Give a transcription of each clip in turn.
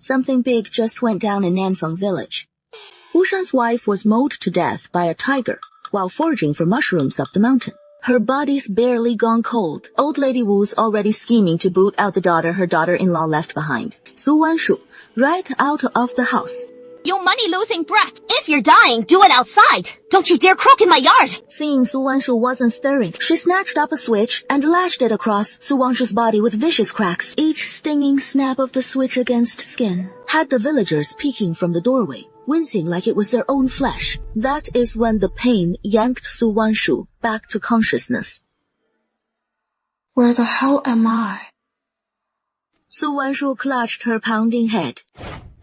Something big just went down in Nanfeng village. Wu Shan's wife was mauled to death by a tiger while foraging for mushrooms up the mountain. Her body's barely gone cold. Old Lady Wu's already scheming to boot out the daughter her daughter-in-law left behind, Su Wanshu, right out of the house. You money-losing brat! If you're dying, do it outside! Don't you dare croak in my yard! Seeing Su Wanshu wasn't stirring, she snatched up a switch and lashed it across Su Wanshu's body with vicious cracks. Each stinging snap of the switch against skin had the villagers peeking from the doorway, wincing like it was their own flesh. That is when the pain yanked Su Wanshu back to consciousness. Where the hell am I? Su Wanshu clutched her pounding head.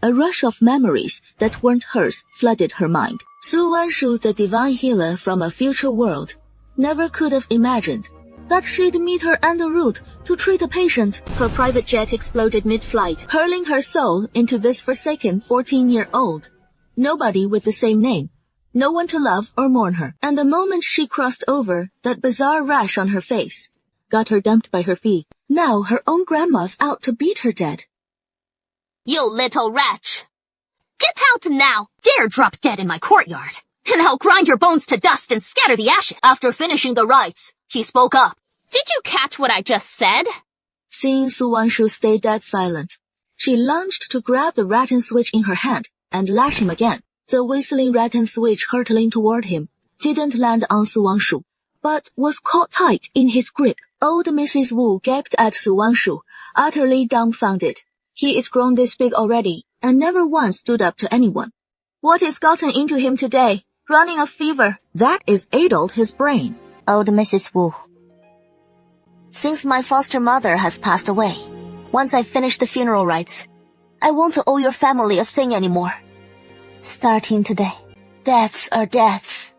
A rush of memories that weren't hers flooded her mind. Su Wanshu, the divine healer from a future world, never could have imagined that she'd meet her en route to treat a patient. Her private jet exploded mid-flight, hurling her soul into this forsaken 14-year-old. Nobody with the same name. No one to love or mourn her. And the moment she crossed over, that bizarre rash on her face got her dumped by her feet. Now her own grandma's out to beat her dead. You little wretch! Get out now! Dare drop dead in my courtyard, and I'll grind your bones to dust and scatter the ashes. After finishing the rites, he spoke up. Did you catch what I just said? Seeing Su Wanshu stay dead silent, she lunged to grab the rattan switch in her hand and lash him again. The whistling rattan switch hurtling toward him didn't land on Su Wanshu, but was caught tight in his grip. Old Mrs. Wu gaped at Su Wanshu, utterly dumbfounded. He is grown this big already, and never once stood up to anyone. What has gotten into him today? Running a fever. That is addled his brain. Old Mrs. Wu. Since my foster mother has passed away, once I finish the funeral rites, I won't owe your family a thing anymore. Starting today, deaths are deaths.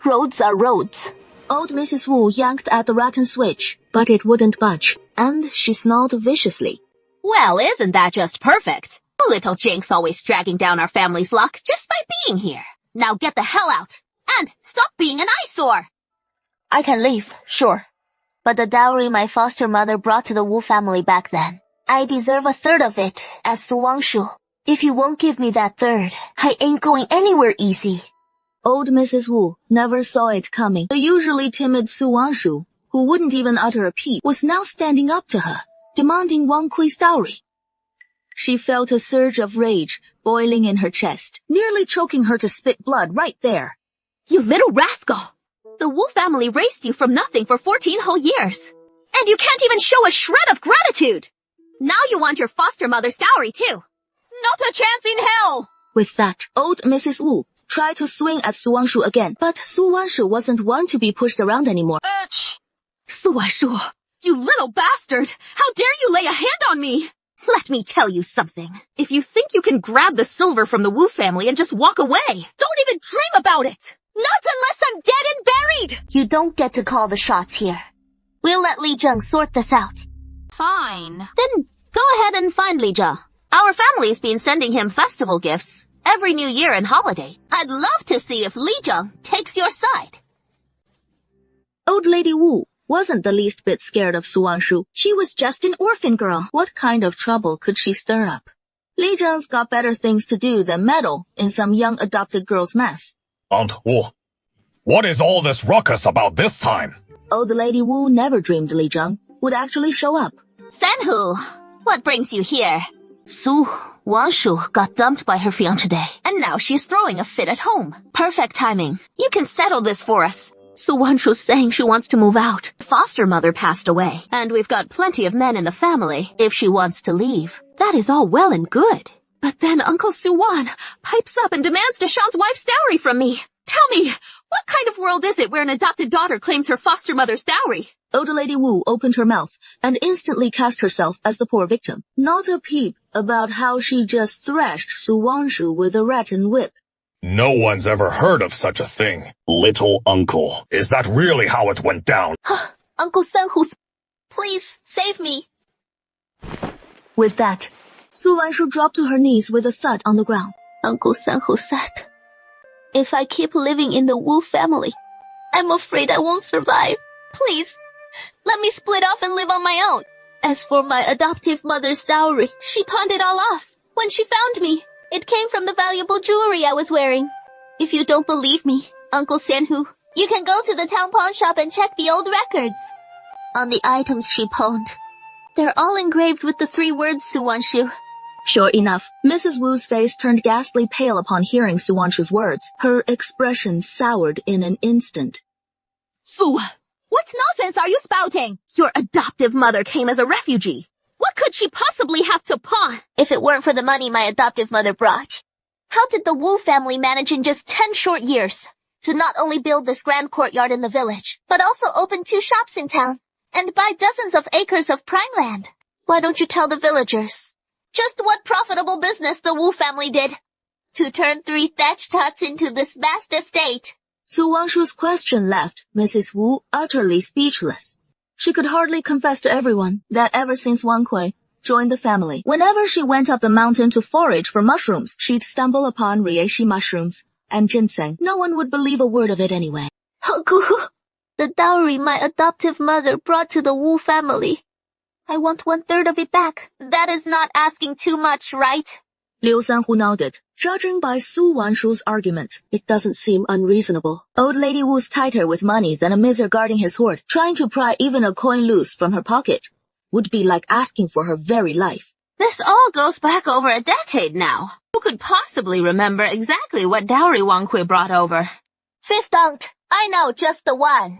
Roads are roads. Old Mrs. Wu yanked at the rattan switch, but it wouldn't budge, and she snarled viciously. Well, isn't that just perfect? Little Jinx always dragging down our family's luck just by being here. Now get the hell out, and stop being an eyesore! I can leave, sure. But the dowry my foster mother brought to the Wu family back then, I deserve a third of it as Su Wanshu. If you won't give me that third, I ain't going anywhere easy. Old Mrs. Wu never saw it coming. The usually timid Su Wanshu, who wouldn't even utter a peep, was now standing up to her, demanding Wang Kui's dowry. She felt a surge of rage boiling in her chest, nearly choking her to spit blood right there. You little rascal! The Wu family raised you from nothing for 14 whole years. And you can't even show a shred of gratitude! Now you want your foster mother's dowry too! Not a chance in hell! With that, old Mrs. Wu tried to swing at Su Wanshu again, but Su Wanshu wasn't one to be pushed around anymore. Su Wanshu! You little bastard! How dare you lay a hand on me! Let me tell you something. If you think you can grab the silver from the Wu family and just walk away, don't even dream about it! Not unless I'm dead and buried! You don't get to call the shots here. We'll let Li Zheng sort this out. Fine. Then go ahead and find Li Zheng. Our family's been sending him festival gifts every New Year and holiday. I'd love to see if Li Zheng takes your side. Old Lady Wu wasn't the least bit scared of Su Wanshu. She was just an orphan girl. What kind of trouble could she stir up? Li Zheng's got better things to do than meddle in some young adopted girl's mess. Aunt Wu, what is all this ruckus about this time? Old Lady Wu never dreamed Li Zheng would actually show up. Sanhu, what brings you here? Su Wanshu got dumped by her fiancé today. And now she's throwing a fit at home. Perfect timing. You can settle this for us. Su Wanshu's saying she wants to move out. Foster mother passed away, and we've got plenty of men in the family if she wants to leave. That is all well and good. But then Uncle Suwan pipes up and demands Deshawn's wife's dowry from me. Tell me, what kind of world is it where an adopted daughter claims her foster mother's dowry? Old Lady Wu opened her mouth and instantly cast herself as the poor victim. Not a peep about how she just thrashed Su Wanshu with a rattan whip. No one's ever heard of such a thing. Little uncle, is that really how it went down? Uncle Sanhu, please save me. With that, Su Wanshu dropped to her knees with a thud on the ground. Uncle Sanhu said, if I keep living in the Wu family, I'm afraid I won't survive. Please, let me split off and live on my own. As for my adoptive mother's dowry, she pawned it all off. when she found me. It came from the valuable jewelry I was wearing. If you don't believe me, Uncle Sanhu, you can go to the town pawn shop and check the old records. On the items she pawned, they're all engraved with the 3 words Su Wanshu. Sure enough, Mrs. Wu's face turned ghastly pale upon hearing Su Wanshu's words. Her expression soured in an instant. Fu, what nonsense are you spouting? Your adoptive mother came as a refugee. What could she possibly have to pawn? If it weren't for the money my adoptive mother brought, how did the Wu family manage in just 10 short years to not only build this grand courtyard in the village, but also open 2 shops in town and buy dozens of acres of prime land? Why don't you tell the villagers just what profitable business the Wu family did to turn 3 thatched huts into this vast estate? Su Wanshu's question left Mrs. Wu utterly speechless. She could hardly confess to everyone that ever since Wang Kui joined the family, whenever she went up the mountain to forage for mushrooms, she'd stumble upon reishi mushrooms and ginseng. No one would believe a word of it anyway. The dowry my adoptive mother brought to the Wu family. I want 1/3 of it back. That is not asking too much, right? Liu Sanhu nodded. Judging by Su Wanshu's argument, it doesn't seem unreasonable. Old Lady Wu's tighter with money than a miser guarding his hoard. Trying to pry even a coin loose from her pocket would be like asking for her very life. This all goes back over a decade now. Who could possibly remember exactly what dowry Wang Kui brought over? 5th aunt, I know just the one.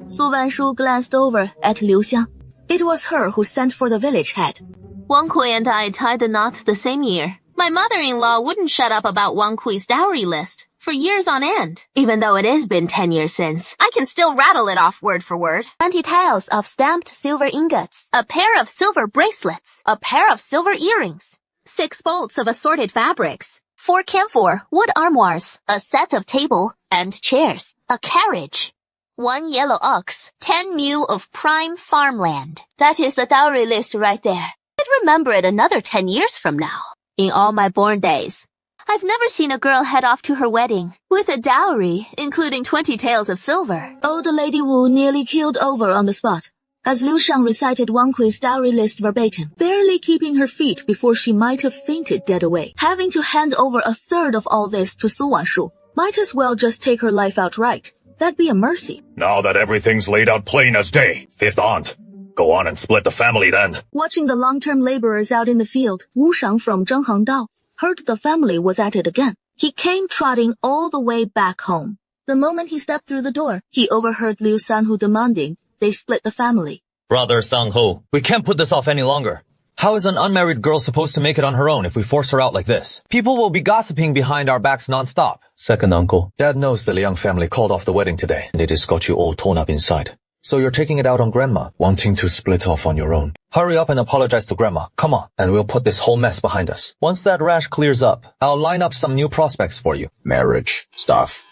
Su Wanshu glanced over at Liu Xiang. It was her who sent for the village head. Wang Kui and I tied the knot the same year. My mother-in-law wouldn't shut up about Wang Kui's dowry list for years on end. Even though it has been 10 years since, I can still rattle it off word for word. 20 tiles of stamped silver ingots, a pair of silver bracelets, a pair of silver earrings, 6 bolts of assorted fabrics, 4 camphor wood armoires, a set of table and chairs, a carriage, 1 yellow ox, 10 mu of prime farmland. That is the dowry list right there. I'd remember it another 10 years from now. In all my born days, I've never seen a girl head off to her wedding with a dowry, including 20 taels of silver. Old Lady Wu nearly keeled over on the spot as Liu Shang recited Wang Kui's dowry list verbatim, barely keeping her feet before she might have fainted dead away. Having to hand over 1/3 of all this to Su Wanshu, might as well just take her life outright. That'd be a mercy. Now that everything's laid out plain as day, 5th aunt, go on and split the family then. Watching the long-term laborers out in the field, Wu Shang from Zhenghangdao heard the family was at it again. He came trotting all the way back home. The moment he stepped through the door, he overheard Liu Sanhu demanding they split the family. Brother Sangho, we can't put this off any longer. How is an unmarried girl supposed to make it on her own if we force her out like this? People will be gossiping behind our backs non-stop. Second uncle, Dad knows the Liang family called off the wedding today, and it has got you all torn up inside. So you're taking it out on Grandma, wanting to split off on your own. Hurry up and apologize to Grandma. Come on, and we'll put this whole mess behind us. Once that rash clears up, I'll line up some new prospects for you. Marriage stuff.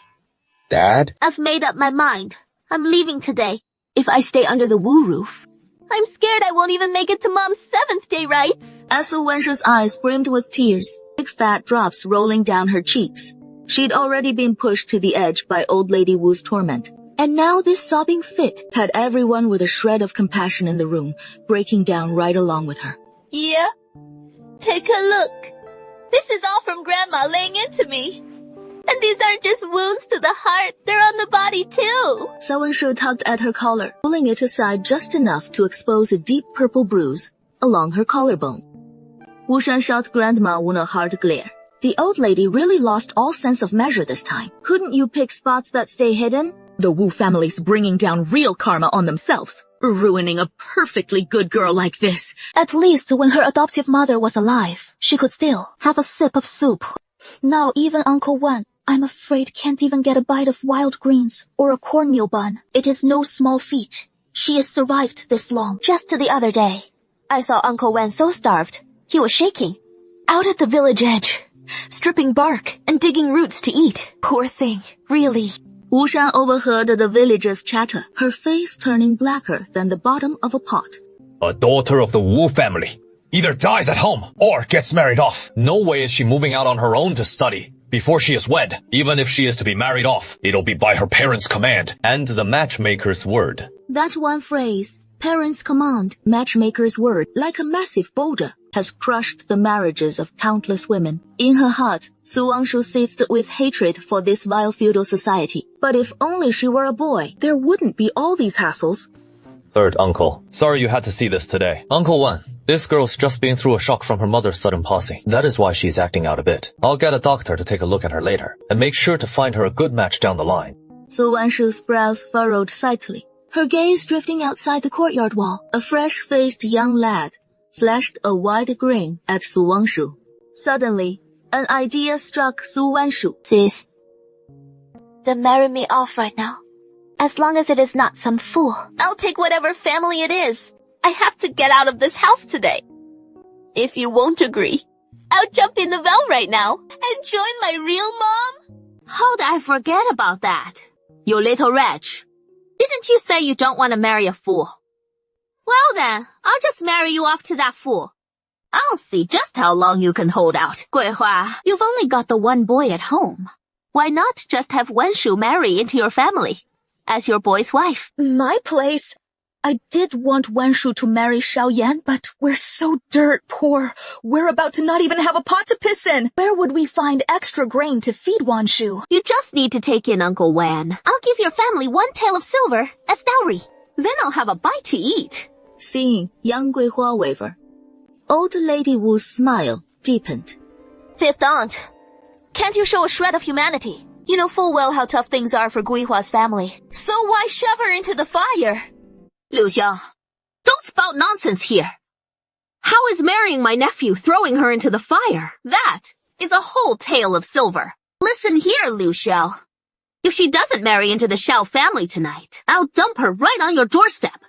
Dad? I've made up my mind. I'm leaving today. If I stay under the Wu roof, I'm scared I won't even make it to Mom's 7th day rites. As Su Wanshu's eyes brimmed with tears, big fat drops rolling down her cheeks. She'd already been pushed to the edge by Old Lady Wu's torment. And now this sobbing fit had everyone with a shred of compassion in the room breaking down right along with her. Yeah? Take a look. This is all from Grandma laying into me. And these aren't just wounds to the heart, they're on the body too. Su Wanshu tugged at her collar, pulling it aside just enough to expose a deep purple bruise along her collarbone. Wu Shan shot Grandma Wu a hard glare. The old lady really lost all sense of measure this time. Couldn't you pick spots that stay hidden? The Wu family's bringing down real karma on themselves, ruining a perfectly good girl like this. At least when her adoptive mother was alive, she could still have a sip of soup. Now even Uncle Wan, I'm afraid, can't even get a bite of wild greens or a cornmeal bun. It is no small feat. She has survived this long. Just the other day, I saw Uncle Wan so starved, he was shaking. Out at the village edge, stripping bark and digging roots to eat. Poor thing, really. Wu Shan overheard the villagers' chatter, her face turning blacker than the bottom of a pot. A daughter of the Wu family either dies at home or gets married off. No way is she moving out on her own to study before she is wed. Even if she is to be married off, it'll be by her parents' command and the matchmaker's word. That one phrase, Parents' command, matchmaker's word, like a massive boulder, has crushed the marriages of countless women. In her heart, Su Wangshu seethed with hatred for this vile feudal society. But if only she were a boy, there wouldn't be all these hassles. Third uncle. Sorry you had to see this today. Uncle Wan, this girl's just been through a shock from her mother's sudden passing. That is why she's acting out a bit. I'll get a doctor to take a look at her later, and make sure to find her a good match down the line. Su Wanshu's brows furrowed slightly, her gaze drifting outside the courtyard wall. A fresh-faced young lad flashed a wide grin at Su Wangshu. Suddenly, an idea struck Su Wanshu. Sis, then marry me off right now. As long as it is not some fool. I'll take whatever family it is. I have to get out of this house today. If you won't agree, I'll jump in the well right now and join my real mom. How'd I forget about that? You little wretch. Didn't you say you don't want to marry a fool? Well then, I'll just marry you off to that fool. I'll see just how long you can hold out. Guihua, you've only got the one boy at home. Why not just have Wanshu marry into your family as your boy's wife? My place. I did want Wanshu to marry Xiaoyan, but we're so dirt poor. We're about to not even have a pot to piss in. Where would we find extra grain to feed Wanshu? You just need to take in Uncle Wan. I'll give your family 1 tael of silver as dowry. Then I'll have a bite to eat. Seeing young Guihua waver, old Lady Wu's smile deepened. Fifth aunt, can't you show a shred of humanity? You know full well how tough things are for Guihua's family. So why shove her into the fire? Liu Xiang, don't spout nonsense here. How is marrying my nephew throwing her into the fire? That is a whole tael of silver. Listen here, Liu Xiao. If she doesn't marry into the Xiao family tonight, I'll dump her right on your doorstep.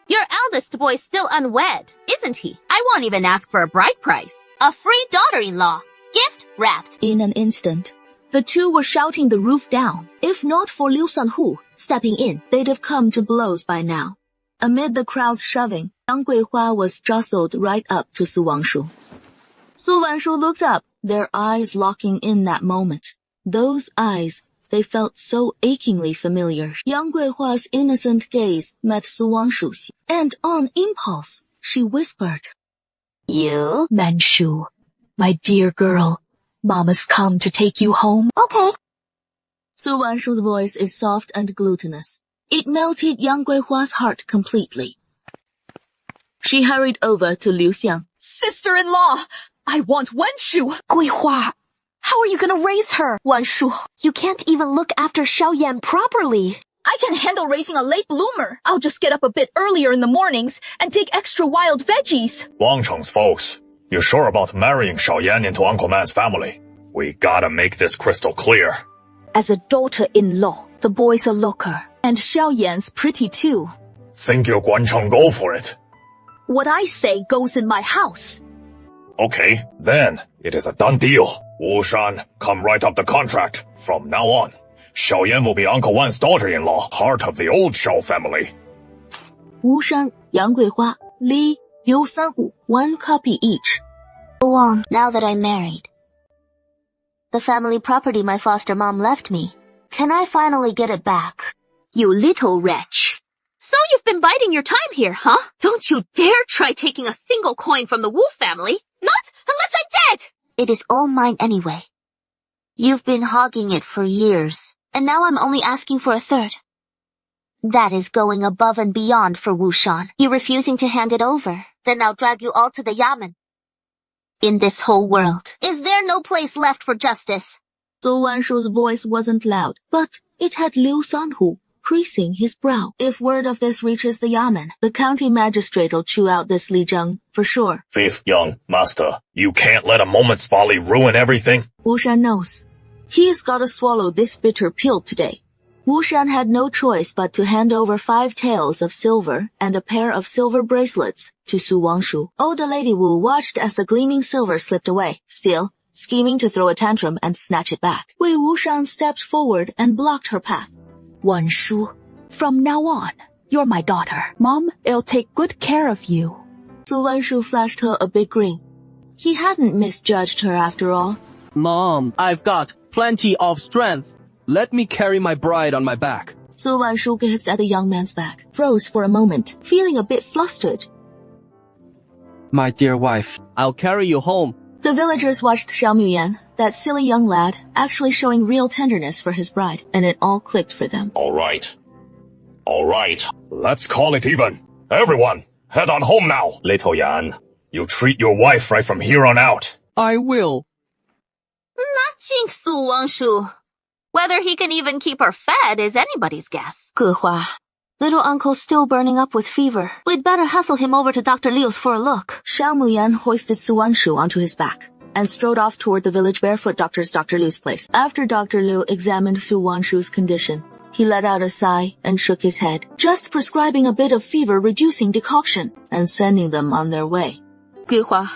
Your eldest boy's still unwed, isn't he? I won't even ask for a bride price. A free daughter-in-law, gift wrapped. In an instant, the two were shouting the roof down. If not for Liu Sanhu stepping in, they'd have come to blows by now. Amid the crowd's shoving, Yang Guihua was jostled right up to Su Wangshu. Su Wanshu looked up, their eyes locking in that moment. Those eyes, they felt so achingly familiar. Yang Guihua's innocent gaze met Su Wangshu's, and on impulse, she whispered, You? Wanshu, my dear girl, Mama's come to take you home. Okay. Su Wanshu's voice is soft and glutinous. It melted Yang Guihua's heart completely. She hurried over to Liu Xiang. Sister-in-law, I want Wanshu. Guihua, how are you gonna raise her? Wanshu, you can't even look after Xiaoyan properly. I can handle raising a late bloomer. I'll just get up a bit earlier in the mornings and take extra wild veggies. Wangcheng's folks, you sure about marrying Xiaoyan into Uncle Man's family? We gotta make this crystal clear. As a daughter-in-law, the boy's a looker. And Xiaoyan's pretty too. Think you'll Guancheng go for it? What I say goes in my house. Okay, then it is a done deal. Wu Shan, come write up the contract. From now on, Xiaoyan will be Uncle Wan's daughter-in-law, part of the old Xiao family. Wu Shan, Yang Guihua, Li, Liu Sanhu, 1 copy each. Wang, now that I'm married, the family property my foster mom left me, can I finally get it back? You little wretch. So you've been biding your time here, huh? Don't you dare try taking a single coin from the Wu family. Not unless I did! It is all mine anyway. You've been hogging it for years, and now I'm only asking for a third. That is going above and beyond for Wu Shan. You refusing to hand it over, then I'll drag you all to the Yamen. In this whole world, is there no place left for justice? Su Wanshu's voice wasn't loud, but it had Liu Sanhu creasing his brow. If word of this reaches the Yamen, the county magistrate'll chew out this Li Zheng, for sure. Fifth young master, you can't let a moment's folly ruin everything. Wu Shan knows. He's gotta swallow this bitter pill today. Wu Shan had no choice but to hand over 5 taels of silver and a pair of silver bracelets to Su Wangshu. Old Lady Wu watched as the gleaming silver slipped away, still scheming to throw a tantrum and snatch it back. Wei Wuxian stepped forward and blocked her path. Wanshu, from now on, you're my daughter. Mom, it'll take good care of you. Su Wanshu flashed her a big grin. He hadn't misjudged her after all. Mom, I've got plenty of strength. Let me carry my bride on my back. Su Wanshu gazed at the young man's back, froze for a moment, feeling a bit flustered. My dear wife, I'll carry you home. The villagers watched Xiao Muyan, that silly young lad, actually showing real tenderness for his bride, and it all clicked for them. All right. Let's call it even. Everyone, head on home now. Little Yan, you treat your wife right from here on out. I will. Nothing, Su Wanshu. Whether he can even keep her fed is anybody's guess. 葛花, little uncle's still burning up with fever. We'd better hustle him over to Dr. Liu's for a look. Xiao Muyan hoisted Su Wanshu onto his back and strode off toward the village barefoot doctor's Dr. Liu's place. After Dr. Liu examined Su Wanshu's condition, he let out a sigh and shook his head, just prescribing a bit of fever-reducing decoction and sending them on their way. 桂花,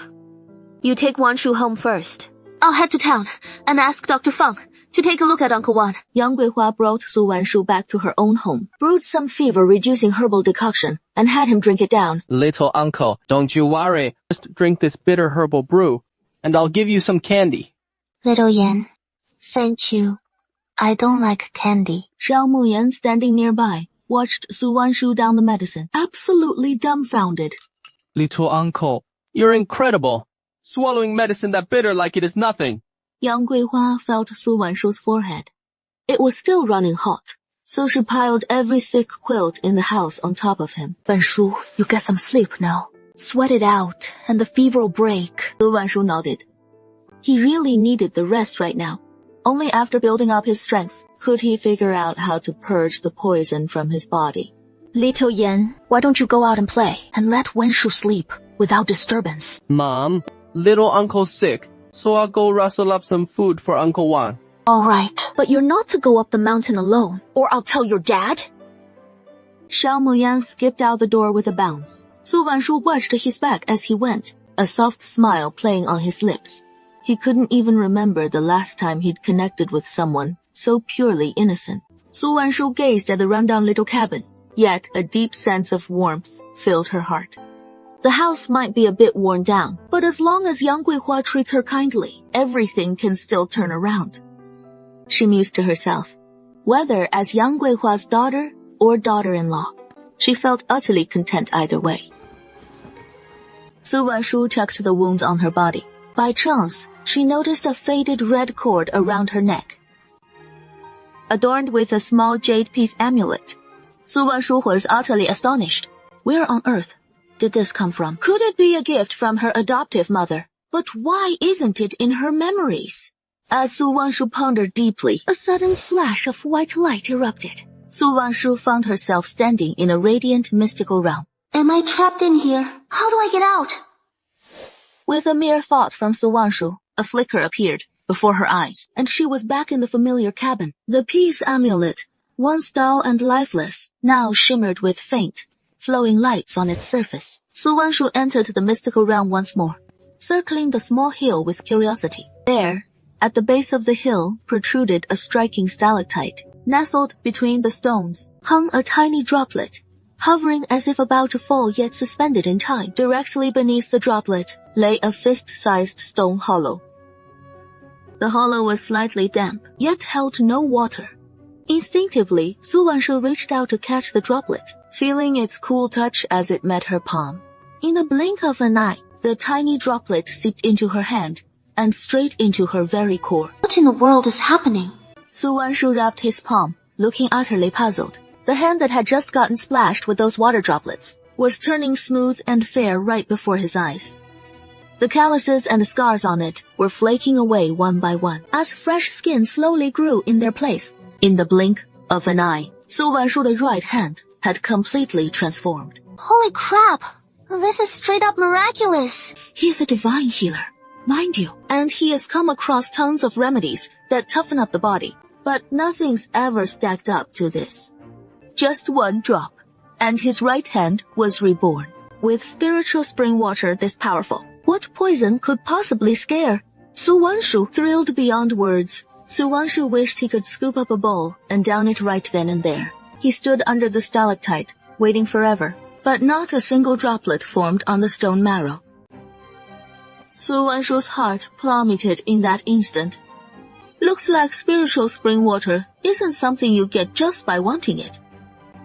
you take Wanshu home first. I'll head to town and ask Dr. Feng to take a look at Uncle Wan. Yang Guihua brought Su Wanshu back to her own home, brewed some fever-reducing herbal decoction, and had him drink it down. Little uncle, don't you worry. Just drink this bitter herbal brew, and I'll give you some candy. Little Yan, thank you. I don't like candy. Xiao Muyan, standing nearby, watched Su Wanshu down the medicine, absolutely dumbfounded. Little uncle, you're incredible. Swallowing medicine that bitter like it is nothing. Yang Guihua felt Su Wanshu's forehead. It was still running hot, so she piled every thick quilt in the house on top of him. Wanshu, you get some sleep now. Sweat it out, and the fever will break. Su Wanshu nodded. He really needed the rest right now. Only after building up his strength could he figure out how to purge the poison from his body. Little Yan, why don't you go out and play and let Wanshu sleep without disturbance? Mom, little uncle's sick, so I'll go rustle up some food for Uncle Wan. All right, but you're not to go up the mountain alone, or I'll tell your dad. Xiao Muyan skipped out the door with a bounce. Su Wanshu watched his back as he went, a soft smile playing on his lips. He couldn't even remember the last time he'd connected with someone so purely innocent. Su Wanshu gazed at the rundown little cabin, yet a deep sense of warmth filled her heart. The house might be a bit worn down, but as long as Yang Guihua treats her kindly, everything can still turn around. She mused to herself. Whether as Yang Guihua's daughter or daughter-in-law, she felt utterly content either way. Su Wanshu checked the wounds on her body. By chance, she noticed a faded red cord around her neck, adorned with a small jade-piece amulet. Su Wanshu was utterly astonished. Where on earth did this come from? Could it be a gift from her adoptive mother? But why isn't it in her memories? As Su Wanshu pondered deeply, a sudden flash of white light erupted. Su Wanshu found herself standing in a radiant mystical realm. Am I trapped in here? How do I get out? With a mere thought from Su Wanshu, a flicker appeared before her eyes, and she was back in the familiar cabin. The peace amulet, once dull and lifeless, now shimmered with faint, flowing lights on its surface. Su Wanshu entered the mystical realm once more, circling the small hill with curiosity. There, at the base of the hill, protruded a striking stalactite. Nestled between the stones, hung a tiny droplet, hovering as if about to fall yet suspended in time. Directly beneath the droplet lay a fist-sized stone hollow. The hollow was slightly damp, yet held no water. Instinctively, Su Wanshu reached out to catch the droplet, feeling its cool touch as it met her palm. In the blink of an eye, the tiny droplet seeped into her hand and straight into her very core. What in the world is happening? Su Wanshu wrapped his palm, looking utterly puzzled. The hand that had just gotten splashed with those water droplets was turning smooth and fair right before his eyes. The calluses and scars on it were flaking away one by one, as fresh skin slowly grew in their place. In the blink of an eye, Su Wanshu's right hand had completely transformed. Holy crap! This is straight up miraculous! He is a divine healer, mind you, and he has come across tons of remedies that toughen up the body, but nothing's ever stacked up to this. Just one drop, and his right hand was reborn. With spiritual spring water this powerful, what poison could possibly scare Su Wanshu? Thrilled beyond words, Su Wanshu wished he could scoop up a bowl and down it right then and there. He stood under the stalactite, waiting forever, but not a single droplet formed on the stone marrow. Su Wanshu's heart plummeted in that instant. Looks like spiritual spring water isn't something you get just by wanting it.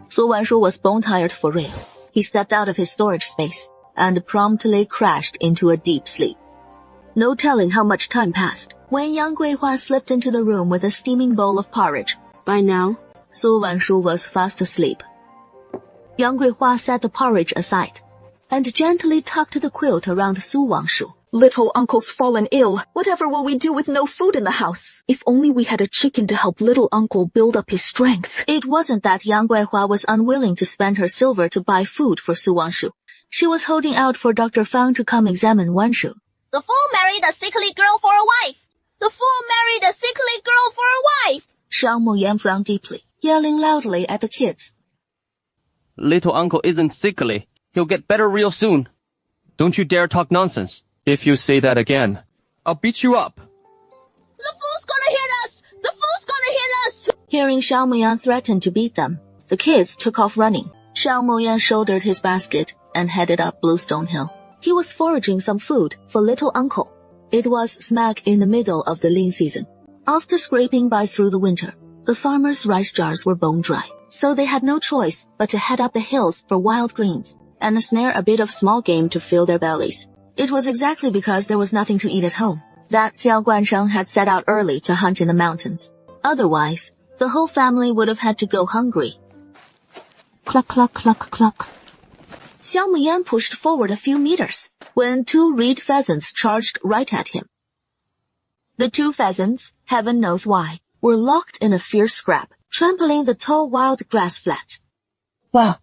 Su Wanshu was bone tired for real. He stepped out of his storage space and promptly crashed into a deep sleep. No telling how much time passed when Yang Guihua slipped into the room with a steaming bowl of porridge. By now, Su Wanshu was fast asleep. Yang Guihua set the porridge aside and gently tucked the quilt around Su Wanshu. Little uncle's fallen ill. Whatever will we do with no food in the house? If only we had a chicken to help little uncle build up his strength. It wasn't that Yang Guihua was unwilling to spend her silver to buy food for Su Wanshu. She was holding out for Dr. Fang to come examine Wanshu. The fool married a sickly girl for a wife. The fool married a sickly girl for a wife. Shang Muyan frowned deeply, yelling loudly at the kids. Little uncle isn't sickly. He'll get better real soon. Don't you dare talk nonsense. If you say that again, I'll beat you up. The fool's gonna hit us! The fool's gonna hit us! Hearing Shang Muyan threaten to beat them, the kids took off running. Shang Muyan shouldered his basket and headed up Bluestone Hill. He was foraging some food for little uncle. It was smack in the middle of the lean season. After scraping by through the winter, the farmers' rice jars were bone dry, so they had no choice but to head up the hills for wild greens and snare a bit of small game to fill their bellies. It was exactly because there was nothing to eat at home that Xiao Guancheng had set out early to hunt in the mountains. Otherwise, the whole family would have had to go hungry. Cluck, cluck, cluck, cluck. Xiao Muyan pushed forward a few meters when 2 reed pheasants charged right at him. The 2 pheasants, heaven knows why, were locked in a fierce scrap, trampling the tall wild grass flats. Wow.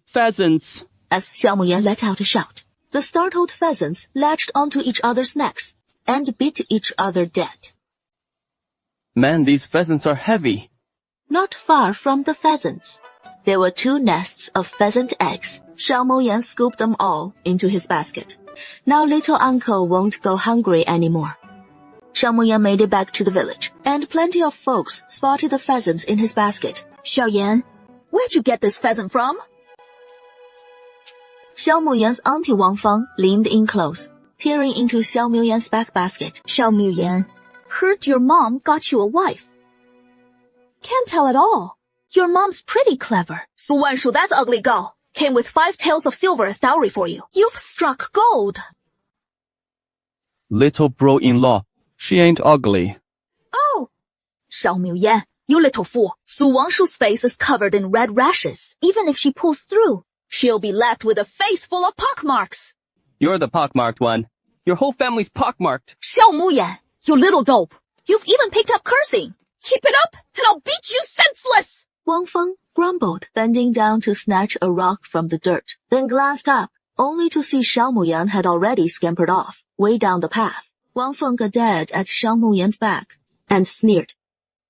Pheasants. As Xiao Muyan let out a shout, the startled pheasants latched onto each other's necks and bit each other dead. Man, these pheasants are heavy. Not far from the pheasants, there were 2 nests of pheasant eggs. Shang Muyan scooped them all into his basket. Now little uncle won't go hungry anymore. Shang Muyan made it back to the village, and plenty of folks spotted the pheasants in his basket. Xiaoyan, where'd you get this pheasant from? Xiao Muyan's auntie Wang Fang leaned in close, peering into Xiao Muyan's back basket. Xiao Muyan, heard your mom got you a wife. Can't tell at all. Your mom's pretty clever. Su Wanshu, that ugly gal, came with 5 taels of silver as dowry for you. You've struck gold. Little bro-in-law, she ain't ugly. Oh! Xiao Muyan, you little fool. Su Wanshu's face is covered in red rashes. Even if she pulls through, she'll be left with a face full of pockmarks. You're the pockmarked one. Your whole family's pockmarked. Xiao Muyan, you little dope. You've even picked up cursing. Keep it up, and I'll beat you senseless. Wang Feng grumbled, bending down to snatch a rock from the dirt, then glanced up, only to see Xiao Muyan had already scampered off, way down the path. Wang Feng glared at Xiao Muyan's back and sneered.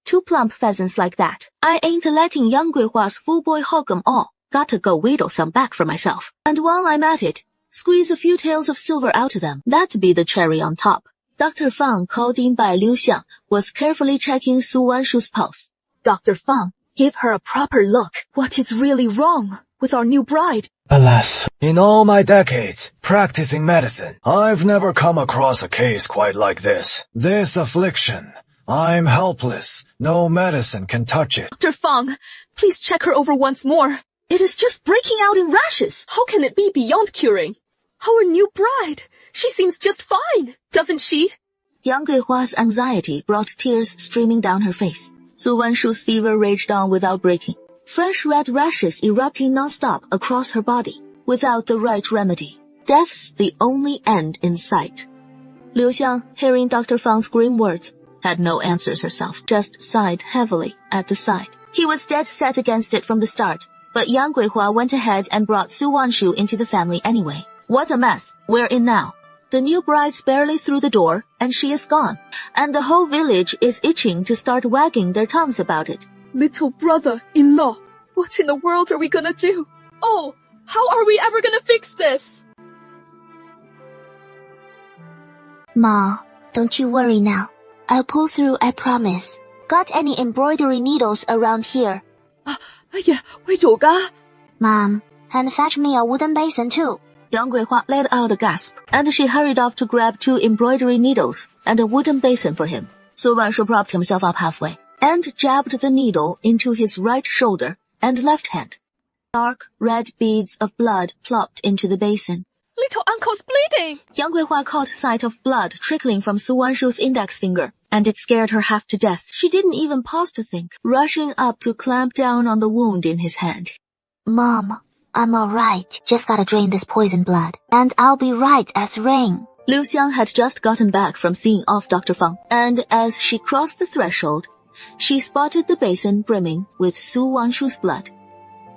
2 plump pheasants like that, I ain't letting Yang Guihua's full boy hog 'em all. Gotta go wheedle some back for myself. And while I'm at it, squeeze a few taels of silver out of them. That'd be the cherry on top. Dr. Fang, called in by Liu Xiang, was carefully checking Su Wanshu's pulse. Dr. Fang, give her a proper look. What is really wrong with our new bride? Alas, in all my decades practicing medicine, I've never come across a case quite like this. This affliction. I'm helpless. No medicine can touch it. Dr. Fang, please check her over once more. It is just breaking out in rashes. How can it be beyond curing? Our new bride. She seems just fine, doesn't she? Yang Guihua's anxiety brought tears streaming down her face. Su Wanshu's fever raged on without breaking, fresh red rashes erupting non-stop across her body. Without the right remedy, death's the only end in sight. Liu Xiang, hearing Dr. Fang's grim words, had no answers herself, just sighed heavily at the side. He was dead set against it from the start. But Yang Guihua went ahead and brought Su Wanshu into the family anyway. What a mess we're in now. The new bride's barely through the door, and she is gone. And the whole village is itching to start wagging their tongues about it. Little brother-in-law, what in the world are we gonna do? Oh, how are we ever gonna fix this? Ma, don't you worry now. I'll pull through, I promise. Got any embroidery needles around here? Mom, and fetch me a wooden basin too. Yang Guihua let out a gasp, and she hurried off to grab 2 embroidery needles and a wooden basin for him. Su Wanshu propped himself up halfway and jabbed the needle into his right shoulder and left hand. Dark red beads of blood plopped into the basin. Little uncle's bleeding! Yang Guihua caught sight of blood trickling from Su Wanshu's index finger, and it scared her half to death. She didn't even pause to think, rushing up to clamp down on the wound in his hand. Mom, I'm alright. Just gotta drain this poison blood, and I'll be right as rain. Liu Xiang had just gotten back from seeing off Dr. Fang, and as she crossed the threshold, she spotted the basin brimming with Su Wanshu's blood.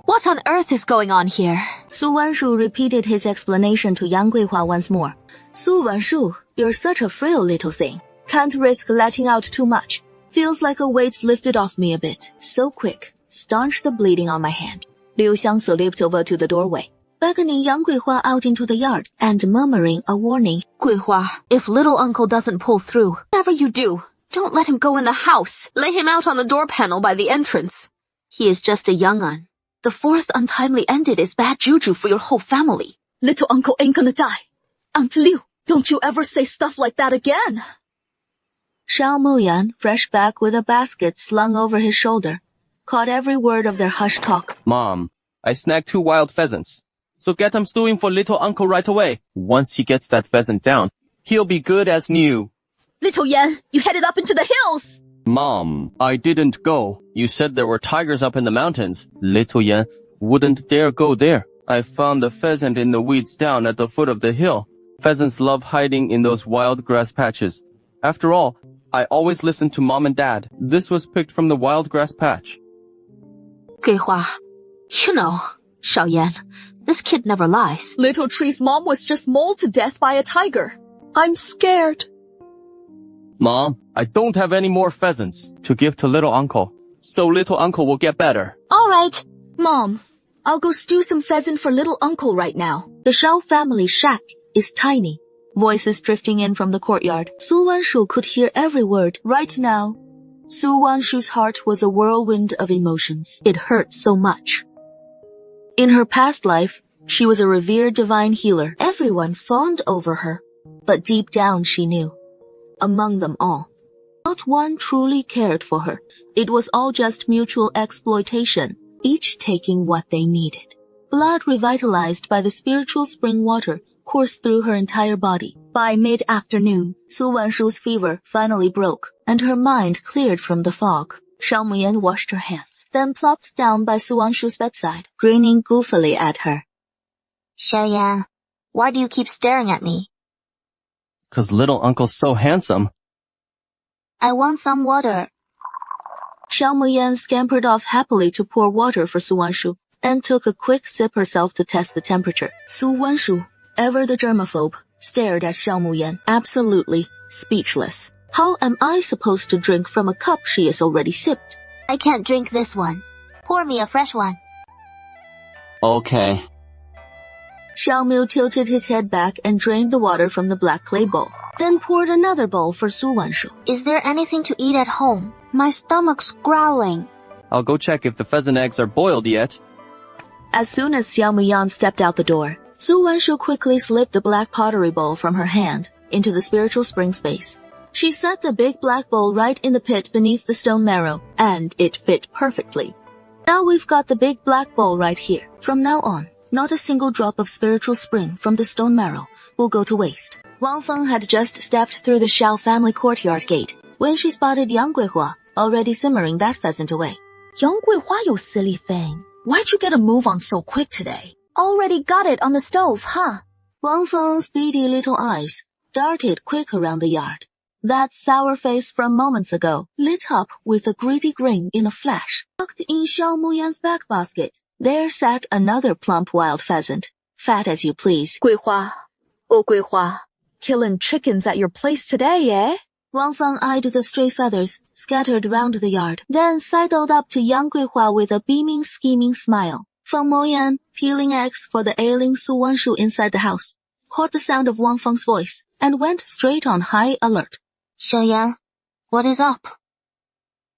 What on earth is going on here? Su Wanshu repeated his explanation to Yang Guihua once more. Su Wanshu, you're such a frail little thing. Can't risk letting out too much. Feels like a weight's lifted off me a bit. So quick. Staunch the bleeding on my hand. Liu Xiang slipped over to the doorway, beckoning Yang Guihua out into the yard and murmuring a warning. Guihua, If little uncle doesn't pull through, whatever you do, don't let him go in the house. Lay him out on the door panel by the entrance. he is just a young-un. The fourth untimely ended is bad juju for your whole family. Little uncle ain't gonna die. Aunt Liu, don't you ever say stuff like that again. Shao Muyan, fresh back with a basket slung over his shoulder, caught every word of their hushed talk. Mom, I snagged 2 wild pheasants. So get him stewing for little uncle right away. Once he gets that pheasant down, he'll be good as new. Little Yan, you headed up into the hills. Mom, I didn't go. You said there were tigers up in the mountains. Little Yan wouldn't dare go there. I found a pheasant in the weeds down at the foot of the hill. Pheasants love hiding in those wild grass patches. After all, I always listen to Mom and Dad. This was picked from the wild grass patch. Guihua, you know, Xiaoyan, this kid never lies. Little Tree's mom was just mauled to death by a tiger. I'm scared. Mom, I don't have any more pheasants to give to little uncle, so little uncle will get better. All right. Mom, I'll go stew some pheasant for little uncle right now. The Shao family shack is tiny. Voices drifting in from the courtyard. Su Wanshu could hear every word. Right now, Su Wanshu's heart was a whirlwind of emotions. It hurt so much. In her past life, she was a revered divine healer. Everyone fawned over her. But deep down she knew, among them all, not one truly cared for her. It was all just mutual exploitation, each taking what they needed. Blood revitalized by the spiritual spring water coursed through her entire body. By mid-afternoon, Su Wanshu's fever finally broke, and her mind cleared from the fog. Shao Muyan washed her hands, then plopped down by Su Wanshu's bedside, grinning goofily at her. Xiaoyan, why do you keep staring at me? 'Cause little uncle's so handsome. I want some water. Shao Muyan scampered off happily to pour water for Su Wanshu, and took a quick sip herself to test the temperature. Su Wanshu, ever the germaphobe, stared at Shao Muyan, absolutely speechless. How am I supposed to drink from a cup she has already sipped? I can't drink this one. Pour me a fresh one. Okay. Xiao Mu tilted his head back and drained the water from the black clay bowl, then poured another bowl for Su Wanshu. Is there anything to eat at home? My stomach's growling. I'll go check if the pheasant eggs are boiled yet. As soon as Xiao Muyan stepped out the door, Su Wanshu quickly slipped the black pottery bowl from her hand into the spiritual spring space. She set the big black bowl right in the pit beneath the stone marrow, and it fit perfectly. Now we've got the big black bowl right here. From now on, not a single drop of spiritual spring from the stone marrow will go to waste. Wang Feng had just stepped through the Shao family courtyard gate when she spotted Yang Guihua already simmering that pheasant away. Yang Guihua, you silly thing. Why'd you get a move on so quick today? Already got it on the stove, huh? Wang Feng's beady little eyes darted quick around the yard. That sour face from moments ago lit up with a greedy grin in a flash. Tucked in Shao Muyan's back basket, there sat another plump wild pheasant, fat as you please. Guihua, oh Guihua, killing chickens at your place today, eh? Wang Feng eyed the stray feathers scattered round the yard, then sidled up to Yang Guihua with a beaming, scheming smile. Feng Moyan, peeling eggs for the ailing Su Wanshu inside the house, caught the sound of Wang Feng's voice and went straight on high alert. Xiaoyan, what is up?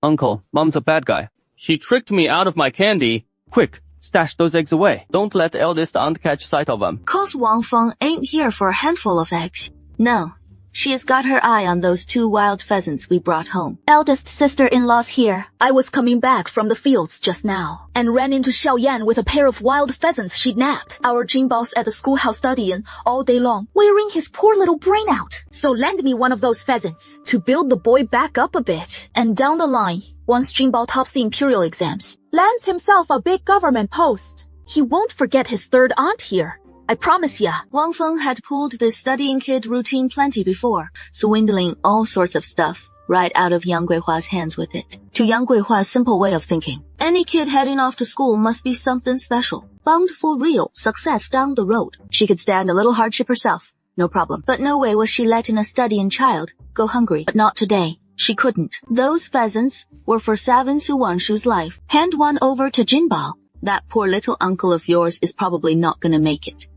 Uncle, Mom's a bad guy. She tricked me out of my candy. Quick, stash those eggs away. Don't let the eldest aunt catch sight of them. 'Cause Wang Feng ain't here for a handful of eggs. No, She has got her eye on those 2 wild pheasants we brought home. Eldest sister-in-law's here. I was coming back from the fields just now and ran into Xiaoyan with a pair of wild pheasants she'd nabbed. Our Jinbao's at the schoolhouse studying all day long, wearing his poor little brain out. So lend me one of those pheasants to build the boy back up a bit. And down the line, once Jinbao tops the imperial exams, lands himself a big government post, he won't forget his third aunt here. I promise ya. Wang Feng had pulled this studying kid routine plenty before, swindling all sorts of stuff right out of Yang Guihua's hands with it. To Yang Guihua's simple way of thinking, any kid heading off to school must be something special, bound for real success down the road. She could stand a little hardship herself, no problem. But no way was she letting a studying child go hungry. But not today. She couldn't. Those pheasants were for Savin Su Wanshu's life. Hand one over to Jinbao. That poor little uncle of yours is probably not gonna make it.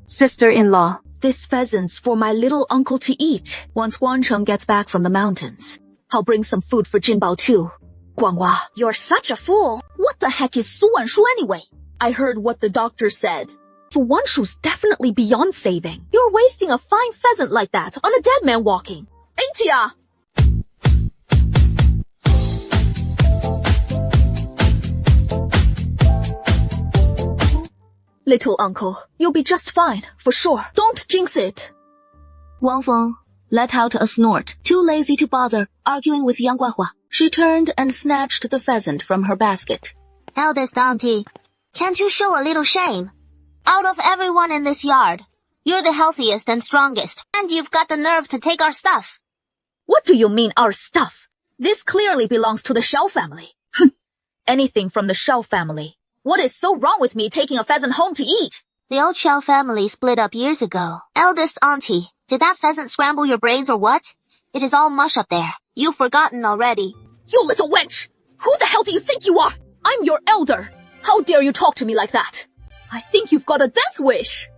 Sister-in-law, this pheasant's for my little uncle to eat. Once Guangcheng gets back from the mountains, I'll bring some food for Jinbao too. Guanghua, you're such a fool. What the heck is Su Wanshu anyway? I heard what the doctor said. Su Wanshu's definitely beyond saving. You're wasting a fine pheasant like that on a dead man walking. Ain't ya? Little uncle, you'll be just fine, for sure. Don't jinx it. Wang Feng let out a snort, too lazy to bother arguing with Yang Guihua. She turned and snatched the pheasant from her basket. Eldest auntie, can't you show a little shame? Out of everyone in this yard, you're the healthiest and strongest, and you've got the nerve to take our stuff. What do you mean, our stuff? This clearly belongs to the Shao family. Anything from the Shao family. What is so wrong with me taking a pheasant home to eat? The old Shao family split up years ago. Eldest auntie, did that pheasant scramble your brains or what? It is all mush up there. You've forgotten already. You little wench! Who the hell do you think you are? I'm your elder. How dare you talk to me like that? I think you've got a death wish.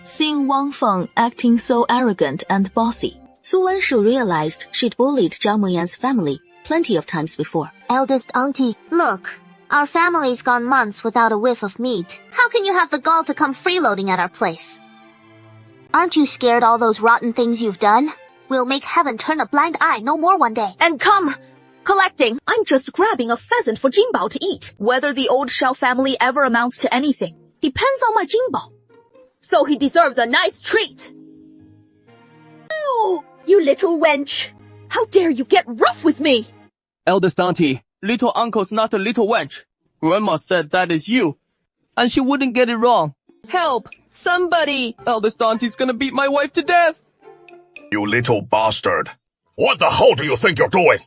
Seeing Wang Feng acting so arrogant and bossy, Su Wanshu realized she'd bullied Zhao Muyan's family plenty of times before. Eldest auntie, look. Our family's gone months without a whiff of meat. How can you have the gall to come freeloading at our place? Aren't you scared all those rotten things you've done? We'll make heaven turn a blind eye no more one day. And come collecting. I'm just grabbing a pheasant for Jinbao to eat. Whether the old Shao family ever amounts to anything depends on my Jinbao. So he deserves a nice treat. Oh, you little wench. How dare you get rough with me? Eldest auntie, little uncle's not a little wench. Grandma said that is you, and she wouldn't get it wrong. Help! Somebody! Eldest auntie's gonna beat my wife to death! You little bastard. What the hell do you think you're doing?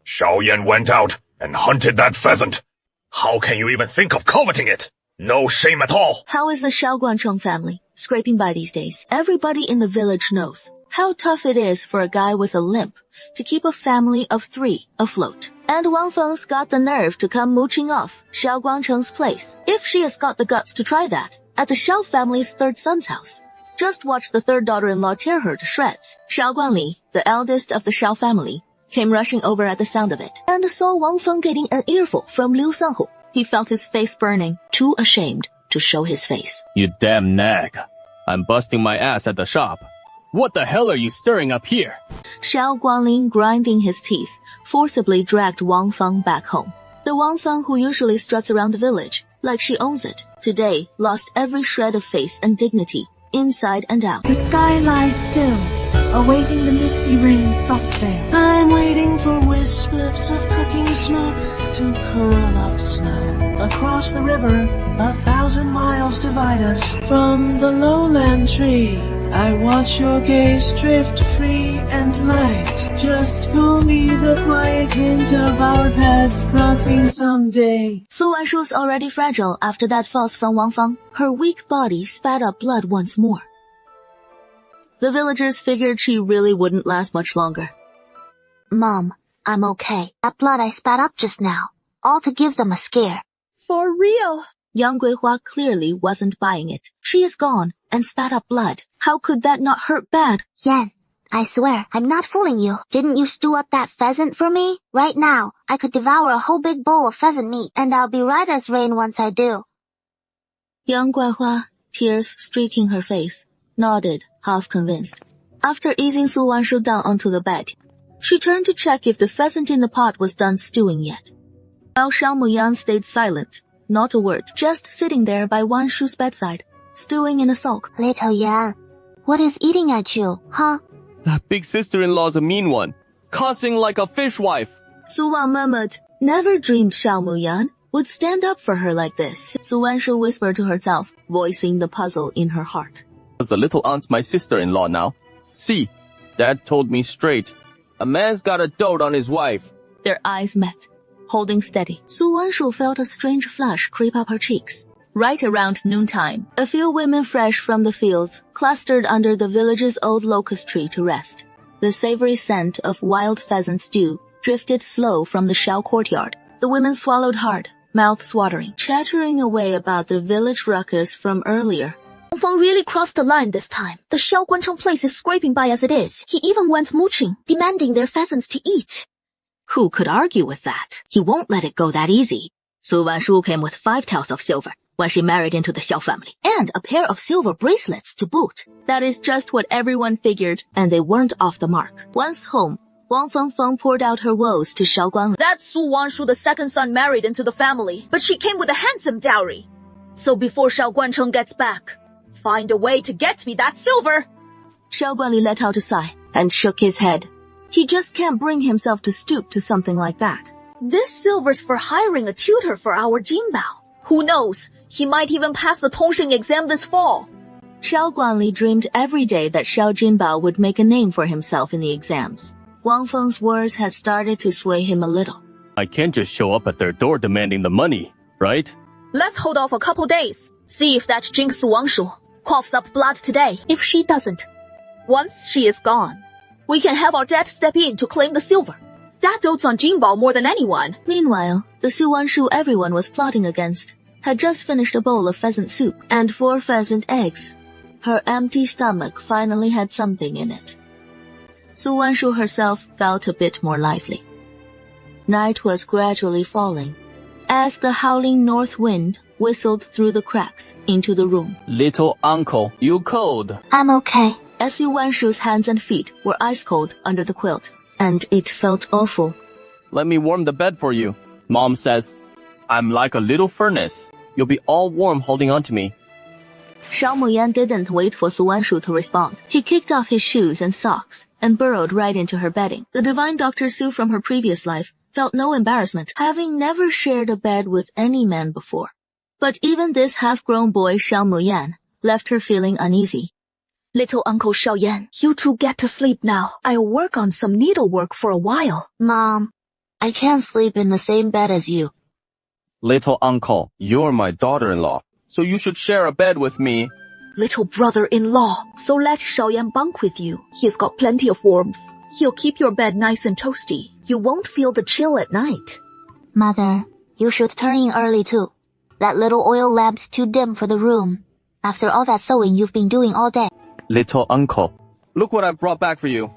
Xiaoyan went out and hunted that pheasant. How can you even think of coveting it? No shame at all. How is the Shao Guangcheng family scraping by these days? Everybody in the village knows how tough it is for a guy with a limp to keep a family of 3 afloat. And Wang Feng's got the nerve to come mooching off Shao Guangcheng's place. If she has got the guts to try that at the Shao family's 3rd son's house, just watch the 3rd daughter-in-law tear her to shreds. Shao Guangli, the eldest of the Shao family, came rushing over at the sound of it, and saw Wang Feng getting an earful from Liu Sanhu. He felt his face burning, too ashamed to show his face. You damn nag. I'm busting my ass at the shop. What the hell are you stirring up here? Xiao Guanglin, grinding his teeth, forcibly dragged Wang Feng back home. The Wang Feng who usually struts around the village like she owns it, today lost every shred of face and dignity, inside and out. The sky lies still, awaiting the misty rain's soft veil. I'm waiting for wisps of cooking smoke to curl up slow. Across the river, 1,000 miles divide us from the lowland tree. I watch your gaze drift free and light. Just call me the quiet hint of our paths crossing someday. Su Wanshu's already fragile after that fuss from Wang Feng. Her weak body spat up blood once more. The villagers figured she really wouldn't last much longer. Mom, I'm okay. That blood I spat up just now, all to give them a scare. For real? Yang Guihua clearly wasn't buying it. She is gone and spat up blood. How could that not hurt bad? Yan, I swear, I'm not fooling you. Didn't you stew up that pheasant for me? Right now, I could devour a whole big bowl of pheasant meat, and I'll be right as rain once I do. Yang Guihua, tears streaking her face, nodded, half convinced. After easing Su Wanshu down onto the bed, she turned to check if the pheasant in the pot was done stewing yet. While Xiao Muyan stayed silent, not a word, just sitting there by Wanshu's bedside, stewing in a sulk. Little Yan, what is eating at you, huh? That big sister-in-law's a mean one, cussing like a fishwife. Su Wang murmured, never dreamed Xiao Muyan would stand up for her like this. Su Wanshu whispered to herself, voicing the puzzle in her heart. The little aunt's my sister-in-law now. See, Dad told me straight. A man's gotta dote on his wife. Their eyes met, holding steady. Su Wanshu felt a strange flush creep up her cheeks. Right around noontime, a few women fresh from the fields clustered under the village's old locust tree to rest. The savory scent of wild pheasant stew drifted slow from the Xiao courtyard. The women swallowed hard, mouths watering, chattering away about the village ruckus from earlier. Wang Feng really crossed the line this time. The Xiao Guancheng place is scraping by as it is. He even went mooching, demanding their pheasants to eat. Who could argue with that? He won't let it go that easy. Su Wanshu came with 5 taels of silver when she married into the Xiao family, and a pair of silver bracelets to boot. That is just what everyone figured, and they weren't off the mark. Once home, Wang Fengfeng poured out her woes to Xiao Guanli. That's Su Wanshu, the second son married into the family, but she came with a handsome dowry. So before Xiao Guancheng gets back, find a way to get me that silver. Xiao Guanli let out a sigh and shook his head. He just can't bring himself to stoop to something like that. This silver's for hiring a tutor for our Jinbao. Who knows? He might even pass the Tongxing exam this fall. Xiao Guanli dreamed every day that Xiao Jinbao would make a name for himself in the exams. Wang Feng's words had started to sway him a little. I can't just show up at their door demanding the money, right? Let's hold off a couple days. See if that jinx Su Wanshu coughs up blood today. If she doesn't, once she is gone, we can have our dad step in to claim the silver. Dad dotes on Jinbao more than anyone. Meanwhile, the Su Wanshu everyone was plotting against had just finished a bowl of pheasant soup and 4 pheasant eggs. Her empty stomach finally had something in it. Su Wanshu herself felt a bit more lively. Night was gradually falling as the howling north wind whistled through the cracks into the room. Little uncle, you cold? I'm okay. Su Wanshu's hands and feet were ice cold under the quilt, and it felt awful. Let me warm the bed for you. Mom says, I'm like a little furnace. You'll be all warm holding on to me. Xiao Muyan didn't wait for Su Wanshu to respond. He kicked off his shoes and socks and burrowed right into her bedding. The divine Dr. Su from her previous life felt no embarrassment, having never shared a bed with any man before. But even this half-grown boy Xiao Muyan left her feeling uneasy. Little Uncle Xiaoyan, you two get to sleep now. I'll work on some needlework for a while. Mom, I can't sleep in the same bed as you. Little uncle, you're my daughter-in-law, so you should share a bed with me. Little brother-in-law, so let Xiaoyan bunk with you. He's got plenty of warmth. He'll keep your bed nice and toasty. You won't feel the chill at night. Mother, you should turn in early too. That little oil lamp's too dim for the room. After all that sewing you've been doing all day. Little uncle, look what I brought back for you.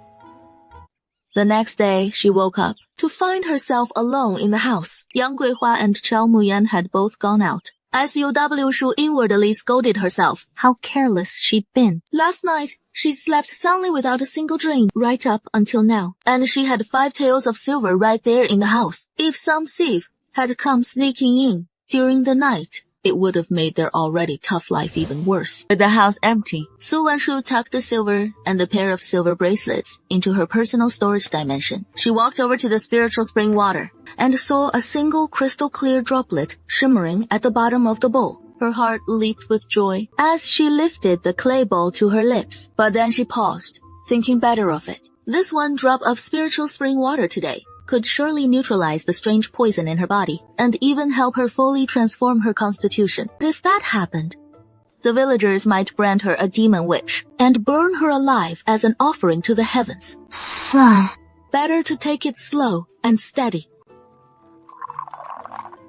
The next day, she woke up to find herself alone in the house. Yang Guihua and Xiao Muyan had both gone out. SUW Shu inwardly scolded herself. How careless she'd been. Last night, she slept soundly without a single dream, right up until now. And she had 5 taels of silver right there in the house. If some thief had come sneaking in during the night, it would have made their already tough life even worse. With the house empty, Su Wanshu tucked the silver and the pair of silver bracelets into her personal storage dimension. She walked over to the spiritual spring water and saw a single crystal clear droplet shimmering at the bottom of the bowl. Her heart leaped with joy as she lifted the clay bowl to her lips. But then she paused, thinking better of it. This one drop of spiritual spring water today could surely neutralize the strange poison in her body and even help her fully transform her constitution. But if that happened, the villagers might brand her a demon witch and burn her alive as an offering to the heavens. Son. Better to take it slow and steady.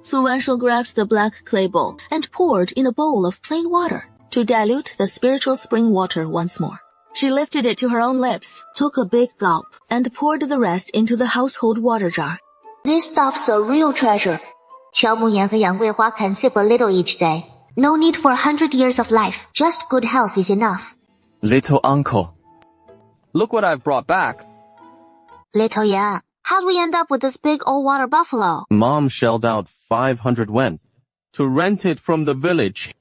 Su Wanshu grabbed the black clay bowl and poured in a bowl of plain water to dilute the spiritual spring water once more. She lifted it to her own lips, took a big gulp, and poured the rest into the household water jar. This stuff's a real treasure. Qiao Muyan and Yang Guihua can sip a little each day. No need for 100 years of life. Just good health is enough. Little uncle, Look what I've brought back. Little Yan, how'd we end up with this big old water buffalo? Mom shelled out 500 wen to rent it from the village.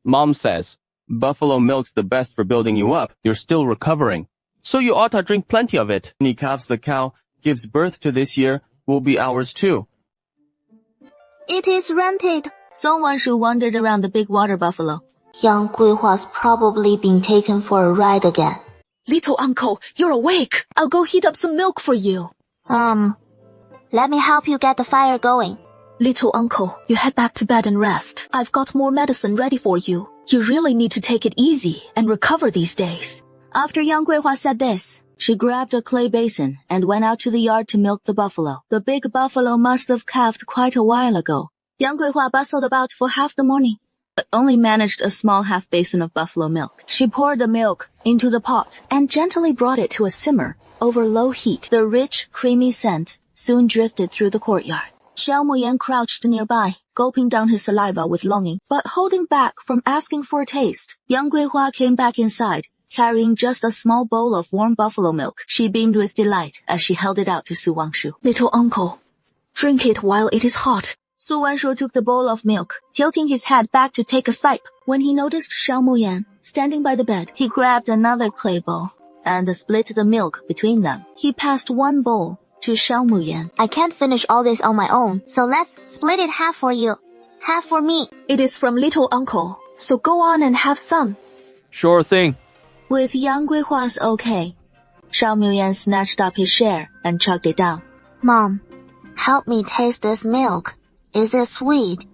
Mom says, buffalo milk's the best for building you up. You're still recovering. So you ought to drink plenty of it. Any calves the cow gives birth to this year will be ours too. It is rented. Song Wanshu wandered around the big water buffalo. Young Guihua's probably been taken for a ride again. Little uncle, you're awake. I'll go heat up some milk for you. Let me help you get the fire going. Little uncle, you head back to bed and rest. I've got more medicine ready for you. You really need to take it easy and recover these days. After Yang Guihua said this, she grabbed a clay basin and went out to the yard to milk the buffalo. The big buffalo must have calved quite a while ago. Yang Guihua bustled about for half the morning, but only managed a small half basin of buffalo milk. She poured the milk into the pot and gently brought it to a simmer over low heat. The rich, creamy scent soon drifted through the courtyard. Xiao Muyan crouched nearby, gulping down his saliva with longing, but holding back from asking for a taste. Yang Guihua came back inside, carrying just a small bowl of warm buffalo milk. She beamed with delight as she held it out to Su Wangshu. Little uncle, drink it while it is hot. Su Wanshu took the bowl of milk, tilting his head back to take a sipe. When he noticed Xiao Muyan standing by the bed, he grabbed another clay bowl and split the milk between them. He passed one bowl to Xiao Muyan. I can't finish all this on my own, so let's split it half for you, half for me. It is from little uncle, so go on and have some. Sure thing. With Yang Guihua's okay, Xiao Muyan snatched up his share and chugged it down. Mom, help me taste this milk. Is it sweet?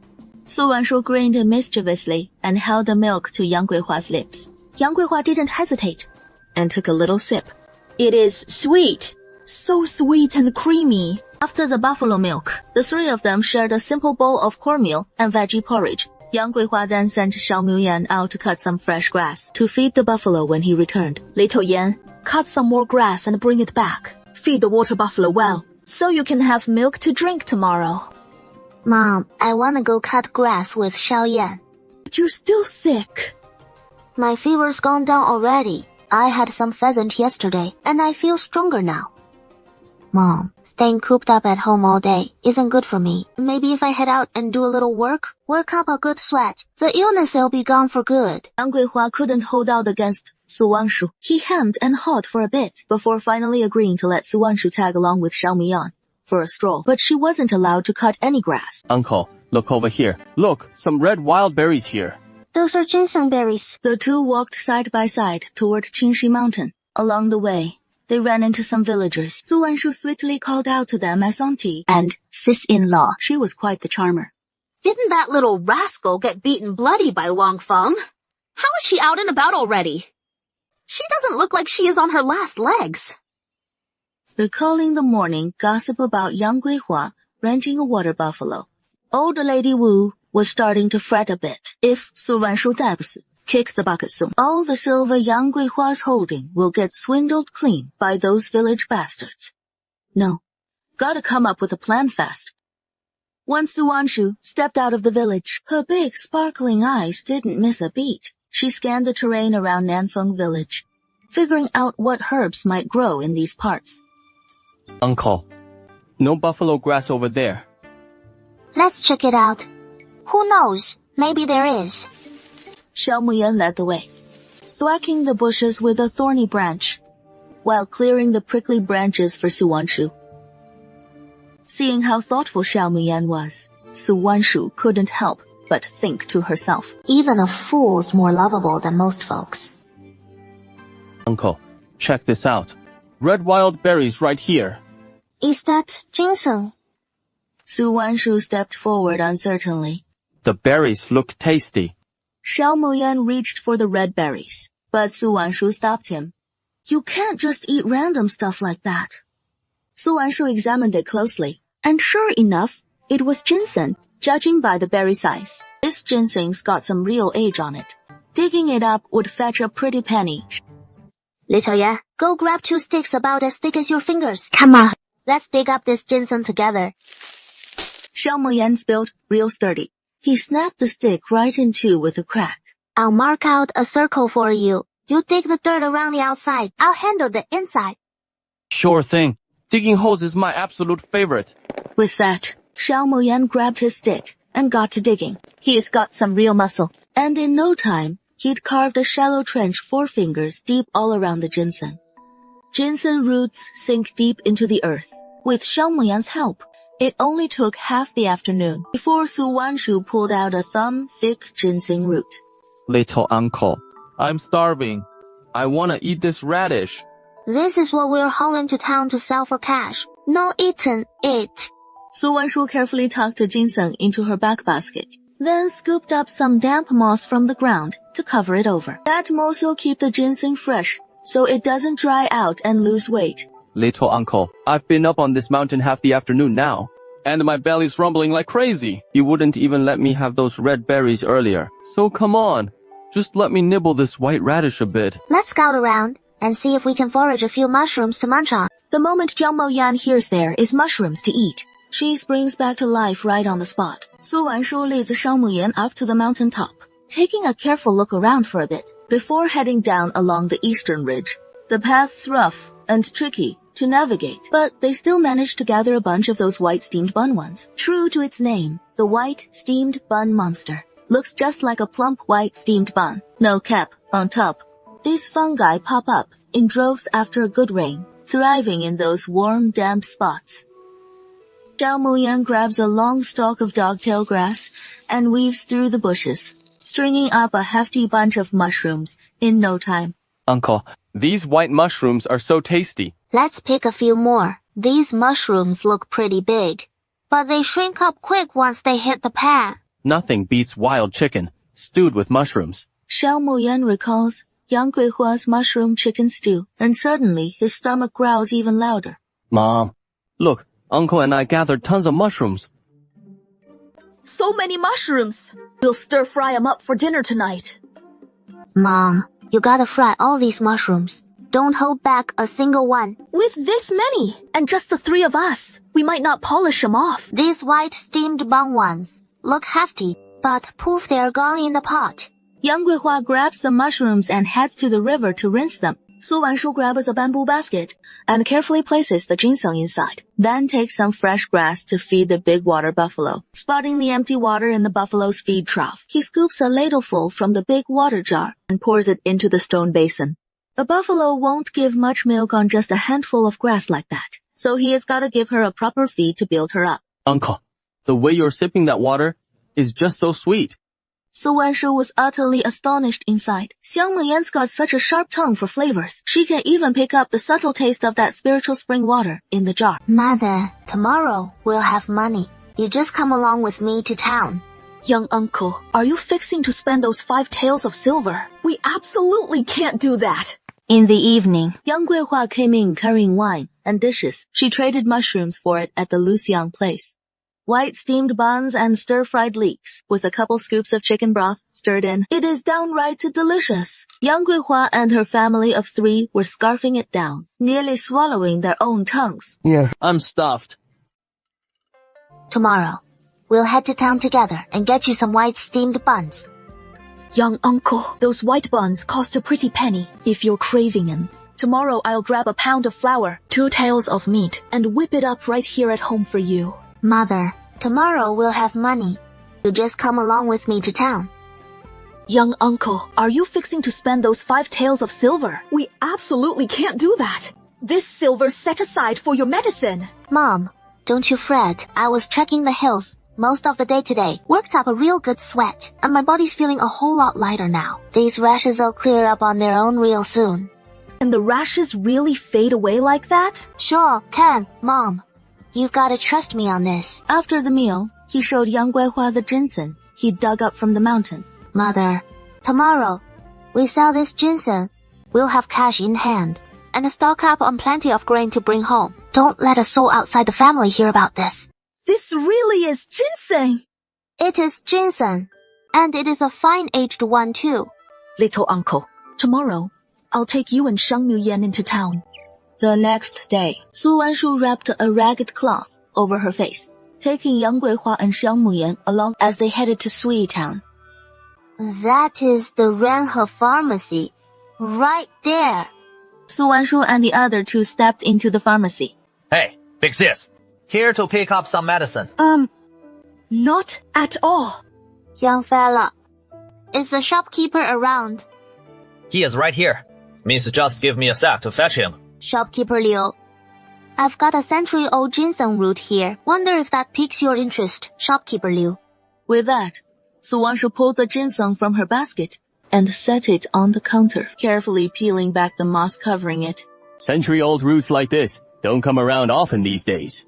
Su Wanshu grinned mischievously and held the milk to Yang Guihua's lips. Yang Guihua didn't hesitate and took a little sip. It is sweet. So sweet and creamy. After the buffalo milk, the three of them shared a simple bowl of cornmeal and veggie porridge. Yang Guihua then sent Xiao Muyan out to cut some fresh grass to feed the buffalo when he returned. Little Yan, cut some more grass and bring it back. Feed the water buffalo well, so you can have milk to drink tomorrow. Mom, I wanna go cut grass with Xiao Yan. But you're still sick. My fever's gone down already. I had some pheasant yesterday, and I feel stronger now. Mom, staying cooped up at home all day isn't good for me. Maybe if I head out and do a little work up a good sweat, the illness will be gone for good. Yang Guihua couldn't hold out against Su Wangshu. He hemmed and hawed for a bit before finally agreeing to let Su Wangshu tag along with Xiao Muyan for a stroll. But she wasn't allowed to cut any grass. Uncle, look over here. Look, some red wild berries here. Those are ginseng berries. The two walked side by side toward Qinshi Mountain. Along the way, they ran into some villagers. Su Wanshu sweetly called out to them as auntie and sis-in-law. She was quite the charmer. Didn't that little rascal get beaten bloody by Wang Feng? How is she out and about already? She doesn't look like she is on her last legs. Recalling the morning gossip about Yang Guihua renting a water buffalo, old lady Wu was starting to fret a bit. If Su Wanshu 再不死, kick the bucket soon. All the silver Yang Guihua's holding will get swindled clean by those village bastards. No, gotta come up with a plan fast. Once Su Wanshu stepped out of the village, her big sparkling eyes didn't miss a beat. She scanned the terrain around Nanfeng village, figuring out what herbs might grow in these parts. Uncle, no buffalo grass over there. Let's check it out. Who knows? Maybe there is. Xiao Muyan led the way, thwacking the bushes with a thorny branch, while clearing the prickly branches for Su Wanshu. Seeing how thoughtful Xiao Muyan was, Su Wanshu couldn't help but think to herself. Even a fool's more lovable than most folks. Uncle, check this out. Red wild berries right here. Is that ginseng? Su Wanshu stepped forward uncertainly. The berries look tasty. Xiao Muyan reached for the red berries, but Su Wanshu stopped him. You can't just eat random stuff like that. Su Wanshu examined it closely, and sure enough, it was ginseng, judging by the berry size. This ginseng's got some real age on it. Digging it up would fetch a pretty penny. Little Yan, go grab 2 sticks about as thick as your fingers. Come on, let's dig up this ginseng together. Xiao Muyan's built real sturdy. He snapped the stick right in two with a crack. I'll mark out a circle for you. You dig the dirt around the outside. I'll handle the inside. Sure thing. Digging holes is my absolute favorite. With that, Xiao Moyan grabbed his stick and got to digging. He's got some real muscle, and in no time, he'd carved a shallow trench 4 fingers deep all around the ginseng. Ginseng roots sink deep into the earth. With Xiao Moyan's help, it only took half the afternoon before Su Wanshu pulled out a thumb-thick ginseng root. Little uncle, I'm starving. I want to eat this radish. This is what we're hauling to town to sell for cash. No eating it. Su Wanshu carefully tucked the ginseng into her back basket, then scooped up some damp moss from the ground to cover it over. That moss will keep the ginseng fresh, so it doesn't dry out and lose weight. Little uncle, I've been up on this mountain half the afternoon now, and my belly's rumbling like crazy. You wouldn't even let me have those red berries earlier. So come on, just let me nibble this white radish a bit. Let's scout around and see if we can forage a few mushrooms to munch on. The moment Xiao Moyan hears there is mushrooms to eat, she springs back to life right on the spot. Su Wanshu leads Xiao Moyan up to the mountain top, taking a careful look around for a bit before heading down along the eastern ridge. The path's rough and tricky to navigate, but they still managed to gather a bunch of those white steamed bun ones. True to its name, the white steamed bun monster looks just like a plump white steamed bun, no cap on top. These fungi pop up in droves after a good rain, thriving in those warm, damp spots. Xiao Moyan grabs a long stalk of dogtail grass and weaves through the bushes, stringing up a hefty bunch of mushrooms in no time. Uncle, these white mushrooms are so tasty. Let's pick a few more. These mushrooms look pretty big, but they shrink up quick once they hit the pan. Nothing beats wild chicken, stewed with mushrooms. Xiao Moyan recalls Yang Guihua's mushroom chicken stew, and suddenly his stomach growls even louder. Mom, look, Uncle and I gathered tons of mushrooms. So many mushrooms! We'll stir-fry 'em up for dinner tonight. Mom, you gotta fry all these mushrooms. Don't hold back a single one. With this many, and just the 3 of us, we might not polish 'em off. These white steamed bun ones look hefty, but poof, they're gone in the pot. Yang Guihua grabs the mushrooms and heads to the river to rinse them. Su Wanshu grabs a bamboo basket and carefully places the ginseng inside, then takes some fresh grass to feed the big water buffalo. Spotting the empty water in the buffalo's feed trough, he scoops a ladleful from the big water jar and pours it into the stone basin. A buffalo won't give much milk on just a handful of grass like that, so he has got to give her a proper feed to build her up. Uncle, the way you're sipping that water is just so sweet. Su Wanshu was utterly astonished inside. Xiao Moyan's got such a sharp tongue for flavors. She can even pick up the subtle taste of that spiritual spring water in the jar. Mother, tomorrow we'll have money. You just come along with me to town. Young uncle, are you fixing to spend those 5 taels of silver? We absolutely can't do that. In the evening, Yang Guihua came in carrying wine and dishes. She traded mushrooms for it at the Luxiang place. White steamed buns and stir-fried leeks with a couple scoops of chicken broth stirred in. It is downright delicious. Yang Guihua and her family of 3 were scarfing it down, nearly swallowing their own tongues. Yeah, I'm stuffed. Tomorrow, we'll head to town together and get you some white steamed buns. Young uncle, those white buns cost a pretty penny if you're craving them. Tomorrow I'll grab a pound of flour, 2 taels of meat, and whip it up right here at home for you. Mother, tomorrow we'll have money. You just come along with me to town. Young uncle, are you fixing to spend those 5 taels of silver? We absolutely can't do that. This silver's set aside for your medicine. Mom, don't you fret. I was trekking the hills most of the day today. Worked up a real good sweat, and my body's feeling a whole lot lighter now. These rashes will clear up on their own real soon. And the rashes really fade away like that? Sure, can, Mom. You've gotta trust me on this. After the meal, he showed Yang Guihua the ginseng he dug up from the mountain. Mother, tomorrow, we sell this ginseng. We'll have cash in hand, and a stock up on plenty of grain to bring home. Don't let a soul outside the family hear about this. This really is ginseng! It is ginseng, and it is a fine aged one too. Little uncle, tomorrow, I'll take you and Shang Muyan into town. The next day, Su Wanshu wrapped a ragged cloth over her face, taking Yang Guihua and Xiang Muyan along as they headed to Sui Town. That is the Renhe Pharmacy. Right there. Su Wanshu and the other two stepped into the pharmacy. Hey, big sis. Here to pick up some medicine. Not at all. Young fella, is the shopkeeper around? He is right here. Miss just give me a sec to fetch him. Shopkeeper Liu, I've got a century-old ginseng root here. Wonder if that piques your interest, Shopkeeper Liu. With that, Su Wanshu pulled the ginseng from her basket and set it on the counter, carefully peeling back the moss covering it. Century-old roots like this don't come around often these days.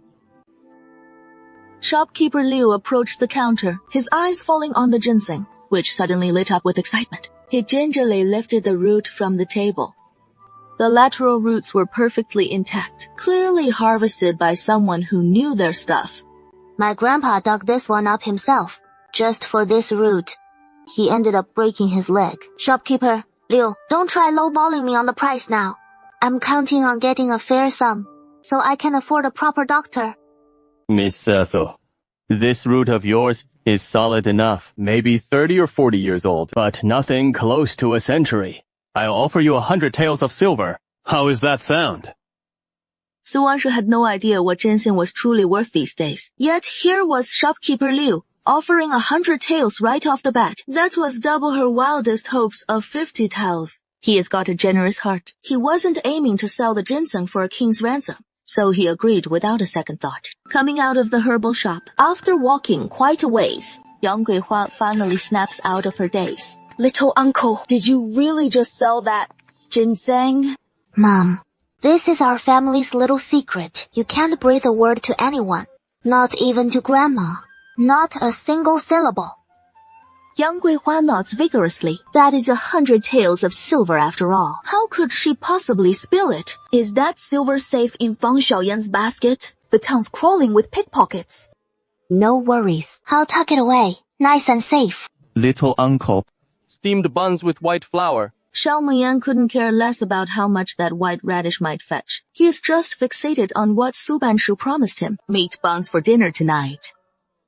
Shopkeeper Liu approached the counter, his eyes falling on the ginseng, which suddenly lit up with excitement. He gingerly lifted the root from the table. The lateral roots were perfectly intact, clearly harvested by someone who knew their stuff. My grandpa dug this one up himself, just for this root. He ended up breaking his leg. Shopkeeper Liu, don't try lowballing me on the price now. I'm counting on getting a fair sum, so I can afford a proper doctor. Miss Cecil, this root of yours is solid enough, maybe 30 or 40 years old, but nothing close to a century. I'll offer you 100 taels of silver. How is that sound? Su Wanshu had no idea what ginseng was truly worth these days. Yet here was Shopkeeper Liu, offering 100 taels right off the bat. That was double her wildest hopes of 50 taels. He has got a generous heart. He wasn't aiming to sell the ginseng for a king's ransom, so he agreed without a second thought. Coming out of the herbal shop, after walking quite a ways, Yang Guihua finally snaps out of her daze. Little uncle, did you really just sell that ginseng? Mom, this is our family's little secret. You can't breathe a word to anyone. Not even to Grandma. Not a single syllable. Yang Guihua nods vigorously. That is 100 taels of silver after all. How could she possibly spill it? Is that silver safe in Fang Xiaoyan's basket? The town's crawling with pickpockets. No worries. I'll tuck it away. Nice and safe. Little uncle, steamed buns with white flour. Xiao Muyan couldn't care less about how much that white radish might fetch. He is just fixated on what Su Banshu promised him. Meat buns for dinner tonight.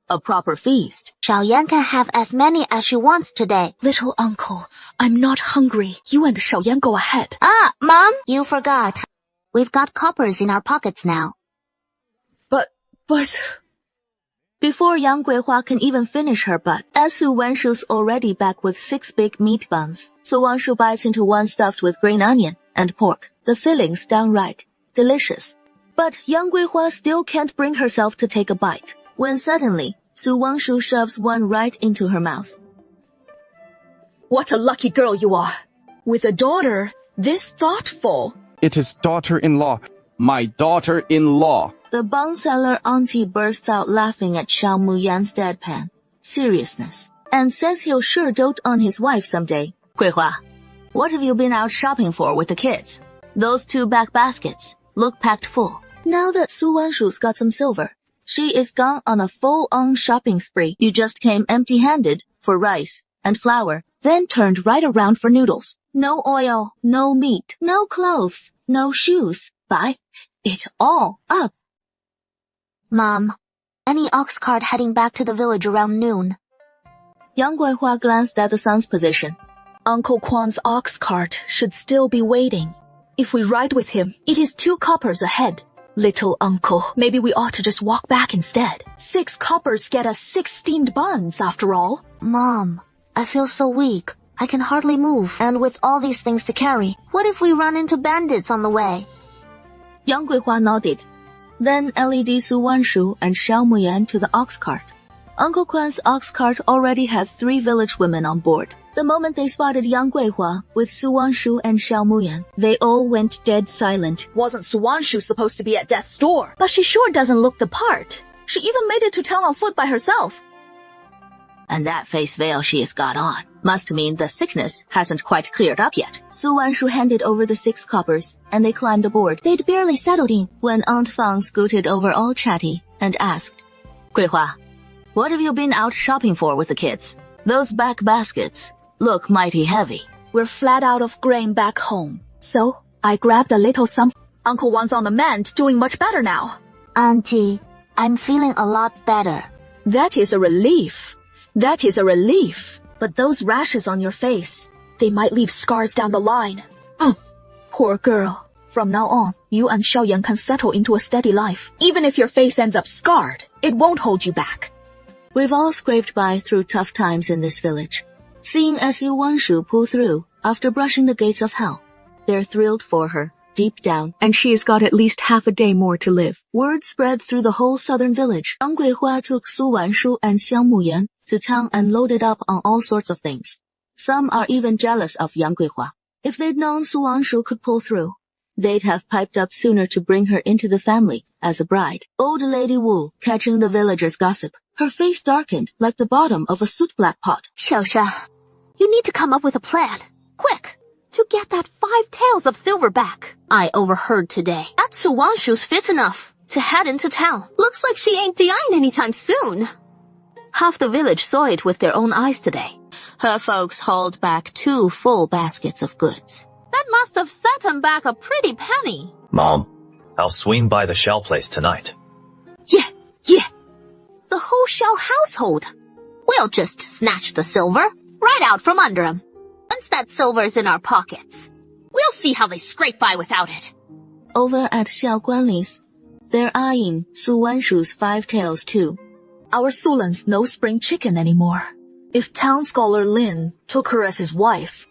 A proper feast. Xiaoyan can have as many as she wants today. Little uncle, I'm not hungry. You and Xiaoyan go ahead. Ah, Mom, you forgot. We've got coppers in our pockets now. But... Before Yang Guihua can even finish her butt, as Su Wanshu's already back with 6 big meat buns. Su Wanshu bites into one stuffed with green onion and pork. The filling's downright delicious. But Yang Guihua still can't bring herself to take a bite, when suddenly, Su Wanshu shoves one right into her mouth. What a lucky girl you are. With a daughter this thoughtful. It is daughter-in-law. My daughter-in-law. The bun seller auntie bursts out laughing at Xiao Muyan's deadpan seriousness and says he'll sure dote on his wife someday. Guihua, what have you been out shopping for with the kids? Those 2 back baskets look packed full. Now that Su Wanshu's got some silver, she is gone on a full-on shopping spree. You just came empty-handed for rice and flour, then turned right around for noodles. No oil, no meat, no clothes, no shoes. Buy it all up. Mom, any ox cart heading back to the village around noon? Yang Guihua glanced at the sun's position. Uncle Quan's ox cart should still be waiting. If we ride with him, it is 2 coppers ahead. Little uncle, maybe we ought to just walk back instead. 6 coppers get us 6 steamed buns, after all. Mom, I feel so weak. I can hardly move. And with all these things to carry, what if we run into bandits on the way? Yang Guihua nodded. Then LED Su Wanshu and Xiao Muyan to the ox cart. Uncle Quan's ox cart already had 3 village women on board. The moment they spotted Yang Guihua with Su Wanshu and Xiao Muyan, they all went dead silent. Wasn't Su Wanshu supposed to be at death's door? But she sure doesn't look the part. She even made it to town on foot by herself. And that face veil she has got on must mean the sickness hasn't quite cleared up yet. Su Wanshu handed over the 6 coppers, and they climbed aboard. They'd barely settled in when Aunt Fang scooted over all chatty and asked, Guihua, what have you been out shopping for with the kids? Those back baskets look mighty heavy. We're flat out of grain back home, so I grabbed a little something. Uncle Wan's on the mend, doing much better now. Auntie, I'm feeling a lot better. That is a relief. That is a relief. But those rashes on your face, They might leave scars down the line. Oh, poor girl. From now on, you and Xiaoyan can settle into a steady life. Even if your face ends up scarred, it won't hold you back. We've all scraped by through tough times in this village. Seeing as Yu Wanshu pull through after brushing the gates of hell, they're thrilled for her, deep down, and she has got at least half a day more to live. Word spread through the whole southern village. Yang Guihua took Su Wanshu and Xiang Muyan to town and loaded up on all sorts of things. Some are even jealous of Yang Guihua. If they'd known Su Wanshu could pull through, they'd have piped up sooner to bring her into the family as a bride. Old Lady Wu, catching the villagers' gossip, her face darkened like the bottom of a soot-black pot. Xiaosha, you need to come up with a plan. Quick! To get that 5 taels of silver back. I overheard today that Su Wanshu's fit enough to head into town. Looks like she ain't dying anytime soon. Half the village saw it with their own eyes today. Her folks hauled back 2 full baskets of goods. That must have set him back a pretty penny. Mom, I'll swing by the Shell place tonight. Yeah. The whole Shell household. We'll just snatch the silver right out from under him. Once that silver's in our pockets, we'll see how they scrape by without it. Over at Xiao Guanli's, they're eyeing Su Wanshu's 5 taels too. Our Sulan's no spring chicken anymore. If town scholar Lin took her as his wife,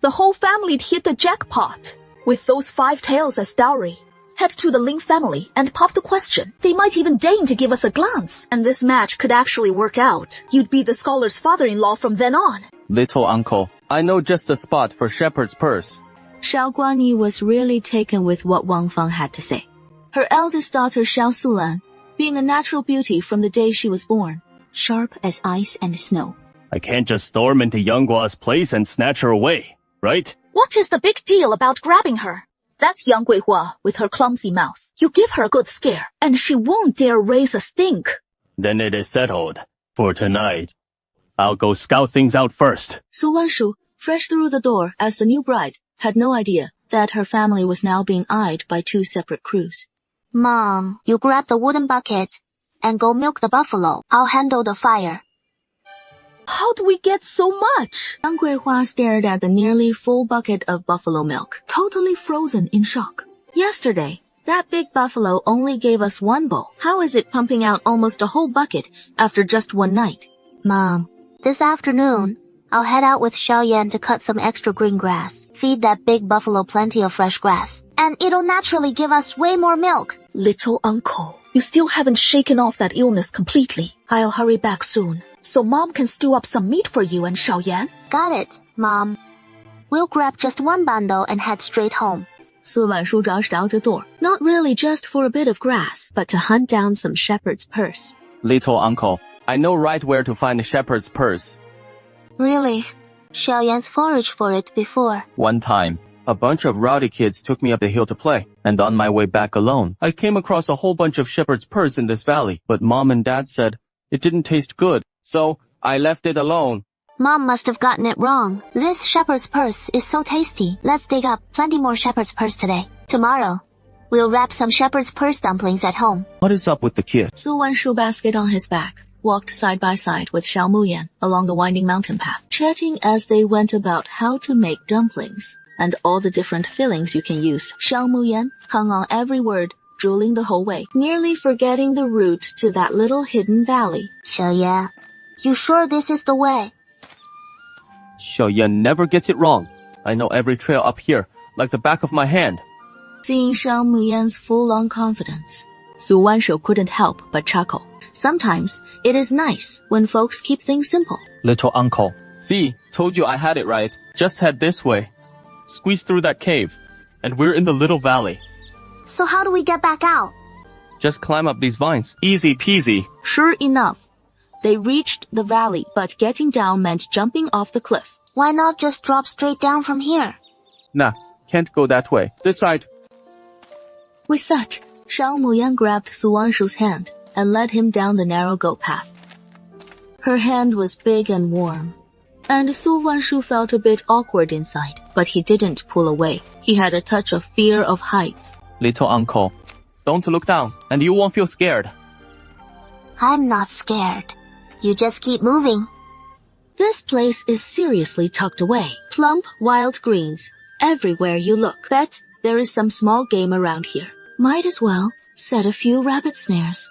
the whole family'd hit the jackpot. With those 5 taels as dowry, head to the Ling family and pop the question. They might even deign to give us a glance. And this match could actually work out. You'd be the scholar's father-in-law from then on. Little uncle, I know just the spot for shepherd's purse. Xiao Guanyi was really taken with what Wang Fang had to say. Her eldest daughter Xiao Sulan, being a natural beauty from the day she was born, sharp as ice and snow. I can't just storm into Yanggua's place and snatch her away, right? What is the big deal about grabbing her? That's Yang Guihua with her clumsy mouth. You give her a good scare, and she won't dare raise a stink. Then it is settled. For tonight, I'll go scout things out first. Su Wanshu, fresh through the door as the new bride, had no idea that her family was now being eyed by 2 separate crews. Mom, you grab the wooden bucket and go milk the buffalo. I'll handle the fire. How do we get so much? Yang Guihua stared at the nearly full bucket of buffalo milk, totally frozen in shock. Yesterday, that big buffalo only gave us 1 bowl. How is it pumping out almost a whole bucket after just 1 night? Mom, this afternoon, I'll head out with Xiaoyan to cut some extra green grass. Feed that big buffalo plenty of fresh grass. And it'll naturally give us way more milk. Little uncle, you still haven't shaken off that illness completely. I'll hurry back soon, so Mom can stew up some meat for you and Xiaoyan. Got it, Mom. We'll grab just 1 bundle and head straight home. Su Wanshu rushed out the door, not really just for a bit of grass, but to hunt down some shepherd's purse. Little uncle, I know right where to find the shepherd's purse. Really? Xiaoyan's foraged for it before. One time, a bunch of rowdy kids took me up the hill to play, and on my way back alone, I came across a whole bunch of shepherd's purse in this valley, but Mom and Dad said it didn't taste good, so I left it alone. Mom must have gotten it wrong. This shepherd's purse is so tasty. Let's dig up plenty more shepherd's purse today. Tomorrow, we'll wrap some shepherd's purse dumplings at home. What is up with the kid? Su Wanshu, basket on his back, walked side by side with Xiao Muyan along the winding mountain path, chatting as they went about how to make dumplings and all the different fillings you can use. Xiao Muyan hung on every word, drooling the whole way, nearly forgetting the route to that little hidden valley. Xiaoyan, you sure this is the way? Xiaoyan never gets it wrong. I know every trail up here, like the back of my hand. Seeing Xiao Muyan's full-on confidence, Su Wanshu couldn't help but chuckle. Sometimes it is nice when folks keep things simple. Little uncle, see, told you I had it right. Just head this way. Squeeze through that cave, and we're in the little valley. So how do we get back out? Just climb up these vines. Easy peasy. Sure enough, they reached the valley, but getting down meant jumping off the cliff. Why not just drop straight down from here? Nah, can't go that way. This side. With that, Xiao Muyan grabbed Su Wanshu's hand and led him down the narrow goat path. Her hand was big and warm, and Su Wanshu felt a bit awkward inside, but he didn't pull away. He had a touch of fear of heights. Little uncle, don't look down, and you won't feel scared. I'm not scared. You just keep moving. This place is seriously tucked away. Plump wild greens everywhere you look. Bet there is some small game around here. Might as well set a few rabbit snares.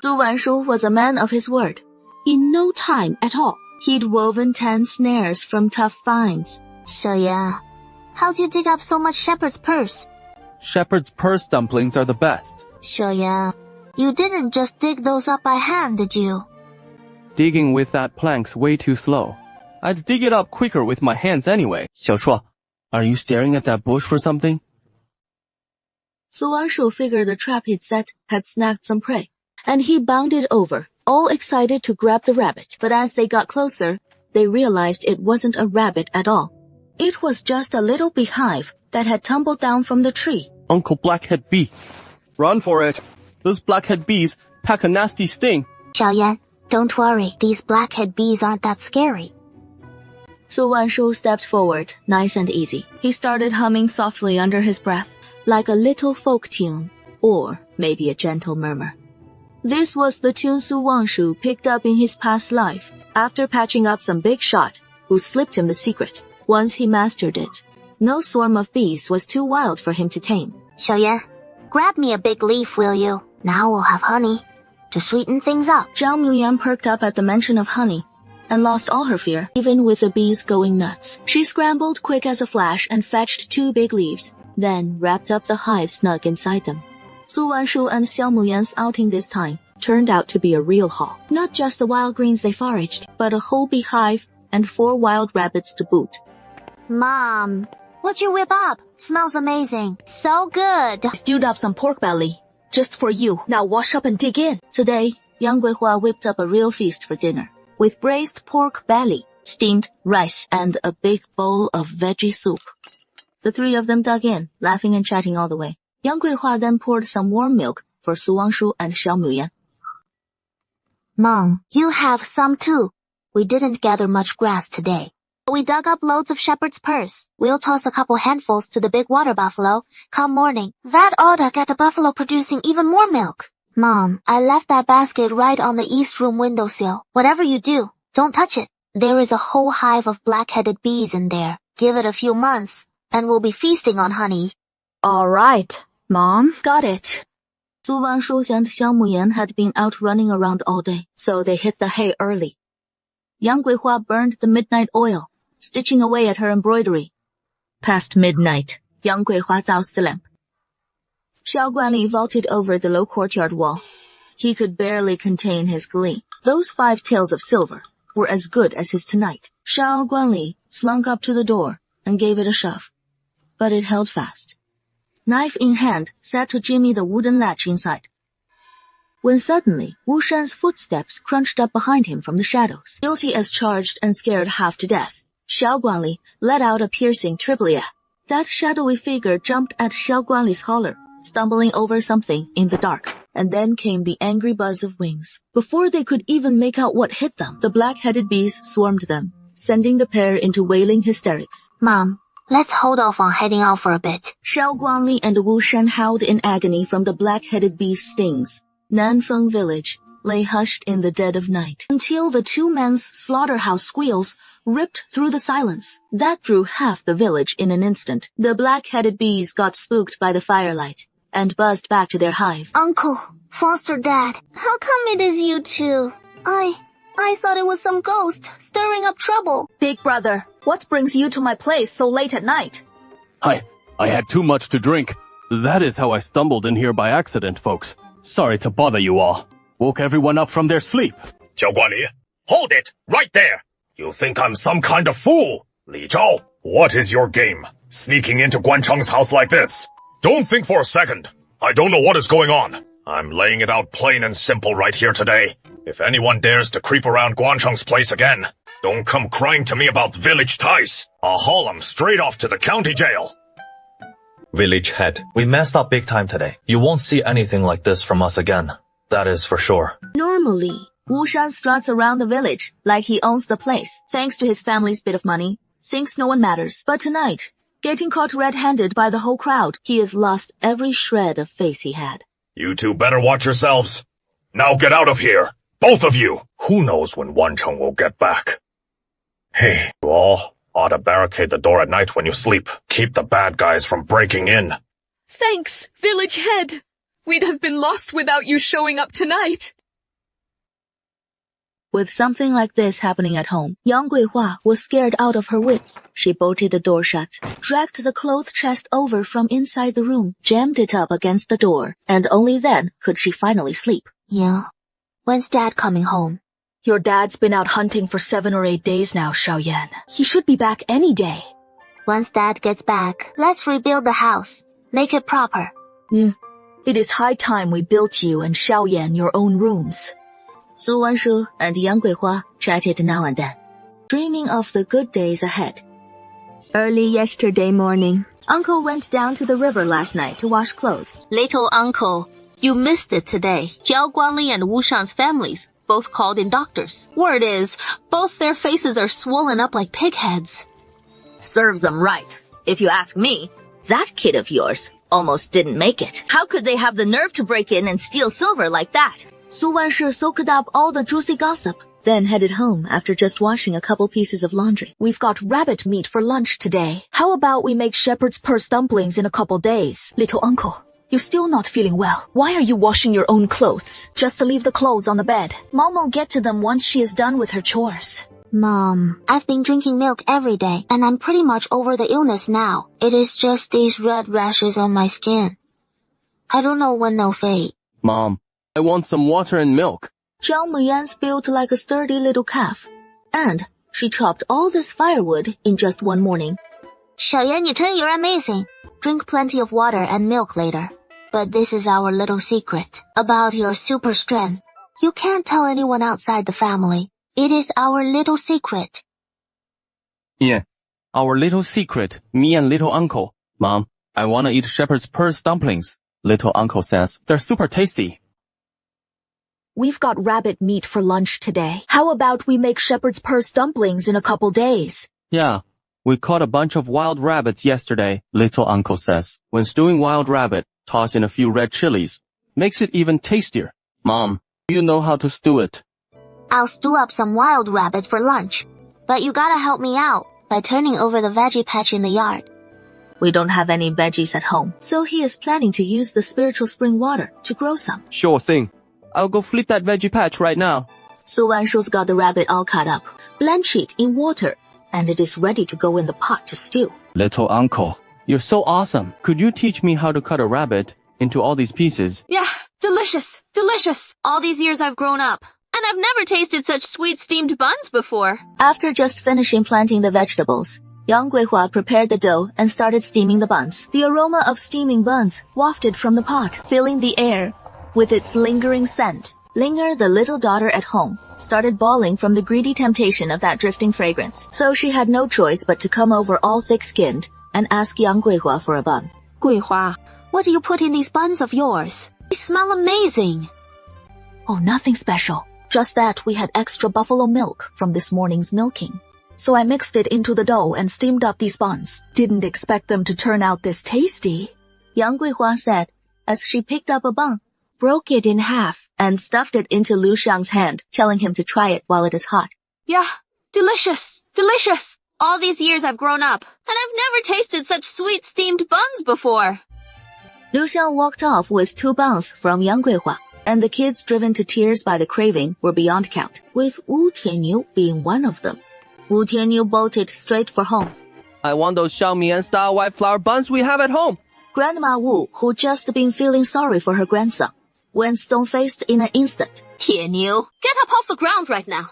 Su Wanshu was a man of his word. In no time at all, he'd woven 10 snares from tough vines. Xiaoyan, how'd you dig up so much shepherd's purse? Shepherd's purse dumplings are the best. Xiaoyan, you didn't just dig those up by hand, did you? Digging with that plank's way too slow. I'd dig it up quicker with my hands anyway. Xiaoshuo, are you staring at that bush for something? Su Wanshu figured the trap he'd set had snagged some prey, and he bounded over, all excited to grab the rabbit. But as they got closer, they realized it wasn't a rabbit at all. It was just a little beehive that had tumbled down from the tree. Uncle Blackhead Bee. Run for it. Those blackhead bees pack a nasty sting. Xiaoyan, don't worry. These blackhead bees aren't that scary. Su Wanshu stepped forward, nice and easy. He started humming softly under his breath, like a little folk tune, or maybe a gentle murmur. This was the tune Su Wanshu picked up in his past life, after patching up some big shot who slipped him the secret. Once he mastered it, no swarm of bees was too wild for him to tame. Xiaoyan, grab me a big leaf, will you? Now we'll have honey to sweeten things up. Zhao Muyan perked up at the mention of honey and lost all her fear, even with the bees going nuts. She scrambled quick as a flash and fetched 2 big leaves, then wrapped up the hive snug inside them. Su Wanshu and Xiao Muyan's outing this time turned out to be a real haul. Not just the wild greens they foraged, but a whole beehive and 4 wild rabbits to boot. Mom, what'd you whip up? Smells amazing. So good. Stewed up some pork belly. Just for you. Now wash up and dig in. Today, Yang Guihua whipped up a real feast for dinner, with braised pork belly, steamed rice, and a big bowl of veggie soup. The 3 of them dug in, laughing and chatting all the way. Yang Guihua then poured some warm milk for Su Wanshu and Xiao Muyan. Mom, you have some too. We didn't gather much grass today. We dug up loads of shepherd's purse. We'll toss a couple handfuls to the big water buffalo come morning. That oughta get the buffalo producing even more milk. Mom, I left that basket right on the east room windowsill. Whatever you do, don't touch it. There is a whole hive of black-headed bees in there. Give it a few months, and we'll be feasting on honey. All right, Mom. Got it. Su Wanshu and Xiao Muyan had been out running around all day, so they hit the hay early. Yang Guihua burned the midnight oil, stitching away at her embroidery. Past midnight, Yang Guihua zao silamp. Xiao Guanli vaulted over the low courtyard wall. He could barely contain his glee. Those 5 taels of silver were as good as his tonight. Xiao Guanli slunk up to the door and gave it a shove, but it held fast. Knife in hand, set to jimmy the wooden latch inside. When suddenly, Wu Shan's footsteps crunched up behind him from the shadows. Guilty as charged and scared half to death, Xiao Guanli let out a piercing triplia. That shadowy figure jumped at Xiao Guanli's holler, stumbling over something in the dark, and then came the angry buzz of wings. Before they could even make out what hit them, the black-headed bees swarmed them, sending the pair into wailing hysterics. Mom, let's hold off on heading out for a bit. Xiao Guanli and Wu Shan howled in agony from the black-headed bees' stings. Nanfeng village lay hushed in the dead of night, until the 2 men's slaughterhouse squeals ripped through the silence. That drew half the village in an instant. The black-headed bees got spooked by the firelight and buzzed back to their hive. Uncle, foster dad, how come it is you two? I thought it was some ghost stirring up trouble. Big brother, what brings you to my place so late at night? I had too much to drink. That is how I stumbled in here by accident, folks. Sorry to bother you all. Woke everyone up from their sleep. Zhao Guanli, hold it! Right there! You think I'm some kind of fool? Li Zhao, what is your game? Sneaking into Guan Cheng's house like this? Don't think for a second. I don't know what is going on. I'm laying it out plain and simple right here today. If anyone dares to creep around Guan Cheng's place again, don't come crying to me about village ties. I'll haul them straight off to the county jail. Village head, we messed up big time today. You won't see anything like this from us again. That is for sure. Normally, Wu Shan struts around the village like he owns the place, thanks to his family's bit of money, thinks no one matters. But tonight, getting caught red-handed by the whole crowd, he has lost every shred of face he had. You two better watch yourselves. Now get out of here, both of you. Who knows when Wancheng will get back? Hey, you all ought to barricade the door at night when you sleep. Keep the bad guys from breaking in. Thanks, village head. We'd have been lost without you showing up tonight. With something like this happening at home, Yang Guihua was scared out of her wits. She bolted the door shut, dragged the cloth chest over from inside the room, jammed it up against the door, and only then could she finally sleep. Yeah. When's Dad coming home? Your dad's been out hunting for 7 or 8 days now, Xiaoyan. He should be back any day. Once Dad gets back, let's rebuild the house. Make it proper. It is high time we built you and Xiaoyan your own rooms. Su Wanshu and Yang Guihua chatted now and then, dreaming of the good days ahead. Early yesterday morning, Uncle went down to the river last night to wash clothes. Little uncle, you missed it today. Jiao Guanli and Wu Shan's families both called in doctors. Word is, both their faces are swollen up like pig heads. Serves them right. If you ask me, that kid of yours almost didn't make it. How could they have the nerve to break in and steal silver like that? Su Wanshi soaked up all the juicy gossip, then headed home after just washing a couple pieces of laundry. We've got rabbit meat for lunch today. How about we make shepherd's purse dumplings in a couple days? Little uncle, you're still not feeling well. Why are you washing your own clothes? Just to leave the clothes on the bed. Mom will get to them once she is done with her chores. Mom, I've been drinking milk every day, and I'm pretty much over the illness now. It is just these red rashes on my skin. I don't know when they'll fade. Mom, I want some water and milk. Zhang Muyan's built like a sturdy little calf, and she chopped all this firewood in just one morning. Xiaoyan, you're amazing. Drink plenty of water and milk later. But this is our little secret about your super strength. You can't tell anyone outside the family. It is our little secret. Yeah, our little secret, me and little uncle. Mom, I want to eat shepherd's purse dumplings. Little uncle says they're super tasty. We've got rabbit meat for lunch today. How about we make shepherd's purse dumplings in a couple days? Yeah, we caught a bunch of wild rabbits yesterday, little uncle says. When stewing wild rabbit, toss in a few red chilies. Makes it even tastier. Mom, you know how to stew it. I'll stew up some wild rabbits for lunch. But you gotta help me out by turning over the veggie patch in the yard. We don't have any veggies at home, so he is planning to use the spiritual spring water to grow some. Sure thing. I'll go flip that veggie patch right now. Su Wanshu's got the rabbit all cut up, blanch it in water, and it is ready to go in the pot to stew. Little uncle, you're so awesome. Could you teach me how to cut a rabbit into all these pieces? Yeah, delicious, delicious. All these years I've grown up, and I've never tasted such sweet steamed buns before. After just finishing planting the vegetables, Yang Guihua prepared the dough and started steaming the buns. The aroma of steaming buns wafted from the pot, filling the air with its lingering scent. Linger, the little daughter at home, started bawling from the greedy temptation of that drifting fragrance. So she had no choice but to come over all thick-skinned and ask Yang Guihua for a bun. Guihua, what do you put in these buns of yours? They smell amazing. Oh, nothing special. Just that we had extra buffalo milk from this morning's milking. So I mixed it into the dough and steamed up these buns. Didn't expect them to turn out this tasty. Yang Guihua said as she picked up a bun, broke it in half, and stuffed it into Liu Xiang's hand, telling him to try it while it is hot. Yeah, delicious, delicious. All these years I've grown up, and I've never tasted such sweet steamed buns before. Liu Xiang walked off with 2 buns from Yang Guihua, and the kids driven to tears by the craving were beyond count, with Wu Tianyu being one of them. Wu Tianyu bolted straight for home. I want those Xiaomian-style white flour buns we have at home. Grandma Wu, who just been feeling sorry for her grandson, went stone-faced in an instant. Tianyu, get up off the ground right now.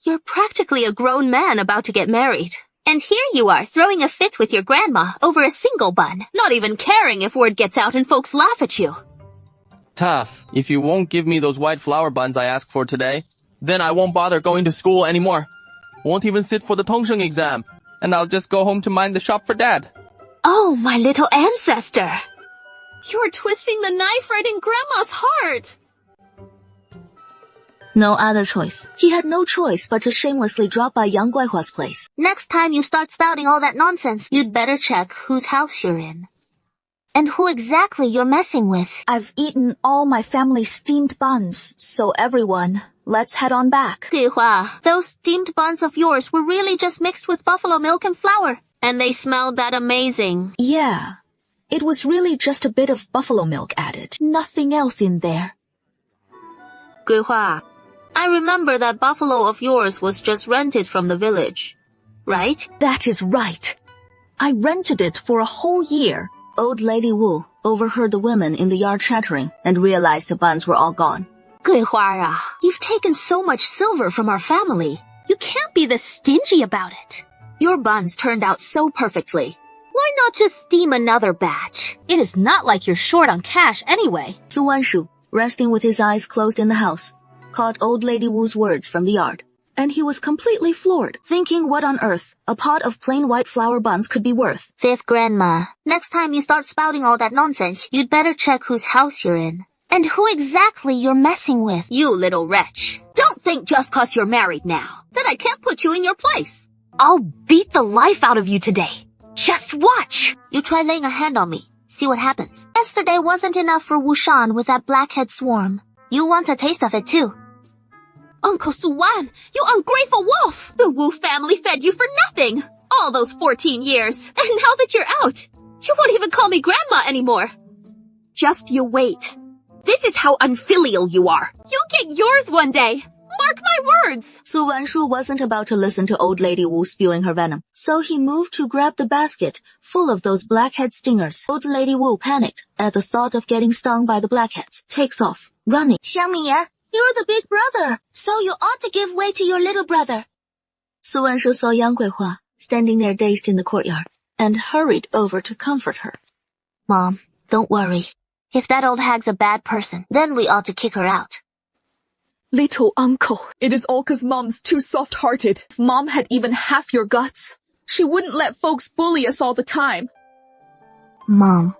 You're practically a grown man about to get married. And here you are throwing a fit with your grandma over a single bun, not even caring if word gets out and folks laugh at you. Tough. If you won't give me those white flour buns I asked for today, then I won't bother going to school anymore. Won't even sit for the Tongsheng exam, and I'll just go home to mind the shop for Dad. Oh, my little ancestor. You're twisting the knife right in Grandma's heart. No other choice. He had no choice but to shamelessly drop by Yang Guihua's place. Next time you start spouting all that nonsense, you'd better check whose house you're in. And who exactly you're messing with. I've eaten all my family's steamed buns, so everyone let's head on back. 桂花, those steamed buns of yours were really just mixed with buffalo milk and flour. And they smelled that amazing. Yeah. It was really just a bit of buffalo milk added. Nothing else in there. 桂花, I remember that buffalo of yours was just rented from the village, right? That is right. I rented it for a whole year. Old Lady Wu overheard the women in the yard chattering and realized the buns were all gone. 桂花啊, you've taken so much silver from our family. You can't be this stingy about it. Your buns turned out so perfectly. Why not just steam another batch? It is not like you're short on cash anyway. Su Wanshu, resting with his eyes closed in the house, caught Old Lady Wu's words from the yard, and he was completely floored, thinking what on earth a pot of plain white flour buns could be worth. Fifth Grandma, next time you start spouting all that nonsense, you'd better check whose house you're in. And who exactly you're messing with. You little wretch. Don't think just 'cause you're married now that I can't put you in your place. I'll beat the life out of you today. Just watch. You try laying a hand on me. See what happens. Yesterday wasn't enough for Wushan with that blackhead swarm. You want a taste of it too. Uncle Suwan, you ungrateful wolf! The Wu family fed you for nothing! All those 14 years. And now that you're out, you won't even call me grandma anymore. Just you wait. This is how unfilial you are. You'll get yours one day. Mark my words! Su Wanshu wasn't about to listen to Old Lady Wu spewing her venom, so he moved to grab the basket full of those blackhead stingers. Old Lady Wu panicked at the thought of getting stung by the blackheads, takes off, running. Xiaomiya, you're the big brother, so you ought to give way to your little brother. Su Wanshu saw Yang Guihua standing there dazed in the courtyard, and hurried over to comfort her. Mom, don't worry. If that old hag's a bad person, then we ought to kick her out. Little uncle, it is all 'cause Mom's too soft-hearted. If Mom had even half your guts, she wouldn't let folks bully us all the time. Mom,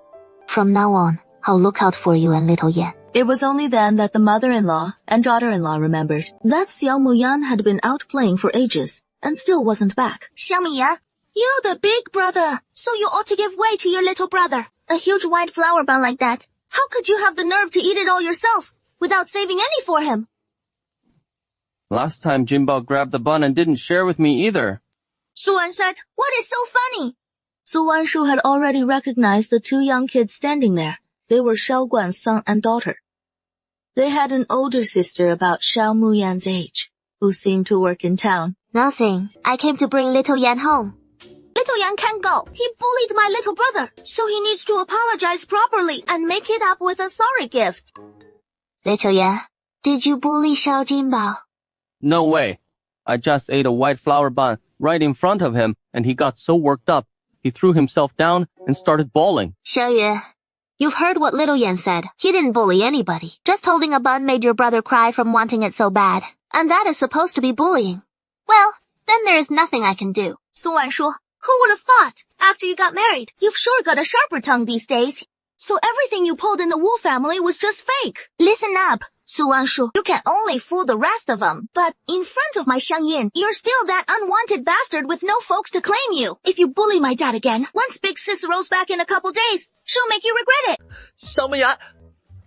from now on, I'll look out for you and Little Yan. It was only then that the mother-in-law and daughter-in-law remembered that Xiao Muyan had been out playing for ages and still wasn't back. Xiaomiya, you're the big brother, so you ought to give way to your little brother. A huge white flour bun like that. How could you have the nerve to eat it all yourself without saving any for him? Last time Jinbao grabbed the bun and didn't share with me either. Su Wan said, what is so funny? Su Wanshu had already recognized the two young kids standing there. They were Shao Guan's son and daughter. They had an older sister about Shao Muyan's age, who seemed to work in town. Nothing. I came to bring Little Yan home. Little Yan can't go. He bullied my little brother, so he needs to apologize properly and make it up with a sorry gift. Little Yan, did you bully Xiao Jinbao? No way. I just ate a white flour bun right in front of him, and he got so worked up, he threw himself down and started bawling. Xiaoyue, you've heard what Little Yan said. He didn't bully anybody. Just holding a bun made your brother cry from wanting it so bad. And that is supposed to be bullying. Well, then there is nothing I can do. Su Wanshu, who would have thought? After you got married, you've sure got a sharper tongue these days. So everything you pulled in the Wu family was just fake. Listen up, Su Wanshu. You can only fool the rest of them. But in front of my Xiang Yin, you're still that unwanted bastard with no folks to claim you. If you bully my dad again, once Big Sis rolls back in a couple days, she'll make you regret it. Xiaomiya,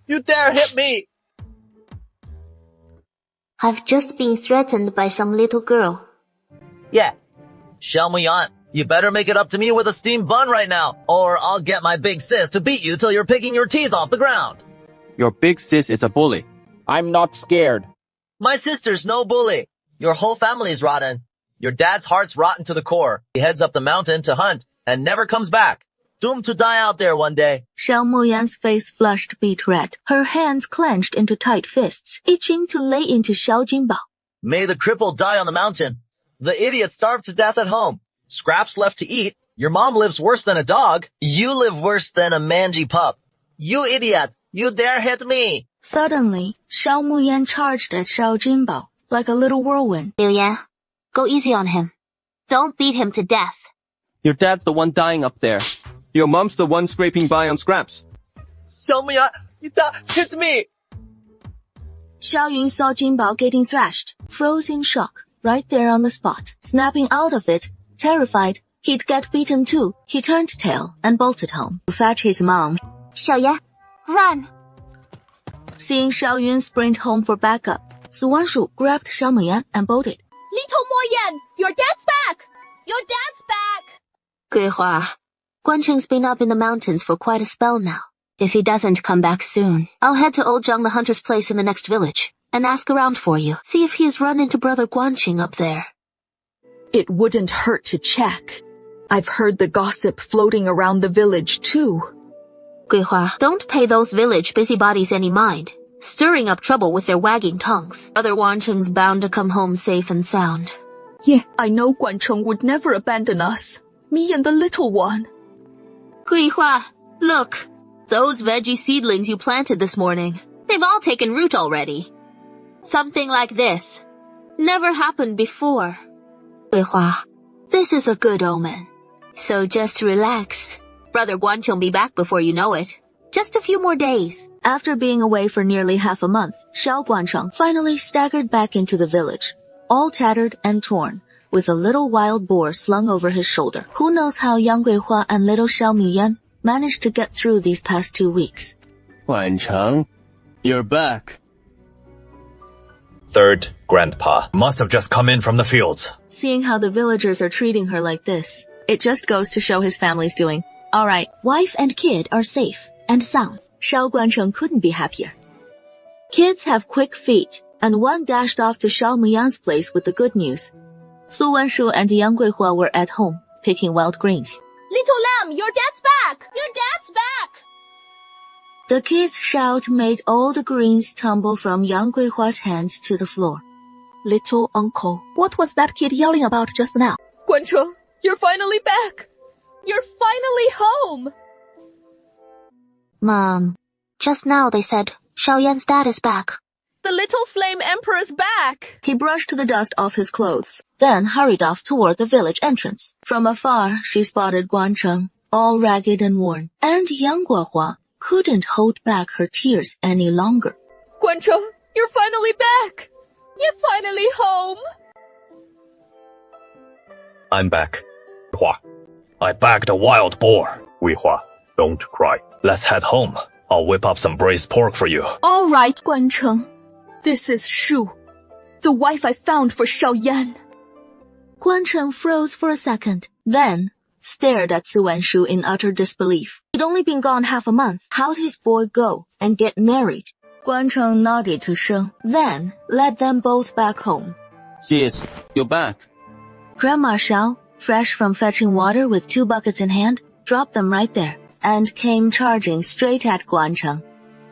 you dare hit me! I've just been threatened by some little girl. Yeah. Xiao Muyan, you better make it up to me with a steamed bun right now, or I'll get my big sis to beat you till you're picking your teeth off the ground. Your big sis is a bully. I'm not scared. My sister's no bully. Your whole family's rotten. Your dad's heart's rotten to the core. He heads up the mountain to hunt and never comes back. Doomed to die out there one day. Xiao Muyan's face flushed beet red. Her hands clenched into tight fists, itching to lay into Xiao Jinbao. May the cripple die on the mountain. The idiot starved to death at home. Scraps left to eat. Your mom lives worse than a dog. You live worse than a mangy pup. You idiot! You dare hit me! Suddenly, Xiao Muyan charged at Xiao Jinbao like a little whirlwind. Liu Yan, go easy on him. Don't beat him to death. Your dad's the one dying up there. Your mom's the one scraping by on scraps. Xiaomiya, you hit me! Xiao Yun saw Jinbao getting thrashed, froze in shock, right there on the spot. Snapping out of it, terrified he'd get beaten too, he turned tail and bolted home to fetch his mom. Xiaoye, run! Seeing Xiao Yun sprint home for backup, Su Wanshu grabbed Xiao Muyan and bolted. Little Mo Yan, your dad's back! Your dad's back! 桂花, Guan Cheng's been up in the mountains for quite a spell now. If he doesn't come back soon, I'll head to old Zhang the hunter's place in the next village and ask around for you. See if he has run into brother Guanqing up there. It wouldn't hurt to check. I've heard the gossip floating around the village too. 桂花, don't pay those village busybodies any mind, stirring up trouble with their wagging tongues. Brother Guancheng's bound to come home safe and sound. Yeah, I know Guancheng would never abandon us. Me and the little one. 桂花, look. Those veggie seedlings you planted this morning, they've all taken root already. Something like this. Never happened before. 桂花, this is a good omen. So just relax. Brother Guancheng will be back before you know it. Just a few more days. After being away for nearly half a month, Xiao Guancheng finally staggered back into the village, all tattered and torn, with a little wild boar slung over his shoulder. Who knows how Yang Guihua and little Xiao Muyan managed to get through these past 2 weeks. Guancheng, you're back. Third, Grandpa must have just come in from the fields. Seeing how the villagers are treating her like this, it just goes to show his family's doing. Alright, wife and kid are safe and sound. Xiao Guancheng couldn't be happier. Kids have quick feet, and one dashed off to Xiao Muyan's place with the good news. Su Wanshu and Yang Guihua were at home, picking wild greens. Little lamb, your dad's back! Your dad's back! The kids' shout made all the greens tumble from Yang Guihua's hands to the floor. Little uncle, what was that kid yelling about just now? Guancheng, you're finally back! You're finally home! Mom, just now they said Xiao Yan's dad is back. The little flame emperor's back! He brushed the dust off his clothes, then hurried off toward the village entrance. From afar, she spotted Guancheng, all ragged and worn, and Yang Guihua couldn't hold back her tears any longer. Guancheng, you're finally back! You're finally home! I'm back. Hua, I bagged a wild boar. Guihua, don't cry. Let's head home. I'll whip up some braised pork for you. All right, Guancheng. This is Shu, the wife I found for Xiao Yan. Guancheng froze for a second, then stared at Su Wanshu in utter disbelief. He'd only been gone half a month. How'd his boy go and get married? Guancheng nodded to Sheng, then led them both back home. Sis, you're back. Grandma Xiao, fresh from fetching water with 2 buckets in hand, dropped them right there and came charging straight at Guancheng.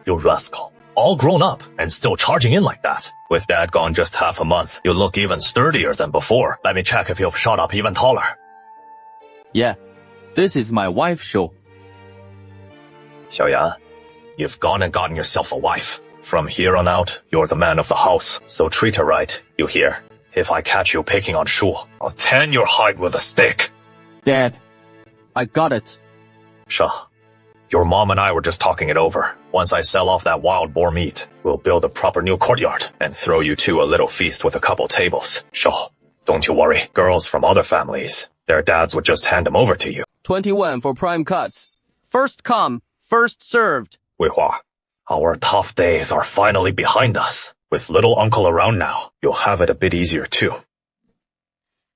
You rascal. All grown up and still charging in like that. With Dad gone just half a month, you look even sturdier than before. Let me check if you've shot up even taller. Yeah, this is my wife, Shu. Xiaoyan, you've gone and gotten yourself a wife. From here on out, you're the man of the house, so treat her right, you hear? If I catch you picking on Shu, I'll tan your hide with a stick. Dad, I got it. Shah, your mom and I were just talking it over. Once I sell off that wild boar meat, we'll build a proper new courtyard and throw you two a little feast with a couple tables. Shah, don't you worry. Girls from other families, their dads would just hand them over to you. 21 for prime cuts. First come, first served. Guihua, our tough days are finally behind us. With little uncle around now, you'll have it a bit easier too.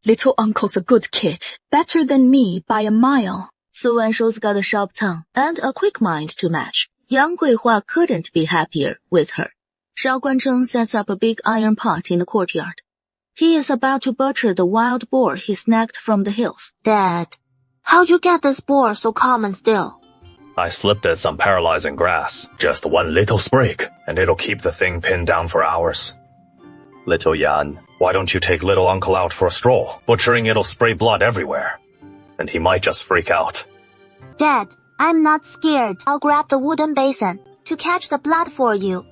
Little uncle's a good kid. Better than me by a mile. Su Wanshu's got a sharp tongue and a quick mind to match. Yang Guihua couldn't be happier with her. Xiao Guancheng sets up a big iron pot in the courtyard. He is about to butcher the wild boar he snagged from the hills. Dad, how'd you get this boar so calm and still? I slipped it some paralyzing grass. Just one little sprig, and it'll keep the thing pinned down for hours. Little Yan, why don't you take little uncle out for a stroll? Butchering it'll spray blood everywhere. And he might just freak out. Dad, I'm not scared. I'll grab the wooden basin to catch the blood for you.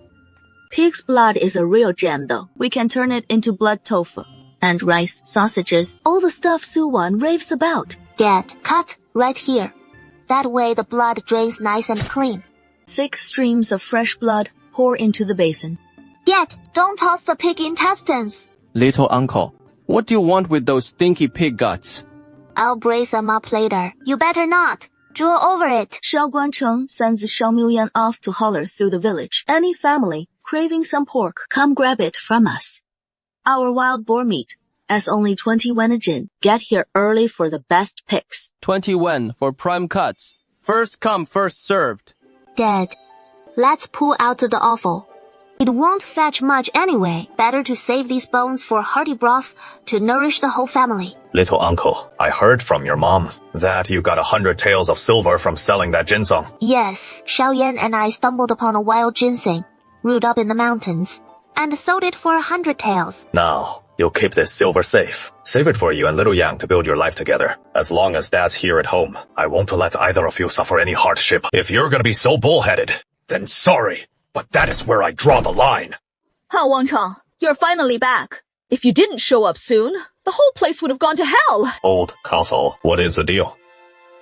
Pig's blood is a real gem though. We can turn it into blood tofu. And rice, sausages, all the stuff Su Wan raves about. Dad, cut right here. That way the blood drains nice and clean. Thick streams of fresh blood pour into the basin. Dad, don't toss the pig intestines. Little uncle, what do you want with those stinky pig guts? I'll braise them up later. You better not. Drool over it. Xiao Guancheng sends Xiao Muyan off to holler through the village. Any family craving some pork, come grab it from us. Our wild boar meat, as only 20 wen a jin. Get here early for the best picks. 20 wen for prime cuts. First come, first served. Dad, let's pull out the offal. It won't fetch much anyway. Better to save these bones for hearty broth to nourish the whole family. Little uncle, I heard from your mom that you got 100 taels of silver from selling that ginseng. Yes, Xiaoyan and I stumbled upon a wild ginseng, root up in the mountains, and sold it for 100 taels. Now, you'll keep this silver safe. Save it for you and little Yang to build your life together. As long as Dad's here at home, I won't let either of you suffer any hardship. If you're gonna be so bullheaded, then sorry. But that is where I draw the line. Hao Wangchang, you're finally back. If you didn't show up soon, the whole place would have gone to hell. Old council, what is the deal?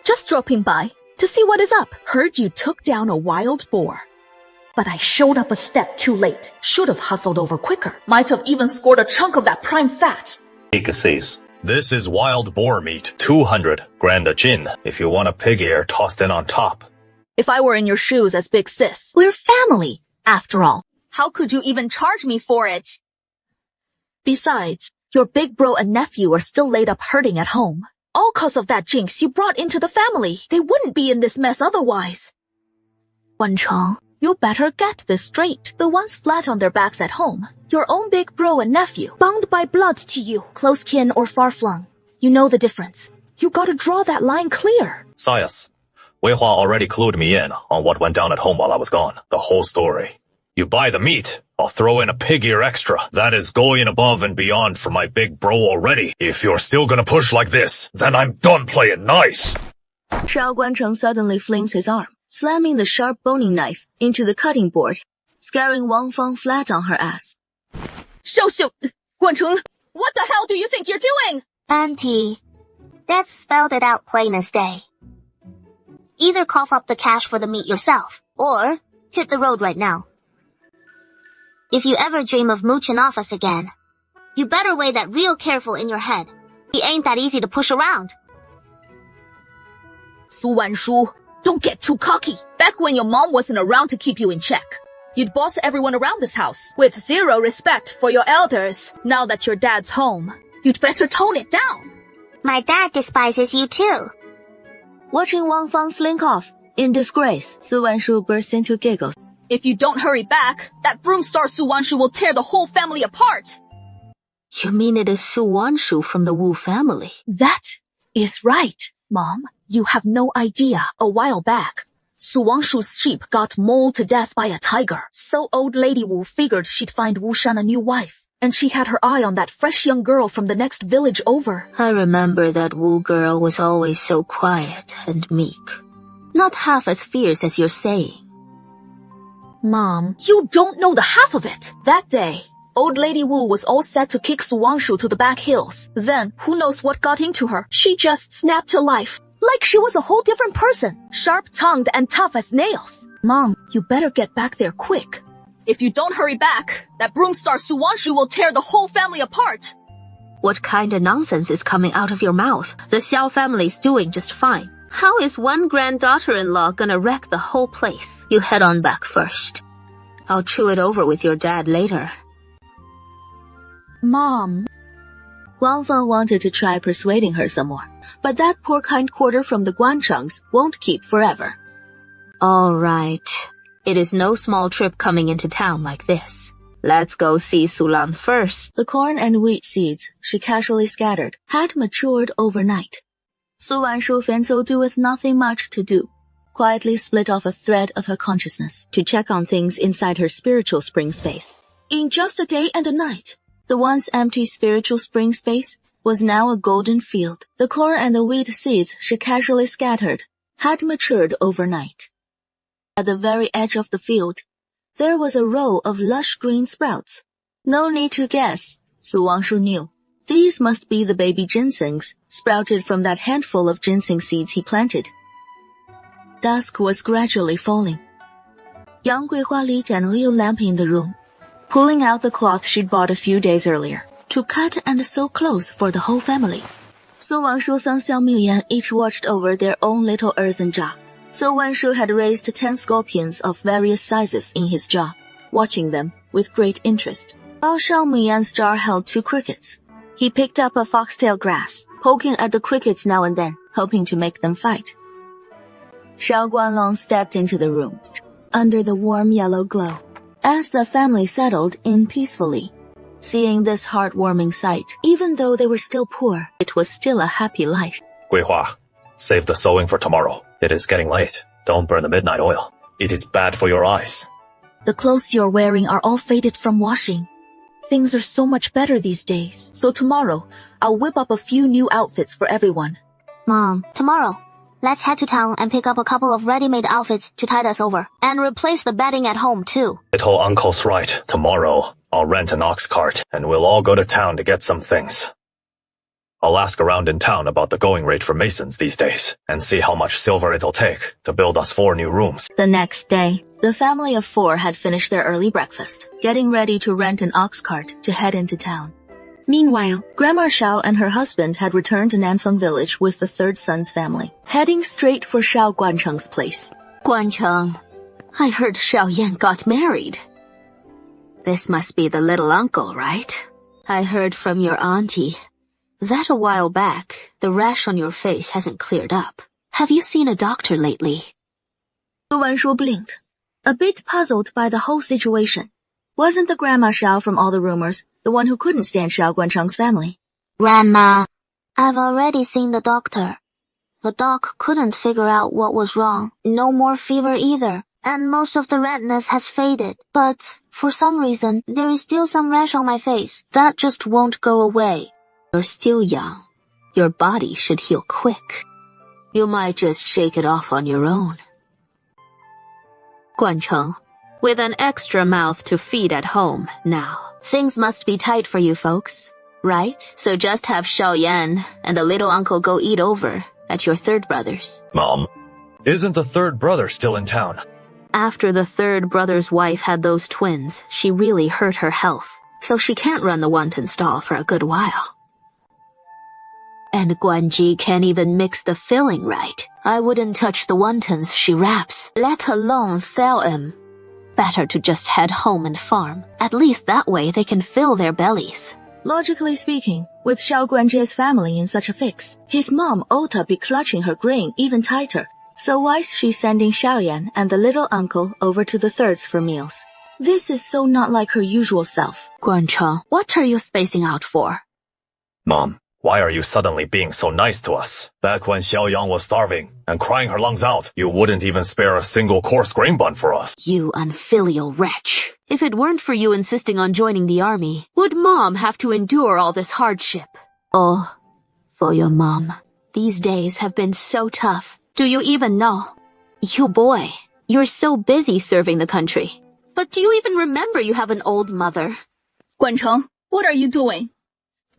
Just dropping by to see what is up. Heard you took down a wild boar. But I showed up a step too late. Should have hustled over quicker. Might have even scored a chunk of that prime fat. Big says. This is wild boar meat, 200 grand a jin. If you want a pig ear tossed in on top. If I were in your shoes as big sis. We're family, after all. How could you even charge me for it? Besides, your big bro and nephew are still laid up hurting at home. All cause of that jinx you brought into the family. They wouldn't be in this mess otherwise. Wangchang, you better get this straight. The ones flat on their backs at home, your own big bro and nephew. Bound by blood to you. Close kin or far-flung. You know the difference. You gotta draw that line clear. Sias, Wei Hua already clued me in on what went down at home while I was gone. The whole story. You buy the meat, I'll throw in a pig ear extra. That is going above and beyond for my big bro already. If you're still gonna push like this, then I'm done playing nice. Shao Guancheng suddenly flings his arm, slamming the sharp boning knife into the cutting board, scaring Wang Feng flat on her ass. Xiao, Guancheng, what the hell do you think you're doing? Auntie, Dad spelled it out plain as day. Either cough up the cash for the meat yourself, or hit the road right now. If you ever dream of mooching off us again, you better weigh that real careful in your head. He ain't that easy to push around. Su Wanshu, don't get too cocky. Back when your mom wasn't around to keep you in check, you'd boss everyone around this house with zero respect for your elders. Now that your dad's home, you'd better tone it down. My dad despises you too. Watching Wang Feng slink off in disgrace, Su Wanshu burst into giggles. If you don't hurry back, that broom star Su Wanshu will tear the whole family apart. You mean it is Su Wanshu from the Wu family? That is right, Mom. You have no idea. A while back, Su Wangshu's sheep got mauled to death by a tiger. So old Lady Wu figured she'd find Wu Shan a new wife. And she had her eye on that fresh young girl from the next village over. I remember that Wu girl was always so quiet and meek. Not half as fierce as you're saying. Mom, you don't know the half of it. That day, old Lady Wu was all set to kick Su Wangshu to the back hills. Then, who knows what got into her? She just snapped to life. Like she was a whole different person. Sharp-tongued and tough as nails. Mom, you better get back there quick. If you don't hurry back, that broom star Su Wanshu will tear the whole family apart. What kind of nonsense is coming out of your mouth? The Xiao family's doing just fine. How is one granddaughter-in-law gonna wreck the whole place? You head on back first. I'll chew it over with your dad later. Mom. Wang Feng wanted to try persuading her some more, but that pork hindquarter from the Guanchengs won't keep forever. All right. It is no small trip coming into town like this. Let's go see Sulan first. The corn and wheat seeds she casually scattered had matured overnight. Su Wanshu Fenzo with nothing much to do, quietly split off a thread of her consciousness to check on things inside her spiritual spring space. In just a day and a night, the once empty spiritual spring space was now a golden field. The corn and the wheat seeds she casually scattered had matured overnight. At the very edge of the field, there was a row of lush green sprouts. No need to guess, Su Wangshu knew. These must be the baby ginsengs sprouted from that handful of ginseng seeds he planted. Dusk was gradually falling. Yang Guihua lit an oil lamp in the room, pulling out the cloth she'd bought a few days earlier to cut and sew clothes for the whole family. Su Wangshu and Xiao Mingyan each watched over their own little earthen jar. Su Wanshu had raised 10 scorpions of various sizes in his jar. watching them with great interest. While Xiaomi and Star held 2 crickets, he picked up a foxtail grass, poking at the crickets now and then, hoping to make them fight. Xiao Guanlong stepped into the room, under the warm yellow glow, as the family settled in peacefully. Seeing this heartwarming sight, even though they were still poor, it was still a happy life. Guihua, save the sewing for tomorrow. It is getting late. Don't burn the midnight oil. It is bad for your eyes. The clothes you're wearing are all faded from washing. Things are so much better these days. So tomorrow, I'll whip up a few new outfits for everyone. Mom, tomorrow, let's head to town and pick up a couple of ready-made outfits to tide us over. And replace the bedding at home, too. Little uncle's right. Tomorrow, I'll rent an ox cart, and we'll all go to town to get some things. I'll ask around in town about the going rate for masons these days, and see how much silver it'll take to build us 4 new rooms. The next day, the family of 4 had finished their early breakfast, getting ready to rent an ox cart to head into town. Meanwhile, Grandma Xiao and her husband had returned to Nanfeng village with the 3rd son's family, heading straight for Xiao Guancheng's place. Guancheng, I heard Xiao Yan got married. This must be the little uncle, right? I heard from your auntie that a while back, the rash on your face hasn't cleared up. Have you seen a doctor lately? Su Wanshu blinked, a bit puzzled by the whole situation. Wasn't the Grandma Xiao from all the rumors the one who couldn't stand Xiao Guancheng's family? Grandma, I've already seen the doctor. The doc couldn't figure out what was wrong. No more fever either. And most of the redness has faded. But for some reason, there is still some rash on my face. That just won't go away. You're still young. Your body should heal quick. You might just shake it off on your own. Guancheng, with an extra mouth to feed at home now, things must be tight for you folks, right? So just have Xiao Yan and the little uncle go eat over at your 3rd brother's. Mom, isn't the 3rd brother still in town? After the 3rd brother's wife had those twins, she really hurt her health, so she can't run the wonton stall for a good while. And Guanji can't even mix the filling right. I wouldn't touch the wontons she wraps, let alone sell 'em. Better to just head home and farm. At least that way they can fill their bellies. Logically speaking, with Xiao Guanzhe's family in such a fix, his mom ought to be clutching her grain even tighter. So why's she sending Xiao Yan and the little uncle over to the 3rds for meals? This is so not like her usual self. Guancheng, what are you spacing out for? Mom, why are you suddenly being so nice to us? Back when Xiao Yang was starving and crying her lungs out, you wouldn't even spare a single coarse grain bun for us. You unfilial wretch. If it weren't for you insisting on joining the army, would Mom have to endure all this hardship? Oh, for your mom. These days have been so tough. Do you even know? You boy, you're so busy serving the country. But do you even remember you have an old mother? Guancheng, what are you doing?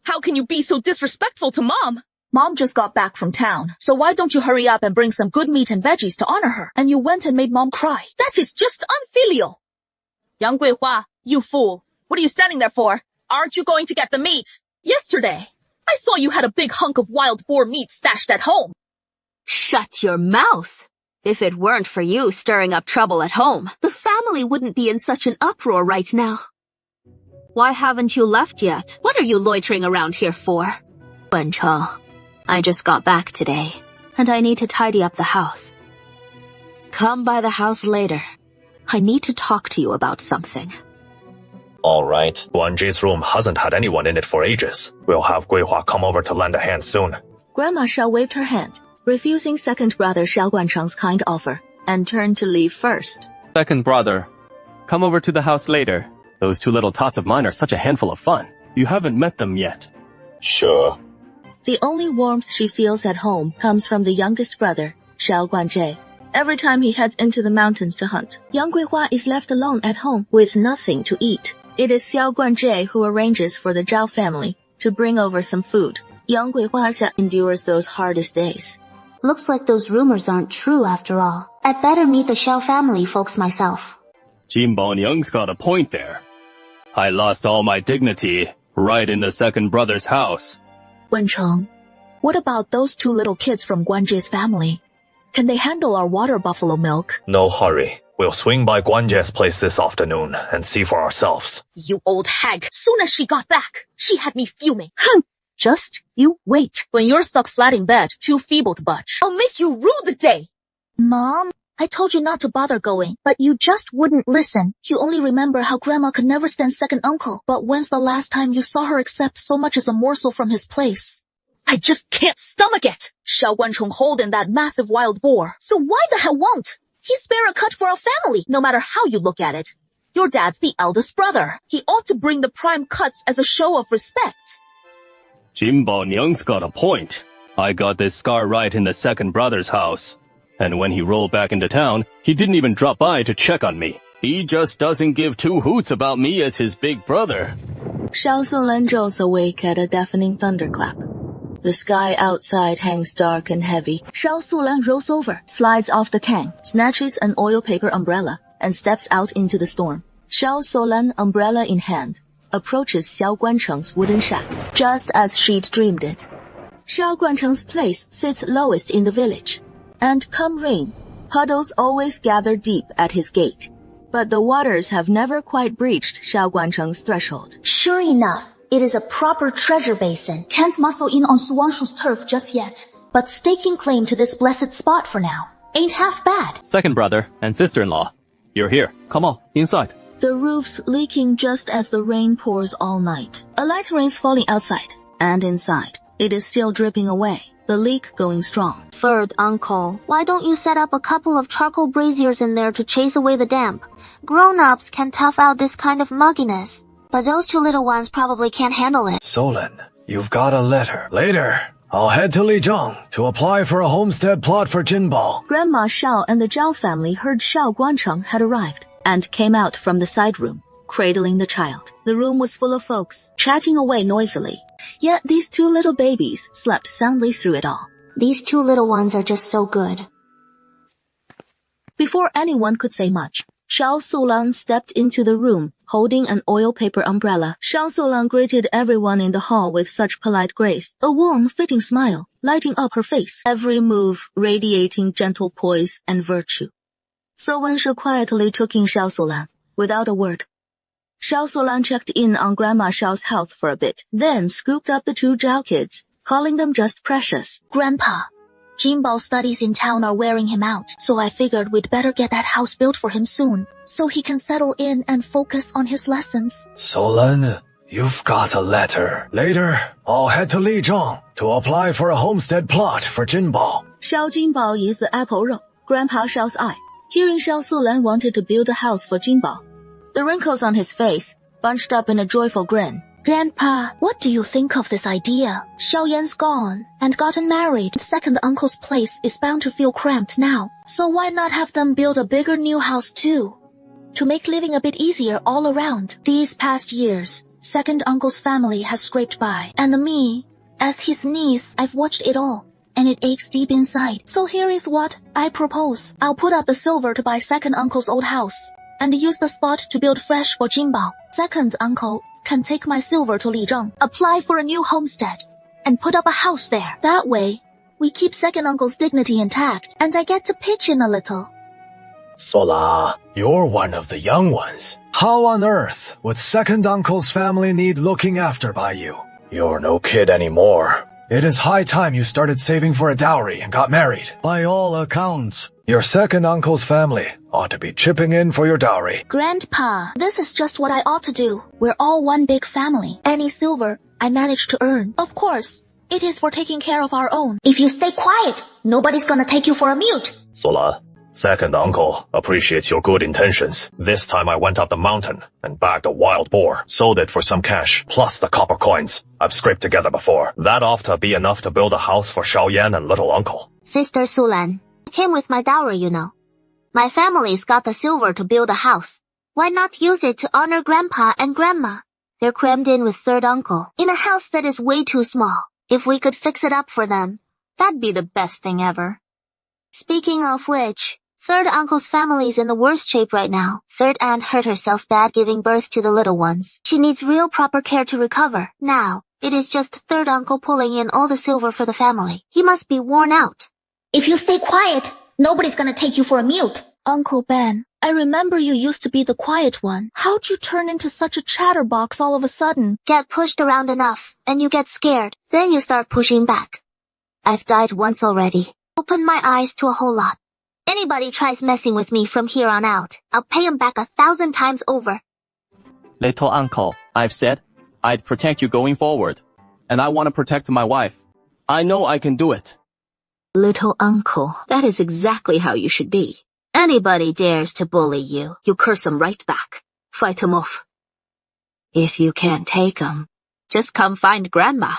How can you be so disrespectful to Mom? Mom just got back from town, so why don't you hurry up and bring some good meat and veggies to honor her? And you went and made Mom cry. That is just unfilial. Yang Guihua, you fool. What are you standing there for? Aren't you going to get the meat? Yesterday, I saw you had a big hunk of wild boar meat stashed at home. Shut your mouth. If it weren't for you stirring up trouble at home, the family wouldn't be in such an uproar right now. Why haven't you left yet? What are you loitering around here for? Guancheng, I just got back today, and I need to tidy up the house. Come by the house later. I need to talk to you about something. All right. Guanji's room hasn't had anyone in it for ages. We'll have Guihua come over to lend a hand soon. Grandma Xiao waved her hand, refusing 2nd brother Xiao Guancheng's kind offer, and turned to leave first. 2nd brother, come over to the house later. Those 2 little tots of mine are such a handful of fun. You haven't met them yet. Sure. The only warmth she feels at home comes from the youngest brother, Xiao Guanzhe. Every time he heads into the mountains to hunt, Yang Guihua is left alone at home with nothing to eat. It is Xiao Guanzhe who arranges for the Zhao family to bring over some food. Yang Guihua endures those hardest days. Looks like those rumors aren't true after all. I'd better meet the Xiao family folks myself. Jin Baonyang's got a point there. I lost all my dignity right in the 2nd brother's house. Guancheng, what about those 2 little kids from Guanzhe's family? Can they handle our water buffalo milk? No hurry. We'll swing by Guanjie's place this afternoon and see for ourselves. You old hag. Soon as she got back, she had me fuming. Just you wait. When you're stuck flat in bed, too feeble to budge, I'll make you rue the day. Mom, I told you not to bother going, but you just wouldn't listen. You only remember how Grandma could never stand second uncle. But when's the last time you saw her accept so much as a morsel from his place? I just can't stomach it. Xiao Guancheng holding that massive wild boar. So why the hell won't? He's spare a cut for our family, no matter how you look at it. Your dad's the eldest brother. He ought to bring the prime cuts as a show of respect. Jinbao Niang's got a point. I got this scar right in the second brother's house. And when he rolled back into town, he didn't even drop by to check on me. He just doesn't give two hoots about me as his big brother. Xiao Sulan jolts awake at a deafening thunderclap. The sky outside hangs dark and heavy. Xiao Sulan rolls over, slides off the can, snatches an oil paper umbrella, and steps out into the storm. Xiao Sulan, umbrella in hand, approaches Xiao Guancheng's wooden shack, just as she'd dreamed it. Xiao Guancheng's place sits lowest in the village, and come rain, puddles always gather deep at his gate. But the waters have never quite breached Xiao Guancheng's threshold. Sure enough, it is a proper treasure basin. Can't muscle in on Su Wangshu's turf just yet, but staking claim to this blessed spot for now ain't half bad. Second brother and sister-in-law, you're here. Come on, inside. The roof's leaking just as the rain pours all night. A light rain's falling outside, and inside. It is still dripping away, the leak going strong. Third uncle, why don't you set up a couple of charcoal braziers in there to chase away the damp? Grown-ups can tough out this kind of mugginess, but those two little ones probably can't handle it. Solan, you've got a letter. Later, I'll head to Lijiang to apply for a homestead plot for Jinbao. Grandma Xiao and the Zhao family heard Xiao Guancheng had arrived, and came out from the side room, cradling the child. The room was full of folks, chatting away noisily. Yet these two little babies slept soundly through it all. These two little ones are just so good. Before anyone could say much, Xiao Sulan stepped into the room, holding an oil paper umbrella. Xiao Sulan greeted everyone in the hall with such polite grace, a warm, fitting smile lighting up her face, every move radiating gentle poise and virtue. So Wenshu quietly took in Xiao Sulan, without a word. Xiao Sulan checked in on Grandma Xiao's health for a bit, then scooped up the two Zhao kids, calling them just precious. Grandpa, Jinbao studies in town are wearing him out, so I figured we'd better get that house built for him soon, so he can settle in and focus on his lessons. Solan, you've got a letter. Later, I'll head to Lijiang to apply for a homestead plot for Jinbao. Xiao Jinbao is the apple row, Grandpa Xiao's eye. Hearing Xiao Sulan wanted to build a house for Jinbao, the wrinkles on his face bunched up in a joyful grin. Grandpa, what do you think of this idea? Xiao Yan's gone and gotten married. Second uncle's place is bound to feel cramped now. So why not have them build a bigger new house too? To make living a bit easier all around. These past years, second uncle's family has scraped by. And me, as his niece, I've watched it all. And it aches deep inside. So here is what I propose. I'll put up the silver to buy second uncle's old house, and use the spot to build fresh for Jinbao. Second uncle can take my silver to Lijiang, apply for a new homestead, and put up a house there. That way, we keep second uncle's dignity intact, and I get to pitch in a little. Sola, you're one of the young ones. How on earth would second uncle's family need looking after by you? You're no kid anymore. It is high time you started saving for a dowry and got married. By all accounts, your second uncle's family ought to be chipping in for your dowry. Grandpa, this is just what I ought to do. We're all one big family. Any silver I manage to earn, of course, it is for taking care of our own. If you stay quiet, nobody's gonna take you for a mute. Sola, second uncle appreciates your good intentions. This time I went up the mountain and bagged a wild boar, sold it for some cash, plus the copper coins I've scraped together before. That ought to be enough to build a house for Xiao Yan and little uncle. Sister Sulan, came with my dowry, you know. My family's got the silver to build a house. Why not use it to honor Grandpa and Grandma? They're crammed in with third uncle, in a house that is way too small. If we could fix it up for them, that'd be the best thing ever. Speaking of which, third uncle's family's in the worst shape right now. Third aunt hurt herself bad giving birth to the little ones. She needs real proper care to recover. Now, it is just third uncle pulling in all the silver for the family. He must be worn out. If you stay quiet, nobody's gonna take you for a mute. Uncle Ben, I remember you used to be the quiet one. How'd you turn into such a chatterbox all of a sudden? Get pushed around enough, and you get scared. Then you start pushing back. I've died once already. Opened my eyes to a whole lot. Anybody tries messing with me from here on out, I'll pay him back 1,000 times over. Little uncle, I've said I'd protect you going forward. And I want to protect my wife. I know I can do it. Little uncle, that is exactly how you should be. Anybody dares to bully you, you curse them right back. Fight them off. If you can't take them, just come find Grandma.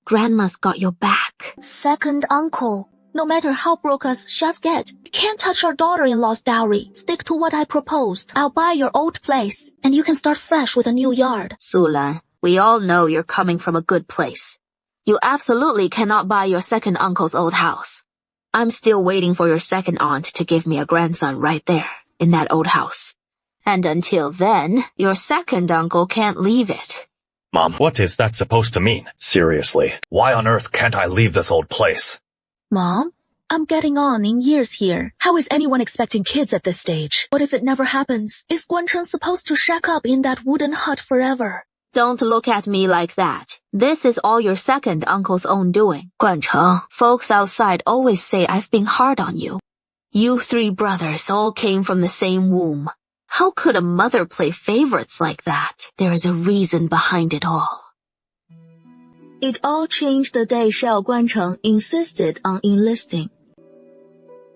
Grandma's got your back. Second uncle. No matter how broke us Shas get, you can't touch our daughter-in-law's dowry. Stick to what I proposed. I'll buy your old place, and you can start fresh with a new yard. Sulan, we all know you're coming from a good place. You absolutely cannot buy your second uncle's old house. I'm still waiting for your second aunt to give me a grandson right there, in that old house. And until then, your second uncle can't leave it. Mom, what is that supposed to mean? Seriously, why on earth can't I leave this old place? Mom, I'm getting on in years here. How is anyone expecting kids at this stage? What if it never happens? Is Guancheng supposed to shack up in that wooden hut forever? Don't look at me like that. This is all your second uncle's own doing. Guancheng, folks outside always say I've been hard on you. You 3 brothers all came from the same womb. How could a mother play favorites like that? There is a reason behind it all. It all changed the day Xiao Guancheng insisted on enlisting.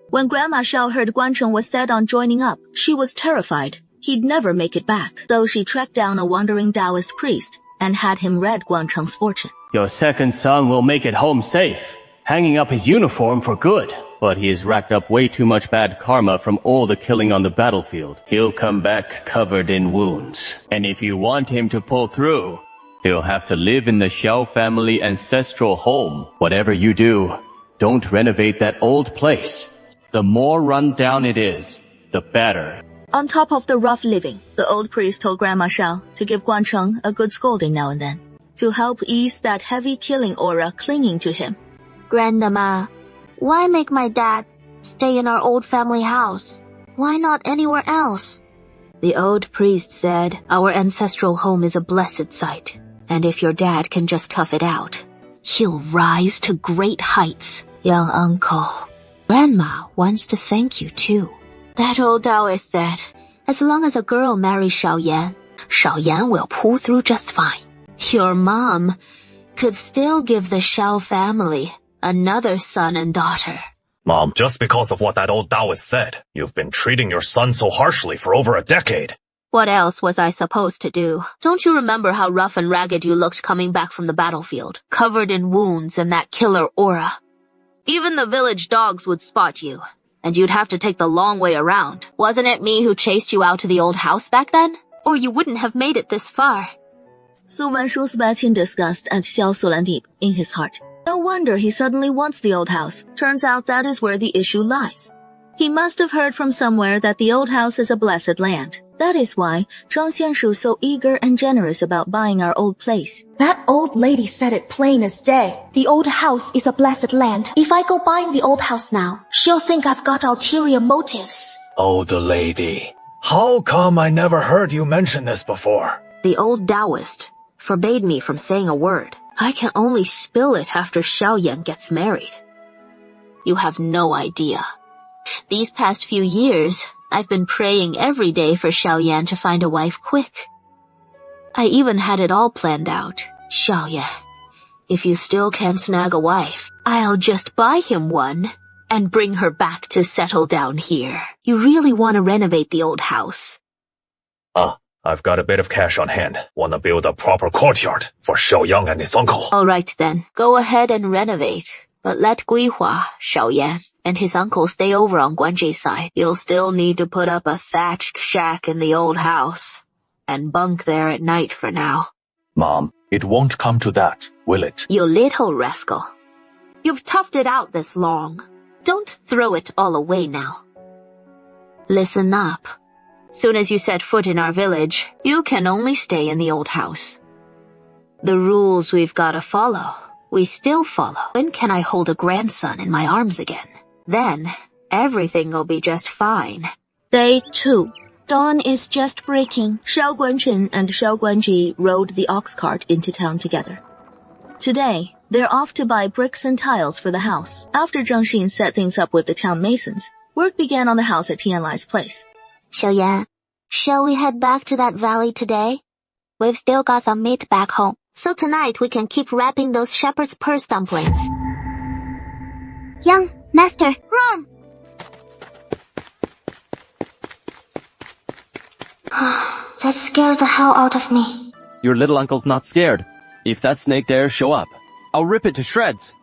When Grandma Xiao heard Guancheng was set on joining up, she was terrified. He'd never make it back, so she tracked down a wandering Taoist priest and had him read Guancheng's fortune. Your second son will make it home safe, hanging up his uniform for good. But he has racked up way too much bad karma from all the killing on the battlefield. He'll come back covered in wounds. And if you want him to pull through, he'll have to live in the Xiao family ancestral home. Whatever you do, don't renovate that old place. The more run down it is, the better. On top of the rough living, the old priest told Grandma Xiao to give Guancheng a good scolding now and then, to help ease that heavy killing aura clinging to him. Grandma, why make my dad stay in our old family house? Why not anywhere else? The old priest said our ancestral home is a blessed sight, and if your dad can just tough it out, he'll rise to great heights. Young uncle, Grandma wants to thank you too. That old Taoist said, as long as a girl marries Xiao Yan will pull through just fine. Your mom could still give the Xiao family another son and daughter. Mom, just because of what that old Taoist said, you've been treating your son so harshly for over a decade. What else was I supposed to do? Don't you remember how rough and ragged you looked coming back from the battlefield, covered in wounds and that killer aura? Even the village dogs would spot you, and you'd have to take the long way around. Wasn't it me who chased you out to the old house back then? Or you wouldn't have made it this far. Su Wanshu spat in disgust at Xiao Sulandeep in his heart. No wonder he suddenly wants the old house. Turns out that is where the issue lies. He must have heard from somewhere that the old house is a blessed land. That is why Zhang Xianshu so eager and generous about buying our old place. That old lady said it plain as day. The old house is a blessed land. If I go buying the old house now, she'll think I've got ulterior motives. Old lady. How come I never heard you mention this before? The old Taoist forbade me from saying a word. I can only spill it after Xiao Yan gets married. You have no idea. These past few years, I've been praying every day for Xiao Yan to find a wife quick. I even had it all planned out. Xiao Yan, if you still can't snag a wife, I'll just buy him one and bring her back to settle down here. You really want to renovate the old house? I've got a bit of cash on hand. Want to build a proper courtyard for Xiao Yang and his uncle. All right then, go ahead and renovate. But let Guihua, Xiao Yan, and his uncle stay over on Guanzhi's side. You'll still need to put up a thatched shack in the old house and bunk there at night for now. Mom, it won't come to that, will it? You little rascal. You've toughed it out this long. Don't throw it all away now. Listen up. Soon as you set foot in our village, you can only stay in the old house. The rules we've got to follow, we still follow. When can I hold a grandson in my arms again? Then, everything will be just fine. Day 2. Dawn is just breaking. Xiao Guanchen and Xiao Guanji rode the ox cart into town together. Today, they're off to buy bricks and tiles for the house. After Zhang Xin set things up with the town masons, work began on the house at Tianlai's place. Xiaoyan, shall we head back to that valley today? We've still got some meat back home, so tonight we can keep wrapping those shepherd's purse dumplings. Young master, run! That scared the hell out of me. Your little uncle's not scared. If that snake dares show up, I'll rip it to shreds.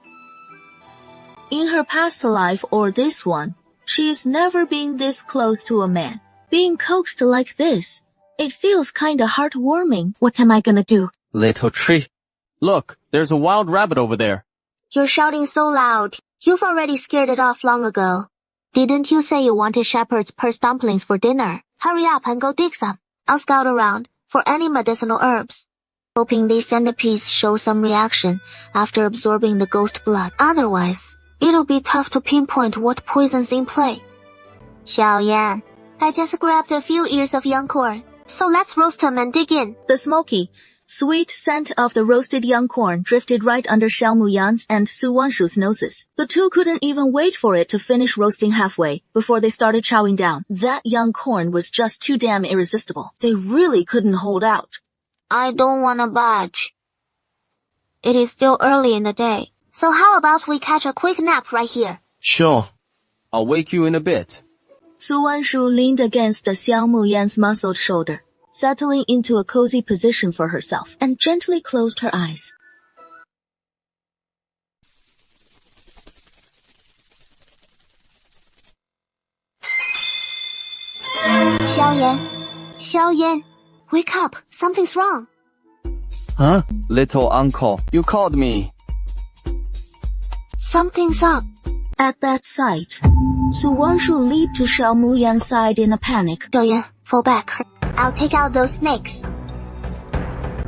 In her past life or this one, she's never been this close to a man. Being coaxed like this, it feels kinda heartwarming. What am I gonna do? Little tree. Look, there's a wild rabbit over there. You're shouting so loud. You've already scared it off long ago. Didn't you say you wanted shepherd's purse dumplings for dinner? Hurry up and go dig some. I'll scout around for any medicinal herbs, hoping these centipedes show some reaction after absorbing the ghost blood. Otherwise, it'll be tough to pinpoint what poison's in play. Xiaoyan, I just grabbed a few ears of young corn, so let's roast them and dig in. The smoky, sweet scent of the roasted young corn drifted right under Xiao Muyan's and Su Wanshu's noses. The two couldn't even wait for it to finish roasting halfway before they started chowing down. That young corn was just too damn irresistible. They really couldn't hold out. I don't wanna budge. It is still early in the day, so how about we catch a quick nap right here? Sure. I'll wake you in a bit. Su Wanshu leaned against Xiao Muyan's muscled shoulder, settling into a cozy position for herself, and gently closed her eyes. Xiaoyan, wake up, something's wrong. Huh? Little uncle, you called me. Something's up. At that sight, Su Wanshu leaped to Xiao Muyan's side in a panic. Xiaoyan, fall back. I'll take out those snakes.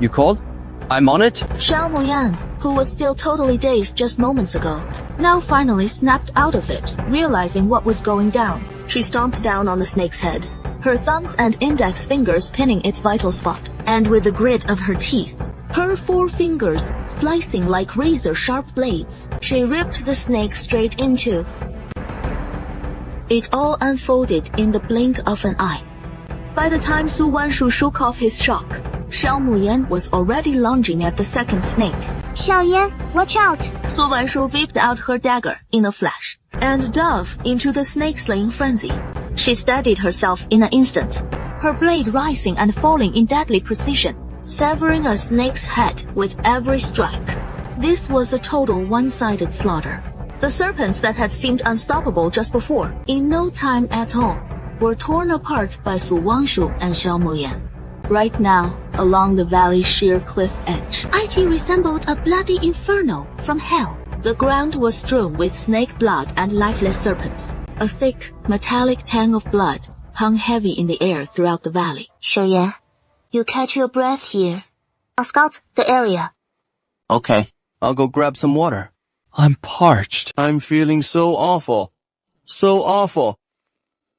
You called? I'm on it? Xiao Muyan, who was still totally dazed just moments ago, now finally snapped out of it, realizing what was going down. She stomped down on the snake's head, her thumbs and index fingers pinning its vital spot, and with the grit of her teeth, her 4 fingers slicing like razor-sharp blades, she ripped the snake straight into. It all unfolded in the blink of an eye. By the time Su Wanshu shook off his shock, Xiao Muyan was already lunging at the second snake. Xiaoyan, watch out! Su Wanshu whipped out her dagger in a flash and dove into the snake-slaying frenzy. She steadied herself in an instant, her blade rising and falling in deadly precision, severing a snake's head with every strike. This was a total one-sided slaughter. The serpents that had seemed unstoppable just before, in no time at all, were torn apart by Su Wanshu and Xiao Muyan. Right now, along the valley's sheer cliff edge, it resembled a bloody inferno from hell. The ground was strewn with snake blood and lifeless serpents. A thick, metallic tang of blood hung heavy in the air throughout the valley. Xiaoyan, you catch your breath here. I'll scout the area. Okay, I'll go grab some water. I'm parched. I'm feeling so awful. So awful.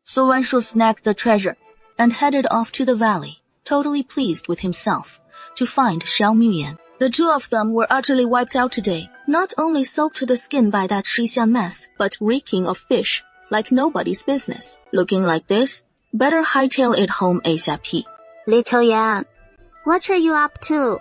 Su Wanshu snagged the treasure and headed off to the valley, totally pleased with himself, to find Xiao Muyan. The two of them were utterly wiped out today, not only soaked to the skin by that Shixian mess, but reeking of fish like nobody's business. Looking like this, better hightail it home ASAP. Little Yan, what are you up to?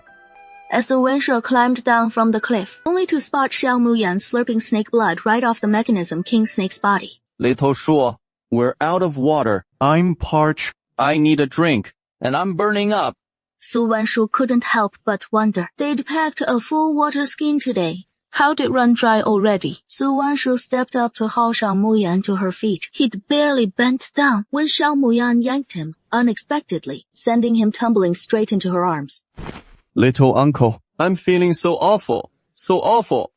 As Su Wanshu climbed down from the cliff, only to spot Xiao Muyan slurping snake blood right off the mechanism King Snake's body. Little Shuo, we're out of water. I'm parched. I need a drink, and I'm burning up. Su Wanshu couldn't help but wonder. They'd packed a full water skin today. How'd it run dry already? Su Wanshu stepped up to haul Xiao Muyan to her feet. He'd barely bent down when Xiao Muyan yanked him unexpectedly, sending him tumbling straight into her arms. Little uncle, I'm feeling so awful. So awful.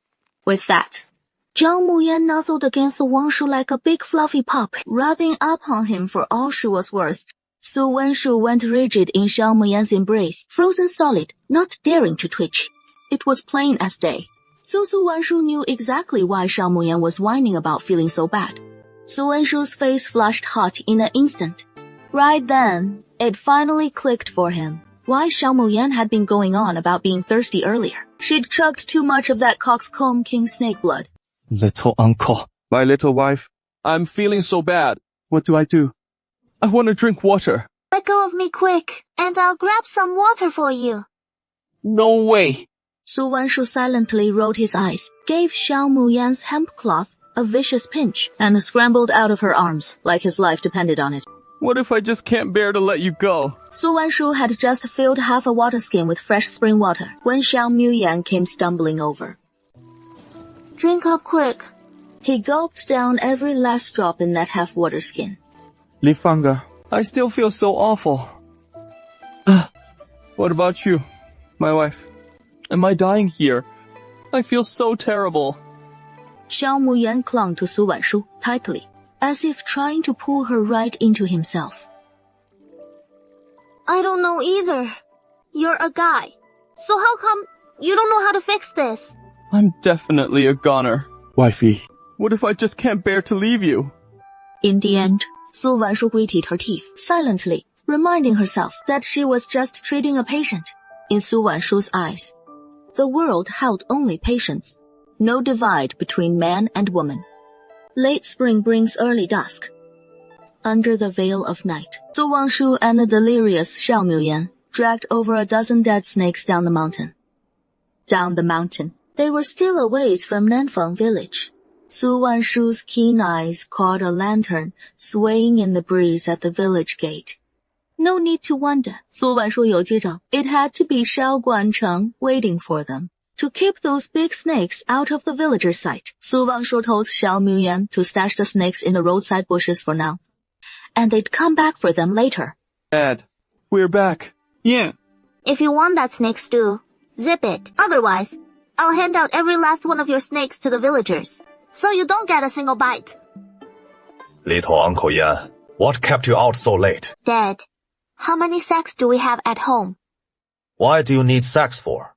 With that, Xiao Muyan nuzzled against Su Wanshu like a big fluffy pup, rubbing up on him for all she was worth. Su Wanshu went rigid in Xiao Muyan's embrace, frozen solid, not daring to twitch. It was plain as day. Su Wanshu knew exactly why Xiao Muyan was whining about feeling so bad. Su Wenshu's face flushed hot in an instant. Right then, it finally clicked for him why Xiao Muyan had been going on about being thirsty earlier. She'd chugged too much of that coxcomb king snake blood. Little uncle, my little wife, I'm feeling so bad. What do? I want to drink water. Let go of me quick, and I'll grab some water for you. No way. Su Wenshu silently rolled his eyes, gave Xiao Muyan's hemp cloth a vicious pinch, and scrambled out of her arms like his life depended on it. What if I just can't bear to let you go? Su Wenshu had just filled half a water skin with fresh spring water when Xiao Muyan came stumbling over. Drink up quick. He gulped down every last drop in that half water skin. Li Fanga, I still feel so awful. What about you, my wife? Am I dying here? I feel so terrible. Xiao Muyan clung to Su Wenshu tightly, as if trying to pull her right into himself. I don't know either. You're a guy. So how come you don't know how to fix this? I'm definitely a goner. Wifey, what if I just can't bear to leave you? In the end, Su Wenshu gritted her teeth silently, reminding herself that she was just treating a patient. In Su Wenshu's eyes, the world held only patience, no divide between man and woman. Late spring brings early dusk. Under the veil of night, Su Wenshu and the delirious Xiao Muyan dragged over a dozen dead snakes down the mountain. Down the mountain, they were still a ways from Nanfeng village. Su Wenshu's keen eyes caught a lantern swaying in the breeze at the village gate. No need to wonder, Su Wenshu 有记着, it had to be Xiao Guancheng waiting for them. To keep those big snakes out of the villagers' sight, Su Wenshu told Xiao Muyan to stash the snakes in the roadside bushes for now, and they'd come back for them later. Dad, we're back. Yeah. If you want that snake stew, zip it. Otherwise, I'll hand out every last one of your snakes to the villagers, so you don't get a single bite. Little Uncle Yan, what kept you out so late? Dad, how many sacks do we have at home? Why do you need sacks for?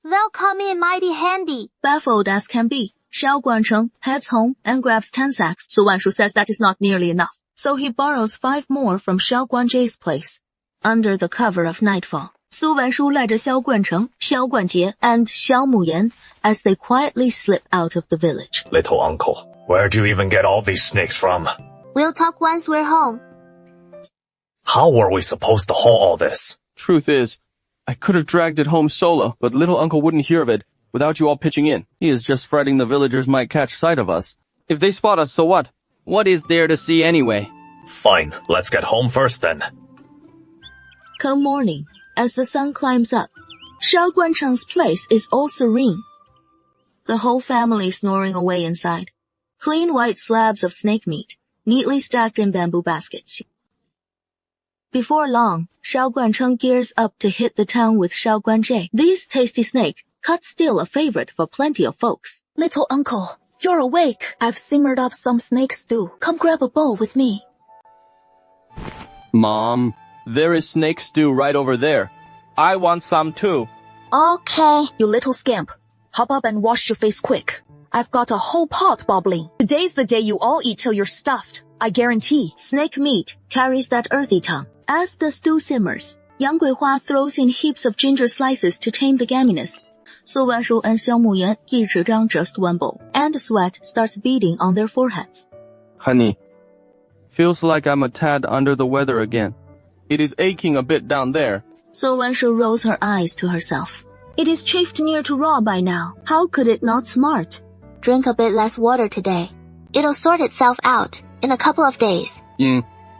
They'll come in mighty handy. Baffled as can be, Xiao Guancheng heads home and grabs 10 sacks. Su Wenshu says that is not nearly enough, so he borrows 5 more from Xiao Guanjie's place. Under the cover of nightfall, Su Wenshu led Xiao Guancheng, Xiao Guanjie, and Xiao Muyan as they quietly slip out of the village. Little uncle, where do you even get all these snakes from? We'll talk once we're home. How were we supposed to haul all this? Truth is, I could have dragged it home solo, but little uncle wouldn't hear of it without you all pitching in. He is just fretting the villagers might catch sight of us. If they spot us, so what? What is there to see anyway? Fine, let's get home first then. Come morning, as the sun climbs up, Xiao Guancheng's place is all serene. The whole family snoring away inside. Clean white slabs of snake meat, neatly stacked in bamboo baskets. Before long, Xiao Guancheng gears up to hit the town with Xiao Guanjie. This tasty snake cut still a favorite for plenty of folks. Little uncle, you're awake. I've simmered up some snake stew. Come grab a bowl with me. Mom, there is snake stew right over there. I want some too. Okay. You little scamp. Hop up and wash your face quick. I've got a whole pot bubbling. Today's the day you all eat till you're stuffed. I guarantee. Snake meat carries that earthy tongue. As the stew simmers, Yang Guihua throws in heaps of ginger slices to tame the gaminess. Su Wenshu and Xiao Muyan each down just one bowl, and sweat starts beading on their foreheads. Honey, feels like I'm a tad under the weather again. It is aching a bit down there. Su Wenshu rolls her eyes to herself. It is chafed near to raw by now. How could it not smart? Drink a bit less water today. It'll sort itself out in a couple of days.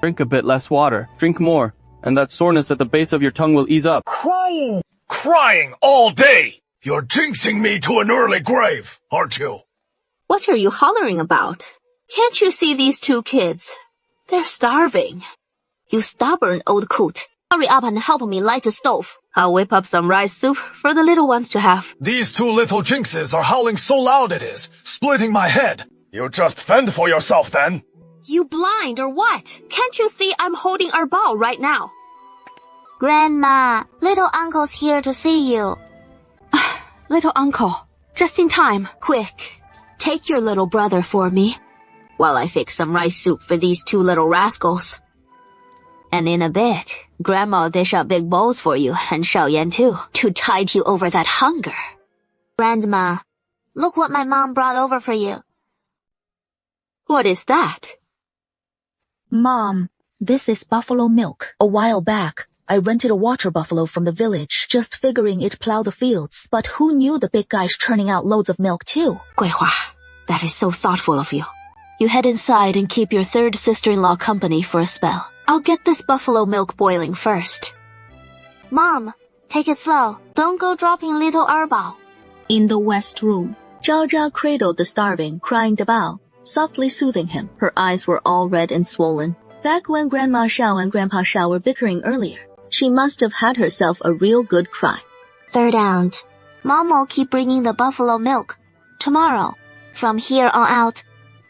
Drink a bit less water. Drink more. And that soreness at the base of your tongue will ease up. Crying all day! You're jinxing me to an early grave, aren't you? What are you hollering about? Can't you see these 2 kids? They're starving. You stubborn old coot. Hurry up and help me light the stove. I'll whip up some rice soup for the little ones to have. These 2 little jinxes are howling so loud it is splitting my head. You just fend for yourself then. You blind or what? Can't you see I'm holding our ball right now? Grandma, little uncle's here to see you. Little uncle, just in time. Quick, take your little brother for me. while I fix some rice soup for these two little rascals. And in a bit, Grandma'll dish up big bowls for you, and Xiaoyan too, to tide you over that hunger. Grandma, look what my mom brought over for you. What is that? Mom, this is buffalo milk. A while back, I rented a water buffalo from the village, just figuring it'd plow the fields. But who knew the big guy's churning out loads of milk too? Guihua, that is so thoughtful of you. You head inside and keep your third sister-in-law company for a spell. I'll get this buffalo milk boiling first. Mom, take it slow. Don't go dropping little Erbao. In the west room, Zhao Zhao cradled the starving, crying Dabao, softly soothing him. Her eyes were all red and swollen. Back when Grandma Xiao and Grandpa Xiao were bickering earlier, she must have had herself a real good cry. Third aunt, Mom will keep bringing the buffalo milk. Tomorrow, from here on out,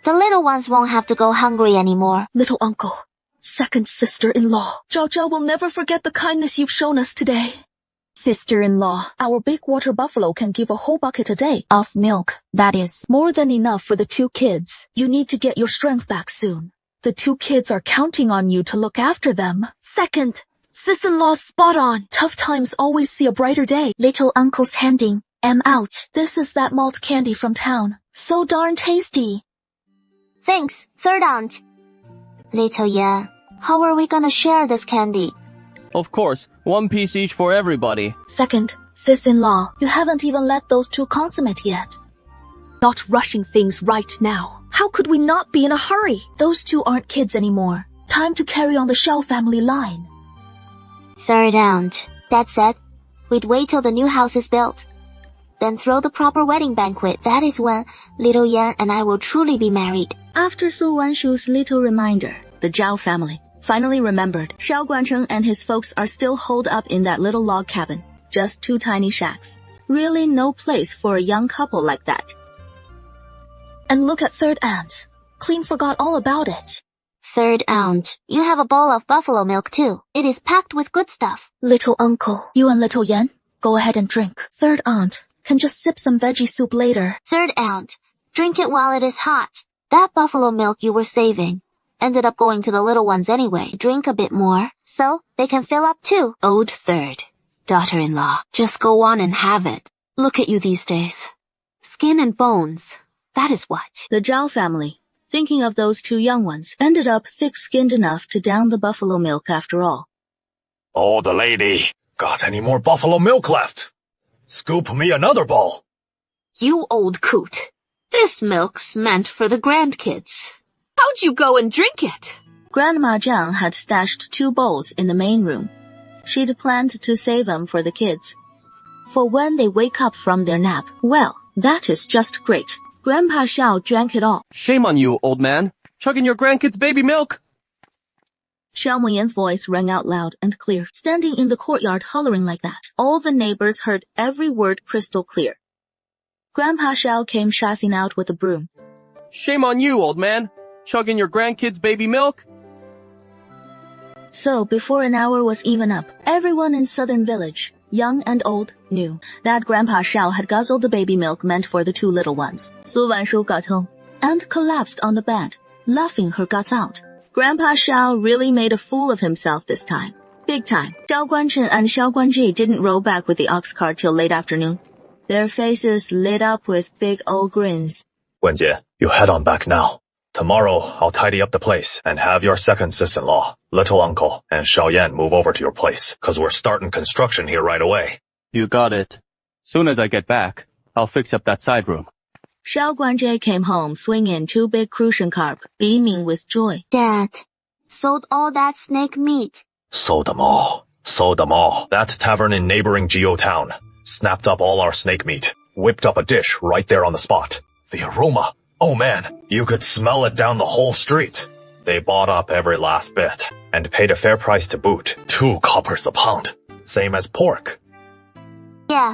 the little ones won't have to go hungry anymore. Little uncle, second sister-in-law, Zhao Zhao will never forget the kindness you've shown us today. Sister-in-law, our big water buffalo can give a whole bucket a day of milk. That is more than enough for the two kids. You need to get your strength back soon. The two kids are counting on you to look after them. Second, sis-in-law's spot on. Tough times always see a brighter day. Little uncle's handing. I'm out. This is that malt candy from town. So darn tasty. Thanks, third aunt. Little Yan, how are we gonna share this candy? Of course, 1 piece each for everybody. Second, sis-in-law, you haven't even let those two consummate yet. Not rushing things right now. How could we not be in a hurry? Those two aren't kids anymore. Time to carry on the Xiao family line. Third aunt, Dad said we'd wait till the new house is built. Then throw the proper wedding banquet. That is when little Yan and I will truly be married. After Su Wanshu's little reminder, the Zhao family finally remembered Xiao Guancheng and his folks are still holed up in that little log cabin. Just 2 tiny shacks. Really no place for a young couple like that. And look at third aunt. Clean forgot all about it. Third aunt, you have a bowl of buffalo milk too. It is packed with good stuff. Little uncle, you and little Yan, go ahead and drink. Third aunt can just sip some veggie soup later. Third aunt, drink it while it is hot. That buffalo milk you were saving ended up going to the little ones anyway. Drink a bit more, so they can fill up too. Ode third, daughter-in-law, just go on and have it. Look at you these days. Skin and bones, that is what. The Zhao family, thinking of those 2 young ones, ended up thick-skinned enough to down the buffalo milk after all. Oh, the lady. Got any more buffalo milk left? Scoop me another bowl. You old coot. This milk's meant for the grandkids. How'd you go and drink it? Grandma Zhang had stashed 2 bowls in the main room. She'd planned to save them for the kids. For when they wake up from their nap. Well, that is just great. Grandpa Xiao drank it all. Shame on you, old man. Chugging your grandkids' baby milk. Xiao Moyan's voice rang out loud and clear. Standing in the courtyard hollering like that, all the neighbors heard every word crystal clear. Grandpa Xiao came shassing out with a broom. Shame on you, old man. Chugging your grandkids' baby milk. So before an hour was even up, everyone in Southern Village, young and old, knew that Grandpa Xiao had guzzled the baby milk meant for the 2 little ones. Su Wanshu got home and collapsed on the bed, laughing her guts out. Grandpa Xiao really made a fool of himself this time. Big time. Xiao Guanchen and Xiao Guanji didn't roll back with the ox cart till late afternoon. Their faces lit up with big old grins. Wenjie, you head on back now. Tomorrow, I'll tidy up the place and have your second sis-in-law, little uncle, and Xiaoyan move over to your place, 'cause we're starting construction here right away. You got it. Soon as I get back, I'll fix up that side room. Xiao Guanjie came home swinging 2 big crucian carp, beaming with joy. Dad, sold all that snake meat. Sold them all. Sold them all. That tavern in neighboring Geo town snapped up all our snake meat, whipped up a dish right there on the spot. The aroma. Oh man, you could smell it down the whole street. They bought up every last bit and paid a fair price to boot. 2 coppers a pound. Same as pork. Yeah.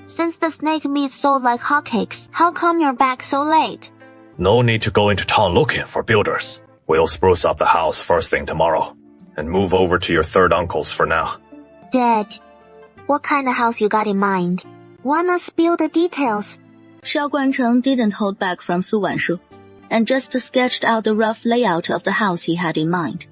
Since the snake meat sold like hotcakes, how come you're back so late? No need to go into town looking for builders. We'll spruce up the house first thing tomorrow and move over to your third uncle's for now. Dad, what kind of house you got in mind? Wanna spill the details? Xiao Guancheng didn't hold back from Su Wanshu. and just sketched out the rough layout of the house he had in mind.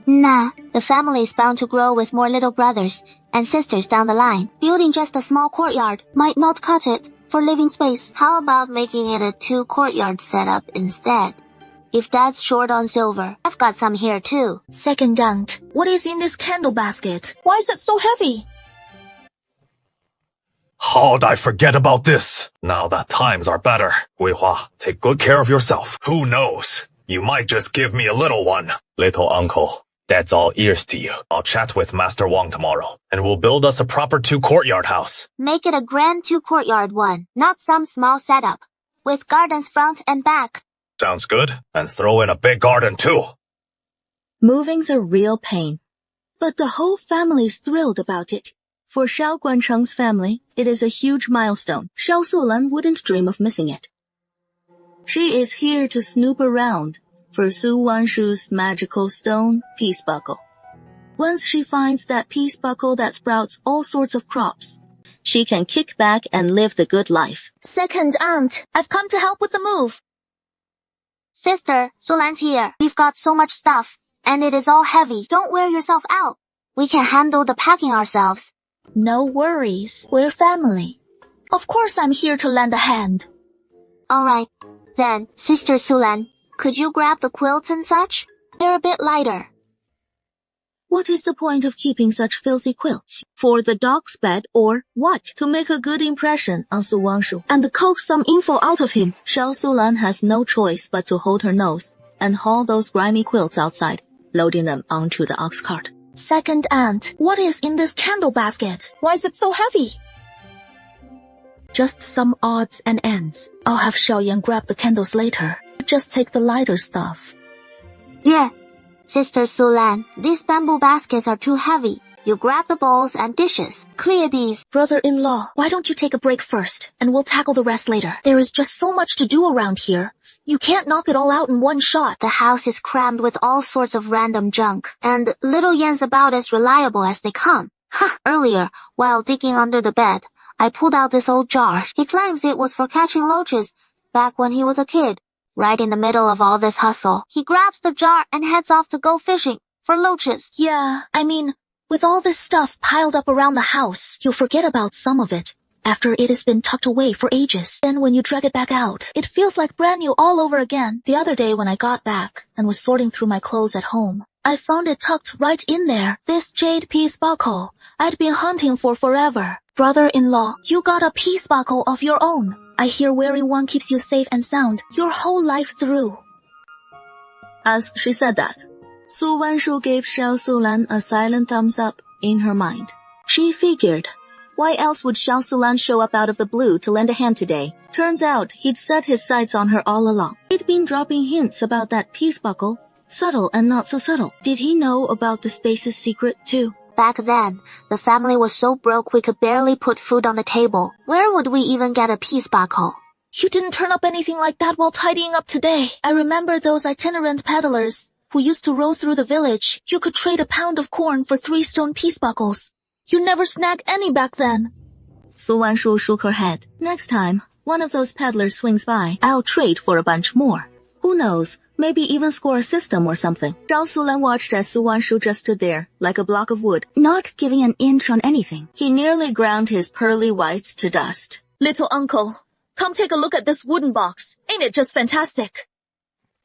Nah, the family is bound to grow with more little brothers and sisters down the line. Building just a small courtyard might not cut it for living space. How about making it a 2-courtyard setup instead? If Dad's short on silver, I've got some here too. Second aunt, what is in this candle basket? Why is it so heavy? How'd I forget about this? Now that times are better. Guihua, take good care of yourself. Who knows? You might just give me a little one. Little uncle, Dad's all ears to you. I'll chat with Master Wang tomorrow, and we'll build us a proper 2-courtyard house. Make it a grand 2-courtyard one, not some small setup, with gardens front and back. Sounds good. And throw in a big garden too. Moving's a real pain, but the whole family's thrilled about it. For Xiao Guancheng's family, it is a huge milestone. Xiao Sulan wouldn't dream of missing it. She is here to snoop around for Su Wanshu's magical stone peace buckle. Once she finds that peace buckle that sprouts all sorts of crops, she can kick back and live the good life. Second aunt, I've come to help with the move. Sister, Sulan's here. We've got so much stuff, and it is all heavy. Don't wear yourself out. We can handle the packing ourselves. No worries. We're family. Of course I'm here to lend a hand. Alright. Then, Sister Sulan, could you grab the quilts and such? They're a bit lighter. What is the point of keeping such filthy quilts? For the dog's bed or what? To make a good impression on Su Wangshu and coax some info out of him. Xiao Sulan has no choice but to hold her nose and haul those grimy quilts outside, loading them onto the ox cart. Second aunt, what is in this candle basket? Why is it so heavy? Just some odds and ends. I'll have Xiaoyan grab the candles later. Just take the lighter stuff. Yeah. Sister Sulan, these bamboo baskets are too heavy. You grab the bowls and dishes. Clear these. Brother-in-law, why don't you take a break first, and we'll tackle the rest later. There is just so much to do around here. You can't knock it all out in one shot. The house is crammed with all sorts of random junk, and little Yan's about as reliable as they come. Earlier, while digging under the bed, I pulled out this old jar. He claims it was for catching loaches back when he was a kid. Right in the middle of all this hustle, he grabs the jar and heads off to go fishing for loaches. Yeah, I mean, with all this stuff piled up around the house, you'll forget about some of it after it has been tucked away for ages. Then when you drag it back out, it feels like brand new all over again. The other day when I got back and was sorting through my clothes at home, I found it tucked right in there. This jade peace buckle I'd been hunting for forever. Brother-in-law, you got a peace buckle of your own. I hear wearing one keeps you safe and sound your whole life through. As she said that, Su Wanshu gave Xiao Sulan a silent thumbs up in her mind. She figured, why else would Xiao Sulan show up out of the blue to lend a hand today? Turns out he'd set his sights on her all along. He'd been dropping hints about that peace buckle, subtle and not so subtle. Did he know about the space's secret too? Back then, the family was so broke we could barely put food on the table. Where would we even get a peace buckle? You didn't turn up anything like that while tidying up today. I remember those itinerant peddlers who used to roll through the village. You could trade a pound of corn for 3 stone peace buckles. You never snagged any back then. Su Wanshu shook her head. Next time, one of those peddlers swings by, I'll trade for a bunch more. Who knows, maybe even score a system or something. Zhao Sulan watched as Su Wanshu just stood there, like a block of wood, not giving an inch on anything. He nearly ground his pearly whites to dust. Little uncle, come take a look at this wooden box. Ain't it just fantastic?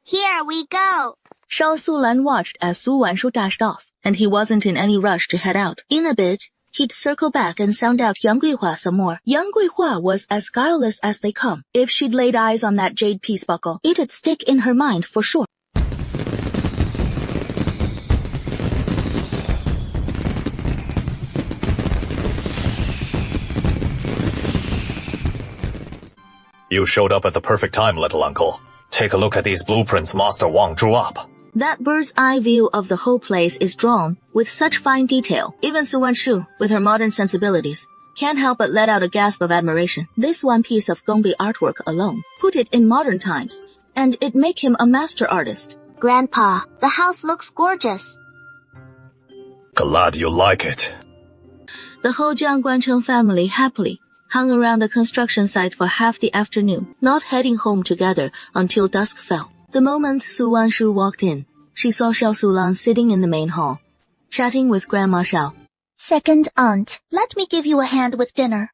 Here we go. Xiao Sulan watched as Su Wanshu dashed off, and he wasn't in any rush to head out. In a bit, he'd circle back and sound out Yang Guihua some more. Yang Guihua was as guileless as they come. If she'd laid eyes on that jade peace buckle, it'd stick in her mind for sure. You showed up at the perfect time, little uncle. Take a look at these blueprints Master Wang drew up. That bird's eye view of the whole place is drawn with such fine detail. Even Su Wanshu, with her modern sensibilities, can't help but let out a gasp of admiration. This one piece of Gongbi artwork alone put it in modern times, and it'd make him a master artist. Grandpa, the house looks gorgeous. Glad you like it. The whole Jiang Guancheng family happily hung around the construction site for half the afternoon, not heading home together until dusk fell. The moment Su Wanshu walked in, she saw Xiao Sulan sitting in the main hall, chatting with Grandma Xiao. Second aunt, let me give you a hand with dinner.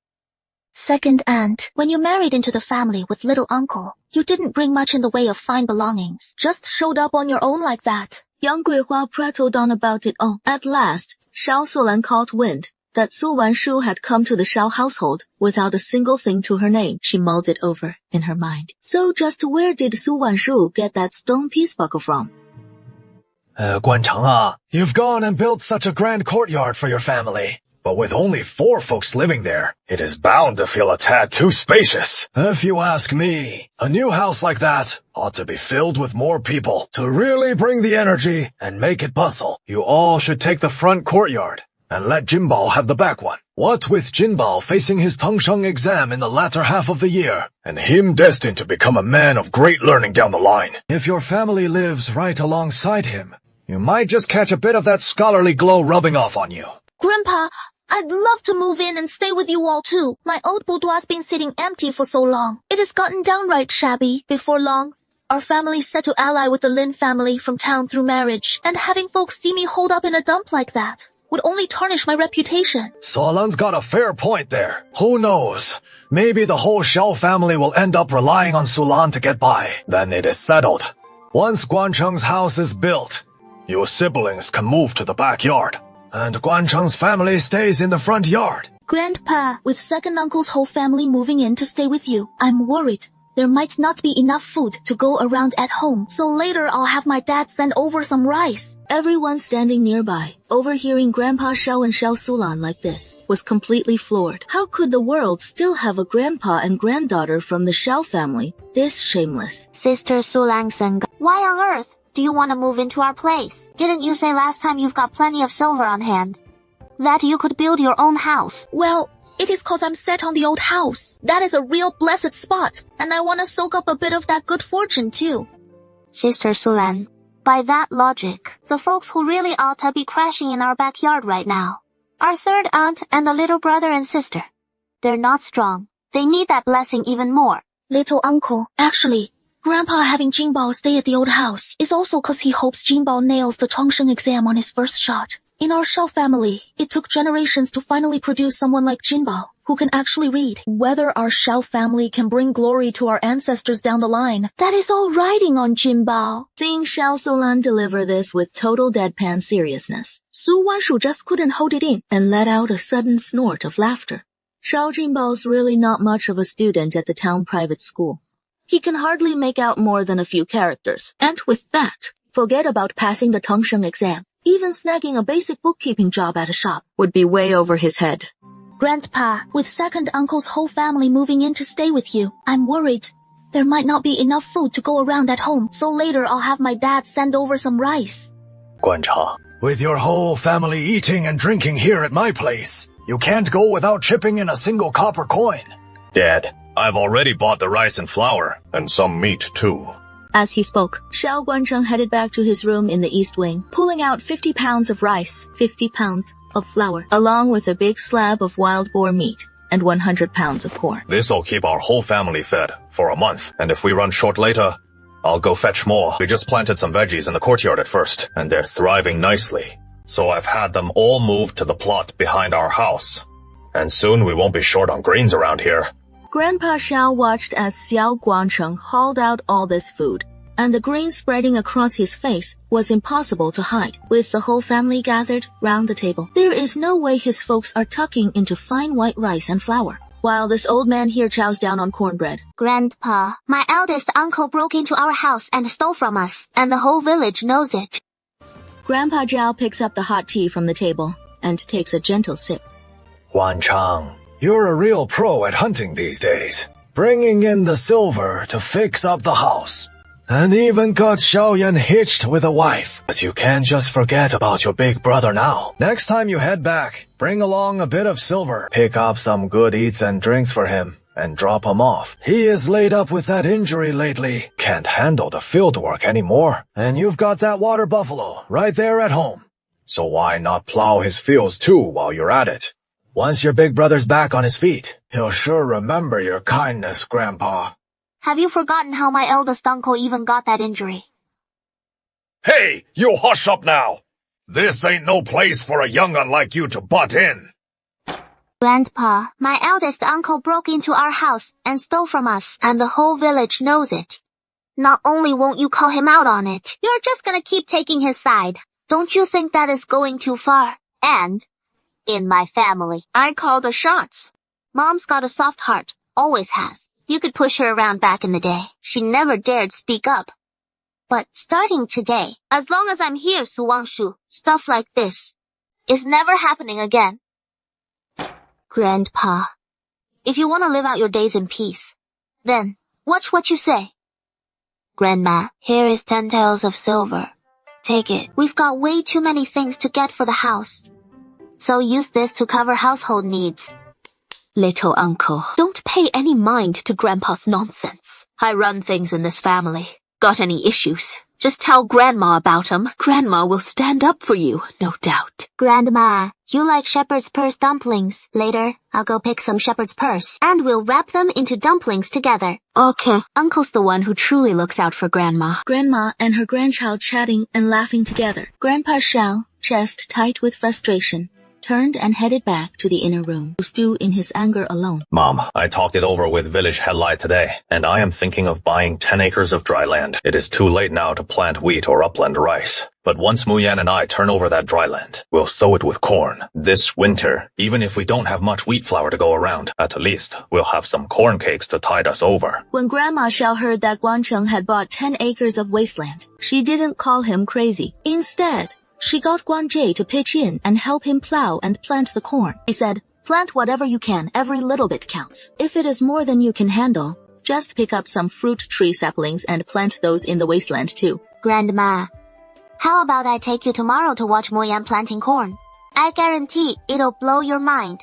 Second aunt, when you married into the family with little uncle, you didn't bring much in the way of fine belongings. Just showed up on your own like that. Young Guihua prattled on about it all. At last, Xiao Sulan caught wind that Su Wanshu had come to the Xiao household without a single thing to her name. She mulled it over in her mind. So just where did Su Wanshu get that stone peace buckle from? Guan Cheng, you've gone and built such a grand courtyard for your family. But with only 4 folks living there, it is bound to feel a tad too spacious. If you ask me, a new house like that ought to be filled with more people to really bring the energy and make it bustle. You all should take the front courtyard and let Jinbao have the back one. What with Jinbao facing his Tongsheng exam in the latter half of the year, and him destined to become a man of great learning down the line. If your family lives right alongside him, you might just catch a bit of that scholarly glow rubbing off on you. Grandpa, I'd love to move in and stay with you all too. My old boudoir's been sitting empty for so long. It has gotten downright shabby. Before long, our family's set to ally with the Lin family from town through marriage, and having folks see me holed up in a dump like that would only tarnish my reputation. Solan's got a fair point there. Who knows? Maybe the whole Xiao family will end up relying on Sulan to get by. Then it is settled. Once Guan Cheng's house is built, your siblings can move to the backyard, and Guan Cheng's family stays in the front yard. Grandpa, with second uncle's whole family moving in to stay with you, I'm worried there might not be enough food to go around at home, so later I'll have my dad send over some rice. Everyone standing nearby, overhearing Grandpa Xiao and Xiao Sulan like this, was completely floored. How could the world still have a grandpa and granddaughter from the Xiao family this shameless? Sister Sulang Seng, why on earth do you want to move into our place? Didn't you say last time you've got plenty of silver on hand? That you could build your own house? Well, it is 'cause I'm set on the old house. That is a real blessed spot, and I want to soak up a bit of that good fortune too. Sister Sulan, by that logic, the folks who really ought to be crashing in our backyard right now, our third aunt and the little brother and sister. They're not strong. They need that blessing even more. Little uncle, actually, Grandpa having Jinbao stay at the old house is also 'cause he hopes Jinbao nails the Tongsheng exam on his first shot. In our Xiao family, it took generations to finally produce someone like Jinbao, who can actually read. Whether our Xiao family can bring glory to our ancestors down the line, that is all riding on Jinbao. Seeing Xiao Sulan deliver this with total deadpan seriousness, Su Wanshu just couldn't hold it in and let out a sudden snort of laughter. Xiao Jinbao's really not much of a student at the town private school. He can hardly make out more than a few characters, and with that, forget about passing the Tongsheng exam. Even snagging a basic bookkeeping job at a shop would be way over his head. Grandpa, with second uncle's whole family moving in to stay with you, I'm worried there might not be enough food to go around at home, so later I'll have my dad send over some rice. Guan Cheng, with your whole family eating and drinking here at my place, you can't go without chipping in a single copper coin. Dad, I've already bought the rice and flour, and some meat too. As he spoke, Xiao Guancheng headed back to his room in the east wing, pulling out 50 pounds of rice, 50 pounds of flour, along with a big slab of wild boar meat and 100 pounds of corn. This'll keep our whole family fed for a month, and if we run short later, I'll go fetch more. We just planted some veggies in the courtyard at first, and they're thriving nicely. So I've had them all moved to the plot behind our house. And soon we won't be short on grains around here. Grandpa Xiao watched as Xiao Guancheng hauled out all this food, and the grin spreading across his face was impossible to hide. With the whole family gathered round the table, there is no way his folks are tucking into fine white rice and flour, while this old man here chows down on cornbread. Grandpa, my eldest uncle broke into our house and stole from us, and the whole village knows it. Grandpa Zhao picks up the hot tea from the table and takes a gentle sip. Guan Cheng, you're a real pro at hunting these days, bringing in the silver to fix up the house. And even got Xiaoyan hitched with a wife. But you can't just forget about your big brother now. Next time you head back, bring along a bit of silver. Pick up some good eats and drinks for him, and drop him off. He is laid up with that injury lately. Can't handle the field work anymore. And you've got that water buffalo right there at home. So why not plow his fields too while you're at it? Once your big brother's back on his feet, he'll sure remember your kindness, Grandpa. Have you forgotten how my eldest uncle even got that injury? Hey, you hush up now. This ain't no place for a young'un like you to butt in. Grandpa, my eldest uncle broke into our house and stole from us, and the whole village knows it. Not only won't you call him out on it, you're just gonna keep taking his side. Don't you think that is going too far? And, in my family, I call the shots. Mom's got a soft heart, always has. You could push her around back in the day. She never dared speak up. But starting today, as long as I'm here, Su Wangshu, stuff like this is never happening again. Grandpa, if you want to live out your days in peace, then watch what you say. Grandma, here is 10 taels of silver. Take it. We've got way too many things to get for the house. So use this to cover household needs. Little uncle, don't pay any mind to Grandpa's nonsense. I run things in this family. Got any issues? Just tell Grandma about 'em. Grandma will stand up for you, no doubt. Grandma, you like shepherd's purse dumplings. Later, I'll go pick some shepherd's purse, and we'll wrap them into dumplings together. Okay. Uncle's the one who truly looks out for Grandma. Grandma and her grandchild chatting and laughing together. Grandpa Shao, chest tight with frustration, turned and headed back to the inner room to stew in his anger alone. Mom, I talked it over with village head Lai today, and I am thinking of buying 10 acres of dry land. It is too late now to plant wheat or upland rice. But once Muyan and I turn over that dry land, we'll sow it with corn. This winter, even if we don't have much wheat flour to go around, at least we'll have some corn cakes to tide us over. When Grandma Shao heard that Guancheng had bought 10 acres of wasteland, she didn't call him crazy. Instead, she got Guan Jie to pitch in and help him plow and plant the corn. She said, plant whatever you can, every little bit counts. If it is more than you can handle, just pick up some fruit tree saplings and plant those in the wasteland too. Grandma, how about I take you tomorrow to watch Moyan planting corn? I guarantee it'll blow your mind.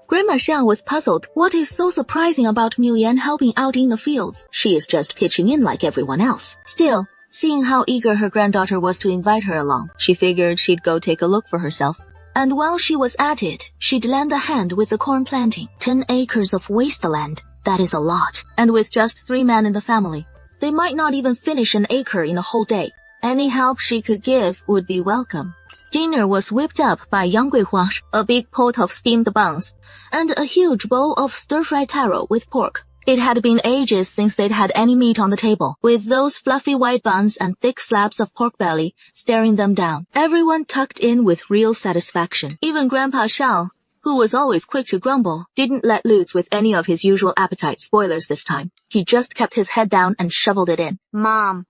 Grandma Shao was puzzled. What is so surprising about Muyan helping out in the fields? She is just pitching in like everyone else. Still, seeing how eager her granddaughter was to invite her along, she figured she'd go take a look for herself. And while she was at it, she'd lend a hand with the corn planting. 10 acres of wasteland, that is a lot. And with just 3 men in the family, they might not even finish an acre in a whole day. Any help she could give would be welcome. Dinner was whipped up by Yang Guihuang, a big pot of steamed buns, and a huge bowl of stir-fried taro with pork. It had been ages since they'd had any meat on the table, with those fluffy white buns and thick slabs of pork belly staring them down. Everyone tucked in with real satisfaction. Even Grandpa Shao, who was always quick to grumble, didn't let loose with any of his usual appetite spoilers this time. He just kept his head down and shoveled it in. Mom,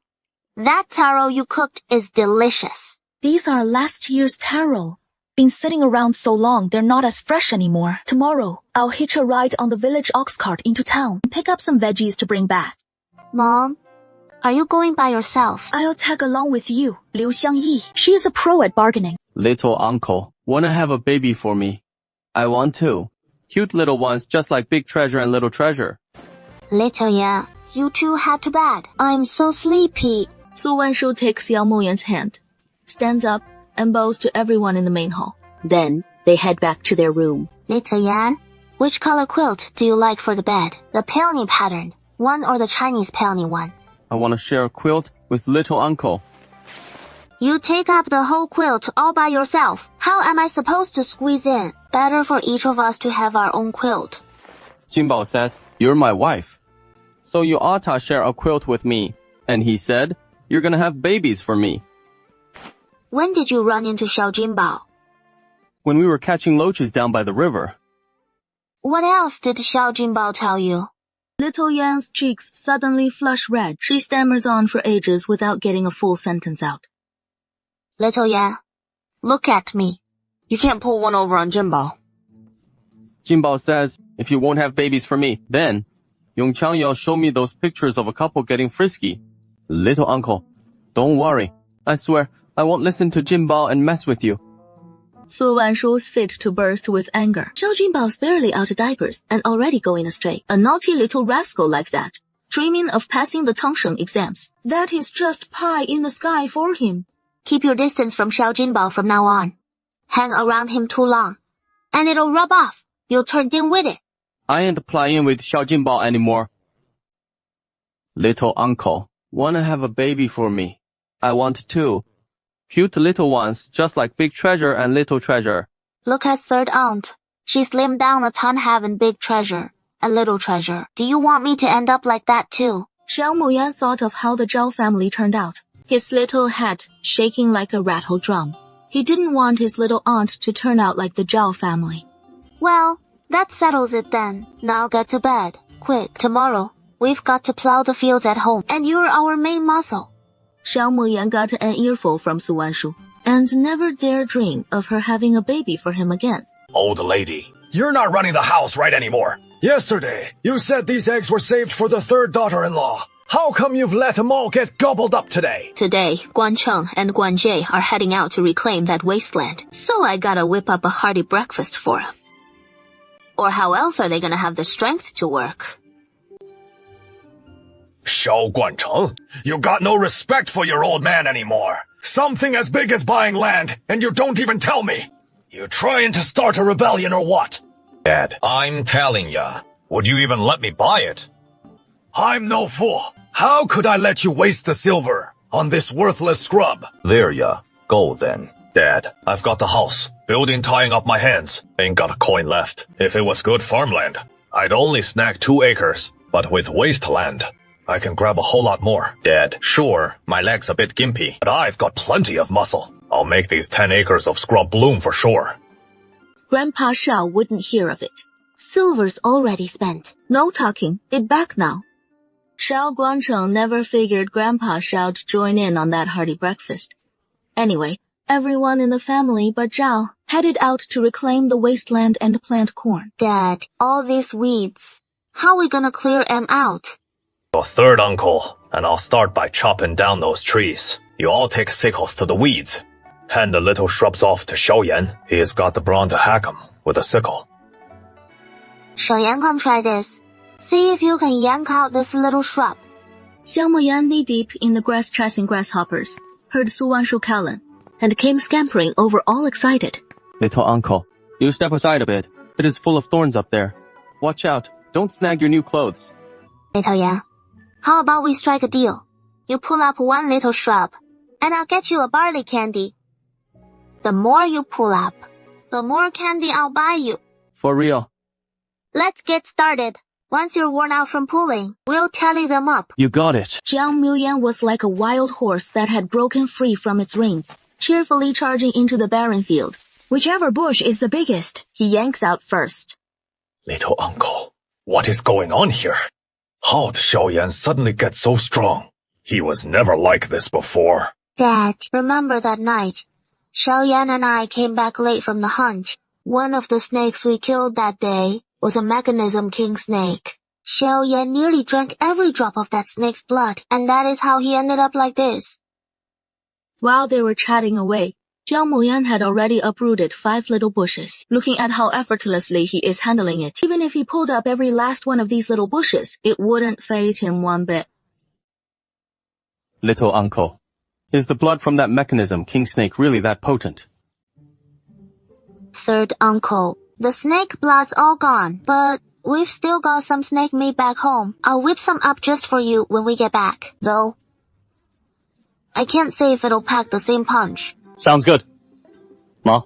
that taro you cooked is delicious. These are last year's taro. Been sitting around so long, they're not as fresh anymore. Tomorrow, I'll hitch a ride on the village ox cart into town and pick up some veggies to bring back. Mom, are you going by yourself? I'll tag along with you, Liu Xiangyi. She is a pro at bargaining. Little uncle, wanna have a baby for me? I want to. Cute little ones just like Big Treasure and Little Treasure. Little Yan, you two head to bed. I'm so sleepy. Su Wanshu takes Yao Moyan's hand, stands up, and bows to everyone in the main hall. Then, they head back to their room. Little Yan, which color quilt do you like for the bed? The peony pattern one or the Chinese peony one? I want to share a quilt with little uncle. You take up the whole quilt all by yourself. How am I supposed to squeeze in? Better for each of us to have our own quilt. Jinbao says, you're my wife. So you ought to share a quilt with me. And he said, you're gonna have babies for me. When did you run into Xiao Jinbao? When we were catching loaches down by the river. What else did Xiao Jinbao tell you? Little Yan's cheeks suddenly flush red. She stammers on for ages without getting a full sentence out. Little Yan, look at me. You can't pull one over on Jinbao. Jinbao says, if you won't have babies for me, then Yongqiang Yao showed me those pictures of a couple getting frisky. Little uncle, don't worry. I swear, I won't listen to Jinbao and mess with you. Su Wanshu's fit to burst with anger. Xiao Jinbao's barely out of diapers and already going astray. A naughty little rascal like that, dreaming of passing the Tongsheng exams. That is just pie in the sky for him. Keep your distance from Xiao Jinbao from now on. Hang around him too long, and it'll rub off. You'll turn dim-witted. I ain't playing with Xiao Jinbao anymore. Little uncle, wanna have a baby for me? I want two. Cute little ones, just like Big Treasure and Little Treasure. Look at third aunt. She slimmed down a ton having Big Treasure and Little Treasure. Do you want me to end up like that too? Xiao Muyan thought of how the Zhao family turned out, his little head shaking like a rattle drum. He didn't want his little aunt to turn out like the Zhao family. Well, that settles it then. Now get to bed. Quick, tomorrow. We've got to plow the fields at home, and you're our main muscle. Xiao Muyan got an earful from Su Wanshu, and never dare dream of her having a baby for him again. Old lady, you're not running the house right anymore. Yesterday, you said these eggs were saved for the third daughter-in-law. How come you've let them all get gobbled up today? Today, Guan Cheng and Guan Jie are heading out to reclaim that wasteland, so I gotta whip up a hearty breakfast for them. Or how else are they gonna have the strength to work? Xiao Guancheng, you got no respect for your old man anymore. Something as big as buying land, and you don't even tell me. You trying to start a rebellion or what? Dad, I'm telling ya. Would you even let me buy it? I'm no fool. How could I let you waste the silver on this worthless scrub? There ya. Go then. Dad, I've got the house. Building tying up my hands. Ain't got a coin left. If it was good farmland, I'd only snag 2 acres. But with wasteland, I can grab a whole lot more. Dad, sure, my leg's a bit gimpy, but I've got plenty of muscle. I'll make these 10 acres of scrub bloom for sure. Grandpa Xiao wouldn't hear of it. Silver's already spent. No talking, it back now. Xiao Guangcheng never figured Grandpa Xiao to join in on that hearty breakfast. Anyway, everyone in the family but Zhao headed out to reclaim the wasteland and plant corn. Dad, all these weeds. How are we gonna clear them out? Your third uncle, and I'll start by chopping down those trees. You all take sickles to the weeds. Hand the little shrubs off to Xiaoyan. He has got the brawn to hack 'em with a sickle. Xiaoyan, come try this. See if you can yank out this little shrub. Xiao Muyan, knee-deep in the grass chasing grasshoppers, heard Su Wanshu calling, and came scampering over all excited. Little uncle, you step aside a bit. It is full of thorns up there. Watch out, don't snag your new clothes. Little Yan, how about we strike a deal? You pull up one little shrub, and I'll get you a barley candy. The more you pull up, the more candy I'll buy you. For real. Let's get started. Once you're worn out from pulling, we'll tally them up. You got it. Jiang Muyan was like a wild horse that had broken free from its reins, cheerfully charging into the barren field. Whichever bush is the biggest, he yanks out first. Little uncle, what is going on here? How did Xiaoyan suddenly get so strong? He was never like this before. Dad, remember that night? Xiaoyan and I came back late from the hunt. One of the snakes we killed that day was a mechanism king snake. Xiaoyan nearly drank every drop of that snake's blood, and that is how he ended up like this. While they were chatting away, Jiang Muyan had already uprooted 5 little bushes. Looking at how effortlessly he is handling it, even if he pulled up every last one of these little bushes, it wouldn't faze him one bit. Little uncle, is the blood from that mechanism king snake really that potent? Third uncle, the snake blood's all gone, but we've still got some snake meat back home. I'll whip some up just for you when we get back, though I can't say if it'll pack the same punch. Sounds good. Ma,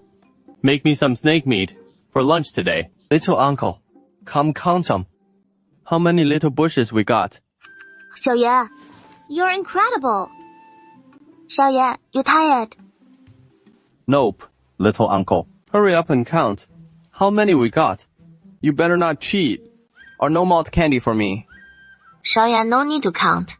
make me some snake meat for lunch today. Little uncle, come count 'em. How many little bushes we got? Xiaoyan, you're incredible. Xiaoyan, you tired? Nope, little uncle. Hurry up and count. How many we got? You better not cheat. Or no malt candy for me. Xiaoyan, no need to count.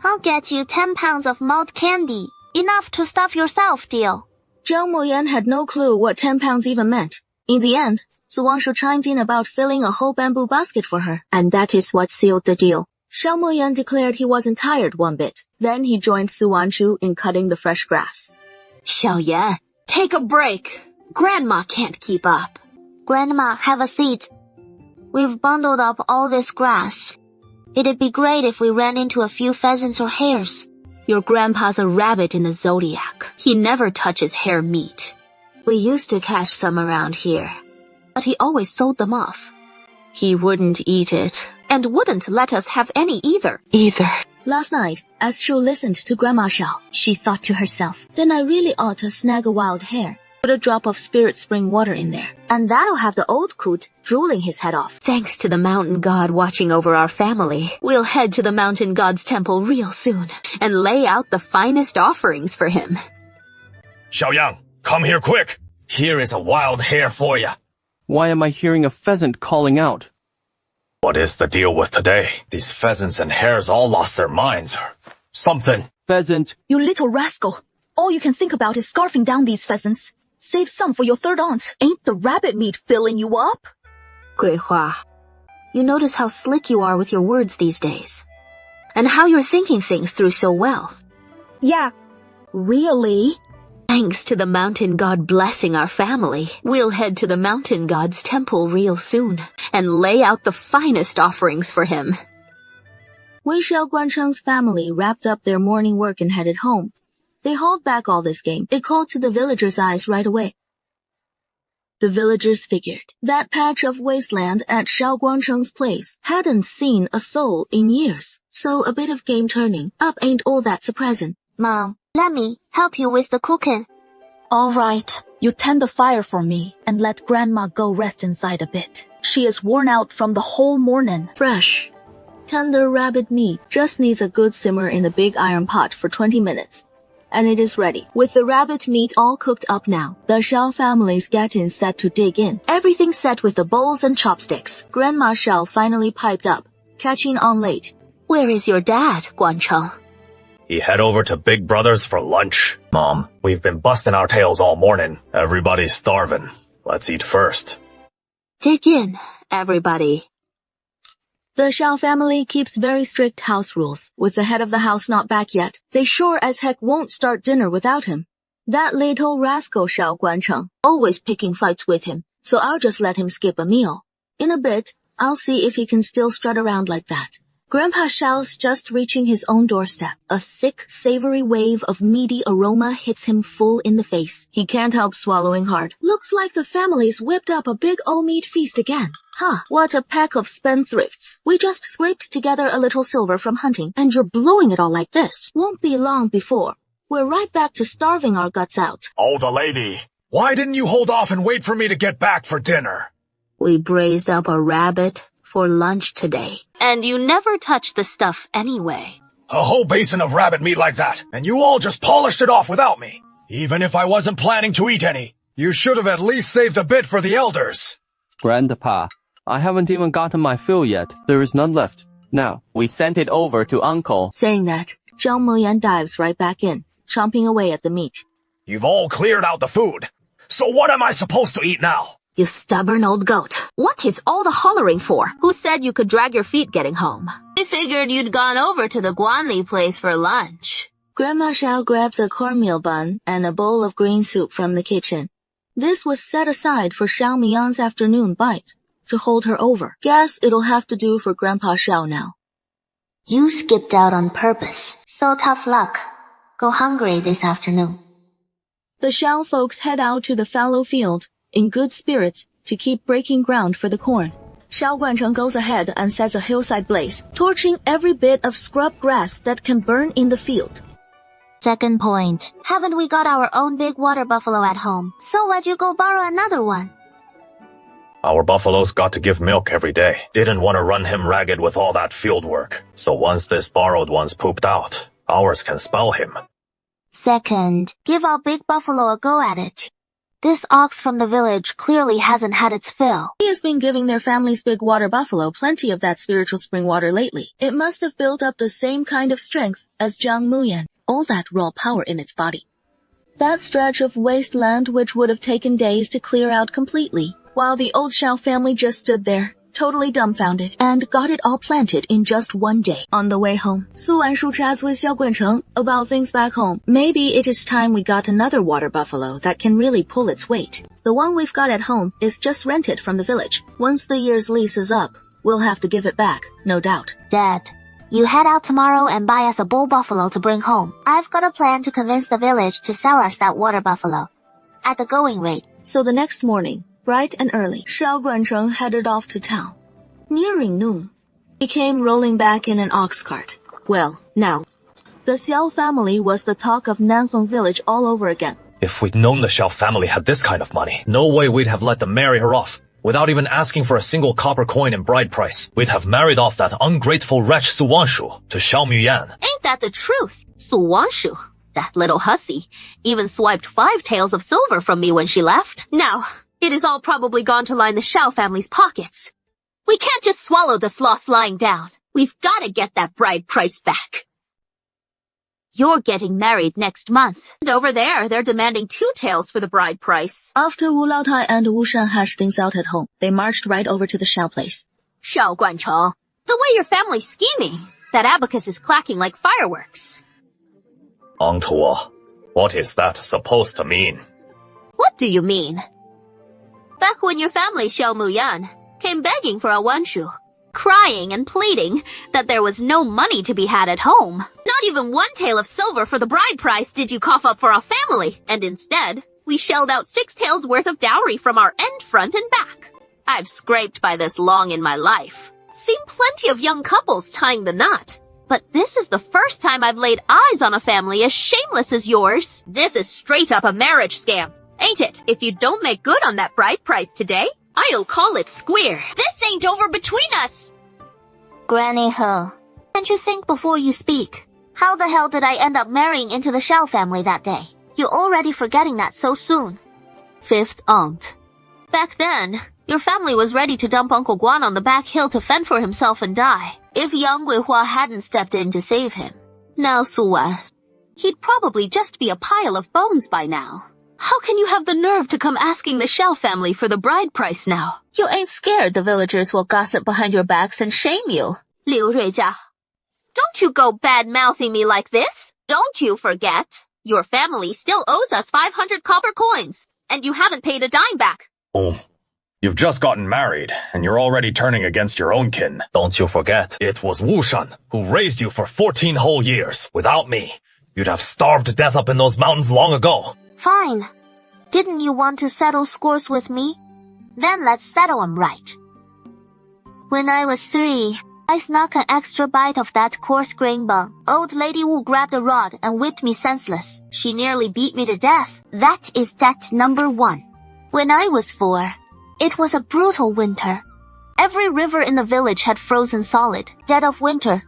I'll get you 10 pounds of malt candy. Enough to stuff yourself, deal. Jiang Muyan had no clue what 10 pounds even meant. In the end, Su Wanshu chimed in about filling a whole bamboo basket for her, and that is what sealed the deal. Xiao Muyan declared he wasn't tired one bit. Then he joined Su Wanshu in cutting the fresh grass. Xiaoyan, take a break. Grandma can't keep up. Grandma, have a seat. We've bundled up all this grass. It'd be great if we ran into a few pheasants or hares. Your grandpa's a rabbit in the zodiac. He never touches hare meat. We used to catch some around here, but he always sold them off. He wouldn't eat it, and wouldn't let us have any either. Last night, as Shu listened to Grandma Shao, she thought to herself, then I really ought to snag a wild hare. Put a drop of spirit spring water in there, and that'll have the old coot drooling his head off. Thanks to the mountain god watching over our family, we'll head to the mountain god's temple real soon and lay out the finest offerings for him. Xiaoyang, come here quick. Here is a wild hare for you. Why am I hearing a pheasant calling out? What is the deal with today? These pheasants and hares all lost their minds or something. Pheasant. You little rascal. All you can think about is scarfing down these pheasants. Save some for your third aunt. Ain't the rabbit meat filling you up? Guihua, you notice how slick you are with your words these days, and how you're thinking things through so well. Yeah. Really? Thanks to the mountain god blessing our family, we'll head to the mountain god's temple real soon and lay out the finest offerings for him. Wei Xiao Guancheng's family wrapped up their morning work and headed home. They hauled back all this game. It called to the villagers' eyes right away. The villagers figured that patch of wasteland at Xiao Guangcheng's place hadn't seen a soul in years, so a bit of game turning up ain't all that surprising. Mom, let me help you with the cooking. All right. You tend the fire for me and let Grandma go rest inside a bit. She is worn out from the whole morning. Fresh, tender rabbit meat just needs a good simmer in the big iron pot for 20 minutes. And it is ready. With the rabbit meat all cooked up now, the Shao family's getting set to dig in. Everything set with the bowls and chopsticks. Grandma Shao finally piped up, catching on late. Where is your dad, Guancheng? He head over to Big Brother's for lunch. Mom, we've been busting our tails all morning. Everybody's starving. Let's eat first. Dig in, everybody. The Shao family keeps very strict house rules. With the head of the house not back yet, they sure as heck won't start dinner without him. That little rascal Xiao Guancheng, always picking fights with him, so I'll just let him skip a meal. In a bit, I'll see if he can still strut around like that. Grandpa Xiao's just reaching his own doorstep. A thick, savory wave of meaty aroma hits him full in the face. He can't help swallowing hard. Looks like the family's whipped up a big old meat feast again. Huh, what a pack of spendthrifts. We just scraped together a little silver from hunting, and you're blowing it all like this. Won't be long before we're right back to starving our guts out. Oh, the lady. Why didn't you hold off and wait for me to get back for dinner? We braised up a rabbit for lunch today, and you never touched the stuff anyway. A whole basin of rabbit meat like that, and you all just polished it off without me. Even if I wasn't planning to eat any, you should have at least saved a bit for the elders. Grandpa, I haven't even gotten my fill yet. There is none left. Now, we sent it over to Uncle. Saying that, Zhang Muyan dives right back in, chomping away at the meat. You've all cleared out the food. So what am I supposed to eat now? You stubborn old goat. What is all the hollering for? Who said you could drag your feet getting home? I figured you'd gone over to the Guanli place for lunch. Grandma Xiao grabs a cornmeal bun and a bowl of green soup from the kitchen. This was set aside for Xiao Mian's afternoon bite, to hold her over. Guess it'll have to do for Grandpa Xiao now. You skipped out on purpose. So tough luck. Go hungry this afternoon. The Xiao folks head out to the fallow field, in good spirits, to keep breaking ground for the corn. Xiao Guancheng goes ahead and sets a hillside blaze, torching every bit of scrub grass that can burn in the field. Second point. Haven't we got our own big water buffalo at home? So why'd you go borrow another one? Our buffalo's got to give milk every day. Didn't want to run him ragged with all that field work. So once this borrowed one's pooped out, ours can spell him. Second, give our big buffalo a go at it. This ox from the village clearly hasn't had its fill. He has been giving their family's big water buffalo plenty of that spiritual spring water lately. It must have built up the same kind of strength as Zhang Muyan, all that raw power in its body. That stretch of wasteland which would have taken days to clear out completely, while the old Xiao family just stood there, totally dumbfounded, and got it all planted in just one day. On the way home, Su Wanshu chats with Xiao Guancheng about things back home. Maybe it is time we got another water buffalo that can really pull its weight. The one we've got at home is just rented from the village. Once the year's lease is up, we'll have to give it back, no doubt. Dad, you head out tomorrow and buy us a bull buffalo to bring home. I've got a plan to convince the village to sell us that water buffalo. At the going rate. So the next morning, bright and early, Xiao Guancheng headed off to town. Nearing noon, He came rolling back in an ox cart. Well, now, the Xiao family was the talk of Nanfeng village all over again. If we'd known the Xiao family had this kind of money, no way we'd have let them marry her off. Without even asking for a single copper coin in bride price, we'd have married off that ungrateful wretch Su Wanshu to Xiao Muyan. Ain't that the truth? Su Wanshu, that little hussy, even swiped 5 taels of silver from me when she left. Now, it has all probably gone to line the Xiao family's pockets. We can't just swallow this loss lying down. We've gotta get that bride price back. You're getting married next month. And over there, they're demanding 2 taels for the bride price. After Wu Laotai and Wu Shan hashed things out at home, they marched right over to the Xiao place. Xiao Guancheng, the way your family's scheming, that abacus is clacking like fireworks. Angtuo, what is that supposed to mean? What do you mean? Back when your family, Xiao Muyan, came begging for a Wanshu, crying and pleading that there was no money to be had at home. Not even 1 tael of silver for the bride price did you cough up for our family, and instead, we shelled out 6 taels worth of dowry from our end, front, and back. I've scraped by this long in my life. Seen plenty of young couples tying the knot. But this is the first time I've laid eyes on a family as shameless as yours. This is straight up a marriage scam, ain't it? If you don't make good on that bride price today, I'll call it square. This ain't over between us. Granny He, can't you think before you speak? How the hell did I end up marrying into the Xiao family that day? You're already forgetting that so soon. 5th aunt. Back then, your family was ready to dump Uncle Guan on the back hill to fend for himself and die, if Yang Weihua hadn't stepped in to save him. Now, Su Wan, he'd probably just be a pile of bones by now. How can you have the nerve to come asking the Xiao family for the bride price now? You ain't scared the villagers will gossip behind your backs and shame you. Liu Ruijia, don't you go bad-mouthing me like this. Don't you forget, your family still owes us 500 copper coins, and you haven't paid a dime back. You've just gotten married, and you're already turning against your own kin. Don't you forget, it was Wu Shan who raised you for 14 whole years. Without me, you'd have starved to death up in those mountains long ago. Fine. Didn't you want to settle scores with me? Then let's settle 'em right. When I was 3, I snuck an extra bite of that coarse grain bun. Old Lady Wu grabbed a rod and whipped me senseless. She nearly beat me to death. That is debt number 1. When I was 4, it was a brutal winter. Every river in the village had frozen solid, dead of winter,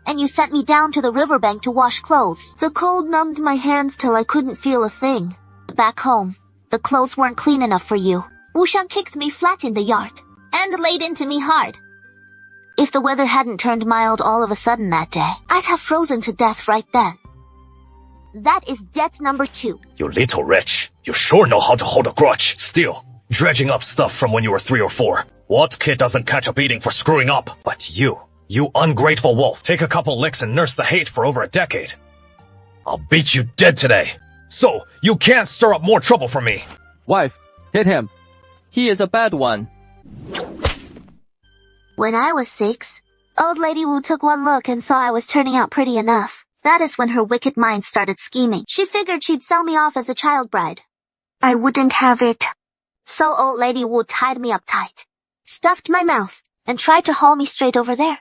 and you sent me down to the riverbank to wash clothes. The cold numbed my hands till I couldn't feel a thing. Back home, the clothes weren't clean enough for you. Wu Shan kicked me flat in the yard, and laid into me hard. If the weather hadn't turned mild all of a sudden that day, I'd have frozen to death right then. That is debt number 2. You little wretch. You sure know how to hold a grudge. Still, dredging up stuff from when you were 3 or 4. What kid doesn't catch a beating for screwing up? But you ungrateful wolf, take a couple licks and nurse the hate for over a decade. I'll beat you dead today. So, you can't stir up more trouble for me. Wife, hit him. He is a bad one. When I was 6, Old Lady Wu took one look and saw I was turning out pretty enough. That is when her wicked mind started scheming. She figured she'd sell me off as a child bride. I wouldn't have it. So Old Lady Wu tied me up tight, stuffed my mouth, and tried to haul me straight over there.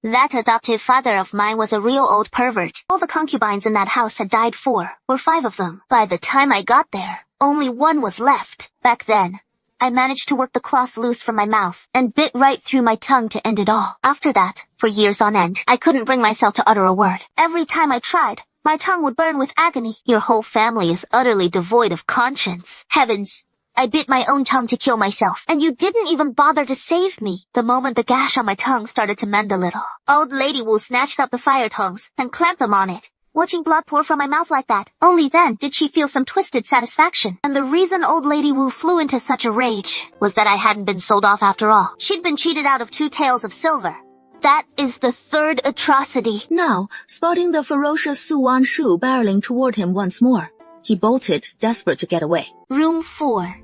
That adoptive father of mine was a real old pervert. All the concubines in that house had died 4 or 5 of them. By the time I got there, only 1 was left. Back then, I managed to work the cloth loose from my mouth and bit right through my tongue to end it all. After that, for years on end, I couldn't bring myself to utter a word. Every time I tried, my tongue would burn with agony. Your whole family is utterly devoid of conscience. Heavens, I bit my own tongue to kill myself, and you didn't even bother to save me. The moment the gash on my tongue started to mend a little, Old Lady Wu snatched up the fire tongs and clamped them on it. Watching blood pour from my mouth like that, only then did she feel some twisted satisfaction. And the reason Old Lady Wu flew into such a rage was that I hadn't been sold off after all. She'd been cheated out of 2 taels of silver. That is the 3rd atrocity. Now, spotting the ferocious Su Wanshu barreling toward him once more, he bolted, desperate to get away. Room 4.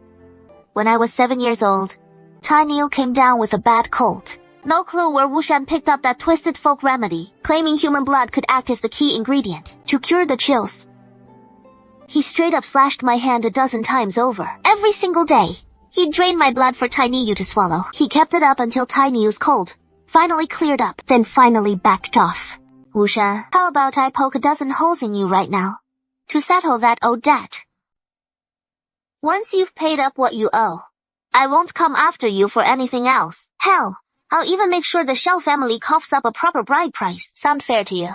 When I was 7 years old, Tai Niu came down with a bad cold. No clue where Wu Shan picked up that twisted folk remedy, claiming human blood could act as the key ingredient to cure the chills. He straight up slashed my hand a dozen times over. Every single day, he'd drain my blood for Tai Niu to swallow. He kept it up until Tai Niu's cold finally cleared up, then finally backed off. Wu Shan, how about I poke a dozen holes in you right now to settle that old debt? Once you've paid up what you owe, I won't come after you for anything else. Hell, I'll even make sure the Xiao family coughs up a proper bride price. Sound fair to you?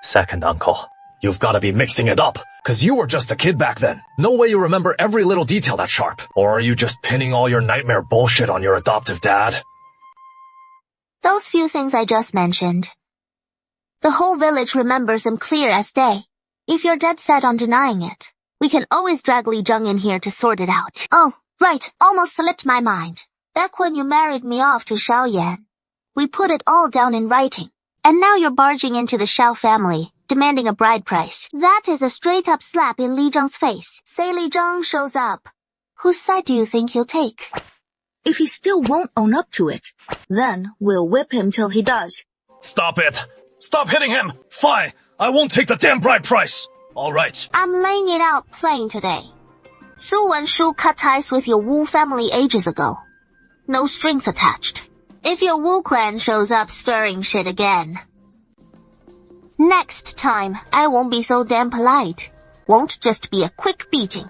Second uncle. You've got to be mixing it up, cause you were just a kid back then. No way you remember every little detail that sharp. Or are you just pinning all your nightmare bullshit on your adoptive dad? Those few things I just mentioned. The whole village remembers them clear as day. If you're dead set on denying it, we can always drag Li Zheng in here to sort it out. Oh, right, almost slipped my mind. Back when you married me off to Xiaoyan, we put it all down in writing. And now you're barging into the Xiao family, demanding a bride price. That is a straight-up slap in Li Zheng's face. Say Li Zheng shows up. Whose side do you think you'll take? If he still won't own up to it, then we'll whip him till he does. Stop it! Stop hitting him! Fine, I won't take the damn bride price! Alright. I'm laying it out plain today. Su Wenshu cut ties with your Wu family ages ago. No strings attached. If your Wu clan shows up stirring shit again, next time, I won't be so damn polite. Won't just be a quick beating.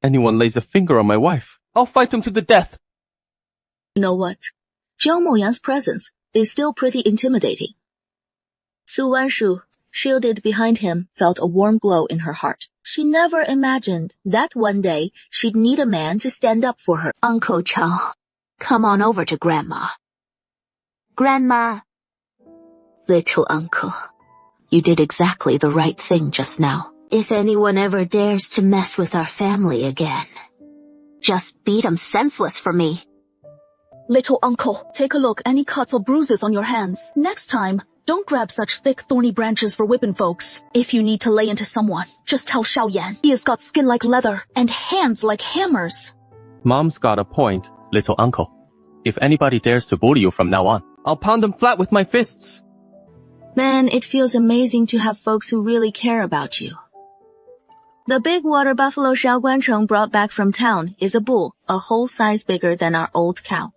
Anyone lays a finger on my wife, I'll fight him to the death. You know what? Zhao Moyan's presence is still pretty intimidating. Su Wanshu, shielded behind him, felt a warm glow in her heart. She never imagined that one day she'd need a man to stand up for her. Uncle Chao, come on over to Grandma. Grandma. Little uncle, you did exactly the right thing just now. If anyone ever dares to mess with our family again, just beat 'em senseless for me. Little uncle, take a look. Any cuts or bruises on your hands. Next time, don't grab such thick thorny branches for whipping folks. If you need to lay into someone, just tell Xiaoyan. He has got skin like leather and hands like hammers. Mom's got a point, little uncle. If anybody dares to bully you from now on, I'll pound them flat with my fists. Man, it feels amazing to have folks who really care about you. The big water buffalo Xiao Guancheng brought back from town is a bull, a whole size bigger than our old cow.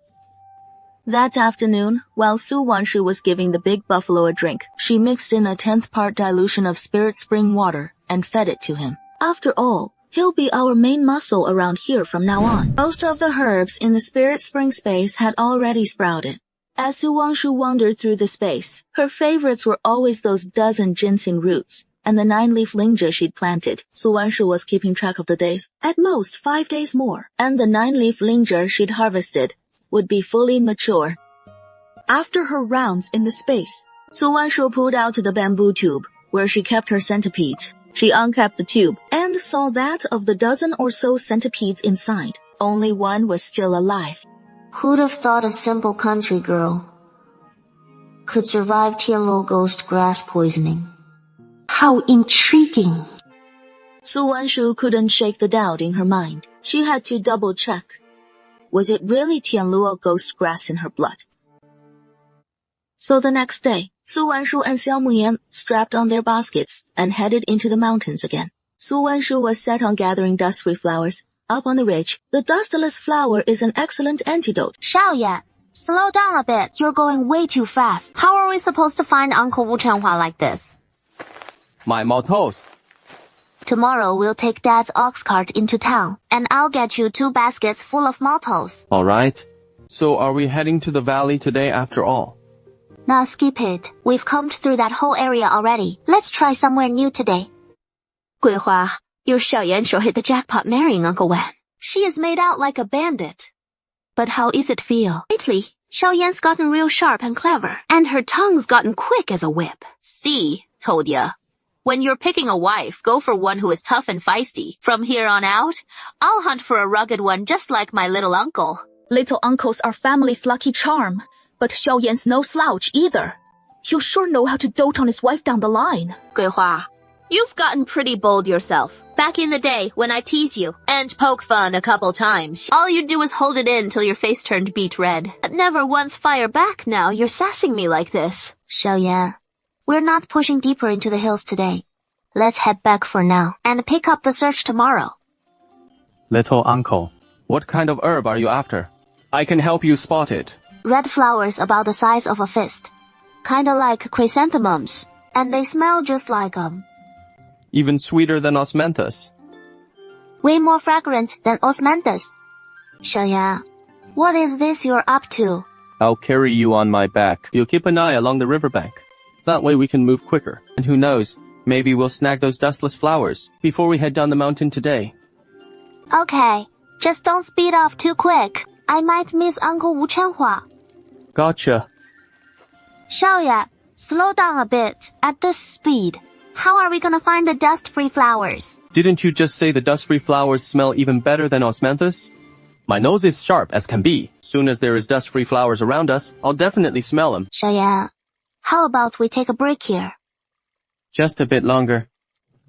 That afternoon, while Su Wanshu was giving the big buffalo a drink, she mixed in a 10th part dilution of spirit spring water and fed it to him. After all, he'll be our main muscle around here from now on. Most of the herbs in the spirit spring space had already sprouted. As Su Wanshu wandered through the space, her favorites were always those dozen ginseng roots and the 9-leaf lingzhi she'd planted. Su Wanshu was keeping track of the days, at most 5 days more, and the 9-leaf lingzhi she'd harvested would be fully mature. After her rounds in the space, Su Wanshu pulled out the bamboo tube where she kept her centipedes. She uncapped the tube and saw that of the dozen or so centipedes inside, only one was still alive. Who'd have thought a simple country girl could survive Tianluo ghost grass poisoning? How intriguing. Su Wanshu couldn't shake the doubt in her mind. She had to double-check. Was it really Tianluo ghost grass in her blood? So the next day, Su Wanshu and Xiao Muyan strapped on their baskets and headed into the mountains again. Su Wanshu was set on gathering dust-free flowers. Up on the ridge, the dustless flower is an excellent antidote. Xiaoyan, slow down a bit. You're going way too fast. How are we supposed to find Uncle Wu Chenhua like this? My mottos. Tomorrow we'll take Dad's ox cart into town, and I'll get you 2 baskets full of maltos. Alright. So are we heading to the valley today after all? Nah, skip it. We've combed through that whole area already. Let's try somewhere new today. Guihua, your Xiaoyan sure hit the jackpot marrying Uncle Wan. She is made out like a bandit. But how is it feel? Lately, Xiaoyan's gotten real sharp and clever, and her tongue's gotten quick as a whip. See, told ya. When you're picking a wife, go for one who is tough and feisty. From here on out, I'll hunt for a rugged one just like my little uncle. Little uncle's our family's lucky charm, but Xiaoyan's no slouch either. He'll sure know how to dote on his wife down the line. Guihua, you've gotten pretty bold yourself. Back in the day, when I tease you and poke fun a couple times, all you'd do was hold it in till your face turned beet red. But never once fire back now. You're sassing me like this. Xiaoyan, we're not pushing deeper into the hills today. Let's head back for now and pick up the search tomorrow. Little uncle, what kind of herb are you after? I can help you spot it. Red flowers about the size of a fist. Kinda like chrysanthemums. And they smell just like 'em. Even sweeter than osmanthus. Way more fragrant than osmanthus. 小妍, what is this you're up to? I'll carry you on my back. You'll keep an eye along the riverbank. That way we can move quicker. And who knows, maybe we'll snag those dustless flowers before we head down the mountain today. Okay, just don't speed off too quick. I might miss Uncle Wu Chenhua. Gotcha. 少爷, slow down a bit at this speed. How are we gonna find the dust-free flowers? Didn't you just say the dust-free flowers smell even better than osmanthus? My nose is sharp as can be. Soon as there is dust-free flowers around us, I'll definitely smell them. 小妍, how about we take a break here? Just a bit longer.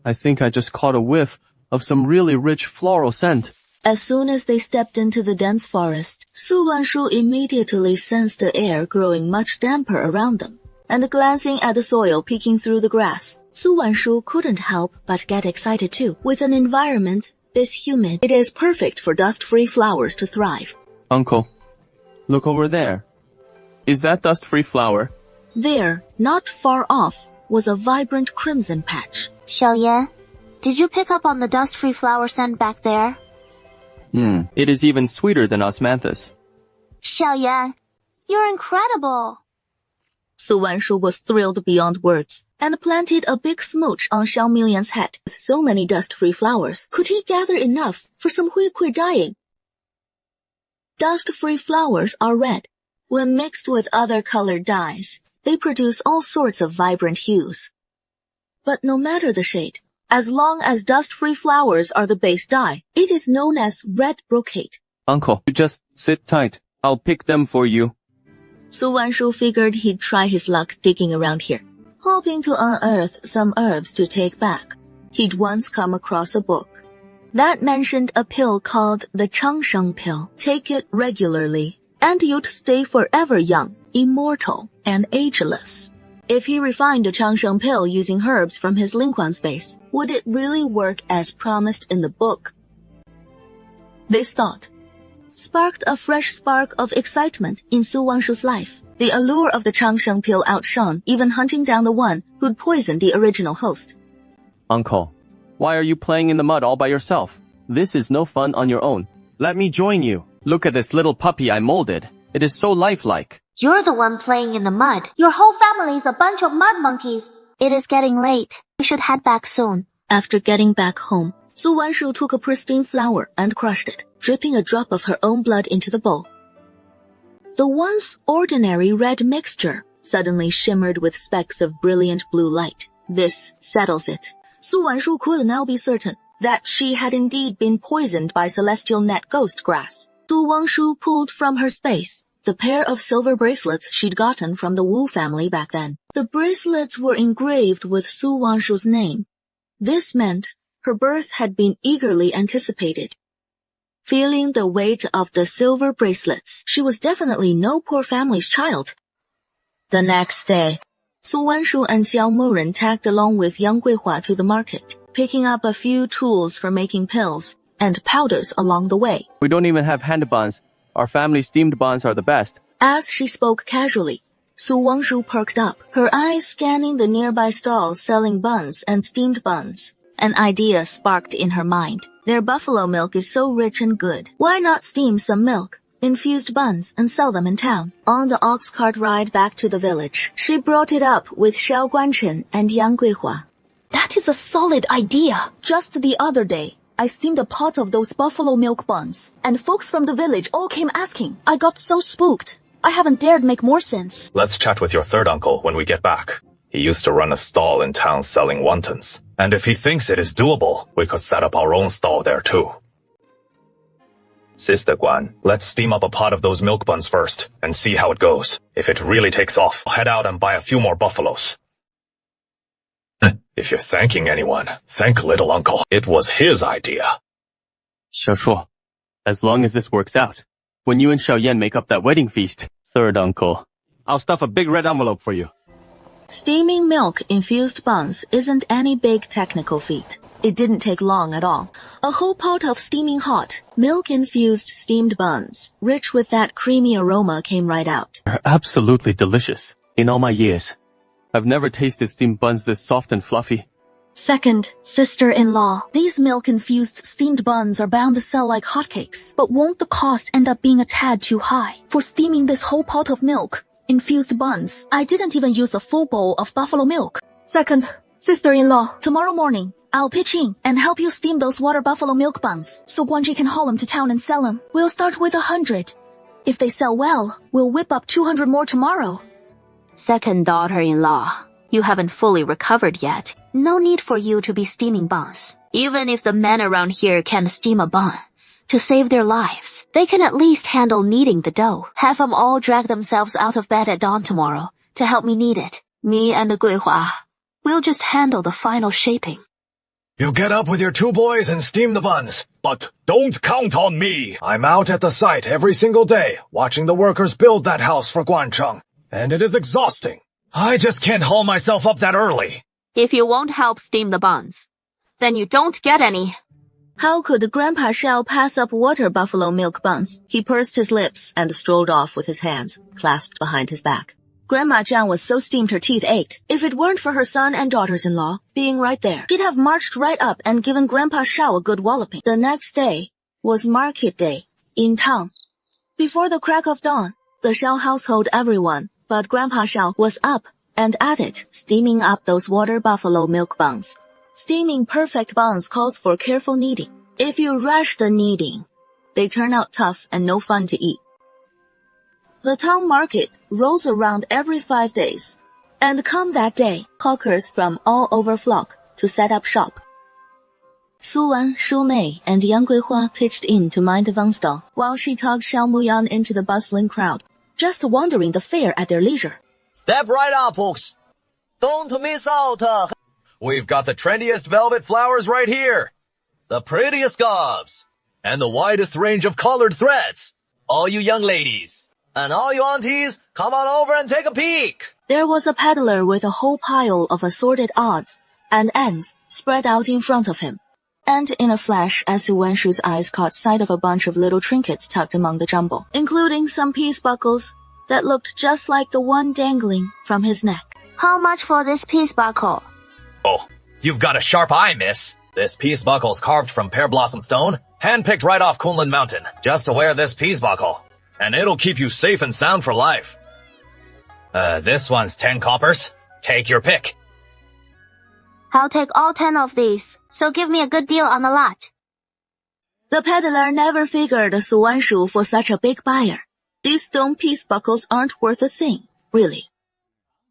I think I just caught a whiff of some really rich floral scent. As soon as they stepped into the dense forest, Su Wanshu immediately sensed the air growing much damper around them. And glancing at the soil peeking through the grass, Su Wanshu couldn't help but get excited too. With an environment this humid, it is perfect for dust-free flowers to thrive. Uncle, look over there. Is that dust-free flower? There, not far off, was a vibrant crimson patch. 小妍, did you pick up on the dust-free flower scent back there? It is even sweeter than osmanthus. 小妍, you're incredible. Su Wanshu was thrilled beyond words, and planted a big smooch on Xiao Miuyan's head. With so many dust-free flowers, could he gather enough for some Huikui dyeing? Dust-free flowers are red. When mixed with other colored dyes, they produce all sorts of vibrant hues. But no matter the shade, as long as dust-free flowers are the base dye, it is known as red brocade. Uncle, you just sit tight. I'll pick them for you. Su Wanshu figured he'd try his luck digging around here, hoping to unearth some herbs to take back. He'd once come across a book that mentioned a pill called the Changsheng pill. Take it regularly, and you'd stay forever young, immortal, and ageless. If he refined the Changsheng pill using herbs from his Lingquan space, would it really work as promised in the book? This thought sparked a fresh spark of excitement in Su Wanshu's life. The allure of the Changsheng pill outshone even hunting down the one who'd poisoned the original host. Uncle, why are you playing in the mud all by yourself? This is no fun on your own. Let me join you. Look at this little puppy I molded. It is so lifelike. You're the one playing in the mud. Your whole family's a bunch of mud monkeys. It is getting late. We should head back soon. After getting back home, Su Wanshu took a pristine flower and crushed it, dripping a drop of her own blood into the bowl. The once ordinary red mixture suddenly shimmered with specks of brilliant blue light. This settles it. Su Wanshu could now be certain that she had indeed been poisoned by celestial net ghost grass. Su Wanshu pulled from her space the pair of silver bracelets she'd gotten from the Wu family back then. The bracelets were engraved with Su Wanshu's name. This meant her birth had been eagerly anticipated. Feeling the weight of the silver bracelets, she was definitely no poor family's child. The next day, Su Wanshu and Xiao Muren tagged along with Yang Guihua to the market, picking up a few tools for making pills and powders along the way. We don't even have hand buns. Our family steamed buns are the best. As she spoke casually, Su Wanshu perked up, her eyes scanning the nearby stalls selling buns and steamed buns. An idea sparked in her mind. Their buffalo milk is so rich and good. Why not steam some milk, infused buns, and sell them in town? On the ox cart ride back to the village, she brought it up with Xiao Guanchen and Yang Guihua. That is a solid idea. Just the other day, I steamed a pot of those buffalo milk buns, and folks from the village all came asking. I got so spooked. I haven't dared make more sense. Let's chat with your third uncle when we get back. He used to run a stall in town selling wontons. And if he thinks it is doable, we could set up our own stall there too. Sister Guan, let's steam up a pot of those milk buns first, and see how it goes. If it really takes off, I'll head out and buy a few more buffaloes. If you're thanking anyone, thank little uncle. It was his idea. Xiaoshuo, as long as this works out, when you and Xiaoyan make up that wedding feast, third uncle, I'll stuff a big red envelope for you. Steaming milk-infused buns isn't any big technical feat. It didn't take long at all. A whole pot of steaming hot, milk-infused steamed buns, rich with that creamy aroma, came right out. They're absolutely delicious. In all my years, I've never tasted steamed buns this soft and fluffy. Second, sister-in-law. These milk-infused steamed buns are bound to sell like hotcakes. But won't the cost end up being a tad too high? For steaming this whole pot of milk-infused buns, I didn't even use a full bowl of buffalo milk. Second, sister-in-law. Tomorrow morning, I'll pitch in and help you steam those water buffalo milk buns so Guanji can haul them to town and sell them. We'll start with 100. If they sell well, we'll whip up 200 more tomorrow. Second daughter-in-law, you haven't fully recovered yet. No need for you to be steaming buns. Even if the men around here can't steam a bun, to save their lives, they can at least handle kneading the dough. Have them all drag themselves out of bed at dawn tomorrow to help me knead it. Me and the Guihua, we'll just handle the final shaping. You get up with your 2 boys and steam the buns. But don't count on me. I'm out at the site every single day, watching the workers build that house for Guancheng. And it is exhausting. I just can't haul myself up that early. If you won't help steam the buns, then you don't get any. How could Grandpa Shao pass up water buffalo milk buns? He pursed his lips and strolled off with his hands clasped behind his back. Grandma Zhang was so steamed her teeth ached. If it weren't for her son and daughters-in-law being right there, she'd have marched right up and given Grandpa Shao a good walloping. The next day was market day in town. Before the crack of dawn, the Shao household, everyone but Grandpa Shao, was up and at it, steaming up those water buffalo milk buns. Steaming perfect buns calls for careful kneading. If you rush the kneading, they turn out tough and no fun to eat. The town market rolls around every 5 days, and come that day, hawkers from all over flock to set up shop. Su Wan, Shu Mei, and Yang Guihua pitched in to mind Wang's stall, while she tugged Xiao Muyan into the bustling crowd, just wandering the fair at their leisure. Step right up, folks. Don't miss out. We've got the trendiest velvet flowers right here. The prettiest gobs. And the widest range of colored threads. All you young ladies. And all you aunties, come on over and take a peek. There was a peddler with a whole pile of assorted odds and ends spread out in front of him. And in a flash, as Su Wanshu's eyes caught sight of a bunch of little trinkets tucked among the jumble, including some peace buckles that looked just like the one dangling from his neck. How much for this peace buckle? Oh, you've got a sharp eye, miss. This peace buckle's carved from pear blossom stone, handpicked right off Kunlun Mountain, just to wear this peace buckle. And it'll keep you safe and sound for life. This one's 10 coppers. Take your pick. I'll take all 10 of these, so give me a good deal on the lot. The peddler never figured Su Wanshu for such a big buyer. These stone peace buckles aren't worth a thing, really.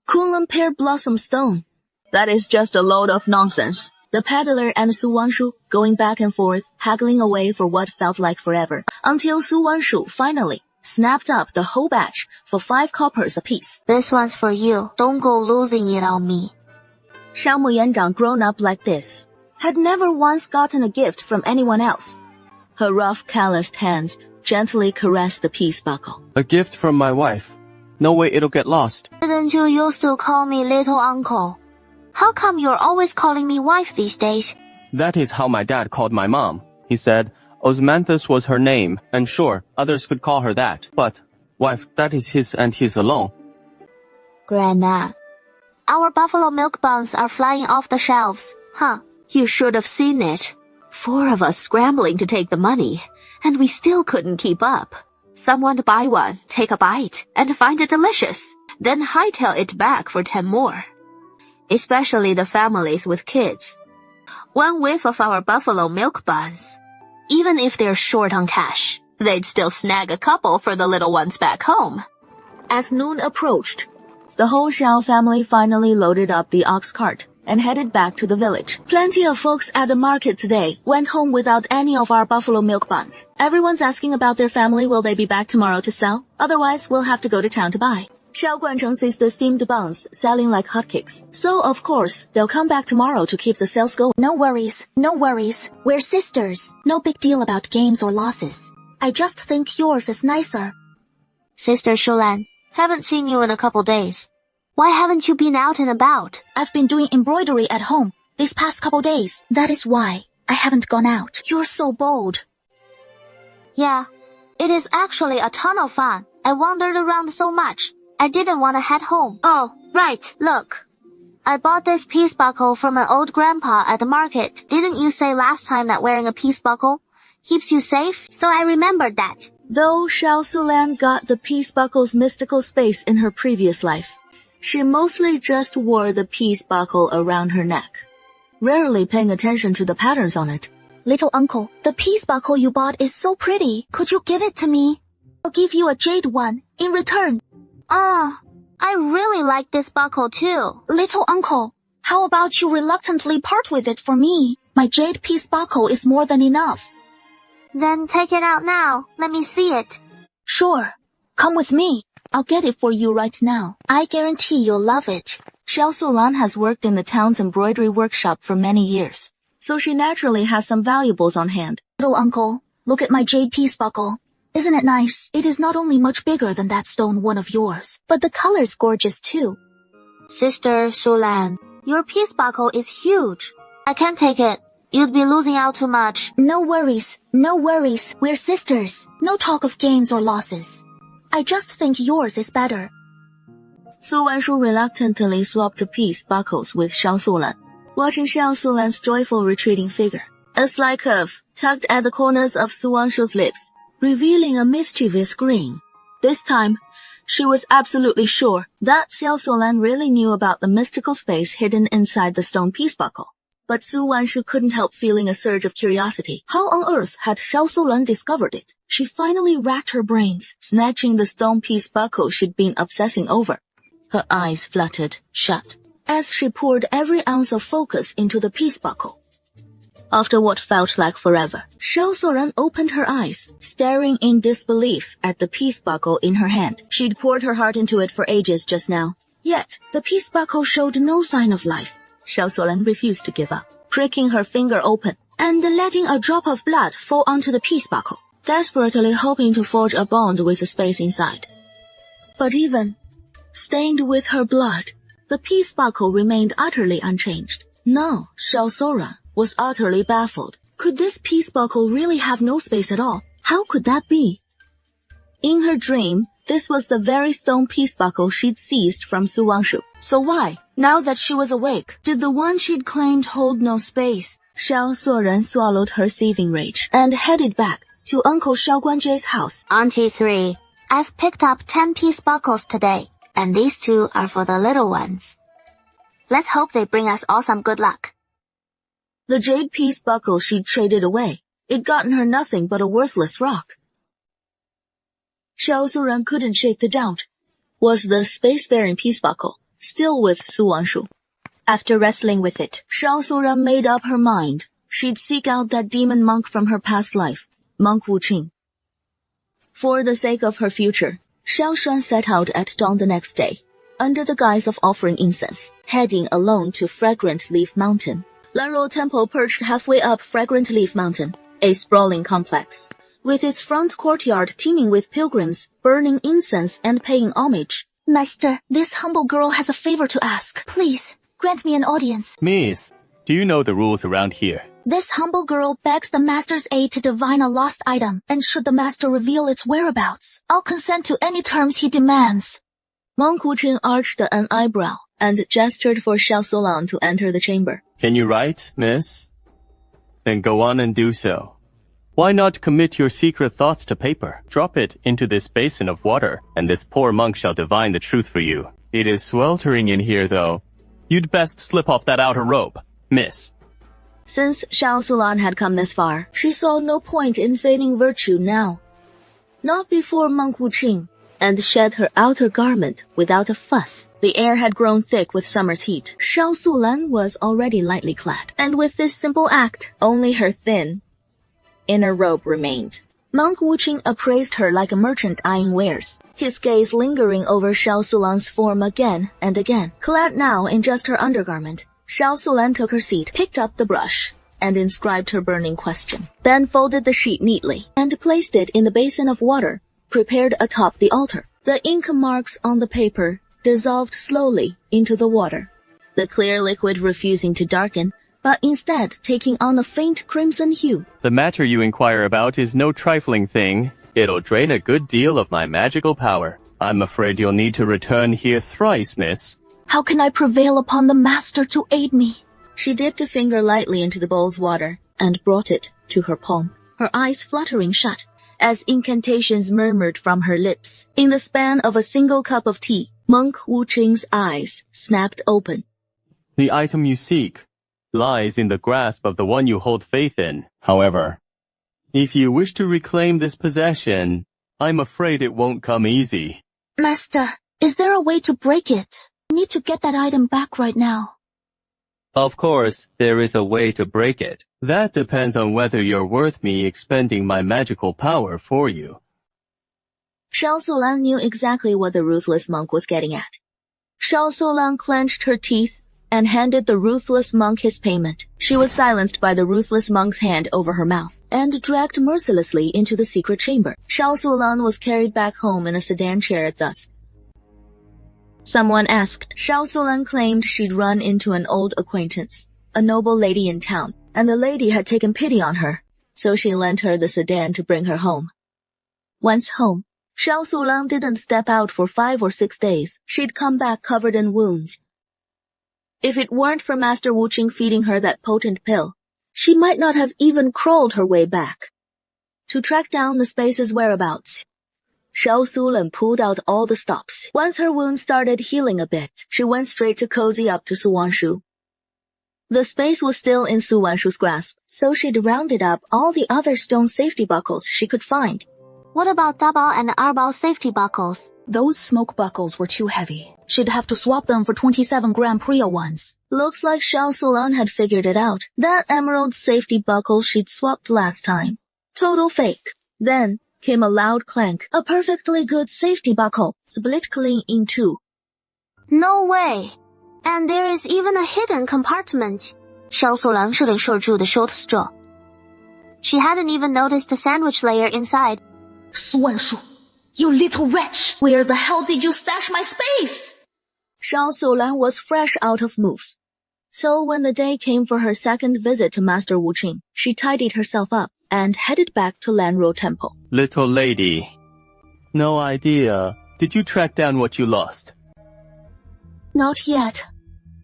Kunlun pear blossom stone. That is just a load of nonsense. The peddler and Su Wanshu going back and forth, haggling away for what felt like forever, until Su Wanshu finally snapped up the whole batch for 5 coppers apiece. This one's for you. Don't go losing it on me. Shao Muyandang, grown up like this, had never once gotten a gift from anyone else. Her rough, calloused hands gently caressed the peace buckle. A gift from my wife. No way it'll get lost. Didn't you used to call me little uncle? How come you're always calling me wife these days? That is how my dad called my mom. He said Osmanthus was her name, and sure, others could call her that. But, wife, that is his and his alone. Grandma, our buffalo milk buns are flying off the shelves. Huh? You should have seen it. 4 of us scrambling to take the money, and we still couldn't keep up. Someone to buy one, take a bite, and find it delicious, then hightail it back for 10 more. Especially the families with kids. 1 whiff of our buffalo milk buns. Even if they're short on cash, they'd still snag a couple for the little ones back home. As noon approached, the whole Shao family finally loaded up the ox cart and headed back to the village. Plenty of folks at the market today went home without any of our buffalo milk buns. Everyone's asking about their family. Will they be back tomorrow to sell? Otherwise, we'll have to go to town to buy. Shao Guancheng sees the steamed buns selling like hotcakes. So, of course, they'll come back tomorrow to keep the sales going. No worries, no worries. We're sisters. No big deal about gains or losses. I just think yours is nicer. Sister Shulan, haven't seen you in a couple days. Why haven't you been out and about? I've been doing embroidery at home. these past couple days. That is why I haven't gone out. You're so bold. Yeah, it is actually a ton of fun. I wandered around so much. I didn't want to head home. Oh, right. Look. I bought this peace buckle from an old grandpa at the market. Didn't you say last time that wearing a peace buckle keeps you safe? So I remembered that. Though Xiao Sulan got the peace buckle's mystical space in her previous life, she mostly just wore the peace buckle around her neck, rarely paying attention to the patterns on it. Little uncle, the peace buckle you bought is so pretty. Could you give it to me? I'll give you a jade one in return. I really like this buckle too. Little uncle, how about you reluctantly part with it for me? My jade peace buckle is more than enough. Then take it out now. Let me see it. Sure. Come with me. I'll get it for you right now. I guarantee you'll love it. Xiao Sulan has worked in the town's embroidery workshop for many years, so she naturally has some valuables on hand. Little uncle, look at my jade peace buckle. Isn't it nice? It is not only much bigger than that stone one of yours, but the color's gorgeous too. Sister Sulan, your peace buckle is huge. I can't take it. You'd be losing out too much. No worries. No worries. We're sisters. No talk of gains or losses. I just think yours is better. Su Wanshu reluctantly swapped peace buckles with Xiao Sulan, watching Xiao Sulan's joyful retreating figure. A slight curve tugged at the corners of Su Wanshu's lips, revealing a mischievous grin. This time, she was absolutely sure that Xiao Sulan really knew about the mystical space hidden inside the stone peace buckle. But Su Wanshu couldn't help feeling a surge of curiosity. How on earth had Xiao Sulan discovered it? She finally racked her brains, snatching the stone piece buckle she'd been obsessing over. Her eyes fluttered shut as she poured every ounce of focus into the peace buckle. After what felt like forever, Xiao Sulan opened her eyes, staring in disbelief at the peace buckle in her hand. She'd poured her heart into it for ages just now. Yet, the peace buckle showed no sign of life. Xiao Sulan refused to give up, pricking her finger open and letting a drop of blood fall onto the peace buckle, desperately hoping to forge a bond with the space inside. But even stained with her blood, the peace buckle remained utterly unchanged. Now, Xiao Sulan was utterly baffled. Could this peace buckle really have no space at all? How could that be? In her dream, this was the very stone peace buckle she'd seized from Su Wanshu. So why, now that she was awake, did the one she'd claimed hold no space? Xiao Sulan swallowed her seething rage and headed back to Uncle Xiao Guanzhe's house. Auntie 3, I've picked up 10 peace buckles today, and these 2 are for the little ones. Let's hope they bring us all some good luck. The jade peace buckle she'd traded away. It'd gotten her nothing but a worthless rock. Xiao Sulan couldn't shake the doubt. Was the space-bearing peace buckle still with Su Wanshu? After wrestling with it, Xiao Sulan made up her mind. She'd seek out that demon monk from her past life, Monk Wuqing. For the sake of her future, Xiao Shuan set out at dawn the next day, under the guise of offering incense, heading alone to Fragrant Leaf Mountain. Lanruo Temple perched halfway up Fragrant Leaf Mountain, a sprawling complex, with its front courtyard teeming with pilgrims, burning incense and paying homage. Master, this humble girl has a favor to ask. Please, grant me an audience. Miss, do you know the rules around here? This humble girl begs the master's aid to divine a lost item, and should the master reveal its whereabouts, I'll consent to any terms he demands. Monk Wuqing arched an eyebrow and gestured for Xiao Sulan to enter the chamber. Can you write, miss? Then go on and do so. Why not commit your secret thoughts to paper? Drop it into this basin of water, and this poor monk shall divine the truth for you. It is sweltering in here, though. You'd best slip off that outer robe, miss. Since Xiao Sulan had come this far, she saw no point in feigning virtue now. Not before Monk Wuqing, and shed her outer garment without a fuss. The air had grown thick with summer's heat. Xiao Sulan was already lightly clad, and with this simple act, only her thin inner robe remained. Monk Wuqing appraised her like a merchant eyeing wares, his gaze lingering over Xiao Sulan's form again and again. Clad now in just her undergarment, Xiao Sulan took her seat, picked up the brush, and inscribed her burning question. Then folded the sheet neatly and placed it in the basin of water prepared atop the altar. The ink marks on the paper dissolved slowly into the water, the clear liquid refusing to darken but instead taking on a faint crimson hue. The matter you inquire about is no trifling thing. It'll drain a good deal of my magical power. I'm afraid you'll need to return here thrice, miss. How can I prevail upon the master to aid me? She dipped a finger lightly into the bowl's water and brought it to her palm, her eyes fluttering shut as incantations murmured from her lips. In the span of a single cup of tea, Monk Wuqing's eyes snapped open. The item you seek lies in the grasp of the one you hold faith in. However, if you wish to reclaim this possession, I'm afraid it won't come easy. Master, is there a way to break it? I need to get that item back right now. Of course, there is a way to break it. That depends on whether you're worth me expending my magical power for you. Xiao Sulan knew exactly what the ruthless monk was getting at. Xiao Sulan clenched her teeth and handed the ruthless monk his payment. She was silenced by the ruthless monk's hand over her mouth and dragged mercilessly into the secret chamber. Xiao Sulan was carried back home in a sedan chair at dusk. Someone asked. Xiao Sulan claimed she'd run into an old acquaintance, a noble lady in town, and the lady had taken pity on her, so she lent her the sedan to bring her home. Once home, Xiao Sulan didn't step out for 5 or 6 days. She'd come back covered in wounds. If it weren't for Master Wuqing feeding her that potent pill, she might not have even crawled her way back. To track down the space's whereabouts, Xiao Sulan pulled out all the stops. Once her wound started healing a bit, she went straight to cozy up to Su Wanshu. The space was still in Su Wanshu's grasp, so she'd rounded up all the other stone safety buckles she could find. What about Dabao and Arbao safety buckles? Those smoke buckles were too heavy. She'd have to swap them for 27-gram Priya ones. Looks like Xiao Sulan had figured it out. That emerald safety buckle she'd swapped last time. Total fake. Then came a loud clank. A perfectly good safety buckle, split clean in two. No way. And there is even a hidden compartment. Xiao Sulan 是领受住 the short straw. She hadn't even noticed the sandwich layer inside. Su Wanshu, you little wretch! Where the hell did you stash my space? Xiao Sulan was fresh out of moves. So when the day came for her second visit to Master Wuqing, she tidied herself up and headed back to Lanruo Temple. Little lady, no idea. Did you track down what you lost? Not yet.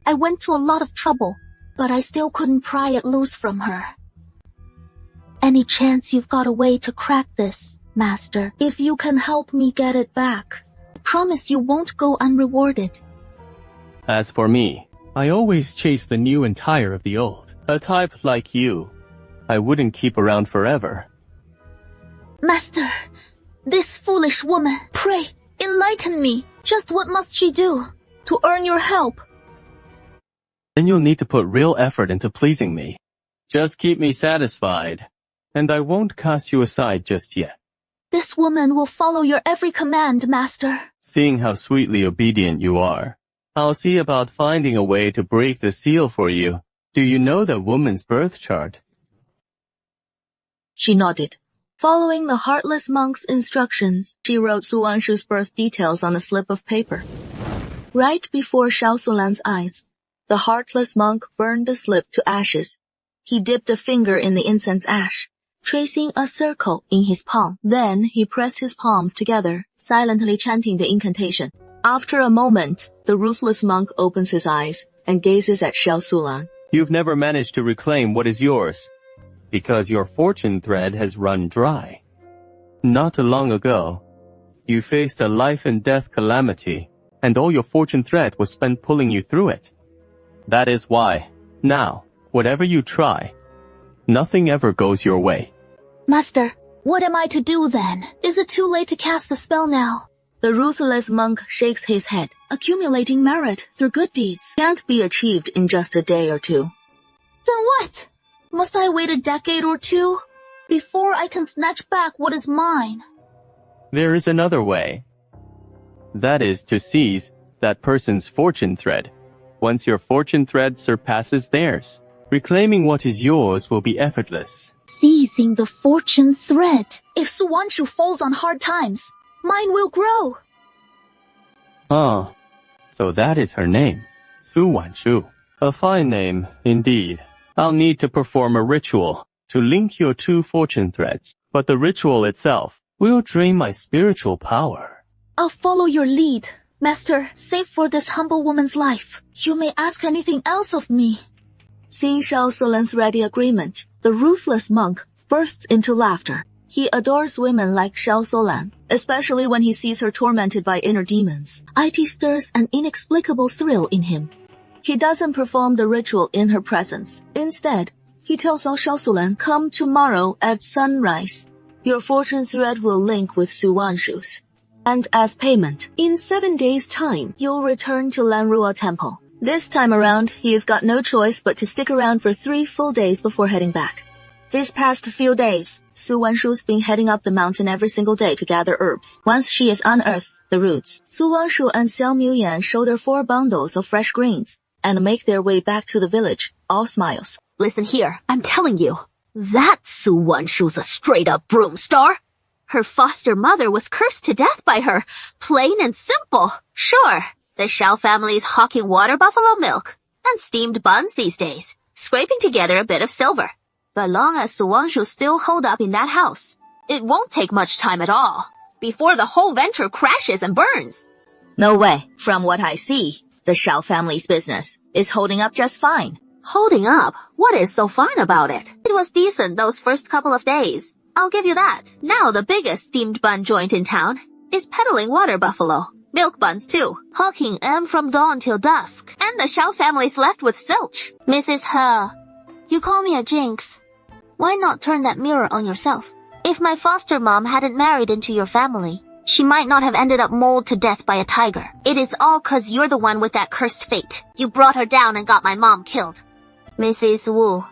I went to a lot of trouble, but I still couldn't pry it loose from her. Any chance you've got a way to crack this, Master? If you can help me get it back, I promise you won't go unrewarded. As for me, I always chase the new and tire of the old. A type like you, I wouldn't keep around forever. Master, this foolish woman, pray, enlighten me. Just what must she do to earn your help? Then you'll need to put real effort into pleasing me. Just keep me satisfied, and I won't cast you aside just yet. This woman will follow your every command, Master. Seeing how sweetly obedient you are, I'll see about finding a way to break the seal for you. Do you know the woman's birth chart? She nodded. Following the heartless monk's instructions, she wrote Su Wanshu's birth details on a slip of paper. Right before Xiao Sulan's eyes, the heartless monk burned the slip to ashes. He dipped a finger in the incense ash, tracing a circle in his palm. Then he pressed his palms together, silently chanting the incantation. After a moment, the ruthless monk opens his eyes and gazes at Xiao Sulan. You've never managed to reclaim what is yours, because your fortune thread has run dry. Not long ago, you faced a life and death calamity, and all your fortune thread was spent pulling you through it. That is why, now, whatever you try, nothing ever goes your way. Master, what am I to do then? Is it too late to cast the spell now? The ruthless monk shakes his head. Accumulating merit through good deeds can't be achieved in just a day or two. Then what? Must I wait a decade or two before I can snatch back what is mine? There is another way. That is to seize that person's fortune thread. Once your fortune thread surpasses theirs, reclaiming what is yours will be effortless. Seizing the fortune thread. If Su Wanshu falls on hard times, mine will grow. Ah, so that is her name, Su Wanshu. A fine name, indeed. I'll need to perform a ritual to link your two fortune threads, but the ritual itself will drain my spiritual power. I'll follow your lead, Master. Save for this humble woman's life. You may ask anything else of me. Seeing Shao Sulan's ready agreement, the ruthless monk bursts into laughter. He adores women like Shao Sulan, especially when he sees her tormented by inner demons. It stirs an inexplicable thrill in him. He doesn't perform the ritual in her presence. Instead, he tells Shao Sulan, come tomorrow at sunrise. Your fortune thread will link with Su Wanshu's. And as payment, in 7 days' time, you'll return to Lanrua Temple. This time around, he has got no choice but to stick around for 3 full days before heading back. These past few days, Su Wanshu's been heading up the mountain every single day to gather herbs. Once she has unearthed the roots, Su Wanshu and Xiao Miuyan shoulder 4 bundles of fresh greens and make their way back to the village, all smiles. Listen here, I'm telling you, that Su Wanshu's a straight-up broom star. Her foster mother was cursed to death by her, plain and simple. Sure, the Shao family's hawking water buffalo milk and steamed buns these days, scraping together a bit of silver. But long as Su Wanshu still hold up in that house, it won't take much time at all before the whole venture crashes and burns. No way. From what I see, the Shao family's business is holding up just fine. Holding up? What is so fine about it? It was decent those first couple of days. I'll give you that. Now the biggest steamed bun joint in town is peddling water buffalo. Milk buns too. Hawking M from dawn till dusk. And the Shao family's left with zilch. Mrs. He, you call me a jinx. Why not turn that mirror on yourself? If my foster mom hadn't married into your family, she might not have ended up mauled to death by a tiger. It is all 'cause you're the one with that cursed fate. You brought her down and got my mom killed. Mrs. Wu,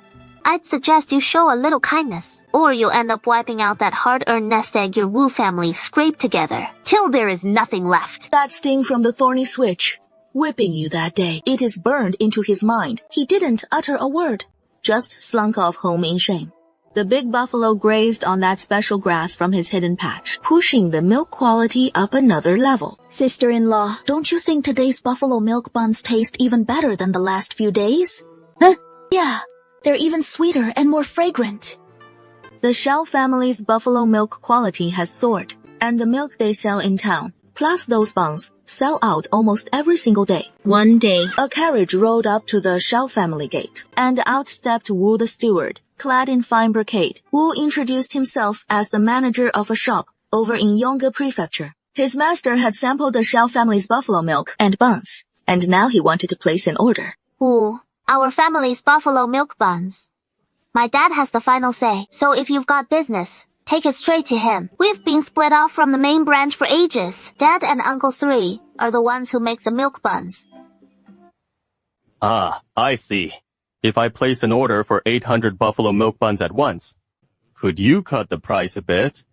I'd suggest you show a little kindness, or you'll end up wiping out that hard-earned nest egg your Wu family scraped together, till there is nothing left. That sting from the thorny switch, whipping you that day, it is burned into his mind. He didn't utter a word, just slunk off home in shame. The big buffalo grazed on that special grass from his hidden patch, pushing the milk quality up another level. Sister-in-law, don't you think today's buffalo milk buns taste even better than the last few days? Huh? Yeah, they're even sweeter and more fragrant. The Shao family's buffalo milk quality has soared, and the milk they sell in town, plus those buns, sell out almost every single day. One day, a carriage rolled up to the Shao family gate, and out stepped Wu the steward, clad in fine brocade. Wu introduced himself as the manager of a shop over in Yongge Prefecture. His master had sampled the Shao family's buffalo milk and buns, and now he wanted to place an order. Wu, our family's buffalo milk buns. My dad has the final say, so if you've got business, take it straight to him. We've been split off from the main branch for ages. Dad and Uncle 3 are the ones who make the milk buns. Ah, I see. If I place an order for 800 buffalo milk buns at once, could you cut the price a bit?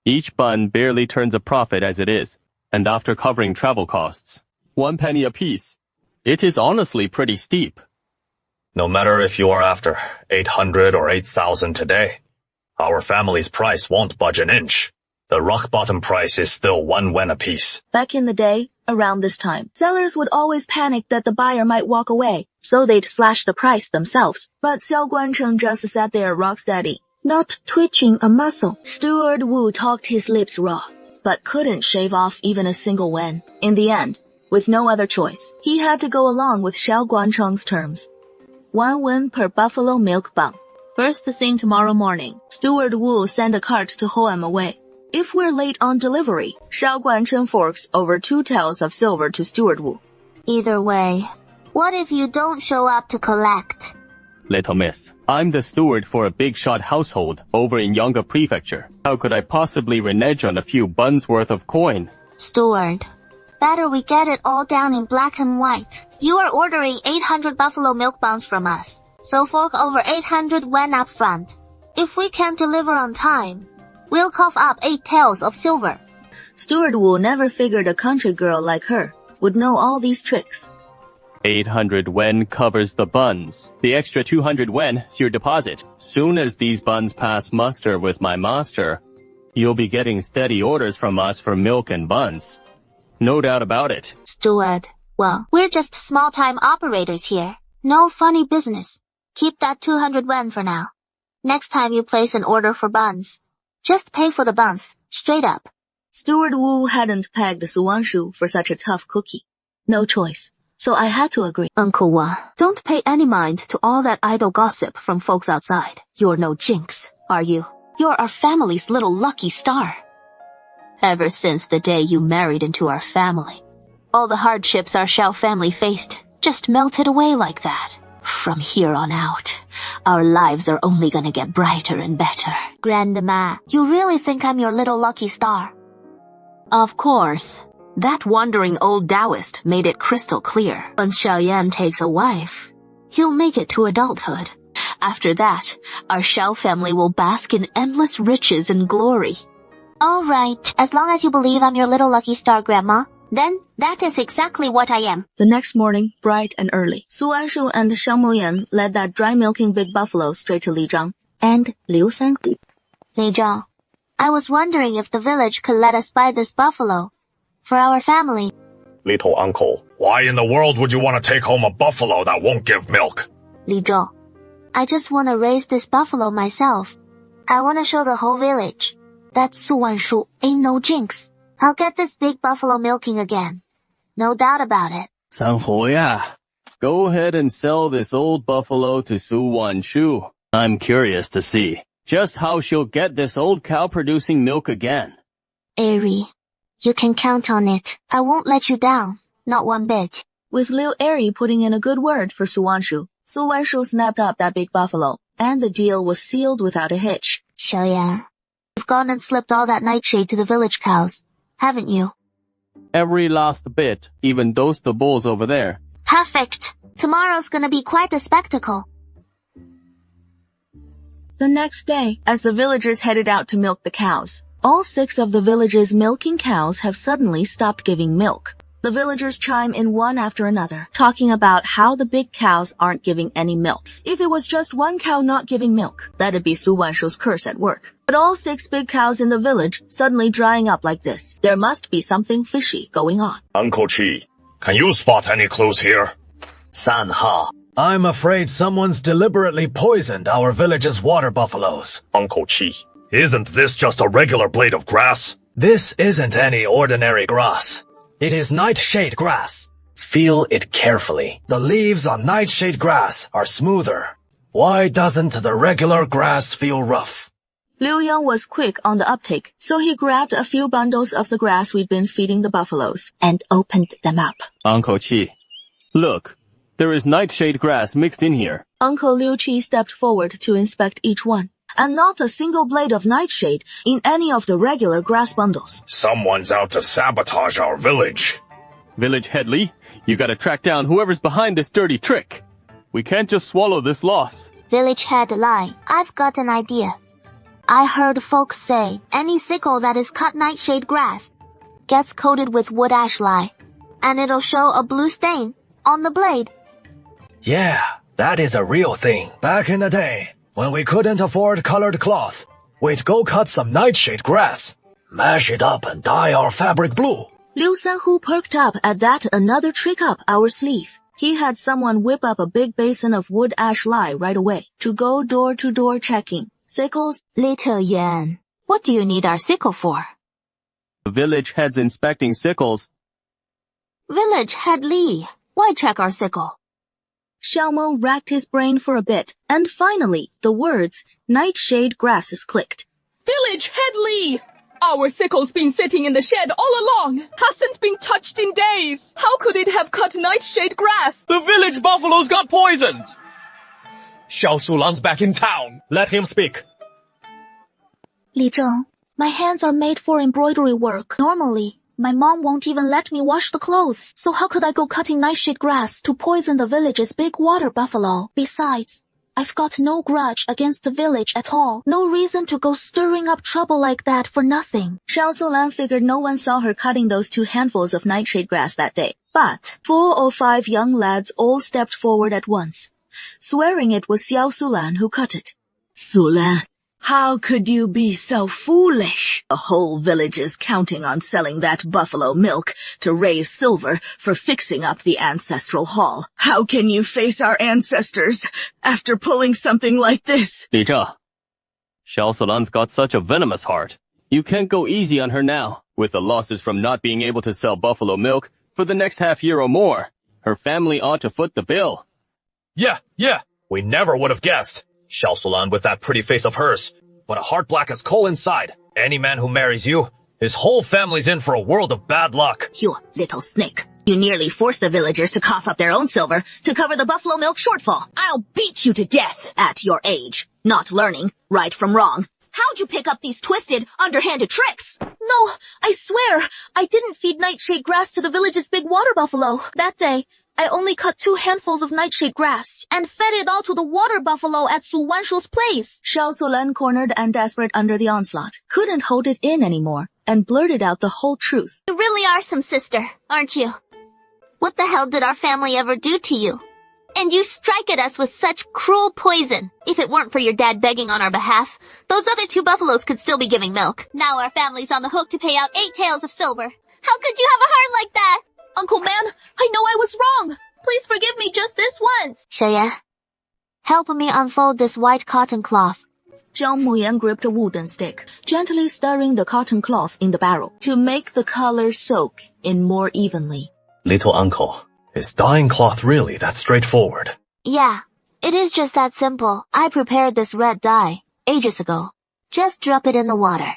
Each bun barely turns a profit as it is, and after covering travel costs, 1 penny apiece. It is honestly pretty steep. No matter if you are after 800 or 8,000 today, our family's price won't budge an inch. The rock bottom price is still 1 yuan apiece. Back in the day, around this time, sellers would always panic that the buyer might walk away, so they'd slash the price themselves. But Xiao Guancheng just sat there rock steady, not twitching a muscle. Steward Wu talked his lips raw, but couldn't shave off even a single yuan. In the end, with no other choice, he had to go along with Xiao Guancheng's terms. 1 yuan per buffalo milk bun. First thing tomorrow morning, Steward Wu sent a cart to haul him away. If we're late on delivery, Xiao Guancheng forks over 2 taels of silver to Steward Wu. Either way, what if you don't show up to collect? Little miss, I'm the steward for a big shot household over in Yongge Prefecture. How could I possibly renege on a few buns worth of coin? Steward, better we get it all down in black and white. You are ordering 800 buffalo milk buns from us, so fork over 800 yuan up front. If we can't deliver on time, we'll cough up 8 taels of silver. Steward Wu never figured a country girl like her would know all these tricks. 800 yuan covers the buns. The extra 200 yuan is your deposit. Soon as these buns pass muster with my master, you'll be getting steady orders from us for milk and buns. No doubt about it. Steward, well, we're just small-time operators here. No funny business. Keep that 200 yuan for now. Next time you place an order for buns, just pay for the buns, straight up. Steward Wu hadn't pegged Su Wanshu for such a tough cookie. No choice, so I had to agree. Uncle Wan, don't pay any mind to all that idle gossip from folks outside. You're no jinx, are you? You're our family's little lucky star. Ever since the day you married into our family, all the hardships our Xiao family faced just melted away like that. From here on out, our lives are only gonna get brighter and better. Grandma, you really think I'm your little lucky star? Of course. That wandering old Taoist made it crystal clear. Once Xiaoyan takes a wife, he'll make it to adulthood. After that, our Xiao family will bask in endless riches and glory. All right, as long as you believe I'm your little lucky star, Grandma, then that is exactly what I am. The next morning, bright and early, Su Wanshu and Xiao Moyan led that dry-milking big buffalo straight to Li Zhang and Liu Sanhu. Li Zhang, I was wondering if the village could let us buy this buffalo for our family. Little uncle, why in the world would you want to take home a buffalo that won't give milk? Li Zhang, I just want to raise this buffalo myself. I want to show the whole village that Su Wanshu ain't no jinx. I'll get this big buffalo milking again. No doubt about it. 三虎呀, go ahead and sell this old buffalo to Su Wanshu. I'm curious to see just how she'll get this old cow producing milk again. Airy, you can count on it. I won't let you down. Not one bit. With Liu Airy putting in a good word for Su Wanshu, Su Wanshu snapped up that big buffalo, and the deal was sealed without a hitch. Xiaoyan, you've gone and slipped all that nightshade to the village cows, haven't you? Every last bit, even those the bulls over there. Perfect. Tomorrow's gonna be quite a spectacle. The next day, as the villagers headed out to milk the cows, all 6 of the village's milking cows have suddenly stopped giving milk. The villagers chime in one after another, talking about how the big cows aren't giving any milk. If it was just one cow not giving milk, that'd be Su Wanshu's curse at work. But all 6 big cows in the village suddenly drying up like this. There must be something fishy going on. Uncle Chi, can you spot any clues here? San Ha, I'm afraid someone's deliberately poisoned our village's water buffaloes. Uncle Chi, isn't this just a regular blade of grass? This isn't any ordinary grass. It is nightshade grass. Feel it carefully. The leaves on nightshade grass are smoother. Why doesn't the regular grass feel rough? Liu Yang was quick on the uptake, so he grabbed a few bundles of the grass we'd been feeding the buffaloes and opened them up. Uncle Chi, look, there is nightshade grass mixed in here. Uncle Liu Qi stepped forward to inspect each one, and not a single blade of nightshade in any of the regular grass bundles. Someone's out to sabotage our village. Village head Li, you gotta track down whoever's behind this dirty trick. We can't just swallow this loss. Village head Lai, I've got an idea. I heard folks say any sickle that is cut nightshade grass gets coated with wood ash lye, and it'll show a blue stain on the blade. Yeah, that is a real thing. Back in the day, when we couldn't afford colored cloth, we'd go cut some nightshade grass, mash it up and dye our fabric blue. Liu Sanhu perked up at that another trick up our sleeve. He had someone whip up a big basin of wood ash lye right away to go door to door checking. Sickles? Little Yan, what do you need our sickle for? The village head's inspecting sickles. Village head Li, why check our sickle? Xiaomo racked his brain for a bit, and finally, the words, nightshade grasses clicked. Village head Li! Our sickle's been sitting in the shed all along. Hasn't been touched in days. How could it have cut nightshade grass? The village buffaloes got poisoned! Xiao Sulan's back in town. Let him speak. Li Zheng, my hands are made for embroidery work. Normally, my mom won't even let me wash the clothes. So how could I go cutting nightshade grass to poison the village's big water buffalo? Besides, I've got no grudge against the village at all. No reason to go stirring up trouble like that for nothing. Xiao Sulan figured no one saw her cutting those 2 handfuls of nightshade grass that day. But 4 or 5 young lads all stepped forward at once, swearing it was Xiao Sulan who cut it. Sulan, How could you be so foolish? A whole village is counting on selling that buffalo milk to raise silver for fixing up the ancestral hall. How can you face our ancestors after pulling something like this? 李正, Xiao Solan's got such a venomous heart. You can't go easy on her now. With the losses from not being able to sell buffalo milk for the next half year or more, her family ought to foot the bill. Yeah, we never would have guessed. Xiao Solan with that pretty face of hers, but a heart black as coal inside. Any man who marries you, his whole family's in for a world of bad luck. You little snake. You nearly forced the villagers to cough up their own silver to cover the buffalo milk shortfall. I'll beat you to death at your age. Not learning right from wrong. How'd you pick up these twisted, underhanded tricks? No, I swear, I didn't feed nightshade grass to the village's big water buffalo. That day, I only cut 2 handfuls of nightshade grass and fed it all to the water buffalo at Su Wanshu's place. Xiao Solan, cornered and desperate under the onslaught, couldn't hold it in anymore and blurted out the whole truth. You really are some sister, aren't you? What the hell did our family ever do to you? And you strike at us with such cruel poison. If it weren't for your dad begging on our behalf, those other 2 buffaloes could still be giving milk. Now our family's on the hook to pay out 8 taels of silver. How could you have a heart like that? Uncle Man, I know I was wrong. Please forgive me just this once. Xiaoyan, help me unfold this white cotton cloth. Zhang Muyan gripped a wooden stick, gently stirring the cotton cloth in the barrel to make the color soak in more evenly. Little uncle, is dyeing cloth really that straightforward? Yeah, it is just that simple. I prepared this red dye ages ago. Just drop it in the water.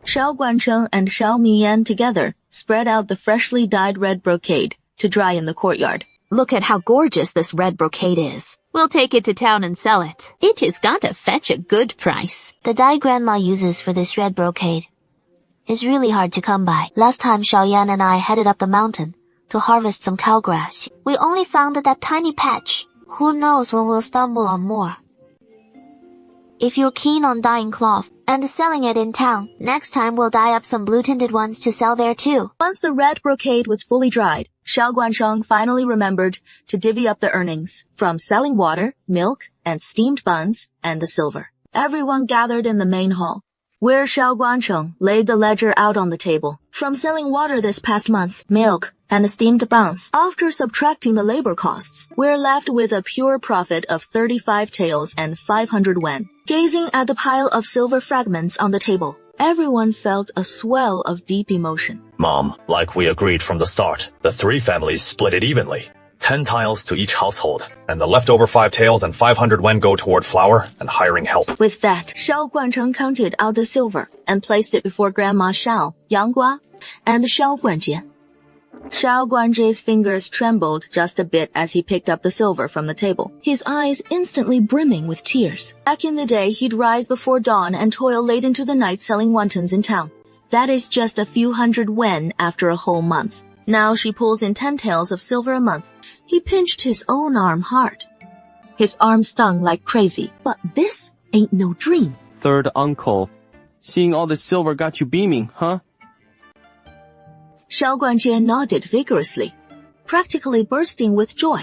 Xiao Guancheng and Xiao Miyan together spread out the freshly dyed red brocade to dry in the courtyard. Look at how gorgeous this red brocade is. We'll take it to town and sell it. It is going to fetch a good price. The dye Grandma uses for this red brocade is really hard to come by. Last time Xiaoyan and I headed up the mountain to harvest some cow grass, we only found that tiny patch. Who knows when we'll stumble on more. If you're keen on dyeing cloth and selling it in town, next time we'll dye up some blue-tinted ones to sell there too. Once the red brocade was fully dried, Xiao Guancheng finally remembered to divvy up the earnings from selling water, milk, and steamed buns and the silver. Everyone gathered in the main hall, where Xiao Guancheng laid the ledger out on the table. From selling water this past month, milk, and the steamed buns, after subtracting the labor costs, we're left with a pure profit of 35 taels and 500 wen. Gazing at the pile of silver fragments on the table, everyone felt a swell of deep emotion. Mom, like we agreed from the start, the 3 families split it evenly. 10 tiles to each household, and the leftover 5 taels and 500 wen go toward flour and hiring help. With that, Xiao Guancheng counted out the silver and placed it before Grandma Xiao, Yang Gua, and Xiao Guanjie. Xiao Guanjie's fingers trembled just a bit as he picked up the silver from the table, his eyes instantly brimming with tears. Back in the day, he'd rise before dawn and toil late into the night selling wontons in town. That is just a few hundred wen after a whole month. Now she pulls in 10 taels of silver a month. He pinched his own arm hard. His arm stung like crazy. But this ain't no dream. Third uncle, seeing all this silver got you beaming, huh? Xiao Guanjie nodded vigorously, practically bursting with joy.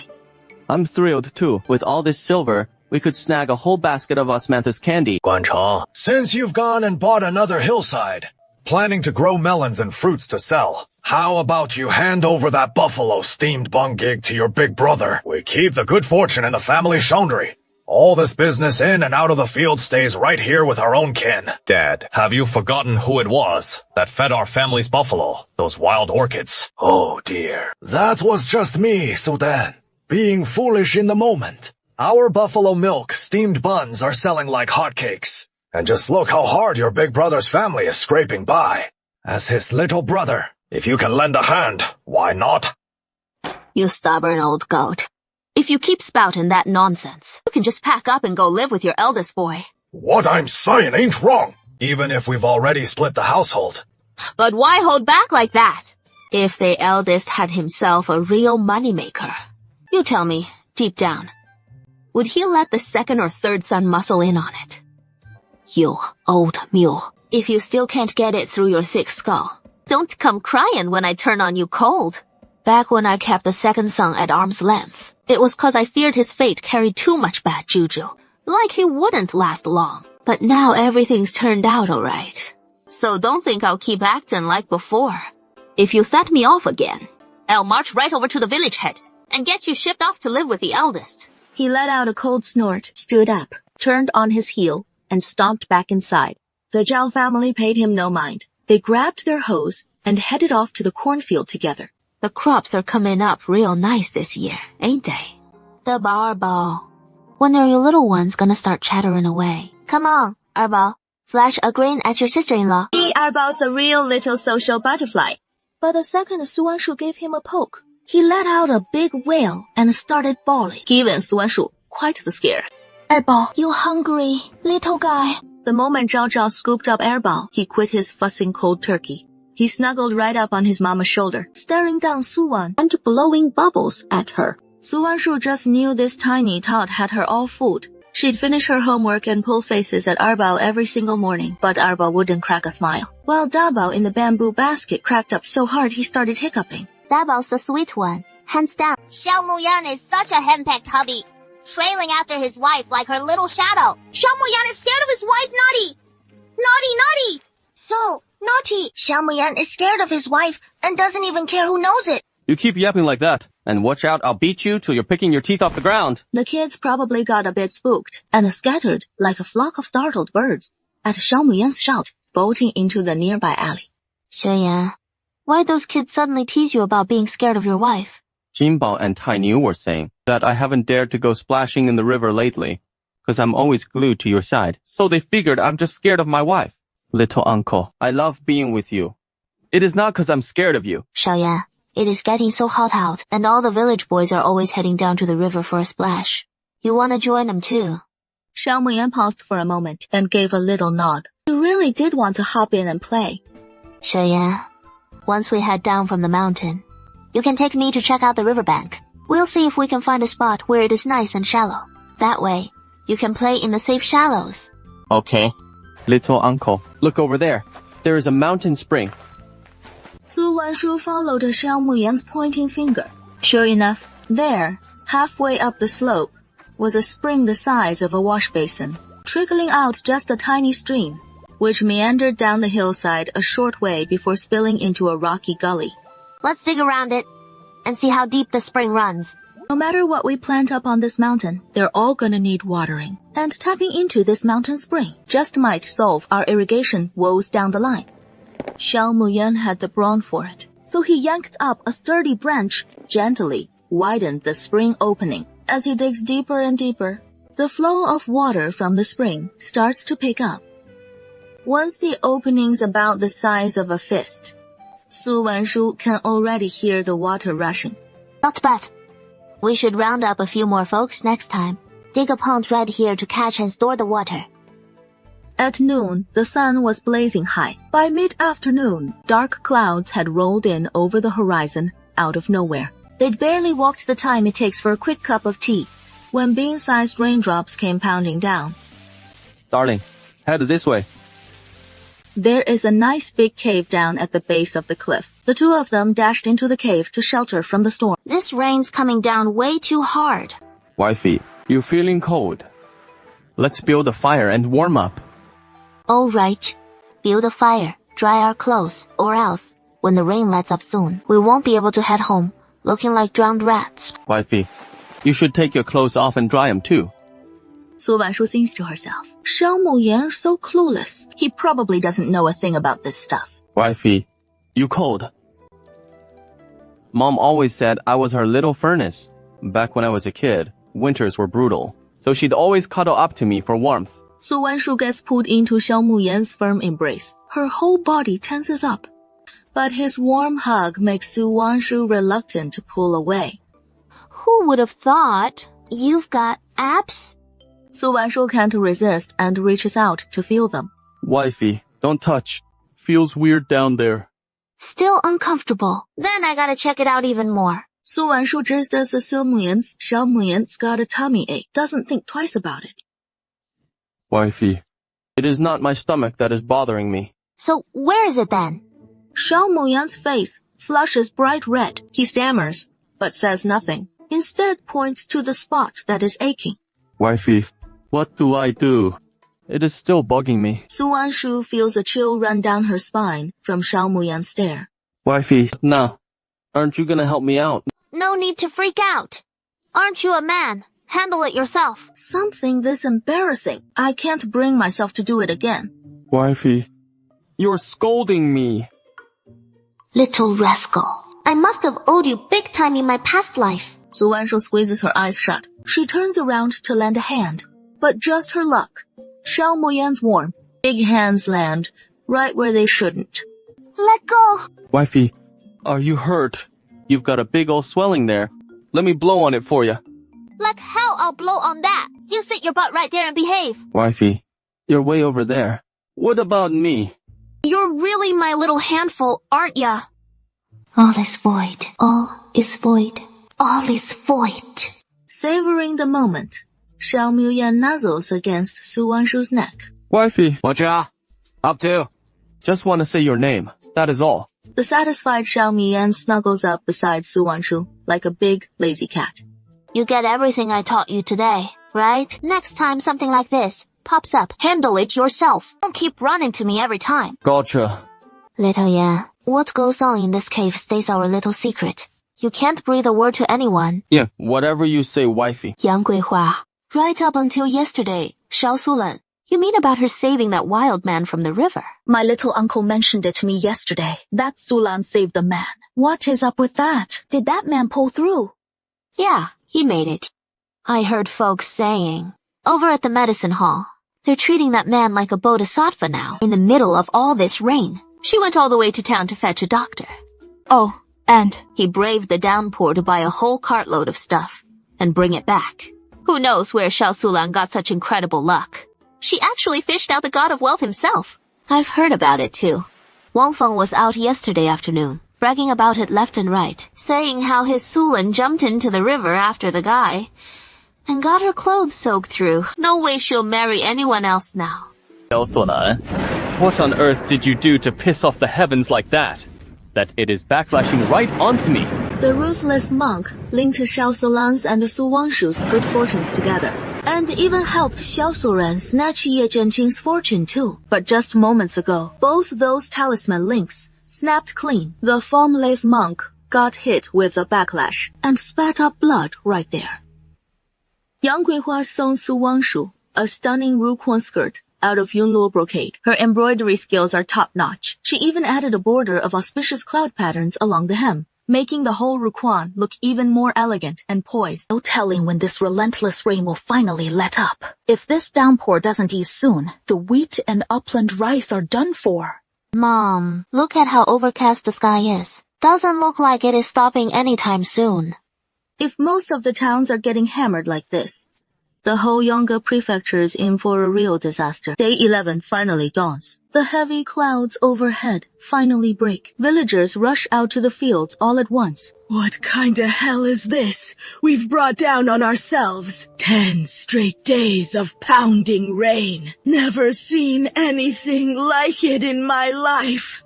I'm thrilled too. With all this silver, we could snag a whole basket of osmanthus candy. Guancheng, since you've gone and bought another hillside, planning to grow melons and fruits to sell, how about you hand over that buffalo steamed bun gig to your big brother? We keep the good fortune in the family foundry. All this business in and out of the field stays right here with our own kin. Dad, have you forgotten who it was that fed our family's buffalo, those wild orchids? Oh dear. That was just me, Sudan, being foolish in the moment. Our buffalo milk steamed buns are selling like hotcakes. And just look how hard your big brother's family is scraping by. As his little brother, if you can lend a hand, why not? You stubborn old goat. If you keep spouting that nonsense, you can just pack up and go live with your eldest boy. What I'm saying ain't wrong, even if we've already split the household. But why hold back like that? If the eldest had himself a real moneymaker, you tell me, deep down, would he let the second or third son muscle in on it? You old mule, if you still can't get it through your thick skull, don't come crying when I turn on you cold. Back when I kept the second son at arm's length, it was 'cause I feared his fate carried too much bad juju, like he wouldn't last long. But now everything's turned out alright. So don't think I'll keep acting like before. If you set me off again, I'll march right over to the village head and get you shipped off to live with the eldest. He let out a cold snort, stood up, turned on his heel, and stomped back inside. The Zhao family paid him no mind. They grabbed their hoes and headed off to the cornfield together. The crops are coming up real nice this year, ain't they? The Arbao. When are your little ones gonna start chattering away? Come on, Arbao. Flash a grin at your sister-in-law. Arbao's a real little social butterfly. But the second Su Wanshu gave him a poke, he let out a big wail and started bawling, giving Su Wanshu quite the scare. Erbao, you hungry, little guy? The moment Zhao Zhao scooped up Erbao, he quit his fussing cold turkey. He snuggled right up on his mama's shoulder, staring down Su Wan and blowing bubbles at her. Su Wanshu just knew this tiny tot had her all fooled. She'd finish her homework and pull faces at Arbao every single morning, but Arbao wouldn't crack a smile. While Dabao in the bamboo basket cracked up so hard he started hiccuping. Dabao's the sweet one, hands down. Xiao Muyan is such a henpecked hubby, trailing after his wife like her little shadow. Xiao Muyan is scared of his wife, Naughty! Naughty! So, naughty! Xiao Muyan is scared of his wife and doesn't even care who knows it. You keep yapping like that, and watch out, I'll beat you till you're picking your teeth off the ground. The kids probably got a bit spooked and scattered like a flock of startled birds at Xiao Muyan's shout, bolting into the nearby alley. Xueyan, why'd those kids suddenly tease you about being scared of your wife? Jinbao and Tai Niu were saying that I haven't dared to go splashing in the river lately, 'cause I'm always glued to your side. So they figured I'm just scared of my wife. Little uncle, I love being with you. It is not 'cause I'm scared of you. Xiaoyan, it is getting so hot out, and all the village boys are always heading down to the river for a splash. You wanna join them too? Xiao Muyan paused for a moment and gave a little nod. He really did want to hop in and play. Xueyan, once we head down from the mountain, you can take me to check out the riverbank. We'll see if we can find a spot where it is nice and shallow. That way, you can play in the safe shallows. Okay. Little uncle, look over there. There is a mountain spring. Su Wanshu followed Xiao Muyan's pointing finger. Sure enough, there, halfway up the slope, was a spring the size of a wash basin, trickling out just a tiny stream, which meandered down the hillside a short way before spilling into a rocky gully. Let's dig around it and see how deep the spring runs. No matter what we plant up on this mountain, they're all gonna need watering. And tapping into this mountain spring just might solve our irrigation woes down the line. Xiao Muyan had the brawn for it, so he yanked up a sturdy branch, gently widened the spring opening. As he digs deeper and deeper, the flow of water from the spring starts to pick up. Once the opening's about the size of a fist, Su Wanshu can already hear the water rushing. Not bad. We should round up a few more folks next time. Dig a pond right here to catch and store the water. At noon, the sun was blazing high. By mid-afternoon, dark clouds had rolled in over the horizon out of nowhere. They'd barely walked the time it takes for a quick cup of tea when bean-sized raindrops came pounding down. Darling, head this way. There is a nice big cave down at the base of the cliff. The two of them dashed into the cave to shelter from the storm. This rain's coming down way too hard. Wifey, you feeling cold? Let's build a fire and warm up. All right. Build a fire, dry our clothes, or else, when the rain lets up soon, we won't be able to head home, looking like drowned rats. Wifey, you should take your clothes off and dry them too. Su Wanshu thinks to herself, Xiao Muyan so clueless. He probably doesn't know a thing about this stuff. Wifey, you cold. Mom always said I was her little furnace. Back when I was a kid, winters were brutal, so she'd always cuddle up to me for warmth. Su Wanshu gets pulled into Xiao Muyan's firm embrace. Her whole body tenses up. But his warm hug makes Su Wanshu reluctant to pull away. Who would have thought? You've got abs? Su Wanshu can't resist and reaches out to feel them. Wifey, don't touch. Feels weird down there. Still uncomfortable. Then I gotta check it out even more. Su Wanshu just as Xiao Muyan's got a tummy ache. Doesn't think twice about it. Wifey, it is not my stomach that is bothering me. So where is it then? Xiao Muyan's face flushes bright red. He stammers, but says nothing. Instead points to the spot that is aching. Wifey, what do I do? It is still bugging me. Su Wanshu feels a chill run down her spine from Xiao Muyan's stare. Wifey, now, aren't you gonna help me out? No need to freak out. Aren't you a man? Handle it yourself. Something this embarrassing. I can't bring myself to do it again. Wifey, you're scolding me. Little rascal. I must have owed you big time in my past life. Su Wanshu squeezes her eyes shut. She turns around to lend a hand. But just her luck. Xiao Muyan's warm, big hands land right where they shouldn't. Let go. Wifey, are you hurt? You've got a big old swelling there. Let me blow on it for you. Like hell I'll blow on that. You sit your butt right there and behave. Wifey, you're way over there. What about me? You're really my little handful, aren't ya? All is void. All is void. All is void. Savoring the moment, Xiao Muyan nuzzles against Su Wanshu's neck. Wifey. What ya up to? Just want to say your name. That is all. The satisfied Xiao Muyan snuggles up beside Su Wanshu like a big, lazy cat. You get everything I taught you today, right? Next time something like this pops up, handle it yourself. Don't keep running to me every time. Gotcha. Little Yan, what goes on in this cave stays our little secret. You can't breathe a word to anyone. Yeah, whatever you say, wifey. Yang Guihua. Right up until yesterday, Xiao Sulan. You mean about her saving that wild man from the river? My little uncle mentioned it to me yesterday. That Sulan saved the man. What is up with that? Did that man pull through? Yeah, he made it. I heard folks saying. Over at the medicine hall, they're treating that man like a bodhisattva now. In the middle of all this rain, she went all the way to town to fetch a doctor. Oh, and? He braved the downpour to buy a whole cartload of stuff and bring it back. Who knows where Xiao Sulan got such incredible luck? She actually fished out the god of wealth himself. I've heard about it too. Wang Feng was out yesterday afternoon, bragging about it left and right, saying how his Sulan jumped into the river after the guy and got her clothes soaked through. No way she'll marry anyone else now. Xiao Sulan, what on earth did you do to piss off the heavens like that? That it is backlashing right onto me. The ruthless monk linked Xiao Sulan's and Su Wanshu's good fortunes together, and even helped Xiao Suran snatch Ye Zhenqing's fortune too. But just moments ago, both those talisman links snapped clean. The foam-lathe monk got hit with a backlash and spat up blood right there. Yang Guihua sewn Su Wanshu a stunning Ruquan skirt out of Yunluo brocade. Her embroidery skills are top-notch. She even added a border of auspicious cloud patterns along the hem, making the whole Ruquan look even more elegant and poised. No telling when this relentless rain will finally let up. If this downpour doesn't ease soon, the wheat and upland rice are done for. Mom, look at how overcast the sky is. Doesn't look like it is stopping anytime soon. If most of the towns are getting hammered like this, the whole Yonge prefecture is in for a real disaster. Day 11 finally dawns. The heavy clouds overhead finally break. Villagers rush out to the fields all at once. What kind of hell is this we've brought down on ourselves? 10 straight days of pounding rain. Never seen anything like it in my life.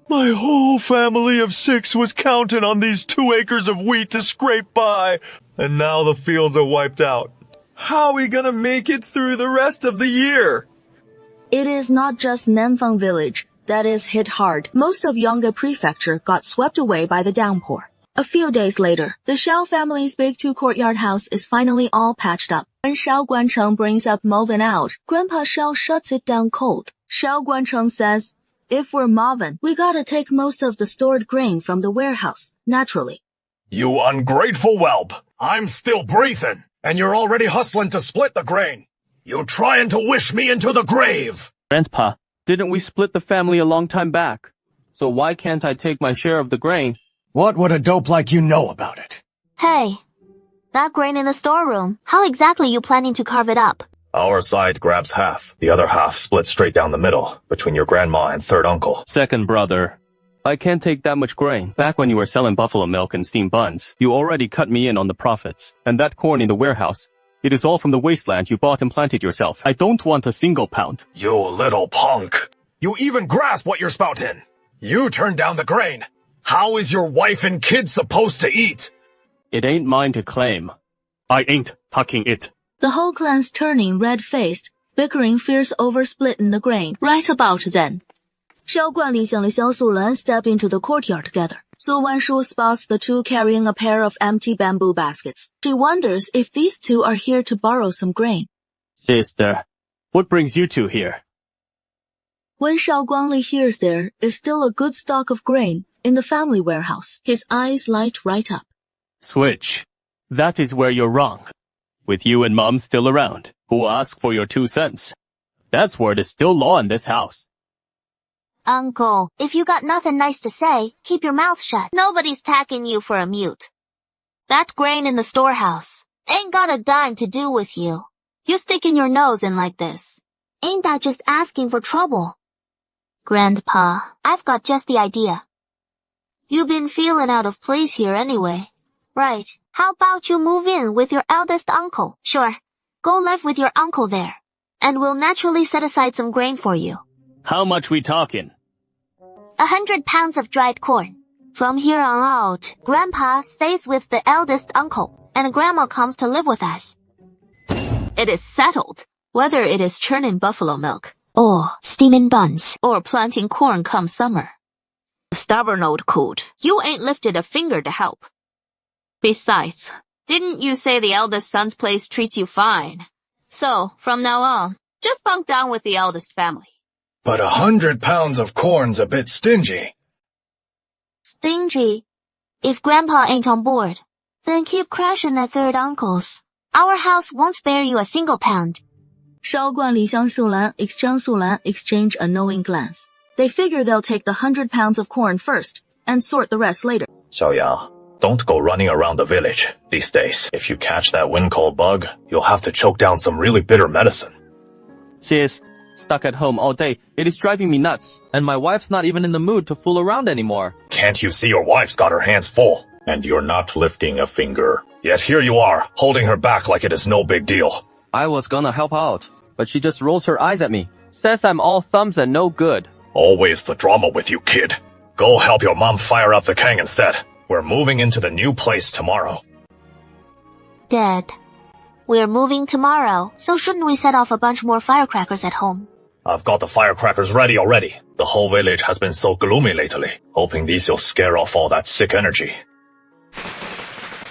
My whole family of 6 was counting on these 2 acres of wheat to scrape by, and now the fields are wiped out. How are we gonna make it through the rest of the year? It is not just Nanfang village that is hit hard. Most of Yonge prefecture got swept away by the downpour. A few days later, the Xiao family's big 2-courtyard house is finally all patched up. When Xiao Guancheng brings up moving out, Grandpa Xiao shuts it down cold. Xiao Guancheng says, if we're moving, we gotta take most of the stored grain from the warehouse, naturally. You ungrateful whelp! I'm still breathing, and you're already hustling to split the grain. You trying to wish me into the grave! Grandpa, didn't we split the family a long time back? So why can't I take my share of the grain? What would a dope like you know about it? Hey, that grain in the storeroom, how exactly you planning to carve it up? Our side grabs half. The other half splits straight down the middle, between your grandma and third uncle. Second brother. I can't take that much grain. Back when you were selling buffalo milk and steamed buns, you already cut me in on the profits. And that corn in the warehouse, it is all from the wasteland you bought and planted yourself. I don't want a single pound. You little punk. You even grasp what you're spouting. You turned down the grain. How is your wife and kids supposed to eat? It ain't mine to claim. I ain't tucking it. The whole clan's turning red-faced bickering fierce over splitting the grain. Right about then, 萧冠丽向了萧素兰 step into the courtyard together. Su Wanshu spots the two carrying a pair of empty bamboo baskets. She wonders if these two are here to borrow some grain. Sister, what brings you two here? When Shao Guangli hears there is still a good stock of grain in the family warehouse, his eyes light right up. Switch. That is where you're wrong. With you and Mom still around, who will ask for your 2 cents. That's where it is still law in this house. Uncle, if you got nothing nice to say, keep your mouth shut. Nobody's tacking you for a mute. That grain in the storehouse ain't got a dime to do with you. You sticking your nose in like this. Ain't that just asking for trouble? Grandpa, I've got just the idea. You've been feeling out of place here anyway. Right. How about you move in with your eldest uncle? Sure. Go live with your uncle there. And we'll naturally set aside some grain for you. How much we talking? 100 pounds of dried corn. From here on out, Grandpa stays with the eldest uncle, and Grandma comes to live with us. It is settled. Whether it is churning buffalo milk, or steaming buns, or planting corn come summer. Stubborn old coot, you ain't lifted a finger to help. Besides, didn't you say the eldest son's place treats you fine? So, from now on, just bunk down with the eldest family. But 100 pounds of corn's a bit stingy. Stingy? If Grandpa ain't on board, then keep crashing at third uncle's. Our house won't spare you a single pound. 萧冠丽向素兰 exchange a knowing glance. They figure they'll take the 100 pounds of corn first, and sort the rest later. Xiaoyang, don't go running around the village these days. If you catch that wind cold bug, you'll have to choke down some really bitter medicine. Sis, stuck at home all day, it is driving me nuts. And my wife's not even in the mood to fool around anymore. Can't you see your wife's got her hands full? And you're not lifting a finger. Yet here you are, holding her back like it is no big deal. I was gonna help out, but she just rolls her eyes at me. Says I'm all thumbs and no good. Always the drama with you, kid. Go help your mom fire up the Kang instead. We're moving into the new place tomorrow. Dad, we're moving tomorrow, so shouldn't we set off a bunch more firecrackers at home? I've got the firecrackers ready already. The whole village has been so gloomy lately, hoping these will scare off all that sick energy.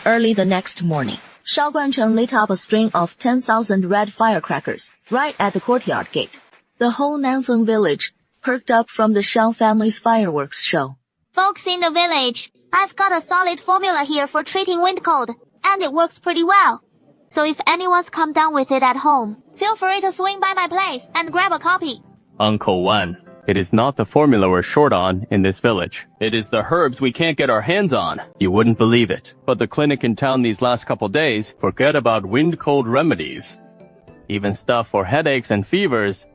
Early the next morning, Shao Guancheng lit up a string of 10,000 red firecrackers right at the courtyard gate. The whole Nanfeng village perked up from the Shao family's fireworks show. Folks in the village, I've got a solid formula here for treating wind cold, and it works pretty well. So if anyone's come down with it at home, feel free to swing by my place and grab a copy. Uncle Wan, it is not the formula we're short on in this village. It is the herbs we can't get our hands on. You wouldn't believe it. But the clinic in town these last couple days forget about wind-cold remedies. Even stuff for headaches and fevers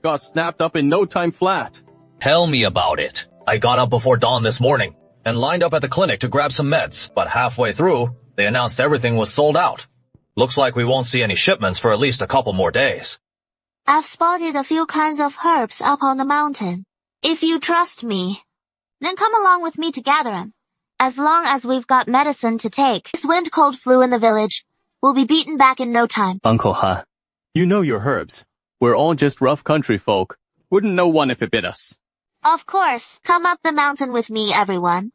got snapped up in no time flat. Tell me about it. I got up before dawn this morning and lined up at the clinic to grab some meds, but halfway through, they announced everything was sold out. Looks like we won't see any shipments for at least a couple more days. I've spotted a few kinds of herbs up on the mountain. If you trust me, then come along with me to gather them. As long as we've got medicine to take, this wind-cold flu in the village will be beaten back in no time. Uncle Han, you know your herbs. We're all just rough country folk. Wouldn't know one if it bit us. Of course. Come up the mountain with me, everyone.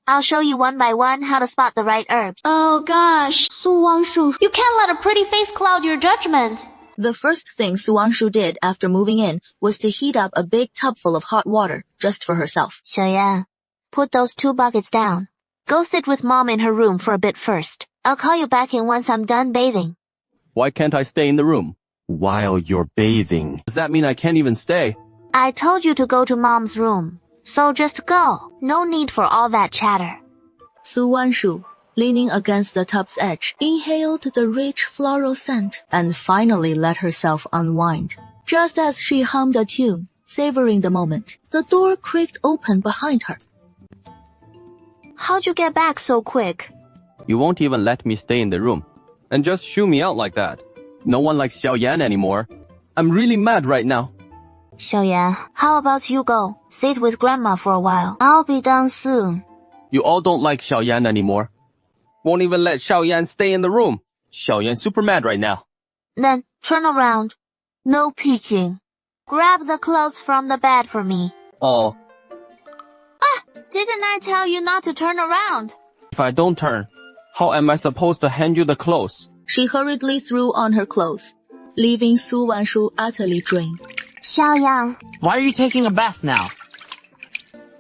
I'll show you one by one how to spot the right herbs. Oh gosh, Su Wangshu, you can't let a pretty face cloud your judgment. The first thing Su Wangshu did after moving in was to heat up a big tub full of hot water just for herself. Xiaoyang, put those 2 buckets down. Go sit with Mom in her room for a bit first. I'll call you back in once I'm done bathing. Why can't I stay in the room? While you're bathing. Does that mean I can't even stay? I told you to go to Mom's room, so just go. No need for all that chatter. Su Wanshu, leaning against the tub's edge, inhaled the rich floral scent and finally let herself unwind. Just as she hummed a tune, savoring the moment, the door creaked open behind her. How'd you get back so quick? You won't even let me stay in the room. And just shoo me out like that. No one likes Xiaoyan anymore. I'm really mad right now. Xiaoyan, how about you go? Sit with Grandma for a while. I'll be done soon. You all don't like Xiaoyan anymore. Won't even let Xiaoyan stay in the room. Xiaoyan's super mad right now. Then, turn around. No peeking. Grab the clothes from the bed for me. Oh, Didn't I tell you not to turn around? if I don't turn, how am I supposed to hand you the clothes? She hurriedly threw on her clothes, leaving Su Wanshu utterly drained. Xiaoyang. Why are you taking a bath now?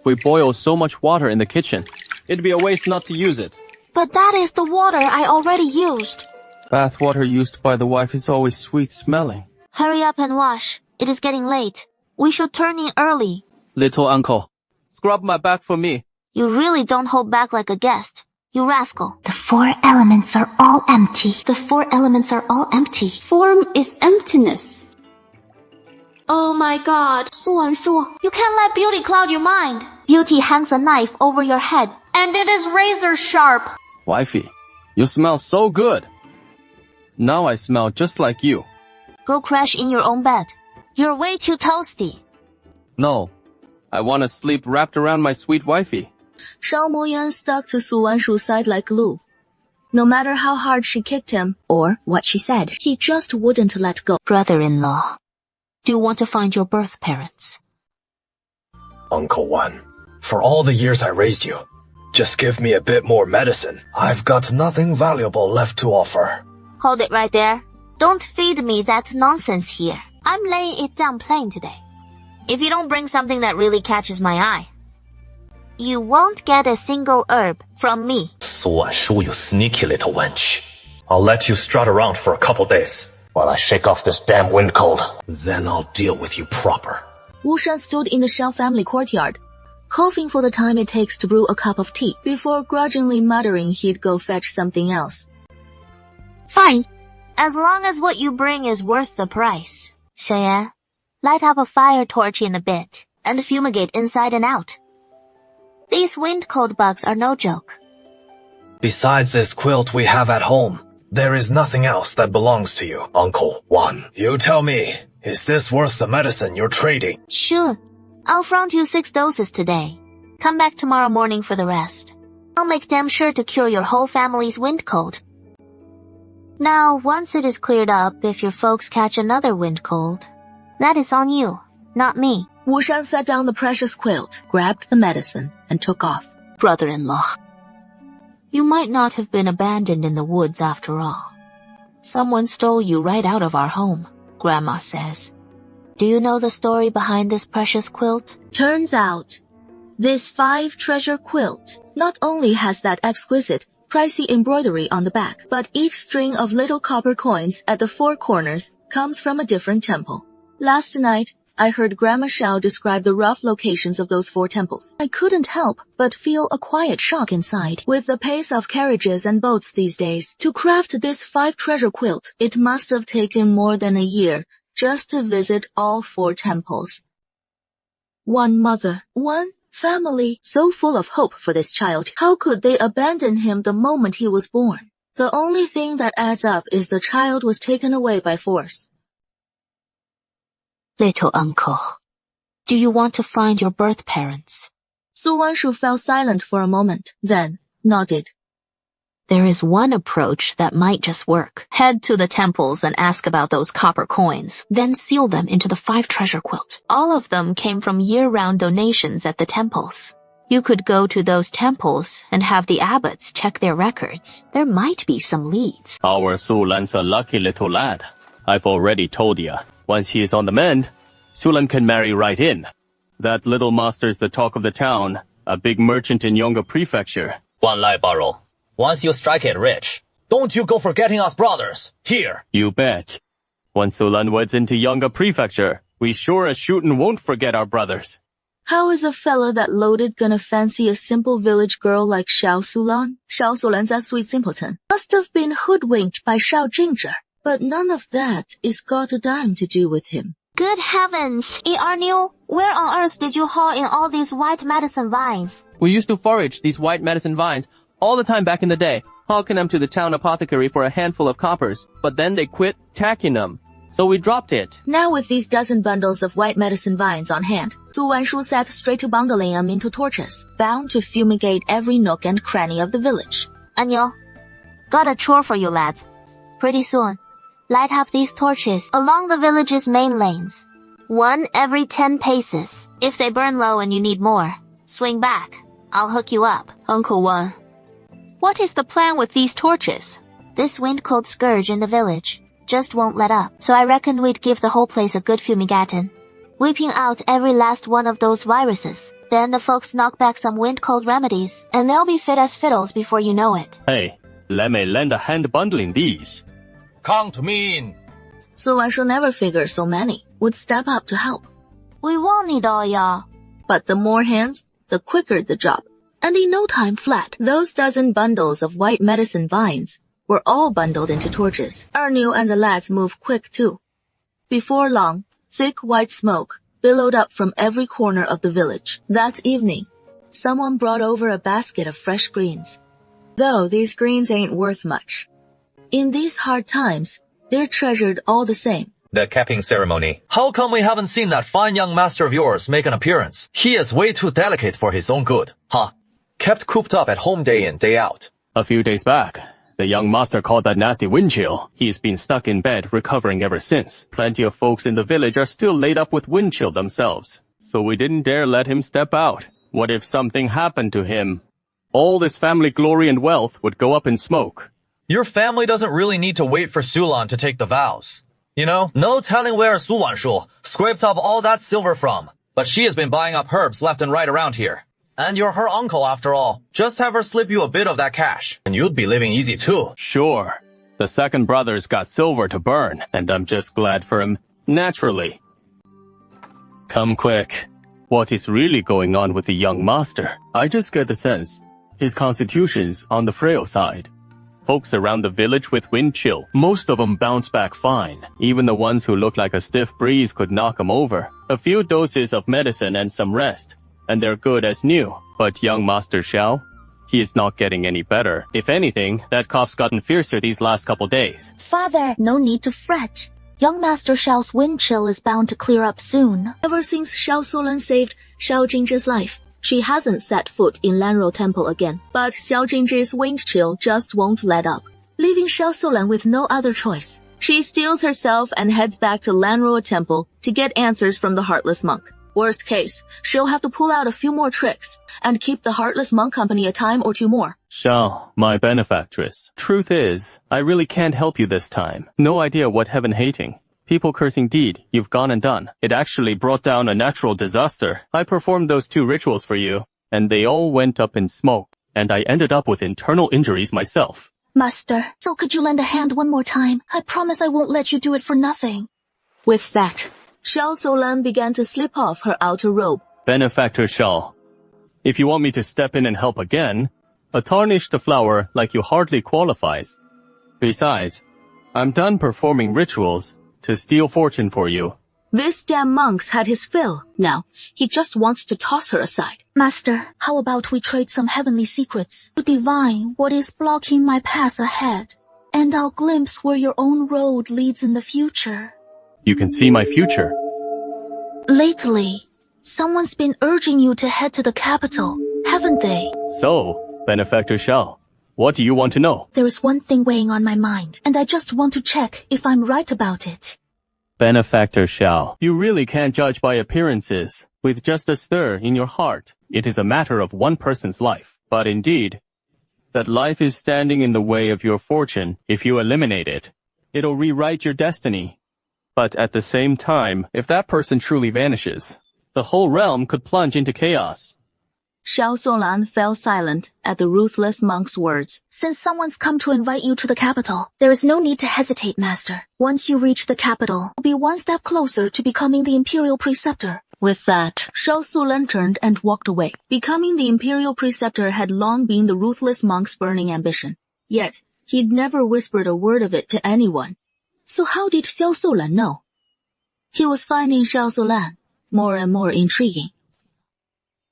We boil so much water in the kitchen. It'd be a waste not to use it. But that is the water I already used. Bath water used by the wife is always sweet smelling. Hurry up and wash. It is getting late. We should turn in early. Little uncle, scrub my back for me. You really don't hold back like a guest. You rascal. The 4 elements are all empty. The 4 elements are all empty. Form is emptiness. Oh my god. Su Wanshu, you can't let beauty cloud your mind. Beauty hangs a knife over your head, and it is razor sharp. Wifey, you smell so good. Now I smell just like you. Go crash in your own bed. You're way too toasty. No, I want to sleep wrapped around my sweet wifey. Shao Moyan stuck to Su Wanshu's side like glue. No matter how hard she kicked him, or what she said, he just wouldn't let go. Brother-in-law, do you want to find your birth parents? Uncle Wan, for all the years I raised you, just give me a bit more medicine. I've got nothing valuable left to offer. Hold it right there. Don't feed me that nonsense here. I'm laying it down plain today. If you don't bring something that really catches my eye, you won't get a single herb from me. Su Wanshu, you sneaky little wench. I'll let you strut around for a couple days while I shake off this damn wind cold. Then I'll deal with you proper. Wu Shan stood in the Shao family courtyard, coughing for the time it takes to brew a cup of tea, before grudgingly muttering he'd go fetch something else. Fine. As long as what you bring is worth the price. Xiaoyan, light up a fire torch in a bit, and fumigate inside and out. These wind cold bugs are no joke. Besides this quilt we have at home, there is nothing else that belongs to you, Uncle Wan. You tell me, is this worth the medicine you're trading? Sure. I'll front you 6 doses today. Come back tomorrow morning for the rest. I'll make damn sure to cure your whole family's wind cold. Now, once it is cleared up, if your folks catch another wind cold, that is on you, not me. Wu Shan set down the precious quilt, grabbed the medicine, and took off. Brother-in-law, you might not have been abandoned in the woods after all. Someone stole you right out of our home, Grandma says. Do you know the story behind this precious quilt? Turns out, this 5-treasure quilt not only has that exquisite, pricey embroidery on the back, but each string of little copper coins at the 4 corners comes from a different temple. Last night, I heard Grandma Shao describe the rough locations of those 4 temples. I couldn't help but feel a quiet shock inside. With the pace of carriages and boats these days, to craft this 5-treasure quilt, it must have taken more than a year just to visit all 4 temples. One mother, one family, so full of hope for this child. How could they abandon him the moment he was born? The only thing that adds up is the child was taken away by force. Little uncle, do you want to find your birth parents? Su Wanshu fell silent for a moment, then nodded. There is one approach that might just work. Head to the temples and ask about those copper coins, then seal them into the 5-treasure quilt. All of them came from year-round donations at the temples. You could go to those temples and have the abbots check their records. There might be some leads. Our Sulan's a lucky little lad. I've already told ya. Once he is on the mend, Sulan can marry right in. That little master's the talk of the town, a big merchant in Yonga Prefecture. One Lai Baro. Once you strike it rich, don't you go forgetting us brothers. Here. You bet. Once Sulan weds into Yonga Prefecture, we sure as shootin' won't forget our brothers. How is a fella that loaded gonna fancy a simple village girl like Shao Sulan? Shao Sulan's a sweet simpleton. Must have been hoodwinked by Shao Jingzhe. But none of that is got a dime to do with him. Good heavens! Erniu, where on earth did you haul in all these white medicine vines? We used to forage these white medicine vines all the time back in the day, hawking them to the town apothecary for a handful of coppers, but then they quit tacking them. So we dropped it. Now with these dozen bundles of white medicine vines on hand, Su Wanshu set straight to bundling them into torches, bound to fumigate every nook and cranny of the village. Erniu, got a chore for you lads. Pretty soon, Light up these torches along the village's main lanes. 1 every 10 paces. If they burn low and you need more, swing back. I'll hook you up. Uncle Wan, what is the plan with these torches? This wind-cold scourge in the village just won't let up, so I reckoned we'd give the whole place a good fumigatin, wiping out every last one of those viruses. Then the folks knock back some wind-cold remedies, and they'll be fit as fiddles before you know it. Hey, let me lend a hand bundling these. Count me in. Su Wanshu never figured so many would step up to help. We won't need all y'all. But the more hands, the quicker the job. And in no time flat, those dozen bundles of white medicine vines were all bundled into torches. Ernu and the lads moved quick too. Before long, thick white smoke billowed up from every corner of the village. That evening, someone brought over a basket of fresh greens. Though these greens ain't worth much. In these hard times, they're treasured all the same. The capping ceremony. How come we haven't seen that fine young master of yours make an appearance? He is way too delicate for his own good. Huh? Kept cooped up at home day in, day out. A few days back, the young master caught that nasty wind chill. He's been stuck in bed recovering ever since. Plenty of folks in the village are still laid up with wind chill themselves. So we didn't dare let him step out. What if something happened to him? All this family glory and wealth would go up in smoke. Your family doesn't really need to wait for Sulan to take the vows. You know, no telling where Su Wanshu scraped up all that silver from. But she has been buying up herbs left and right around here. And you're her uncle after all. Just have her slip you a bit of that cash, and you'd be living easy too. Sure. The second brother's got silver to burn, and I'm just glad for him, naturally. Come quick. What is really going on with the young master? I just get the sense his constitution's on the frail side. Folks around the village with wind chill, most of them bounce back fine. Even the ones who look like a stiff breeze could knock them over. A few doses of medicine and some rest, and they're good as new. But young Master Xiao, he is not getting any better. If anything, that cough's gotten fiercer these last couple days. Father, no need to fret. Young Master Xiao's wind chill is bound to clear up soon. Ever since Xiao Sulan saved Xiao Jingzhi's life, she hasn't set foot in Lanruo Temple again. But Xiao Jingzhi's wind chill just won't let up, leaving Xiao Sulan with no other choice. She steels herself and heads back to Lanruo Temple to get answers from the Heartless Monk. Worst case, she'll have to pull out a few more tricks and keep the Heartless Monk company a time or two more. Xiao, my benefactress. Truth is, I really can't help you this time. No idea what heaven hating, people cursing deed you've gone and done. It actually brought down a natural disaster. I performed those 2 rituals for you, and they all went up in smoke, and I ended up with internal injuries myself. Master, so could you lend a hand one more time? I promise I won't let you do it for nothing. With that, Xiao Sulan began to slip off her outer robe. Benefactor Xiao, if you want me to step in and help again, a tarnished flower like you hardly qualifies. Besides, I'm done performing rituals to steal fortune for you. This damn monk's had his fill. Now, he just wants to toss her aside. Master, how about we trade some heavenly secrets to divine what is blocking my path ahead, and I'll glimpse where your own road leads in the future. You can see my future. Lately, someone's been urging you to head to the capital, haven't they? So, Benefactor Xiao, what do you want to know? There is one thing weighing on my mind, and I just want to check if I'm right about it. Benefactor Xiao, you really can't judge by appearances. With just a stir in your heart, it is a matter of one person's life. But indeed, that life is standing in the way of your fortune. If you eliminate it, it'll rewrite your destiny. But at the same time, if that person truly vanishes, the whole realm could plunge into chaos. Xiao Sulan fell silent at the ruthless monk's words. Since someone's come to invite you to the capital, there is no need to hesitate, Master. Once you reach the capital, you'll be one step closer to becoming the Imperial Preceptor. With that, Xiao Sulan turned and walked away. Becoming the Imperial Preceptor had long been the ruthless monk's burning ambition. Yet, he'd never whispered a word of it to anyone. So how did Xiao Sulan know? He was finding Xiao Sulan more and more intriguing.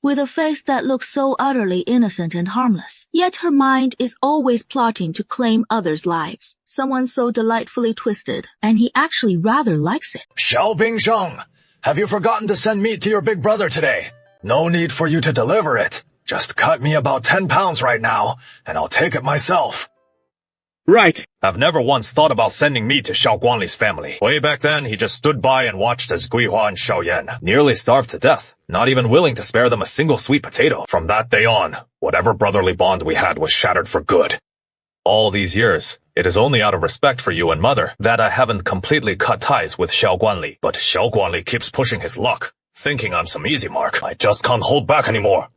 With a face that looks so utterly innocent and harmless, yet her mind is always plotting to claim others' lives. Someone so delightfully twisted, and he actually rather likes it. Xiao Bingsheng, have you forgotten to send meat to your big brother today? No need for you to deliver it. Just cut me about 10 pounds right now, and I'll take it myself. Right. I've never once thought about sending me to Xiao Guanli's family. Way back then, he just stood by and watched as Gui Hua and Xiao Yan nearly starved to death, not even willing to spare them a single sweet potato. From that day on, whatever brotherly bond we had was shattered for good. All these years, it is only out of respect for you and mother that I haven't completely cut ties with Xiao Guanli. But Xiao Guanli keeps pushing his luck, thinking I'm some easy mark. I just can't hold back anymore.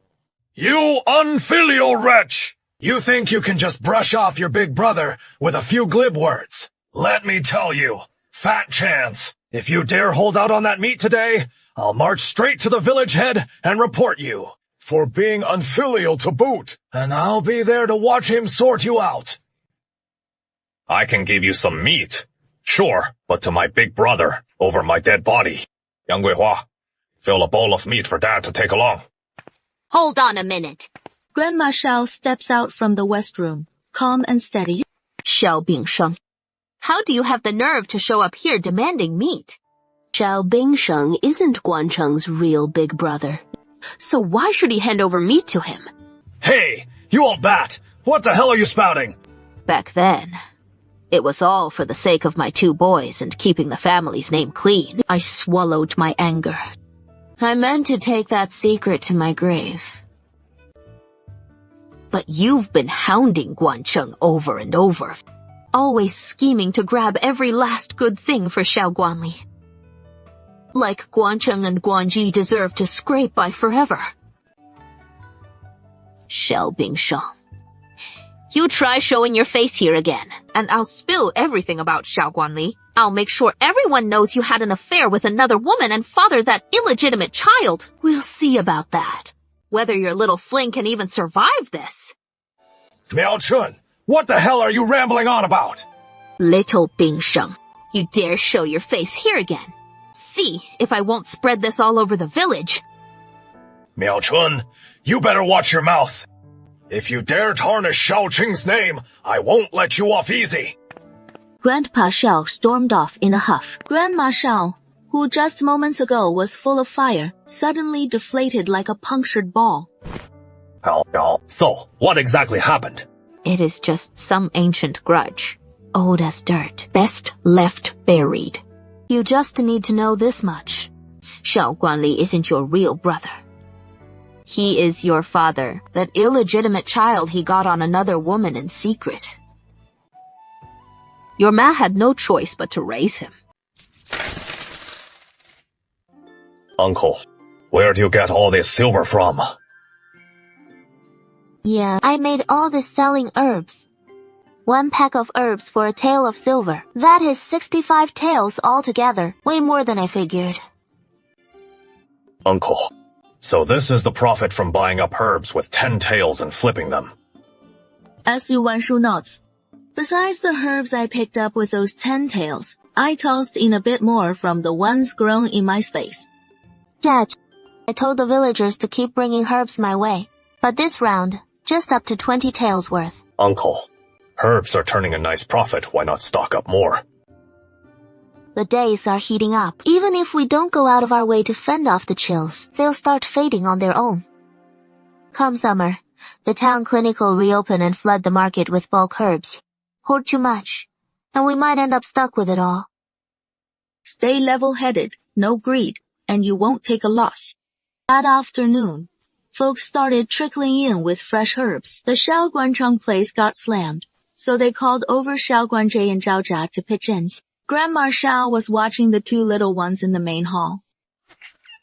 You unfilial wretch! You think you can just brush off your big brother with a few glib words? Let me tell you, fat chance. If you dare hold out on that meat today, I'll march straight to the village head and report you for being unfilial to boot, and I'll be there to watch him sort you out. I can give you some meat, sure, but to my big brother, over my dead body. Yang Guihua, fill a bowl of meat for Dad to take along. Hold on a minute. Grandma Xiao steps out from the west room, calm and steady. Xiao Bingsheng, how do you have the nerve to show up here demanding meat? Xiao Bingsheng isn't Guancheng's real big brother. So why should he hand over meat to him? Hey, you old bat! What the hell are you spouting? Back then, it was all for the sake of my 2 boys and keeping the family's name clean. I swallowed my anger. I meant to take that secret to my grave. But you've been hounding Guancheng over and over, always scheming to grab every last good thing for Xiao Guanli. Like Guancheng and Guanji deserve to scrape by forever. Xiao Bingsheng, you try showing your face here again, and I'll spill everything about Xiao Guanli. I'll make sure everyone knows you had an affair with another woman and fathered that illegitimate child. We'll see about that. Whether your little fling can even survive this. Miao Chun, what the hell are you rambling on about? Little Bingsheng, you dare show your face here again. See if I won't spread this all over the village. Miao Chun, you better watch your mouth. If you dare tarnish Xiao Qing's name, I won't let you off easy. Grandpa Xiao stormed off in a huff. Grandma Xiao, who just moments ago was full of fire, suddenly deflated like a punctured ball. So, what exactly happened? It is just some ancient grudge, old as dirt. Best left buried. You just need to know this much. Xiao Guanli isn't your real brother. He is your father. That illegitimate child he got on another woman in secret. Your ma had no choice but to raise him. Uncle, where do you get all this silver from? Yeah, I made all this selling herbs. 1 pack of herbs for a tael of silver. That is 65 taels altogether. Way more than I figured. Uncle, so this is the profit from buying up herbs with 10 taels and flipping them. As Yu Wanshu nods, besides the herbs I picked up with those 10 taels, I tossed in a bit more from the ones grown in my space. Dad, I told the villagers to keep bringing herbs my way, but this round, just up to 20 taels worth. Uncle, herbs are turning a nice profit, why not stock up more? The days are heating up. Even if we don't go out of our way to fend off the chills, they'll start fading on their own. Come summer, the town clinic will reopen and flood the market with bulk herbs. Hoard too much, and we might end up stuck with it all. Stay level-headed, no greed, and you won't take a loss. That afternoon, folks started trickling in with fresh herbs. The Xiao Guancheng place got slammed, so they called over Xiao Guanzhe and Zhao Jia to pitch in. Grandma Xiao was watching the 2 little ones in the main hall.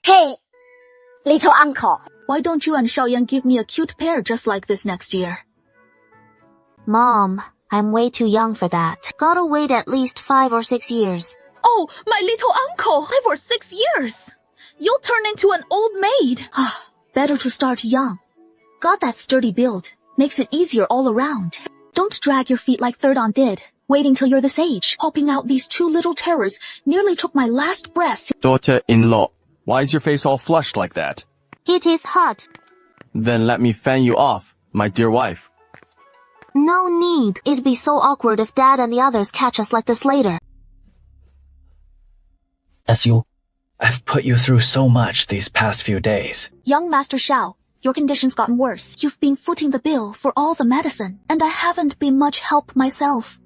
Hey, little uncle, why don't you and Xiaoyan give me a cute pair just like this next year? Mom, I'm way too young for that. Gotta wait at least 5 or 6 years. Oh, my little uncle, 5 or 6 years. You'll turn into an old maid. Better to start young. Got that sturdy build. Makes it easier all around. Don't drag your feet like Third On did. Waiting till you're this age. Popping out these 2 little terrors nearly took my last breath. Daughter-in-law, why is your face all flushed like that? It is hot. Then let me fan you off, my dear wife. No need. It'd be so awkward if Dad and the others catch us like this later. As you, I've put you through so much these past few days. Young Master Xiao, Your condition's gotten worse. You've been footing the bill for all the medicine, and I haven't been much help myself.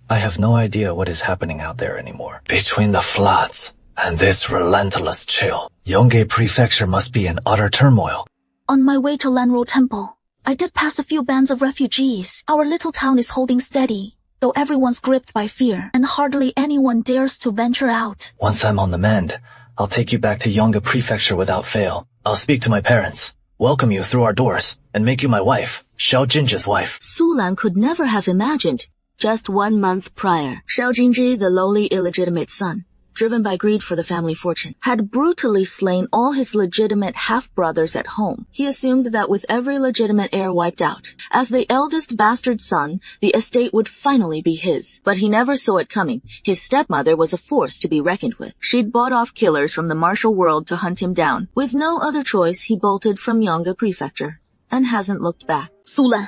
I have no idea what is happening out there anymore. Between the floods and this relentless chill, Yongge Prefecture must be in utter turmoil. On my way to Lanro Temple, I did pass a few bands of refugees. Our little town is holding steady, though everyone's gripped by fear, and hardly anyone dares to venture out. Once I'm on the mend, I'll take you back to Yongge Prefecture without fail. I'll speak to my parents, welcome you through our doors, and make you my wife, Xiao Jinzhi's wife. Su Lan could never have imagined, just 1 month prior, Xiao Jinzhi, the lowly illegitimate son, driven by greed for the family fortune, had brutally slain all his legitimate half-brothers at home. He assumed that with every legitimate heir wiped out, as the eldest bastard son, the estate would finally be his. But he never saw it coming. His stepmother was a force to be reckoned with. She'd bought off killers from the martial world to hunt him down. With no other choice, he bolted from Yongge Prefecture, and hasn't looked back. Su Lan,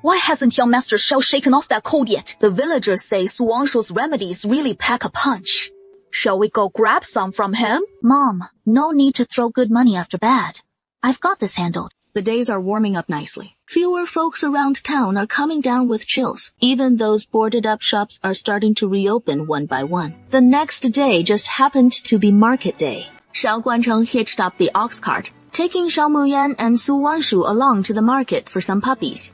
why hasn't young Master Xiao shaken off that cold yet? The villagers say Su Wangshu's remedies really pack a punch. Shall we go grab some from him? Mom, no need to throw good money after bad. I've got this handled. The days are warming up nicely. Fewer folks around town are coming down with chills. Even those boarded-up shops are starting to reopen one by one. The next day just happened to be market day. Shao Guancheng hitched up the ox cart, taking Shao Muyan and Su Wanshu along to the market for some puppies.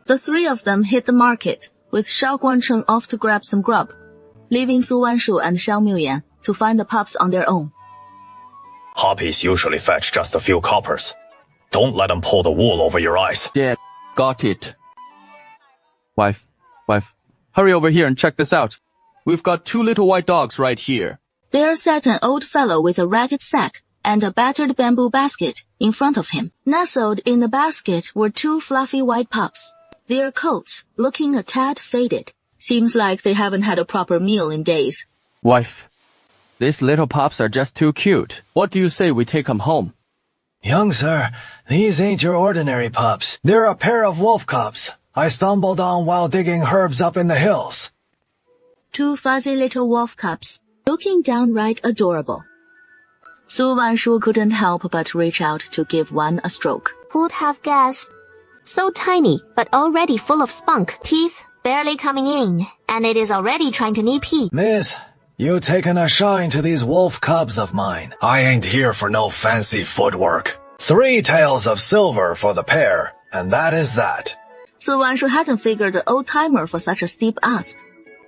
The three of them hit the market, with Shao Guancheng off to grab some grub, leaving Su Wanshu and Xiao Muyan to find the pups on their own. Puppies usually fetch just a few coppers. Don't let them pull the wool over your eyes. Dad, got it. Wife, hurry over here and check this out. We've got 2 little white dogs right here. There sat an old fellow with a ragged sack and a battered bamboo basket in front of him. Nestled in the basket were 2 fluffy white pups, their coats looking a tad faded. Seems like they haven't had a proper meal in days. Wife, these little pups are just too cute. What do you say we take them home? Young sir, these ain't your ordinary pups. They're a pair of wolf cubs I stumbled on while digging herbs up in the hills. 2 fuzzy little wolf cubs, looking downright adorable. Su Wanshu couldn't help but reach out to give one a stroke. Who'd have guessed? So tiny, but already full of spunk. Teeth barely coming in, and it is already trying to knee pee. Miss, you taken a shine to these wolf cubs of mine. I ain't here for no fancy footwork. 3 taels of silver for the pair, and that is that. Su Wanshu hadn't figured the old-timer for such a steep ask.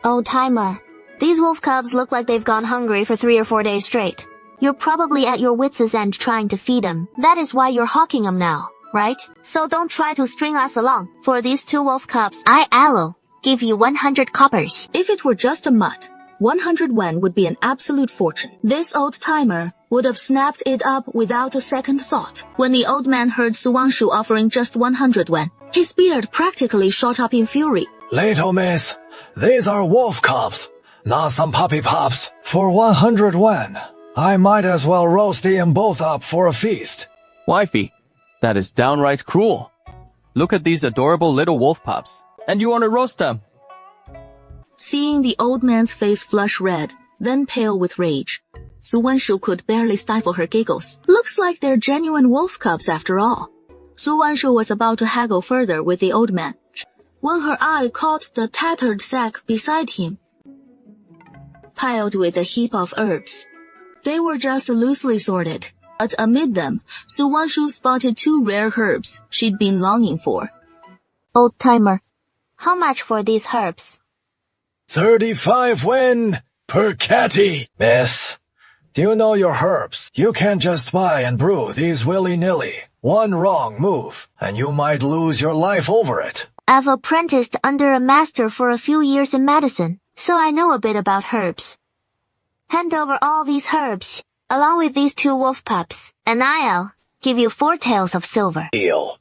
Old-timer, these wolf cubs look like they've gone hungry for 3 or 4 days straight. You're probably at your wits' end trying to feed them. That is why you're hawking them now, right? So don't try to string us along. For these 2 wolf cubs, I'll give you 100 coppers. If it were just a mutt, 100 wen would be an absolute fortune. This old-timer would have snapped it up without a second thought. When the old man heard Su Wanshu offering just 100 wen, his beard practically shot up in fury. Little miss, these are wolf cubs, not some puppy pups. For 100 wen, I might as well roast them both up for a feast. Wifey, that is downright cruel. Look at these adorable little wolf pups, and you want to roast them. Seeing the old man's face flush red, then pale with rage, Su Wanshu could barely stifle her giggles. Looks like they're genuine wolf cubs after all. Su Wanshu was about to haggle further with the old man, when her eye caught the tattered sack beside him, piled with a heap of herbs. They were just loosely sorted, but amid them, Su Wanshu spotted 2 rare herbs she'd been longing for. Old-timer, how much for these herbs? 35 wen per catty. Miss, do you know your herbs? You can't just buy and brew these willy-nilly. One wrong move, and you might lose your life over it. I've apprenticed under a master for a few years in medicine, so I know a bit about herbs. Hand over all these herbs, along with these 2 wolf pups, and I'll give you 4 taels of silver. Deal.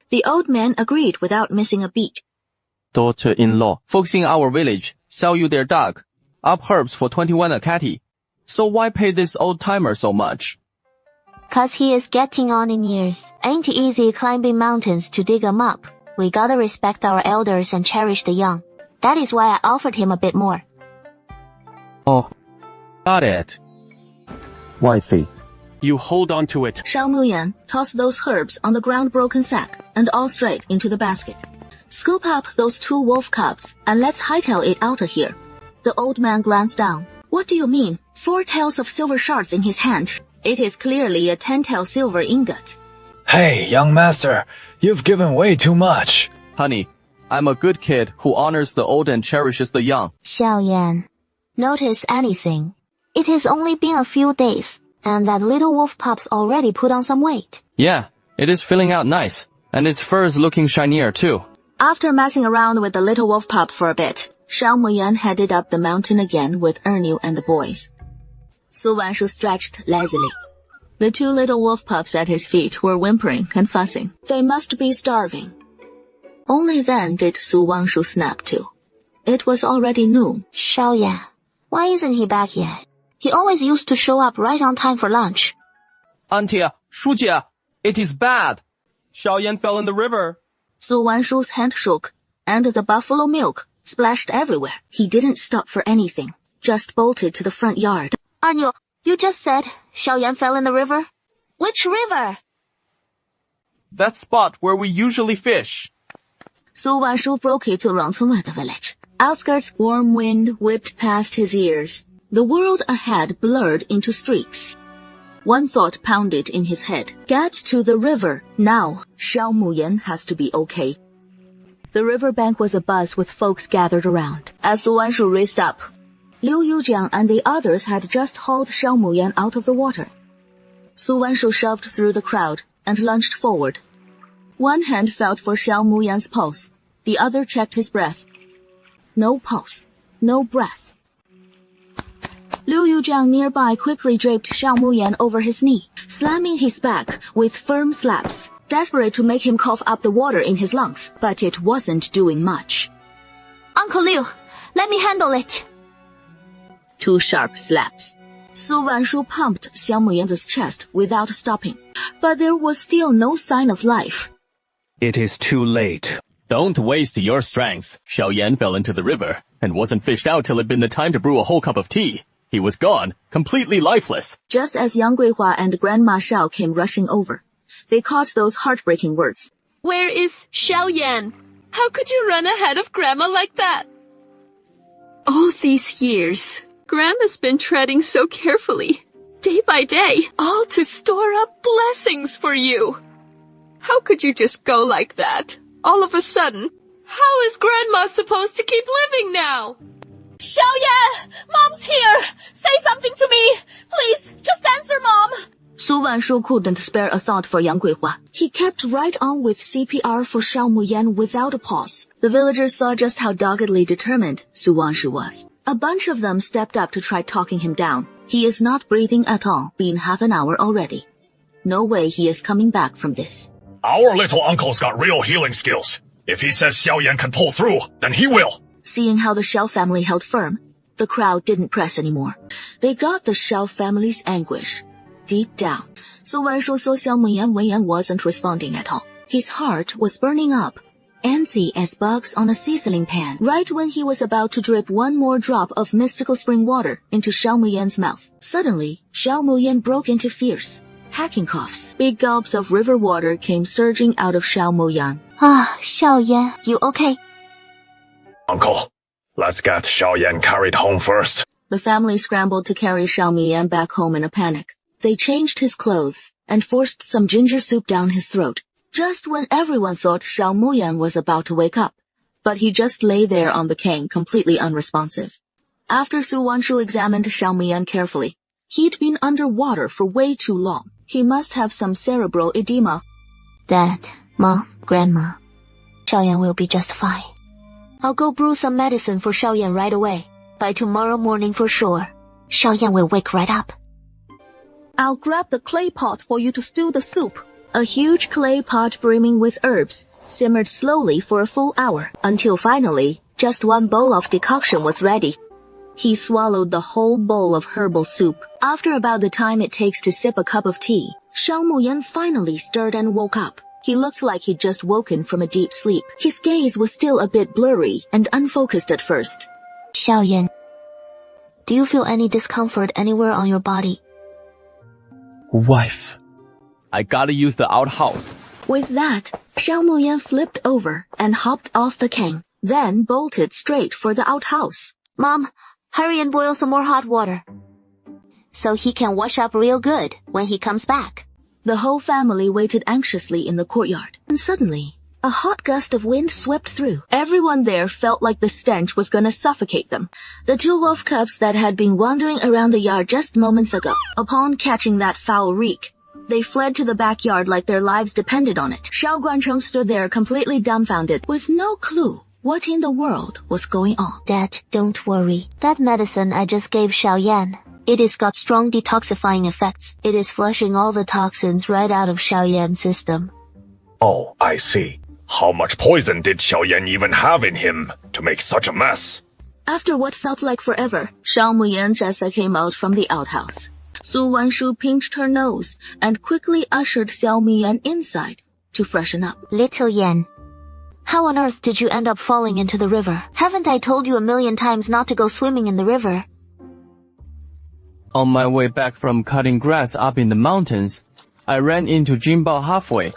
The old man agreed without missing a beat. Daughter-in-law, folks in our village sell you their dog, up herbs for 21 a catty. So why pay this old-timer so much? 'Cause he is getting on in years. Ain't easy climbing mountains to dig 'em up. We gotta respect our elders and cherish the young. That is why I offered him a bit more. Oh, got it. Wifey, You hold on to it. Xiao Muyan tossed those herbs on the ground-broken sack and all straight into the basket. Scoop up those 2 wolf cubs and let's hightail it out of here. The old man glanced down. What do you mean? 4 tails of silver shards in his hand. It is clearly a 10-tail silver ingot. Hey, young master, you've given way too much. Honey, I'm a good kid who honors the old and cherishes the young. Xiaoyan, notice anything? It has only been a few days, and that little wolf pup's already put on some weight. Yeah, it is filling out nice, and its fur is looking shinier too. After messing around with the little wolf pup for a bit, Xiao Muyan headed up the mountain again with Ernu and the boys. Su Wanshu stretched lazily. The 2 little wolf pups at his feet were whimpering and fussing. They must be starving. Only then did Su Wanshu snap to. It was already noon. Xiaoyan, why isn't he back yet? He always used to show up right on time for lunch. Auntie, Shujie, it is bad. Xiaoyan fell in the river. Su Wanshu's hand shook, and the buffalo milk splashed everywhere. He didn't stop for anything, just bolted to the front yard. Ernu, you just said Xiaoyan fell in the river? Which river? That spot where we usually fish. Su Wanshu broke it to Rongcunwei village. Outskirts, warm wind whipped past his ears. The world ahead blurred into streaks. One thought pounded in his head. Get to the river. Now, Xiao Muyan has to be okay. The riverbank was abuzz with folks gathered around. As Su Wanshu raced up, Liu Yujiang and the others had just hauled Xiao Muyan out of the water. Su Wanshu shoved through the crowd and lunged forward. One hand felt for Xiao Muyan's pulse. The other checked his breath. No pulse. No breath. Liu Yujiang nearby quickly draped Xiao Muyan over his knee, slamming his back with firm slaps, desperate to make him cough up the water in his lungs, but it wasn't doing much. Uncle Liu, let me handle it. 2 sharp slaps. Su Wanshu pumped Xiao Muyan's chest without stopping, but there was still no sign of life. It is too late. Don't waste your strength. Xiaoyan fell into the river and wasn't fished out till it'd been the time to brew a whole cup of tea. He was gone, completely lifeless. Just as Yang Guihua and Grandma Shao came rushing over, they caught those heartbreaking words. Where is Xiaoyan? How could you run ahead of Grandma like that? All these years, Grandma's been treading so carefully, day by day, all to store up blessings for you. How could you just go like that, all of a sudden? How is Grandma supposed to keep living now? Xiaoyan! Mom's here! Say something to me! Please, just answer, Mom! Su Wanshu couldn't spare a thought for Yang Guihua. He kept right on with CPR for Xiao Muyan without a pause. The villagers saw just how doggedly determined Su Wanshu was. A bunch of them stepped up to try talking him down. He is not breathing at all, been half an hour already. No way he is coming back from this. Our little uncle's got real healing skills. If he says Xiaoyan can pull through, then he will. Seeing how the Xiao family held firm, the crowd didn't press anymore. They got the Xiao family's anguish deep down. Su Wanshu saw Xiao Muyan Wenyan wasn't responding at all. His heart was burning up, antsy as bugs on a sizzling pan, right when he was about to drip one more drop of mystical spring water into Xiao Muyan's mouth. Suddenly, Xiao Muyan broke into fierce, hacking coughs. Big gulps of river water came surging out of Xiao Muyan. Xiaoyan, you okay? Uncle, let's get Xiaoyan carried home first. The family scrambled to carry Xiao Muyan back home in a panic. They changed his clothes and forced some ginger soup down his throat, just when everyone thought Xiao Muyan was about to wake up. But he just lay there on the cane, completely unresponsive. After Su Wanshu examined Xiao Muyan carefully, he'd been underwater for way too long. He must have some cerebral edema. Dad, Mom, Grandma, Xiaoyan will be just fine. I'll go brew some medicine for Xiaoyan right away. By tomorrow morning for sure, Xiaoyan will wake right up. I'll grab the clay pot for you to stew the soup. A huge clay pot brimming with herbs simmered slowly for a full hour, until finally, just one bowl of decoction was ready. He swallowed the whole bowl of herbal soup. After about the time it takes to sip a cup of tea, Xiao Muyan finally stirred and woke up. He looked like he'd just woken from a deep sleep. His gaze was still a bit blurry and unfocused at first. Xiaoyan, do you feel any discomfort anywhere on your body? Wife. I gotta use the outhouse. With that, Xiao Muyan flipped over and hopped off the cane, then bolted straight for the outhouse. Mom, hurry and boil some more hot water, so he can wash up real good when he comes back. The whole family waited anxiously in the courtyard, and suddenly, a hot gust of wind swept through. Everyone there felt like the stench was gonna suffocate them. The 2 wolf cubs that had been wandering around the yard just moments ago, upon catching that foul reek, they fled to the backyard like their lives depended on it. Xiao Guancheng stood there completely dumbfounded, with no clue what in the world was going on. Dad, don't worry. That medicine I just gave Xiaoyan, it has got strong detoxifying effects. It is flushing all the toxins right out of Xiaoyan's system. Oh, I see. How much poison did Xiaoyan even have in him to make such a mess? After what felt like forever, Xiao Muyan just came out from the outhouse. Su Wanshu pinched her nose and quickly ushered Xiao Muyan inside to freshen up. Little Yan, how on earth did you end up falling into the river? Haven't I told you 1,000,000 times not to go swimming in the river? On my way back from cutting grass up in the mountains, I ran into Jinbao halfway.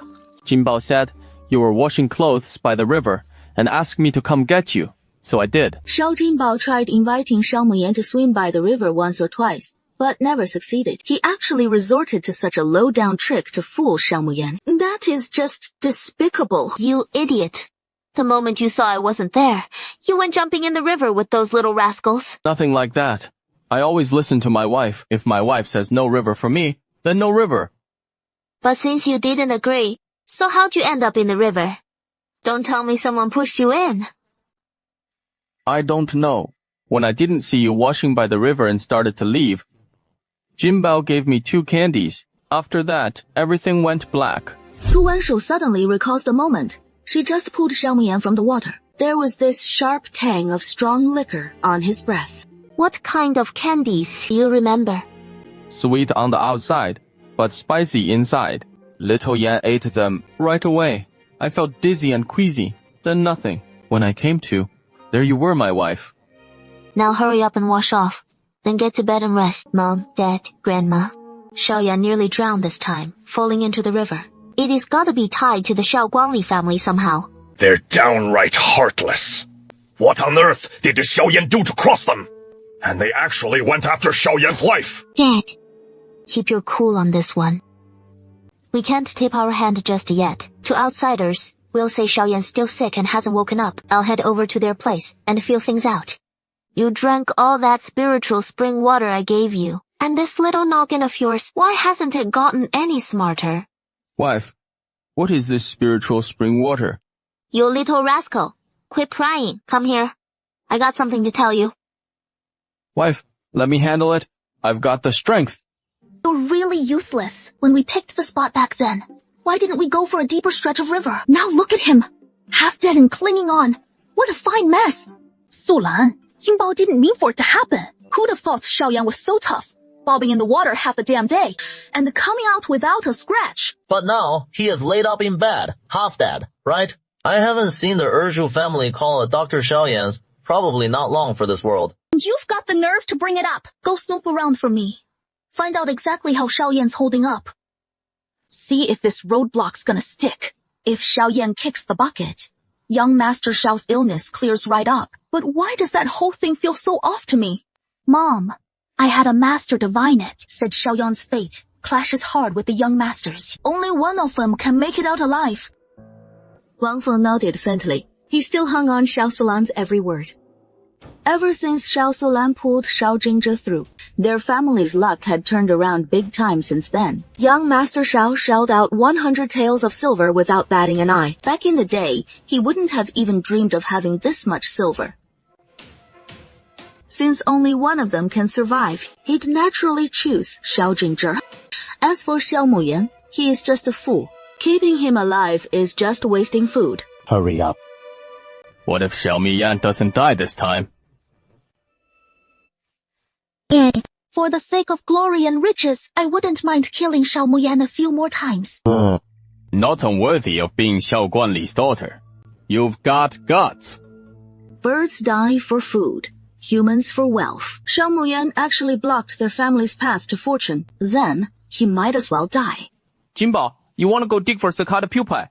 Jinbao said, "You were washing clothes by the river and asked me to come get you." So I did. Xiao Jinbao tried inviting Xiao Muyan to swim by the river once or twice, but never succeeded. He actually resorted to such a low-down trick to fool Xiao Muyan. That is just despicable. You idiot. The moment you saw I wasn't there, you went jumping in the river with those little rascals. Nothing like that. I always listen to my wife. If my wife says no river for me, then no river. But since you didn't agree, so how'd you end up in the river? Don't tell me someone pushed you in. I don't know. When I didn't see you washing by the river and started to leave, Jinbao gave me 2 candies. After that, everything went black. Su Wanshu suddenly recalls the moment. She just pulled Xiao Muyan from the water. There was this sharp tang of strong liquor on his breath. What kind of candies do you remember? Sweet on the outside, but spicy inside. Little Yan ate them right away. I felt dizzy and queasy, then nothing. When I came to, there you were, my wife. Now hurry up and wash off. Then get to bed and rest. Mom, Dad, Grandma. Xiaoyan nearly drowned this time, falling into the river. It has gotta be tied to the Xiao Guangli family somehow. They're downright heartless. What on earth did the Xiaoyan do to cross them? And they actually went after Xiaoyan's life. Dad, keep your cool on this one. We can't tip our hand just yet. To outsiders, we'll say Xiaoyan's still sick and hasn't woken up. I'll head over to their place and feel things out. You drank all that spiritual spring water I gave you. And this little noggin of yours, why hasn't it gotten any smarter? Wife, what is this spiritual spring water? You little rascal. Quit prying. Come here. I got something to tell you. Wife, let me handle it. I've got the strength. You're really useless. When we picked the spot back then, why didn't we go for a deeper stretch of river? Now look at him. Half dead and clinging on. What a fine mess. Sulan, Jinbao didn't mean for it to happen. Who'd have thought Xiaoyan was so tough? Bobbing in the water half the damn day, and coming out without a scratch. But now, he is laid up in bed, half dead, right? I haven't seen the Erzhu family call a Dr. Xiaoyan's probably not long for this world. You've got the nerve to bring it up. Go snoop around for me. Find out exactly how Xiaoyan's holding up. See if this roadblock's gonna stick. If Xiaoyan kicks the bucket, young Master Xiao's illness clears right up. But why does that whole thing feel so off to me? Mom, I had a master divine it, said Xiaoyan's fate clashes hard with the young masters. Only one of them can make it out alive. Wang Feng nodded faintly. He still hung on Xiao Sulan's every word. Ever since Xiao Sulan pulled Xiao Jingzhe through, their family's luck had turned around big time since then. Young Master Xiao shelled out 100 taels of silver without batting an eye. Back in the day, he wouldn't have even dreamed of having this much silver. Since only one of them can survive, he'd naturally choose Xiao Jingzhe. As for Xiao Muyan, he is just a fool. Keeping him alive is just wasting food. Hurry up. What if Xiao Miyan doesn't die this time? For the sake of glory and riches, I wouldn't mind killing Xiao Muyan a few more times. Not unworthy of being Xiao Guanli's daughter. You've got guts. Birds die for food, humans for wealth. Xiao Muyan actually blocked their family's path to fortune. Then, he might as well die. Jinbao, you want to go dig for cicada pupae?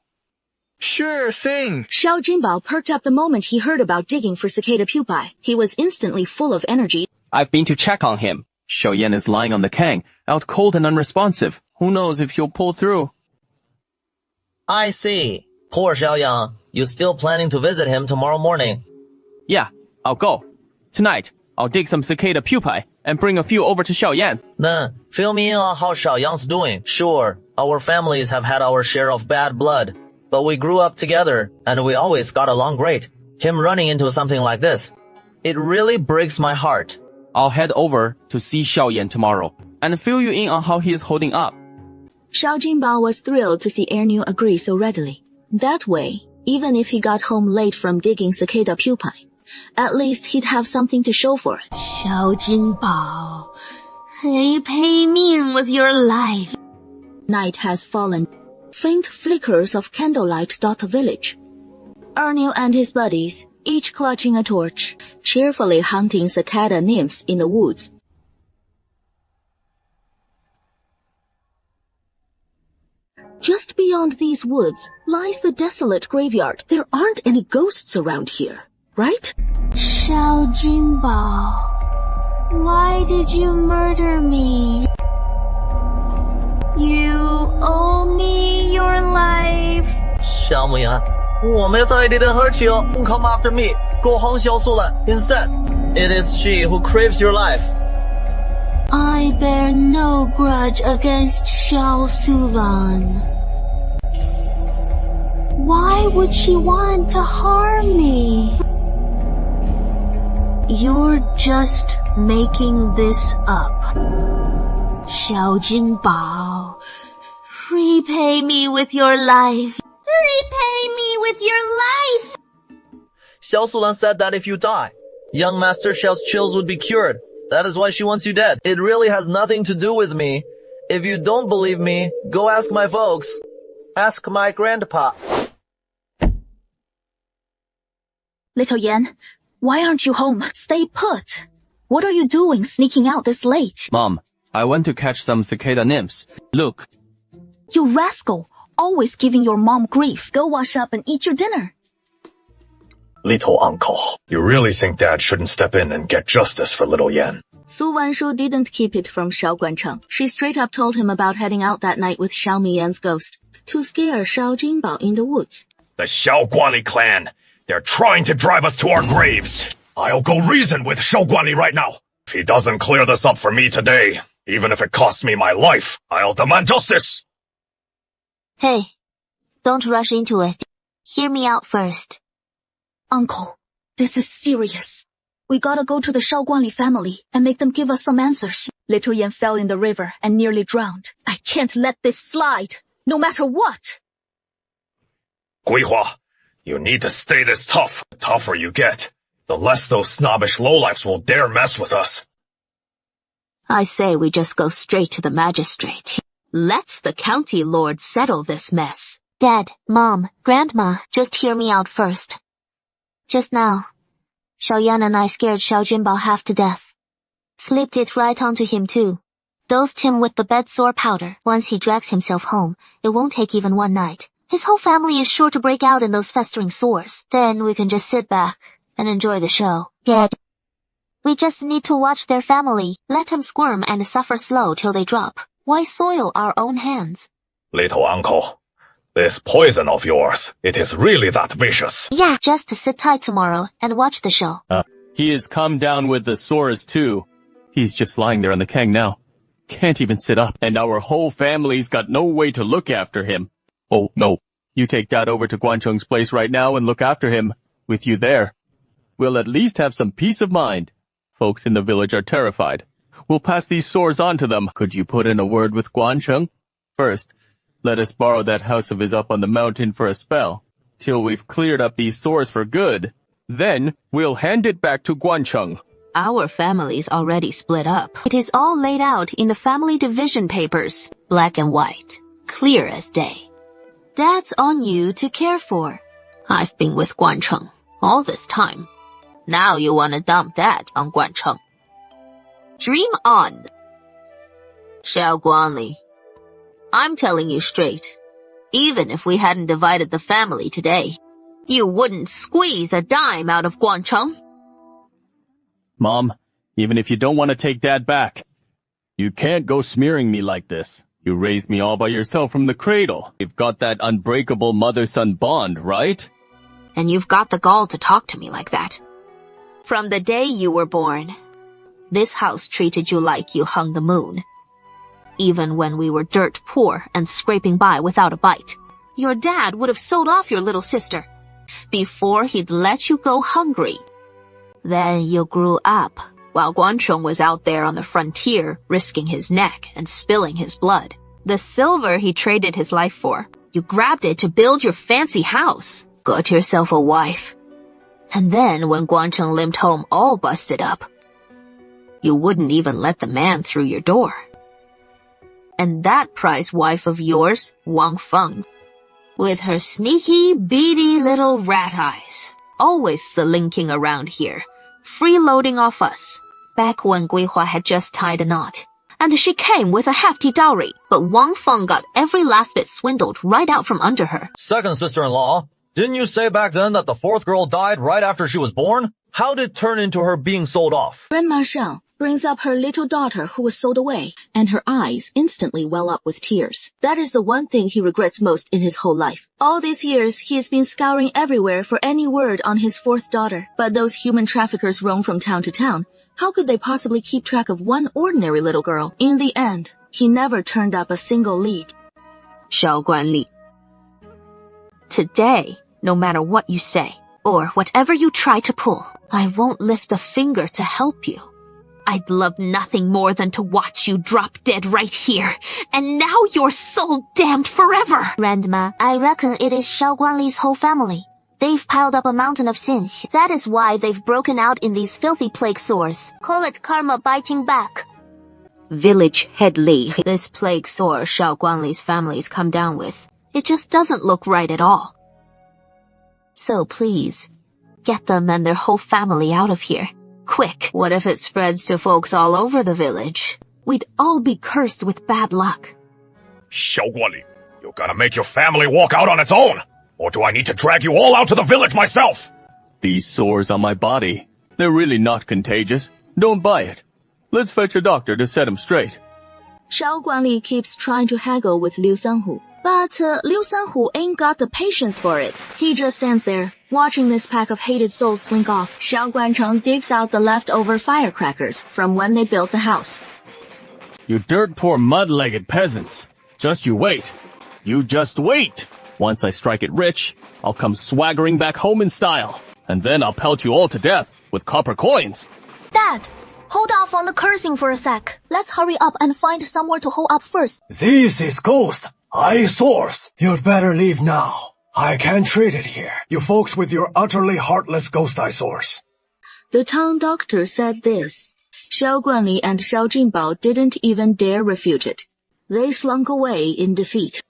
Sure thing. Xiao Jinbao perked up the moment he heard about digging for cicada pupae. He was instantly full of energy. I've been to check on him. Xiaoyan is lying on the kang, out cold and unresponsive. Who knows if he'll pull through? I see. Poor Xiaoyang. You still planning to visit him tomorrow morning? Yeah, I'll go. Tonight, I'll dig some cicada pupae and bring a few over to Xiaoyan. Then, fill me in on how Xiaoyang's doing. Sure, our families have had our share of bad blood, but we grew up together, and we always got along great. Him running into something like this, it really breaks my heart. I'll head over to see Xiaoyan tomorrow, and fill you in on how he is holding up. Xiao Jinbao was thrilled to see Ernu agree so readily. That way, even if he got home late from digging cicada pupae, at least he'd have something to show for it. Xiao Jinbao, repay me with your life. Night has fallen. Faint flickers of candlelight dot the village. Ernu and his buddies, each clutching a torch, cheerfully hunting cicada nymphs in the woods. Just beyond these woods lies the desolate graveyard. There aren't any ghosts around here, right? Xiao Jinbao, why did you murder me? You owe me your life. 小母羊，我没有在 didn't hurt you. Don't come after me. Go home, Xiao Sulan. Instead, it is she who craves your life. I bear no grudge against Xiao Sulan. Why would she want to harm me? You're just making this up. Xiao Jinbao, repay me with your life. Repay me with your life! Xiao Sulan said that if you die, young Master Xiao's chills would be cured. That is why she wants you dead. It really has nothing to do with me. If you don't believe me, go ask my folks. Ask my grandpa. Little Yan, why aren't you home? Stay put. What are you doing sneaking out this late? Mom, I went to catch some cicada nymphs. Look. You rascal, always giving your mom grief. Go wash up and eat your dinner. Little uncle, you really think Dad shouldn't step in and get justice for little Yan? Su Wanshu didn't keep it from Xiao Guancheng. She straight up told him about heading out that night with Xiao Miyan's ghost to scare Xiao Jinbao in the woods. The Xiao Guanli clan. They're trying to drive us to our graves. I'll go reason with Xiao Guanli right now. If he doesn't clear this up for me today, even if it costs me my life, I'll demand justice. Hey, don't rush into it. Hear me out first. Uncle, this is serious. We gotta go to the Xiao Guanli family and make them give us some answers. Little Yan fell in the river and nearly drowned. I can't let this slide, no matter what. Guihua, you need to stay this tough. The tougher you get, the less those snobbish lowlifes will dare mess with us. I say we just go straight to the magistrate. Let the county lord settle this mess. Dad, Mom, Grandma, just hear me out first. Just now, Xiaoyan and I scared Xiao Jinbao half to death. Slipped it right onto him too. Dosed him with the bed sore powder. Once he drags himself home, it won't take even one night. His whole family is sure to break out in those festering sores. Then we can just sit back and enjoy the show. Dad, we just need to watch their family. Let them squirm and suffer slow till they drop. Why soil our own hands? Little uncle, this poison of yours, it is really that vicious. Yeah, just to sit tight tomorrow and watch the show. He has come down with the sores too. He's just lying there on the kang now. Can't even sit up, and our whole family's got no way to look after him. Oh, no. You take Dad over to Guancheng's place right now and look after him. With you there, we'll at least have some peace of mind. Folks in the village are terrified. We'll pass these sores on to them. Could you put in a word with Guancheng? First, let us borrow that house of his up on the mountain for a spell, till we've cleared up these sores for good. Then, we'll hand it back to Guancheng. Our family's already split up. It is all laid out in the family division papers. Black and white. Clear as day. Dad's on you to care for. I've been with Guancheng all this time. Now you want to dump Dad on Guancheng. Dream on. Xiao Guanli, I'm telling you straight. Even if we hadn't divided the family today, you wouldn't squeeze a dime out of Guancheng. Mom, even if you don't want to take Dad back, you can't go smearing me like this. You raised me all by yourself from the cradle. You've got that unbreakable mother-son bond, right? And you've got the gall to talk to me like that. From the day you were born, this house treated you like you hung the moon. Even when we were dirt poor and scraping by without a bite, your dad would have sold off your little sister before he'd let you go hungry. Then you grew up while Guancheng was out there on the frontier risking his neck and spilling his blood. The silver he traded his life for, you grabbed it to build your fancy house, got yourself a wife. And then when Guancheng limped home all busted up, you wouldn't even let the man through your door. And that prize wife of yours, Wang Feng, with her sneaky, beady little rat eyes, always slinking around here, freeloading off us, back when Guihua had just tied a knot. And she came with a hefty dowry, but Wang Feng got every last bit swindled right out from under her. Second sister-in-law, didn't you say back then that the fourth girl died right after she was born? How did it turn into her being sold off? Grandma Shao brings up her little daughter who was sold away, and her eyes instantly well up with tears. That is the one thing he regrets most in his whole life. All these years, he has been scouring everywhere for any word on his fourth daughter. But those human traffickers roam from town to town. How could they possibly keep track of one ordinary little girl? In the end, he never turned up a single lead. Xiao Guanli. Today, no matter what you say, or whatever you try to pull, I won't lift a finger to help you. I'd love nothing more than to watch you drop dead right here, and now you're soul damned forever. Grandma, I reckon it is Xiao Guanli's whole family. They've piled up a mountain of sins. That is why they've broken out in these filthy plague sores. Call it karma biting back. Village head Li. This plague sore Xiao Guanli's family's come down with, it just doesn't look right at all. So please, get them and their whole family out of here. Quick. What if it spreads to folks all over the village? We'd all be cursed with bad luck. Xiao Guanli, you gotta make your family walk out on its own. Or do I need to drag you all out to the village myself? These sores on my body, they're really not contagious. Don't buy it. Let's fetch a doctor to set him straight. Xiao Guanli keeps trying to haggle with Liu Sanhu. But Liu Sanhu ain't got the patience for it. He just stands there, watching this pack of hated souls slink off. Xiao Guancheng digs out the leftover firecrackers from when they built the house. You dirt poor mud-legged peasants. Just you wait. You just wait. Once I strike it rich, I'll come swaggering back home in style. And then I'll pelt you all to death with copper coins. Dad, hold off on the cursing for a sec. Let's hurry up and find somewhere to hole up first. This is Ghost Eyesores. You'd better leave now. I can't treat it here. You folks with your utterly heartless ghost eyesores. The town doctor said this. Xiao Guanli and Xiao Jinbao didn't even dare refute it. They slunk away in defeat.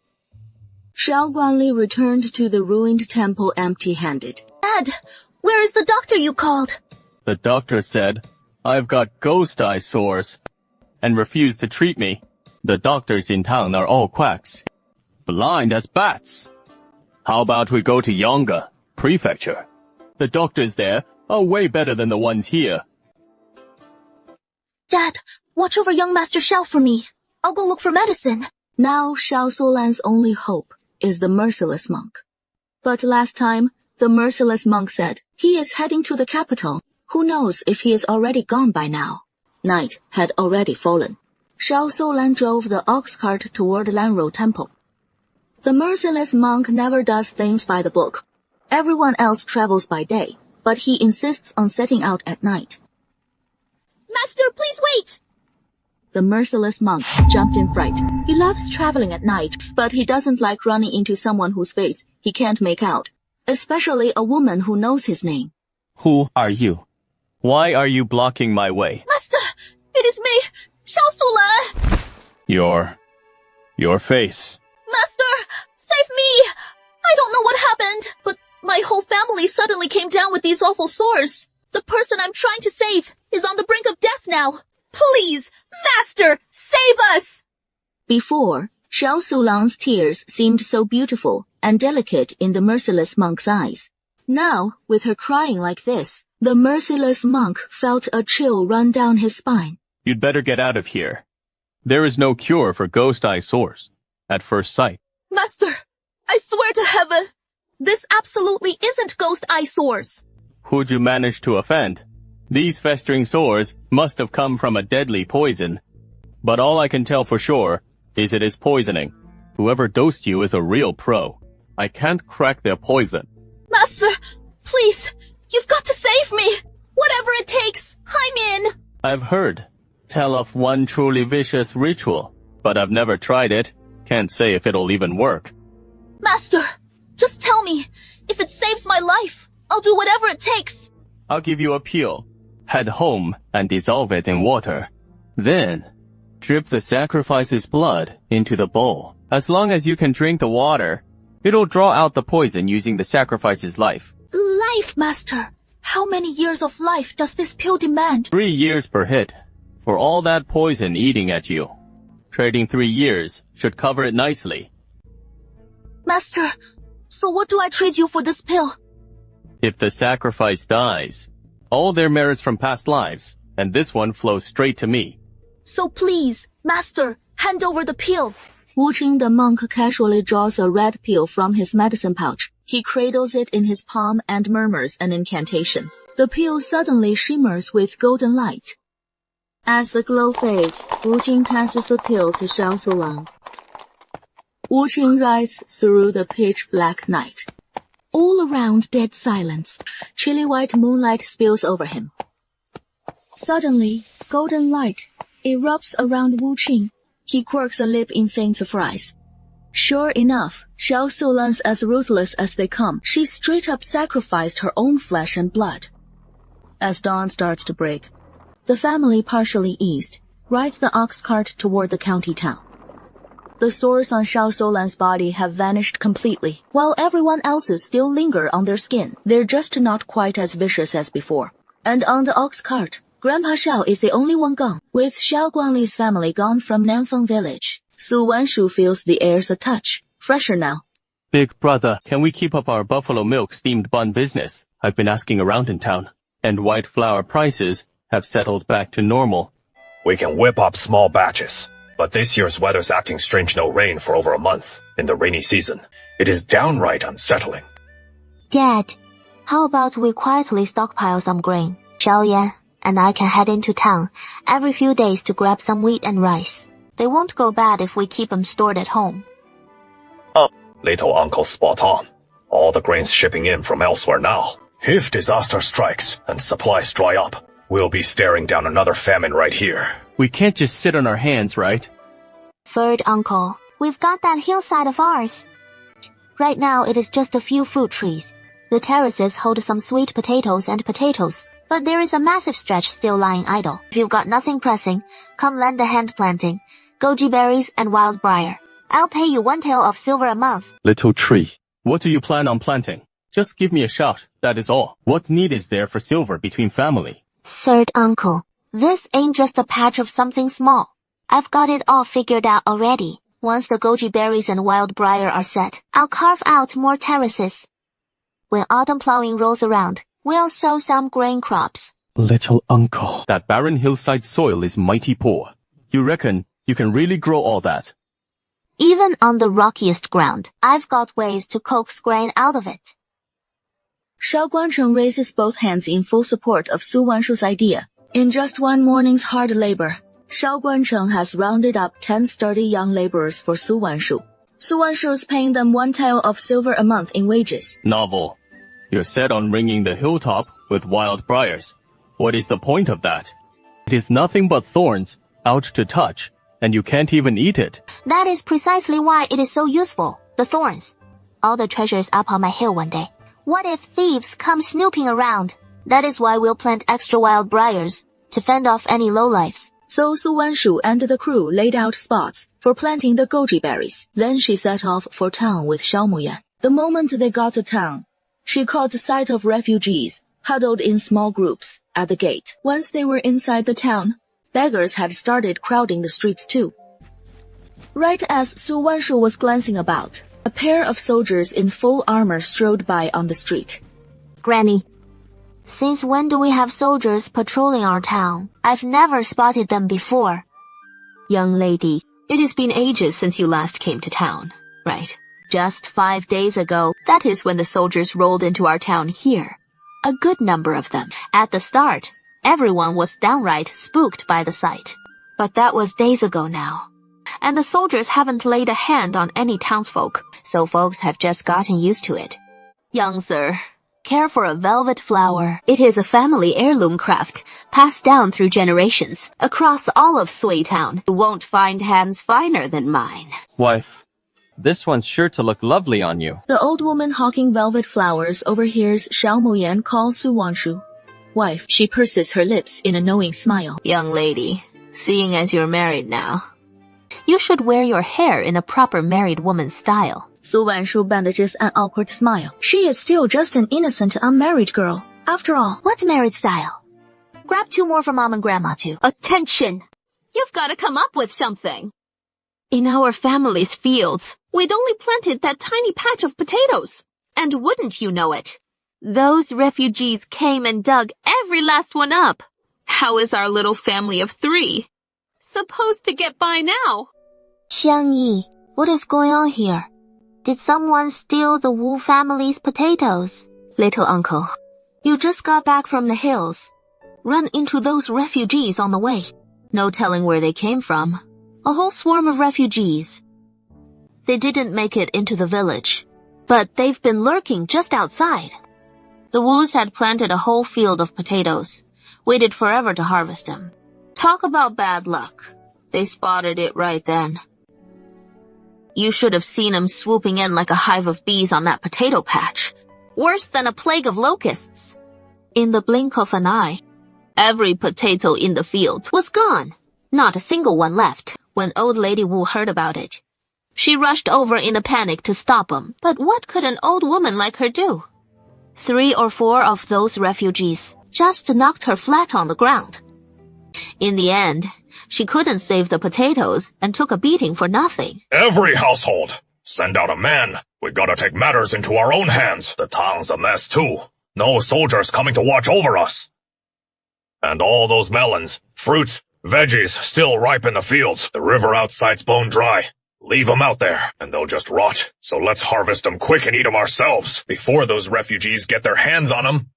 Xiao Guanli returned to the ruined temple empty-handed. Dad, where is the doctor you called? The doctor said, I've got ghost eyesores, and refused to treat me. The doctors in town are all quacks. Blind as bats. How about we go to Yonga Prefecture? The doctors there are way better than the ones here. Dad, watch over young Master Xiao for me. I'll go look for medicine. Now Xiao Solan's only hope is the merciless monk. But last time, the merciless monk said he is heading to the capital. Who knows if he is already gone by now? Night had already fallen. Xiao Solan drove the ox cart toward Lanrou Temple. The merciless monk never does things by the book. Everyone else travels by day, but he insists on setting out at night. Master, please wait! The merciless monk jumped in fright. He loves traveling at night, but he doesn't like running into someone whose face he can't make out, especially a woman who knows his name. Who are you? Why are you blocking my way? Master, it is me, Xiao Solan! Your face. Master, save me! I don't know what happened, but my whole family suddenly came down with these awful sores. The person I'm trying to save is on the brink of death now. Please, Master, save us! Before, Xiao Sulang's tears seemed so beautiful and delicate in the merciless monk's eyes. Now, with her crying like this, the merciless monk felt a chill run down his spine. You'd better get out of here. There is no cure for ghost eye sores at first sight. Master, I swear to heaven, this absolutely isn't ghost eye sores. Who'd you manage to offend? These festering sores must have come from a deadly poison. But all I can tell for sure is it is poisoning. Whoever dosed you is a real pro. I can't crack their poison. Master, please, you've got to save me. Whatever it takes, I'm in. I've heard tell of one truly vicious ritual, but I've never tried it. Can't say if it'll even work. Master, just tell me. If it saves my life, I'll do whatever it takes. I'll give you a pill. Head home and dissolve it in water. Then, drip the sacrifice's blood into the bowl. As long as you can drink the water, it'll draw out the poison using the sacrifice's life. Life, Master. How many years of life does this pill demand? 3 years per hit. For all that poison eating at you. Trading 3 years should cover it nicely. Master, so what do I trade you for this pill? If the sacrifice dies, all their merits from past lives, and this one flows straight to me. So please, Master, hand over the pill. Wu Qing the monk casually draws a red pill from his medicine pouch. He cradles it in his palm and murmurs an incantation. The pill suddenly shimmers with golden light. As the glow fades, Wu Qing passes the pill to Xiao Sulang. Wu Qing rides through the pitch-black night. All around dead silence. Chilly white moonlight spills over him. Suddenly, golden light erupts around Wu Qing. He quirks a lip in faint surprise. Sure enough, Xiao Sulang's as ruthless as they come. She straight up sacrificed her own flesh and blood. As dawn starts to break, the family, partially eased, rides the ox cart toward the county town. The sores on Xiao Sulang's body have vanished completely, while everyone else's still linger on their skin. They're just not quite as vicious as before. And on the ox cart, Grandpa Xiao is the only one gone, with Xiao Guanli's family gone from Nanfeng village. Su Wanshu feels the air's a touch, fresher now. Big brother, can we keep up our buffalo milk steamed bun business? I've been asking around in town, and white flour prices have settled back to normal. We can whip up small batches, but this year's weather's acting strange. No rain for over a month in the rainy season. It is downright unsettling. Dad, how about we quietly stockpile some grain? Xiao Yan and I can head into town every few days to grab some wheat and rice. They won't go bad if we keep them stored at home. Little uncle's spot on. All the grain's shipping in from elsewhere now. If disaster strikes and supplies dry up, we'll be staring down another famine right here. We can't just sit on our hands, right? Third uncle, we've got that hillside of ours. Right now it is just a few fruit trees. The terraces hold some sweet potatoes and potatoes, but there is a massive stretch still lying idle. If you've got nothing pressing, come lend a hand planting. Goji berries and wild briar. I'll pay you 1 tael of silver a month. Little tree. What do you plan on planting? Just give me a shout, that is all. What need is there for silver between family? Third uncle, this ain't just a patch of something small. I've got it all figured out already. Once the goji berries and wild briar are set, I'll carve out more terraces. When autumn plowing rolls around, we'll sow some grain crops. Little uncle. That barren hillside soil is mighty poor. You reckon you can really grow all that? Even on the rockiest ground, I've got ways to coax grain out of it. Xiao Guancheng raises both hands in full support of Su Wanshu's idea. In just one morning's hard labor, Xiao Guancheng has rounded up 10 sturdy young laborers for Su Wanshu. Su Wanshu is paying them 1 tael of silver a month in wages. Novel. You're set on ringing the hilltop with wild briars. What is the point of that? It is nothing but thorns, out to touch, and you can't even eat it. That is precisely why it is so useful, the thorns. All the treasures up on my hill one day. What if thieves come snooping around? That is why we'll plant extra wild briars, to fend off any lowlifes. So Su Wanshu and the crew laid out spots for planting the goji berries. Then she set off for town with Xiao Muyan. The moment they got to town, she caught sight of refugees huddled in small groups at the gate. Once they were inside the town, beggars had started crowding the streets too. Right as Su Wanshu was glancing about, a pair of soldiers in full armor strode by on the street. Granny, since when do we have soldiers patrolling our town? I've never spotted them before. Young lady, it has been ages since you last came to town, right? Just 5 days ago, that is when the soldiers rolled into our town here. A good number of them. At the start, everyone was downright spooked by the sight. But that was days ago now. And the soldiers haven't laid a hand on any townsfolk, so folks have just gotten used to it. Young sir, care for a velvet flower. It is a family heirloom craft, passed down through generations, across all of Sui Town. You won't find hands finer than mine. Wife, this one's sure to look lovely on you. The old woman hawking velvet flowers overhears Xiao Muyan call Su Wanshu wife. She purses her lips in a knowing smile. Young lady, seeing as you're married now, you should wear your hair in a proper married woman's style. Su Wanshu bandages an awkward smile. She is still just an innocent, unmarried girl. After all, What married style? Grab 2 more for Mom and Grandma too. Attention! You've got to come up with something. In our family's fields, we'd only planted that tiny patch of potatoes. And wouldn't you know it? Those refugees came and dug every last one up. How is our little family of 3 supposed to get by now? Xiang Yi, what is going on here? Did someone steal the Wu family's potatoes? Little uncle, you just got back from the hills. Run into those refugees on the way. No telling where they came from. A whole swarm of refugees. They didn't make it into the village, but they've been lurking just outside. The Wus had planted a whole field of potatoes, waited forever to harvest them. Talk about bad luck. They spotted it right then. You should have seen them swooping in like a hive of bees on that potato patch. Worse than a plague of locusts. In the blink of an eye, every potato in the field was gone. Not a single one left. When old Lady Wu heard about it, she rushed over in a panic to stop them. But what could an old woman like her do? 3 or 4 of those refugees just knocked her flat on the ground. In the end, she couldn't save the potatoes and took a beating for nothing. Every household, send out a man. We gotta take matters into our own hands. The town's a mess too. No soldiers coming to watch over us. And all those melons, fruits, veggies still ripe in the fields. The river outside's bone dry. Leave them out there, and they'll just rot. So let's harvest them quick and eat them ourselves, before those refugees get their hands on them.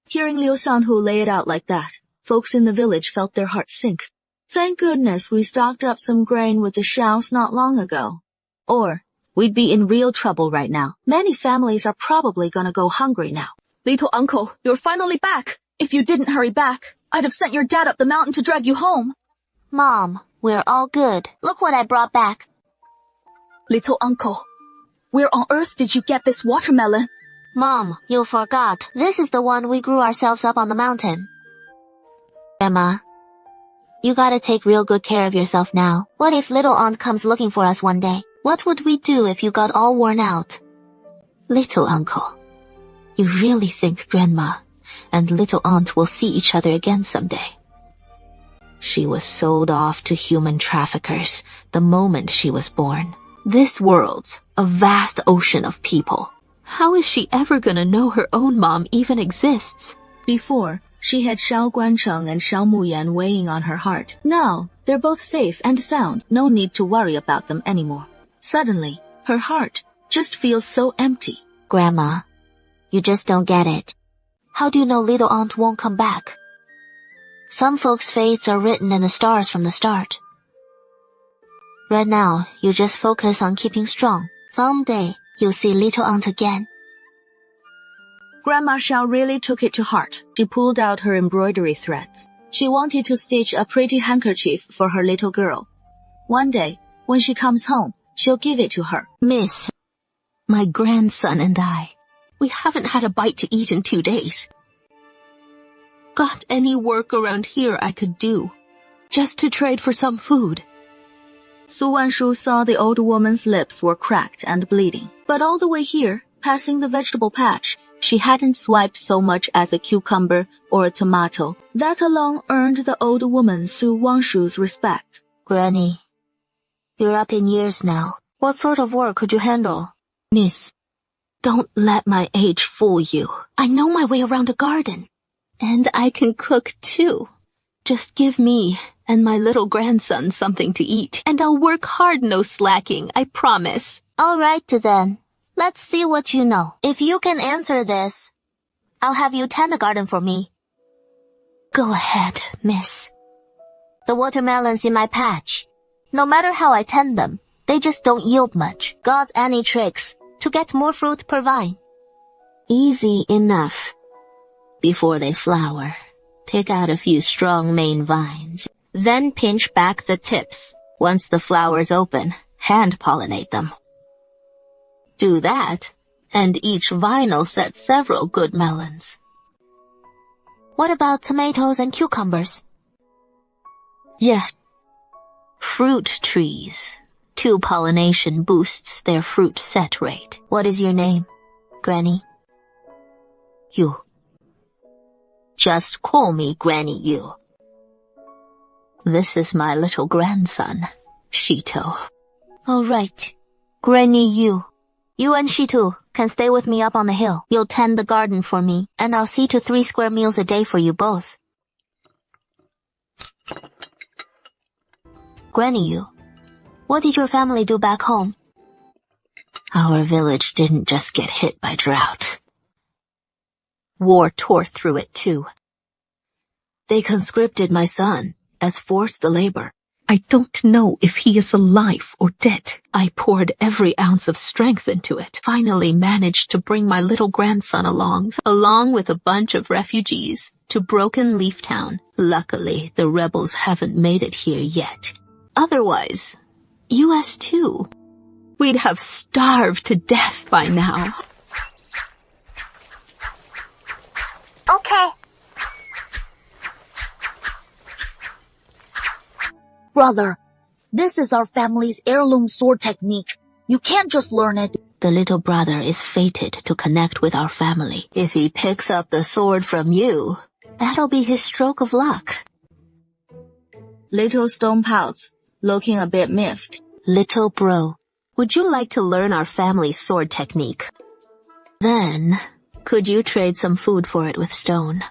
Hearing Liu Sanhu lay it out like that, folks in the village felt their hearts sink. Thank goodness we stocked up some grain with the Xiaos not long ago. Or, we'd be in real trouble right now. Many families are probably gonna go hungry now. Little uncle, you're finally back. If you didn't hurry back, I'd have sent your dad up the mountain to drag you home. Mom, we're all good. Look what I brought back. Little uncle, where on earth did you get this watermelon? Mom, you forgot. This is the one we grew ourselves up on the mountain. Grandma, you gotta take real good care of yourself now. What if little aunt comes looking for us one day? What would we do if you got all worn out? Little uncle, you really think Grandma and little aunt will see each other again someday? She was sold off to human traffickers the moment she was born. This world's a vast ocean of people. How is she ever gonna know her own mom even exists? Before, she had Xiao Guancheng and Xiao Muyan weighing on her heart. Now, they're both safe and sound. No need to worry about them anymore. Suddenly, her heart just feels so empty. Grandma, you just don't get it. How do you know little aunt won't come back? Some folks' fates are written in the stars from the start. Right now, you just focus on keeping strong. Someday, you'll see little aunt again. Grandma Xiao really took it to heart. She pulled out her embroidery threads. She wanted to stitch a pretty handkerchief for her little girl. One day, when she comes home, she'll give it to her. Miss, my grandson and I, we haven't had a bite to eat in 2 days. Got any work around here I could do, just to trade for some food? Su Wanshu saw the old woman's lips were cracked and bleeding. But all the way here, passing the vegetable patch, she hadn't swiped so much as a cucumber or a tomato. That alone earned the old woman Su Wanshu's respect. Granny, You're up in years now. What sort of work could you handle? Miss, don't let my age fool you. I know my way around a garden. And I can cook too. Just give me and my little grandson something to eat, and I'll work hard, no slacking, I promise. All right then. Let's see what you know. If you can answer this, I'll have you tend the garden for me. Go ahead, miss. The watermelons in my patch. No matter how I tend them, they just don't yield much. Got any tricks to get more fruit per vine? Easy enough. Before they flower, pick out a few strong main vines. Then pinch back the tips. Once the flowers open, hand-pollinate them. Do that, and each vine'll set several good melons. What about tomatoes and cucumbers? Yeah. Fruit trees. 2 pollination boosts their fruit set rate. What is your name, Granny? You. Just call me Granny Yu. This is my little grandson, Shito. All right, Granny Yu. You and Shitu can stay with me up on the hill. You'll tend the garden for me, and I'll see to 3 square meals a day for you both. Granny Yu, what did your family do back home? Our village didn't just get hit by drought. War tore through it too. They conscripted my son as forced labor. I don't know if he is alive or dead. I poured every ounce of strength into it. Finally managed to bring my little grandson along with a bunch of refugees, to Broken Leaf Town. Luckily, the rebels haven't made it here yet. Otherwise, US too. We'd have starved to death by now. Okay. Brother, this is our family's heirloom sword technique. You can't just learn it. The little brother is fated to connect with our family. If he picks up the sword from you, that'll be his stroke of luck. Little Stone pouts, looking a bit miffed. Little bro, would you like to learn our family's sword technique? Then, could you trade some food for it with Stone?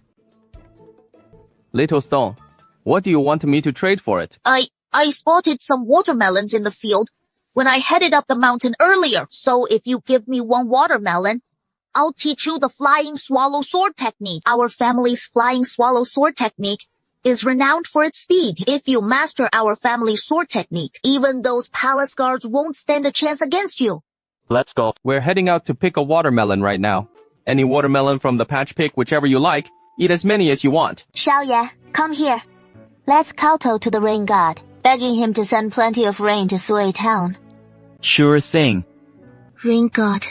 Little Stone, what do you want me to trade for it? I spotted some watermelons in the field when I headed up the mountain earlier. So if you give me 1 watermelon, I'll teach you the flying swallow sword technique. Our family's flying swallow sword technique is renowned for its speed. If you master our family's sword technique, even those palace guards won't stand a chance against you. Let's go. We're heading out to pick a watermelon right now. Any watermelon from the patch pick, whichever you like. Eat as many as you want. Xiaoye, come here. Let's kowtow to the rain god, begging him to send plenty of rain to Sui Town. Sure thing. Rain god,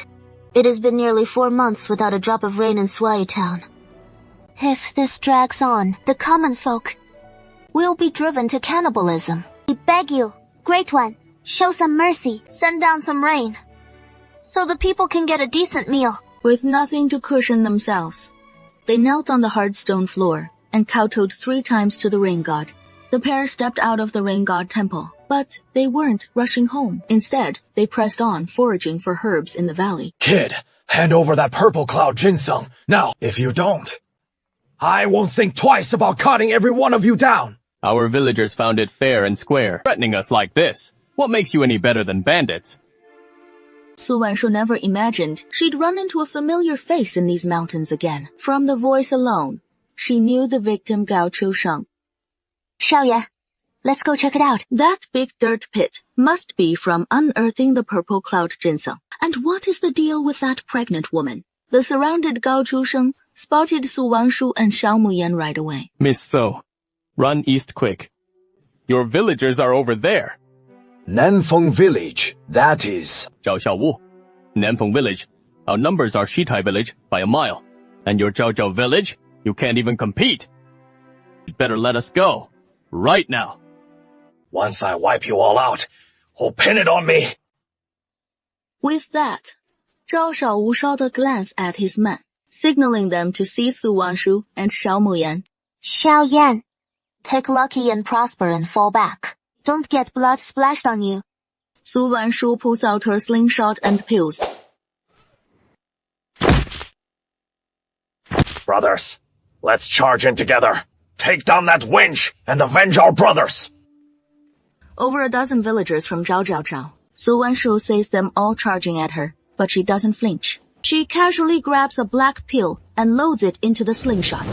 it has been nearly 4 months without a drop of rain in Sui Town. If this drags on, the common folk will be driven to cannibalism. We beg you, Great One, show some mercy, send down some rain, so the people can get a decent meal. With nothing to cushion themselves, they knelt on the hard stone floor and kowtowed 3 times to the rain god. The pair stepped out of the rain god temple, but they weren't rushing home. Instead, they pressed on, foraging for herbs in the valley. Kid, hand over that purple cloud ginseng. Now, if you don't, I won't think twice about cutting every one of you down. Our villagers found it fair and square, threatening us like this. What makes you any better than bandits? Su Wanshu never imagined she'd run into a familiar face in these mountains again. From the voice alone, she knew the victim Gao Qiusheng. Xiaoye, let's go check it out. That big dirt pit must be from unearthing the purple cloud ginseng. And what is the deal with that pregnant woman? The surrounded Gao Qiusheng spotted Su Wanshu and Xiao Muyan right away. Miss So, run east quick. Your villagers are over there. Nanfeng Village, that is. Zhao Xiaowu, Nanfeng Village. Our numbers are Shitai Village by a mile. And your Zhao Zhao Village, you can't even compete. You'd better let us go. Right now. Once I wipe you all out, who'll pin it on me? With that, Zhao Shaowu shot a glance at his men, signaling them to see Su Wanshu and Xiao Muyan. Xiao Yan, take lucky and prosper and fall back. Don't get blood splashed on you. Su Wanshu pulls out her slingshot and pills. Brothers, let's charge in together. Take down that wench and avenge our brothers. Over a dozen villagers from Zhao Zhao Zhao. Su Wanshu sees them all charging at her, but she doesn't flinch. She casually grabs a black pill and loads it into the slingshot.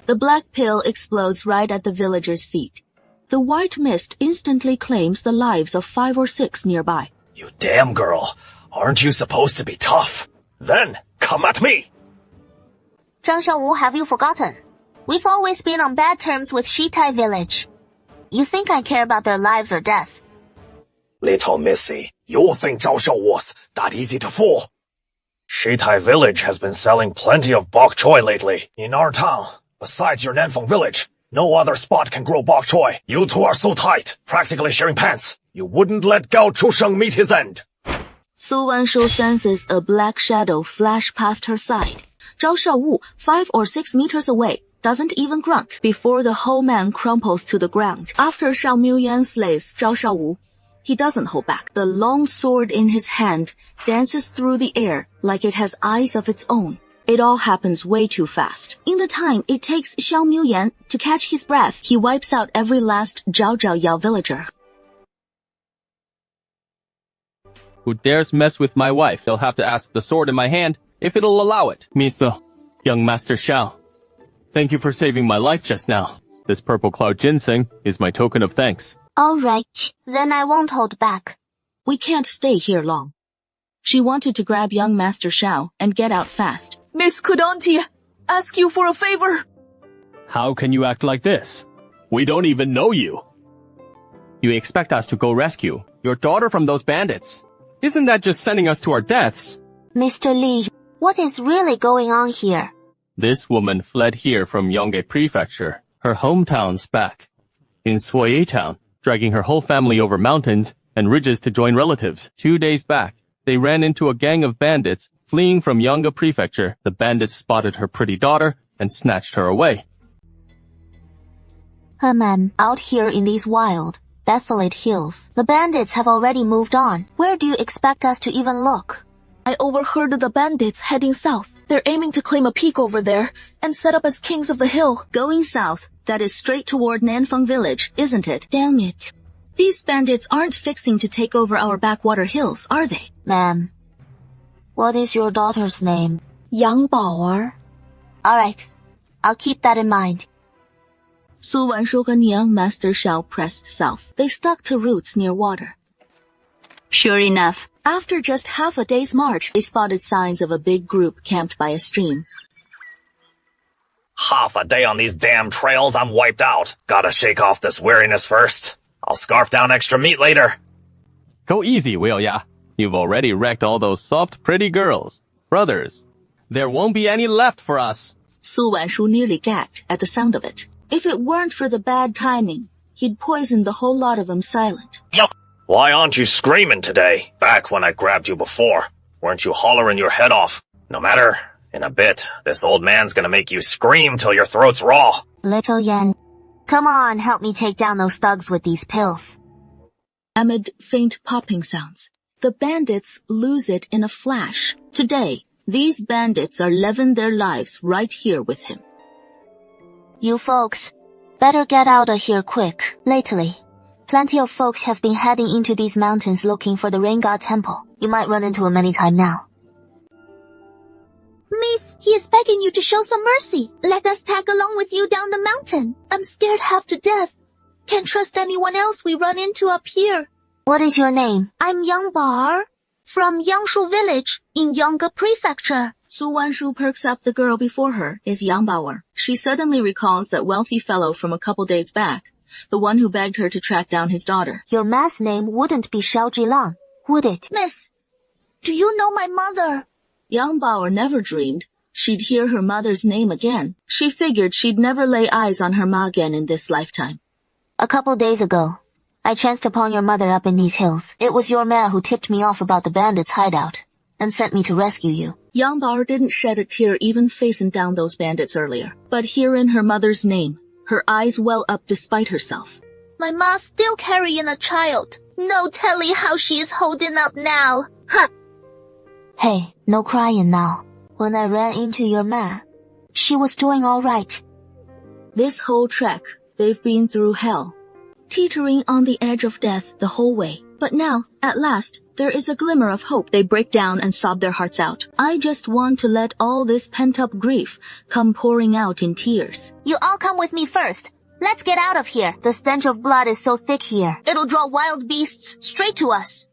The black pill explodes right at the villagers' feet. The white mist instantly claims the lives of 5 or 6 nearby. You damn girl. Aren't you supposed to be tough? Then, come at me. Zhang Xiaowu, have you forgotten? We've always been on bad terms with Shitai village. You think I care about their lives or death? Little Missy, you think Zhao Xiao was that easy to fool? Shitai village has been selling plenty of bok choy lately. In our town, besides your Nanfeng village, no other spot can grow bok choy. You two are so tight, practically sharing pants. You wouldn't let Gao Chusheng meet his end. Su Wanshu senses a black shadow flash past her side. Zhao Xiaowu, 5 or 6 meters away, doesn't even grunt before the whole man crumples to the ground. After Xiao Miuyan slays Zhao Xiaowu, he doesn't hold back. The long sword in his hand dances through the air like it has eyes of its own. It all happens way too fast. In the time it takes Xiao Miuyan to catch his breath, he wipes out every last Zhao Zhao Yao villager. Who dares mess with my wife? They'll have to ask the sword in my hand if it'll allow it. Misa, young Master Xiao, thank you for saving my life just now. This purple cloud ginseng is my token of thanks. All right, then I won't hold back. We can't stay here long. She wanted to grab young Master Xiao and get out fast. Miss, could Auntie ask you for a favor? How can you act like this? We don't even know you. You expect us to go rescue your daughter from those bandits? Isn't that just sending us to our deaths? Mr. Li, what is really going on here? This woman fled here from Yongge Prefecture, her hometown's back, in Suoye Town, dragging her whole family over mountains and ridges to join relatives. 2 days back, they ran into a gang of bandits fleeing from Yongge Prefecture. The bandits spotted her pretty daughter and snatched her away. Herman, out here in these wild, desolate hills, the bandits have already moved on. Where do you expect us to even look? I overheard the bandits heading south. They're aiming to claim a peak over there and set up as kings of the hill. Going south, that is straight toward Nanfeng village, isn't it? Damn it. These bandits aren't fixing to take over our backwater hills, are they? Ma'am, what is your daughter's name? Yang Bao'er. All right, I'll keep that in mind. Su Wanshu and young Master Xiao pressed south. They stuck to roots near water. Sure enough, after just half a day's march, they spotted signs of a big group camped by a stream. Half a day on these damn trails, I'm wiped out. Gotta shake off this weariness first. I'll scarf down extra meat later. Go easy, Wilya. You've already wrecked all those soft, pretty girls. Brothers, there won't be any left for us. Su Wanshu nearly gagged at the sound of it. If it weren't for the bad timing, he'd poisoned the whole lot of them silent. Why aren't you screaming today? Back when I grabbed you before, weren't you hollering your head off? No matter, in a bit, this old man's gonna make you scream till your throat's raw. Little Yan, come on, help me take down those thugs with these pills. Amid faint popping sounds, the bandits lose it in a flash. Today, these bandits are living their lives right here with him. You folks, better get out of here quick. Lately, plenty of folks have been heading into these mountains looking for the Rain God Temple. You might run into him anytime now. Miss, he is begging you to show some mercy. Let us tag along with you down the mountain. I'm scared half to death. Can't trust anyone else we run into up here. What is your name? I'm Yang Bao'er, from Yangshu village in Yongge Prefecture. Su Wanshu perks up. The girl before her is Yang Bao'er. She suddenly recalls that wealthy fellow from a couple days back, the one who begged her to track down his daughter. Your mass name wouldn't be Xiao Zhilang, would it? Miss, do you know my mother? Yang Bao'er never dreamed she'd hear her mother's name again. She figured she'd never lay eyes on her ma again in this lifetime. A couple days ago, I chanced upon your mother up in these hills. It was your ma who tipped me off about the bandits' hideout and sent me to rescue you. Yang Bao'er didn't shed a tear even facing down those bandits earlier. But hearing her mother's name, her eyes well up despite herself. My ma still carrying a child. No telling how she is holding up now. Huh. Hey, no crying now. When I ran into your ma, she was doing all right. This whole trek, they've been through hell, teetering on the edge of death the whole way. But now, at last, there is a glimmer of hope. They break down and sob their hearts out. I just want to let all this pent-up grief come pouring out in tears. You all come with me first. Let's get out of here. The stench of blood is so thick here. It'll draw wild beasts straight to us.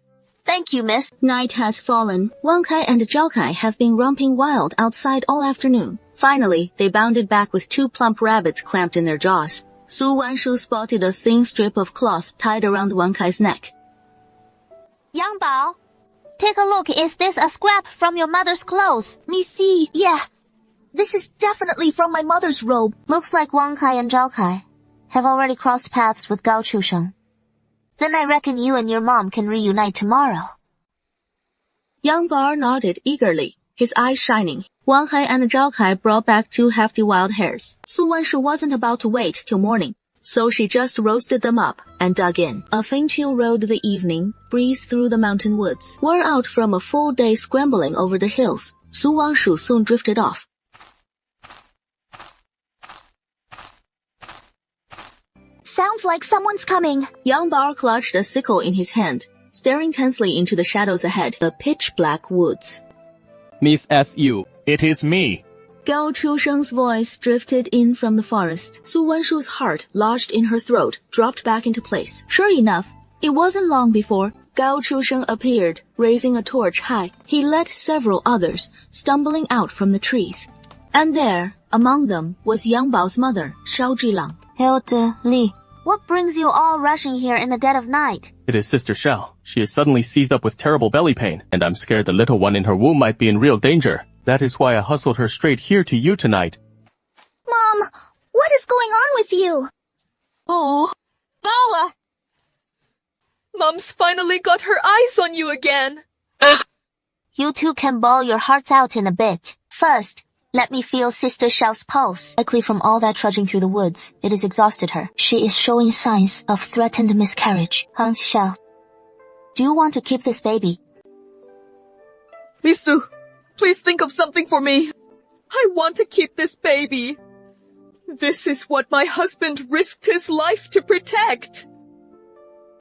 Thank you, miss. Night has fallen. Wang Kai and Zhao Kai have been romping wild outside all afternoon. Finally, they bounded back with 2 plump rabbits clamped in their jaws. Su Wanshu spotted a thin strip of cloth tied around Wang Kai's neck. Yang Bao, take a look. Is this a scrap from your mother's clothes? Missy. Yeah. This is definitely from my mother's robe. Looks like Wang Kai and Zhao Kai have already crossed paths with Gao Chusheng. Then I reckon you and your mom can reunite tomorrow. Yang Bao nodded eagerly, his eyes shining. Wang Kai and Zhao Kai brought back 2 hefty wild hares. Su Wanshu wasn't about to wait till morning, so she just roasted them up and dug in. A faint chill rode the evening breeze through the mountain woods. Worn out from a full day scrambling over the hills, Su Wanshu soon drifted off. Sounds like someone's coming. Yang Bao clutched a sickle in his hand, staring tensely into the shadows ahead, the pitch-black woods. Miss S.U. It is me. Gao Chusheng's voice drifted in from the forest. Su Wanshu's heart lodged in her throat, dropped back into place. Sure enough, it wasn't long before Gao Chusheng appeared, raising a torch high. He led several others, stumbling out from the trees. And there, among them, was Yang Bao's mother, Shao Zhilang. Hilde Li, what brings you all rushing here in the dead of night? It is Sister Shao. She is suddenly seized up with terrible belly pain, and I'm scared the little one in her womb might be in real danger. That is why I hustled her straight here to you tonight. Mom, what is going on with you? Oh, Bella! Mom's finally got her eyes on you again. You two can bawl your hearts out in a bit. First, let me feel Sister Shao's pulse. Likely from all that trudging through the woods, it has exhausted her. She is showing signs of threatened miscarriage. Aunt Xiao, do you want to keep this baby? Misu, please think of something for me. I want to keep this baby. This is what my husband risked his life to protect.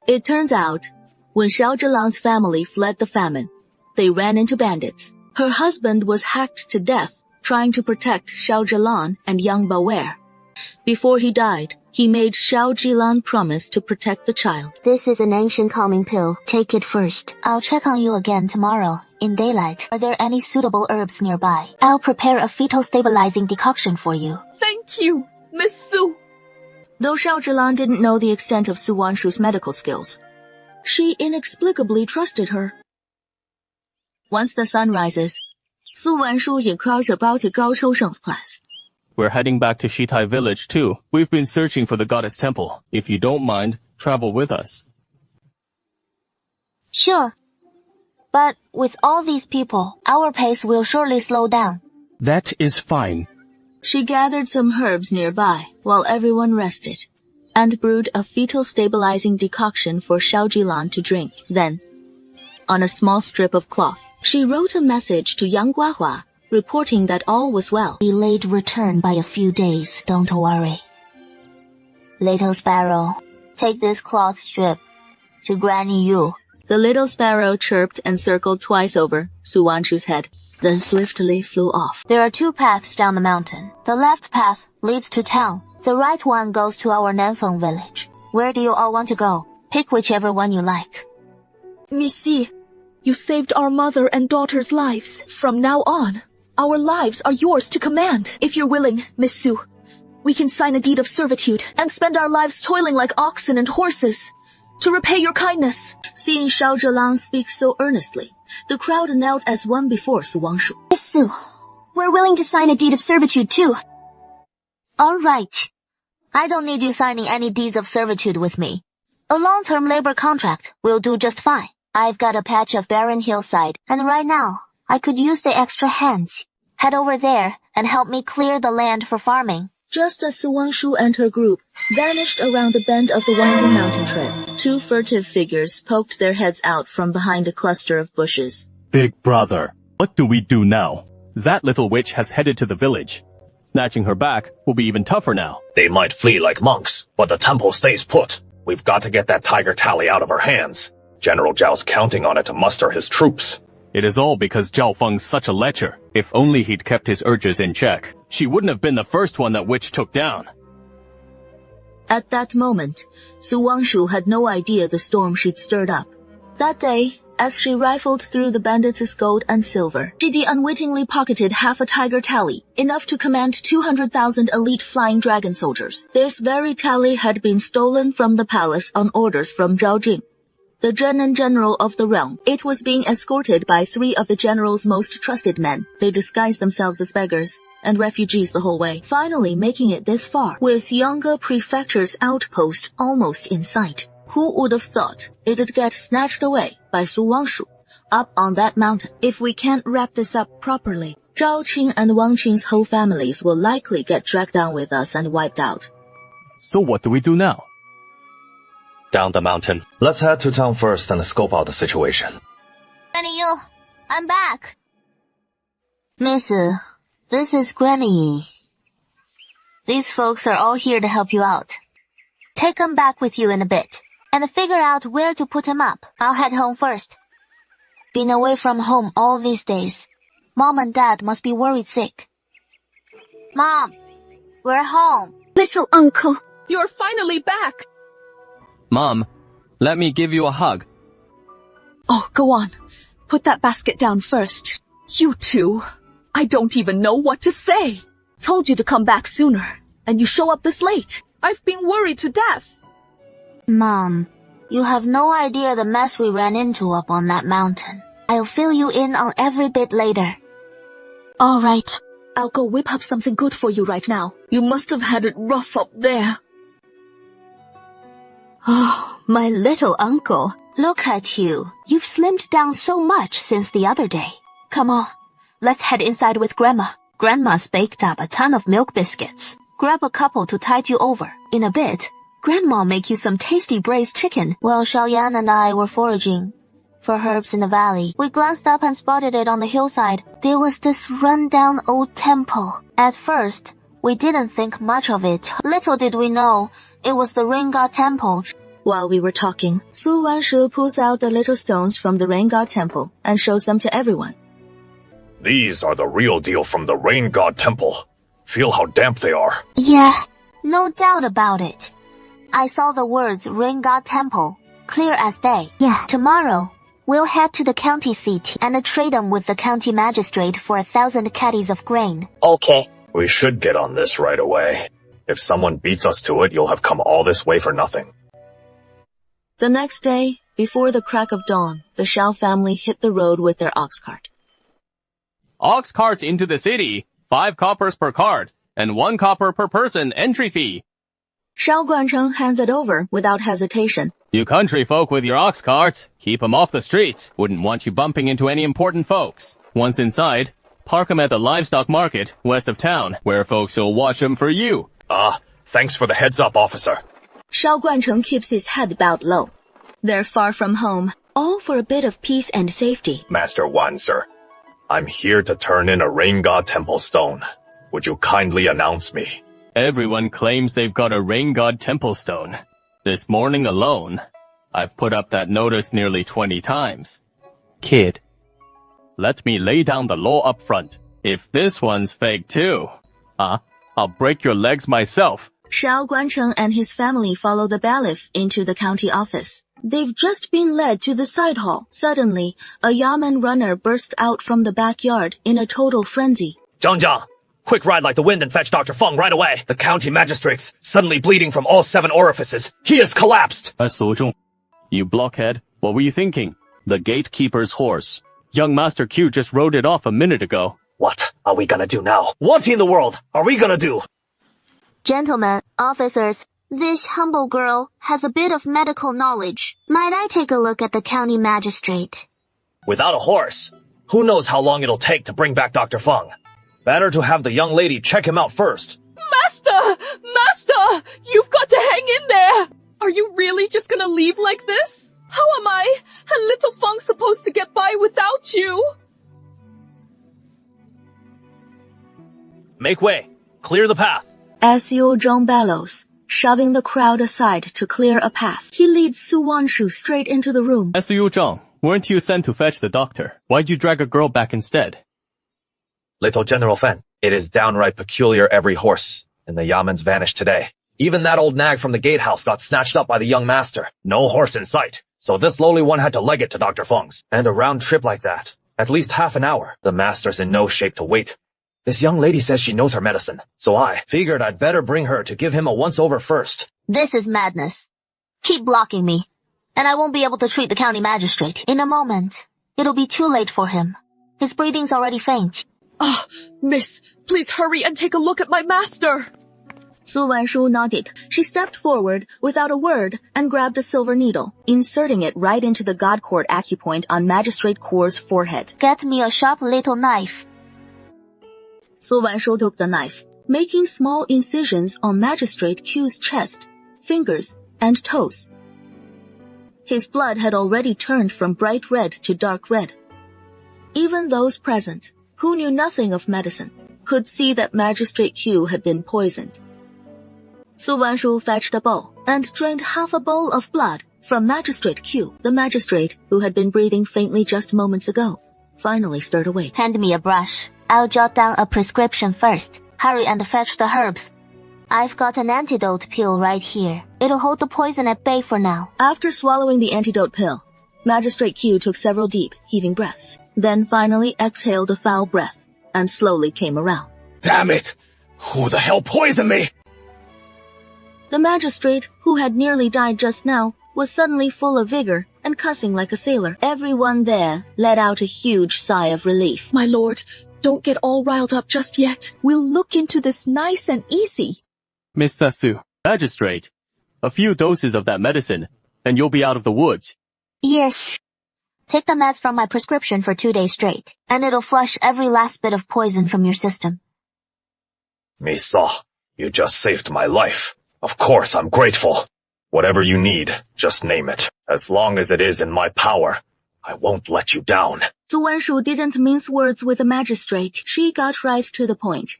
It turns out, when Shao Zhilang's family fled the famine, they ran into bandits. Her husband was hacked to death trying to protect Shao Zhilang and Yang Baoer. Before he died, he made Shao Zhilang promise to protect the child. This is an ancient calming pill. Take it first. I'll check on you again tomorrow, in daylight. Are there any suitable herbs nearby? I'll prepare a fetal stabilizing decoction for you. Thank you, Miss Su. Though Shao Zhilang didn't know the extent of Su Wanshu's medical skills, she inexplicably trusted her. Once the sun rises, Su Wanshu 也靠着包起高秋生's class. We're heading back to Shitai village too. We've been searching for the goddess temple. If you don't mind, travel with us. Sure. But with all these people, our pace will surely slow down. That is fine. She gathered some herbs nearby while everyone rested, and brewed a fetal stabilizing decoction for Shao Zhilang to drink. Then, on a small strip of cloth, she wrote a message to Yang Guahua, reporting that all was well. Delayed return by a few days, don't worry. Little Sparrow, take this cloth strip to Granny Yu. The little sparrow chirped and circled twice over Su Wanshu's head, then swiftly flew off. There are 2 paths down the mountain. The left path leads to town. The right one goes to our Nanfeng village. Where do you all want to go? Pick whichever one you like. Missy, you saved our mother and daughter's lives. From now on, our lives are yours to command. If you're willing, Miss Su, we can sign a deed of servitude and spend our lives toiling like oxen and horses to repay your kindness. Seeing Shao Zhilang speak so earnestly, the crowd knelt as one before Su Wanshu. Miss Su, we're willing to sign a deed of servitude too. All right. I don't need you signing any deeds of servitude with me. A long-term labor contract will do just fine. I've got a patch of barren hillside, and right now, I could use the extra hands. Head over there and help me clear the land for farming. Just as Su Wanshu and her group vanished around the bend of the winding mountain trail, Two furtive figures poked their heads out from behind a cluster of bushes. Big brother, what do we do now? That little witch has headed to the village. Snatching her back will be even tougher now. They might flee like monks, but the temple stays put. We've got to get that tiger tally out of her hands. General Zhao's counting on it to muster his troops. It is all because Zhao Feng's such a lecher. If only he'd kept his urges in check, she wouldn't have been the first one that witch took down. At that moment, Su Wangshu had no idea the storm she'd stirred up. That day, as she rifled through the bandits' gold and silver, she unwittingly pocketed half a tiger tally, enough to command 200,000 elite flying dragon soldiers. This very tally had been stolen from the palace on orders from Zhao Jing, the Zhenan general of the realm. It was being escorted by 3 of the general's most trusted men. They disguised themselves as beggars and refugees the whole way, finally making it this far, with Yangge Prefecture's outpost almost in sight. Who would have thought it'd get snatched away by Su Wangshu up on that mountain? If we can't wrap this up properly, Zhao Qing and Wang Qing's whole families will likely get dragged down with us and wiped out. So what do we do now? Down the mountain. Let's head to town first and scope out the situation. Granny Yu, I'm back. Miss, this is Granny. These folks are all here to help you out. Take them back with you in a bit, and figure out where to put him up. I'll head home first. Been away from home all these days. Mom and Dad must be worried sick. Mom, we're home. Little uncle, You're finally back. Mom, let me give you a hug. Oh, go on. Put that basket down first. You two. I don't even know what to say. Told you to come back sooner, and you show up this late. I've been worried to death. Mom, you have no idea the mess we ran into up on that mountain. I'll fill you in on every bit later. All right. I'll go whip up something good for you right now. You must have had it rough up there. Oh, my little uncle. Look at you. You've slimmed down so much since the other day. Come on, let's head inside with Grandma. Grandma's baked up a ton of milk biscuits. Grab a couple to tide you over. In a bit, Grandma'll make you some tasty braised chicken. While Xiaoyan and I were foraging for herbs in the valley, we glanced up and spotted it on the hillside. There was this run-down old temple. At first, we didn't think much of it. Little did we know, it was the Rain God Temple. While we were talking, Su Wanshu pulls out the little stones from the Rain God Temple and shows them to everyone. These are the real deal from the Rain God Temple. Feel how damp they are. Yeah, no doubt about it. I saw the words Rain God Temple, clear as day. Yeah, tomorrow, we'll head to the county seat and trade them with the county magistrate for 1,000 caddies of grain. Okay. We should get on this right away. If someone beats us to it, you'll have come all this way for nothing. The next day, before the crack of dawn, the Shao family hit the road with their ox cart. Ox carts into the city, 5 coppers per cart, and 1 copper per person entry fee. Shao Guancheng hands it over without hesitation. You country folk with your ox carts, keep 'em off the streets. Wouldn't want you bumping into any important folks. Once inside, park 'em at the livestock market west of town, where folks will watch 'em for you. Thanks for the heads up, officer. Shao Guancheng keeps his head bowed low. They're far from home, all for a bit of peace and safety. Master Wan, sir. I'm here to turn in a Rain God Temple stone. Would you kindly announce me? Everyone claims they've got a Rain God Temple stone. This morning alone, I've put up that notice nearly 20 times. Kid, let me lay down the law up front. If this one's fake too, I'll break your legs myself. Shao Guancheng and his family follow the bailiff into the county office. They've just been led to the side hall. Suddenly, a Yamen runner burst out from the backyard in a total frenzy. Zhang, quick ride like the wind and fetch Dr. Feng right away. The county magistrate's suddenly bleeding from all 7 orifices. He has collapsed. Su Zhong, you blockhead, what were you thinking? The gatekeeper's horse. Young Master Q just rode it off a minute ago. What are we gonna do now? What in the world are we gonna do? Gentlemen, officers, this humble girl has a bit of medical knowledge. Might I take a look at the county magistrate? Without a horse, who knows how long it'll take to bring back Dr. Feng? Better to have the young lady check him out first. Master! Master! You've got to hang in there! Are you really just gonna leave like this? How am I and little Feng supposed to get by without you? Make way. Clear the path. As Yu Zhong bellows, shoving the crowd aside to clear a path, he leads Su Wanshu straight into the room. As Yu Zhong, weren't you sent to fetch the doctor? Why'd you drag a girl back instead? Little General Fen, it is downright peculiar every horse in the Yamen's vanished today. Even that old nag from the gatehouse got snatched up by the young master. No horse in sight. So this lowly one had to leg it to Dr. Feng's. And a round trip like that. At least half an hour. The master's in no shape to wait. This young lady says she knows her medicine. So I figured I'd better bring her to give him a once-over first. This is madness. Keep blocking me, and I won't be able to treat the county magistrate. In a moment, it'll be too late for him. His breathing's already faint. Ah, miss, please hurry and take a look at my master. Su Wanshu nodded. She stepped forward without a word and grabbed a silver needle, inserting it right into the God Court acupoint on Magistrate Kuo's forehead. Get me a sharp little knife. Su Wanshu took the knife, making small incisions on Magistrate Kuo's chest, fingers, and toes. His blood had already turned from bright red to dark red. Even those present, who knew nothing of medicine, could see that Magistrate Kuo had been poisoned. Su Wanshu fetched a bowl and drained half a bowl of blood from Magistrate Kuo. The magistrate, who had been breathing faintly just moments ago, finally stirred awake. Hand me a brush. I'll jot down a prescription first. Hurry and fetch the herbs. I've got an antidote pill right here. It'll hold the poison at bay for now. After swallowing the antidote pill, Magistrate Kuo took several deep, heaving breaths, then finally exhaled a foul breath and slowly came around. Damn it! Who the hell poisoned me? The magistrate, who had nearly died just now, was suddenly full of vigor and cussing like a sailor. Everyone there let out a huge sigh of relief. My lord, don't get all riled up just yet. We'll look into this nice and easy. Miss Sasu, magistrate, a few doses of that medicine, and you'll be out of the woods. Yes. Take the meds from my prescription for 2 days straight, and it'll flush every last bit of poison from your system. Misa, you just saved my life. Of course I'm grateful. Whatever you need, just name it. As long as it is in my power, I won't let you down. Su Wanshu didn't mince words with the magistrate. She got right to the point.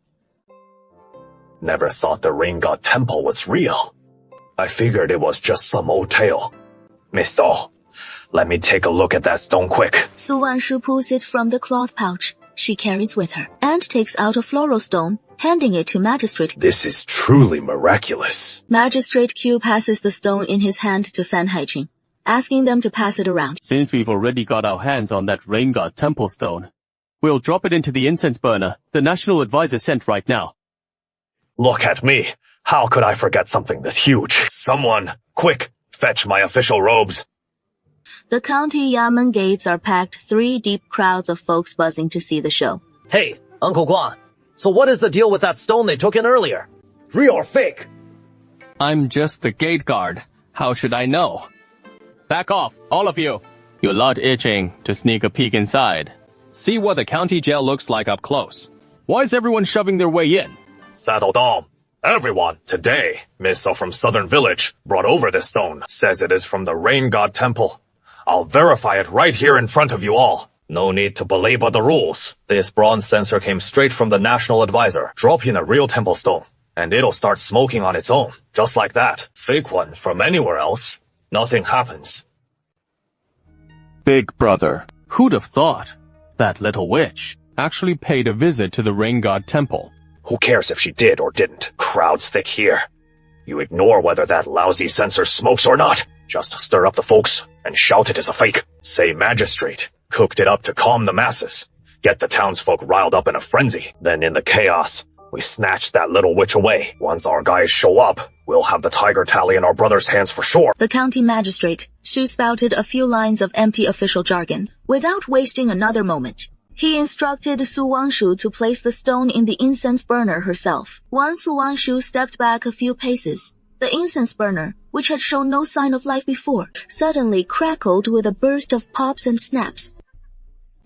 Never thought the Rain God Temple was real. I figured it was just some old tale. Miso, let me take a look at that stone quick. Su Wanshu pulls it from the cloth pouch she carries with her and takes out a floral stone, handing it to Magistrate. This is truly miraculous. Magistrate Kuo passes the stone in his hand to Fan Haiqing, asking them to pass it around. Since we've already got our hands on that Rain God Temple stone, we'll drop it into the incense burner the National Advisor sent right now. Look at me. How could I forget something this huge? Someone, quick, fetch my official robes. The county Yamen gates are packed, 3 deep crowds of folks buzzing to see the show. Hey, Uncle Guan. So what is the deal with that stone they took in earlier? Real or fake? I'm just the gate guard. How should I know? Back off, all of you. Your lot itching to sneak a peek inside. See what the county jail looks like up close. Why is everyone shoving their way in? Settle down. Everyone, today, Miso from Southern Village brought over this stone. Says it is from the Rain God Temple. I'll verify it right here in front of you all. No need to belabor the rules. This bronze censer came straight from the National Advisor. Drop in a real temple stone, and it'll start smoking on its own. Just like that. Fake one from anywhere else. Nothing happens. Big brother, who'd have thought that little witch actually paid a visit to the Rain God Temple? Who cares if she did or didn't? Crowd's thick here. You ignore whether that lousy censer smokes or not. Just stir up the folks and shout it is a fake. Say magistrate cooked it up to calm the masses. Get the townsfolk riled up in a frenzy. Then in the chaos, we snatch that little witch away. Once our guys show up, we'll have the tiger tally in our brother's hands for sure. The county magistrate, Shu, spouted a few lines of empty official jargon. Without wasting another moment, he instructed Su Wanshu to place the stone in the incense burner herself. Once Su Wanshu stepped back a few paces, the incense burner, which had shown no sign of life before, suddenly crackled with a burst of pops and snaps.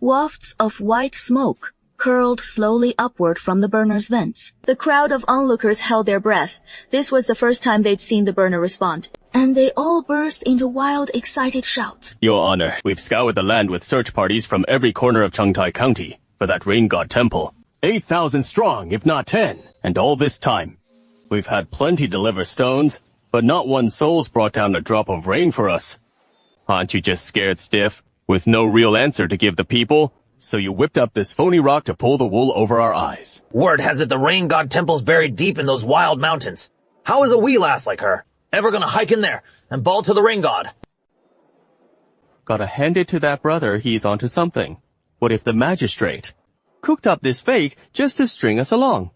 Wafts of white smoke curled slowly upward from the burner's vents. The crowd of onlookers held their breath. This was the first time they'd seen the burner respond. And they all burst into wild, excited shouts. Your Honor, we've scoured the land with search parties from every corner of Chengtai County for that rain god temple. 8,000 strong, if not 10. And all this time, we've had plenty deliver stones, but not one soul's brought down a drop of rain for us. Aren't you just scared stiff, with no real answer to give the people? So you whipped up this phony rock to pull the wool over our eyes. Word has it the rain god temple's buried deep in those wild mountains. How is a wee lass like her ever gonna hike in there and bawl to the rain god? Gotta hand it to that brother, he's onto something. What if the magistrate cooked up this fake just to string us along?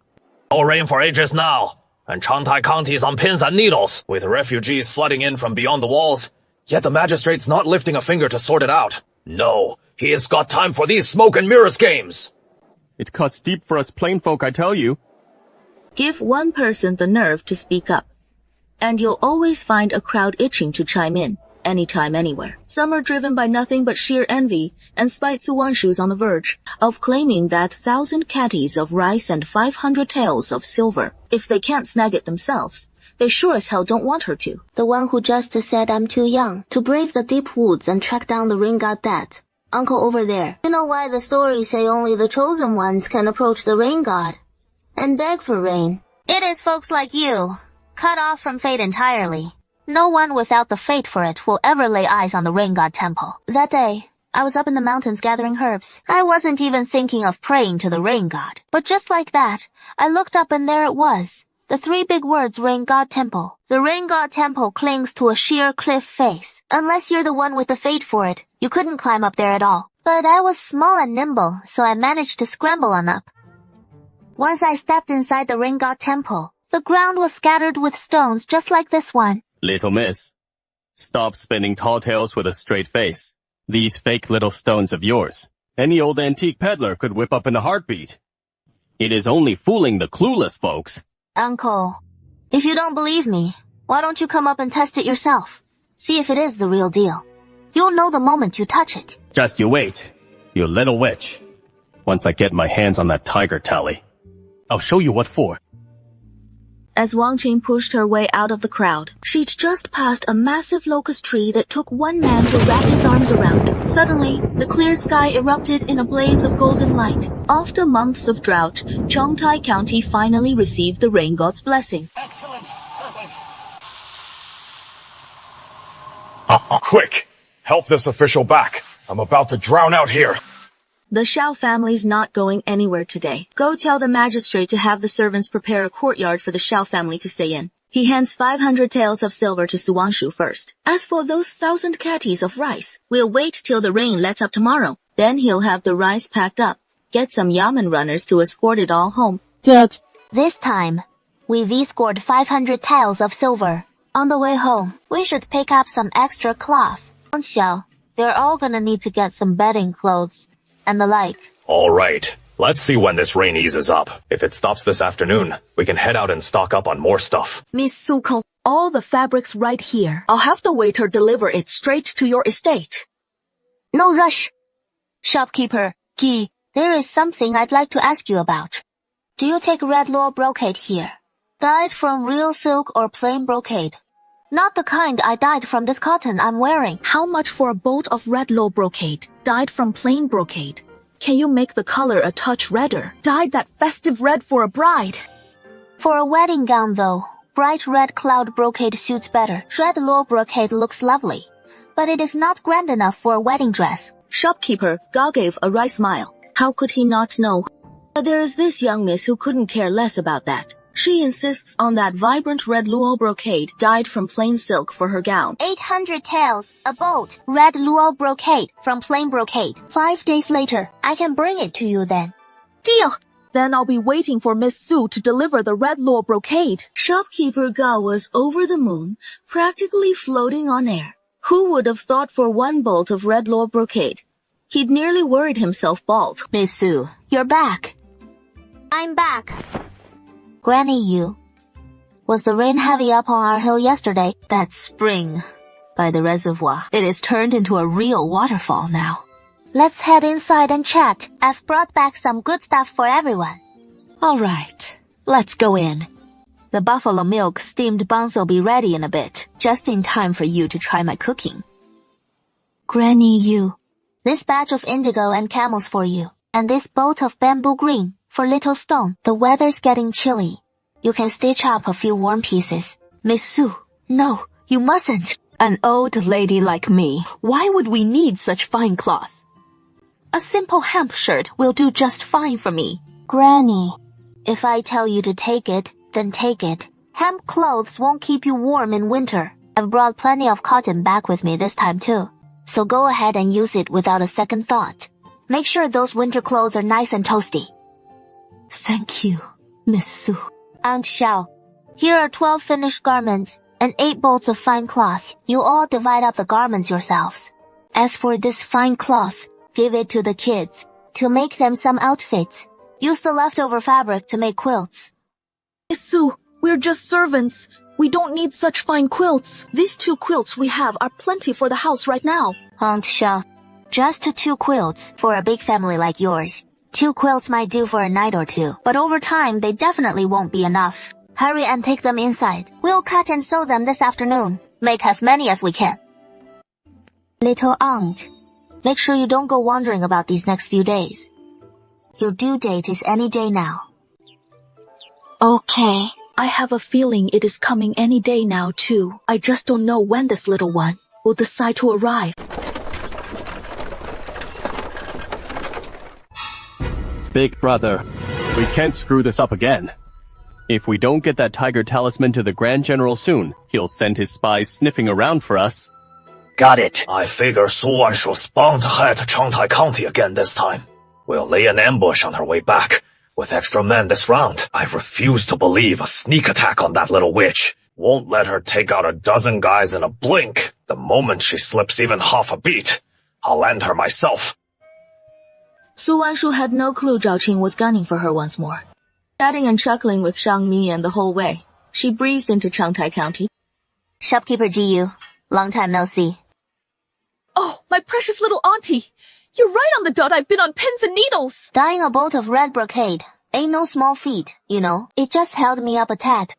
No rain for ages now, and Chengtai County is on pins and needles, with refugees flooding in from beyond the walls. Yet the magistrate's not lifting a finger to sort it out. No, he has got time for these smoke and mirrors games. It cuts deep for us plain folk, I tell you. Give one person the nerve to speak up, and you'll always find a crowd itching to chime in, anytime, anywhere. Some are driven by nothing but sheer envy, and spite Su Wanshu's on the verge of claiming that 1,000 catties of rice and 500 taels of silver, if they can't snag it themselves. They sure as hell don't want her to. The one who just said I'm too young to brave the deep woods and track down the rain god that. Uncle over there. You know why the stories say only the chosen ones can approach the rain god and beg for rain? It is folks like you, cut off from fate entirely. No one without the fate for it will ever lay eyes on the rain god temple. That day, I was up in the mountains gathering herbs. I wasn't even thinking of praying to the rain god. But just like that, I looked up and there it was. The 3 big words, Rain God Temple. The Rain God Temple clings to a sheer cliff face. Unless you're the one with the fate for it, you couldn't climb up there at all. But I was small and nimble, so I managed to scramble on up. Once I stepped inside the Rain God Temple, the ground was scattered with stones just like this one. Little miss, stop spinning tall tales with a straight face. These fake little stones of yours, any old antique peddler could whip up in a heartbeat. It is only fooling the clueless folks. Uncle, if you don't believe me, why don't you come up and test it yourself? See if it is the real deal. You'll know the moment you touch it. Just you wait, you little witch. Once I get my hands on that tiger tally, I'll show you what for. As Wang Qing pushed her way out of the crowd, she'd just passed a massive locust tree that took one man to wrap his arms around. Suddenly, the clear sky erupted in a blaze of golden light. After months of drought, Chengtai County finally received the rain god's blessing. Excellent. Quick! Help this official back. I'm about to drown out here. The Shao family's not going anywhere today. Go tell the magistrate to have the servants prepare a courtyard for the Shao family to stay in. He hands 500 taels of silver to Su Wanshu first. As for those 1,000 catties of rice, we'll wait till the rain lets up tomorrow. Then he'll have the rice packed up. Get some yamen runners to escort it all home. Dad. This time, we've escorted 500 taels of silver. On the way home, we should pick up some extra cloth. Xiao, they're all gonna need to get some bedding clothes and the like. All right. Let's see when this rain eases up. If it stops this afternoon, we can head out and stock up on more stuff. Miss Suko, all the fabrics right here. I'll have the waiter deliver it straight to your estate. No rush. Shopkeeper, Gi, there is something I'd like to ask you about. Do you take red law brocade here? Dyed from real silk or plain brocade? Not the kind I dyed from this cotton I'm wearing. How much for a bolt of red law brocade, dyed from plain brocade? Can you make the color a touch redder? Dyed that festive red for a bride. For a wedding gown though, bright red cloud brocade suits better. Red law brocade looks lovely, but it is not grand enough for a wedding dress. Shopkeeper Ga gave a wry smile. How could he not know? But there is this young miss who couldn't care less about that. She insists on that vibrant red luo brocade dyed from plain silk for her gown. 800 taels, a bolt, red luo brocade from plain brocade. 5 days later, I can bring it to you then. Deal! Then I'll be waiting for Miss Su to deliver the red law brocade. Shopkeeper Ga was over the moon, practically floating on air. Who would have thought for one bolt of red law brocade? He'd nearly worried himself bald. Miss Su, you're back. I'm back. Granny Yu, was the rain heavy up on our hill yesterday? That's spring. By the reservoir, it is turned into a real waterfall now. Let's head inside and chat. I've brought back some good stuff for everyone. All right, let's go in. The buffalo milk steamed buns will be ready in a bit, just in time for you to try my cooking. Granny, this batch of indigo and camels for you, and this boat of bamboo green for Little Stone. The weather's getting chilly. You can stitch up a few warm pieces. Miss Su, no, you mustn't. An old lady like me, Why would we need such fine cloth? A simple hemp shirt will do just fine for me. Granny, if I tell you to take it, then take it. Hemp clothes won't keep you warm in winter. I've brought plenty of cotton back with me this time too. So go ahead and use it without a second thought. Make sure those winter clothes are nice and toasty. Thank you, Miss Su. Aunt Xiao, here are 12 finished garments and 8 bolts of fine cloth. You all divide up the garments yourselves. As for this fine cloth, give it to the kids to make them some outfits. Use the leftover fabric to make quilts. Miss Su, we're just servants. We don't need such fine quilts. These 2 quilts we have are plenty for the house right now. Aunt Xiao, just 2 quilts for a big family like yours. 2 quilts might do for a night or 2, but over time they definitely won't be enough. Hurry and take them inside. We'll cut and sew them this afternoon. Make as many as we can. Little aunt, make sure you don't go wandering about these next few days. Your due date is any day now. Okay. I have a feeling it is coming any day now too. I just don't know when this little one will decide to arrive. Big brother, we can't screw this up again. If we don't get that tiger talisman to the Grand General soon, he'll send his spies sniffing around for us. Got it. I figure Su Wanshu's bound to head to Changtai County again this time. We'll lay an ambush on her way back. With extra men this round, I refuse to believe a sneak attack on that little witch. Won't let her take out a dozen guys in a blink. The moment she slips even half a beat, I'll end her myself. Su Wanshu had no clue Zhao Qing was gunning for her once more. Chatting and chuckling with Shang Miyan the whole way, she breezed into Changtai County. Shopkeeper Jiyu, long time no see. Oh, my precious little auntie. You're right on the dot. I've been on pins and needles. Dyeing a bolt of red brocade ain't no small feat, you know. It just held me up a tad.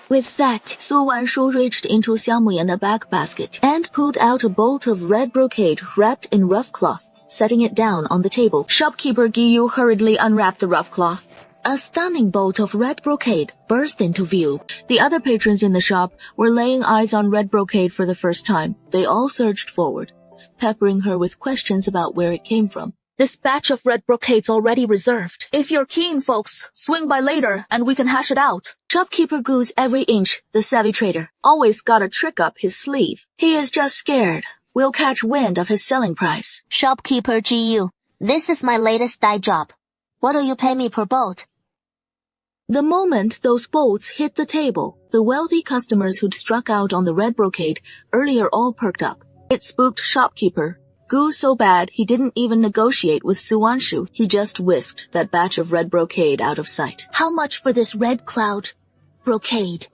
With that, Su Wanshu reached into Xiang Muyan the back basket and pulled out a bolt of red brocade wrapped in rough cloth, setting it down on the table. Shopkeeper Giyu hurriedly unwrapped the rough cloth. A stunning bolt of red brocade burst into view. The other patrons in the shop were laying eyes on red brocade for the first time. They all surged forward, peppering her with questions about where it came from. This batch of red brocade's already reserved. If you're keen, folks, swing by later and we can hash it out. Shopkeeper Goose every inch, the savvy trader, always got a trick up his sleeve. He is just scared we'll catch wind of his selling price. Shopkeeper Jiyu, this is my latest dye job. What'll you pay me per bolt? The moment those bolts hit the table, the wealthy customers who'd struck out on the red brocade earlier all perked up. It spooked Shopkeeper Gu so bad he didn't even negotiate with Su Wanshu. He just whisked that batch of red brocade out of sight. How much for this red cloud brocade?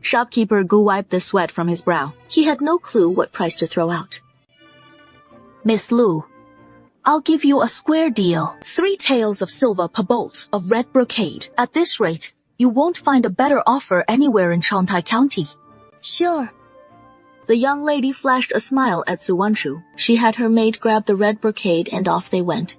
Shopkeeper Gu wiped the sweat from his brow. He had no clue what price to throw out. Miss Lu, I'll give you a square deal. 3 taels of silver per bolt of red brocade. At this rate, you won't find a better offer anywhere in Changtai County. Sure. The young lady flashed a smile at Su Wanshu. She had her maid grab the red brocade and off they went.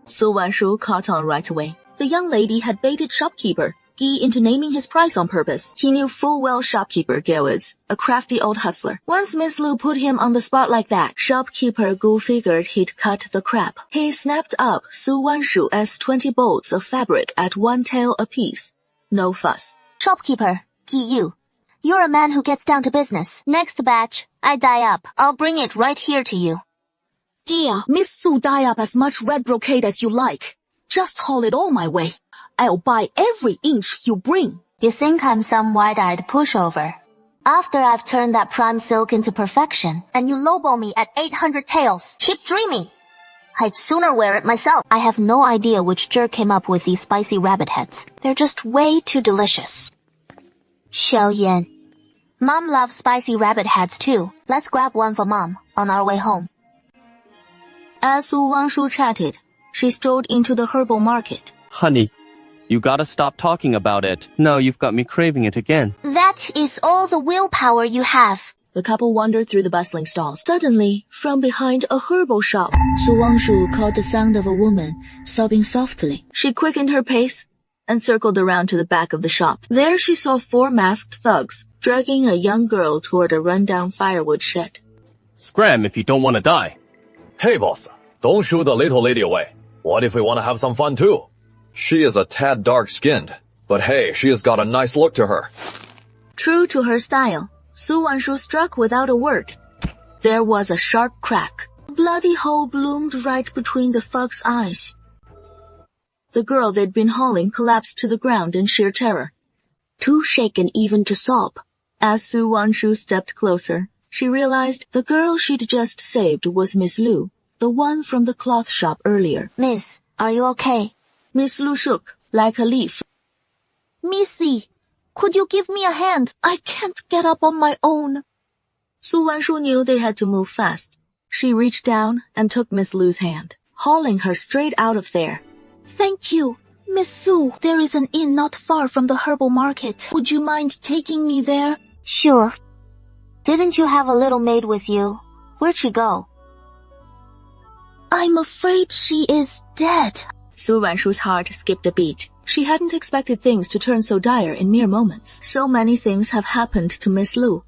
Su Wanshu caught on right away. The young lady had baited Shopkeeper Gi into naming his price on purpose. He knew full well Shopkeeper Gi was a crafty old hustler. Once Miss Lu put him on the spot like that, Shopkeeper Gu figured he'd cut the crap. He snapped up Su Wanshu as 20 bolts of fabric at 1 tael apiece. No fuss. Shopkeeper Giyu, you're a man who gets down to business. Next batch, I dye up. I'll bring it right here to you. Dear, Miss Su, dye up as much red brocade as you like. Just haul it all my way. I'll buy every inch you bring. You think I'm some wide-eyed pushover? After I've turned that prime silk into perfection, and you lowball me at 800 taels, keep dreaming. I'd sooner wear it myself. I have no idea which jerk came up with these spicy rabbit heads. They're just way too delicious. Xiao Yan, Mom loves spicy rabbit heads too. Let's grab one for Mom on our way home. As Su Wanshu chatted, she strolled into the herbal market. Honey, you gotta stop talking about it. Now you've got me craving it again. That is all the willpower you have. The couple wandered through the bustling stalls. Suddenly, from behind a herbal shop, Su Wanshu caught the sound of a woman sobbing softly. She quickened her pace and circled around to the back of the shop. There she saw 4 masked thugs dragging a young girl toward a rundown firewood shed. Scram if you don't want to die. Hey, boss. Don't shoo the little lady away. What if we want to have some fun too? She is a tad dark-skinned, but hey, she has got a nice look to her. True to her style, Su Wanshu struck without a word. There was a sharp crack. A bloody hole bloomed right between the thug's eyes. The girl they'd been hauling collapsed to the ground in sheer terror, too shaken even to sob. As Su Wanshu stepped closer, she realized the girl she'd just saved was Miss Lu, the one from the cloth shop earlier. Miss, are you okay? Miss Lu shook like a leaf. Missy, could you give me a hand? I can't get up on my own. Su Wanshu knew they had to move fast. She reached down and took Miss Lu's hand, hauling her straight out of there. Thank you. Miss Su, there is an inn not far from the herbal market. Would you mind taking me there? Sure. Didn't you have a little maid with you? Where'd she go? I'm afraid she is dead. Su Wanshu's heart skipped a beat. She hadn't expected things to turn so dire in mere moments. So many things have happened to Miss Lu.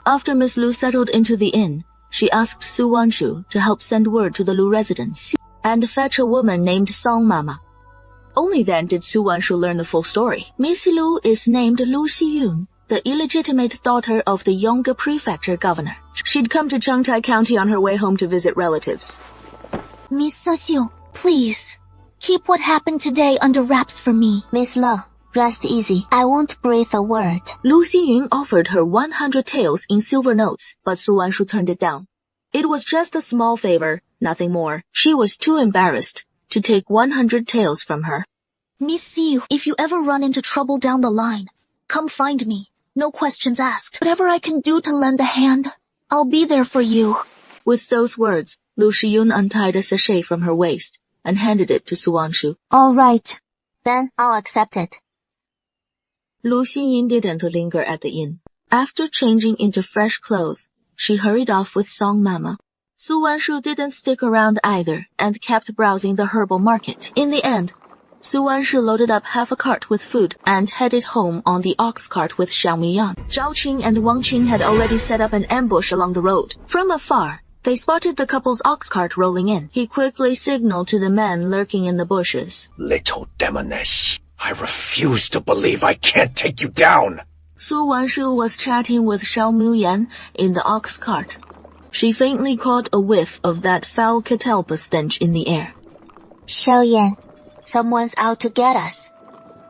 After Miss Lu settled into the inn, she asked Su Wanshu to help send word to the Lu residents and fetch a woman named Song Mama. Only then did Su Wanshu learn the full story. Miss Lu is named Lu Xiyun, the illegitimate daughter of the Yongge Prefecture governor. She'd come to Chengtai County on her way home to visit relatives. Miss Xu, please, keep what happened today under wraps for me. Miss Lu, rest easy. I won't breathe a word. Lu Xiyun offered her 100 taels in silver notes, but Su Wanshu turned it down. It was just a small favor, nothing more. She was too embarrassed to take 100 taels from her. Miss Xu, if you ever run into trouble down the line, come find me. No questions asked. Whatever I can do to lend a hand, I'll be there for you. With those words, Lu Xiyun untied a sachet from her waist and handed it to Su Wanshu. All right. Then I'll accept it. Lu Xiyun didn't linger at the inn. After changing into fresh clothes, she hurried off with Song Mama. Su Wanshu didn't stick around either and kept browsing the herbal market. In the end, Su Wanshu loaded up half a cart with food and headed home on the ox cart with Xiao Miyan. Zhao Qing and Wang Qing had already set up an ambush along the road. From afar, they spotted the couple's ox cart rolling in. He quickly signaled to the men lurking in the bushes. Little demoness, I refuse to believe I can't take you down. Su Wanshu was chatting with Xiao Miyan in the ox cart. She faintly caught a whiff of that foul catalpa stench in the air. Xiao Yan, someone's out to get us.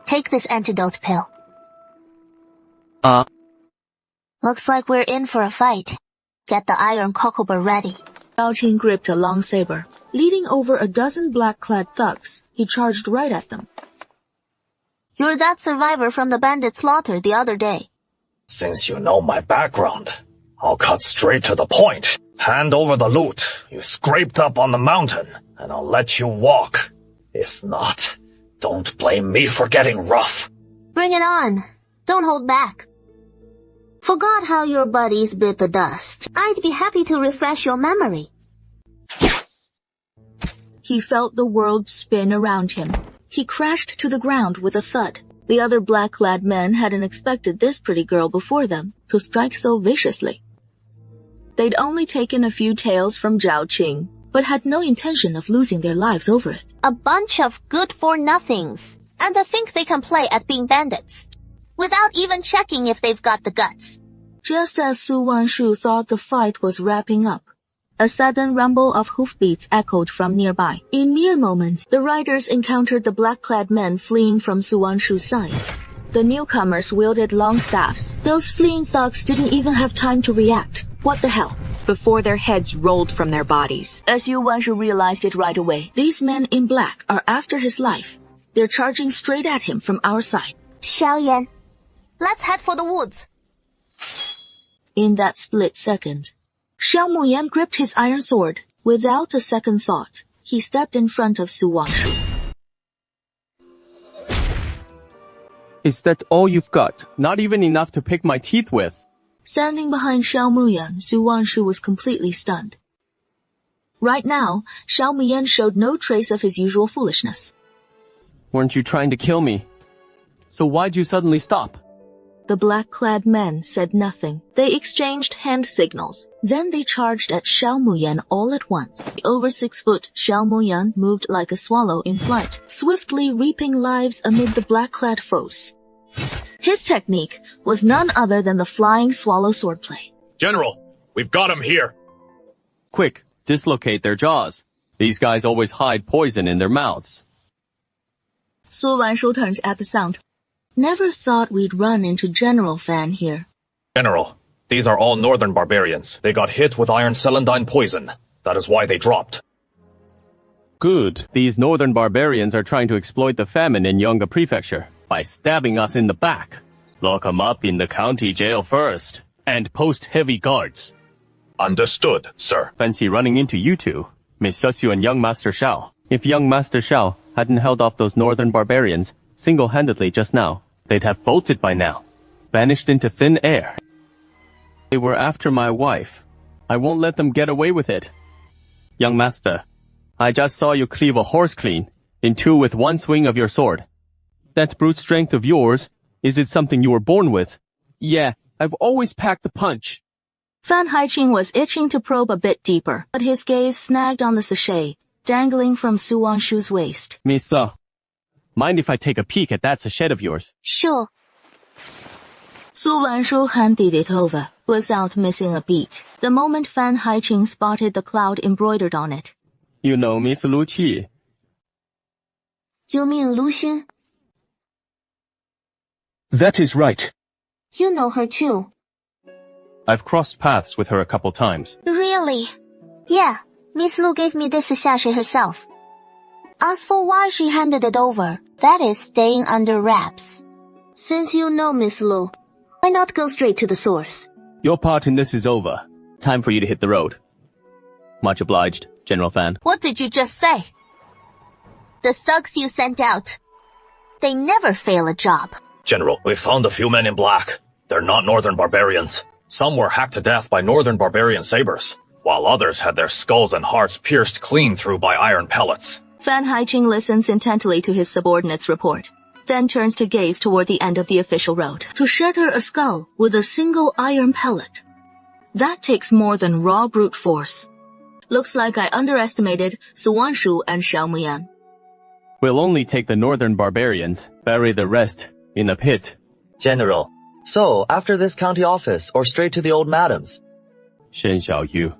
Take this antidote pill. Looks like we're in for a fight. Get the iron cockleburr ready. Zhao Qing gripped a long saber. Leading over a dozen black-clad thugs, he charged right at them. You're that survivor from the bandit slaughter the other day. Since you know my background, I'll cut straight to the point. Hand over the loot you scraped up on the mountain, and I'll let you walk. If not, don't blame me for getting rough. Bring it on. Don't hold back. Forgot how your buddies bit the dust. I'd be happy to refresh your memory. He felt the world spin around him. He crashed to the ground with a thud. The other black-clad men hadn't expected this pretty girl before them to strike so viciously. They'd only taken a few taels from Zhao Qing, but had no intention of losing their lives over it. A bunch of good-for-nothings. And to think they can play at being bandits, without even checking if they've got the guts. Just as Su Wanshu thought the fight was wrapping up, a sudden rumble of hoofbeats echoed from nearby. In mere moments, the riders encountered the black-clad men fleeing from Su Wanshu's side. The newcomers wielded long staffs. Those fleeing thugs didn't even have time to react. What the hell? Before their heads rolled from their bodies. As Su Wanshu realized it right away, these men in black are after his life. They're charging straight at him from our side. Xiao Yan, let's head for the woods. In that split second, Xiao Muyan gripped his iron sword Without a second thought, he stepped in front of Su Wanshu. Is that all you've got? Not even enough to pick my teeth with. Standing behind Xiao Muyan, Su Wanshu was completely stunned. Right now, Xiao Muyan showed no trace of his usual foolishness. Weren't you trying to kill me? So why'd you suddenly stop? The black-clad men said nothing. They exchanged hand signals. Then they charged at Xiao Muyan all at once. Over 6 foot, Xiao Muyan moved like a swallow in flight, swiftly reaping lives amid the black-clad foes. His technique was none other than the flying swallow swordplay. General, we've got him here. Quick, dislocate their jaws. These guys always hide poison in their mouths. Su Wanshu turned at the sound. Never thought we'd run into General Fan here. General, these are all northern barbarians. They got hit with iron celandine poison. That is why they dropped. Good. These northern barbarians are trying to exploit the famine in Yonga Prefecture by stabbing us in the back. Lock them up in the county jail first, and post heavy guards. Understood, sir. Fancy running into you two, Miss Susyu and young Master Shao. If young Master Shao hadn't held off those northern barbarians single-handedly just now, they'd have bolted by now, vanished into thin air. They were after my wife. I won't let them get away with it. Young Master, I just saw you cleave a horse clean, in two with one swing of your sword. That brute strength of yours, is it something you were born with? Yeah, I've always packed a punch. Fan Haiqing was itching to probe a bit deeper, but his gaze snagged on the sachet, dangling from Su Wanshu's waist. Miss mind if I take a peek at that sachet of yours? Sure. Su Wanshu handed it over, without missing a beat, the moment Fan Haiqing spotted the cloud embroidered on it. You know Miss Lu Qi. You mean Lu Xun? That is right. You know her too. I've crossed paths with her a couple times. Really? Yeah, Miss Lu gave me this sachet herself. As for why she handed it over, that is staying under wraps. Since you know Miss Lu, why not go straight to the source? Your part in this is over. Time for you to hit the road. Much obliged, General Fan. What did you just say? The thugs you sent out. They never fail a job. General, we found a few men in black. They're not northern barbarians. Some were hacked to death by northern barbarian sabers, while others had their skulls and hearts pierced clean through by iron pellets. Fan Haiqing listens intently to his subordinate's report, then turns to gaze toward the end of the official road. To shatter a skull with a single iron pellet. That takes more than raw brute force. Looks like I underestimated Su Wanshu and Xiao Muyan. We'll only take the northern barbarians, bury the rest in a pit. General, so after this county office or straight to the old madam's? Shen Xiaoyu,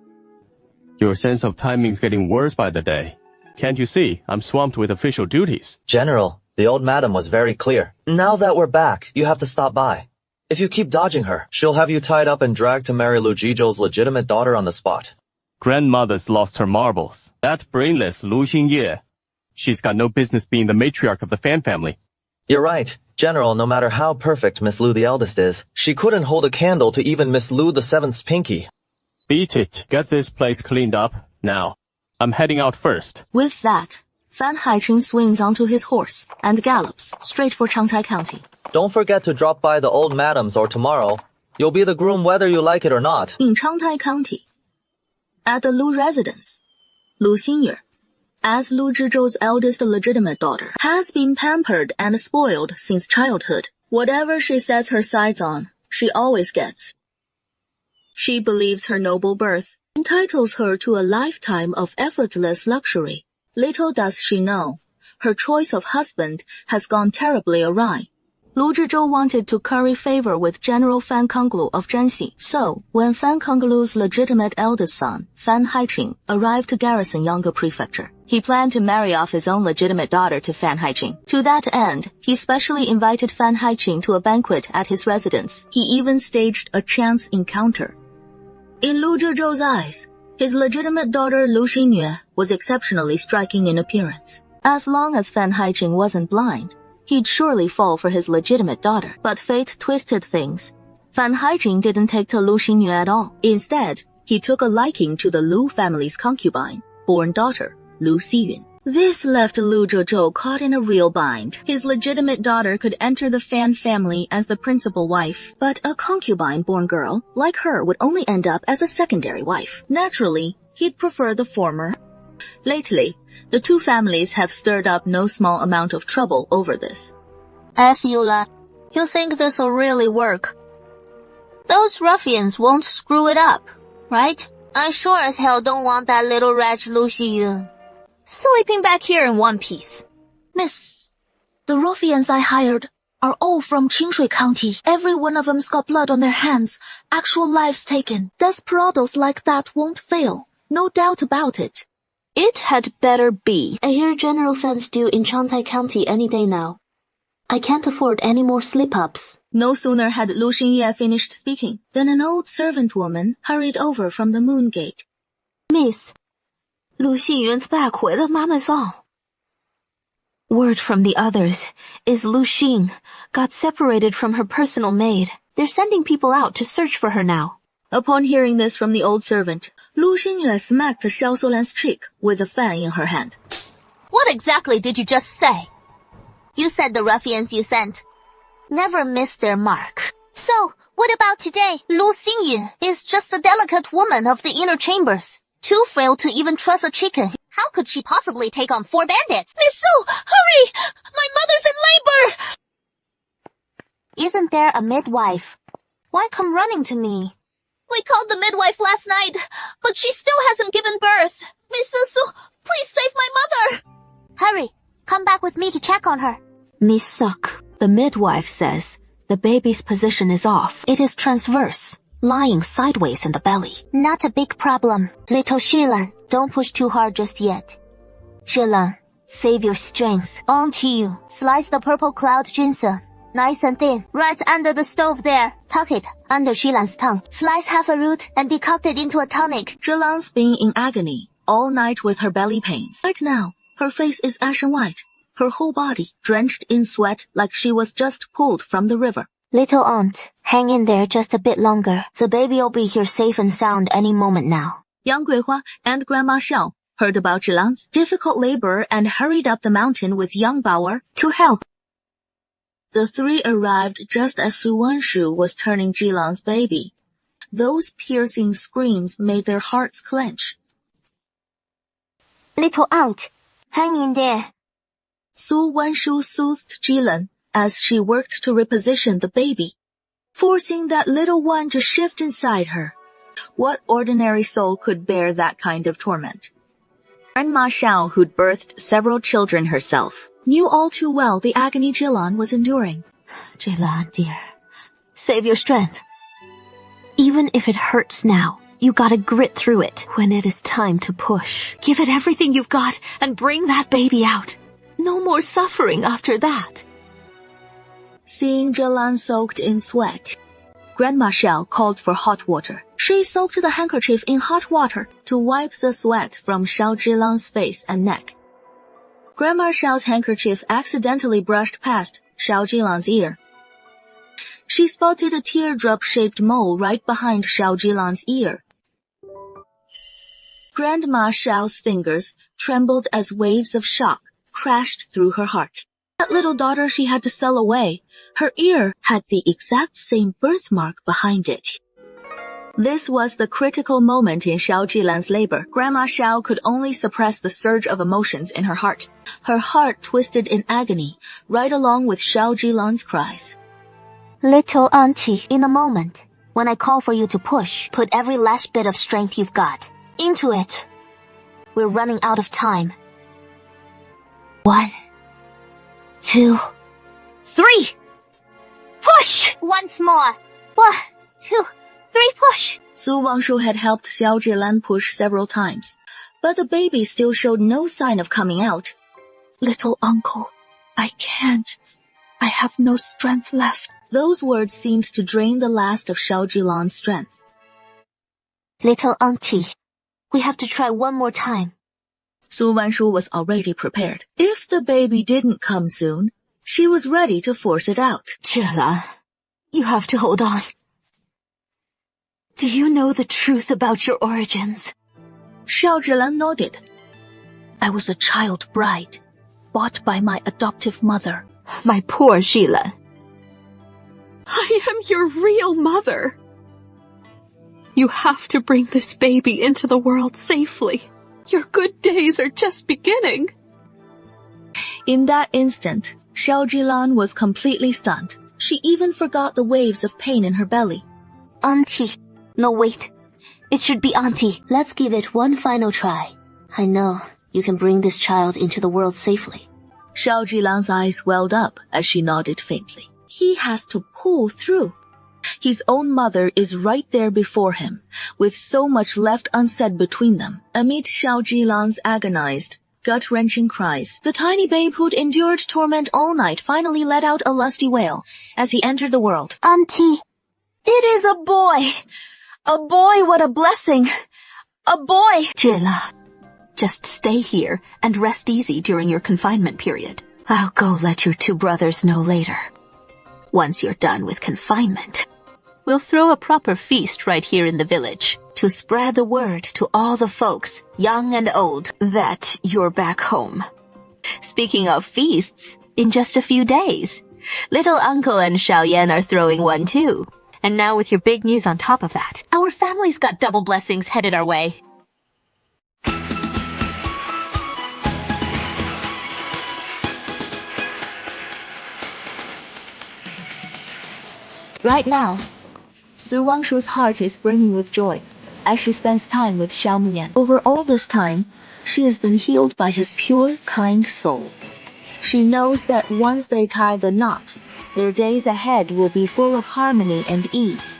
your sense of timing's getting worse by the day. Can't you see, I'm swamped with official duties. General, the old madam was very clear. Now that we're back, you have to stop by. If you keep dodging her, she'll have you tied up and dragged to marry Lu Jizhou's legitimate daughter on the spot. Grandmother's lost her marbles. That brainless Lu Xingye. She's got no business being the matriarch of the Fan family. You're right. General, no matter how perfect Miss Lu the eldest is, she couldn't hold a candle to even Miss Lu the seventh's pinky. Beat it. Get this place cleaned up, now. I'm heading out first. With that, Fan Haiqing swings onto his horse and gallops straight for Changtai County. Don't forget to drop by the old madam's or tomorrow. You'll be the groom whether you like it or not. In Changtai County, at the Lu residence, Lu Xinye, as Lu Zhizhou's eldest legitimate daughter, has been pampered and spoiled since childhood. Whatever she sets her sights on, she always gets. She believes her noble birth entitles her to a lifetime of effortless luxury. Little does she know, her choice of husband has gone terribly awry. Lu Zhizhou wanted to curry favor with General Fan Konglu of Zhanxi. So, when Fan Konglu's legitimate eldest son, Fan Haiqing, arrived to garrison Yonga Prefecture, he planned to marry off his own legitimate daughter to Fan Haiqing. To that end, he specially invited Fan Haiqing to a banquet at his residence. He even staged a chance encounter. In Lu Zhizhou's eyes, his legitimate daughter Lu Xinye was exceptionally striking in appearance. As long as Fan Haiqing wasn't blind, he'd surely fall for his legitimate daughter. But fate twisted things. Fan Haiqing didn't take to Lu Xinye at all. Instead, he took a liking to the Lu family's concubine, born daughter, Lu Xiyun. This left Lu Zhezhou caught in a real bind. His legitimate daughter could enter the Fan family as the principal wife, but a concubine-born girl, like her, would only end up as a secondary wife. Naturally, he'd prefer the former. Lately, the two families have stirred up no small amount of trouble over this. As Eula, you think this'll really work? Those ruffians won't screw it up, right? I sure as hell don't want that little wretch Lu Xiyun sleeping back here in one piece. Miss, the ruffians I hired are all from Qingshui County. Every one of them's got blood on their hands, actual lives taken. Desperados like that won't fail. No doubt about it. It had better be. I hear general fence due in Changtai County any day now. I can't afford any more slip-ups. No sooner had Lu Xinye finished speaking than an old servant woman hurried over from the moon gate. Miss, Lu Xiyun's back回了妈妈上. Word from the others is Lu Xing got separated from her personal maid. They're sending people out to search for her now. Upon hearing this from the old servant, Lu Xinye smacked Xiao Solan's cheek with a fan in her hand. What exactly did you just say? You said the ruffians you sent never missed their mark. So, what about today? Lu Xingyin is just a delicate woman of the inner chambers, too frail to even trust a chicken. How could she possibly take on 4 bandits? Miss Su, hurry! My mother's in labor! Isn't there a midwife? Why come running to me? We called the midwife last night, but she still hasn't given birth. Miss Su, please save my mother! Hurry, come back with me to check on her. Miss Suk, the midwife says the baby's position is off. It is transverse, lying sideways in the belly. Not a big problem. Little Shilan, don't push too hard just yet. Shilan, save your strength. On to you. Slice the purple cloud ginseng. Nice and thin, right under the stove there. Tuck it under Shilan's tongue. Slice half a root and decoct it into a tonic. Zhelan's been in agony all night with her belly pains. Right now, her face is ashen white, her whole body drenched in sweat like she was just pulled from the river. Little aunt, hang in there just a bit longer. The baby'll be here safe and sound any moment now. Yang Guihua and Grandma Xiao heard about Zhelan's difficult labor and hurried up the mountain with young Bao'er to help. The three arrived just as Su Wanshu was turning Zhelan's baby. Those piercing screams made their hearts clench. Little aunt, hang in there. Su Wanshu soothed Zhelan as she worked to reposition the baby, forcing that little one to shift inside her. What ordinary soul could bear that kind of torment? Grandma Xiao, who'd birthed several children herself, knew all too well the agony Zhelan was enduring. Zhelan, dear, save your strength. Even if it hurts now, you gotta grit through it when it is time to push. Give it everything you've got and bring that baby out. No more suffering after that. Seeing Zhelan soaked in sweat, Grandma Xiao called for hot water. She soaked the handkerchief in hot water to wipe the sweat from Xiao Zhilan's face and neck. Grandma Xiao's handkerchief accidentally brushed past Xiao Zhilan's ear. She spotted a teardrop-shaped mole right behind Xiao Zhilan's ear. Grandma Xiao's fingers trembled as waves of shock crashed through her heart. That little daughter she had to sell away, her ear had the exact same birthmark behind it. This was the critical moment in Xiao Zhilan's labor. Grandma Xiao could only suppress the surge of emotions in her heart. Her heart twisted in agony, right along with Xiao Zhilan's cries. Little auntie, in a moment, when I call for you to push, put every last bit of strength you've got into it. We're running out of time. 1, 2, 3. Push! Once more. 1, 2, 3, push! Su Wangshu had helped Xiao Zhilan push several times, but the baby still showed no sign of coming out. Little uncle, I can't. I have no strength left. Those words seemed to drain the last of Xiao Zhilan's strength. Little auntie, we have to try one more time. Su Wanshu was already prepared. If the baby didn't come soon, she was ready to force it out. Zhilan, you have to hold on. Do you know the truth about your origins? Xiao Zhilan nodded. I was a child bride, bought by my adoptive mother. My poor Zhilan. I am your real mother. You have to bring this baby into the world safely. Your good days are just beginning. In that instant, Xiao Zhilan was completely stunned. She even forgot the waves of pain in her belly. Auntie. No, wait. It should be Auntie. Let's give it one final try. I know you can bring this child into the world safely. Xiao Zhilan's eyes welled up as she nodded faintly. He has to pull through. His own mother is right there before him, with so much left unsaid between them. Amid Xiao Zhilan's agonized, gut-wrenching cries, the tiny babe who'd endured torment all night finally let out a lusty wail as he entered the world. Auntie, it is a boy! A boy, what a blessing! A boy! Zhila, just stay here and rest easy during your confinement period. I'll go let your two brothers know later. Once you're done with confinement, we'll throw a proper feast right here in the village to spread the word to all the folks, young and old, that you're back home. Speaking of feasts, in just a few days, little uncle and Xiaoyan are throwing one too. And now with your big news on top of that, our family's got double blessings headed our way. Right now, Su Wangshu's heart is brimming with joy as she spends time with Xiao Muyan. Over all this time, she has been healed by his pure, kind soul. She knows that once they tie the knot, their days ahead will be full of harmony and ease.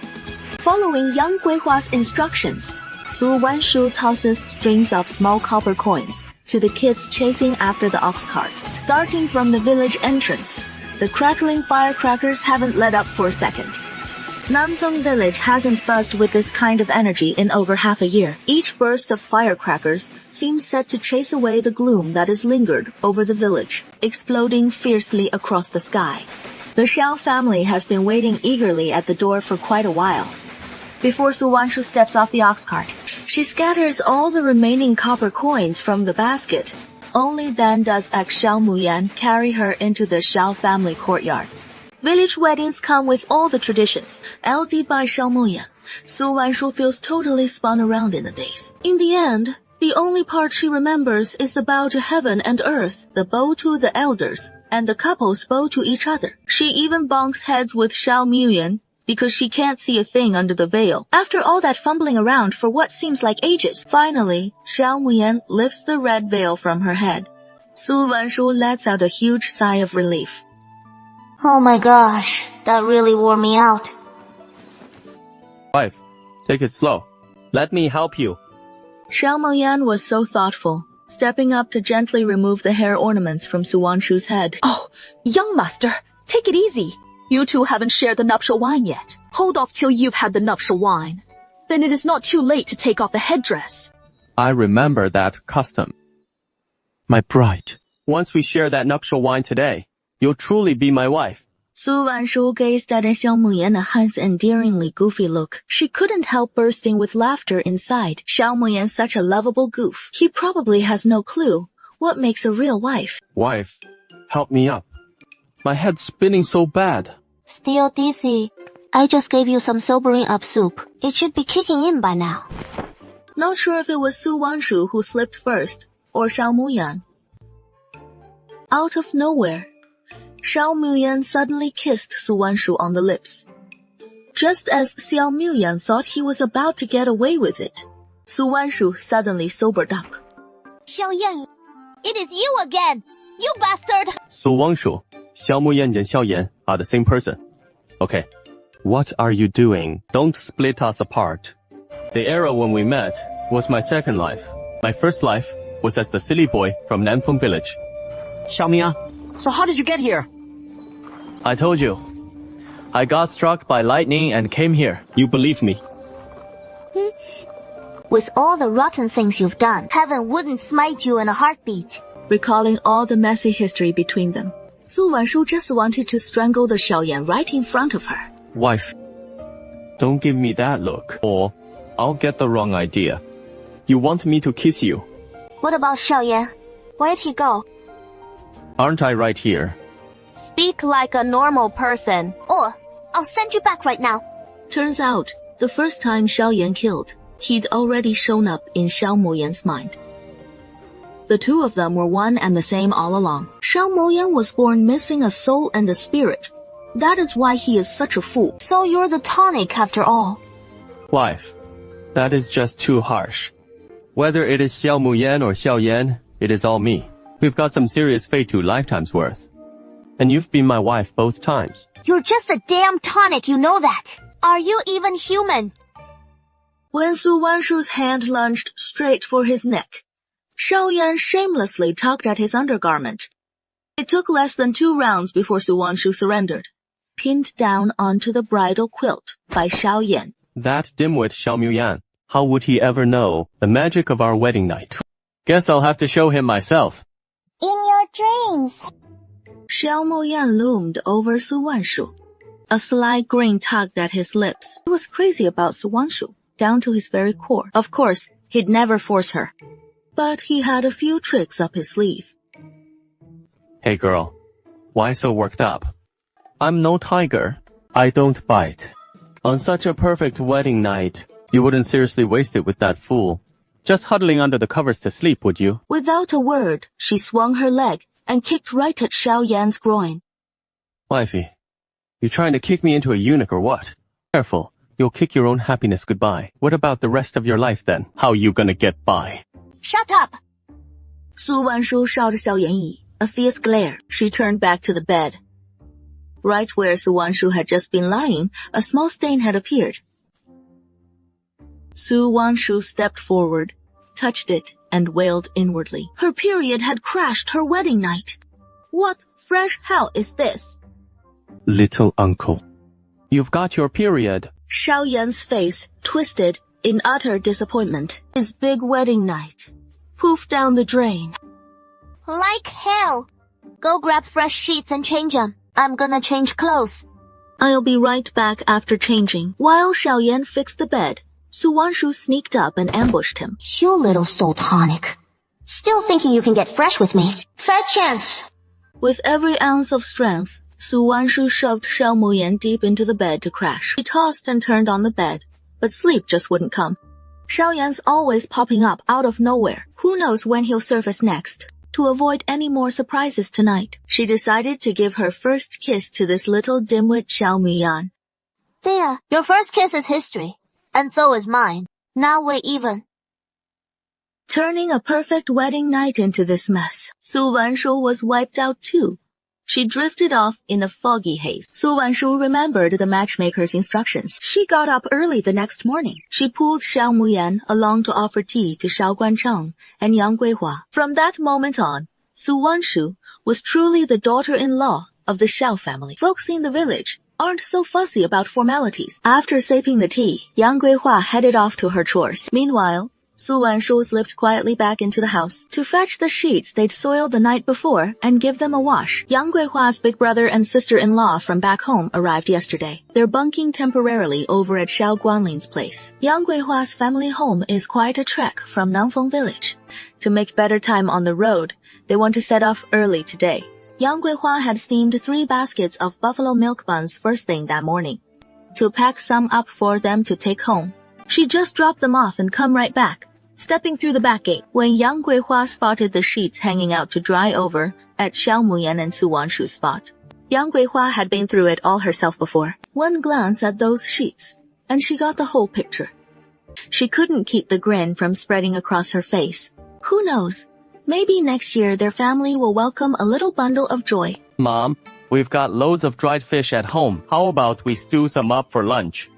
Following young Guihua's instructions, Su Wanshu tosses strings of small copper coins to the kids chasing after the ox cart. Starting from the village entrance, the crackling firecrackers haven't let up for a second. Nanfeng village hasn't buzzed with this kind of energy in over half a year. Each burst of firecrackers seems set to chase away the gloom that has lingered over the village, exploding fiercely across the sky. The Xiao family has been waiting eagerly at the door for quite a while. Before Su Wanshu steps off the ox cart, she scatters all the remaining copper coins from the basket. Only then does Xiao Muyan carry her into the Xiao family courtyard. Village weddings come with all the traditions, LD by Xiao Muyan. Su Wanshu feels totally spun around in the days. In the end, the only part she remembers is the bow to heaven and earth, the bow to the elders, and the couples bow to each other. She even bonks heads with Xiao Muyan because she can't see a thing under the veil. After all that fumbling around for what seems like ages, finally, Xiao Muyan lifts the red veil from her head. Su Wanshu lets out a huge sigh of relief. Oh my gosh, that really wore me out. Wife, take it slow. Let me help you. Xiao Muyan was so thoughtful, stepping up to gently remove the hair ornaments from Su Wanshu's head. Oh, young master, take it easy. You two haven't shared the nuptial wine yet. Hold off till you've had the nuptial wine. Then it is not too late to take off the headdress. I remember that custom. My bride, once we share that nuptial wine today, you'll truly be my wife. Su Wanshu gazed at Xiao Muyan Han's endearingly goofy look. She couldn't help bursting with laughter inside. Xiao Muyan's such a lovable goof. He probably has no clue what makes a real wife. Wife, help me up. My head's spinning so bad. Still dizzy. I just gave you some sobering up soup. It should be kicking in by now. Not sure if it was Su Wanshu who slipped first, or Xiao Muyan. Out of nowhere, Xiao Muyan suddenly kissed Su Wanshu on the lips. Just as Xiao Muyan thought he was about to get away with it, Su Wanshu suddenly sobered up. Xiao Yan, it is you again! You bastard! Su Wangshu, Xiao Muyan and Xiao Yan are the same person. Okay, what are you doing? Don't split us apart. The era when we met was my second life. My first life was as the silly boy from Nanfeng village. Xiaomiya, so how did you get here? I told you. I got struck by lightning and came here. You believe me. With all the rotten things you've done, heaven wouldn't smite you in a heartbeat. Recalling all the messy history between them, Su Wanshu just wanted to strangle the Xiao Yan right in front of her. Wife, Don't give me that look, or I'll get the wrong idea. You want me to kiss you? What about Xiaoyan? Where'd he go? Aren't I right here? Speak like a normal person. Or I'll send you back right now. Turns out, the first time Xiaoyan killed, he'd already shown up in Xiao Moyan's mind. The two of them were one and the same all along. Xiao Moyan was born missing a soul and a spirit. That is why he is such a fool. So you're the tonic after all. Wife, that is just too harsh. Whether it is Xiao Muyan or Xiao Yan, it is all me. We've got some serious fate to lifetimes worth. And you've been my wife both times. You're just a damn tonic, you know that. Are you even human? When Su Wanshu's hand lunged straight for his neck, Xiaoyan shamelessly tugged at his undergarment. It took less than 2 rounds before Su Wanshu surrendered, pinned down onto the bridal quilt by Xiaoyan. That dimwit Xiao Muyan. How would he ever know the magic of our wedding night? Guess I'll have to show him myself. In your dreams. Xiao Moyan loomed over Su Wanshu. A sly grin tugged at his lips. He was crazy about Su Wanshu, down to his very core. Of course, he'd never force her. But he had a few tricks up his sleeve. Hey girl, why so worked up? I'm no tiger. I don't bite. On such a perfect wedding night, you wouldn't seriously waste it with that fool. Just huddling under the covers to sleep, would you? Without a word, she swung her leg and kicked right at Xiaoyan's groin. Wifey, you trying to kick me into a eunuch or what? Careful, you'll kick your own happiness goodbye. What about the rest of your life then? How you gonna get by? Shut up! Su Wanshu 照着Xiaoyan一 a fierce glare. She turned back to the bed. Right where Su Wanshu had just been lying, a small stain had appeared. Su Wanshu stepped forward, touched it, and wailed inwardly. Her period had crashed her wedding night. What fresh hell is this? Little uncle. You've got your period. Xiaoyan's face twisted in utter disappointment. His big wedding night. Poof down the drain. Like hell. Go grab fresh sheets and change them. I'm gonna change clothes. I'll be right back after changing. While Xiaoyan fixed the bed, Su Wanshu sneaked up and ambushed him. You little soul tonic. Still thinking you can get fresh with me. Fair chance. With every ounce of strength, Su Wanshu shoved Xiao Moyan deep into the bed to crash. He tossed and turned on the bed, but sleep just wouldn't come. Xiaoyan's always popping up out of nowhere. Who knows when he'll surface next? To avoid any more surprises tonight, she decided to give her first kiss to this little dimwit Xiao Muyan. There, your first kiss is history. And so is mine. Now we're even. Turning a perfect wedding night into this mess, Su Wanshu was wiped out too. She drifted off in a foggy haze. Su Wanshu remembered the matchmaker's instructions. She got up early the next morning. She pulled Xiao Muyan along to offer tea to Xiao Guancheng and Yang Guihua. From that moment on, Su Wanshu was truly the daughter-in-law of the Xiao family. Folks in the village aren't so fussy about formalities. After sipping the tea, Yang Guihua headed off to her chores. Meanwhile, Su Wanshu slipped quietly back into the house to fetch the sheets they'd soiled the night before and give them a wash. Yang Guihua's big brother and sister-in-law from back home arrived yesterday. They're bunking temporarily over at Xiao Guanling's place. Yang Guihua's family home is quite a trek from Nangfeng village. To make better time on the road, they want to set off early today. Yang Guihua had steamed 3 baskets of buffalo milk buns first thing that morning. To pack some up for them to take home, she just dropped them off and come right back, stepping through the back gate. When Yang Guihua spotted the sheets hanging out to dry over at Xiao Muyan and Su Wanshu's spot, Yang Guihua had been through it all herself before. One glance at those sheets, and she got the whole picture. She couldn't keep the grin from spreading across her face. Who knows? Maybe next year their family will welcome a little bundle of joy. Mom, we've got loads of dried fish at home. How about we stew some up for lunch?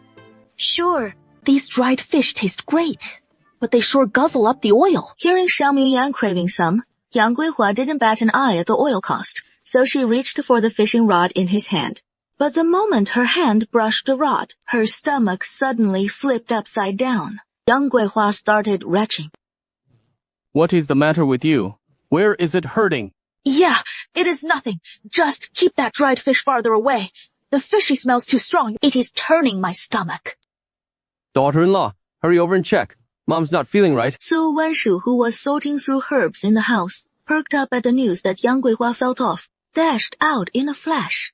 Sure. These dried fish taste great, but they sure guzzle up the oil. Hearing Xiao Muyan craving some, Yang Guihua didn't bat an eye at the oil cost, so she reached for the fishing rod in his hand. But the moment her hand brushed the rod, her stomach suddenly flipped upside down. Yang Guihua started retching. What is the matter with you? Where is it hurting? Yeah, it is nothing. Just keep that dried fish farther away. The fishy smells too strong. It is turning my stomach. Daughter-in-law, hurry over and check. Mom's not feeling right. Su Wanshu, who was sorting through herbs in the house, perked up at the news that Yang Guihua felt off, dashed out in a flash.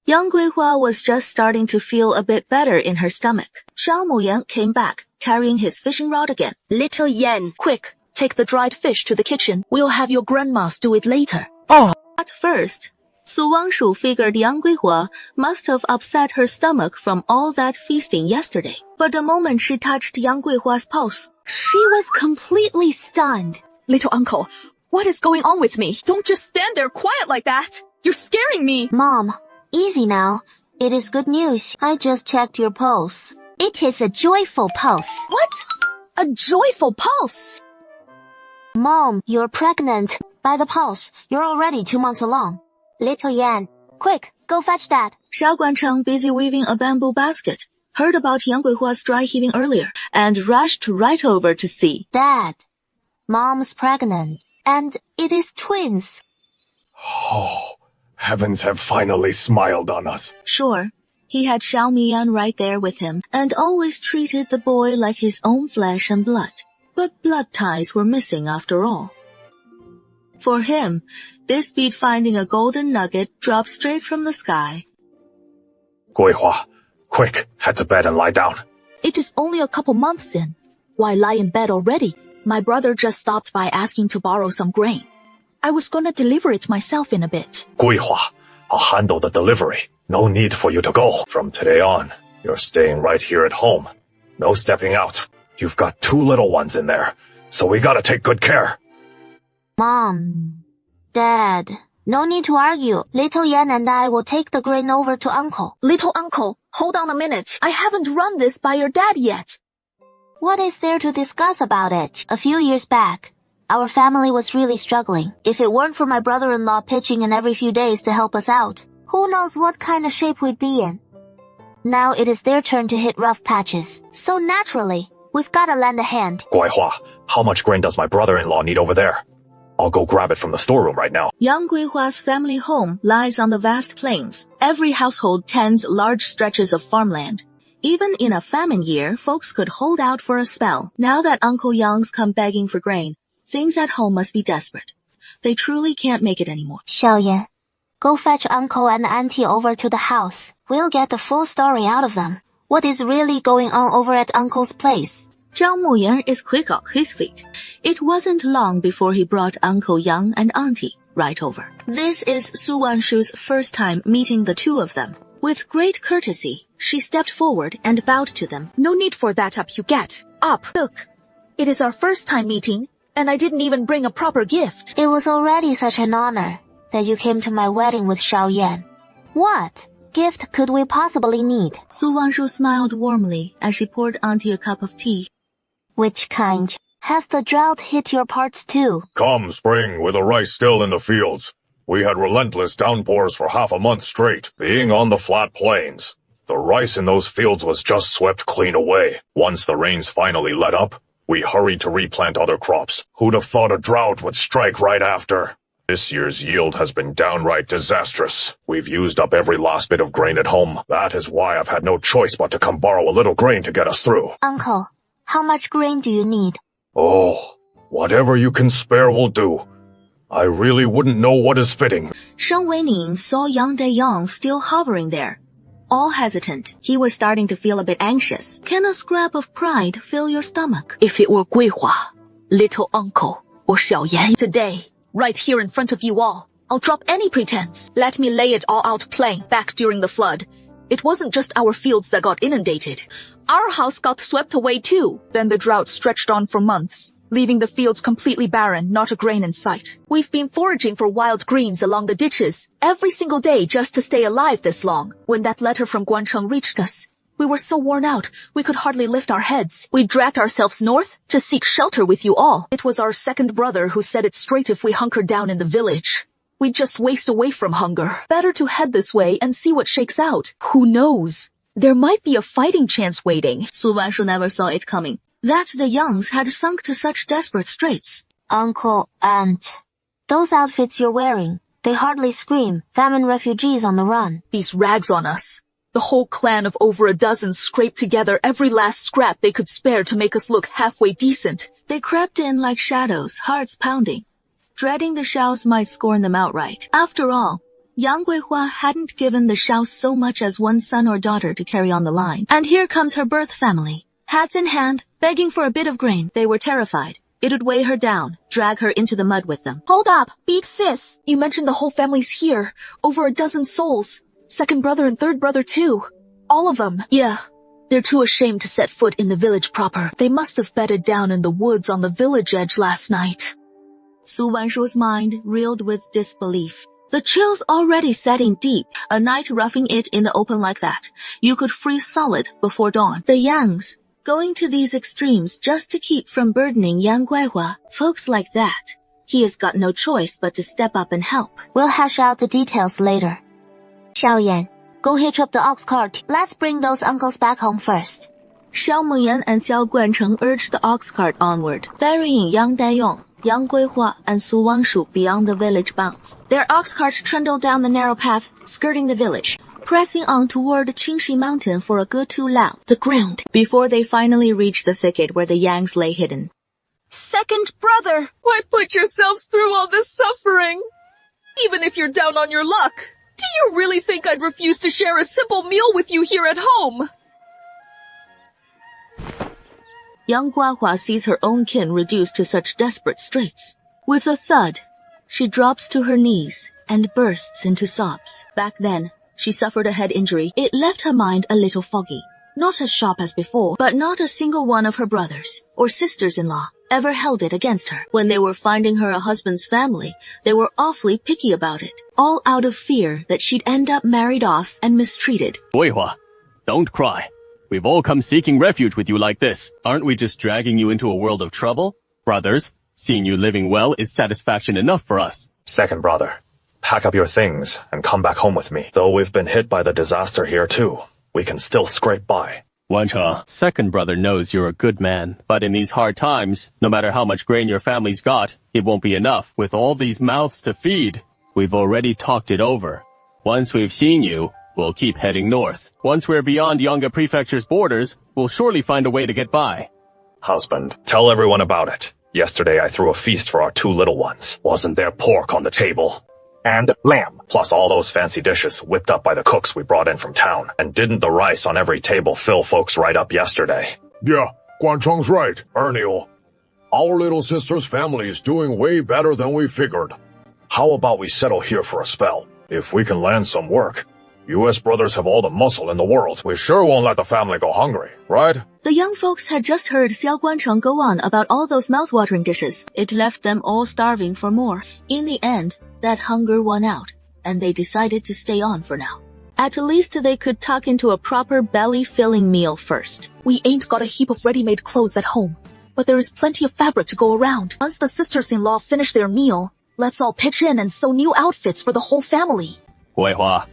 Yang Guihua was just starting to feel a bit better in her stomach. Xiao Muyan came back, carrying his fishing rod again. Little Yan, quick, take the dried fish to the kitchen. We'll have your grandmas do it later. At first, Su Wangshu figured Yang Guihua must have upset her stomach from all that feasting yesterday. But the moment she touched Yang Guihua's pulse, she was completely stunned. Little uncle, what is going on with me? Don't just stand there quiet like that. You're scaring me. Mom, easy now. It is good news. I just checked your pulse. It is a joyful pulse. What? A joyful pulse? Mom, you're pregnant. By the pulse, you're already 2 months along. Little Yan, quick, go fetch Dad. Xiao Guancheng, busy weaving a bamboo basket, heard about Yang Guihua's dry heaving earlier, and rushed right over to see. Dad, Mom's pregnant, and it is twins. Oh, heavens have finally smiled on us. Sure, he had Xiao Miyan right there with him, and always treated the boy like his own flesh and blood. But blood ties were missing after all. For him, this beat finding a golden nugget dropped straight from the sky. Guihua, quick, head to bed and lie down. It is only a couple months in. Why lie in bed already? My brother just stopped by asking to borrow some grain. I was gonna deliver it myself in a bit. Guihua, I'll handle the delivery. No need for you to go. From today on, you're staying right here at home. No stepping out. You've got 2 little ones in there, so we gotta take good care. Mom, Dad, no need to argue. Little Yan and I will take the grain over to Uncle. Little uncle, hold on a minute. I haven't run this by your dad yet. What is there to discuss about it? A few years back, our family was really struggling. If it weren't for my brother-in-law pitching in every few days to help us out, who knows what kind of shape we'd be in. Now it is their turn to hit rough patches. So naturally, we've gotta lend a hand. Guihua, how much grain does my brother-in-law need over there? I'll go grab it from the storeroom right now. Yang Guihua's family home lies on the vast plains. Every household tends large stretches of farmland. Even in a famine year, folks could hold out for a spell. Now that Uncle Yang's come begging for grain, things at home must be desperate. They truly can't make it anymore. Xiaoyan, go fetch Uncle and Auntie over to the house. We'll get the full story out of them. What is really going on over at Uncle's place? Zhang Muyan is quick on his feet. It wasn't long before he brought Uncle Yang and Auntie right over. This is Su Wanshu's first time meeting the two of them. With great courtesy, she stepped forward and bowed to them. No need for that up you get. Up. Look, it is our first time meeting, and I didn't even bring a proper gift. It was already such an honor that you came to my wedding with Xiaoyan. What gift could we possibly need? Su Wanshu smiled warmly as she poured Auntie a cup of tea. Which kind? Has the drought hit your parts too? Come spring, with the rice still in the fields. We had relentless downpours for half a month straight, being on the flat plains. The rice in those fields was just swept clean away. Once the rains finally let up, we hurried to replant other crops. Who'd have thought a drought would strike right after? This year's yield has been downright disastrous. We've used up every last bit of grain at home. That is why I've had no choice but to come borrow a little grain to get us through. Uncle, how much grain do you need? Oh, whatever you can spare will do. I really wouldn't know what is fitting. Sheng Weining saw Yang Dayong still hovering there. All hesitant, he was starting to feel a bit anxious. Can a scrap of pride fill your stomach? If it were Guihua, little uncle, or Xiaoyan, today, right here in front of you all, I'll drop any pretense. Let me lay it all out plain. Back during the flood, it wasn't just our fields that got inundated. Our house got swept away too. Then the drought stretched on for months, leaving the fields completely barren, not a grain in sight. We've been foraging for wild greens along the ditches every single day just to stay alive this long. When that letter from Guancheng reached us, we were so worn out, we could hardly lift our heads. We dragged ourselves north to seek shelter with you all. It was our second brother who said it straight if we hunkered down in the village. We'd just waste away from hunger. Better to head this way and see what shakes out. Who knows? There might be a fighting chance waiting. Su Wanshu never saw it coming. That the Yangs had sunk to such desperate straits. Uncle, Aunt, those outfits you're wearing, they hardly scream famine refugees on the run. These rags on us. The whole clan of over a dozen scraped together every last scrap they could spare to make us look halfway decent. They crept in like shadows, hearts pounding, dreading the Shaos might scorn them outright. After all, Yang Guihua hadn't given the Shaos so much as one son or daughter to carry on the line. And here comes her birth family, hats in hand, begging for a bit of grain. They were terrified. It would weigh her down, drag her into the mud with them. Hold up, big sis. You mentioned the whole family's here. Over a dozen souls. Second brother and third brother too. All of them. Yeah. They're too ashamed to set foot in the village proper. They must have bedded down in the woods on the village edge last night. Su Wanshu's mind reeled with disbelief. The chills already setting deep. A night roughing it in the open like that. You could freeze solid before dawn. The Yangs, going to these extremes just to keep from burdening Yang Guihua. Folks like that, he has got no choice but to step up and help. We'll hash out the details later. Xiaoyan, go hitch up the ox cart. Let's bring those uncles back home first. Xiao Muyan and Xiao Guancheng urged the ox cart onward, burying Yang Daiyong, Yang Guihua, and Su Wangshu beyond the village bounds. Their ox cart trundled down the narrow path, skirting the village, pressing on toward Qingxi Mountain for a good 2 lao, the ground, before they finally reached the thicket where the Yangs lay hidden. Second brother! Why put yourselves through all this suffering? Even if you're down on your luck, do you really think I'd refuse to share a simple meal with you here at home? Yang Guihua sees her own kin reduced to such desperate straits. With a thud, she drops to her knees and bursts into sobs. Back then, she suffered a head injury. It left her mind a little foggy. Not as sharp as before, but not a single one of her brothers or sisters-in-law ever held it against her. When they were finding her a husband's family, they were awfully picky about it, all out of fear that she'd end up married off and mistreated. Guihua, don't cry. We've all come seeking refuge with you like this. Aren't we just dragging you into a world of trouble? Brothers, seeing you living well is satisfaction enough for us. Second brother, pack up your things and come back home with me. Though we've been hit by the disaster here too, we can still scrape by. Wancha, second brother knows you're a good man, but in these hard times, no matter how much grain your family's got, it won't be enough with all these mouths to feed. We've already talked it over. Once we've seen you, we'll keep heading north. Once we're beyond Yonga Prefecture's borders, we'll surely find a way to get by. Husband, tell everyone about it. Yesterday I threw a feast for our 2 little ones. Wasn't there pork on the table? And lamb, plus all those fancy dishes whipped up by the cooks we brought in from town. And didn't the rice on every table fill folks right up yesterday? Yeah, Guancheng's right, Ernio. Our little sister's family is doing way better than we figured. How about we settle here for a spell? If we can land some work, U.S. brothers have all the muscle in the world. We sure won't let the family go hungry, right? The young folks had just heard Xiao Guancheng go on about all those mouth-watering dishes. It left them all starving for more. In the end, that hunger won out, and they decided to stay on for now. At least they could tuck into a proper belly-filling meal first. We ain't got a heap of ready-made clothes at home, but there is plenty of fabric to go around. Once the sisters-in-law finish their meal, let's all pitch in and sew new outfits for the whole family. Guihua,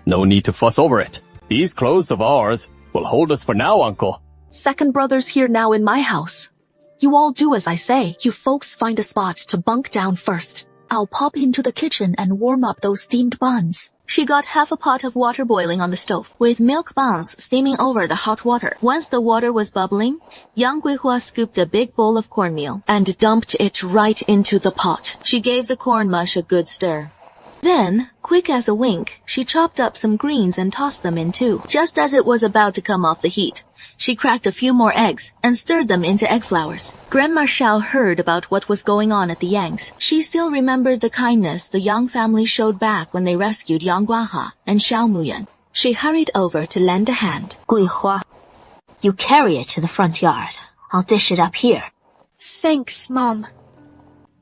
no need to fuss over it. These clothes of ours will hold us for now, uncle. Second brother's here now in my house. You all do as I say. You folks find a spot to bunk down first. I'll pop into the kitchen and warm up those steamed buns. She got half a pot of water boiling on the stove, with milk buns steaming over the hot water. Once the water was bubbling, Yang Guihua scooped a big bowl of cornmeal and dumped it right into the pot. She gave the corn mush a good stir. Then, quick as a wink, she chopped up some greens and tossed them in too. Just as it was about to come off the heat, she cracked a few more eggs and stirred them into egg flowers. Grandma Xiao heard about what was going on at the Yangs. She still remembered the kindness the Yang family showed back when they rescued Yang Guaha and Xiao Muyan. She hurried over to lend a hand. Guihua, you carry it to the front yard. I'll dish it up here. Thanks, Mom.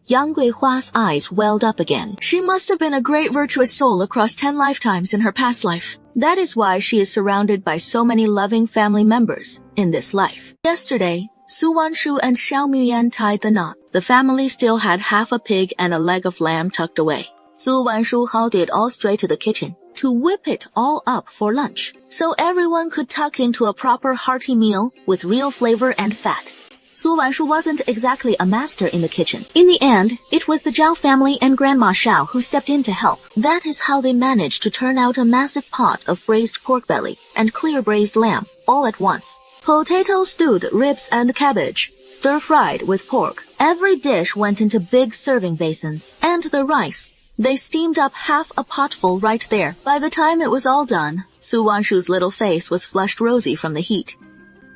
Yang Guihua's eyes welled up again. She must have been a great virtuous soul across 10 lifetimes in her past life. That is why she is surrounded by so many loving family members in this life. Yesterday, Su Wanshu and Xiao Muyan tied the knot. The family still had half a pig and a leg of lamb tucked away. Su Wanshu hauled it all straight to the kitchen to whip it all up for lunch, so everyone could tuck into a proper hearty meal with real flavor and fat. Su Wanshu wasn't exactly a master in the kitchen. In the end, it was the Zhao family and Grandma Shao who stepped in to help. That is how they managed to turn out a massive pot of braised pork belly and clear braised lamb, all at once. Potato stewed ribs and cabbage, stir-fried with pork. Every dish went into big serving basins. And the rice. They steamed up half a potful right there. By the time it was all done, Su Wanshu's little face was flushed rosy from the heat.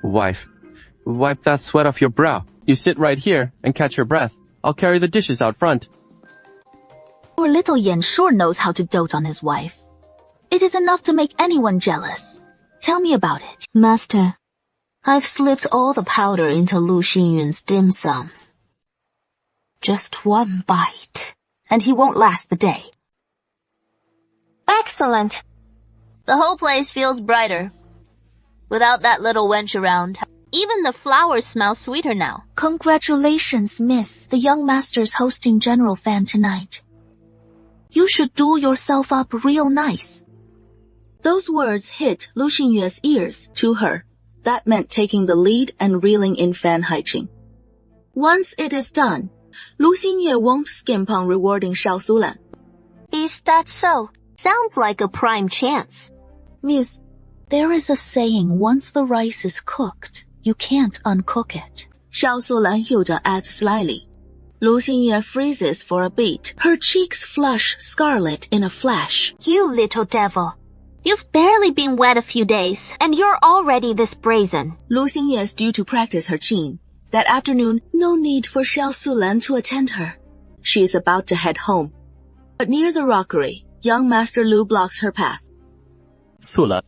Wife, wipe that sweat off your brow. You sit right here and catch your breath. I'll carry the dishes out front. Our little Yan sure knows how to dote on his wife. It is enough to make anyone jealous. Tell me about it. Master, I've slipped all the powder into Lu Xinyun's dim sum. Just one bite, and he won't last the day. Excellent. The whole place feels brighter. Without that little wench around. Even the flowers smell sweeter now. Congratulations, miss. The young master's hosting General Fan tonight. You should do yourself up real nice. Those words hit Lu Xinyue's ears to her. That meant taking the lead and reeling in Fan Haiqing. Once it is done, Lu Xinyue won't skimp on rewarding Shao Sulan. Is that so? Sounds like a prime chance. Miss, there is a saying, once the rice is cooked, you can't uncook it. Shao Sulan Yuda adds slyly. Lu Xinyue freezes for a beat. Her cheeks flush scarlet in a flash. You little devil. You've barely been wet a few days, and you're already this brazen. Lu Xinyue is due to practice her qin. That afternoon, no need for Shao Sulan to attend her. She is about to head home. But near the rockery, young Master Lu blocks her path. Sulan,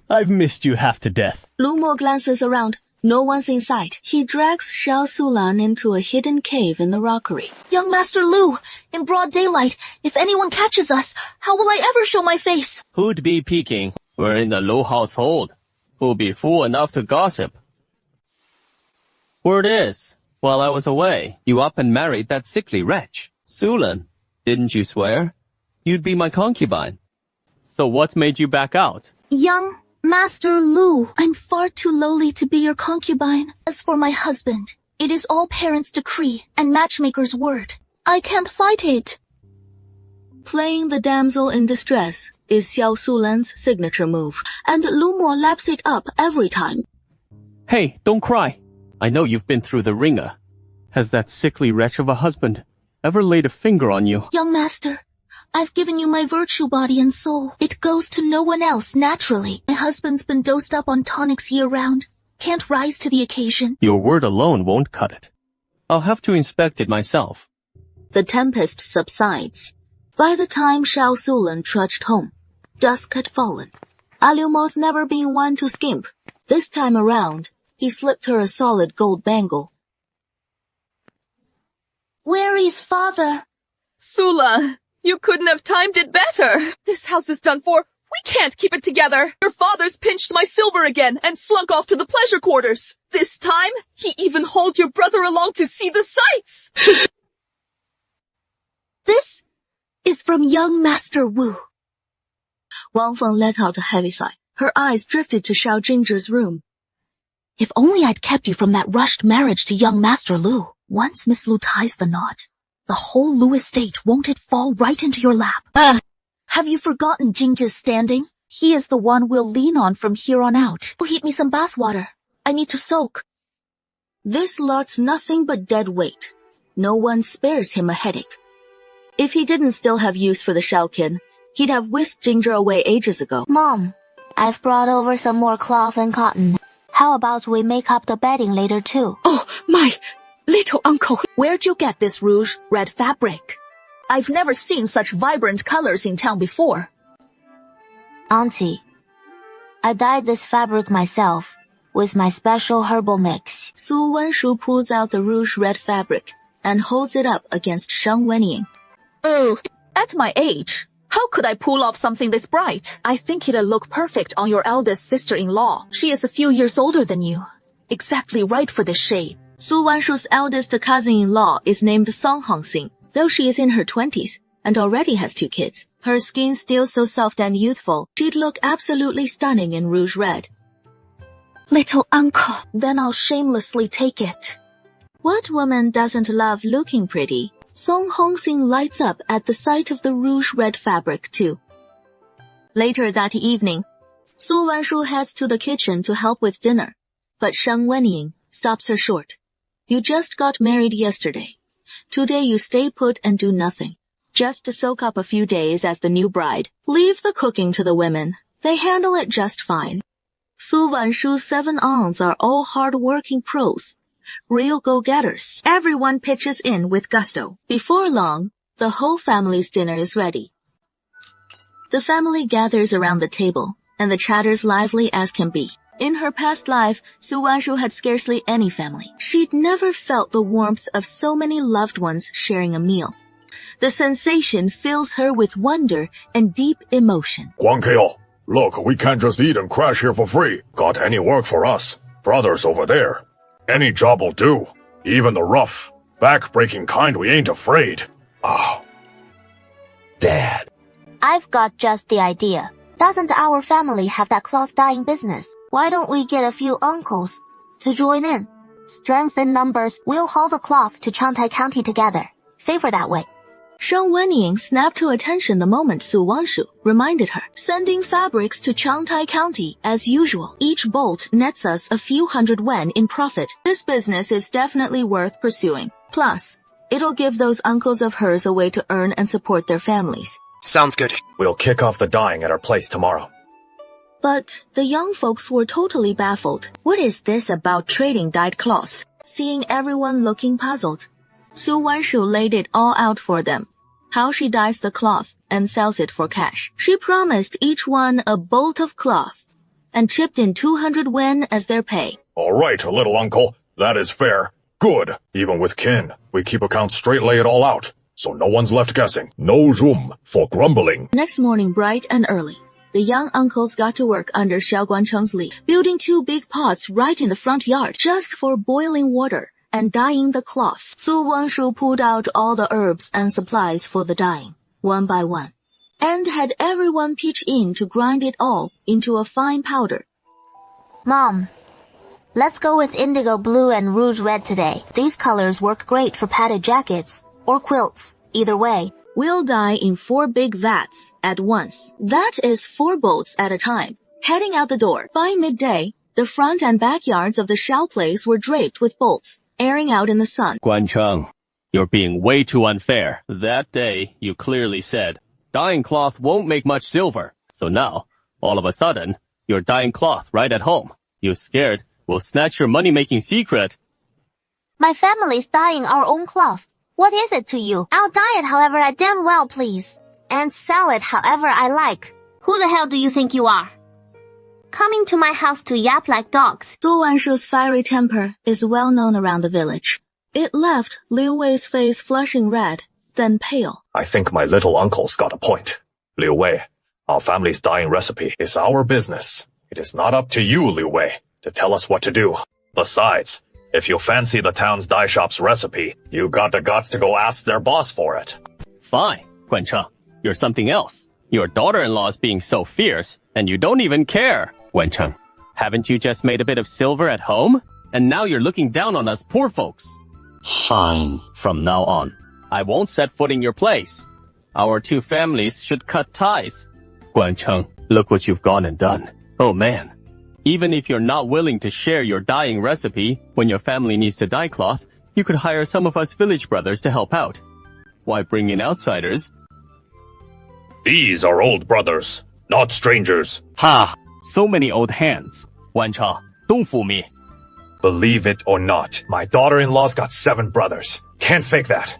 I've missed you half to death. Lu Mo glances around. No one's in sight. He drags Shao Sulan into a hidden cave in the rockery. Young Master Lu, in broad daylight, if anyone catches us, how will I ever show my face? Who'd be peeking? We're in the Lu household. Who'll be fool enough to gossip? Word is, while I was away, you up and married that sickly wretch. Sulan, didn't you swear? You'd be my concubine. So what made you back out? Young Master Lu, I'm far too lowly to be your concubine. As for my husband, it is all parents' decree and matchmaker's word. I can't fight it. Playing the damsel in distress is Xiao Sulan's signature move, and Lu Mo laps it up every time. Hey, don't cry. I know you've been through the ringer. Has that sickly wretch of a husband ever laid a finger on you? Young Master, I've given you my virtue body and soul. It goes to no one else naturally. My husband's been dosed up on tonics year-round. Can't rise to the occasion. Your word alone won't cut it. I'll have to inspect it myself. The tempest subsides. By the time Shao Sulan trudged home, dusk had fallen. Liu Mo's never been one to skimp. This time around, he slipped her a solid gold bangle. Where is father? Sula, you couldn't have timed it better. This house is done for. We can't keep it together. Your father's pinched my silver again and slunk off to the pleasure quarters. This time, he even hauled your brother along to see the sights. This is from young Master Wu. Wang Feng let out a heavy sigh. Her eyes drifted to Shao Jingzhi's room. If only I'd kept you from that rushed marriage to young Master Lu. Once Miss Lu ties the knot, the whole Lu estate, won't it fall right into your lap? Have you forgotten Jingzhi's standing? He is the one we'll lean on from here on out. Heat me some bath water. I need to soak. This lot's nothing but dead weight. No one spares him a headache. If he didn't still have use for the Shaokin, he'd have whisked Jingzhi away ages ago. Mom, I've brought over some more cloth and cotton. How about we make up the bedding later too? Oh, my little uncle. Where'd you get this rouge red fabric? I've never seen such vibrant colors in town before. Auntie, I dyed this fabric myself with my special herbal mix. Su Wanshu pulls out the rouge red fabric and holds it up against Shang Wenying. Oh, at my age, how could I pull off something this bright? I think it'll look perfect on your eldest sister-in-law. She is a few years older than you. Exactly right for this shade. Su Wanshu's eldest cousin-in-law is named Song Hongxing, though she is in her 20s and already has 2 kids. Her skin still so soft and youthful, she'd look absolutely stunning in rouge red. Little uncle, then I'll shamelessly take it. What woman doesn't love looking pretty? Song Hongxing lights up at the sight of the rouge red fabric too. Later that evening, Su Wanshu heads to the kitchen to help with dinner, but Sheng Wenying stops her short. You just got married yesterday. Today you stay put and do nothing. Just to soak up a few days as the new bride. Leave the cooking to the women. They handle it just fine. Su Wanshu's 7 aunts are all hard-working pros. Real go-getters. Everyone pitches in with gusto. Before long, the whole family's dinner is ready. The family gathers around the table, and the chatter's lively as can be. In her past life, Su Wanshu had scarcely any family. She'd never felt the warmth of so many loved ones sharing a meal. The sensation fills her with wonder and deep emotion. Guan Keo, look, we can't just eat and crash here for free. Got any work for us? Brothers over there. Any job will do. Even the rough, back-breaking kind we ain't afraid. Oh. Dad. I've got just the idea. Doesn't our family have that cloth dyeing business? Why don't we get a few uncles to join in? Strength in numbers, we'll haul the cloth to Changtai County together. Safer that way. Sheng Wenying snapped to attention the moment Su Wanshu reminded her. Sending fabrics to Changtai County as usual. Each bolt nets us a few hundred wen in profit. This business is definitely worth pursuing. Plus, it'll give those uncles of hers a way to earn and support their families. Sounds good. We'll kick off the dyeing at our place tomorrow. But the young folks were totally baffled. What is this about trading dyed cloth? Seeing everyone looking puzzled, Su Wanshu laid it all out for them. How she dyes the cloth and sells it for cash. She promised each one a bolt of cloth and chipped in 200 wen as their pay. All right, little uncle. That is fair. Good. Even with kin, we keep accounts straight, lay it all out. So no one's left guessing. No room for grumbling. Next morning, bright and early, the young uncles got to work under Xiao Guancheng's lead, building 2 big pots right in the front yard just for boiling water and dyeing the cloth. Su Wanshu pulled out all the herbs and supplies for the dyeing, one by one, and had everyone pitch in to grind it all into a fine powder. Mom, let's go with indigo blue and rouge red today. These colors work great for padded jackets or quilts. Either way, we'll dye in 4 big vats at once. That is 4 bolts at a time. Heading out the door. By midday, the front and backyards of the Xiao place were draped with bolts, airing out in the sun. Guancheng, you're being way too unfair. That day, you clearly said, dyeing cloth won't make much silver. So now, all of a sudden, you're dyeing cloth right at home. You scared we'll snatch your money-making secret. My family's dyeing our own cloth. What is it to you? I'll dye it however I damn well please. And sell it however I like. Who the hell do you think you are? Coming to my house to yap like dogs. Su Wanshu's fiery temper is well known around the village. It left Liu Wei's face flushing red, then pale. I think my little uncle's got a point. Liu Wei, our family's dyeing recipe is our business. It is not up to you, Liu Wei, to tell us what to do. Besides, if you fancy the town's dye shop's recipe, you got the guts to go ask their boss for it. Fine, Guancheng, you're something else. Your daughter-in-law's being so fierce, and you don't even care. Guancheng, haven't you just made a bit of silver at home? And now you're looking down on us poor folks. Fine. From now on, I won't set foot in your place. Our 2 families should cut ties. Guancheng, look what you've gone and done. Oh man. Even if you're not willing to share your dyeing recipe when your family needs to dye cloth, you could hire some of us village brothers to help out. Why bring in outsiders? These are old brothers, not strangers. Ha! So many old hands. Wancha, don't fool me. Believe it or not, my daughter-in-law's got 7 brothers. Can't fake that.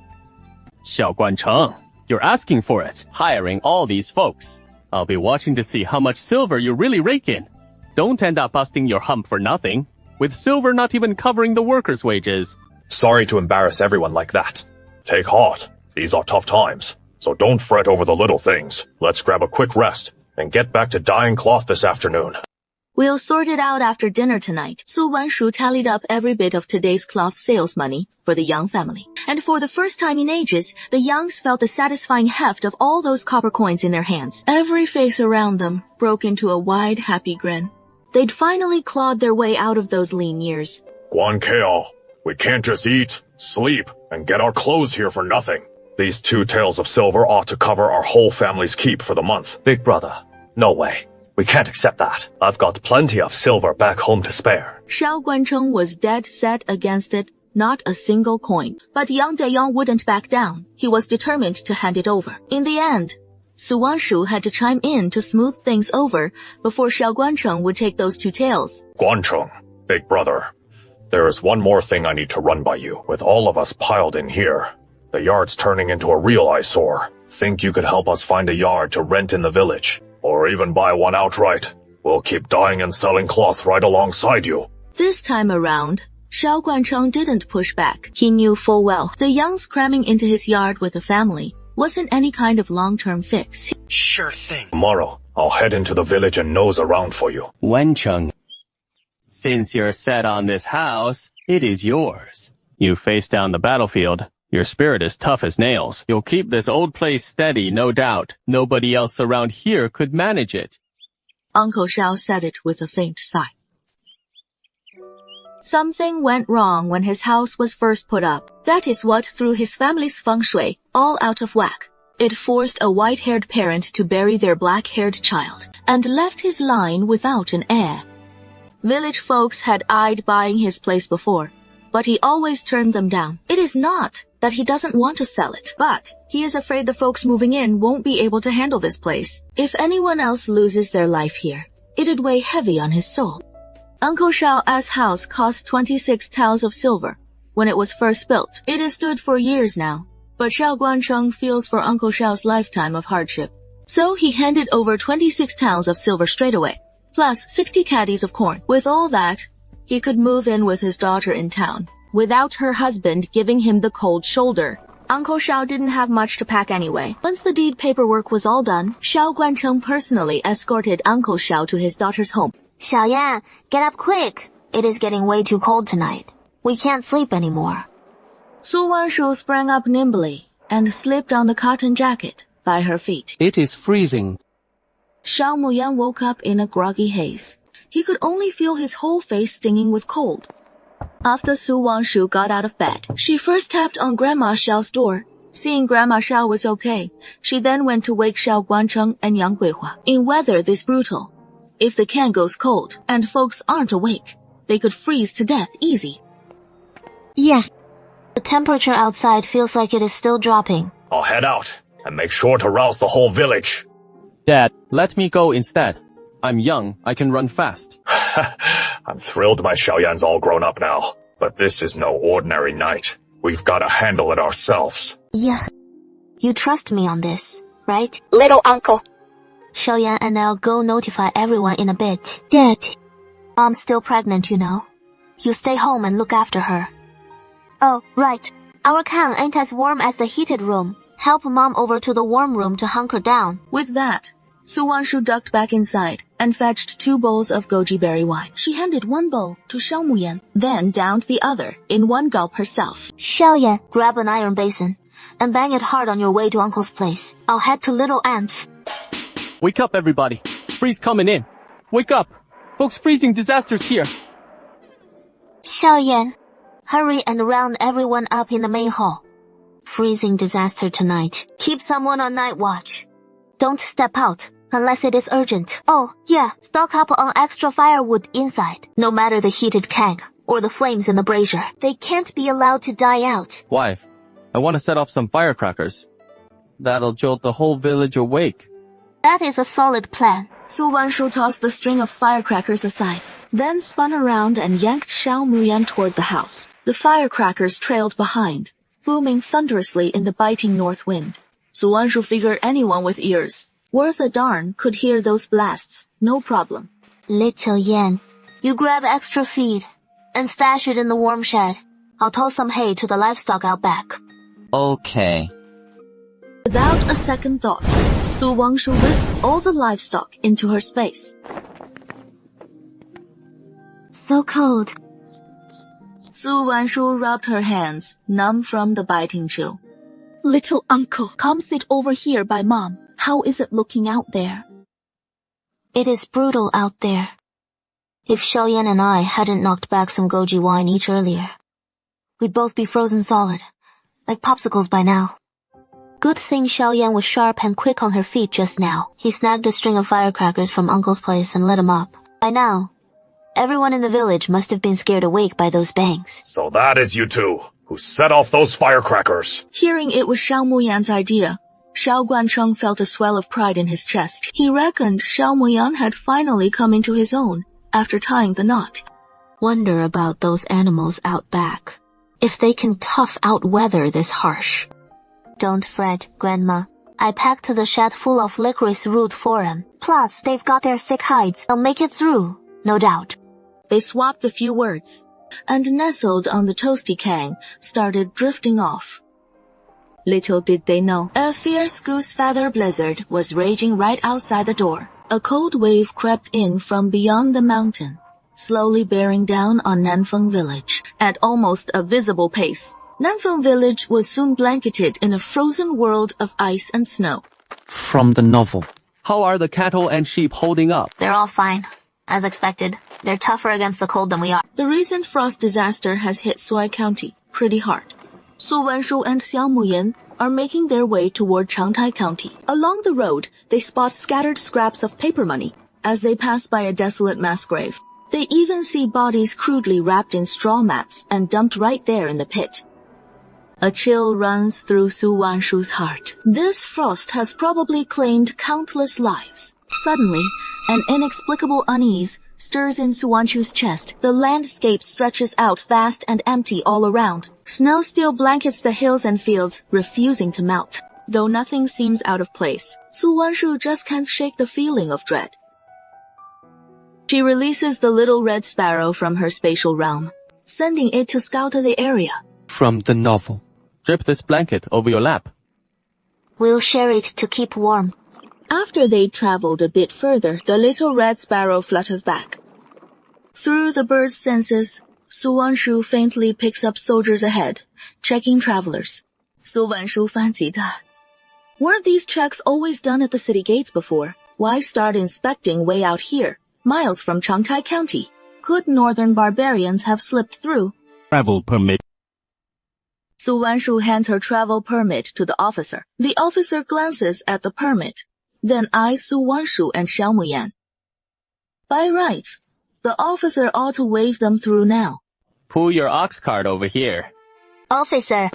Xiao Guancheng, you're asking for it, hiring all these folks. I'll be watching to see how much silver you really rake in. Don't end up busting your hump for nothing, with silver not even covering the workers' wages. Sorry to embarrass everyone like that. Take heart. These are tough times, so don't fret over the little things. Let's grab a quick rest and get back to dyeing cloth this afternoon. We'll sort it out after dinner tonight. Su Wanshu tallied up every bit of today's cloth sales money for the Yang family. And for the first time in ages, the Yangs felt the satisfying heft of all those copper coins in their hands. Every face around them broke into a wide, happy grin. They'd finally clawed their way out of those lean years. Guan Keo, We can't just eat, sleep, and get our clothes here for nothing. These 2 taels of silver ought to cover our whole family's keep for the month. Big brother, no way. We can't accept that. I've got plenty of silver back home to spare. Xiao Guancheng was dead set against it, not a single coin. But Yang Dayong wouldn't back down. He was determined to hand it over. In the end, Su Wanshu had to chime in to smooth things over before Xiao Guancheng would take those 2 taels. Guancheng, big brother, there is one more thing I need to run by you. With all of us piled in here, the yard's turning into a real eyesore. Think you could help us find a yard to rent in the village? Or even buy one outright. We'll keep dyeing and selling cloth right alongside you. This time around, Xiao Guancheng didn't push back. He knew full well the Youngs cramming into his yard with a family wasn't any kind of long-term fix. Sure thing. Tomorrow, I'll head into the village and nose around for you. Wencheng, since you're set on this house, it is yours. You face down the battlefield. Your spirit is tough as nails. You'll keep this old place steady, no doubt. Nobody else around here could manage it. Uncle Xiao said it with a faint sigh. Something went wrong when his house was first put up. That is what threw his family's feng shui all out of whack. It forced a white-haired parent to bury their black-haired child and left his line without an heir. Village folks had eyed buying his place before, but he always turned them down. It is not that he doesn't want to sell it, but he is afraid the folks moving in won't be able to handle this place. If anyone else loses their life here, it'd weigh heavy on his soul. Uncle Xiao's house cost 26 taels of silver when it was first built. It has stood for years now, but Xiao Guancheng feels for Uncle Xiao's lifetime of hardship. So he handed over 26 taels of silver straight away, plus 60 caddies of corn. With all that, he could move in with his daughter in town, without her husband giving him the cold shoulder. Uncle Xiao didn't have much to pack anyway. Once the deed paperwork was all done, Xiao Guancheng personally escorted Uncle Xiao to his daughter's home. Xiaoyan, get up quick. It is getting way too cold tonight. We can't sleep anymore. Su Wanshu sprang up nimbly and slipped on the cotton jacket by her feet. It is freezing. Xiao Muyan woke up in a groggy haze. He could only feel his whole face stinging with cold. After Su Wanshu got out of bed, she first tapped on Grandma Xiao's door. Seeing Grandma Xiao was okay, she then went to wake Xiao Guancheng and Yang Guihua. In weather this brutal, if the can goes cold and folks aren't awake, they could freeze to death easy. Yeah. The temperature outside feels like it is still dropping. I'll head out and make sure to rouse the whole village. Dad, let me go instead. I'm young, I can run fast. I'm thrilled my Xiaoyan's all grown up now, but this is no ordinary night. We've got to handle it ourselves. Yeah. You trust me on this, right? Little uncle. Xiaoyan and I'll go notify everyone in a bit. Dad. Mom's still pregnant, you know. You stay home and look after her. Oh, right. Our can ain't as warm as the heated room. Help Mom over to the warm room to hunker down. With that, Su Wanshu ducked back inside and fetched 2 bowls of goji berry wine. She handed one bowl to Xiao Muyan, then downed the other in one gulp herself. Xiaoyan, grab an iron basin and bang it hard on your way to Uncle's place. I'll head to Little Ant's. Wake up, everybody. Freeze coming in. Wake up. Folks, freezing disasters here. Xiaoyan, hurry and round everyone up in the main hall. Freezing disaster tonight. Keep someone on night watch. Don't step out unless it is urgent. Oh, yeah, stock up on extra firewood inside. No matter the heated keg or the flames in the brazier, they can't be allowed to die out. Wife, I want to set off some firecrackers. That'll jolt the whole village awake. That is a solid plan. Su Wanshu tossed the string of firecrackers aside, then spun around and yanked Xiao Muyan toward the house. The firecrackers trailed behind, booming thunderously in the biting north wind. Su Wanshu figured anyone with ears worth a darn could hear those blasts, no problem. Little Yan, you grab extra feed and stash it in the warm shed. I'll tow some hay to the livestock out back. Okay. Without a second thought, Su Wanshu whisked all the livestock into her space. So cold. Su Wanshu rubbed her hands, numb from the biting chill. Little uncle, come sit over here by Mom. How is it looking out there? It is brutal out there. If Xiaoyan and I hadn't knocked back some goji wine each earlier, we'd both be frozen solid, like popsicles by now. Good thing Xiaoyan was sharp and quick on her feet just now. He snagged a string of firecrackers from Uncle's place and lit 'em up. By now, everyone in the village must have been scared awake by those bangs. So that is you two who set off those firecrackers. Hearing it was Xiao Muyan's idea, Xiao Guancheng felt a swell of pride in his chest. He reckoned Xiao Muyan had finally come into his own after tying the knot. Wonder about those animals out back. If they can tough out weather this harsh. Don't fret, Grandma. I packed the shed full of licorice root for 'em. Plus, they've got their thick hides. They'll make it through, no doubt. They swapped a few words, and nestled on the toasty kang, started drifting off. Little did they know, a fierce goose feather blizzard was raging right outside the door. A cold wave crept in from beyond the mountain, slowly bearing down on Nanfeng Village at almost a visible pace. Nanfeng Village was soon blanketed in a frozen world of ice and snow. From the novel. How are the cattle and sheep holding up? They're all fine. As expected. They're tougher against the cold than we are. The recent frost disaster has hit Suai County pretty hard. Su Wanshu and Xiao Muyan are making their way toward Changtai County. Along the road, they spot scattered scraps of paper money as they pass by a desolate mass grave. They even see bodies crudely wrapped in straw mats and dumped right there in the pit. A chill runs through Su Wanshu's heart. This frost has probably claimed countless lives. Suddenly, an inexplicable unease stirs in Su Wanshu's chest. The landscape stretches out vast and empty all around. Snow still blankets the hills and fields, refusing to melt. Though nothing seems out of place, Su Wanshu just can't shake the feeling of dread. She releases the little red sparrow from her spatial realm, sending it to scout the area. From the novel. Drip this blanket over your lap. We'll share it to keep warm. After they'd traveled a bit further, the little red sparrow flutters back. Through the bird's senses, Su Wanshu faintly picks up soldiers ahead, checking travelers. Su Wanshu 翻急的. Weren't these checks always done at the city gates before? Why start inspecting way out here, miles from Changtai County? Could northern barbarians have slipped through? Travel permit. Su Wanshu hands her travel permit to the officer. The officer glances at the permit, then eyes Su Wanshu and Xiao Muyan. By rights, the officer ought to wave them through now. Pull your ox cart over here. Officer,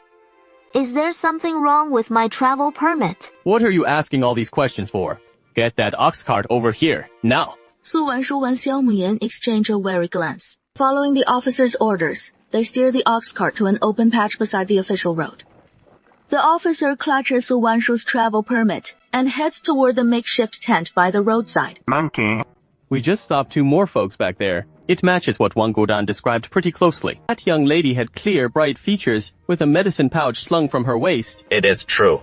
is there something wrong with my travel permit? What are you asking all these questions for? Get that ox cart over here, now. Su Wanshu and Xiao Muyan exchange a wary glance. Following the officer's orders, they steer the ox cart to an open patch beside the official road. The officer clutches Su Wanshu's travel permit and heads toward the makeshift tent by the roadside. Monkey. We just stopped 2 more folks back there. It matches what Wang Gudan described pretty closely. That young lady had clear, bright features with a medicine pouch slung from her waist. It is true.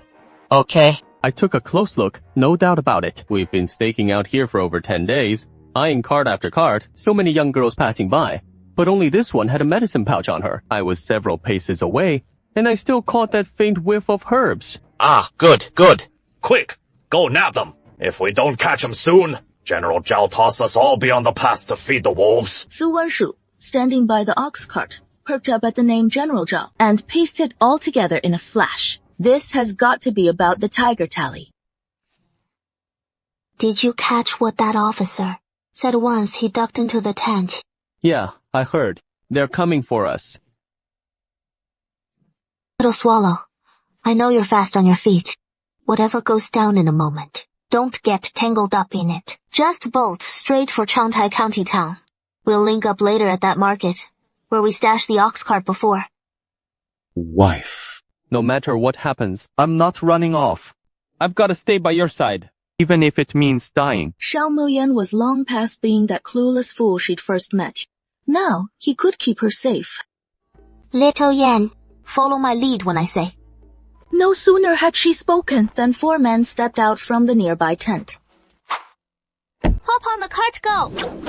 Okay. I took a close look, no doubt about it. We've been staking out here for over 10 days, eyeing cart after cart, so many young girls passing by. But only this one had a medicine pouch on her. I was several paces away, and I still caught that faint whiff of herbs. Ah, good, good. Quick, go nab them. If we don't catch them soon, General Zhao toss us all beyond the pass to feed the wolves. Su Wanshu, standing by the ox cart, perked up at the name General Zhao and pieced it all together in a flash. This has got to be about the tiger tally. Did you catch what that officer said once he ducked into the tent? Yeah, I heard. They're coming for us. Little Swallow, I know you're fast on your feet. Whatever goes down in a moment, don't get tangled up in it. Just bolt straight for Changtai County town. We'll link up later at that market, where we stashed the ox cart before. Wife. No matter what happens, I'm not running off. I've got to stay by your side, even if it means dying. Xiao Muyan was long past being that clueless fool she'd first met. Now, he could keep her safe. Little Yan, follow my lead when I say. No sooner had she spoken than 4 men stepped out from the nearby tent. Hop on the cart, go!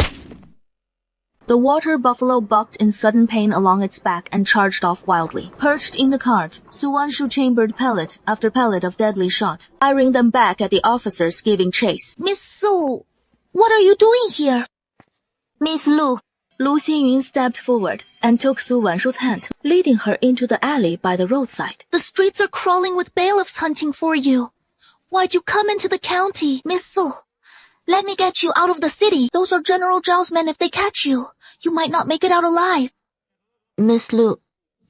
The water buffalo bucked in sudden pain along its back and charged off wildly. Perched in the cart, Su Wanshu chambered pellet after pellet of deadly shot, firing them back at the officers giving chase. Miss Su, what are you doing here? Miss Lu, Lu Xiyun stepped forward and took Su Wanshu's hand, leading her into the alley by the roadside. The streets are crawling with bailiffs hunting for you. Why'd you come into the county? Miss Su, let me get you out of the city. Those are General Zhao's men. If they catch you, you might not make it out alive. Miss Lu,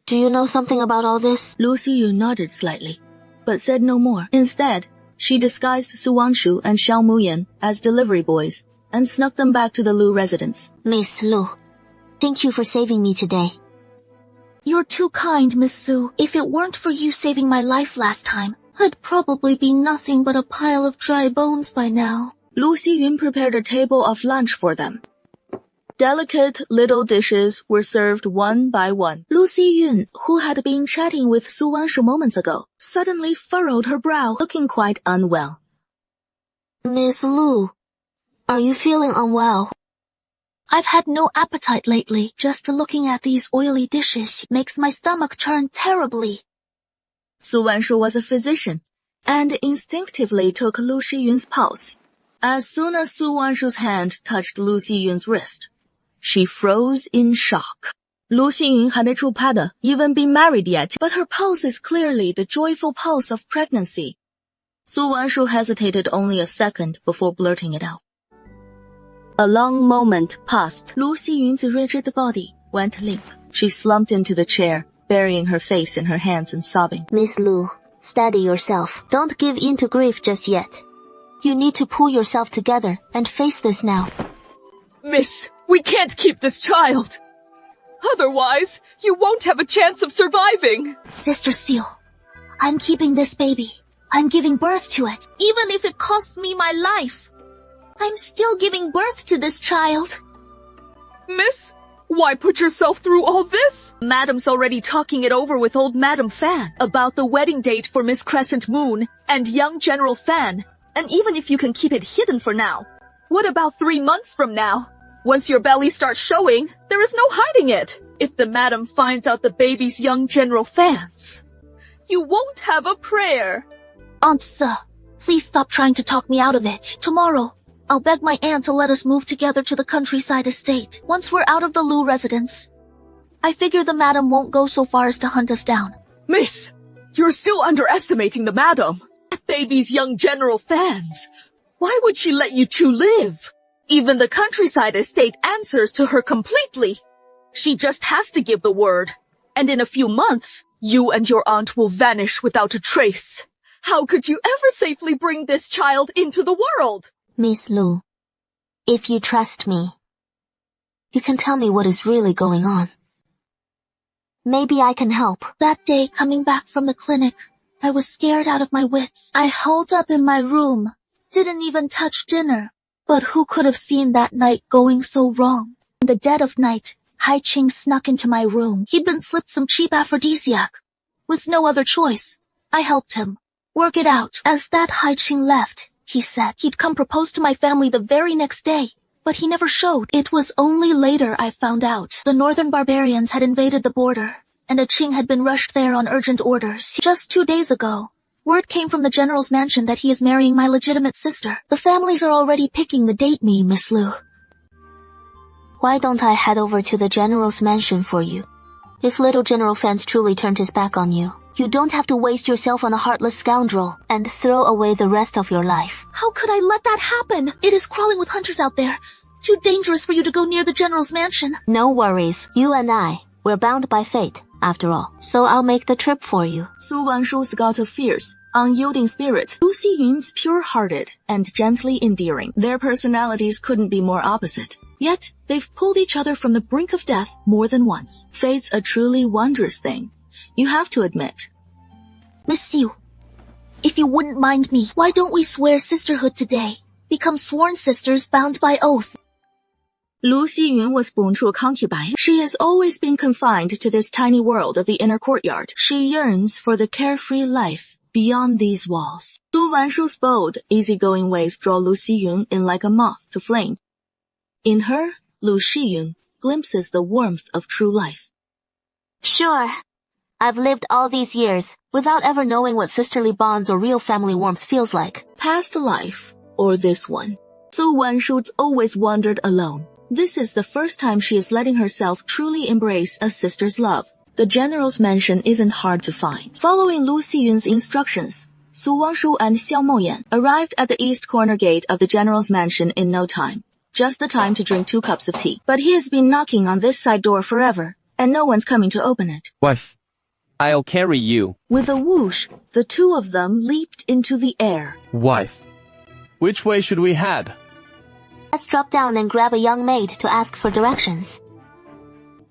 do you know something about all this? Lu Xiyun nodded slightly, but said no more. Instead, she disguised Su Wanshu and Xiao Muyan as delivery boys and snuck them back to the Lu residence. Miss Lu, thank you for saving me today. You're too kind, Miss Su. If it weren't for you saving my life last time, I'd probably be nothing but a pile of dry bones by now. Lu Xiyun prepared a table of lunch for them. Delicate little dishes were served one by one. Lu Xiyun, who had been chatting with Su Wanshu moments ago, suddenly furrowed her brow, looking quite unwell. Miss Lu, are you feeling unwell? I've had no appetite lately. Just looking at these oily dishes makes my stomach turn terribly. Su Wanshu was a physician, and instinctively took Lu Xiyun's pulse. As soon as Su Wanshu's hand touched Lu Xiyun's wrist, she froze in shock. Lu Xiyun hadn't even been married yet, but her pulse is clearly the joyful pulse of pregnancy. Su Wanshu hesitated only a second before blurting it out. A long moment passed. Lu Xiyun's rigid body went limp. She slumped into the chair, burying her face in her hands and sobbing. Miss Lu, steady yourself. Don't give in to grief just yet. You need to pull yourself together and face this now. Miss, we can't keep this child. Otherwise, you won't have a chance of surviving. Sister Seal, I'm keeping this baby. I'm giving birth to it. Even if it costs me my life, I'm still giving birth to this child. Miss, why put yourself through all this? Madam's already talking it over with old Madam Fan about the wedding date for Miss Crescent Moon and young General Fan. And even if you can keep it hidden for now, what about 3 months from now? Once your belly starts showing, there is no hiding it. If the madam finds out the baby's young General Fans, you won't have a prayer. Aunt Se, please stop trying to talk me out of it. Tomorrow, I'll beg my aunt to let us move together to the countryside estate. Once we're out of the Lu residence, I figure the madam won't go so far as to hunt us down. Miss, you're still underestimating the madam. That baby's young General Fans. Why would she let you two live? Even the countryside estate answers to her completely. She just has to give the word. And in a few months, you and your aunt will vanish without a trace. How could you ever safely bring this child into the world? Miss Lu, if you trust me, you can tell me what is really going on. Maybe I can help. That day, coming back from the clinic, I was scared out of my wits. I holed up in my room, didn't even touch dinner. But who could have seen that night going so wrong? In the dead of night, Hai Qing snuck into my room. He'd been slipped some cheap aphrodisiac. With no other choice, I helped him work it out. As that Hai Qing left, he said he'd come propose to my family the very next day, but he never showed. It was only later I found out the northern barbarians had invaded the border, and a Qing had been rushed there on urgent orders. Just 2 days ago, word came from the general's mansion that he is marrying my legitimate sister. The families are already picking the date, Miss Lu. Why don't I head over to the general's mansion for you? If little General Fans truly turned his back on you, you don't have to waste yourself on a heartless scoundrel and throw away the rest of your life. How could I let that happen? It is crawling with hunters out there. Too dangerous for you to go near the general's mansion. No worries. You and I, we're bound by fate, after all. So I'll make the trip for you. Su Wanshu's got a fierce, unyielding spirit. Lu Xiyun's pure-hearted and gently endearing. Their personalities couldn't be more opposite. Yet, they've pulled each other from the brink of death more than once. Fate's a truly wondrous thing. You have to admit. Miss Xiu, if you wouldn't mind me, why don't we swear sisterhood today? Become sworn sisters bound by oath. Lu Xiyun was born to a concubine. She has always been confined to this tiny world of the inner courtyard. She yearns for the carefree life beyond these walls. Su Wanshu's bold, easygoing ways draw Lu Xiyun in like a moth to flame. In her, Lu Xiyun glimpses the warmth of true life. Sure. I've lived all these years without ever knowing what sisterly bonds or real family warmth feels like. Past life, or this one, Su Wanshu's always wandered alone. This is the first time she is letting herself truly embrace a sister's love. The general's mansion isn't hard to find. Following Lu Xiyun's instructions, Su Wangshu and Xiao Moyan arrived at the east corner gate of the general's mansion in no time. Just the time to drink 2 cups of tea. But he has been knocking on this side door forever, and no one's coming to open it. Wife, I'll carry you. With a whoosh, the two of them leaped into the air. Wife, which way should we head? Let's drop down and grab a young maid to ask for directions.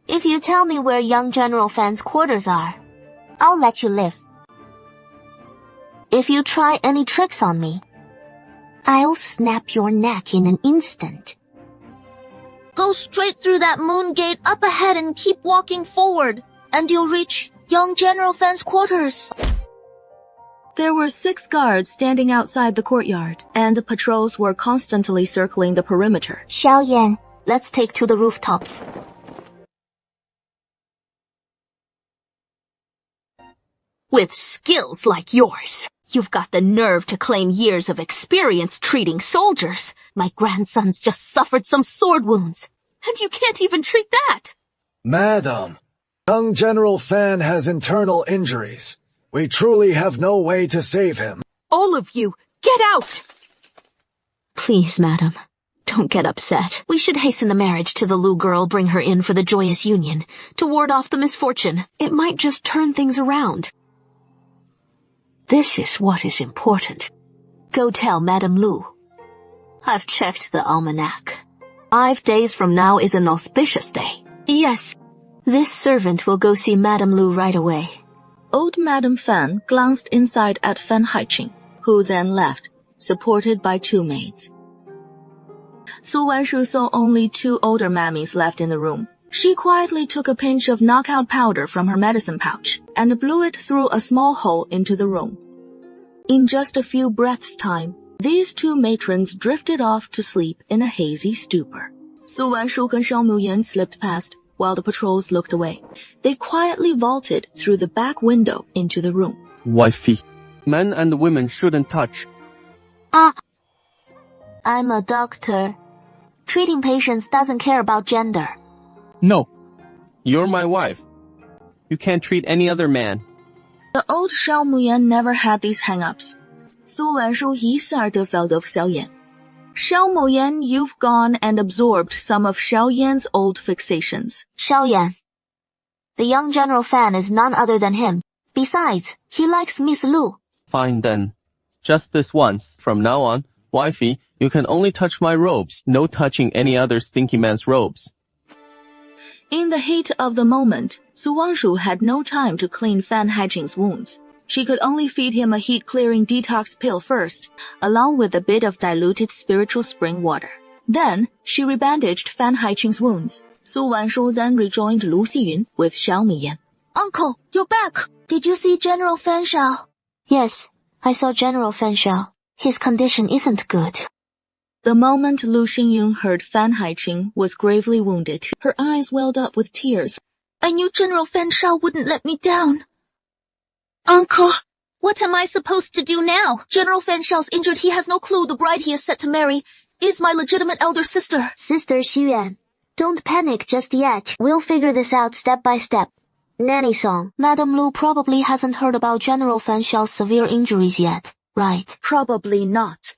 If you tell me where young General Fan's quarters are, I'll let you live. If you try any tricks on me, I'll snap your neck in an instant. Go straight through that moon gate up ahead and keep walking forward, and you'll reach young General Fan's quarters. There were 6 guards standing outside the courtyard, and the patrols were constantly circling the perimeter. Xiao Yan, let's take to the rooftops. With skills like yours, you've got the nerve to claim years of experience treating soldiers. My grandson's just suffered some sword wounds, and you can't even treat that. Madam, young General Fan has internal injuries. We truly have no way to save him. All of you, get out! Please, madam, don't get upset. We should hasten the marriage to the Lu girl, bring her in for the joyous union, to ward off the misfortune. It might just turn things around. This is what is important. Go tell Madame Lu. I've checked the almanac. 5 days from now is an auspicious day. Yes. This servant will go see Madame Lu right away. Old Madame Fan glanced inside at Fan Haiqing, who then left, supported by 2 maids. Su Wanshu saw only 2 older mammies left in the room. She quietly took a pinch of knockout powder from her medicine pouch and blew it through a small hole into the room. In just a few breaths' time, these 2 matrons drifted off to sleep in a hazy stupor. Su Wanshu and Xiao Muyan slipped past while the patrols looked away. They quietly vaulted through the back window into the room. Wifey, men and women shouldn't touch. I'm a doctor. Treating patients doesn't care about gender. No. You're my wife. You can't treat any other man. The old Xiao Muyan never had these hang-ups. Su Wanshu一下就felt of Xiao Yan. Xiao Moyan, you've gone and absorbed some of Xiao Yan's old fixations. Xiao Yan. The young General Fan is none other than him. Besides, he likes Miss Lu. Fine then. Just this once. From now on, wifey, you can only touch my robes. No touching any other stinky man's robes. In the heat of the moment, Su Wangshu had no time to clean Fan Haiqing's wounds. She could only feed him a heat-clearing detox pill first, along with a bit of diluted spiritual spring water. Then, she rebandaged Fan Haiqing's wounds. Su Wanshu then rejoined Lu Xiyun with Xiao Miyan. Uncle, you're back. Did you see General Fan Shao? Yes, I saw General Fan Shao. His condition isn't good. The moment Lu Xiyun heard Fan Haiqing was gravely wounded, her eyes welled up with tears. I knew General Fan Shao wouldn't let me down. Uncle, what am I supposed to do now? General Fan Shao's injured. He has no clue the bride he is set to marry is my legitimate elder sister. Sister Xu don't panic just yet. We'll figure this out step by step. Nanny Song, Madame Lu probably hasn't heard about General Fan Shao's severe injuries yet, right? Probably not.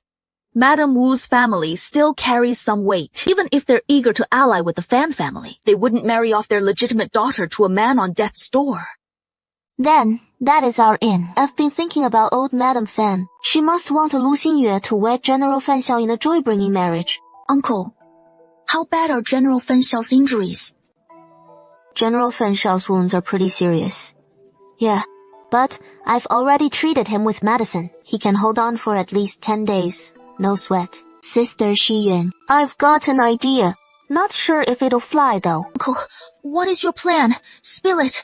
Madame Wu's family still carries some weight. Even if they're eager to ally with the Fan family, they wouldn't marry off their legitimate daughter to a man on death's door. Then, that is our in. I've been thinking about old Madame Fan. She must want Lu Xingyue to wed General Fan Xiao in a joy-bringing marriage. Uncle, how bad are General Fan Xiao's injuries? General Fan Xiao's wounds are pretty serious. Yeah, but I've already treated him with medicine. He can hold on for at least 10 days. No sweat. Sister Xiyuan, I've got an idea. Not sure if it'll fly though. Uncle, what is your plan? Spill it.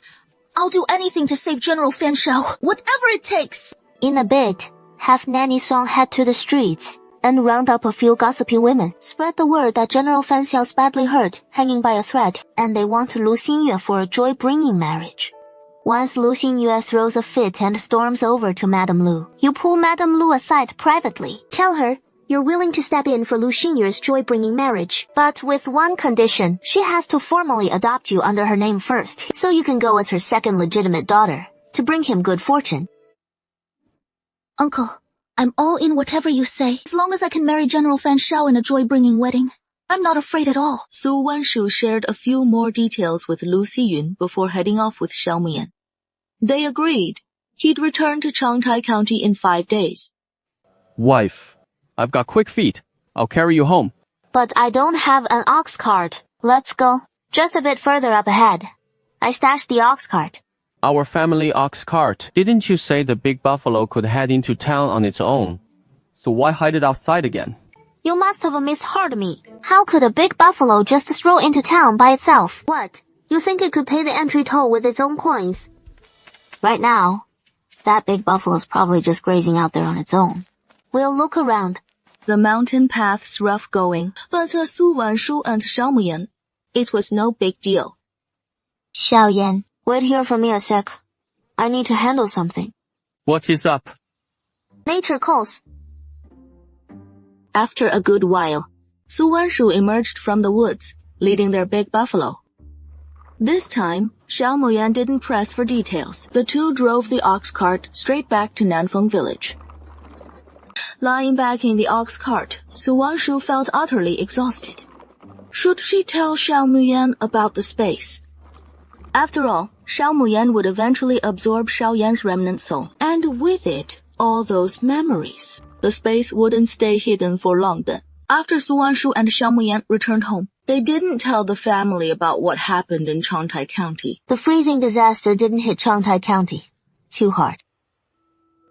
I'll do anything to save General Fan Xiao. Whatever it takes. In a bit, have Nanny Song head to the streets and round up a few gossipy women. Spread the word that General Fan Xiao's badly hurt, hanging by a thread, and they want Lu Xingyue for a joy-bringing marriage. Once Lu Xingyue throws a fit and storms over to Madame Lu, you pull Madame Lu aside privately. Tell her, you're willing to step in for Lu Xinye's joy-bringing marriage. But with one condition, she has to formally adopt you under her name first, so you can go as her second legitimate daughter, to bring him good fortune. Uncle, I'm all in whatever you say. As long as I can marry General Fan Shao in a joy-bringing wedding, I'm not afraid at all. Su Wanshu shared a few more details with Lu Xiyun before heading off with Xiao Muyan. They agreed. He'd return to Changtai County in 5 days. Wife, I've got quick feet. I'll carry you home. But I don't have an ox cart. Let's go. Just a bit further up ahead. I stashed the ox cart. Our family ox cart. Didn't you say the big buffalo could head into town on its own? So why hide it outside again? You must have misheard me. How could a big buffalo just stroll into town by itself? What? You think it could pay the entry toll with its own coins? Right now, that big buffalo's probably just grazing out there on its own. We'll look around. The mountain path's rough going, but to Su Wanshu and Xiao Muyan, it was no big deal. Xiao Yan, wait here for me a sec. I need to handle something. What is up? Nature calls. After a good while, Su Wanshu emerged from the woods, leading their big buffalo. This time, Xiao Muyan didn't press for details. The two drove the ox cart straight back to Nanfeng village. Lying back in the ox cart, Su Wanshu felt utterly exhausted. Should she tell Xiao Muyan about the space? After all, Xiao Muyan would eventually absorb Xiao Yan's remnant soul, and with it, all those memories. The space wouldn't stay hidden for long then. After Su Wanshu and Xiao Muyan returned home, they didn't tell the family about what happened in Changtai County. The freezing disaster didn't hit Changtai County too hard.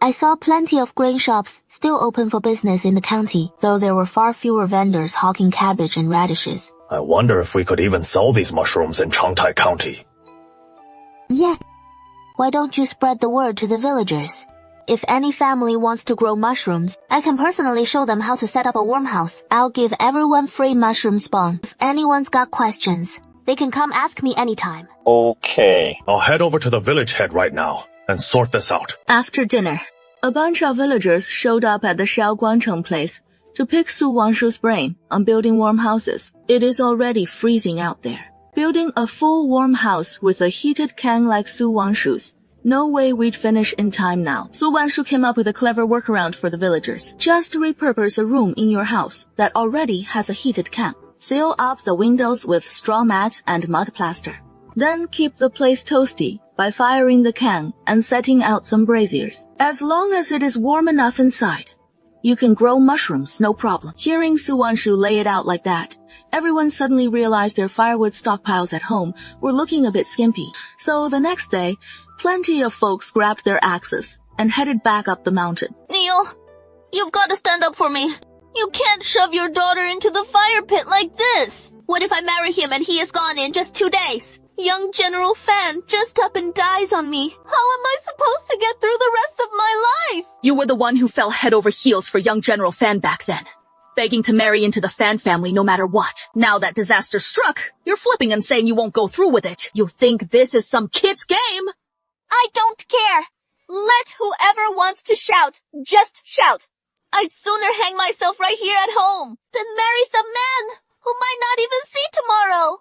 I saw plenty of grain shops still open for business in the county, though there were far fewer vendors hawking cabbage and radishes. I wonder if we could even sell these mushrooms in Changtai County. Yeah. Why don't you spread the word to the villagers? If any family wants to grow mushrooms, I can personally show them how to set up a wormhouse. I'll give everyone free mushroom spawn. If anyone's got questions, they can come ask me anytime. Okay. I'll head over to the village head right now and sort this out. After dinner, a bunch of villagers showed up at the Xiao Guangcheng place to pick Su Wanshu's brain on building warm houses. It is already freezing out there. Building a full warm house with a heated can like Su Wanshu's, no way we'd finish in time now. Su Wanshu came up with a clever workaround for the villagers. Just repurpose a room in your house that already has a heated can. Seal up the windows with straw mats and mud plaster. Then keep the place toasty by firing the can and setting out some braziers. As long as it is warm enough inside, you can grow mushrooms, no problem. Hearing Su Wanshu lay it out like that, everyone suddenly realized their firewood stockpiles at home were looking a bit skimpy. So the next day, plenty of folks grabbed their axes and headed back up the mountain. Neil, you've got to stand up for me. You can't shove your daughter into the fire pit like this. What if I marry him and he is gone in just 2 days? Young General Fan just up and dies on me. How am I supposed to get through the rest of my life? You were the one who fell head over heels for young General Fan back then, begging to marry into the Fan family no matter what. Now that disaster struck, you're flipping and saying you won't go through with it. You think this is some kid's game? I don't care. Let whoever wants to shout, just shout. I'd sooner hang myself right here at home than marry some man who might not even see tomorrow.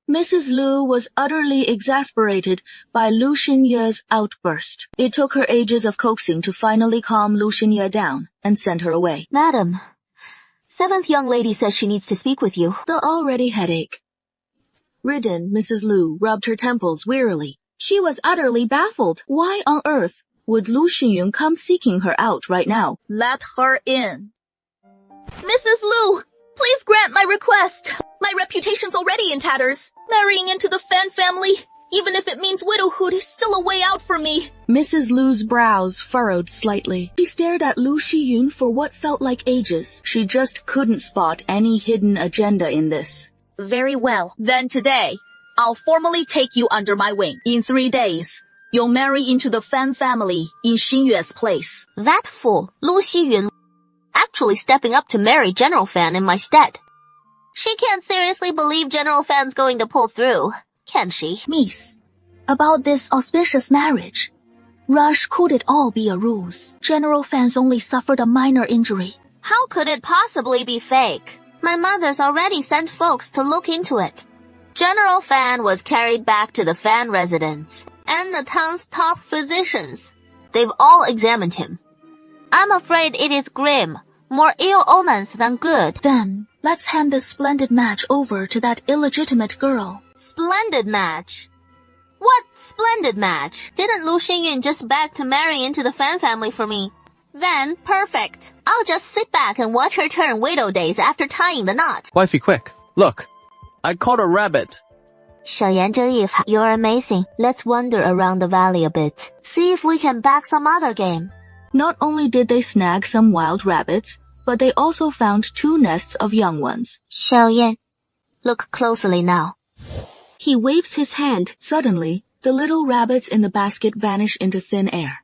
Mrs. Lu was utterly exasperated by Lu Xinye's outburst. It took her ages of coaxing to finally calm Lu Xinye down and send her away. Madam, 7th young lady says she needs to speak with you. The already headache. Ridden, Mrs. Lu rubbed her temples wearily. She was utterly baffled. Why on earth would Lu Xinyun come seeking her out right now? Let her in. Mrs. Lu, please grant my request. My reputation's already in tatters. Marrying into the Fan family, even if it means widowhood, is still a way out for me. Mrs. Lu's brows furrowed slightly. She stared at Lu Xiyun for what felt like ages. She just couldn't spot any hidden agenda in this. Very well. Then today, I'll formally take you under my wing. In 3 days, you'll marry into the Fan family in Xinyue's place. That fool, Lu Xiyun, actually stepping up to marry General Fan in my stead. She can't seriously believe General Fan's going to pull through, can she? Miss, about this auspicious marriage, Rush, could it all be a ruse? General Fan's only suffered a minor injury. How could it possibly be fake? My mother's already sent folks to look into it. General Fan was carried back to the Fan residence, and the town's top physicians. They've all examined him. I'm afraid it is grim. More ill omens than good. Then, let's hand this splendid match over to that illegitimate girl. Splendid match? What splendid match? Didn't Lu Xingyun just beg to marry into the Fan family for me? Then, perfect. I'll just sit back and watch her turn widow days after tying the knot. Wifey, quick. Look. I caught a rabbit. 小妍这一法, you're amazing. Let's wander around the valley a bit. See if we can back some other game. Not only did they snag some wild rabbits, but they also found 2 nests of young ones. 小妍, look closely now. He waves his hand. Suddenly, the little rabbits in the basket vanish into thin air.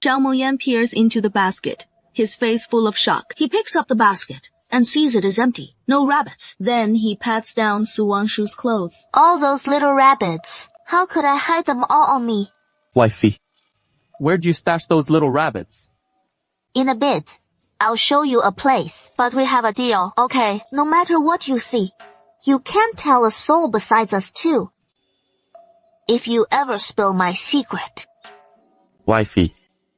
Xiao Moyan peers into the basket, his face full of shock. He picks up the basket and sees it is empty. No rabbits. Then he pats down Su Wangshu's clothes. All those little rabbits. How could I hide them all on me? Wifey, where'd you stash those little rabbits? In a bit. I'll show you a place. But we have a deal, okay? No matter what you see, you can't tell a soul besides us two. If you ever spill my secret. Wifey,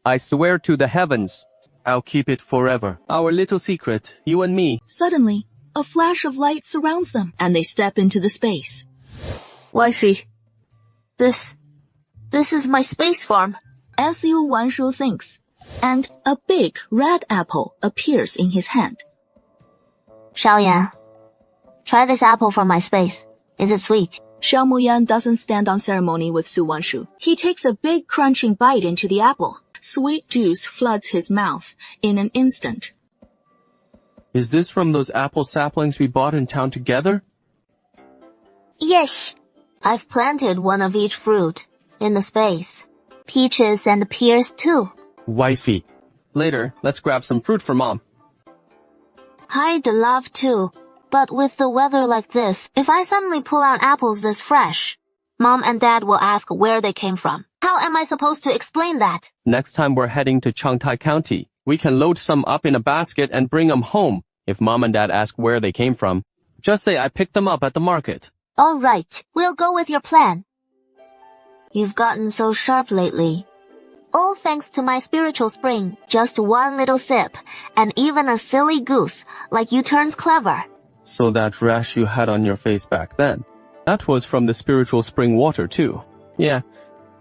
I swear to the heavens, I'll keep it forever. Our little secret, you and me. Suddenly, a flash of light surrounds them, and they step into the space. Wifey, this is my space farm. Su Wanshu thinks, and a big red apple appears in his hand. Xiaoyan, try this apple from my space. Is it sweet? Xiao Moyan doesn't stand on ceremony with Su Wanshu. He takes a big crunching bite into the apple. Sweet juice floods his mouth in an instant. Is this from those apple saplings we bought in town together? Yes. I've planted one of each fruit in the space. Peaches and pears too. Wifey, later, let's grab some fruit for Mom. I'd love to, but with the weather like this, if I suddenly pull out apples this fresh, Mom and Dad will ask where they came from. How am I supposed to explain that? Next time we're heading to Changtai County, we can load some up in a basket and bring them home. If Mom and Dad ask where they came from, just say I picked them up at the market. All right, we'll go with your plan. You've gotten so sharp lately. All thanks to my spiritual spring. Just one little sip, and even a silly goose like you turns clever. So that rash you had on your face back then, that was from the spiritual spring water too. Yeah,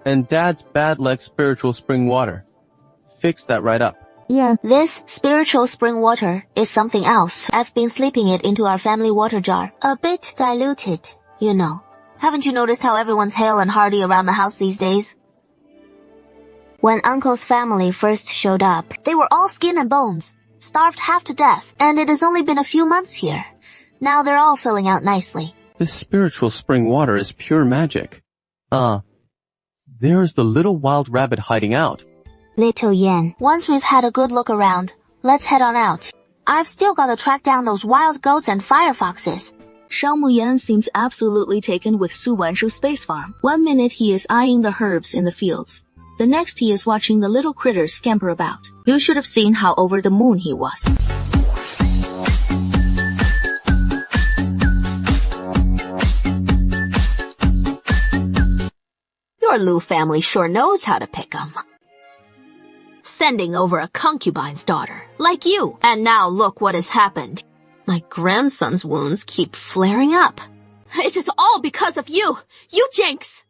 and Dad's bad leg spiritual spring water. Fix that right up. Yeah, this spiritual spring water is something else. I've been slipping it into our family water jar. A bit diluted, you know. Haven't you noticed how everyone's hale and hearty around the house these days? When Uncle's family first showed up, they were all skin and bones, starved half to death, and it has only been a few months here. Now they're all filling out nicely. This spiritual spring water is pure magic. There's the little wild rabbit hiding out. Little Yan, once we've had a good look around, let's head on out. I've still got to track down those wild goats and fire foxes. Xiao Moyan seems absolutely taken with Su Wanshu's space farm. 1 minute he is eyeing the herbs in the fields. The next he is watching the little critters scamper about. You should have seen how over the moon he was. Your Lu family sure knows how to pick 'em. Sending over a concubine's daughter, like you. And now look what has happened. My grandson's wounds keep flaring up. It is all because of you, you Jinx.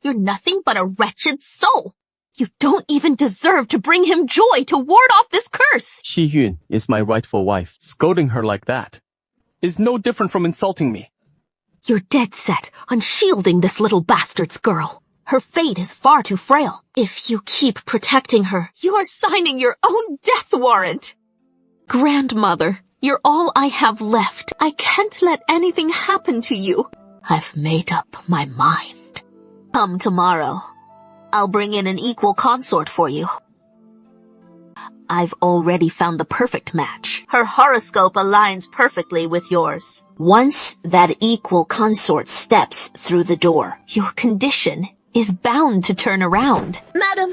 You're nothing but a wretched soul. You don't even deserve to bring him joy to ward off this curse. Xi Yun is my rightful wife. Scolding her like that is no different from insulting me. You're dead set on shielding this little bastard's girl. Her fate is far too frail. If you keep protecting her, you are signing your own death warrant. Grandmother, you're all I have left. I can't let anything happen to you. I've made up my mind. Come tomorrow. I'll bring in an equal consort for you. I've already found the perfect match. Her horoscope aligns perfectly with yours. Once that equal consort steps through the door, your condition is bound to turn around. Madam,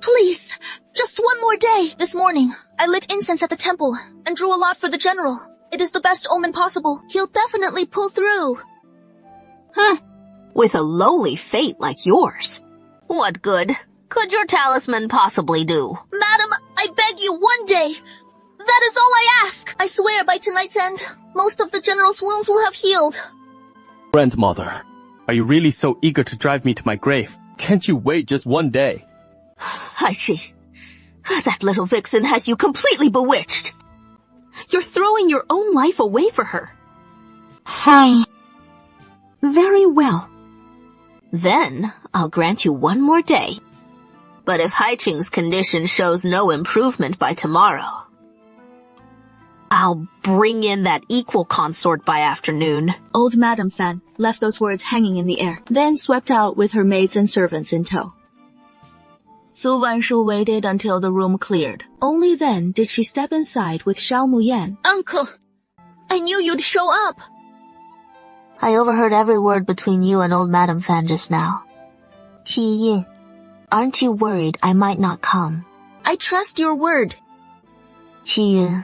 Please, just one more day. This morning, I lit incense at the temple and drew a lot for the general. It is the best omen possible. He'll definitely pull through. With a lowly fate like yours. What good could your talisman possibly do? Madam, I beg you, one day. That is all I ask. I swear by tonight's end, most of the general's wounds will have healed. Grandmother, are you really so eager to drive me to my grave? Can't you wait just one day? Haichi, that little vixen has you completely bewitched. You're throwing your own life away for her. Hi. Very well. Then I'll grant you one more day. But if Haiching's condition shows no improvement by tomorrow, I'll bring in that equal consort by afternoon. Old Madam Fan left those words hanging in the air, then swept out with her maids and servants in tow. Su Wanshu waited until the room cleared. Only then did she step inside with Xiao Muyan. Uncle, I knew you'd show up. I overheard every word between you and old Madam Fan just now. Qi Yin, aren't you worried I might not come? I trust your word. Qi Yin,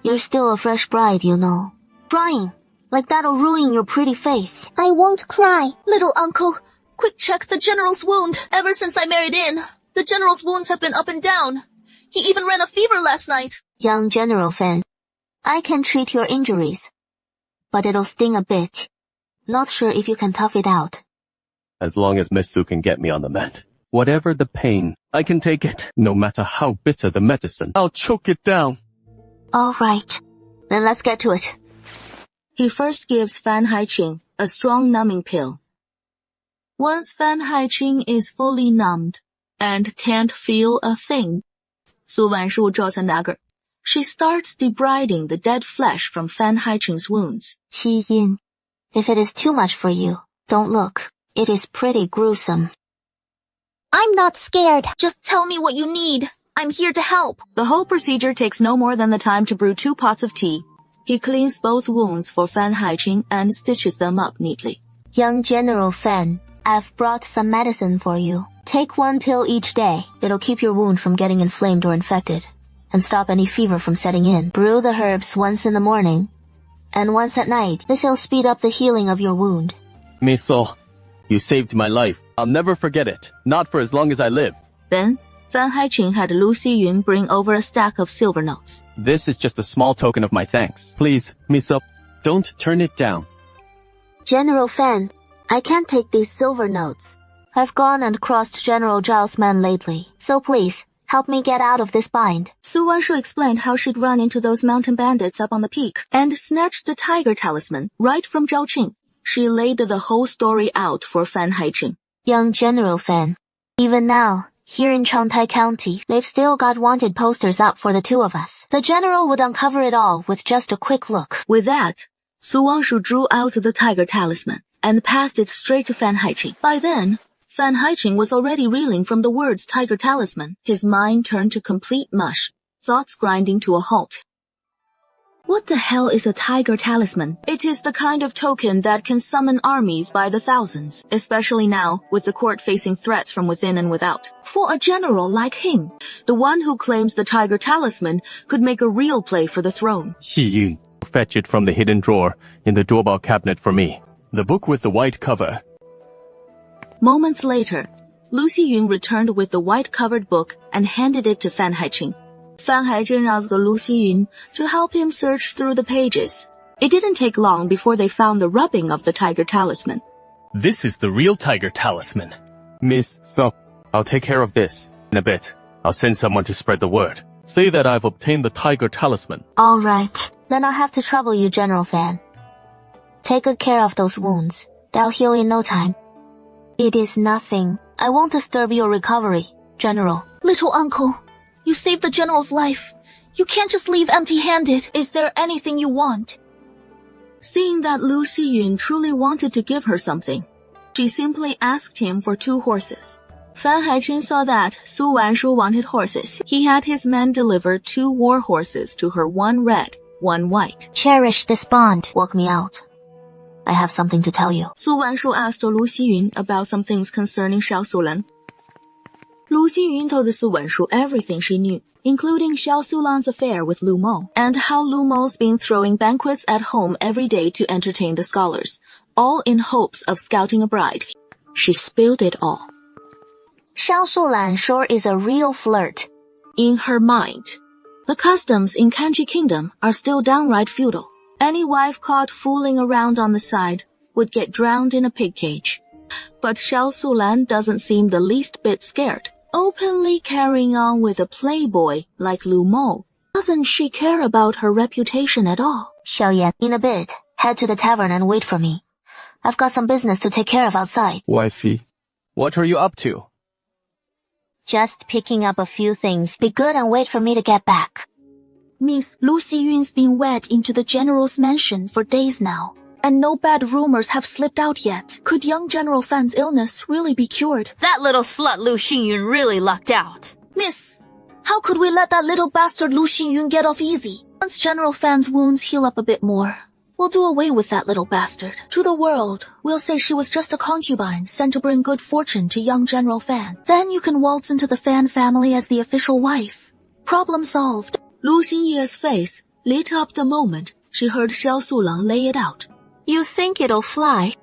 you're still a fresh bride, you know. Crying, like that'll ruin your pretty face. I won't cry. Little uncle, quick check the general's wound. Ever since I married in, the general's wounds have been up and down. He even ran a fever last night. Young General Fan, I can treat your injuries, but it'll sting a bit. Not sure if you can tough it out. As long as Miss Su can get me on the mat. Whatever the pain, I can take it. No matter how bitter the medicine, I'll choke it down. All right, then let's get to it. He first gives Fan Haiqing a strong numbing pill. Once Fan Haiqing is fully numbed and can't feel a thing, Su Wanshu draws a dagger. She starts debriding the dead flesh from Fan Haiqing's wounds. Qi Yin, if it is too much for you, don't look. It is pretty gruesome. I'm not scared. Just tell me what you need. I'm here to help. The whole procedure takes no more than the time to brew 2 pots of tea. He cleans both wounds for Fan Haiqing and stitches them up neatly. Young General Fan, I've brought some medicine for you. Take 1 pill each day. It'll keep your wound from getting inflamed or infected, and stop any fever from setting in. Brew the herbs once in the morning, and once at night. This'll speed up the healing of your wound. Miss Su, you saved my life. I'll never forget it. Not for as long as I live. Then, Fan Haiqing had Lu Xiyun bring over a stack of silver notes. This is just a small token of my thanks. Please, Miss Su, don't turn it down. General Fan, I can't take these silver notes. I've gone and crossed General Zhao's men lately, so please, help me get out of this bind. Su Wanshu explained how she'd run into those mountain bandits up on the peak and snatched the tiger talisman right from Zhao Qing. She laid the whole story out for Fan Haiqing. Young General Fan, even now, here in Changtai County, they've still got wanted posters up for the 2 of us. The general would uncover it all with just a quick look. With that, Su Wanshu drew out the tiger talisman and passed it straight to Fan Haiqing. By then, Fan Haiqing was already reeling from the words tiger talisman. His mind turned to complete mush, thoughts grinding to a halt. What the hell is a tiger talisman? It is the kind of token that can summon armies by the thousands, especially now with the court facing threats from within and without. For a general like him, the one who claims the tiger talisman could make a real play for the throne. Qi Yun, fetch it from the hidden drawer in the doorbell cabinet for me. The book with the white cover. Moments later, Lu Xiyun returned with the white-covered book and handed it to Fan Haiqing. Fan Haiqing asked Lu Xiyun to help him search through the pages. It didn't take long before they found the rubbing of the tiger talisman. This is the real tiger talisman. Miss Su, I'll take care of this. In a bit, I'll send someone to spread the word. Say that I've obtained the tiger talisman. All right, then I'll have to trouble you, General Fan. Take good care of those wounds. They'll heal in no time. It is nothing. I won't disturb your recovery, General. Little uncle, you saved the general's life. You can't just leave empty-handed. Is there anything you want? Seeing that Lu Xiyun truly wanted to give her something, she simply asked him for 2 horses. Fan Haiqing saw that Su Wanshu wanted horses. He had his men deliver 2 war horses to her, 1 red, 1 white. Cherish this bond. Walk me out. I have something to tell you. Su Wanshu asked Lu Xiyun about some things concerning Xiao Sulan. Lu Lu Xingyun told Su Wanshu everything she knew, including Xiao Sulan's affair with Lu Mo, and how Lu Mo's been throwing banquets at home every day to entertain the scholars, all in hopes of scouting a bride. She spilled it all. Xiao Sulan sure is a real flirt. In her mind, the customs in Kanji Kingdom are still downright feudal. Any wife caught fooling around on the side would get drowned in a pig cage. But Xiao Sulan doesn't seem the least bit scared, openly carrying on with a playboy like Lu Mo. Doesn't she care about her reputation at all? Xiao Yan, in a bit, head to the tavern and wait for me. I've got some business to take care of outside. Wifey, what are you up to? Just picking up a few things. Be good and wait for me to get back. Miss, Lu Xiyun's been wed into the general's mansion for days now, and no bad rumors have slipped out yet. Could young General Fan's illness really be cured? That little slut Lu Xingyun really lucked out. Miss, how could we let that little bastard Lu Xingyun get off easy? Once General Fan's wounds heal up a bit more, we'll do away with that little bastard. To the world, we'll say she was just a concubine sent to bring good fortune to young General Fan. Then you can waltz into the Fan family as the official wife. Problem solved. Lu Xinye's face lit up the moment she heard Xiao Sulang lay it out. You think it'll fly?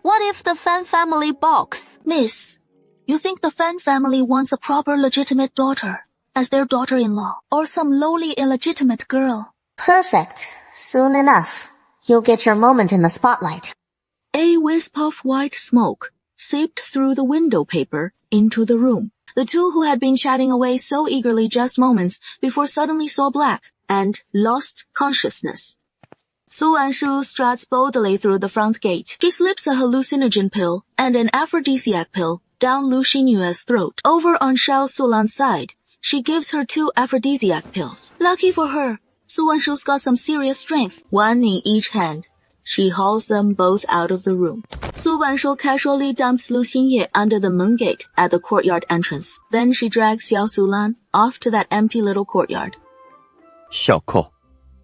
What if the Fan family balks? Miss, you think the Fan family wants a proper legitimate daughter as their daughter-in-law, or some lowly illegitimate girl? Perfect. Soon enough, you'll get your moment in the spotlight. A wisp of white smoke seeped through the window paper into the room. The two who had been chatting away so eagerly just moments before suddenly saw black and lost consciousness. Su Wanshu struts boldly through the front gate. She slips a hallucinogen pill and an aphrodisiac pill down Lu Xinyue's throat. Over on Xiao Sulan's side, she gives her 2 aphrodisiac pills. Lucky for her, Su Wanshu's got some serious strength, one in each hand. She hauls them both out of the room. Su Wanshu casually dumps Lu Xinye under the moon gate at the courtyard entrance. Then she drags Xiao Sulan off to that empty little courtyard. Xiaoko,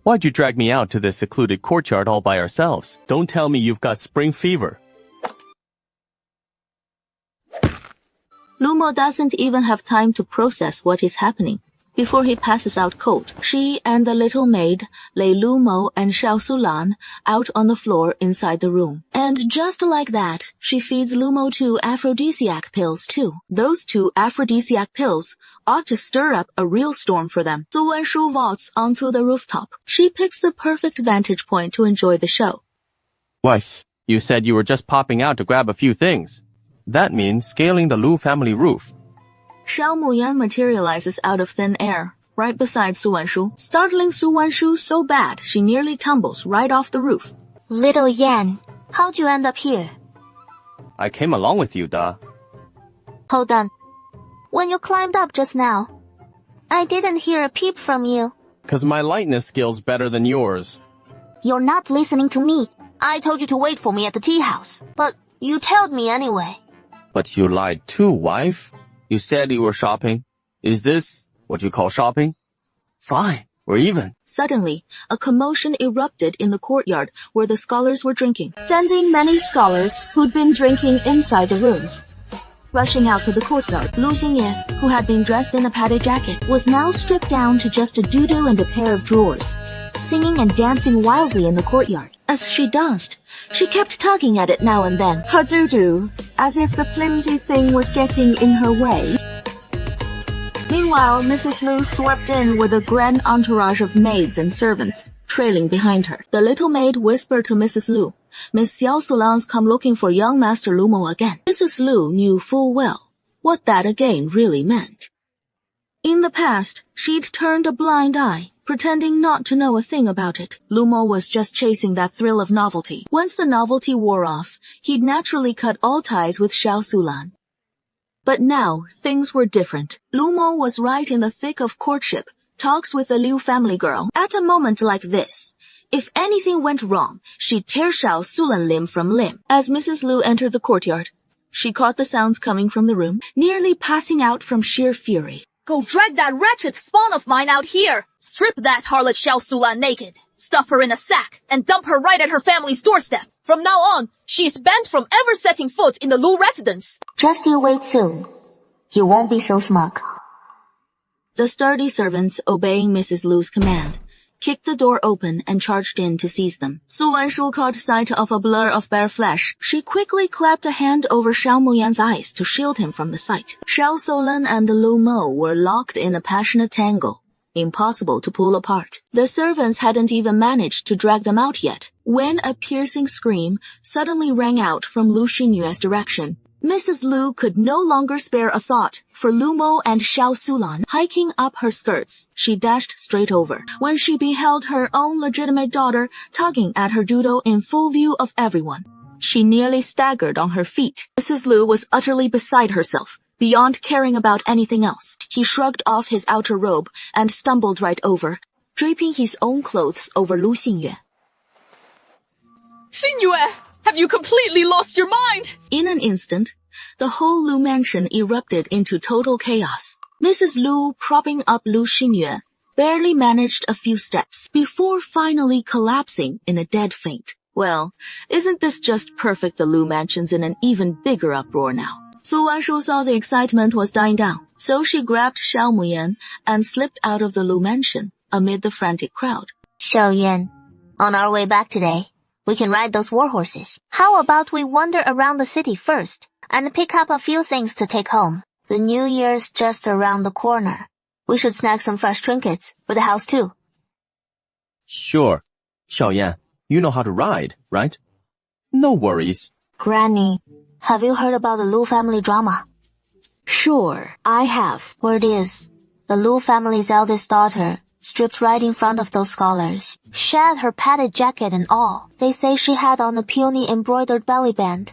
why'd you drag me out to this secluded courtyard all by ourselves? Don't tell me you've got spring fever. Lu Mo doesn't even have time to process what is happening. Before he passes out cold, she and the little maid lay Lu Mo and Xiao Sulan out on the floor inside the room. And just like that, she feeds Lu Mo 2 aphrodisiac pills too. Those 2 aphrodisiac pills ought to stir up a real storm for them. Su Wanshu vaults onto the rooftop. She picks the perfect vantage point to enjoy the show. Wife, you said you were just popping out to grab a few things. That means scaling the Lu family roof. Xiao Muyan materializes out of thin air, right beside Su Wanshu, startling Su Wanshu so bad she nearly tumbles right off the roof. Little Yan, how'd you end up here? I came along with you, Da. Hold on. When you climbed up just now, I didn't hear a peep from you. 'Cause my lightness skill's better than yours. You're not listening to me. I told you to wait for me at the tea house, but you tailed me anyway. But you lied too, wife. You said you were shopping. Is this what you call shopping? Fine, we're even. Suddenly, a commotion erupted in the courtyard where the scholars were drinking, sending many scholars who'd been drinking inside the rooms rushing out to the courtyard. Lu Xinye, who had been dressed in a padded jacket, was now stripped down to just a doo-doo and a pair of drawers, singing and dancing wildly in the courtyard. As she danced, she kept tugging at it now and then, her doo-doo, as if the flimsy thing was getting in her way. Meanwhile, Mrs. Lu swept in with a grand entourage of maids and servants, trailing behind her. The little maid whispered to Mrs. Lu, "Miss Xiao Sulan's come looking for young Master Lu Mo again." Mrs. Lu knew full well what that again really meant. In the past, she'd turned a blind eye, pretending not to know a thing about it. Lu Mo was just chasing that thrill of novelty. Once the novelty wore off, he'd naturally cut all ties with Xiao Sulan. But now, things were different. Lu Mo was right in the thick of courtship, talks with the Liu family girl. At a moment like this, if anything went wrong, she'd tear Xiao Sulan limb from limb. As Mrs. Lu entered the courtyard, she caught the sounds coming from the room, nearly passing out from sheer fury. Go drag that wretched spawn of mine out here! Strip that harlot Xiao Sulan naked, stuff her in a sack, and dump her right at her family's doorstep. From now on, she is banned from ever setting foot in the Lu residence. Just you wait soon. You won't be so smug. The sturdy servants, obeying Mrs. Lu's command, kicked the door open and charged in to seize them. Su Wanshu caught sight of a blur of bare flesh. She quickly clapped a hand over Xiao Muyan's eyes to shield him from the sight. Xiao Solan and Lu Mo were locked in a passionate tangle, impossible to pull apart. The servants hadn't even managed to drag them out yet, when a piercing scream suddenly rang out from Lu Xinyue's direction. Mrs. Lu could no longer spare a thought for Lu Mo and Xiao Sulan. Hiking up her skirts, she dashed straight over. When she beheld her own legitimate daughter tugging at her judo in full view of everyone, she nearly staggered on her feet. Mrs. Lu was utterly beside herself, beyond caring about anything else. He shrugged off his outer robe and stumbled right over, draping his own clothes over Lu Xinyue. Xinyue! Have you completely lost your mind? In an instant, the whole Lu mansion erupted into total chaos. Mrs. Lu, propping up Lu Xinyue, barely managed a few steps before finally collapsing in a dead faint. Well, isn't this just perfect? The Lu mansion's in an even bigger uproar now. Su Wanshu saw the excitement was dying down, so she grabbed Xiao Muyan and slipped out of the Lu mansion amid the frantic crowd. Xiao Yan, on our way back today, we can ride those war horses. How about we wander around the city first and pick up a few things to take home? The New Year's just around the corner. We should snag some fresh trinkets for the house too. Sure. Xiao Yan, you know how to ride, right? No worries. Granny, have you heard about the Lu family drama? Sure, I have. Word is, the Lu family's eldest daughter stripped right in front of those scholars. Shed her padded jacket and all. They say she had on a peony embroidered belly band.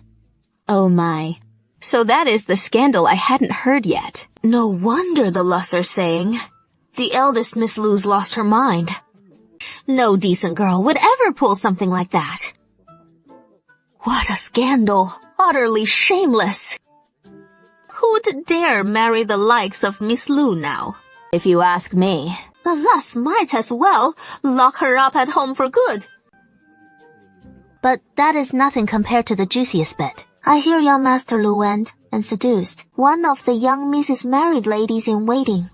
Oh my. So that is the scandal I hadn't heard yet. No wonder the Lus are saying, the eldest Miss Lu's lost her mind. No decent girl would ever pull something like that. What a scandal. Utterly shameless. Who'd dare marry the likes of Miss Lu now? If you ask me, the Lus might as well lock her up at home for good. But that is nothing compared to the juiciest bit. I hear young Master Lu went and seduced one of the young Mrs. Married ladies in waiting.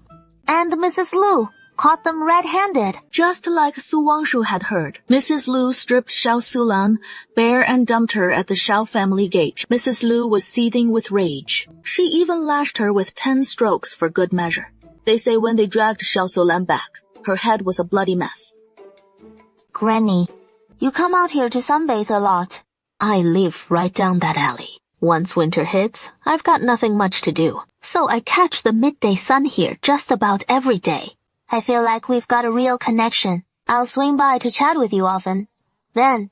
And Mrs. Lu caught them red-handed. Just like Su Wanshu had heard, Mrs. Lu stripped Xiao Sulan bare and dumped her at the Xiao family gate. Mrs. Lu was seething with rage. She even lashed her with 10 strokes for good measure. They say when they dragged Xiao Sulan back, her head was a bloody mess. Granny, you come out here to sunbathe a lot. I live right down that alley. Once winter hits, I've got nothing much to do, so I catch the midday sun here just about every day. I feel like we've got a real connection. I'll swing by to chat with you often. Then.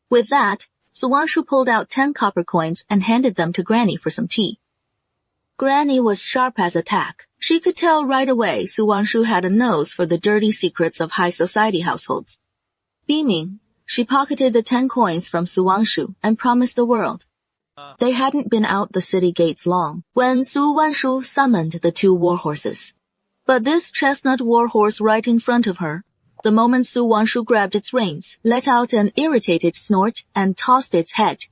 With that, Su Wanshu pulled out 10 copper coins and handed them to Granny for some tea. Granny was sharp as a tack. She could tell right away Su Wanshu had a nose for the dirty secrets of high society households. Beaming, she pocketed the 10 coins from Su Wanshu and promised the world. They hadn't been out the city gates long when Su Wanshu summoned the 2 war horses. But this chestnut war horse right in front of her, the moment Su Wanshu grabbed its reins, let out an irritated snort and tossed its head.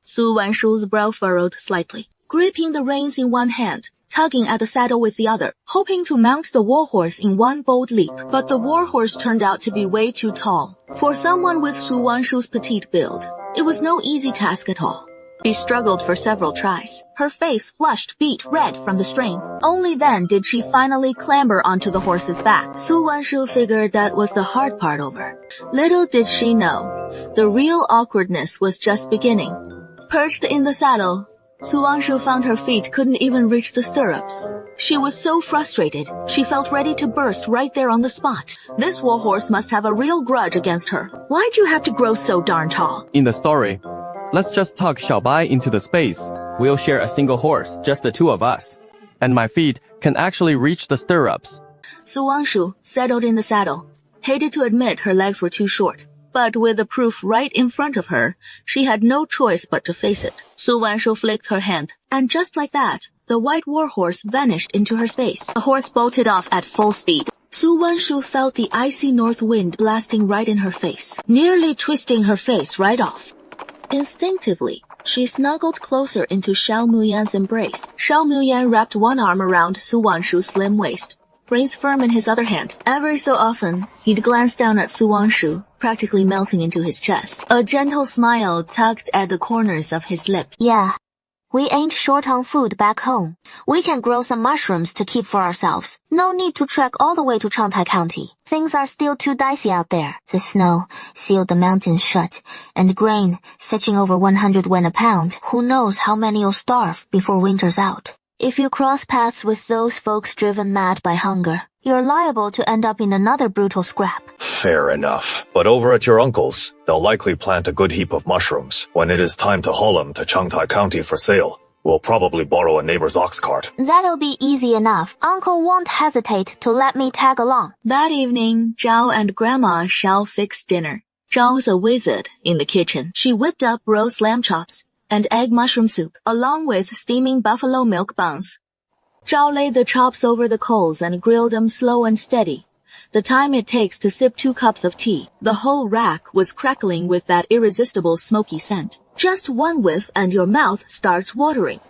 Su Wanshu's brow furrowed slightly, gripping the reins in one hand, tugging at the saddle with the other, hoping to mount the war horse in one bold leap. But the war horse turned out to be way too tall. For someone with Su Wanshu's petite build, it was no easy task at all. She struggled for several tries, her face flushed beet red from the strain. Only then did she finally clamber onto the horse's back. Su Wanshu figured that was the hard part over. Little did she know, the real awkwardness was just beginning. Perched in the saddle, Su Wanshu found her feet couldn't even reach the stirrups. She was so frustrated, she felt ready to burst right there on the spot. This war horse must have a real grudge against her. Why'd you have to grow so darn tall? In the story, let's just tuck Xiaobai into the space. We'll share a single horse, just the 2 of us. And my feet can actually reach the stirrups. Su Wanshu, settled in the saddle, hated to admit her legs were too short. But with the proof right in front of her, she had no choice but to face it. Su Wanshu flicked her hand, and just like that, the white war horse vanished into her space. The horse bolted off at full speed. Su Wanshu felt the icy north wind blasting right in her face, nearly twisting her face right off. Instinctively, She snuggled closer into Xiao Muyan's embrace. Xiao Muyan wrapped one arm around Su Wanshu's slim waist, brains firm in his other hand. Every so often, he'd glance down at Su Wanshu, practically melting into his chest. A gentle smile tugged at the corners of his lips. Yeah. We ain't short on food back home. We can grow some mushrooms to keep for ourselves. No need to trek all the way to Changtai County. Things are still too dicey out there. The snow sealed the mountains shut, and grain setching over 100 wen a pound. Who knows how many'll starve before winter's out. If you cross paths with those folks driven mad by hunger, you're liable to end up in another brutal scrap. Fair enough. But over at your uncle's, they'll likely plant a good heap of mushrooms. When it is time to haul them to Changtai County for sale, we'll probably borrow a neighbor's ox cart. That'll be easy enough. Uncle won't hesitate to let me tag along. That evening, Zhao and Grandma Xiao fixed dinner. Zhao was a wizard in the kitchen. She whipped up roast lamb chops and egg mushroom soup, along with steaming buffalo milk buns. Zhao laid the chops over the coals and grilled them slow and steady, the time it takes to sip 2 cups of tea. The whole rack was crackling with that irresistible smoky scent. Just one whiff and your mouth starts watering.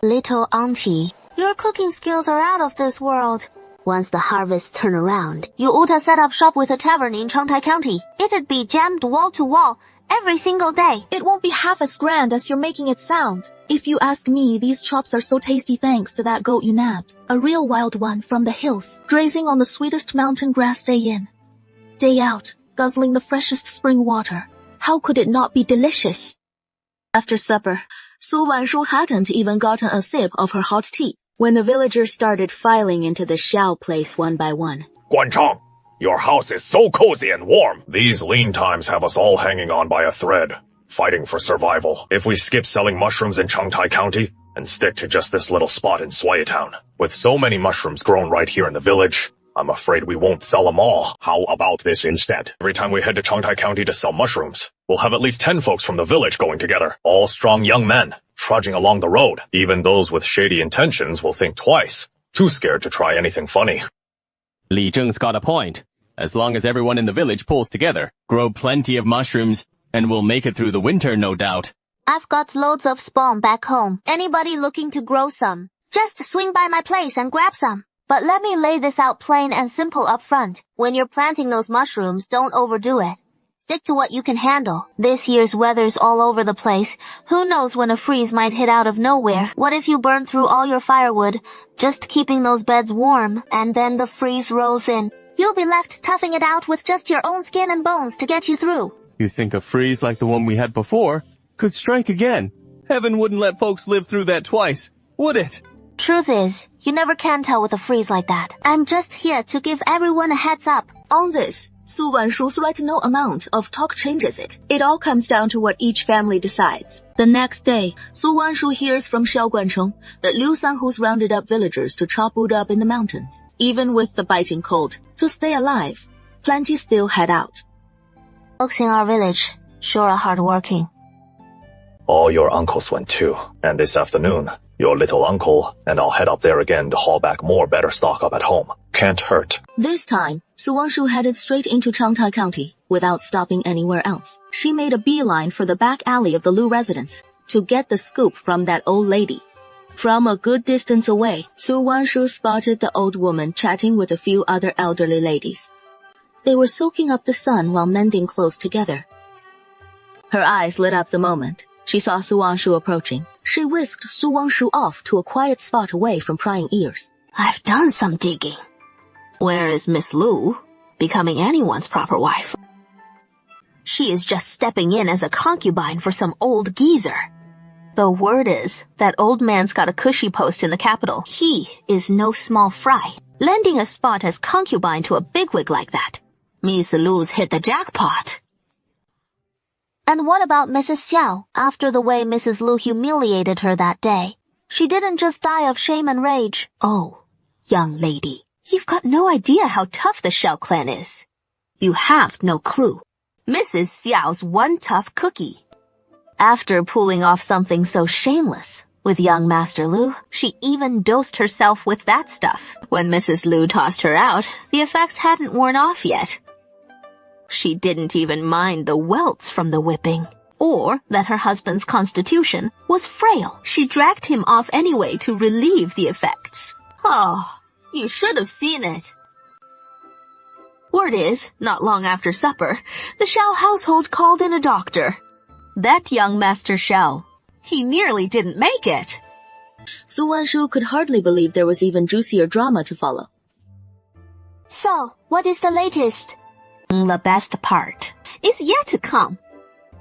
Little auntie, your cooking skills are out of this world. Once the harvests turn around, you oughta set up shop with a tavern in Changtai County. It'd be jammed wall to wall every single day. It won't be half as grand as you're making it sound. If you ask me, these chops are so tasty thanks to that goat you nabbed. A real wild one from the hills, grazing on the sweetest mountain grass day in, day out, guzzling the freshest spring water. How could it not be delicious? After supper, Su Wanshu hadn't even gotten a sip of her hot tea when the villagers started filing into the Xiao place one by one. Guanchang, your house is so cozy and warm. These lean times have us all hanging on by a thread, fighting for survival. If we skip selling mushrooms in Changtai County and stick to just this little spot in Swaya Town, with so many mushrooms grown right here in the village, I'm afraid we won't sell them all. How about this instead? Every time we head to Changtai County to sell mushrooms, we'll have at least 10 folks from the village going together. All strong young men, trudging along the road. Even those with shady intentions will think twice, too scared to try anything funny. Li Zheng's got a point. As long as everyone in the village pulls together, grow plenty of mushrooms, and we'll make it through the winter, no doubt. I've got loads of spawn back home. Anybody looking to grow some, just swing by my place and grab some. But let me lay this out plain and simple up front. When you're planting those mushrooms, don't overdo it. Stick to what you can handle. This year's weather's all over the place. Who knows when a freeze might hit out of nowhere? What if you burn through all your firewood, just keeping those beds warm, and then the freeze rolls in? You'll be left toughing it out with just your own skin and bones to get you through. You think a freeze like the one we had before could strike again? Heaven wouldn't let folks live through that twice, would it? Truth is, you never can tell with a freeze like that. I'm just here to give everyone a heads up. On this, Su Wanshu's retinal amount of talk changes it. It all comes down to what each family decides. The next day, Su Wanshu hears from Xiao Guancheng that Liu Sanhu's rounded up villagers to chop wood up in the mountains. Even with the biting cold, to stay alive, plenty still head out. Folks in our village sure are hardworking. All your uncles went too, and this afternoon, your little uncle and I'll head up there again to haul back more better stock up at home. Can't hurt. This time, Su Wanshu headed straight into Changtai County without stopping anywhere else. She made a beeline for the back alley of the Lu residence to get the scoop from that old lady. From a good distance away, Su Wanshu spotted the old woman chatting with a few other elderly ladies. They were soaking up the sun while mending clothes together. Her eyes lit up the moment she saw Su Wanshu approaching. She whisked Su Wanshu off to a quiet spot away from prying ears. I've done some digging. Where is Miss Lu, becoming anyone's proper wife? She is just stepping in as a concubine for some old geezer. The word is that old man's got a cushy post in the capital. He is no small fry, lending a spot as concubine to a bigwig like that. Miss Lu's hit the jackpot. And what about Mrs. Xiao? After the way Mrs. Lu humiliated her that day, she didn't just die of shame and rage. Oh, young lady, you've got no idea how tough the Xiao clan is. You have no clue. Mrs. Xiao's one tough cookie. After pulling off something so shameless with young Master Lu, she even dosed herself with that stuff. When Mrs. Lu tossed her out, the effects hadn't worn off yet. She didn't even mind the welts from the whipping. or that her husband's constitution was frail. She dragged him off anyway to relieve the effects. Oh, you should have seen it. Word is, not long after supper, the Xiao household called in a doctor. That young Master Xiao, he nearly didn't make it. Su Wanshu could hardly believe there was even juicier drama to follow. So, what is the latest? The best part is yet to come.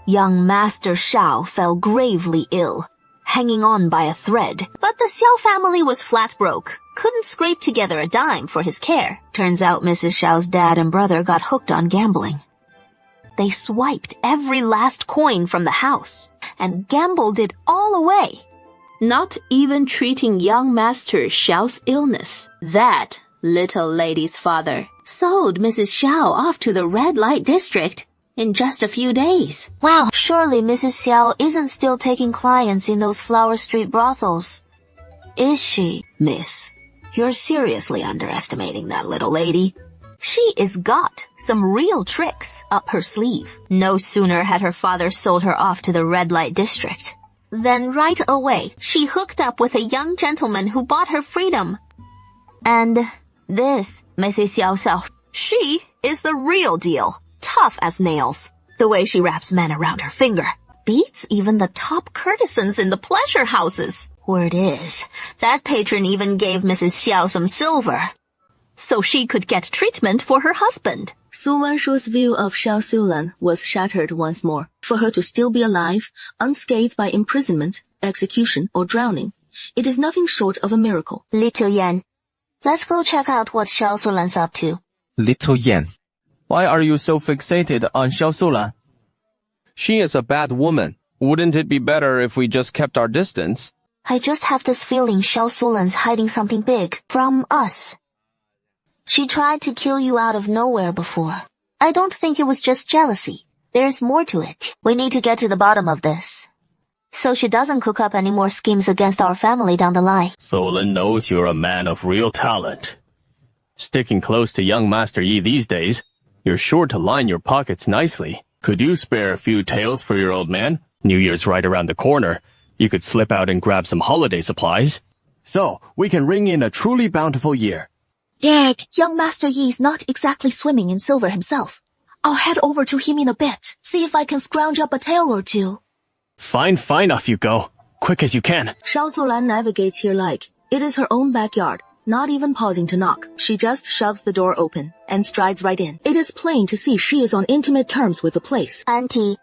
Young Master Xiao fell gravely ill, hanging on by a thread. But the Xiao family was flat broke, couldn't scrape together a dime for his care. Turns out Mrs. Xiao's dad and brother got hooked on gambling. They swiped every last coin from the house and gambled it all away, not even treating young Master Xiao's illness. That little lady's father sold Mrs. Xiao off to the red light district in just a few days. Wow, surely Mrs. Xiao isn't still taking clients in those Flower Street brothels, is she? Miss, you're seriously underestimating that little lady. She is got some real tricks up her sleeve. No sooner had her father sold her off to the red light district then right away she hooked up with a young gentleman who bought her freedom. And this Mrs. Xiao Xiao, she is the real deal. Tough as nails. The way she wraps men around her finger beats even the top courtesans in the pleasure houses. Word is, that patron even gave Mrs. Xiao some silver so she could get treatment for her husband. Su Wanshu's view of Xiao Sulan was shattered once more. For her to still be alive, unscathed by imprisonment, execution, or drowning, it is nothing short of a miracle. Little Yan, let's go check out what Xiao Sulan's up to. Little Yan, why are you so fixated on Xiao Sulan? She is a bad woman. Wouldn't it be better if we just kept our distance? I just have this feeling Xiao Sulan's hiding something big from us. She tried to kill you out of nowhere before. I don't think it was just jealousy. There's more to it. We need to get to the bottom of this, so she doesn't cook up any more schemes against our family down the line. Sulan knows you're a man of real talent. Sticking close to young Master Yi these days, you're sure to line your pockets nicely. Could you spare a few taels for your old man? New Year's right around the corner. You could slip out and grab some holiday supplies. So, we can ring in a truly bountiful year. Dad, young Master Yi is not exactly swimming in silver himself. I'll head over to him in a bit, see if I can scrounge up a tael or two. Fine, off you go. Quick as you can. Xiao Sulan navigates here like it is her own backyard, not even pausing to knock. She just shoves the door open and strides right in. It is plain to see she is on intimate terms with the place. Auntie,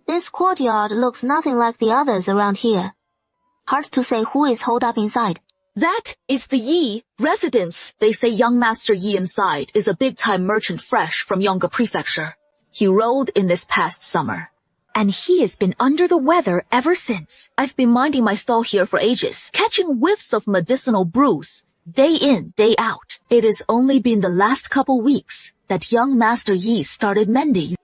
this courtyard looks nothing like the others around here. Hard to say who is holed up inside. That is the Yi residence. They say young Master Yi inside is a big-time merchant fresh from Yonge Prefecture. He rolled in this past summer. And he has been under the weather ever since. I've been minding my stall here for ages, catching whiffs of medicinal brews, day in, day out. It has only been the last couple weeks that young Master Yi started mending.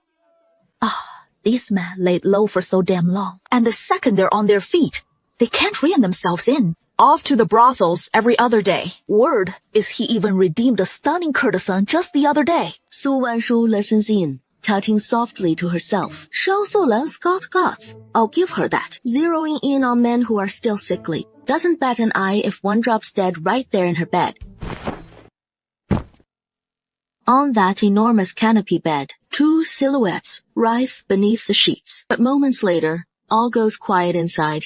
These men laid low for so damn long. And the second they're on their feet, they can't rein themselves in. Off to the brothels every other day. Word is he even redeemed a stunning courtesan just the other day. Su Wanshu listens in, chatting softly to herself. Xiao Sulan's got guts. I'll give her that. Zeroing in on men who are still sickly. Doesn't bat an eye if one drops dead right there in her bed. On that enormous canopy bed, two silhouettes writhe beneath the sheets. But moments later, all goes quiet inside.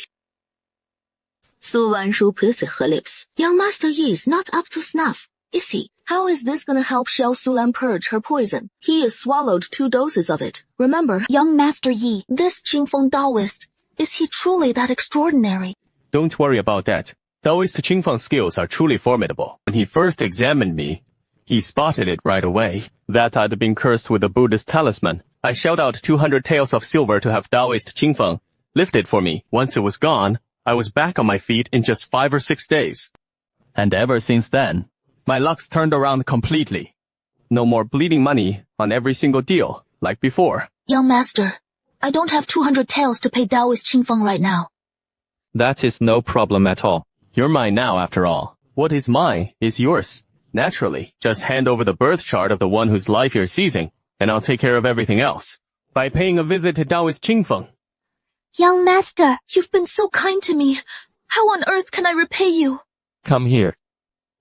Su Wanshu pursed her lips. Young Master Yi is not up to snuff, is he? How is this gonna help Xiao Sulan purge her poison? He has swallowed 2 doses of it. Remember? Young Master Yi, this Qingfeng Taoist, is he truly that extraordinary? Don't worry about that. Taoist Qingfeng skills are truly formidable. When he first examined me, he spotted it right away. That I'd been cursed with a Buddhist talisman. I shelled out 200 taels of silver to have Taoist Qingfeng lift it for me. Once it was gone, I was back on my feet in just 5 or 6 days. And ever since then, my luck's turned around completely. No more bleeding money on every single deal, like before. Young Master, I don't have 200 taels to pay Taoist Qingfeng right now. That is no problem at all. You're mine now, after all. What is mine is yours. Naturally, just hand over the birth chart of the one whose life you're seizing, and I'll take care of everything else. By paying a visit to Taoist Qingfeng, Young master. You've been so kind to me. How on earth can I repay you? Come here.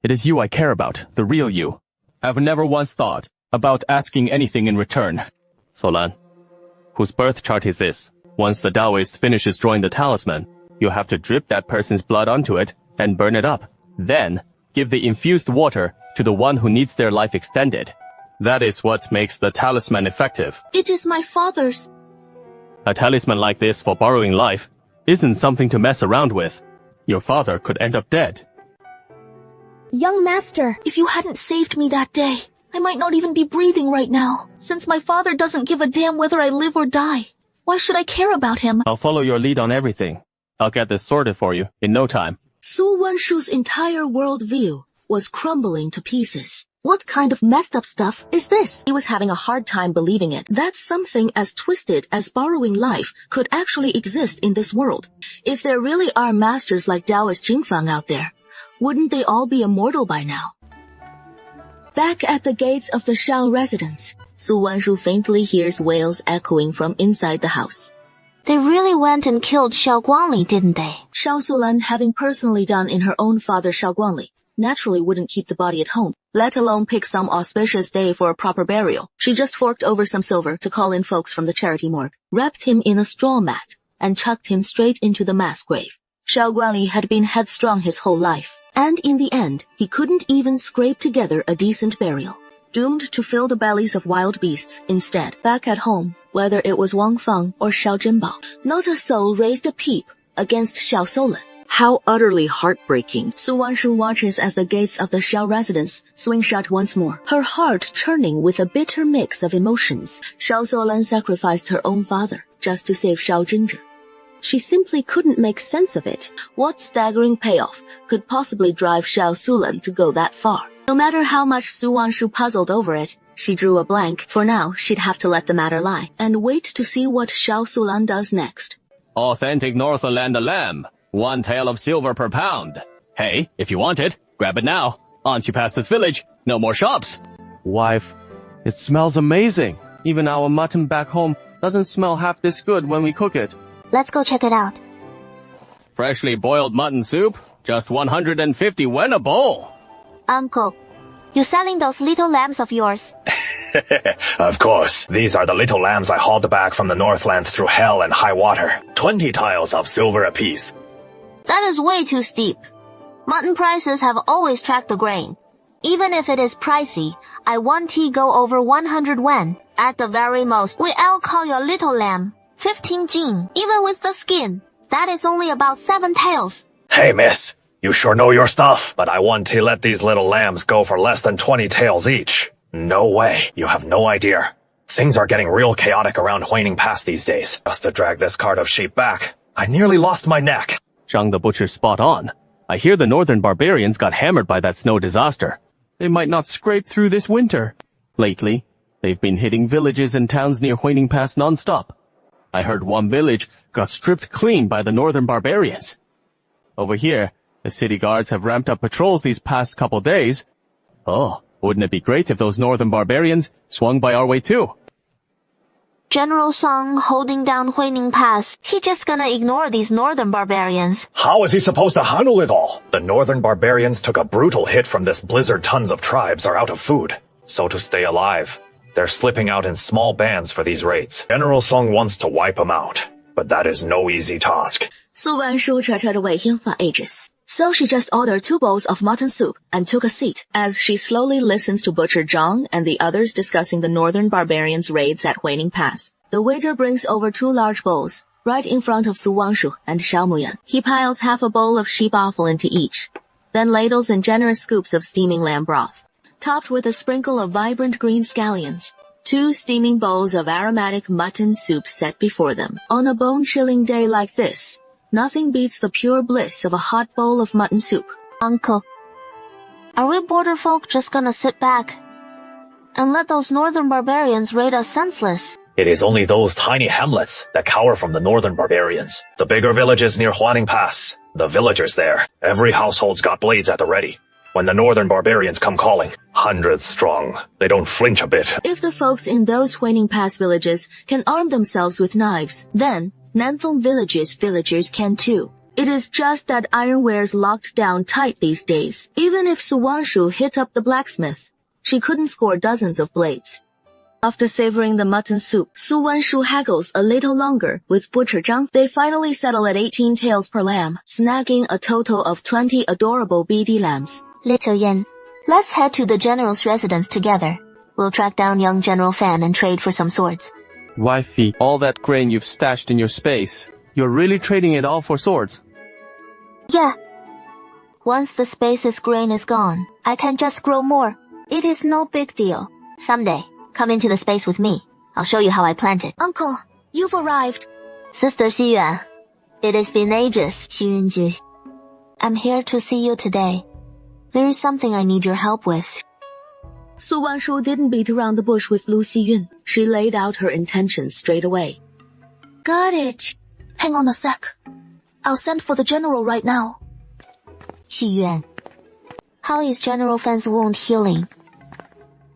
It is you I care about, the real you. I've never once thought about asking anything in return. Solan, whose birth chart is this? Once the Taoist finishes drawing the talisman, you'll have to drip that person's blood onto it and burn it up. Then, give the infused water to the one who needs their life extended. That is what makes the talisman effective. It is my father's. A talisman like this for borrowing life isn't something to mess around with. Your father could end up dead. Young master, if you hadn't saved me that day, I might not even be breathing right now. Since my father doesn't give a damn whether I live or die, why should I care about him? I'll follow your lead on everything. I'll get this sorted for you in no time. Su Wanshu's entire worldview was crumbling to pieces. What kind of messed up stuff is this? He was having a hard time believing it. That something as twisted as borrowing life could actually exist in this world. If there really are masters like Taoist Jingfang out there, wouldn't they all be immortal by now? Back at the gates of the Shao residence, Su Wanshu faintly hears wails echoing from inside the house. They really went and killed Xiao Guangli, didn't they? Xiao Sulan, having personally done in her own father Xiao Guangli, naturally wouldn't keep the body at home, let alone pick some auspicious day for a proper burial. She just forked over some silver to call in folks from the charity morgue, wrapped him in a straw mat, and chucked him straight into the mass grave. Xiao Guangli had been headstrong his whole life, and in the end, he couldn't even scrape together a decent burial. Doomed to fill the bellies of wild beasts instead. Back at home, whether it was Wang Feng or Xiao Jinbao, not a soul raised a peep against Xiao Solan. How utterly heartbreaking. Su Wanshu watches as the gates of the Xiao residence swing shut once more, her heart churning with a bitter mix of emotions. Xiao Solan sacrificed her own father just to save Xiao Jingzhi. She simply couldn't make sense of it. What staggering payoff could possibly drive Xiao Sulan to go that far? No matter how much Su Wanshu puzzled over it, she drew a blank. For now, she'd have to let the matter lie and wait to see what Xiao Sulan does next. Authentic Northland lamb. 1 tael of silver per pound. Hey, if you want it, grab it now. Once you pass this village, no more shops. Wife, it smells amazing. Even our mutton back home doesn't smell half this good when we cook it. Let's go check it out. Freshly boiled mutton soup, just 150 wen a bowl. Uncle, you selling those little lambs of yours? Of course. These are the little lambs I hauled back from the Northland through hell and high water. 20 tiles of silver apiece. That is way too steep. Mutton prices have always tracked the grain. Even if it is pricey, I want tea go over 100 wen. At the very most, I'll call your little lamb 15 jin, even with the skin. That is only about 7 taels. Hey, miss. You sure know your stuff, but I want to let these little lambs go for less than 20 taels each. No way. You have no idea. Things are getting real chaotic around Huining Pass these days. Just to drag this cart of sheep back, I nearly lost my neck. Zhang the butcher's spot on. I hear the northern barbarians got hammered by that snow disaster. They might not scrape through this winter. Lately, they've been hitting villages and towns near Huining Pass non-stop. I heard one village got stripped clean by the northern barbarians. Over here, the city guards have ramped up patrols these past couple days. Oh, wouldn't it be great if those northern barbarians swung by our way too? General Song holding down Huining Pass. He just gonna ignore these northern barbarians. How is he supposed to handle it all? The northern barbarians took a brutal hit from this blizzard. Tons of tribes are out of food. So to stay alive, they're slipping out in small bands for these raids. General Song wants to wipe them out, but that is no easy task. Su Wanshu 扯着尾音 for ages. So she just ordered 2 bowls of mutton soup and took a seat as she slowly listens to Butcher Zhang and the others discussing the northern barbarians' raids at Huining Pass. The waiter brings over 2 large bowls, right in front of Su Wanshu and Xiao Muyan. He piles half a bowl of sheep offal into each, then ladles in generous scoops of steaming lamb broth, topped with a sprinkle of vibrant green scallions. 2 steaming bowls of aromatic mutton soup set before them. On a bone-chilling day like this, nothing beats the pure bliss of a hot bowl of mutton soup. Uncle, are we border folk just gonna sit back and let those northern barbarians raid us senseless? It is only those tiny hamlets that cower from the northern barbarians. The bigger villages near Huining Pass, the villagers there, every household's got blades at the ready. When the northern barbarians come calling, hundreds strong, they don't flinch a bit. If the folks in those Huining Pass villages can arm themselves with knives, then Nanfeng Village's villagers can too. It is just that ironware's locked down tight these days. Even if Su Wanshu hit up the blacksmith, she couldn't score dozens of blades. After savoring the mutton soup, Su Wanshu haggles a little longer with Butcher Zhang. They finally settle at 18 taels per lamb, snagging a total of 20 adorable BD lambs. Little Yan, let's head to the general's residence together. We'll track down young General Fan and trade for some swords. Wifey, all that grain you've stashed in your space, you're really trading it all for swords? Yeah. Once the space's grain is gone, I can just grow more. It is no big deal. Someday, come into the space with me. I'll show you how I plant it. Uncle, you've arrived. Sister Xiyuan, it has been ages. Xiyunji, I'm here to see you today. There is something I need your help with. Su Wanshu didn't beat around the bush with Lu Xiyun. She laid out her intentions straight away. Got it. Hang on a sec. I'll send for the general right now. Xiyuan, how is General Fan's wound healing?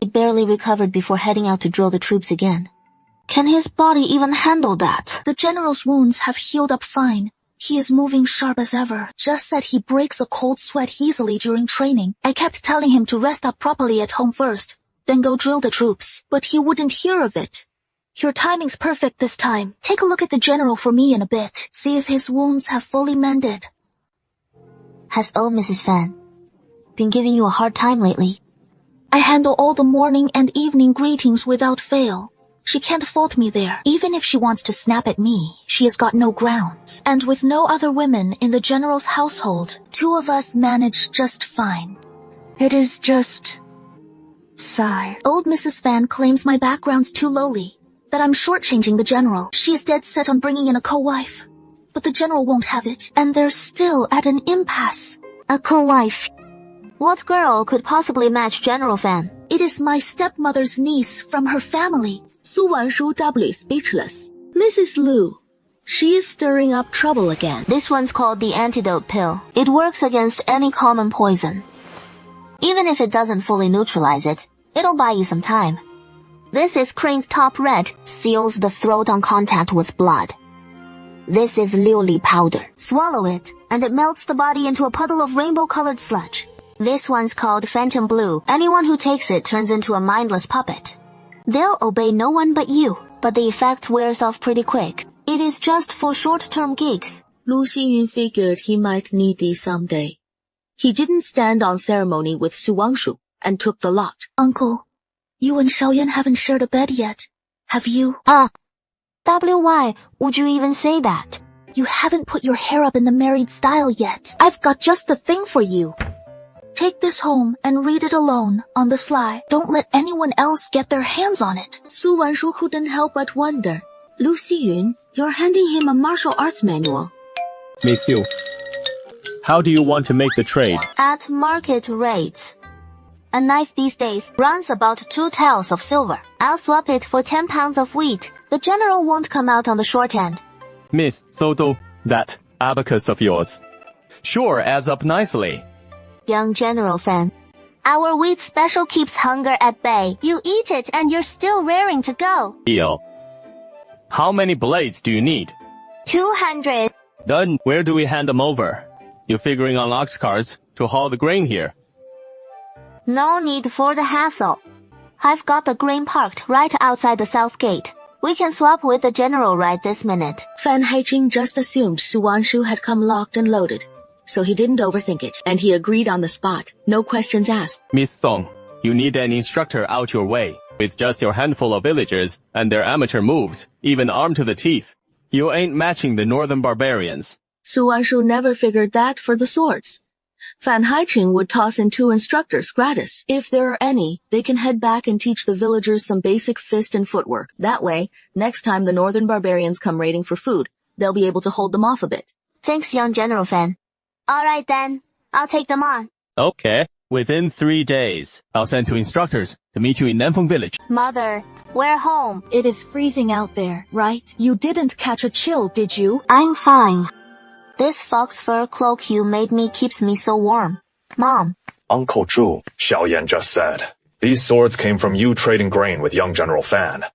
It barely recovered before heading out to drill the troops again. Can his body even handle that? The general's wounds have healed up fine. He is moving sharp as ever, just that he breaks a cold sweat easily during training. I kept telling him to rest up properly at home first, then go drill the troops, but he wouldn't hear of it. Your timing's perfect this time. Take a look at the general for me in a bit. See if his wounds have fully mended. Has old Mrs. Fan been giving you a hard time lately? I handle all the morning and evening greetings without fail. She can't fault me there. Even if she wants to snap at me, she has got no grounds. And with no other women in the general's household, 2 of us manage just fine. It is just... sigh. Old Mrs. Fan claims my background's too lowly, that I'm shortchanging the general. She is dead set on bringing in a co-wife. But the general won't have it, and they're still at an impasse. A co-wife? What girl could possibly match General Fan? It is my stepmother's niece from her family. Su Wanshu doubly speechless. Mrs. Lu, she is stirring up trouble again. This one's called the antidote pill. It works against any common poison. Even if it doesn't fully neutralize it, it'll buy you some time. This is Crane's top red, seals the throat on contact with blood. This is Liuli powder. Swallow it, and it melts the body into a puddle of rainbow-colored sludge. This one's called Phantom Blue. Anyone who takes it turns into a mindless puppet. They'll obey no one but you, but the effect wears off pretty quick. It is just for short-term gigs. Lu Xiyun figured he might need these someday. He didn't stand on ceremony with Su Wanshu and took the lot. Uncle, you and Xiaoyan haven't shared a bed yet, have you? Why would you even say that? You haven't put your hair up in the married style yet. I've got just the thing for you. Take this home and read it alone, on the sly. Don't let anyone else get their hands on it. Su Wanshu couldn't help but wonder. Lu Xiyun, you're handing him a martial arts manual. Miss Yu, how do you want to make the trade? At market rate. A knife these days runs about 2 taels of silver. I'll swap it for 10 pounds of wheat. The general won't come out on the short end. Miss Soto, that abacus of yours sure adds up nicely. Young General Fan, our wheat special keeps hunger at bay. You eat it and you're still raring to go. Deal. How many blades do you need? 200. Then where do we hand them over? You're figuring on ox carts to haul the grain here. No need for the hassle. I've got the grain parked right outside the south gate. We can swap with the general right this minute. Fan Haiqing just assumed Su Wanshu had come locked and loaded, so he didn't overthink it, and he agreed on the spot, no questions asked. Miss Song, you need an instructor out your way. With just your handful of villagers and their amateur moves, even armed to the teeth, you ain't matching the northern barbarians. Su Wanshu never figured that for the swords. Fan Haiqing would toss in 2 instructors gratis. If there are any, they can head back and teach the villagers some basic fist and footwork. That way, next time the northern barbarians come raiding for food, they'll be able to hold them off a bit. Thanks, young General Fan. Alright then, I'll take them on. Okay. Within 3 days, I'll send 2 instructors to meet you in Nanfeng Village. Mother, we're home. It is freezing out there, right? You didn't catch a chill, did you? I'm fine. This fox fur cloak you made me keeps me so warm. Mom. Uncle Zhu, Xiaoyan just said. These swords came from you trading grain with young General Fan.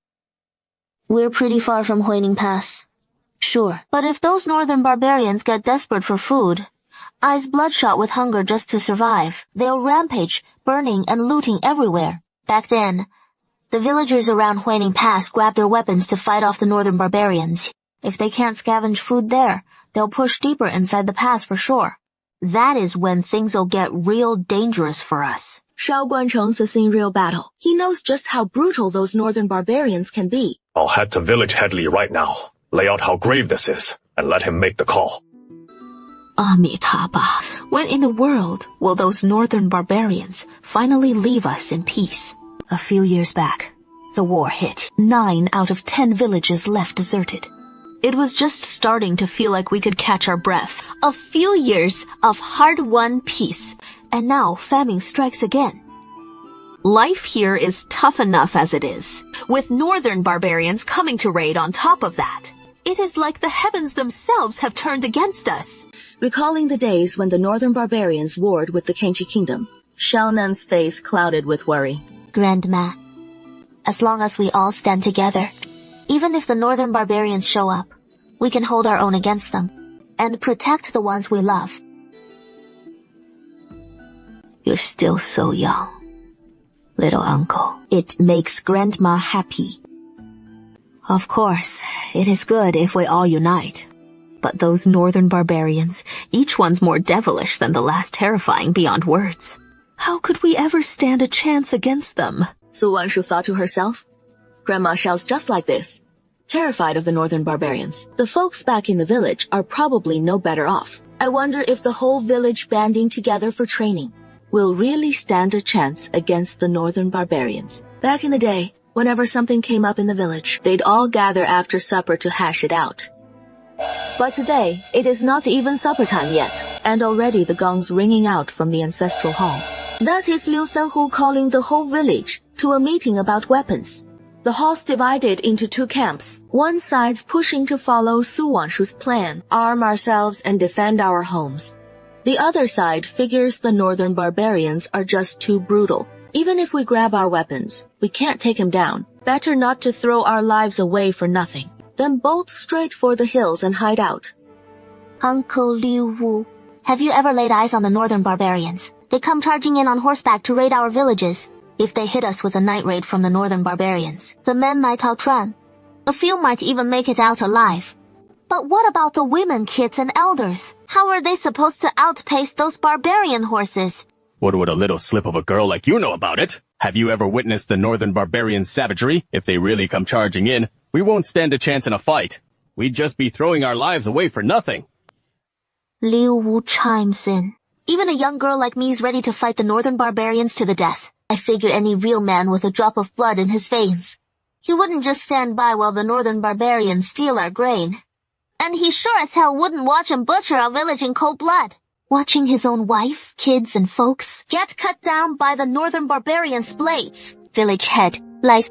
We're pretty far from Huining Pass. Sure, but if those northern barbarians get desperate for food, eyes bloodshot with hunger just to survive, they'll rampage, burning and looting everywhere. Back then, the villagers around Huining Pass grabbed their weapons to fight off the northern barbarians. If they can't scavenge food there, they'll push deeper inside the pass for sure. That is when things'll get real dangerous for us. Shao Guancheng's seen real battle. He knows just how brutal those northern barbarians can be. I'll head to village Headley right now, lay out how grave this is, and let him make the call. Amitabha, when in the world will those northern barbarians finally leave us in peace? A few years back, the war hit. 9 out of 10 villages left deserted. It was just starting to feel like we could catch our breath. A few years of hard-won peace, and now famine strikes again. Life here is tough enough as it is, with northern barbarians coming to raid on top of that. It is like the heavens themselves have turned against us. Recalling the days when the northern barbarians warred with the Kenchi kingdom, Xiaonan's face clouded with worry. Grandma, as long as we all stand together, even if the northern barbarians show up, we can hold our own against them, and protect the ones we love. You're still so young, little uncle. It makes Grandma happy. Of course, it is good if we all unite. But those northern barbarians, each one's more devilish than the last, terrifying beyond words. How could we ever stand a chance against them? Su Wanshu thought to herself. Grandma Xiao's just like this, terrified of the northern barbarians. The folks back in the village are probably no better off. I wonder if the whole village banding together for training will really stand a chance against the northern barbarians. Back in the day, whenever something came up in the village, they'd all gather after supper to hash it out. But today, it is not even supper time yet, and already the gong's ringing out from the ancestral hall. That is Liu Sanhu calling the whole village to a meeting about weapons. The hall's divided into 2 camps. One side's pushing to follow Su Wanshu's plan, arm ourselves and defend our homes. The other side figures the northern barbarians are just too brutal. Even if we grab our weapons, we can't take him down. Better not to throw our lives away for nothing. Then bolt straight for the hills and hide out. Uncle Liu Wu, have you ever laid eyes on the northern barbarians? They come charging in on horseback to raid our villages. If they hit us with a night raid from the northern barbarians, the men might outrun. A few might even make it out alive. But what about the women, kids, and elders? How are they supposed to outpace those barbarian horses? What would a little slip of a girl like you know about it? Have you ever witnessed the northern barbarians' savagery? If they really come charging in, we won't stand a chance in a fight. We'd just be throwing our lives away for nothing. Liu Wu chimes in. Even a young girl like me is ready to fight the northern barbarians to the death. I figure any real man with a drop of blood in his veins. He wouldn't just stand by while the northern barbarians steal our grain. And he sure as hell wouldn't watch him butcher our village in cold blood. Watching his own wife, kids, and folks get cut down by the northern barbarians' blades. Village head lies.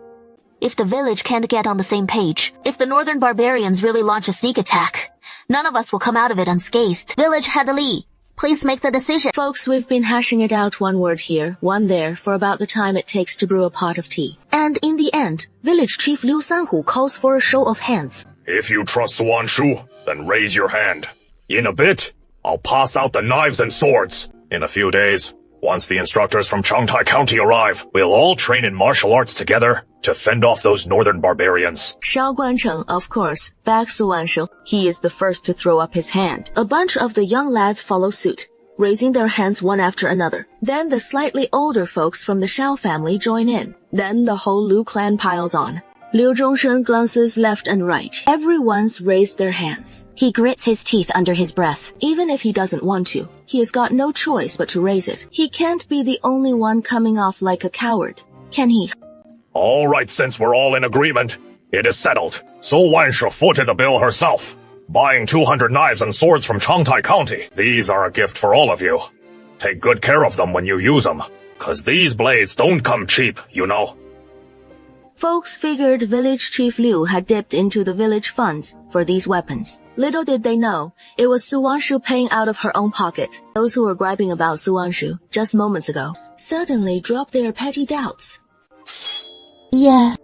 If the village can't get on the same page, if the northern barbarians really launch a sneak attack, none of us will come out of it unscathed. Village head Li, please make the decision. Folks, we've been hashing it out one word here, one there, for about the time it takes to brew a pot of tea. And in the end, village chief Liu Sanhu calls for a show of hands. If you trust Su Wanshu, then raise your hand. In a bit, I'll pass out the knives and swords. In a few days, once the instructors from Changtai County arrive, we'll all train in martial arts together to fend off those northern barbarians. Shao Guancheng, of course, backs Su Wanshu. He is the first to throw up his hand. A bunch of the young lads follow suit, raising their hands one after another. Then the slightly older folks from the Shao family join in. Then the whole Lu clan piles on. Liu Zhongshen glances left and right. Everyone's raised their hands. He grits his teeth under his breath. Even if he doesn't want to, he has got no choice but to raise it. He can't be the only one coming off like a coward, can he? All right, since we're all in agreement, it is settled. Su Wanshu footed the bill herself, buying 200 knives and swords from Changtai County. These are a gift for all of you. Take good care of them when you use them, 'cause these blades don't come cheap, you know. Folks figured village chief Liu had dipped into the village funds for these weapons. Little did they know, it was Su Wanshu paying out of her own pocket. Those who were griping about Su Wanshu just moments ago suddenly dropped their petty doubts. Yeah,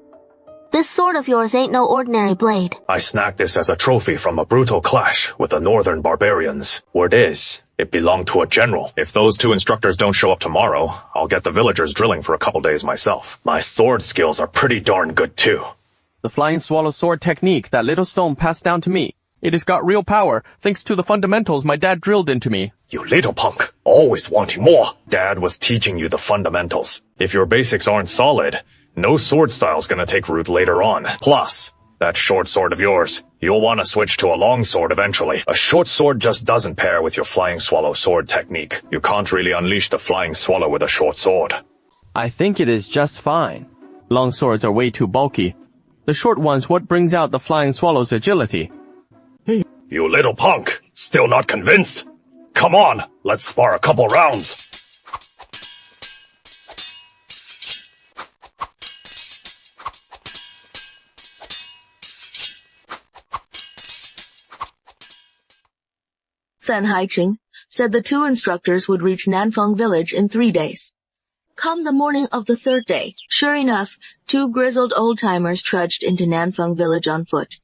This sword of yours ain't no ordinary blade. I snagged this as a trophy from a brutal clash with the northern barbarians. Word is, it belonged to a general. If those two instructors don't show up tomorrow, I'll get the villagers drilling for a couple days myself. My sword skills are pretty darn good too. The flying swallow sword technique that little stone passed down to me. It has got real power, thanks to the fundamentals my dad drilled into me. You little punk, always wanting more. Dad was teaching you the fundamentals. If your basics aren't solid, no sword style's gonna take root later on. Plus, that short sword of yours, you'll want to switch to a long sword eventually. A short sword just doesn't pair with your flying swallow sword technique. You can't really unleash the flying swallow with a short sword. I think it is just fine. Long swords are way too bulky. The short one's what brings out the flying swallow's agility. You little punk, still not convinced? Come on, let's spar a couple rounds. Fan Haiqing said the two instructors would reach Nanfeng village in 3 days. Come the morning of the 3rd day, sure enough, 2 grizzled old-timers trudged into Nanfeng village on foot.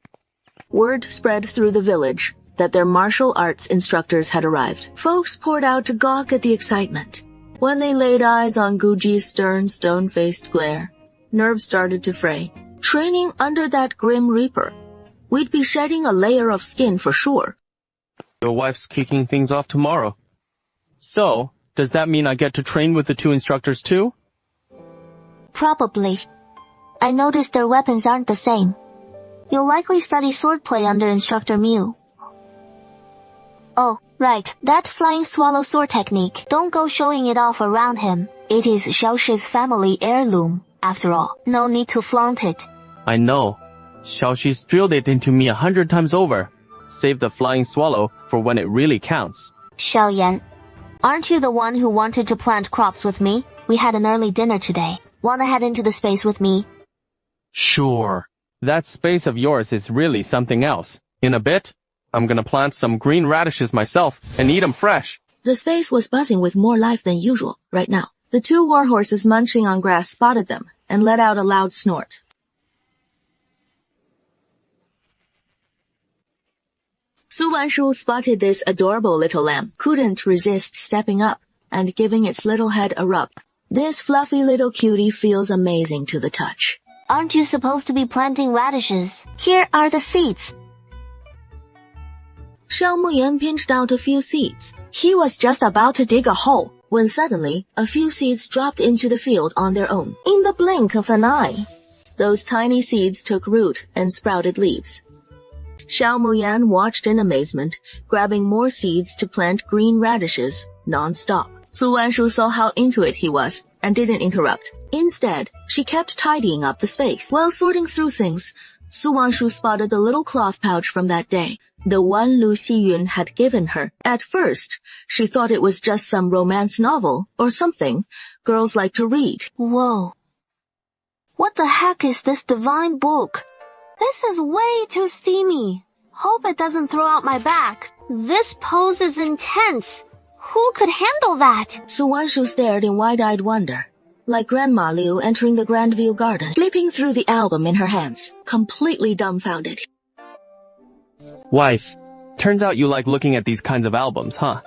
Word spread through the village that their martial arts instructors had arrived. Folks poured out to gawk at the excitement. When they laid eyes on Guji's stern, stone-faced glare, nerves started to fray. Training under that grim reaper, we'd be shedding a layer of skin for sure. Your wife's kicking things off tomorrow. So, does that mean I get to train with the 2 instructors too? Probably. I noticed their weapons aren't the same. You'll likely study swordplay under Instructor Mew. Oh, right, that flying swallow sword technique. Don't go showing it off around him. It is Xiaoxi's family heirloom, after all. No need to flaunt it. I know. Xiaoxi's drilled it into me 100 times over. Save the flying swallow for when it really counts. Xiaoyan, aren't you the one who wanted to plant crops with me? We had an early dinner today. Wanna head into the space with me? Sure. That space of yours is really something else. In a bit, I'm gonna plant some green radishes myself and eat them fresh. The space was buzzing with more life than usual right now. The 2 warhorses munching on grass spotted them and let out a loud snort. Su Wanshu spotted this adorable little lamb, couldn't resist stepping up and giving its little head a rub. This fluffy little cutie feels amazing to the touch. Aren't you supposed to be planting radishes? Here are the seeds. Xiao Muyan pinched out a few seeds. He was just about to dig a hole when suddenly a few seeds dropped into the field on their own. In the blink of an eye, those tiny seeds took root and sprouted leaves. Xiao Muyan watched in amazement, grabbing more seeds to plant green radishes non-stop. Su Wanshu saw how into it he was and didn't interrupt. Instead, she kept tidying up the space. While sorting through things, Su Wanshu spotted the little cloth pouch from that day, the one Lu Xiyun had given her. At first, she thought it was just some romance novel or something girls like to read. Whoa. What the heck is this divine book? This is way too steamy. Hope it doesn't throw out my back. This pose is intense. Who could handle that? Su Wanshu stared in wide-eyed wonder, like Grandma Liu entering the Grandview Garden, flipping through the album in her hands, completely dumbfounded. Wife, turns out you like looking at these kinds of albums, huh?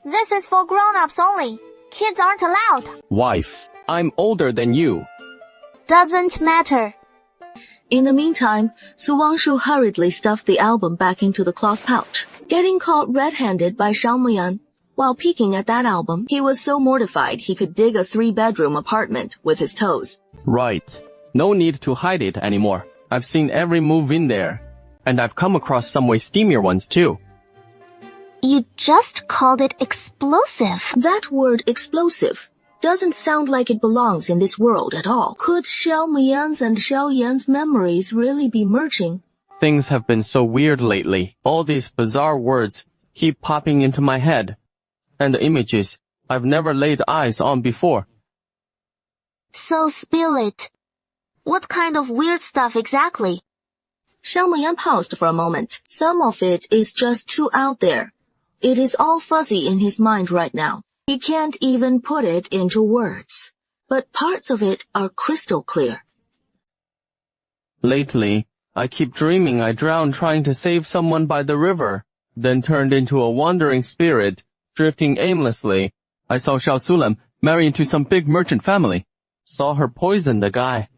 This is for grown-ups only. Kids aren't allowed. Wife, I'm older than you. Doesn't matter. In the meantime, Su Wanshu hurriedly stuffed the album back into the cloth pouch. Getting caught red-handed by Xiao Muyan while peeking at that album, he was so mortified he could dig a 3-bedroom apartment with his toes. Right. No need to hide it anymore. I've seen every move in there. And I've come across some way steamier ones too. You just called it explosive. That word explosive doesn't sound like it belongs in this world at all. Could Xiao Muyan's and Xiao Yan's memories really be merging? Things have been so weird lately. All these bizarre words keep popping into my head. And the images I've never laid eyes on before. So spill it. What kind of weird stuff exactly? Xiao Muyan paused for a moment. Some of it is just too out there. It is all fuzzy in his mind right now. He can't even put it into words. But parts of it are crystal clear. Lately, I keep dreaming I drowned trying to save someone by the river, then turned into a wandering spirit, drifting aimlessly. I saw Xiao Sulam marry into some big merchant family. Saw her poison the guy.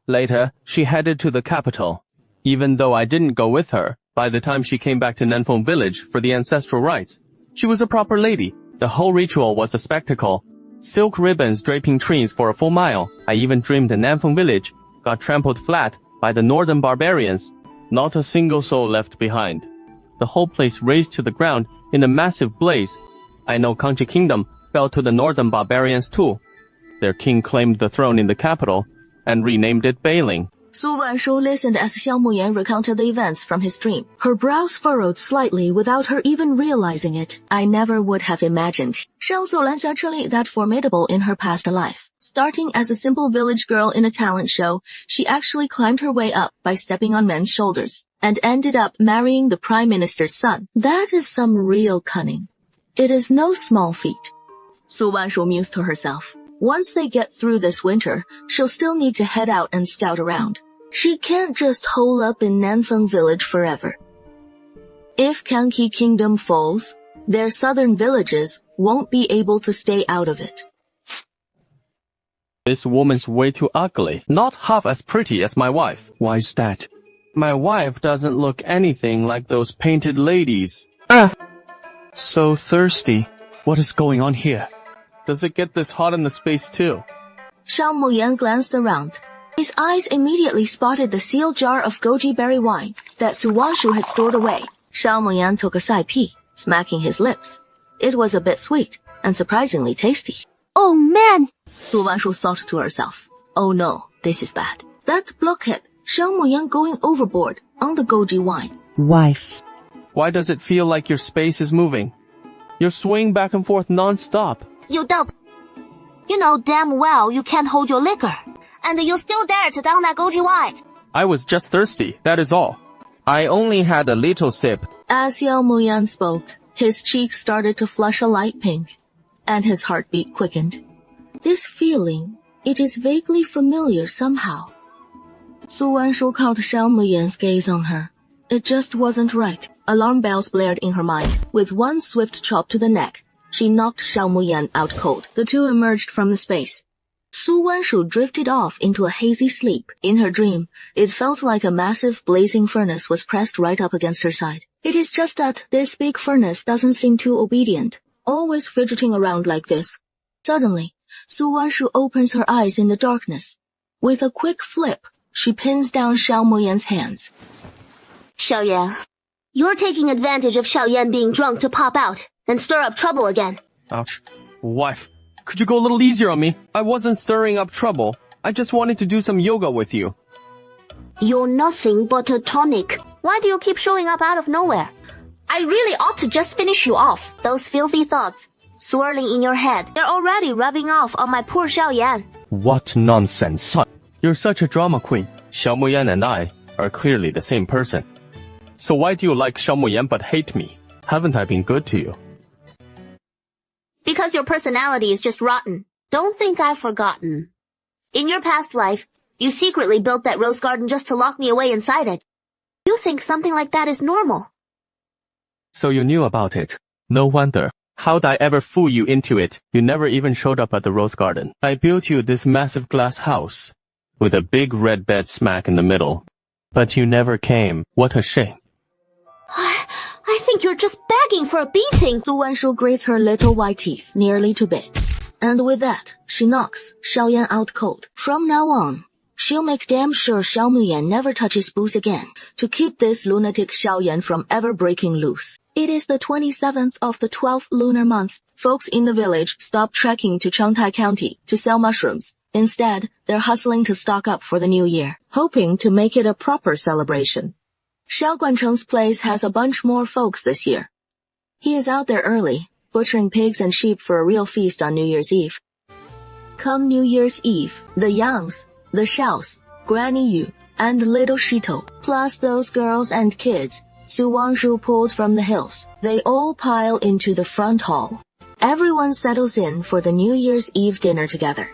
Later, she headed to the capital. Even though I didn't go with her, by the time she came back to Nanfeng village for the ancestral rites, she was a proper lady. The whole ritual was a spectacle. Silk ribbons draping trees for a full mile. I even dreamed the Nanfeng village got trampled flat by the northern barbarians. Not a single soul left behind. The whole place razed to the ground in a massive blaze. I know Kangxi Kingdom fell to the northern barbarians too. Their king claimed the throne in the capital and renamed it Bailing. Su Wanshu listened as Xiao Muyan recounted the events from his dream. Her brows furrowed slightly without her even realizing it. I never would have imagined Xiao Solan's actually that formidable in her past life. Starting as a simple village girl in a talent show, she actually climbed her way up by stepping on men's shoulders, and ended up marrying the prime minister's son. That is some real cunning. It is no small feat. Su Wanshu mused to herself. Once they get through this winter, she'll still need to head out and scout around. She can't just hole up in Nanfeng village forever. If Kangxi Kingdom falls, their southern villages won't be able to stay out of it. This woman's way too ugly. Not half as pretty as my wife. Why is that? My wife doesn't look anything like those painted ladies. So thirsty. What is going on here? Does it get this hot in the space too? Xiao Muyan glanced around. His eyes immediately spotted the sealed jar of goji berry wine that Su Wanshu had stored away. Xiao Muyan took a side-pee, smacking his lips. It was a bit sweet and surprisingly tasty. Oh man! Su Wanshu thought to herself. Oh no, this is bad. That blockhead, Xiao Muyan going overboard on the goji wine. Wife. Why does it feel like your space is moving? You're swaying back and forth non-stop. You dope. You know damn well you can't hold your liquor. And you still dare to down that goji wine. I was just thirsty, that is all. I only had a little sip. As Xiao Muyan spoke, his cheeks started to flush a light pink, and his heartbeat quickened. This feeling, it is vaguely familiar somehow. Su Wanshu caught Xiao Muyan's gaze on her. It just wasn't right. Alarm bells blared in her mind. With one swift chop to the neck, she knocked Xiao Muyan out cold. The two emerged from the space. Su Wanshu drifted off into a hazy sleep. In her dream, it felt like a massive blazing furnace was pressed right up against her side. It is just that this big furnace doesn't seem too obedient, always fidgeting around like this. Suddenly, Su Wanshu opens her eyes in the darkness. With a quick flip, she pins down Xiao Muyan's hands. Xiao Yan, you're taking advantage of Xiao Yan being drunk to pop out and stir up trouble again. Ouch. Wife, could you go a little easier on me? I wasn't stirring up trouble. I just wanted to do some yoga with you. You're nothing but a tonic. Why do you keep showing up out of nowhere? I really ought to just finish you off. Those filthy thoughts swirling in your head, they're already rubbing off on my poor Xiao Yan. What nonsense, son. You're such a drama queen. Xiao Muyan and I are clearly the same person. So why do you like Xiao Muyan but hate me? Haven't I been good to you? Because your personality is just rotten. Don't think I've forgotten. In your past life, you secretly built that rose garden just to lock me away inside it. You think something like that is normal. So you knew about it. No wonder. How'd I ever fool you into it? You never even showed up at the rose garden. I built you this massive glass house with a big red bed smack in the middle. But you never came. What a shame. I think you're just begging for a beating. Su Wanshu grates her little white teeth nearly to bits. And with that, she knocks Xiao Yan out cold. From now on, she'll make damn sure Xiao Muyan never touches booze again to keep this lunatic Xiao Yan from ever breaking loose. It is the 27th of the 12th lunar month. Folks in the village stopped trekking to Changtai County to sell mushrooms. Instead, they're hustling to stock up for the new year, hoping to make it a proper celebration. Xiao Guancheng's place has a bunch more folks this year. He is out there early, butchering pigs and sheep for a real feast on New Year's Eve. Come New Year's Eve, the Yangs, the Xiaos, Granny Yu, and little Shito, plus those girls and kids Su Wanshu pulled from the hills, they all pile into the front hall. Everyone settles in for the New Year's Eve dinner together.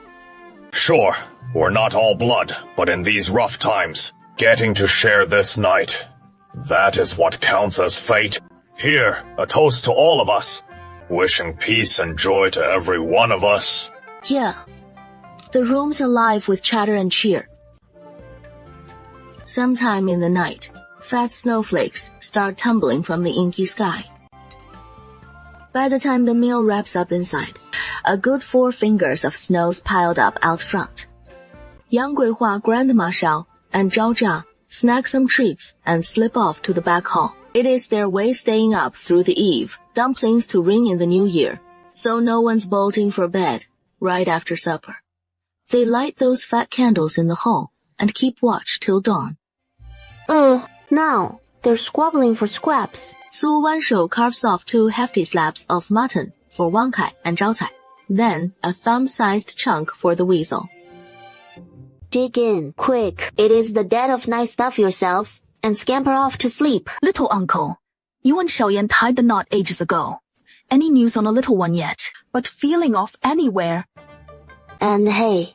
Sure, we're not all blood, but in these rough times, Getting to share this night. That is what counts as fate. Here, a toast to all of us. Wishing peace and joy to every one of us. Yeah. The room's alive with chatter and cheer. Sometime in the night, fat snowflakes start tumbling from the inky sky. By the time the meal wraps up inside, a good 4 fingers of snow's piled up out front. Yang Guihua, Grandma Shao, and Zhao Zha snack some treats and slip off to the back hall. It is their way staying up through the eve, dumplings to ring in the new year, so no one's bolting for bed right after supper. They light those fat candles in the hall and keep watch till dawn. Now, they're squabbling for scraps. Su Wanshou carves off 2 hefty slabs of mutton for Wang Kai and Zhao Cai, then a thumb-sized chunk for the weasel. Dig in, quick. It is the dead of night stuff yourselves, and scamper off to sleep. Little uncle, you and Xiaoyan tied the knot ages ago. Any news on a little one yet? But feeling off anywhere. And hey,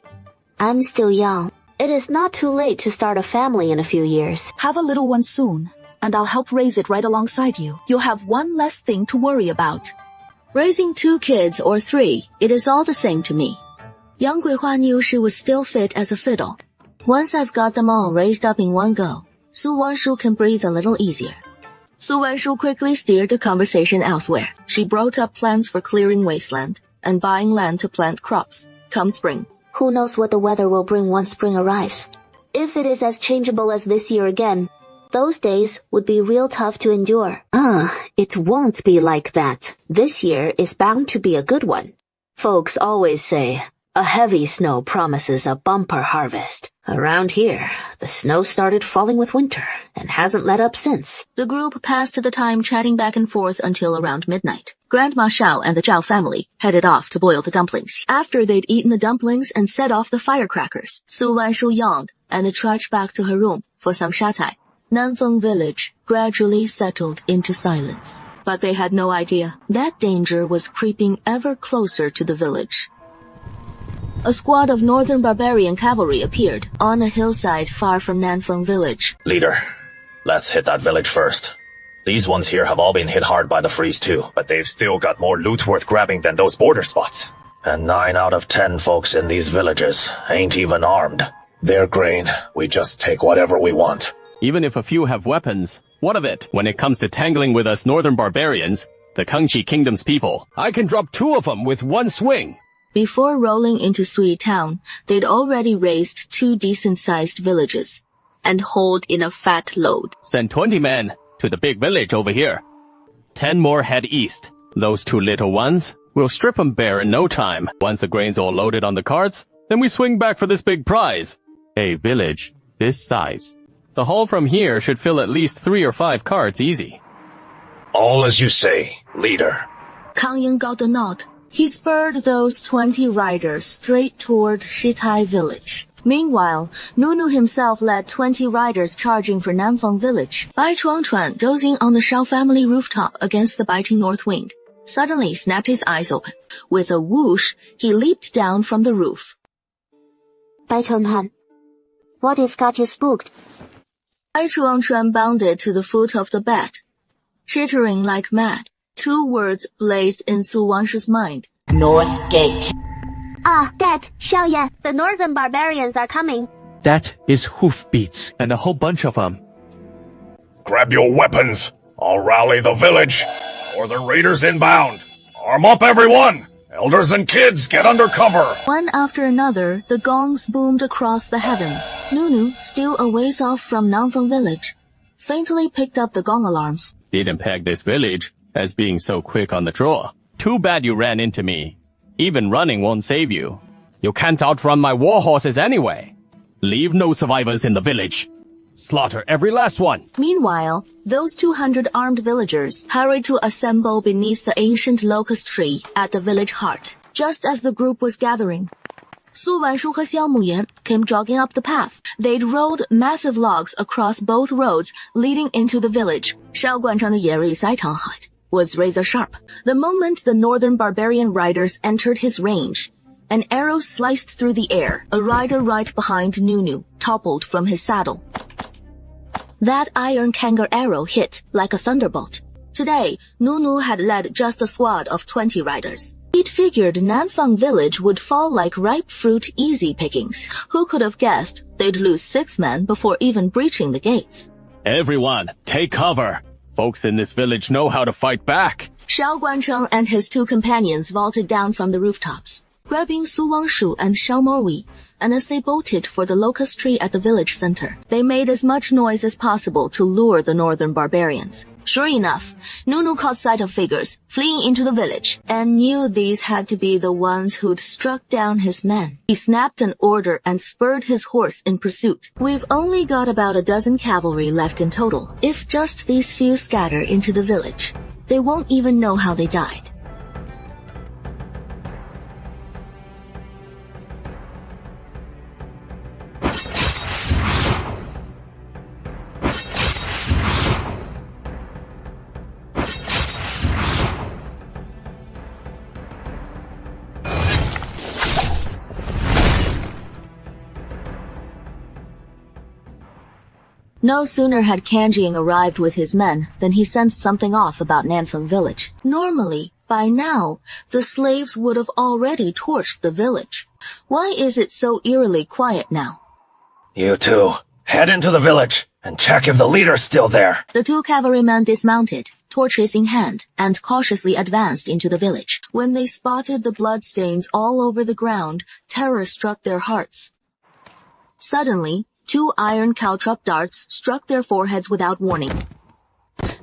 I'm still young. It is not too late to start a family in a few years. Have a little one soon, and I'll help raise it right alongside you. You'll have one less thing to worry about. Raising 2 kids or 3, it is all the same to me. Yang Guihua knew she was still fit as a fiddle. Once I've got them all raised up in one go, Su Wanshu can breathe a little easier. Su Wanshu quickly steered the conversation elsewhere. She brought up plans for clearing wasteland and buying land to plant crops come spring. Who knows what the weather will bring once spring arrives? If it is as changeable as this year again, those days would be real tough to endure. It won't be like that. This year is bound to be a good one. Folks always say, a heavy snow promises a bumper harvest. Around here, the snow started falling with winter and hasn't let up since. The group passed the time chatting back and forth until around midnight. Grandma Shao and the Zhao family headed off to boil the dumplings. After they'd eaten the dumplings and set off the firecrackers, Su Wanshu yawned and trudged back to her room for some shatai. Nanfeng village gradually settled into silence. But they had no idea that danger was creeping ever closer to the village. A squad of northern barbarian cavalry appeared on a hillside far from Nanfeng village. Leader, let's hit that village first. These ones here have all been hit hard by the freeze too, but they've still got more loot worth grabbing than those border spots. And 9 out of 10 folks in these villages ain't even armed. Their grain, we just take whatever we want. Even if a few have weapons, what of it? When it comes to tangling with us northern barbarians, the Kangxi Kingdom's people, I can drop 2 of them with one swing. Before rolling into Sui Town, they'd already raised 2 decent-sized villages and hauled in a fat load. Send 20 men to the big village over here. 10 more head east. Those 2 little ones, we'll strip them bare in no time. Once the grain's all loaded on the carts, then we swing back for this big prize. A village this size. The haul from here should fill at least 3 or 5 carts easy. All as you say, leader. Kang Ying got the nod. He spurred those 20 riders straight toward Shitai village. Meanwhile, Nunu himself led 20 riders charging for Nanfeng village. Bai Chuangchuan, dozing on the Shao family rooftop against the biting north wind, suddenly snapped his eyes open. With a whoosh, he leaped down from the roof. Bai Chuangchuan, what has got you spooked? Bai Chuangchuan bounded to the foot of the bed, chittering like mad. 2 words blazed in Su Wanshu's mind. North Gate. Dad, Xiaoyan, the northern barbarians are coming. That is hoofbeats. And a whole bunch of them. Grab your weapons. I'll rally the village. Or the raiders inbound. Arm up, everyone. Elders and kids, get under cover. One after another, the gongs boomed across the heavens. Nunu, still a ways off from Nanfeng village, faintly picked up the gong alarms. Didn't peg this village as being so quick on the draw. Too bad you ran into me. Even running won't save you. You can't outrun my war horses anyway. Leave no survivors in the village. Slaughter every last one. Meanwhile, those 200 armed villagers hurried to assemble beneath the ancient locust tree at the village heart. Just as the group was gathering, Su Wanshu和萧慕言 came jogging up the path. They'd rolled massive logs across both roads leading into the village. 萧冠章的野瑞塞长height was razor sharp. The moment the northern barbarian riders entered his range, an arrow sliced through the air. A rider right behind Nunu toppled from his saddle. That iron kangar arrow hit like a thunderbolt. Today, Nunu had led just a squad of 20 riders. He'd figured Nanfang village would fall like ripe fruit easy pickings. Who could have guessed they'd lose 6 men before even breaching the gates? Everyone, take cover. Folks in this village know how to fight back. Xiao Guancheng and his 2 companions vaulted down from the rooftops, grabbing Su Wangshu and Xiao Mowei, and as they bolted for the locust tree at the village center, they made as much noise as possible to lure the northern barbarians. Sure enough, Nunu caught sight of figures fleeing into the village and knew these had to be the ones who'd struck down his men. He snapped an order and spurred his horse in pursuit. We've only got about a dozen cavalry left in total. If just these few scatter into the village, they won't even know how they died. No sooner had Kanjing arrived with his men than he sensed something off about Nanfeng village. Normally, by now, the slaves would have already torched the village. Why is it so eerily quiet now? You two, head into the village and check if the leader's still there. The 2 cavalrymen dismounted, torches in hand, and cautiously advanced into the village. When they spotted the bloodstains all over the ground, terror struck their hearts. Suddenly, 2 iron caltrop darts struck their foreheads without warning.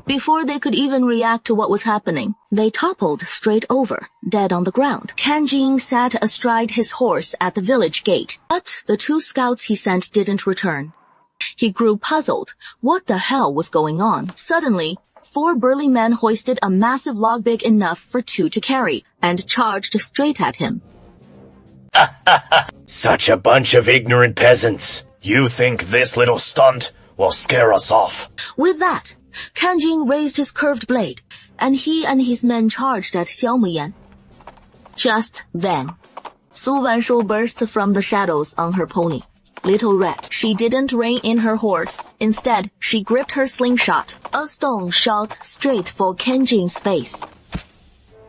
Before they could even react to what was happening, they toppled straight over, dead on the ground. Kanjing sat astride his horse at the village gate, but the 2 scouts he sent didn't return. He grew puzzled. What the hell was going on? Suddenly, 4 burly men hoisted a massive log big enough for 2 to carry, and charged straight at him. Such a bunch of ignorant peasants. You think this little stunt will scare us off? With that, Kanjing raised his curved blade, and he and his men charged at Xiao Muyan. Just then, Su Wanshu burst from the shadows on her pony. Little Red. She didn't rein in her horse. Instead, she gripped her slingshot. A stone shot straight for Kanjing's face.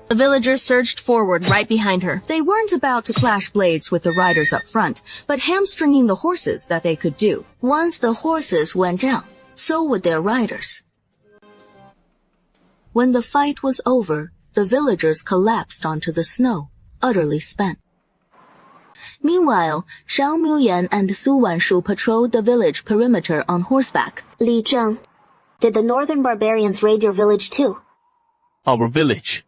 The villagers surged forward right behind her. They weren't about to clash blades with the riders up front, but hamstringing the horses that they could do. Once the horses went down, so would their riders. When the fight was over, the villagers collapsed onto the snow, utterly spent. Meanwhile, Xiao Muyan and Su Wanshu patrolled the village perimeter on horseback. Li Zheng, did the northern barbarians raid your village too? Our village.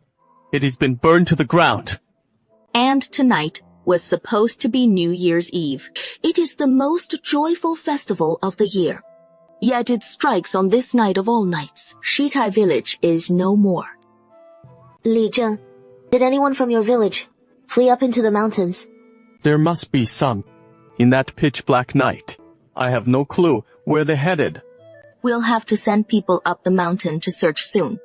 It has been burned to the ground. And tonight was supposed to be New Year's Eve. It is the most joyful festival of the year. Yet it strikes on this night of all nights. Shitai village is no more. Li Zheng, did anyone from your village flee up into the mountains? There must be some. In that pitch-black night. I have no clue where they headed. We'll have to send people up the mountain to search soon.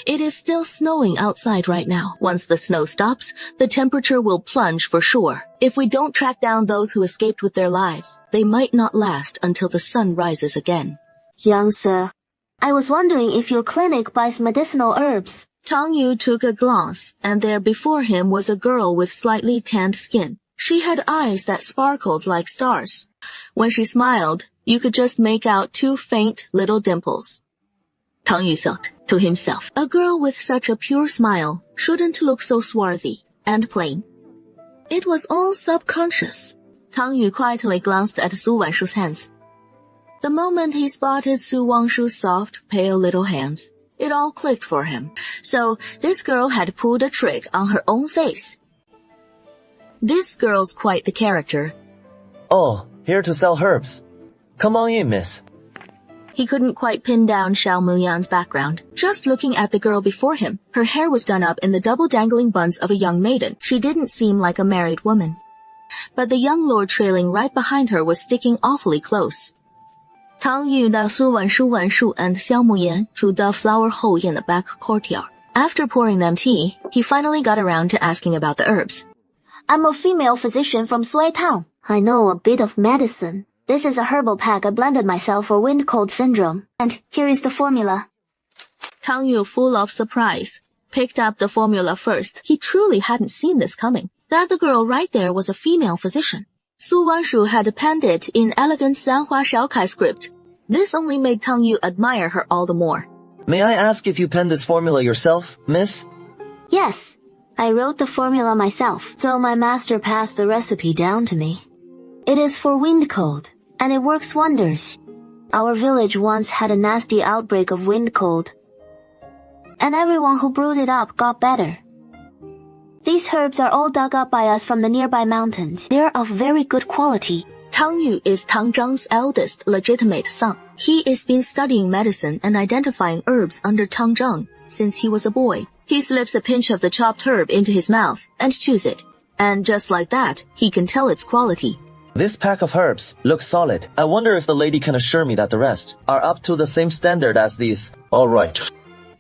It is still snowing outside right now. Once the snow stops, the temperature will plunge for sure. If we don't track down those who escaped with their lives, they might not last until the sun rises again. Young sir, I was wondering if your clinic buys medicinal herbs. Tang Yu took a glance, and there before him was a girl with slightly tanned skin. She had eyes that sparkled like stars. When she smiled, you could just make out 2 faint little dimples. Tang Yu thought to himself, a girl with such a pure smile shouldn't look so swarthy and plain. It was all subconscious. Tang Yu quietly glanced at Su Wanshu's hands. The moment he spotted Su Wangshu's soft, pale little hands, it all clicked for him. So this girl had pulled a trick on her own face. This girl's quite the character. Oh, here to sell herbs. Come on in, miss. He couldn't quite pin down Xiao Muyan's background. Just looking at the girl before him, her hair was done up in the double dangling buns of a young maiden. She didn't seem like a married woman. But the young lord trailing right behind her was sticking awfully close. Tang Yu, Su Wanshu, and Xiao Muyan to the flower hole in the back courtyard. After pouring them tea, he finally got around to asking about the herbs. I'm a female physician from Sui Town. I know a bit of medicine. This is a herbal pack I blended myself for wind cold syndrome. And here is the formula. Tang Yu, full of surprise, picked up the formula first. He truly hadn't seen this coming. That the girl right there was a female physician. Su Wanshu had penned it in elegant Sanhua Shaokai script. This only made Tang Yu admire her all the more. May I ask if you penned this formula yourself, miss? Yes, I wrote the formula myself, so my master passed the recipe down to me. It is for wind cold, and it works wonders. Our village once had a nasty outbreak of wind cold, and everyone who brewed it up got better. These herbs are all dug up by us from the nearby mountains. They're of very good quality. Tang Yu is Tang Zhang's eldest legitimate son. He has been studying medicine and identifying herbs under Tang Zhang since he was a boy. He slips a pinch of the chopped herb into his mouth and chews it. And just like that, he can tell its quality. This pack of herbs looks solid. I wonder if the lady can assure me that the rest are up to the same standard as these. All right.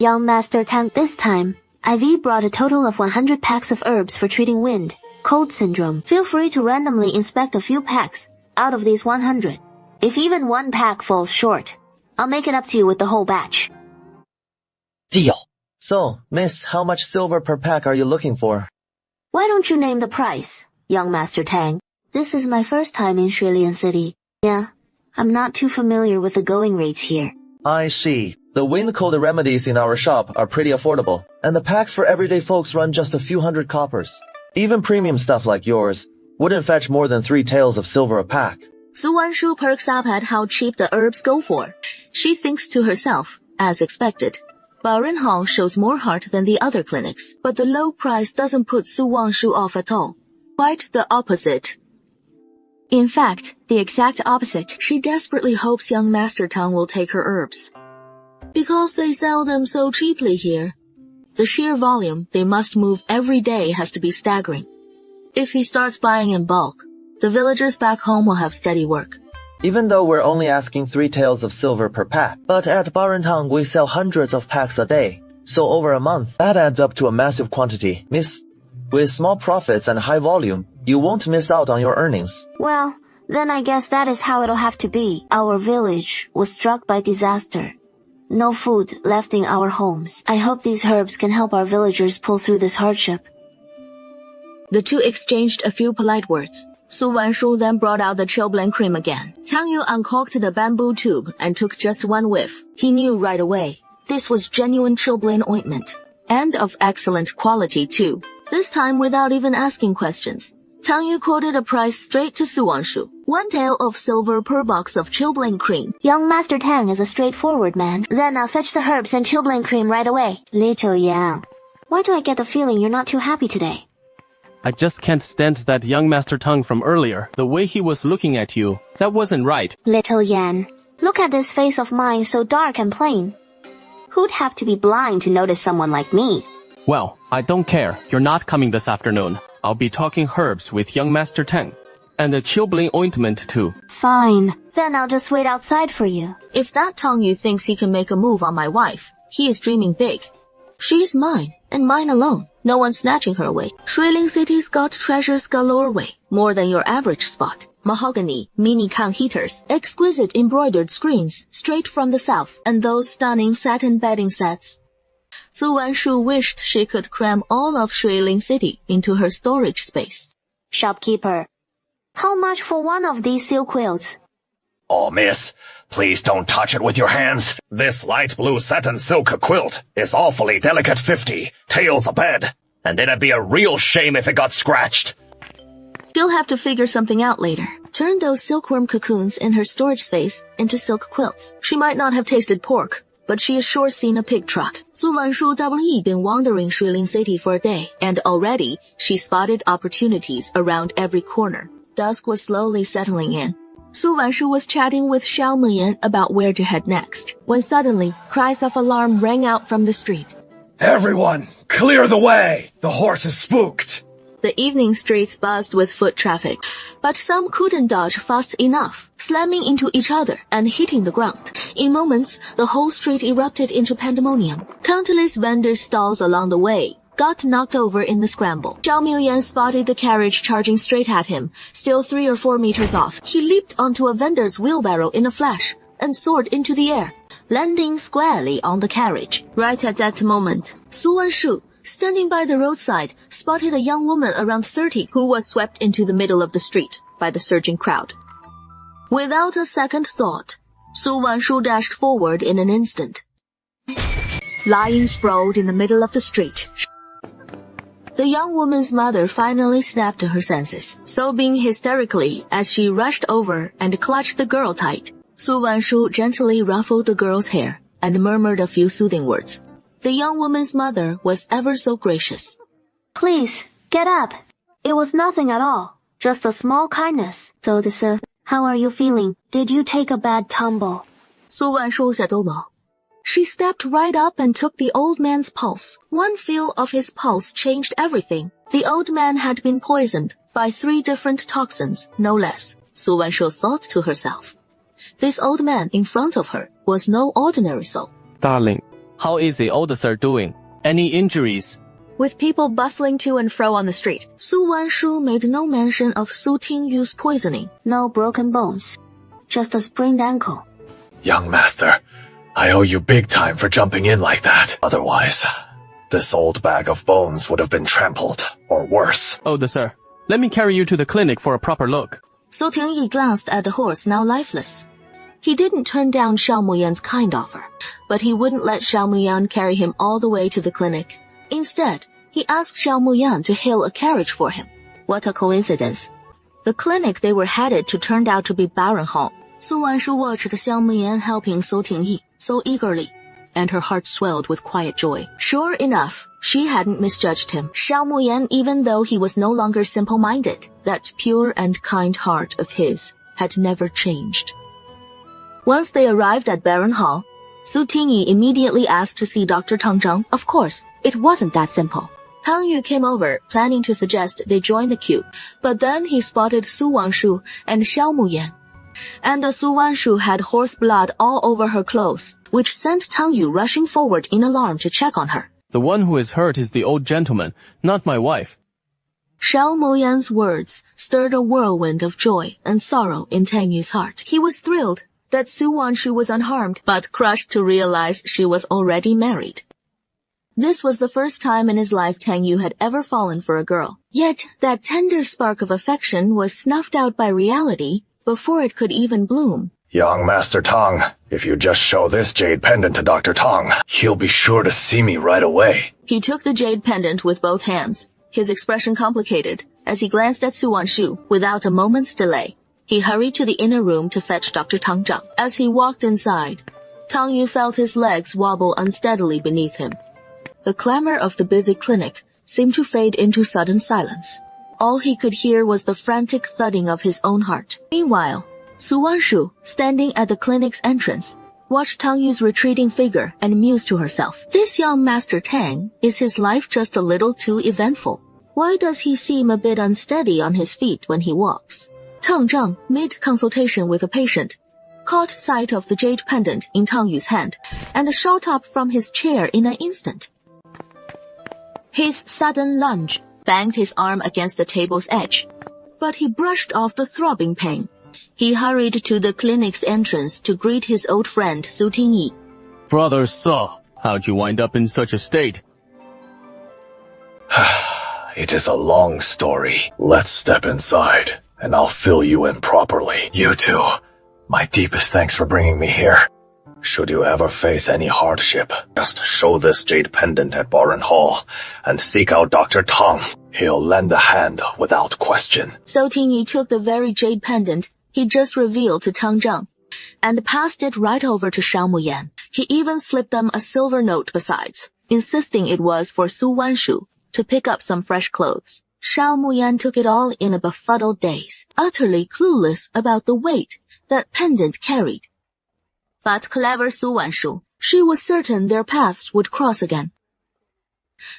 Young Master Tang, this time, IV brought a total of 100 packs of herbs for treating wind cold syndrome. Feel free to randomly inspect a few packs out of these 100. If even one pack falls short, I'll make it up to you with the whole batch. Deal. So, miss, how much silver per pack are you looking for? Why don't you name the price, young Master Tang? This is my first time in Shuilian City. Yeah, I'm not too familiar with the going rates here. I see. The wind cold remedies in our shop are pretty affordable, and the packs for everyday folks run just a few hundred coppers. Even premium stuff like yours wouldn't fetch more than 3 taels of silver a pack. Su Wanshu perks up at how cheap the herbs go for. She thinks to herself, as expected, Baorenhong shows more heart than the other clinics, but the low price doesn't put Su Wanshu off at all. Quite the opposite. In fact, the exact opposite. She desperately hopes young Master Tang will take her herbs. Because they sell them so cheaply here, the sheer volume they must move every day has to be staggering. If he starts buying in bulk, the villagers back home will have steady work. Even though we're only asking 3 taels of silver per pack, but at Barentang we sell hundreds of packs a day, so over a month, that adds up to a massive quantity. Miss, with small profits and high volume, you won't miss out on your earnings. Well, then I guess that is how it'll have to be. Our village was struck by disaster. No food left in our homes. I hope these herbs can help our villagers pull through this hardship. The two exchanged a few polite words. Su Wanshu then brought out the chilblain cream again. Tang Yu uncorked the bamboo tube and took just one whiff. He knew right away. This was genuine chilblain ointment. And of excellent quality too. This time without even asking questions. Tang Yu quoted a price straight to Su Wanshu. 1 tael of silver per box of chilblain cream. Young Master Tang is a straightforward man. Then I'll fetch the herbs and chilblain cream right away. Little Yang, why do I get the feeling you're not too happy today? I just can't stand that young Master Tang from earlier. The way he was looking at you, that wasn't right. Little Yan, look at this face of mine so dark and plain. Who'd have to be blind to notice someone like me? Well, I don't care. You're not coming this afternoon. I'll be talking herbs with young Master Tang. And the chilblain ointment too. Fine. Then I'll just wait outside for you. If that Tang Yu thinks he can make a move on my wife, he is dreaming big. She's mine, and mine alone. No one's snatching her away. Shuiling City's got treasures galore way, more than your average spot. Mahogany, mini can heaters, exquisite embroidered screens, straight from the south, and those stunning satin bedding sets. Su Wanshu wished she could cram all of Shuiling City into her storage space. Shopkeeper, how much for one of these silk quilts? Oh, miss, please don't touch it with your hands. This light blue satin silk quilt is awfully delicate 50 taels a bed, and it'd be a real shame if it got scratched. She'll have to figure something out later. Turn those silkworm cocoons in her storage space into silk quilts. She might not have tasted pork, but she has sure seen a pig trot. Su Wanshu doubly been wandering Shuiling City for a day, and already she spotted opportunities around every corner. Dusk was slowly settling in. Su Wanshu was chatting with Xiao Meyan about where to head next, when suddenly cries of alarm rang out from the street. Everyone, clear the way! The horse is spooked! The evening streets buzzed with foot traffic, but some couldn't dodge fast enough, slamming into each other and hitting the ground. In moments, the whole street erupted into pandemonium. Countless vendors' stalls along the way got knocked over in the scramble. Xiao Muyan spotted the carriage charging straight at him, still 3 or 4 meters off. He leaped onto a vendor's wheelbarrow in a flash and soared into the air, landing squarely on the carriage. Right at that moment, Su Wanshu, standing by the roadside, spotted a young woman around 30 who was swept into the middle of the street by the surging crowd. Without a second thought, Su Wanshu dashed forward in an instant. Lying sprawled in the middle of the street, the young woman's mother finally snapped to her senses, sobbing hysterically as she rushed over and clutched the girl tight. Su Wanshu gently ruffled the girl's hair and murmured a few soothing words. The young woman's mother was ever so gracious. Please, get up. It was nothing at all. Just a small kindness. So how are you feeling? Did you take a bad tumble? Su Wanshu下周毛. She stepped right up and took the old man's pulse. One feel of his pulse changed everything. The old man had been poisoned by 3 different toxins, no less. Su Wanshu thought to herself. This old man in front of her was no ordinary soul. Darling, how is the older sir doing? Any injuries? With people bustling to and fro on the street, Su Wanshu made no mention of Su Tingyu's poisoning. No broken bones. Just a sprained ankle. Young master, I owe you big time for jumping in like that. Otherwise, this old bag of bones would have been trampled, or worse. Older sir, let me carry you to the clinic for a proper look. Su Tingyi glanced at the horse now lifeless. He didn't turn down Xiao Muyan's kind offer, but he wouldn't let Xiao Muyan carry him all the way to the clinic. Instead, he asked Xiao Muyan to hail a carriage for him. What a coincidence. The clinic they were headed to turned out to be Baron Hall. Su Wanshu watched Xiao Muyan helping Su Tingyi so eagerly, and her heart swelled with quiet joy. Sure enough, she hadn't misjudged him. Xiao Muyan, even though he was no longer simple-minded, that pure and kind heart of his had never changed. Once they arrived at Baron Hall, Su Tingyi immediately asked to see Dr. Tang Zheng. Of course, it wasn't that simple. Tang Yu came over, planning to suggest they join the queue, but then he spotted Su Wanshu and Xiao Muyan. And the Su Wanshu had horse blood all over her clothes, which sent Tang Yu rushing forward in alarm to check on her. The one who is hurt is the old gentleman, not my wife. Xiao Muyan's words stirred a whirlwind of joy and sorrow in Tang Yu's heart. He was thrilled that Su Wanshu was unharmed, but crushed to realize she was already married. This was the first time in his life Tang Yu had ever fallen for a girl. Yet, that tender spark of affection was snuffed out by reality before it could even bloom. Young Master Tang, if you just show this jade pendant to Dr. Tang, he'll be sure to see me right away. He took the jade pendant with both hands, his expression complicated, as he glanced at Su Wanshu without a moment's delay. He hurried to the inner room to fetch Dr. Tang Zheng. As he walked inside, Tang Yu felt his legs wobble unsteadily beneath him. The clamor of the busy clinic seemed to fade into sudden silence. All he could hear was the frantic thudding of his own heart. Meanwhile, Su Wanshu, standing at the clinic's entrance, watched Tang Yu's retreating figure and mused to herself. This young Master Tang, is his life just a little too eventful? Why does he seem a bit unsteady on his feet when he walks? Tang Zheng, mid-consultation with a patient, caught sight of the jade pendant in Tang Yu's hand and shot up from his chair in an instant. His sudden lunge banged his arm against the table's edge, but he brushed off the throbbing pain. He hurried to the clinic's entrance to greet his old friend Su Tingyi. Brother Su, how'd you wind up in such a state? It is a long story. Let's step inside, and I'll fill you in properly. You two, my deepest thanks for bringing me here. Should you ever face any hardship, just show this jade pendant at Baron Hall and seek out Dr. Tang. He'll lend a hand without question. So Tingyi took the very jade pendant he just revealed to Tang Zheng and passed it right over to Xiao Muyan. He even slipped them a silver note besides, insisting it was for Su Wanshu to pick up some fresh clothes. Xiao Muyan took it all in a befuddled daze, utterly clueless about the weight that pendant carried. But clever Su Wanshu, she was certain their paths would cross again.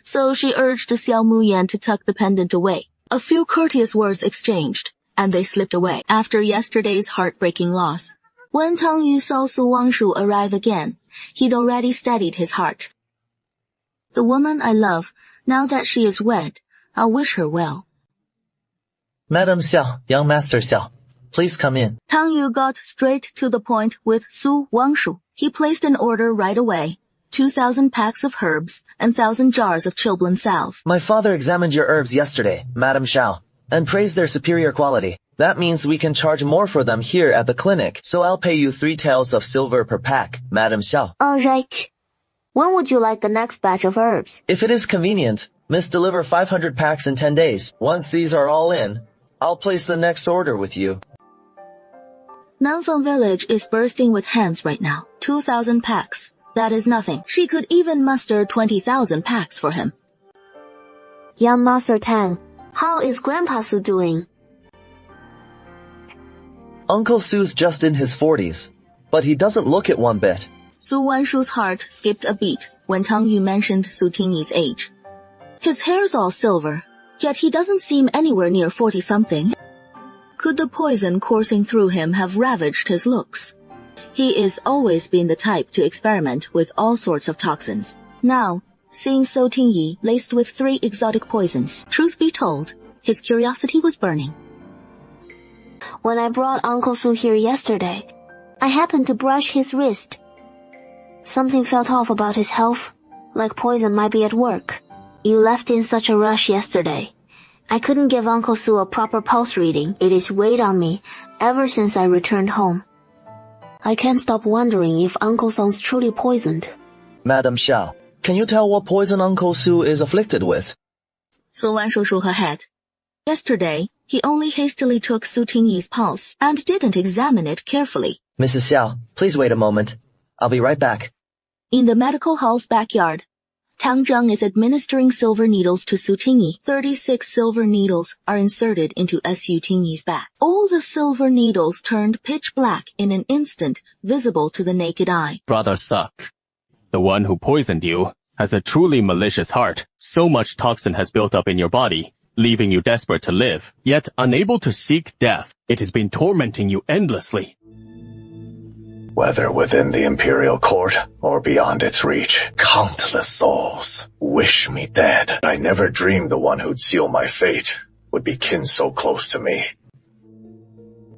So she urged Xiao Muyan to tuck the pendant away. A few courteous words exchanged, and they slipped away after yesterday's heartbreaking loss. When Tang Yu saw Su Wanshu arrive again, he'd already steadied his heart. The woman I love, now that she is wed, I'll wish her well. Madam Xiao, young Master Xiao, please come in. Tang Yu got straight to the point with Su Wangshu. He placed an order right away. 2,000 packs of herbs and 1,000 jars of Chilblan salve. My father examined your herbs yesterday, Madam Xiao, and praised their superior quality. That means we can charge more for them here at the clinic, so I'll pay you 3 taels of silver per pack, Madam Xiao. All right. When would you like the next batch of herbs? If it is convenient, Miss deliver 500 packs in 10 days. Once these are all in, I'll place the next order with you. Nanfeng village is bursting with hens right now. 2,000 packs. That is nothing. She could even muster 20,000 packs for him. Young Master Tang, how is Grandpa Su doing? Uncle Su's just in his 40s, but he doesn't look it one bit. Su Wanshu's heart skipped a beat when Tang Yu mentioned Su Tingyi's age. His hair's all silver, yet he doesn't seem anywhere near 40-something. Could the poison coursing through him have ravaged his looks? He is always been the type to experiment with all sorts of toxins. Now, seeing Su Tingyi laced with 3 exotic poisons, truth be told, his curiosity was burning. When I brought Uncle Su here yesterday, I happened to brush his wrist. Something felt off about his health, like poison might be at work. You left in such a rush yesterday. I couldn't give Uncle Su a proper pulse reading. It has weighed on me ever since I returned home. I can't stop wondering if Uncle Su's truly poisoned. Madam Xiao, can you tell what poison Uncle Su is afflicted with? Su Wanshu shook her head. Yesterday, he only hastily took Su Tingyi's pulse and didn't examine it carefully. Mrs. Xiao, please wait a moment. I'll be right back. In the medical hall's backyard, Tang Zheng is administering silver needles to Su Tingyi. 36 silver needles are inserted into Su Tingyi's back. All the silver needles turned pitch black in an instant, visible to the naked eye. Brother Suck, the one who poisoned you, has a truly malicious heart. So much toxin has built up in your body, leaving you desperate to live, yet unable to seek death. It has been tormenting you endlessly. Whether within the imperial court or beyond its reach, countless souls wish me dead. I never dreamed the one who'd seal my fate would be kin so close to me.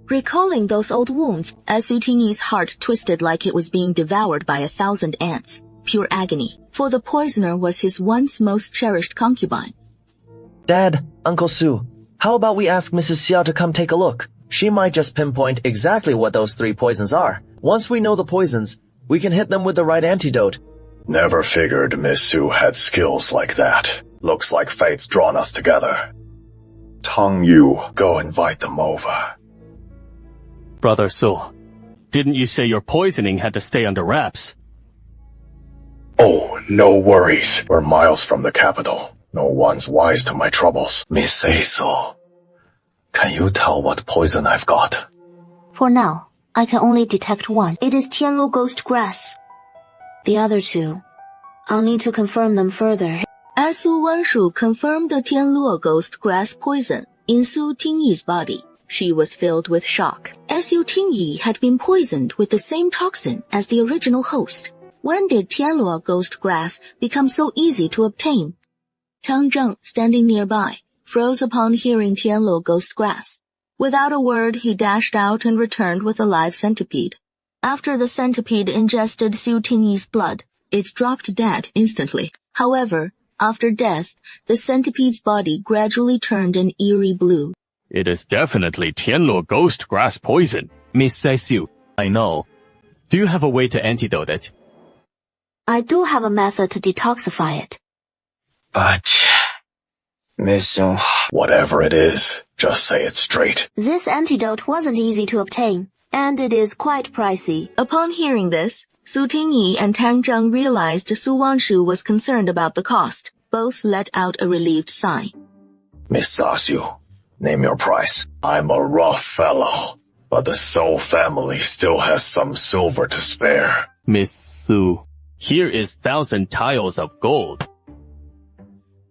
Recalling those old wounds, Su Tingyi's heart twisted like it was being devoured by 1,000 ants. Pure agony, for the poisoner was his once most cherished concubine. Dad, Uncle Su, how about we ask Mrs. Xiao to come take a look? She might just pinpoint exactly what those 3 poisons are. Once we know the poisons, we can hit them with the right antidote. Never figured Miss Su had skills like that. Looks like fate's drawn us together. Tang Yu, go invite them over. Brother Su, didn't you say your poisoning had to stay under wraps? Oh, no worries. We're miles from the capital. No one's wise to my troubles. Miss Aisel, can you tell what poison I've got? For now, I can only detect one. It is Tianluo ghost grass. The other 2, I'll need to confirm them further. As Su Wanshu confirmed the Tianluo ghost grass poison in Su Tingyi's body, she was filled with shock. Su Tingyi had been poisoned with the same toxin as the original host. When did Tianluo ghost grass become so easy to obtain? Tang Zheng, standing nearby, froze upon hearing Tianluo ghost grass. Without a word, he dashed out and returned with a live centipede. After the centipede ingested Su Tingyi's blood, it dropped dead instantly. However, after death, the centipede's body gradually turned an eerie blue. It is definitely Tianluo ghost grass poison. Miss Saisu, I know. Do you have a way to antidote it? I do have a method to detoxify it. But, Miss Su, whatever it is, just say it straight. This antidote wasn't easy to obtain, and it is quite pricey. Upon hearing this, Su Tingyi and Tang Zheng realized Su Wanshu was concerned about the cost. Both let out a relieved sigh. Miss Saisu, name your price. I'm a rough fellow, but the Su family still has some silver to spare. Miss Su, here is 1,000 tiles of gold.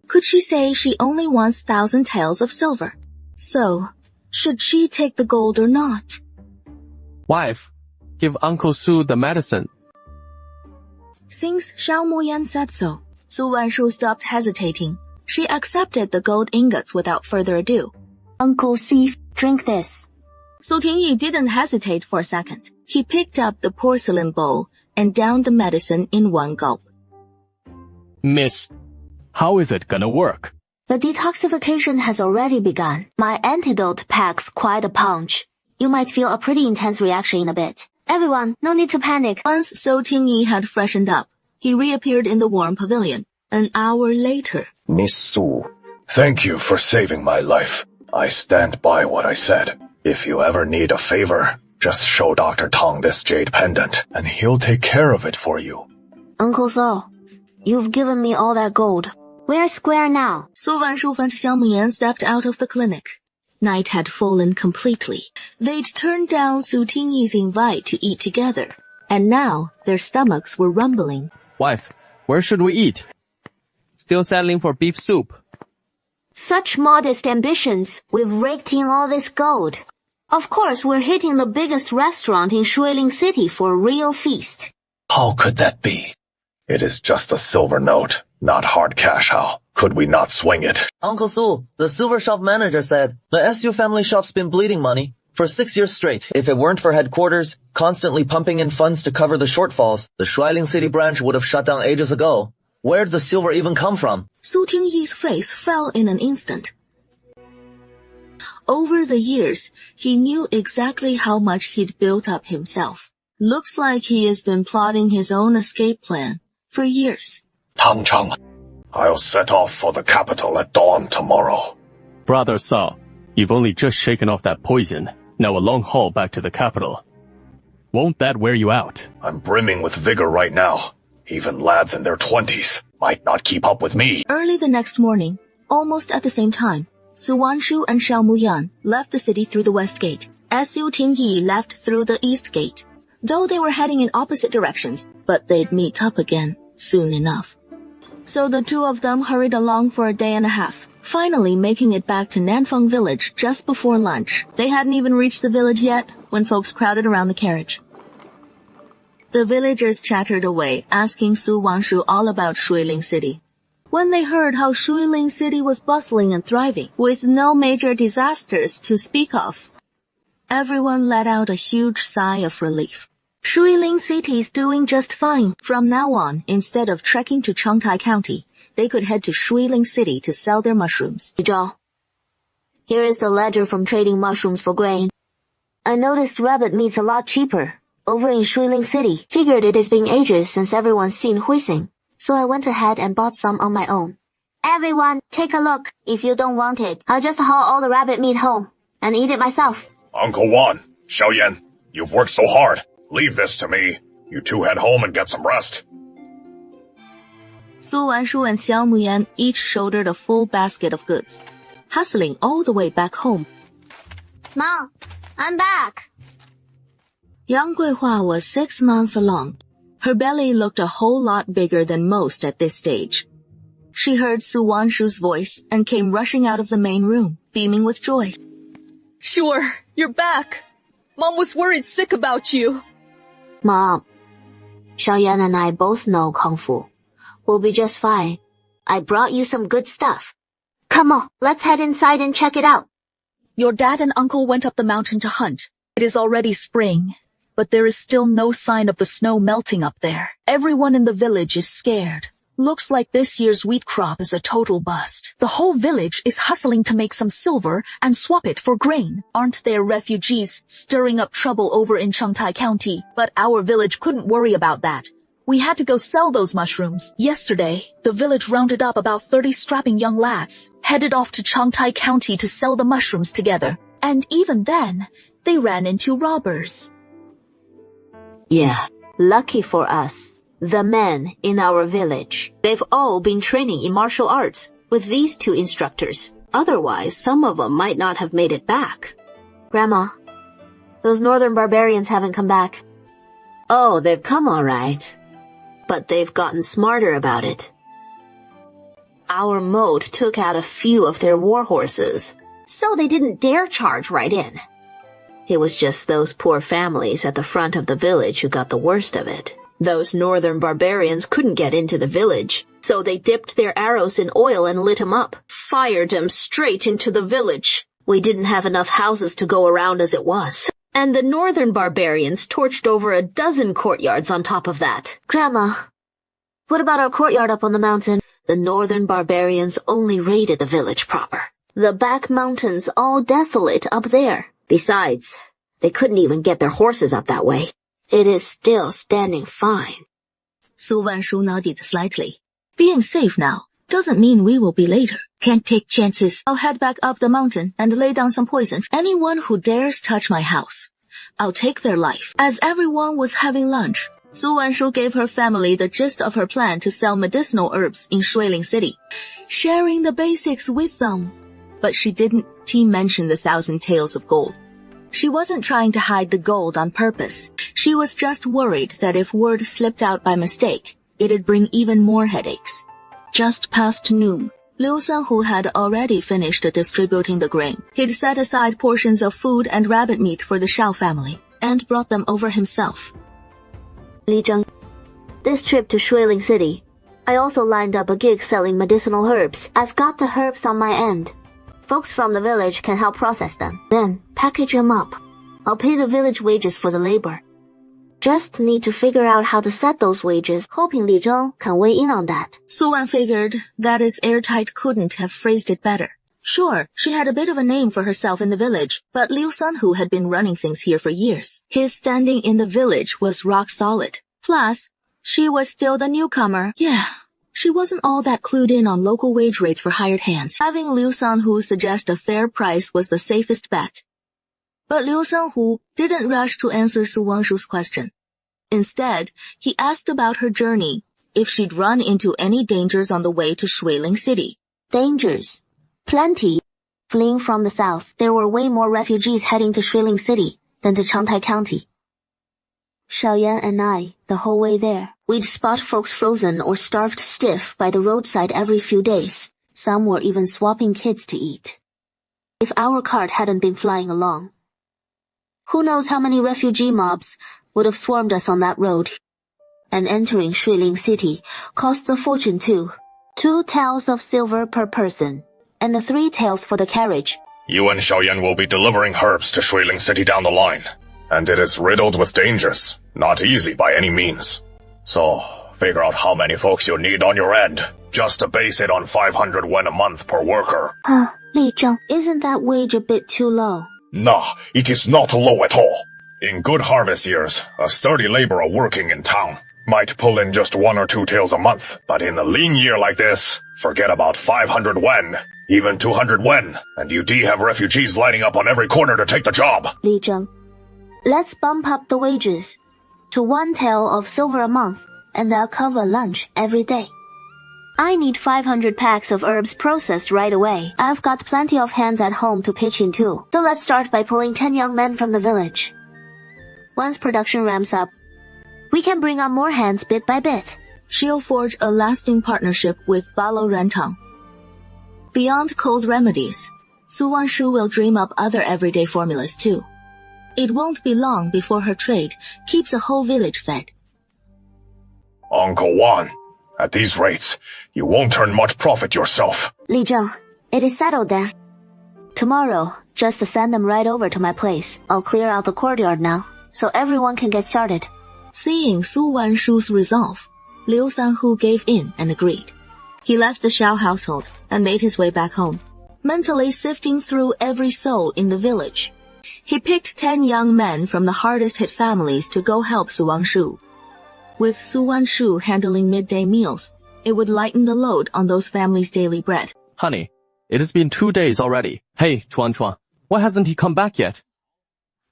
Could she say she only wants 1,000 taels of silver? So, should she take the gold or not? Wife, give Uncle Su the medicine. Since Xiao Muyan said so, Su Wanshu stopped hesitating. She accepted the gold ingots without further ado. Uncle, see, drink this. Su Tingyi didn't hesitate for a second. He picked up the porcelain bowl and downed the medicine in one gulp. Miss, how is it gonna work? The detoxification has already begun. My antidote packs quite a punch. You might feel a pretty intense reaction in a bit. Everyone, no need to panic. Once Su Tingyi had freshened up, he reappeared in the warm pavilion. An hour later. Miss Su. Thank you for saving my life. I stand by what I said. If you ever need a favor, just show Dr. Tong this jade pendant, and he'll take care of it for you. Uncle Zhou, you've given me all that gold. We're square now. Su Wanshu and Xiao Muyan stepped out of the clinic. Night had fallen completely. They'd turned down Su Tingyi's invite to eat together, and now their stomachs were rumbling. Wife, where should we eat? Still settling for beef soup. Such modest ambitions. We've raked in all this gold. Of course, we're hitting the biggest restaurant in Shuiling City for a real feast. How could that be? It is just a silver note, not hard cash. How could we not swing it? Uncle Su, the silver shop manager said, the SU family shop's been bleeding money for 6 years straight. If it weren't for headquarters constantly pumping in funds to cover the shortfalls, the Shuiling City branch would have shut down ages ago. Where'd the silver even come from? Su Tingyi's face fell in an instant. Over the years, he knew exactly how much he'd built up himself. Looks like he has been plotting his own escape plan for years. Tang Chang, I'll set off for the capital at dawn tomorrow. Brother Sao, you've only just shaken off that poison. Now a long haul back to the capital. Won't that wear you out? I'm brimming with vigor right now. Even lads in their 20s might not keep up with me. Early the next morning, almost at the same time, Su Wanshu and Xiao Muyan left the city through the west gate, as Su Tingyi left through the east gate. Though they were heading in opposite directions, but they'd meet up again soon enough. So the two of them hurried along for a day and a half, finally making it back to Nanfeng village just before lunch. They hadn't even reached the village yet when folks crowded around the carriage. The villagers chattered away, asking Su Wanshu all about Shuiling City. When they heard how Shuiling City was bustling and thriving, with no major disasters to speak of, everyone let out a huge sigh of relief. Shuiling City's doing just fine. From now on, instead of trekking to Changtai County, they could head to Shuiling City to sell their mushrooms. Zhao, here is the ledger from trading mushrooms for grain. I noticed rabbit meat's a lot cheaper over in Shuiling City. Figured it has been ages since everyone's seen Huixing, so I went ahead and bought some on my own. Everyone, take a look. If you don't want it, I'll just haul all the rabbit meat home and eat it myself. Uncle Wan, Xiaoyan, you've worked so hard. Leave this to me. You two head home and get some rest. Su Wanshu and Xiao Muyan each shouldered a full basket of goods, hustling all the way back home. Ma, I'm back. Yang Guihua was 6 months along. Her belly looked a whole lot bigger than most at this stage. She heard Su Wanshu's voice and came rushing out of the main room, beaming with joy. Sure, you're back. Mom was worried sick about you. Mom, Xiaoyan and I both know Kung Fu. We'll be just fine. I brought you some good stuff. Come on, let's head inside and check it out. Your dad and uncle went up the mountain to hunt. It is already spring, but there is still no sign of the snow melting up there. Everyone in the village is scared. Looks like this year's wheat crop is a total bust. The whole village is hustling to make some silver and swap it for grain. Aren't there refugees stirring up trouble over in Changtai County? But our village couldn't worry about that. We had to go sell those mushrooms. Yesterday, the village rounded up about 30 strapping young lads, headed off to Changtai County to sell the mushrooms together. And even then, they ran into robbers. Yeah, lucky for us. The men in our village. They've all been training in martial arts with these two instructors. Otherwise, some of them might not have made it back. Grandma, those northern barbarians haven't come back. Oh, they've come all right. But they've gotten smarter about it. Our moat took out a few of their war horses, so they didn't dare charge right in. It was just those poor families at the front of the village who got the worst of it. Those northern barbarians couldn't get into the village, So they dipped their arrows in oil and lit 'em up, fired 'em straight into the village. We didn't have enough houses to go around as it was. And the northern barbarians torched over a dozen courtyards on top of that. Grandma, what about our courtyard up on the mountain? The northern barbarians only raided the village proper. The back mountains all desolate up there. Besides, they couldn't even get their horses up that way. It is still standing fine. Su Wanshu nodded slightly. Being safe now doesn't mean we will be later. Can't take chances. I'll head back up the mountain and lay down some poison. Anyone who dares touch my house, I'll take their life. As everyone was having lunch, Su Wanshu gave her family the gist of her plan to sell medicinal herbs in Shuiling City, sharing the basics with them. But she didn't mention the 1,000 taels of gold. She wasn't trying to hide the gold on purpose. She was just worried that if word slipped out by mistake, it'd bring even more headaches. Just past noon, Liu Sanhu had already finished distributing the grain. He'd set aside portions of food and rabbit meat for the Shao family, and brought them over himself. Li Zheng, this trip to Shuiling City, I also lined up a gig selling medicinal herbs. I've got the herbs on my end. Folks from the village can help process them, then package them up. I'll pay the village wages for the labor. Just need to figure out how to set those wages, hoping Li Zheng can weigh in on that. Su Wan figured that is airtight couldn't have phrased it better. Sure, she had a bit of a name for herself in the village, but Liu Sanhu had been running things here for years. His standing in the village was rock solid. Plus, she was still the newcomer. Yeah, she wasn't all that clued in on local wage rates for hired hands. Having Liu Sanhu suggest a fair price was the safest bet. But Liu Sanhu didn't rush to answer Su Wanshu's question. Instead, he asked about her journey, if she'd run into any dangers on the way to Shuiling City. Dangers? Plenty. Fleeing from the south, there were way more refugees heading to Shuiling City than to Changtai County. Xiaoyan and I, the whole way there, we'd spot folks frozen or starved stiff by the roadside every few days. Some were even swapping kids to eat. If our cart hadn't been flying along, who knows how many refugee mobs would have swarmed us on that road. And entering Shuiling City costs a fortune too. 2 taels of silver per person, and the 3 taels for the carriage. You and Xiaoyan will be delivering herbs to Shuiling City down the line, and it is riddled with dangers, not easy by any means. So, figure out how many folks you'll need on your end, just to base it on 500 wen a month per worker. Li Zheng, isn't that wage a bit too low? Nah, it is not low at all. In good harvest years, a sturdy laborer working in town might pull in just 1 or 2 taels a month, but in a lean year like this, forget about 500 wen, even 200 wen, and you have refugees lining up on every corner to take the job. Li Zheng, let's bump up the wages to 1 tael of silver a month, and I'll cover lunch every day. I need 500 packs of herbs processed right away. I've got plenty of hands at home to pitch in too. So let's start by pulling 10 young men from the village. Once production ramps up, we can bring on more hands bit by bit. She'll forge a lasting partnership with Balo Rentang. Beyond cold remedies, Su Wanshu will dream up other everyday formulas too. It won't be long before her trade keeps a whole village fed. Uncle Wan, at these rates, you won't turn much profit yourself. Li Zheng, it is settled then. Tomorrow, just to send them right over to my place. I'll clear out the courtyard now, so everyone can get started. Seeing Su Wanshu's resolve, Liu Sanhu gave in and agreed. He left the Shao household and made his way back home, mentally sifting through every soul in the village. He picked 10 young men from the hardest hit families to go help Su Wanshu. With Su Wanshu handling midday meals, it would lighten the load on those families' daily bread. Honey, it has been 2 days already. Hey, Chuan Chuan, why hasn't he come back yet?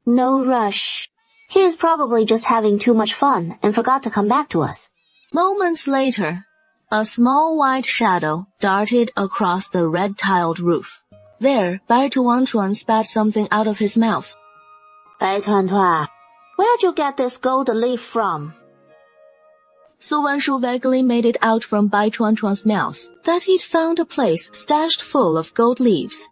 No rush. He is probably just having too much fun and forgot to come back to us. Moments later, a small white shadow darted across the red-tiled roof. There, Bai Tuan spat something out of his mouth. Bai Tuan, where'd you get this gold leaf from? Su Wanshu vaguely made it out from Bai Tuan's mouth that he'd found a place stashed full of gold leaves.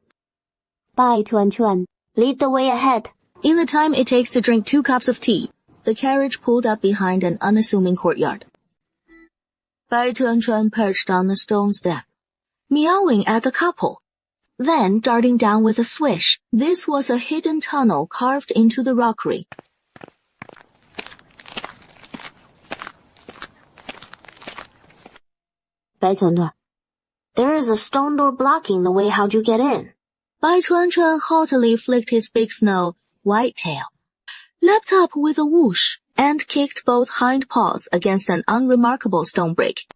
Bai Tuan, lead the way ahead. In the time it takes to drink 2 cups of tea, the carriage pulled up behind an unassuming courtyard. Bai Chuan perched on the stone step, meowing at the couple, then darting down with a swish. This was a hidden tunnel carved into the rockery. Bai Chuan, there is a stone door blocking the way. How'd you get in? Bai Chuan haughtily flicked his big snow white tail, leapt up with a whoosh, and kicked both hind paws against an unremarkable stone brick.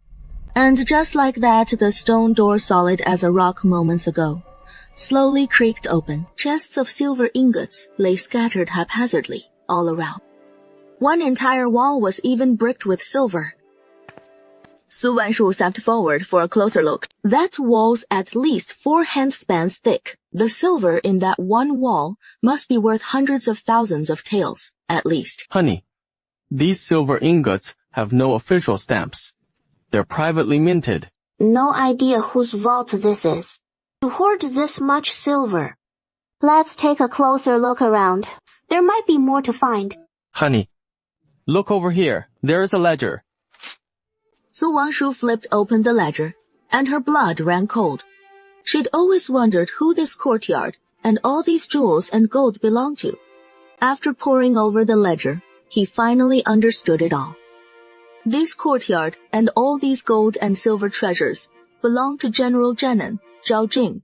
And just like that, the stone door, solid as a rock moments ago, slowly creaked open. Chests of silver ingots lay scattered haphazardly all around. One entire wall was even bricked with silver. Su Wanshu stepped forward for a closer look. That wall's at least 4 handspans thick. The silver in that one wall must be worth hundreds of thousands of taels, at least. Honey, these silver ingots have no official stamps. They're privately minted. No idea whose vault this is. To hoard this much silver. Let's take a closer look around. There might be more to find. Honey, look over here. There is a ledger. Su Wanshu flipped open the ledger, and her blood ran cold. She'd always wondered who this courtyard and all these jewels and gold belonged to. After poring over the ledger, he finally understood it all. This courtyard and all these gold and silver treasures belonged to General Zhenan, Zhao Jing.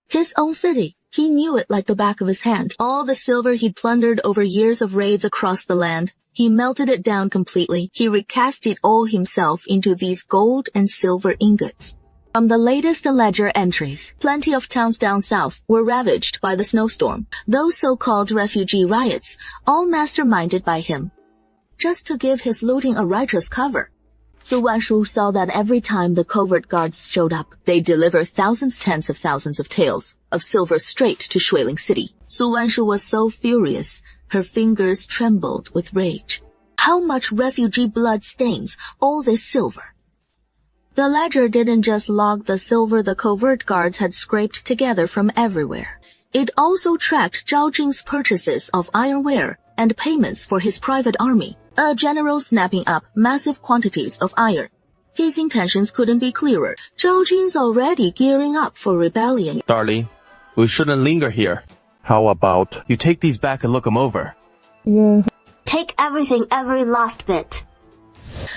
His own city, he knew it like the back of his hand. All the silver he'd plundered over years of raids across the land, he melted it down completely. He recast it all himself into these gold and silver ingots. From the latest ledger entries, plenty of towns down south were ravaged by the snowstorm. Those so-called refugee riots, all masterminded by him, just to give his looting a righteous cover. Su Wanshu saw that every time the covert guards showed up, they delivered thousands, tens of thousands of taels of silver straight to Shuiling City. Su Wanshu was so furious, her fingers trembled with rage. How much refugee blood stains all this silver? The ledger didn't just log the silver the covert guards had scraped together from everywhere. It also tracked Zhao Jing's purchases of ironware and payments for his private army, a general snapping up massive quantities of iron. His intentions couldn't be clearer. Zhao Jing's already gearing up for rebellion. Darling, we shouldn't linger here. How about you take these back and look them over? Yeah. Take everything, every last bit.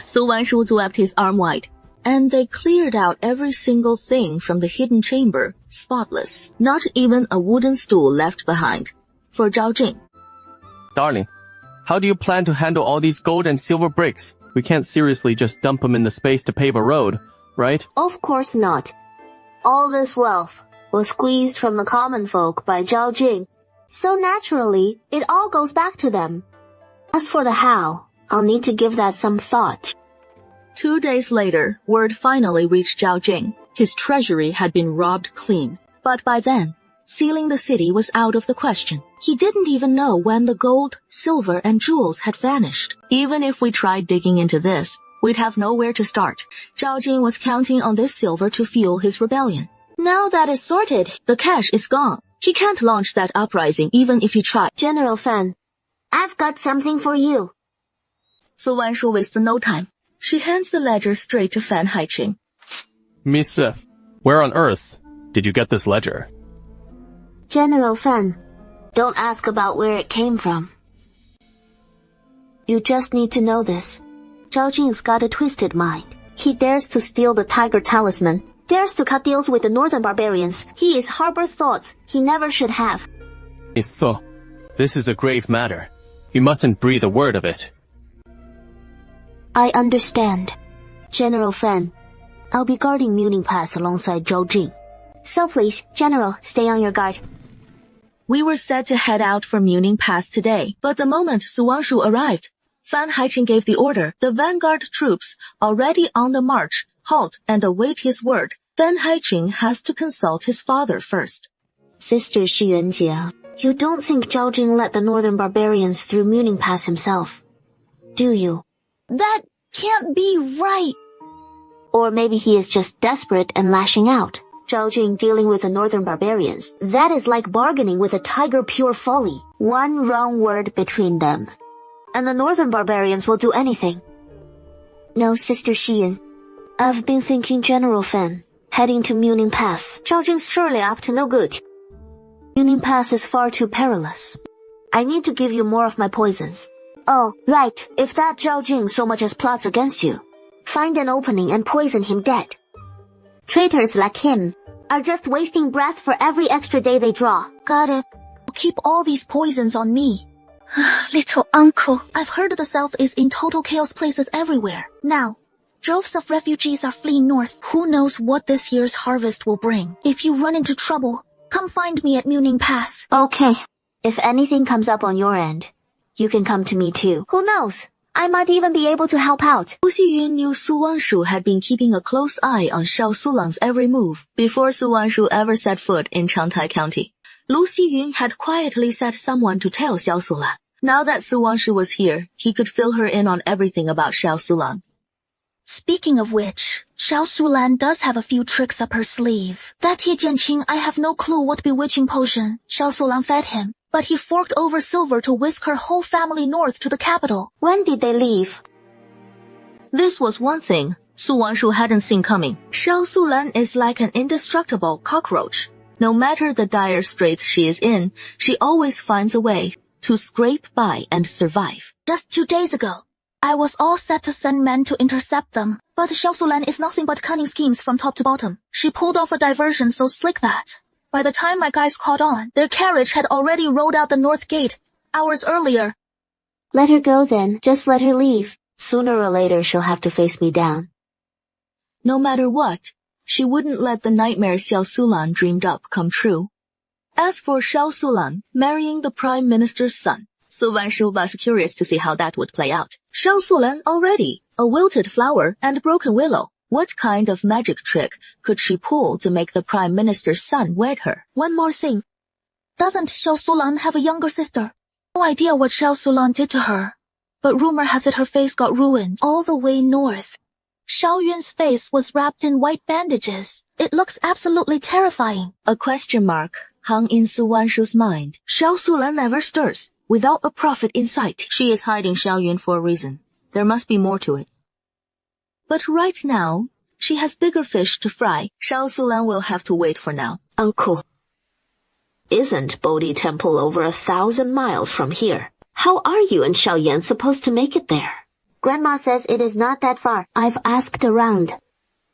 Su Wanshu swept his arm wide, and they cleared out every single thing from the hidden chamber, spotless. Not even a wooden stool left behind. For Zhao Jing. Darling, how do you plan to handle all these gold and silver bricks? We can't seriously just dump them in the space to pave a road, right? Of course not. All this wealth was squeezed from the common folk by Zhao Jing, so naturally, it all goes back to them. As for the how, I'll need to give that some thought. 2 days later, word finally reached Zhao Jing. His treasury had been robbed clean, but by then, sealing the city was out of the question. He didn't even know when the gold, silver, and jewels had vanished. Even if we tried digging into this, we'd have nowhere to start. Zhao Jing was counting on this silver to fuel his rebellion. Now that it's sorted, the cash is gone. He can't launch that uprising even if he tried. General Fan, I've got something for you. Su Wanshu wasted no time. She hands the ledger straight to Fan Haiqing. Miss Sif, where on earth did you get this ledger? General Fan, don't ask about where it came from. You just need to know this. Zhao Jing's got a twisted mind. He dares to steal the tiger talisman, dares to cut deals with the northern barbarians. He is harbor thoughts he never should have. So, this is a grave matter. You mustn't breathe a word of it. I understand. General Fan, I'll be guarding Muning Pass alongside Zhao Jing. So please, General, stay on your guard. We were set to head out for Muning Pass today, but the moment Su Wanshu arrived, Fan Haiqing gave the order. The vanguard troops, already on the march, halt and await his word. Fan Haiqing has to consult his father first. Sister Shi Yuanjie, you don't think Zhao Jing let the northern barbarians through Muning Pass himself, do you? That can't be right. Or maybe he is just desperate and lashing out. Zhao Jing dealing with the northern barbarians, that is like bargaining with a tiger, pure folly. One wrong word between them, and the northern barbarians will do anything. No, Sister Xian, I've been thinking General Fan, heading to Muning Pass. Zhao Jing's surely up to no good. Muning Pass is far too perilous. I need to give you more of my poisons. Oh, right, if that Zhao Jing so much as plots against you, find an opening and poison him dead. Traitors like him are just wasting breath for every extra day they draw. Got it. Keep all these poisons on me. Little uncle, I've heard the south is in total chaos places everywhere. Now, droves of refugees are fleeing north. Who knows what this year's harvest will bring? If you run into trouble, come find me at Muning Pass. Okay. If anything comes up on your end, you can come to me too. Who knows? I might even be able to help out. Lu Xiyun knew Su Wanshu had been keeping a close eye on Xiao Sulang's every move before Su Wanshu ever set foot in Changtai County. Lu Xiyun had quietly set someone to tell Xiao Sulan. Now that Su Wanshu was here, he could fill her in on everything about Xiao Sulan. Speaking of which, Xiao Sulan does have a few tricks up her sleeve. That Tie Jianqing, I have no clue what bewitching potion Xiao Sulan fed him, but he forked over silver to whisk her whole family north to the capital. When did they leave? This was one thing Su Wanshu hadn't seen coming. Xiao Sulan is like an indestructible cockroach. No matter the dire straits she is in, she always finds a way to scrape by and survive. Just 2 days ago, I was all set to send men to intercept them, but Xiao Sulan is nothing but cunning schemes from top to bottom. She pulled off a diversion so slick that, by the time my guys caught on, their carriage had already rolled out the north gate, hours earlier. Let her go then, just let her leave. Sooner or later she'll have to face me down. No matter what, she wouldn't let the nightmare Xiao Sulan dreamed up come true. As for Xiao Sulan marrying the Prime Minister's son, Su Wanshu was curious to see how that would play out. Xiao Sulan already, a wilted flower and broken willow. What kind of magic trick could she pull to make the Prime Minister's son wed her? One more thing. Doesn't Xiao Sulan have a younger sister? No idea what Xiao Sulan did to her, but rumor has it her face got ruined all the way north. Xiao Yun's face was wrapped in white bandages. It looks absolutely terrifying. A question mark hung in Su Wanshu's mind. Xiao Sulan never stirs, without a prophet in sight. She is hiding Xiao Yun for a reason. There must be more to it. But right now, she has bigger fish to fry. Xiao Sulan will have to wait for now. Uncle, isn't Bodhi Temple over 1,000 miles from here? How are you and Xiao Yan supposed to make it there? Grandma says it is not that far. I've asked around.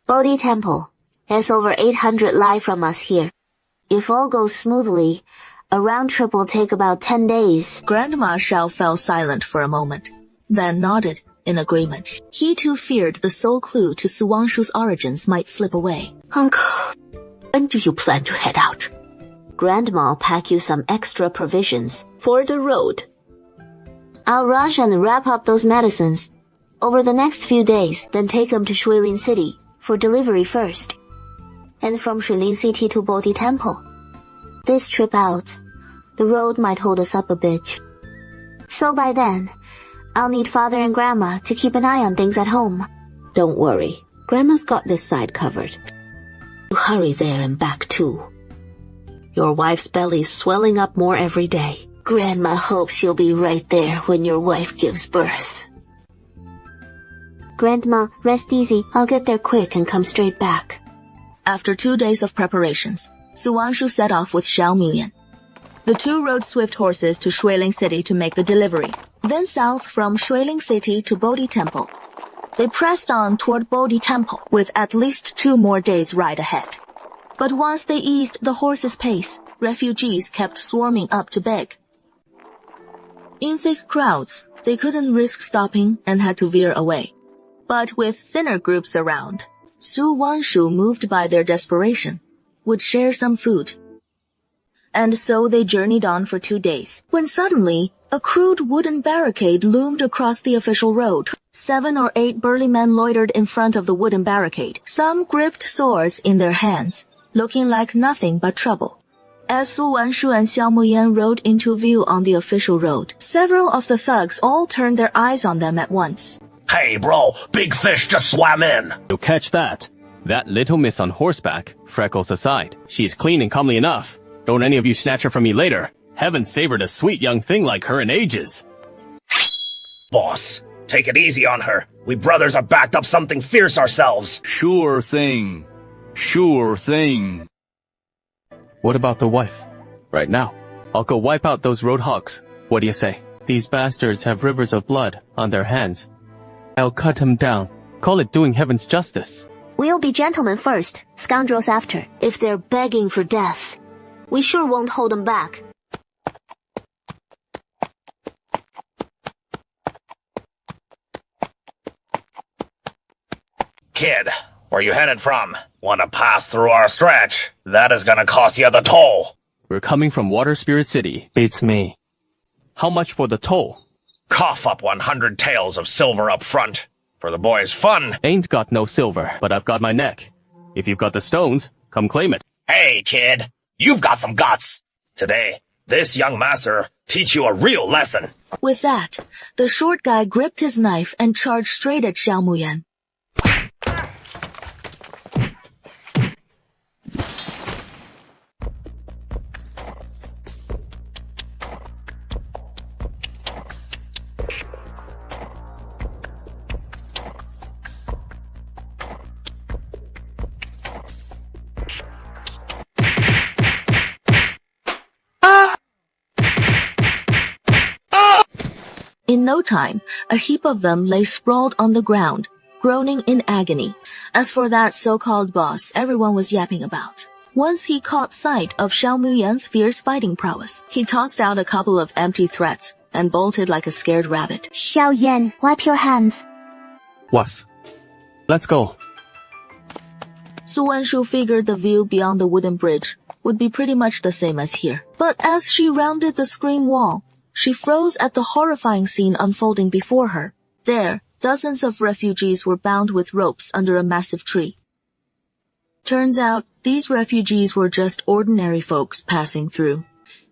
Bodhi Temple is over 800 li from us here. If all goes smoothly, a round trip will take about 10 days. Grandma Xiao fell silent for a moment, then nodded in agreement. He too feared the sole clue to Su Wanshu's origins might slip away. Uncle, when do you plan to head out? Grandma'll pack you some extra provisions for the road. I'll rush and wrap up those medicines over the next few days, then take them to Shuilin City for delivery first, and from Shuilin City to Bodhi Temple. This trip out, the road might hold us up a bit. So by then, I'll need Father and Grandma to keep an eye on things at home. Don't worry, Grandma's got this side covered. You hurry there and back too. Your wife's belly's swelling up more every day. Grandma hopes she'll be right there when your wife gives birth. Grandma, rest easy. I'll get there quick and come straight back. After 2 days of preparations, Su Wanshu set off with Xiao Muyan. The two rode swift horses to Shuilin City to make the delivery, then south from Shuilin City to Bodhi Temple. They pressed on toward Bodhi Temple, with at least 2 more days' ride ahead. But once they eased the horses' pace, refugees kept swarming up to beg. In thick crowds, they couldn't risk stopping and had to veer away. But with thinner groups around, Su Wanshu, moved by their desperation, would share some food. And so they journeyed on for 2 days, when suddenly, a crude wooden barricade loomed across the official road. 7 or 8 burly men loitered in front of the wooden barricade. Some gripped swords in their hands, looking like nothing but trouble. As Su Wanshu and Xiao Muyan rode into view on the official road, several of the thugs all turned their eyes on them at once. Hey bro, big fish just swam in. You'll catch that. That little miss on horseback, freckles aside. She's clean and comely enough. Don't any of you snatch her from me later. Haven't savored a sweet young thing like her in ages. Boss, Take it easy on her. We brothers are backed up something fierce ourselves. Sure thing. Sure thing. What about the wife? Right now. I'll go wipe out those roadhogs. What do you say? These bastards have rivers of blood on their hands. I'll cut them down. Call it doing heaven's justice. We'll be gentlemen first, scoundrels after. If they're begging for death, we sure won't hold them back. Kid, where you headed from? Want to pass through our stretch? That is gonna cost you the toll. We're coming from Water Spirit City. Beats me. How much for the toll? Cough up 100 taels of silver up front. For the boys' fun. Ain't got no silver, but I've got my neck. If you've got the stones, come claim it. Hey, kid, you've got some guts. Today, this young master teach you a real lesson. With that, the short guy gripped his knife and charged straight at Xiao Muyan. In no time, a heap of them lay sprawled on the ground, groaning in agony. As for that so-called boss everyone was yapping about, once he caught sight of Xiao Muyan's fierce fighting prowess, he tossed out a couple of empty threats and bolted like a scared rabbit. Xiao Yan, wipe your hands. Wife, let's go. Su Wanshu figured the view beyond the wooden bridge would be pretty much the same as here. But as she rounded the screen wall, she froze at the horrifying scene unfolding before her. There, dozens of refugees were bound with ropes under a massive tree. Turns out, these refugees were just ordinary folks passing through.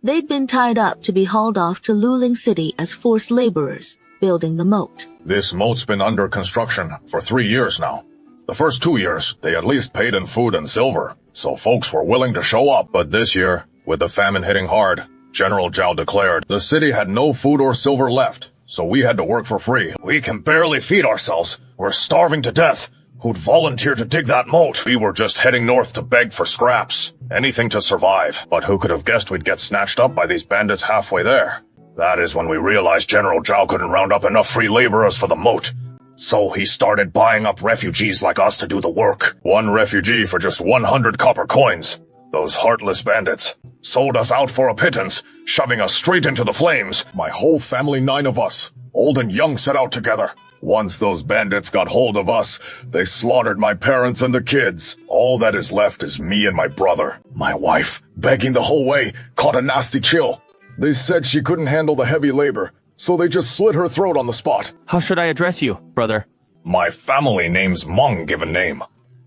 They'd been tied up to be hauled off to Luling City as forced laborers, building the moat. This moat's been under construction for 3 years now. The first 2 years, they at least paid in food and silver, so folks were willing to show up. But this year, with the famine hitting hard, General Zhao declared the city had no food or silver left, so we had to work for free. We can barely feed ourselves. We're starving to death. Who'd volunteer to dig that moat? We were just heading north to beg for scraps. Anything to survive. But who could have guessed we'd get snatched up by these bandits halfway there? That is when we realized General Zhao couldn't round up enough free laborers for the moat. So he started buying up refugees like us to do the work. 1 refugee for just 100 copper coins. Those heartless bandits sold us out for a pittance, shoving us straight into the flames. My whole family, 9 of us, old and young, set out together. Once those bandits got hold of us, they slaughtered my parents and the kids. All that is left is me and my brother. My wife, begging the whole way, caught a nasty chill. They said she couldn't handle the heavy labor, so they just slit her throat on the spot. How should I address you, brother? My family name's Meng given name.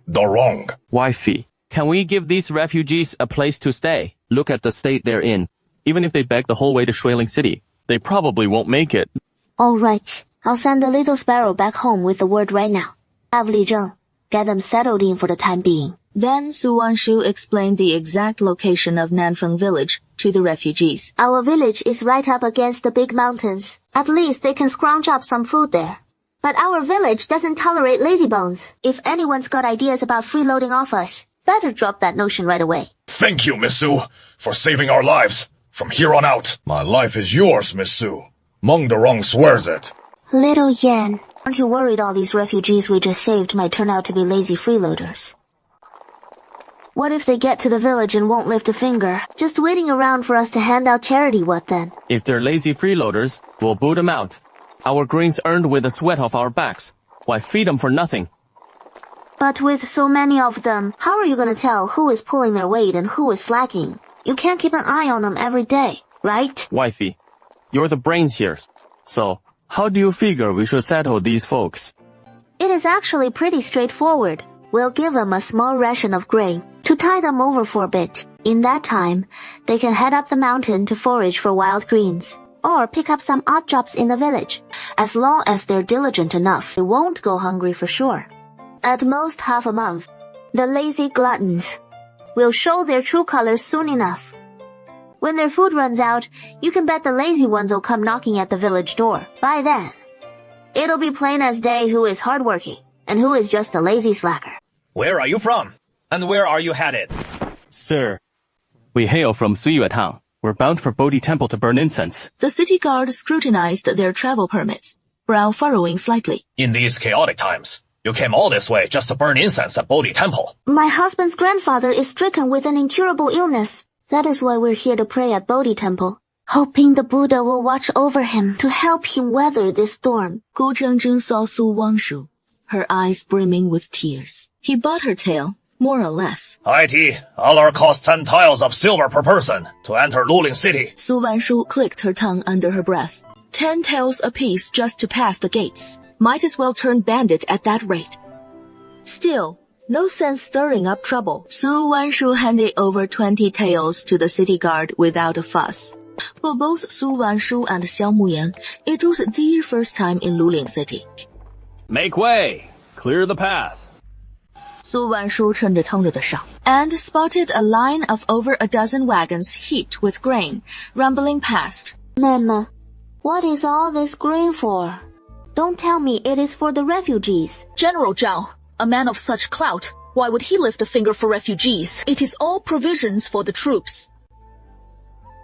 Dorong. Wifey, can we give these refugees a place to stay? Look at the state they're in. Even if they beg the whole way to Shuiling City, they probably won't make it. All right. I'll send the little sparrow back home with the word right now. Have Li Zheng get them settled in for the time being. Then Su Wanshu explained the exact location of Nanfeng village to the refugees. Our village is right up against the big mountains. At least they can scrounge up some food there. But our village doesn't tolerate lazybones. If anyone's got ideas about freeloading off us, better drop that notion right away. Thank you, Miss Su, for saving our lives. From here on out, my life is yours, Miss Su. Meng Dorong swears it. Little Yan, aren't you worried all these refugees we just saved might turn out to be lazy freeloaders? What if they get to the village and won't lift a finger? Just waiting around for us to hand out charity, what then? If they're lazy freeloaders, we'll boot them out. Our grains earned with the sweat off our backs. Why feed them for nothing? But with so many of them, how are you gonna tell who is pulling their weight and who is slacking? You can't keep an eye on them every day, right? Wifey, you're the brains here. So, how do you figure we should settle these folks? It is actually pretty straightforward. We'll give them a small ration of grain to tide them over for a bit. In that time, they can head up the mountain to forage for wild greens, or pick up some odd jobs in the village. As long as they're diligent enough, they won't go hungry for sure. At most half a month, the lazy gluttons will show their true colors soon enough. When their food runs out, you can bet the lazy ones will come knocking at the village door. By then, It'll be plain as day who is hardworking and who is just a lazy slacker. Where are you from? And where are you headed? Sir, we hail from Suyue Town. We're bound for Bodhi Temple to burn incense. The city guard scrutinized their travel permits, brow furrowing slightly. In these chaotic times, you came all this way just to burn incense at Bodhi Temple. My husband's grandfather is stricken with an incurable illness. That is why we're here to pray at Bodhi Temple, hoping the Buddha will watch over him to help him weather this storm. Gu Chengjun saw Su Wangshu, her eyes brimming with tears. He bought her tale, more or less. IT, Alar costs 10 tiles of silver per person to enter Luling City. Su Wanshu clicked her tongue under her breath. 10 taels apiece just to pass the gates. Might as well turn bandit at that rate. Still, no sense stirring up trouble. Su Wanshu handed over 20 taels to the city guard without a fuss. For both Su Wanshu and Xiao Muyan, it was their first time in Luling City. Make way! Clear the path. Su Wanshu 趁着腾着的上 and spotted a line of over a dozen wagons heaped with grain, rumbling past. Mama, what is all this grain for? Don't tell me it is for the refugees. General Zhao, a man of such clout, why would he lift a finger for refugees? It is all provisions for the troops.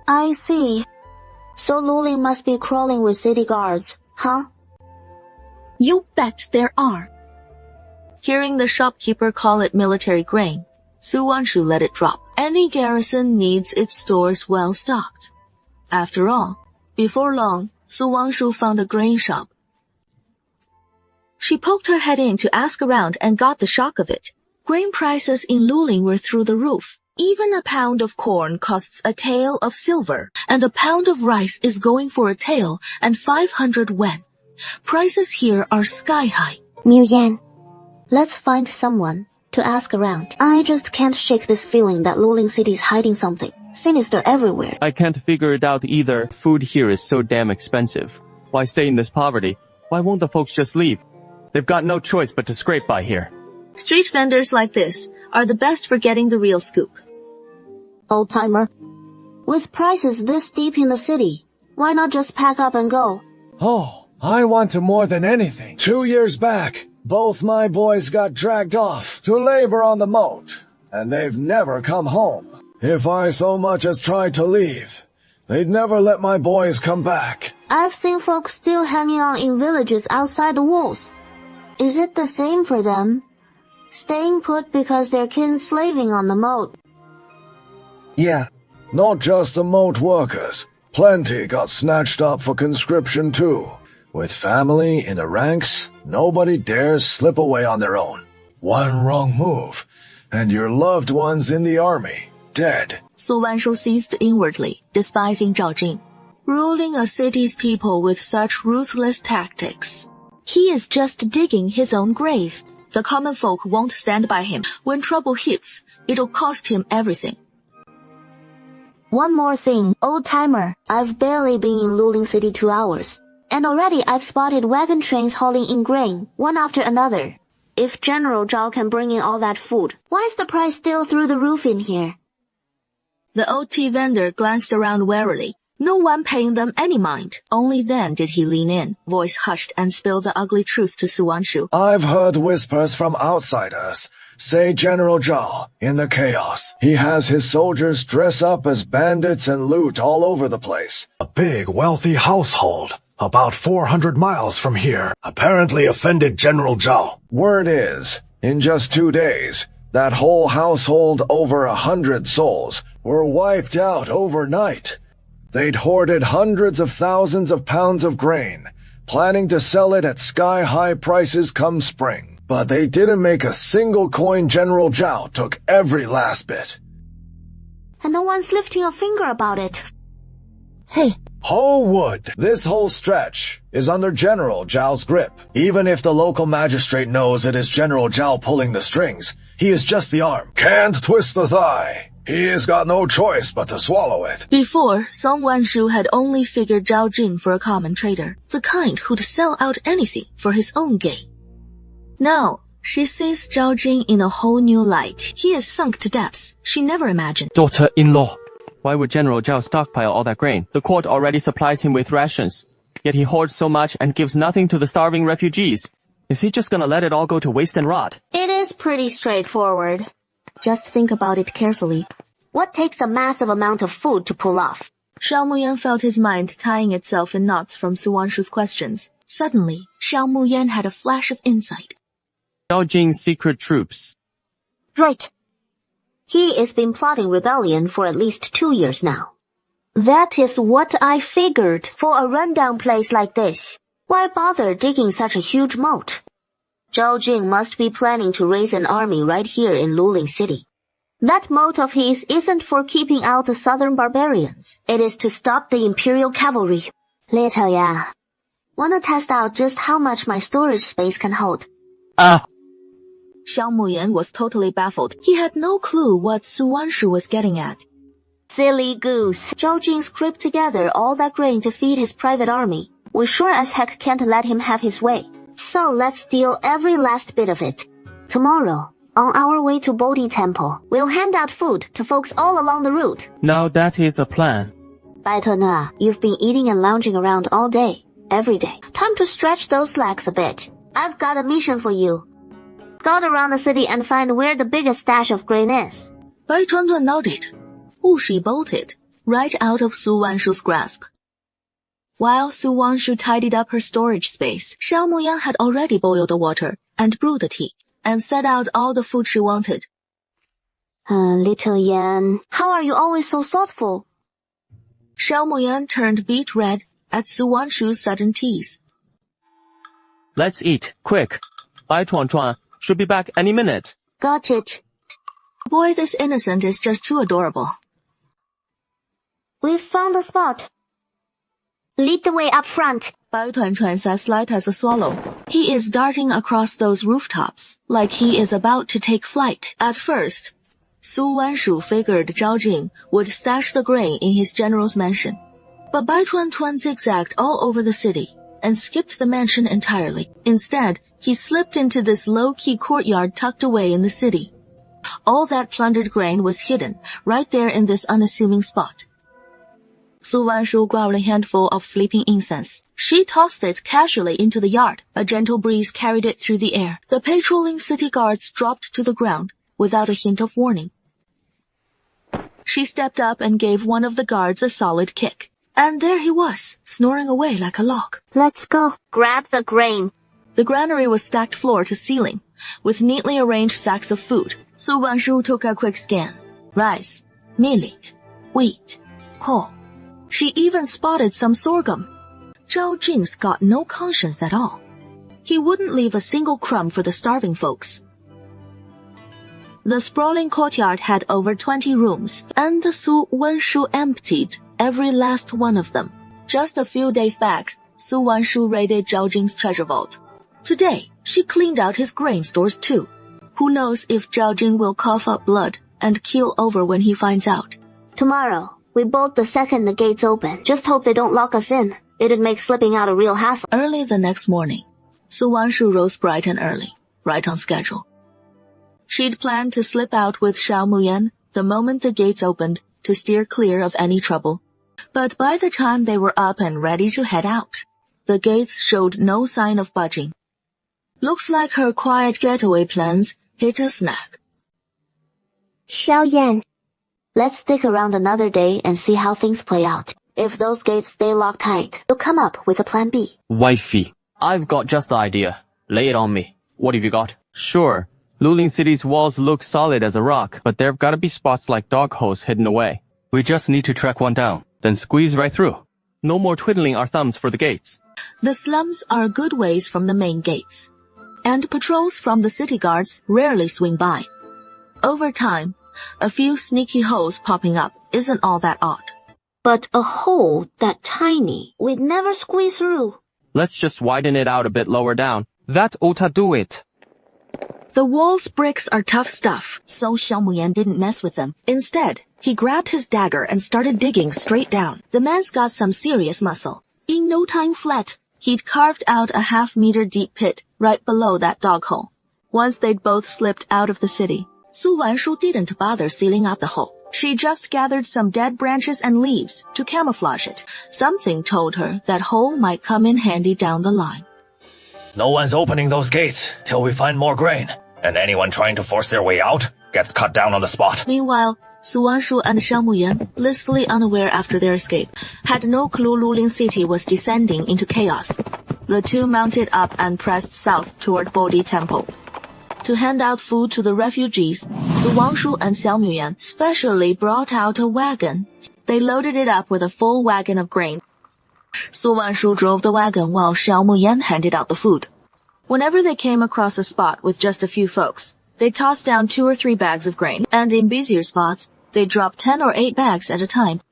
I see. So Luling must be crawling with city guards, huh? You bet there are. Hearing the shopkeeper call it military grain, Su Wanshu let it drop. Any garrison needs its stores well stocked. After all, before long, Su Wanshu found a grain shop. She poked her head in to ask around and got the shock of it. Grain prices in Luling were through the roof. Even a pound of corn costs a tael of silver, and a pound of rice is going for a tael and 500 wen. Prices here are sky high. Miu Yan, let's find someone to ask around. I just can't shake this feeling that Luling City is hiding something sinister everywhere. I can't figure it out either. Food here is so damn expensive. Why stay in this poverty? Why won't the folks just leave? They've got no choice but to scrape by here. Street vendors like this are the best for getting the real scoop. Old-timer, with prices this steep in the city, why not just pack up and go? Oh, I want to more than anything. 2 years back, both my boys got dragged off to labor on the moat, and they've never come home. If I so much as tried to leave, they'd never let my boys come back. I've seen folks still hanging on in villages outside the walls. Is it the same for them? Staying put because their kin slaving on the moat? Yeah. Not just the moat workers. Plenty got snatched up for conscription too. With family in the ranks, nobody dares slip away on their own. One wrong move, and your loved ones in the army, dead. Su Wanshu seized inwardly, despising Zhao Jing. Ruling a city's people with such ruthless tactics. He is just digging his own grave. The common folk won't stand by him. When trouble hits, it'll cost him everything. One more thing, old-timer. I've barely been in Luling City 2 hours. And already I've spotted wagon trains hauling in grain, one after another. If General Zhao can bring in all that food, why is the price still through the roof in here? The old tea vendor glanced around warily. No one paying them any mind. Only then did he lean in, voice hushed, and spill the ugly truth to Su Wanshu. I've heard whispers from outsiders. Say General Zhao, in the chaos, he has his soldiers dress up as bandits and loot all over the place. A big, wealthy household, about 400 miles from here, apparently offended General Zhao. Word is, in just 2 days, that whole household, over 100 souls, were wiped out overnight. They'd hoarded hundreds of thousands of pounds of grain, planning to sell it at sky-high prices come spring. But they didn't make a single coin. General Zhao took every last bit. And no one's lifting a finger about it. Hey. Whole wood. This whole stretch is under General Zhao's grip. Even if the local magistrate knows it is General Zhao pulling the strings, he is just the arm. Can't twist the thigh. He has got no choice but to swallow it. Before, Song Wanshu had only figured Zhao Jing for a common trader, the kind who'd sell out anything for his own gain. Now, she sees Zhao Jing in a whole new light. He is sunk to depths she never imagined. Daughter-in-law, why would General Zhao stockpile all that grain? The court already supplies him with rations. Yet he hoards so much and gives nothing to the starving refugees. Is he just gonna let it all go to waste and rot? It is pretty straightforward. Just think about it carefully. What takes a massive amount of food to pull off? Xiao Muyan felt his mind tying itself in knots from Su Wanshu's questions. Suddenly, Xiao Muyan had a flash of insight. Zhao Jing's secret troops. Right. He has been plotting rebellion for at least 2 years now. That is what I figured. For a rundown place like this, why bother digging such a huge moat? Zhao Jing must be planning to raise an army right here in Luling City. That moat of his isn't for keeping out the southern barbarians. It is to stop the imperial cavalry. Little Yan, wanna test out just how much my storage space can hold? Xiao Muyan was totally baffled. He had no clue what Su Wanshu was getting at. Silly goose. Zhao Jing scraped together all that grain to feed his private army. We sure as heck can't let him have his way. So let's steal every last bit of it. Tomorrow, on our way to Bodhi Temple, we'll hand out food to folks all along the route. Now that is a plan. Bai Tuna, you've been eating and lounging around all day, every day. Time to stretch those legs a bit. I've got a mission for you. Scout around the city and find where the biggest stash of grain is. Bai Tuan nodded. Wushi bolted, right out of Su Wanshu's grasp. While Su Wanshu tidied up her storage space, Xiao Muyan had already boiled the water and brewed the tea, and set out all the food she wanted. Little Yan, how are you always so thoughtful? Xiao Muyan turned beet red at Su Wanshu's sudden tease. Let's eat, quick. Bai Tuan should be back any minute. Got it. Boy, this innocent is just too adorable. We've found the spot. Lead the way up front. Bai Tuan says light as a swallow. He is darting across those rooftops, like he is about to take flight. At first, Su Wanshu figured Zhao Jing would stash the grain in his general's mansion. But Bai Tuan zigzagged all over the city and skipped the mansion entirely. Instead, he slipped into this low-key courtyard tucked away in the city. All that plundered grain was hidden right there in this unassuming spot. Su Wanshu grabbed a handful of sleeping incense. She tossed it casually into the yard. A gentle breeze carried it through the air. The patrolling city guards dropped to the ground without a hint of warning. She stepped up and gave one of the guards a solid kick. And there he was, snoring away like a log. Let's go. Grab the grain. The granary was stacked floor to ceiling, with neatly arranged sacks of food. Su Wanshu took a quick scan. Rice, millet, wheat, coal. She even spotted some sorghum. Zhao Jing's got no conscience at all. He wouldn't leave a single crumb for the starving folks. The sprawling courtyard had over 20 rooms, and Su Wanshu emptied every last one of them. Just a few days back, Su Wanshu raided Zhao Jing's treasure vault. Today, she cleaned out his grain stores too. Who knows if Zhao Jing will cough up blood and keel over when he finds out. Tomorrow, we bolt the second the gates open. Just hope they don't lock us in. It'd make slipping out a real hassle. Early the next morning, Su Wanshu rose bright and early, right on schedule. She'd planned to slip out with Xiao Muyan the moment the gates opened to steer clear of any trouble. But by the time they were up and ready to head out, the gates showed no sign of budging. Looks like her quiet getaway plans hit a snag. Xiao Yan, let's stick around another day and see how things play out. If those gates stay locked tight, we'll come up with a plan B. Wifey, I've got just the idea. Lay it on me. What have you got? Sure. Luling City's walls look solid as a rock, but there've gotta be spots like dog holes hidden away. We just need to track one down, then squeeze right through. No more twiddling our thumbs for the gates. The slums are a good ways from the main gates, and patrols from the city guards rarely swing by. Over time, a few sneaky holes popping up isn't all that odd. But a hole that tiny, we'd never squeeze through. Let's just widen it out a bit lower down. That oughta do it. The wall's bricks are tough stuff, so Xiao Muyan didn't mess with them. Instead, he grabbed his dagger and started digging straight down. The man's got some serious muscle. In no time flat, he'd carved out a half-meter deep pit right below that dog hole. Once they'd both slipped out of the city, Su Wanshu didn't bother sealing up the hole. She just gathered some dead branches and leaves to camouflage it. Something told her that hole might come in handy down the line. No one's opening those gates till we find more grain. And anyone trying to force their way out gets cut down on the spot. Meanwhile, Su Wanshu and Xiao Muyan, blissfully unaware after their escape, had no clue Luling City was descending into chaos. The two mounted up and pressed south toward Bodhi Temple. To hand out food to the refugees, Su Wanshu and Xiao Muyan specially brought out a wagon. They loaded it up with a full wagon of grain. Su Wanshu drove the wagon while Xiao Muyan handed out the food. Whenever they came across a spot with just a few folks, they tossed down 2 or 3 bags of grain, and in busier spots, they dropped 10 or 8 bags at a time.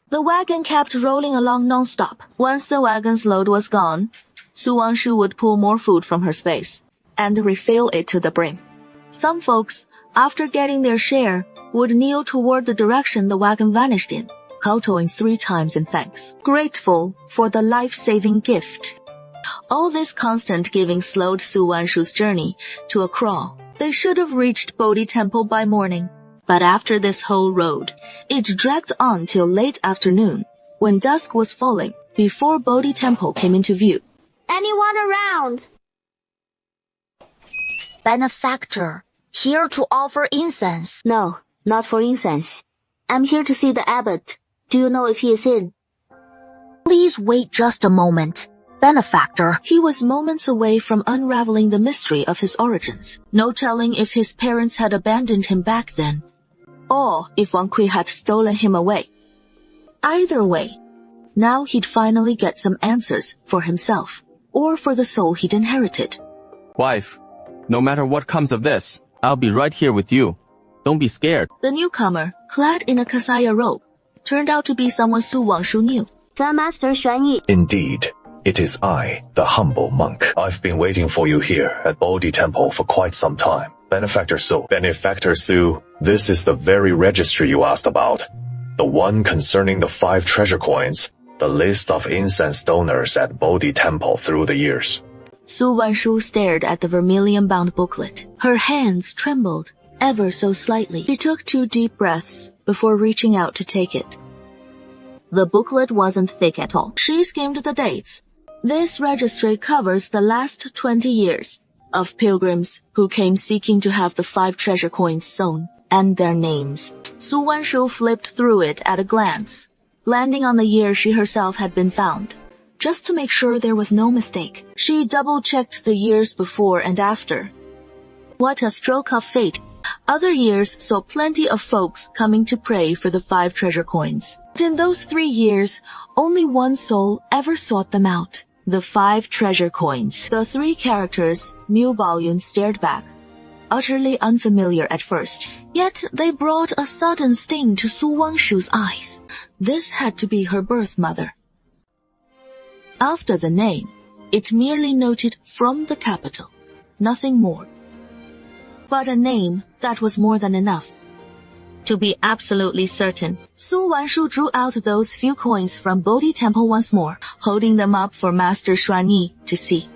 The wagon kept rolling along non-stop. Once the wagon's load was gone, Su Wanshu would pull more food from her space and refill it to the brim. Some folks, after getting their share, would kneel toward the direction the wagon vanished in, kowtowing 3 times in thanks, grateful for the life-saving gift. All this constant giving slowed Su Wanshu's journey to a crawl. They should have reached Bodhi Temple by morning. But after this whole road, it dragged on till late afternoon, when dusk was falling, before Bodhi Temple came into view. Anyone around? Benefactor, here to offer incense. No, not for incense. I'm here to see the abbot. Do you know if he is in? Please wait just a moment. Benefactor. He was moments away from unraveling the mystery of his origins. No telling if his parents had abandoned him back then, or if Wang Kui had stolen him away. Either way, now he'd finally get some answers for himself, or for the soul he'd inherited. Wife, no matter what comes of this, I'll be right here with you. Don't be scared. The newcomer, clad in a kasaya robe, turned out to be someone Su Wanshu knew. Master Xuanyi. Indeed. It is I, the humble monk. I've been waiting for you here at Bodhi Temple for quite some time. Benefactor Su, this is the very registry you asked about. The one concerning the 5 treasure coins, the list of incense donors at Bodhi Temple through the years. Su Wanshu stared at the vermilion-bound booklet. Her hands trembled, ever so slightly. She took 2 deep breaths before reaching out to take it. The booklet wasn't thick at all. She skimmed the dates. This registry covers the last 20 years of pilgrims who came seeking to have the 5 treasure coins sewn, and their names. Su Wanshu flipped through it at a glance, landing on the year she herself had been found. Just to make sure there was no mistake, she double-checked the years before and after. What a stroke of fate. Other years saw plenty of folks coming to pray for the 5 treasure coins. But in those 3 years, only one soul ever sought them out. The 5 treasure coins. The 3 characters, Miu Baoyun, stared back, utterly unfamiliar at first. Yet they brought a sudden sting to Su Wanshu's eyes. This had to be her birth mother. After the name, it merely noted from the capital, nothing more. But a name that was more than enough. To be absolutely certain, Su Wanshu drew out those few coins from Bodhi Temple once more, holding them up for Master Xuanyi to see.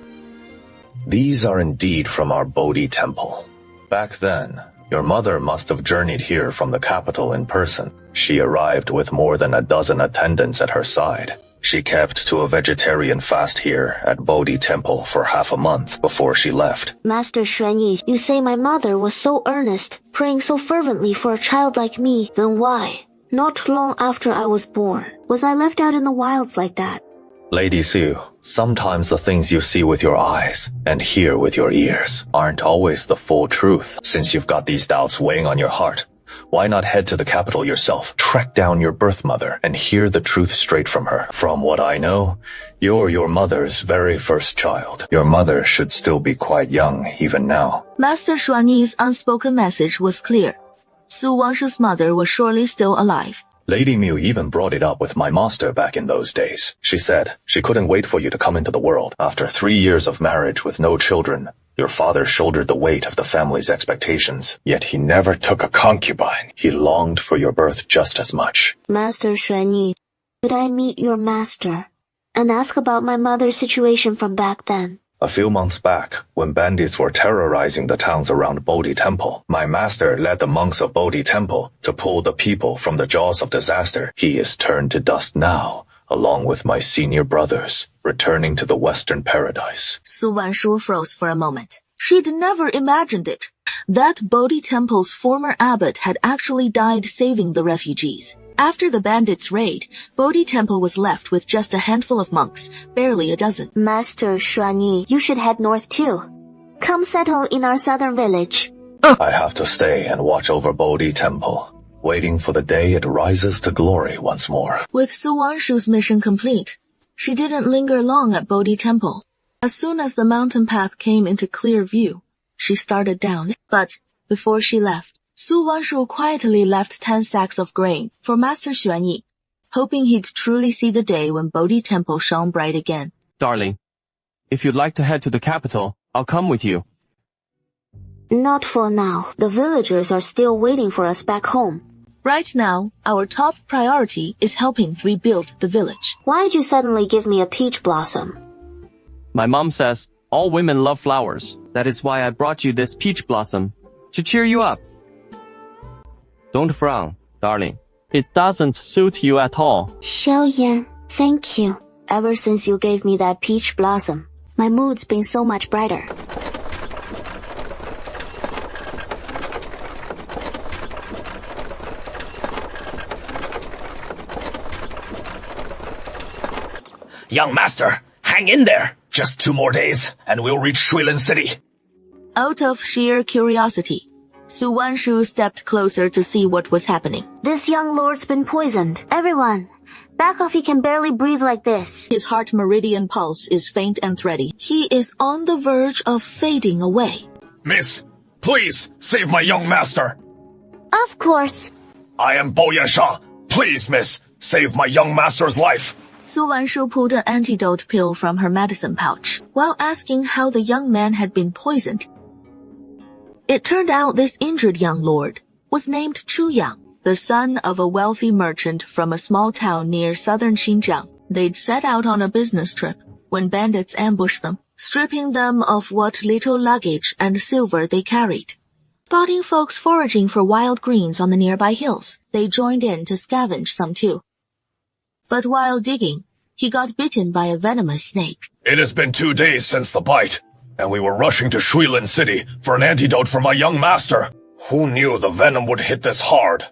These are indeed from our Bodhi Temple. Back then, your mother must have journeyed here from the capital in person. She arrived with more than a dozen attendants at her side. She kept to a vegetarian fast here at Bodhi Temple for half a month before she left. Master Xuanyi, you say my mother was so earnest, praying so fervently for a child like me. Then why, not long after I was born, was I left out in the wilds like that? Lady Su, sometimes the things you see with your eyes and hear with your ears aren't always the full truth. Since you've got these doubts weighing on your heart, why not head to the capital yourself, track down your birth mother, and hear the truth straight from her? From what I know, you're your mother's very first child. Your mother should still be quite young even now. Master Xuanyi's unspoken message was clear. Su Wanshu's mother was surely still alive. Lady Miu even brought it up with my master back in those days. She said she couldn't wait for you to come into the world. After 3 years of marriage with no children, your father shouldered the weight of the family's expectations, yet he never took a concubine. He longed for your birth just as much. Master Xuanyi, could I meet your master and ask about my mother's situation from back then? A few months back, when bandits were terrorizing the towns around Bodhi Temple, my master led the monks of Bodhi Temple to pull the people from the jaws of disaster. He is turned to dust now, along with my senior brothers, returning to the Western Paradise. Su Wanshu froze for a moment. She'd never imagined it. That Bodhi Temple's former abbot had actually died saving the refugees. After the bandits' raid, Bodhi Temple was left with just a handful of monks, barely a dozen. Master Xuanyi, you should head north too. Come settle in our southern village. I have to stay and watch over Bodhi Temple, waiting for the day it rises to glory once more. With Su Wanshu's mission complete, she didn't linger long at Bodhi Temple. As soon as the mountain path came into clear view, she started down. But before she left, Su Wanshu quietly left 10 sacks of grain for Master Xuanyi, hoping he'd truly see the day when Bodhi Temple shone bright again. Darling, if you'd like to head to the capital, I'll come with you. Not for now. The villagers are still waiting for us back home. Right now, our top priority is helping rebuild the village. Why'd you suddenly give me a peach blossom? My mom says all women love flowers. That is why I brought you this peach blossom, to cheer you up. Don't frown, darling. It doesn't suit you at all. Xiaoyan, thank you. Ever since you gave me that peach blossom, my mood's been so much brighter. Young master, hang in there. Just 2 more days, and we'll reach Shuilin City. Out of sheer curiosity, Su Wanshu stepped closer to see what was happening. This young lord's been poisoned. Everyone, back off, he can barely breathe like this. His heart meridian pulse is faint and thready. He is on the verge of fading away. Miss, please save my young master. Of course. I am Bo Yansha. Please, miss, save my young master's life. Su Wanshu pulled an antidote pill from her medicine pouch, while asking how the young man had been poisoned. It turned out this injured young lord was named Chu Yang, the son of a wealthy merchant from a small town near southern Xinjiang. They'd set out on a business trip when bandits ambushed them, stripping them of what little luggage and silver they carried. Spotting folks foraging for wild greens on the nearby hills, they joined in to scavenge some too. But while digging, he got bitten by a venomous snake. It has been 2 days since the bite, and we were rushing to Shuilin City for an antidote for my young master. Who knew the venom would hit this hard?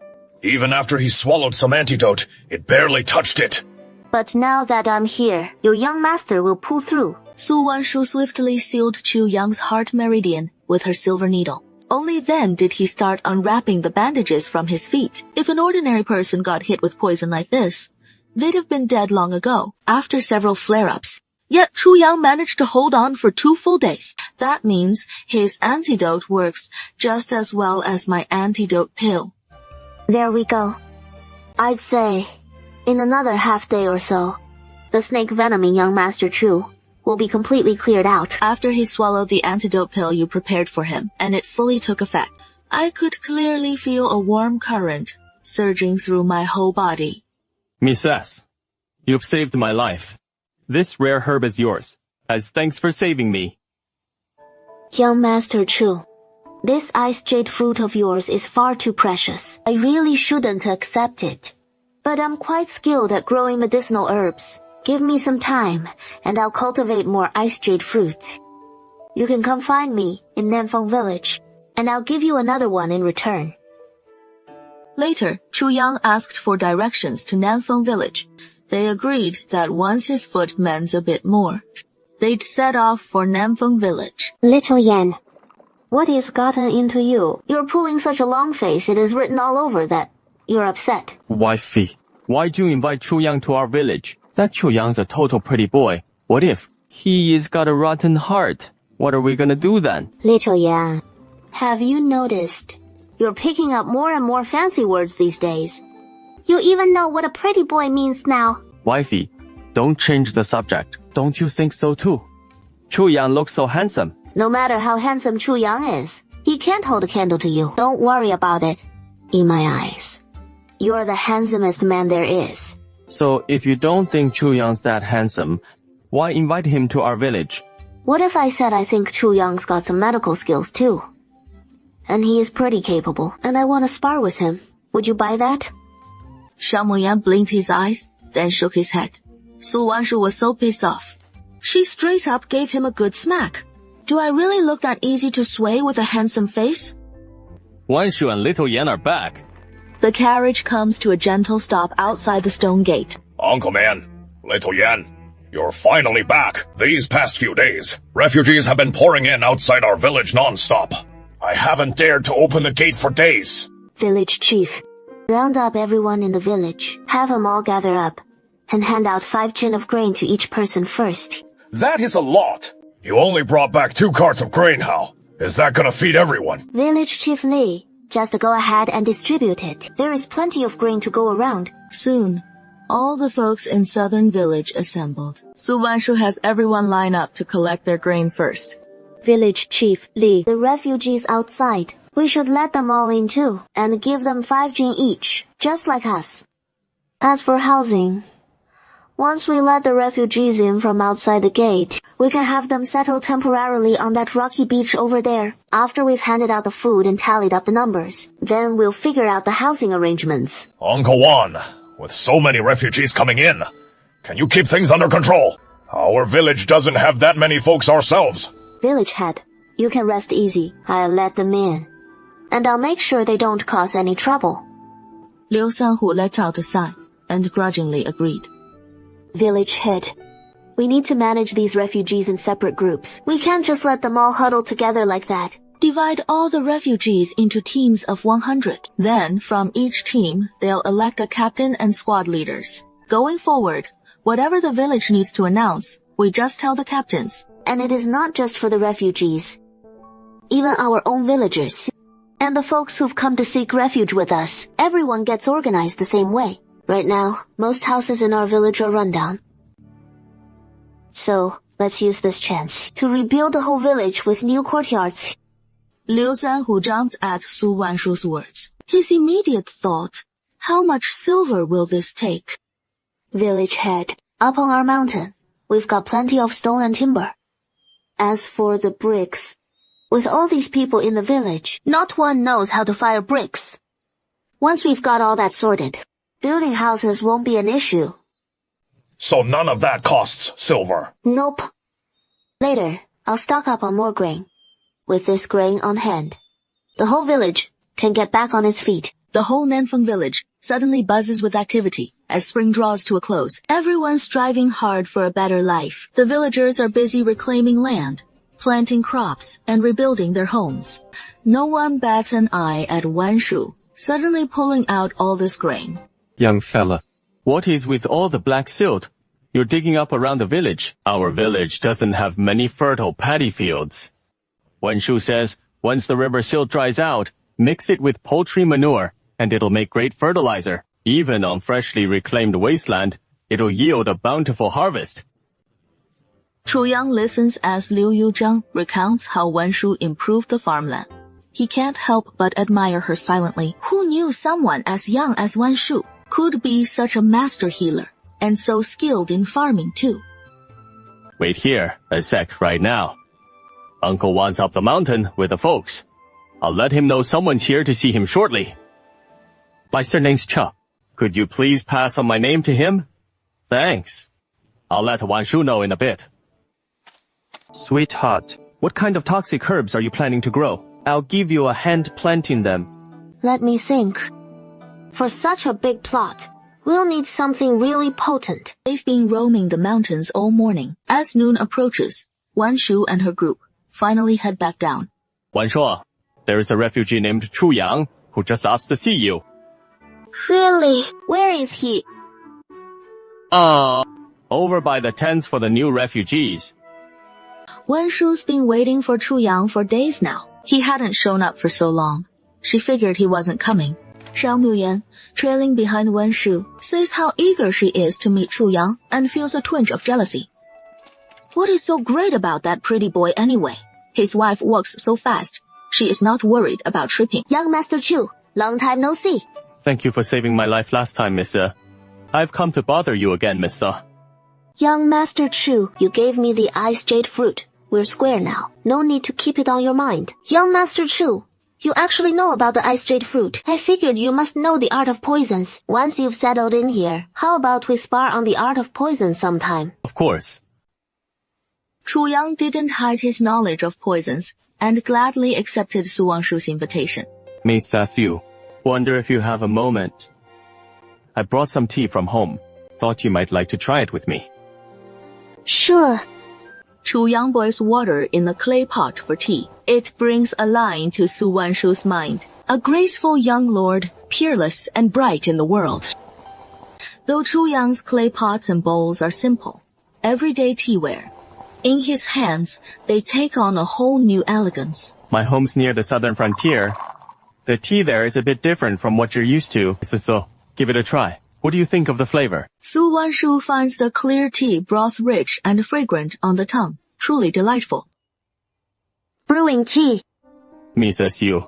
Even after he swallowed some antidote, it barely touched it. But now that I'm here, your young master will pull through. Su Wanshu swiftly sealed Chu Yang's heart meridian with her silver needle. Only then did he start unwrapping the bandages from his feet. If an ordinary person got hit with poison like this, they'd have been dead long ago, after several flare-ups. Yet Chu Yang managed to hold on for 2 full days. That means his antidote works just as well as my antidote pill. There we go. I'd say, in another half day or so, the snake venom in young Master Chu will be completely cleared out. After he swallowed the antidote pill you prepared for him, and it fully took effect, I could clearly feel a warm current surging through my whole body. Miss S, you've saved my life. This rare herb is yours, as thanks for saving me. Young Master Chu, this ice jade fruit of yours is far too precious. I really shouldn't accept it. But I'm quite skilled at growing medicinal herbs. Give me some time, and I'll cultivate more ice jade fruits. You can come find me in Nanfeng Village, and I'll give you another one in return. Later, Chu Yang asked for directions to Nanfeng Village. They agreed that once his foot mends a bit more, they'd set off for Nanfeng Village. Little Yan, what has gotten into you? You're pulling such a long face, it is written all over that you're upset. Wifey, why'd you invite Chu Yang to our village? That Chu Yang's a total pretty boy. What if he's got a rotten heart? What are we gonna do then? Little Yan, have you noticed? You're picking up more and more fancy words these days. You even know what a pretty boy means now. Wifey, don't change the subject. Don't you think so too? Chu Yang looks so handsome. No matter how handsome Chu Yang is, he can't hold a candle to you. Don't worry about it. In my eyes, you're the handsomest man there is. So if you don't think Chu Yang's that handsome, why invite him to our village? What if I said I think Chu Yang's got some medical skills too? And he is pretty capable, and I want to spar with him. Would you buy that? Shao Muyan blinked his eyes, then shook his head. Su Wanshu was so pissed off. She straight up gave him a good smack. Do I really look that easy to sway with a handsome face? Wanshu and Little Yan are back. The carriage comes to a gentle stop outside the stone gate. Uncle Man, Little Yan, you're finally back. These past few days, refugees have been pouring in outside our village non-stop. I haven't dared to open the gate for days. Village chief, round up everyone in the village, have them all gather up, and hand out 5 chin of grain to each person first. That is a lot. You only brought back 2 carts of grain, Hao. Is that gonna feed everyone? Village Chief Li, just go ahead and distribute it. There is plenty of grain to go around. Soon, all the folks in Southern Village assembled. Su Wanshu has everyone line up to collect their grain first. Village Chief Li, the refugees outside, we should let them all in too, and give them 5 jin each, just like us. As for housing, once we let the refugees in from outside the gate, we can have them settle temporarily on that rocky beach over there. After we've handed out the food and tallied up the numbers, then we'll figure out the housing arrangements. Uncle Wan, with so many refugees coming in, can you keep things under control? Our village doesn't have that many folks ourselves. Village head, you can rest easy. I'll let them in. And I'll make sure they don't cause any trouble. Liu Sanhu let out a sigh and grudgingly agreed. Village head, we need to manage these refugees in separate groups. We can't just let them all huddle together like that. Divide all the refugees into teams of 100. Then, from each team, they'll elect a captain and squad leaders. Going forward, whatever the village needs to announce, we just tell the captains. And it is not just for the refugees. Even our own villagers. And the folks who've come to seek refuge with us. Everyone gets organized the same way. Right now, most houses in our village are run down. So, let's use this chance to rebuild the whole village with new courtyards. Liu Sanhu jumped at Su Wanshu's words. His immediate thought, how much silver will this take? Village head, up on our mountain, we've got plenty of stone and timber. As for the bricks, with all these people in the village, not one knows how to fire bricks. Once we've got all that sorted, building houses won't be an issue. So none of that costs silver? Nope. Later, I'll stock up on more grain. With this grain on hand, the whole village can get back on its feet. The whole Nanfeng village suddenly buzzes with activity as spring draws to a close. Everyone's striving hard for a better life. The villagers are busy reclaiming land, planting crops, and rebuilding their homes. No one bats an eye at Wanshu, suddenly pulling out all this grain. Young fella, what is with all the black silt you're digging up around the village? Our village doesn't have many fertile paddy fields. Wanshu says, once the river silt dries out, mix it with poultry manure, and it'll make great fertilizer. Even on freshly reclaimed wasteland, it'll yield a bountiful harvest. Chu Yang listens as Liu Yuzhang recounts how Wanshu improved the farmland. He can't help but admire her silently. Who knew someone as young as Wanshu could be such a master healer, and so skilled in farming too? Wait here a sec right now. Uncle Wan's up the mountain with the folks. I'll let him know someone's here to see him shortly. My surname's Cha. Could you please pass on my name to him? Thanks. I'll let Wanshu know in a bit. Sweetheart, what kind of toxic herbs are you planning to grow? I'll give you a hand planting them. Let me think. For such a big plot, we'll need something really potent. They've been roaming the mountains all morning. As noon approaches, Wanshu and her group finally head back down. Wanshu, there is a refugee named Chu Yang who just asked to see you. Really? Where is he? Over by the tents for the new refugees. Wanshu's been waiting for Chu Yang for days now. He hadn't shown up for so long. She figured he wasn't coming. Shao Muyan, trailing behind Wanshu, says how eager she is to meet Chu Yang and feels a twinge of jealousy. What is so great about that pretty boy anyway? His wife walks so fast, she is not worried about tripping. Young Master Chu, long time no see. Thank you for saving my life last time, mister. I've come to bother you again, mister. Young Master Chu, you gave me the ice jade fruit. We're square now. No need to keep it on your mind. Young Master Chu, you actually know about the ice jade fruit. I figured you must know the art of poisons. Once you've settled in here, how about we spar on the art of poisons sometime? Of course. Chu Yang didn't hide his knowledge of poisons and gladly accepted Su Wangshu's invitation. Miss Sasu, wonder if you have a moment. I brought some tea from home. Thought you might like to try it with me. Sure. Chu Yang boils water in a clay pot for tea. It brings a line to Su Wanshu's mind. A graceful young lord, peerless and bright in the world. Though Chu Yang's clay pots and bowls are simple, everyday teaware, in his hands they take on a whole new elegance. My home's near the southern frontier. The tea there is a bit different from what you're used to, so give it a try. What do you think of the flavor? Su Wanshu finds the clear tea broth rich and fragrant on the tongue, truly delightful. Brewing tea. Mrs. Yu.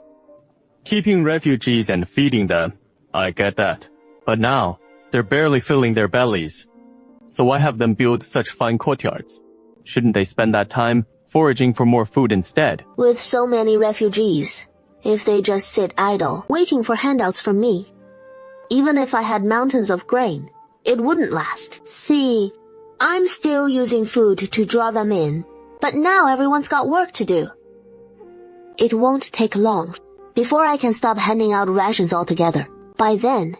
Keeping refugees and feeding them, I get that. But now, they're barely filling their bellies. So why have them build such fine courtyards? Shouldn't they spend that time foraging for more food instead? With so many refugees, if they just sit idle, waiting for handouts from me, even if I had mountains of grain, it wouldn't last. See, I'm still using food to draw them in, but now everyone's got work to do. It won't take long before I can stop handing out rations altogether. By then,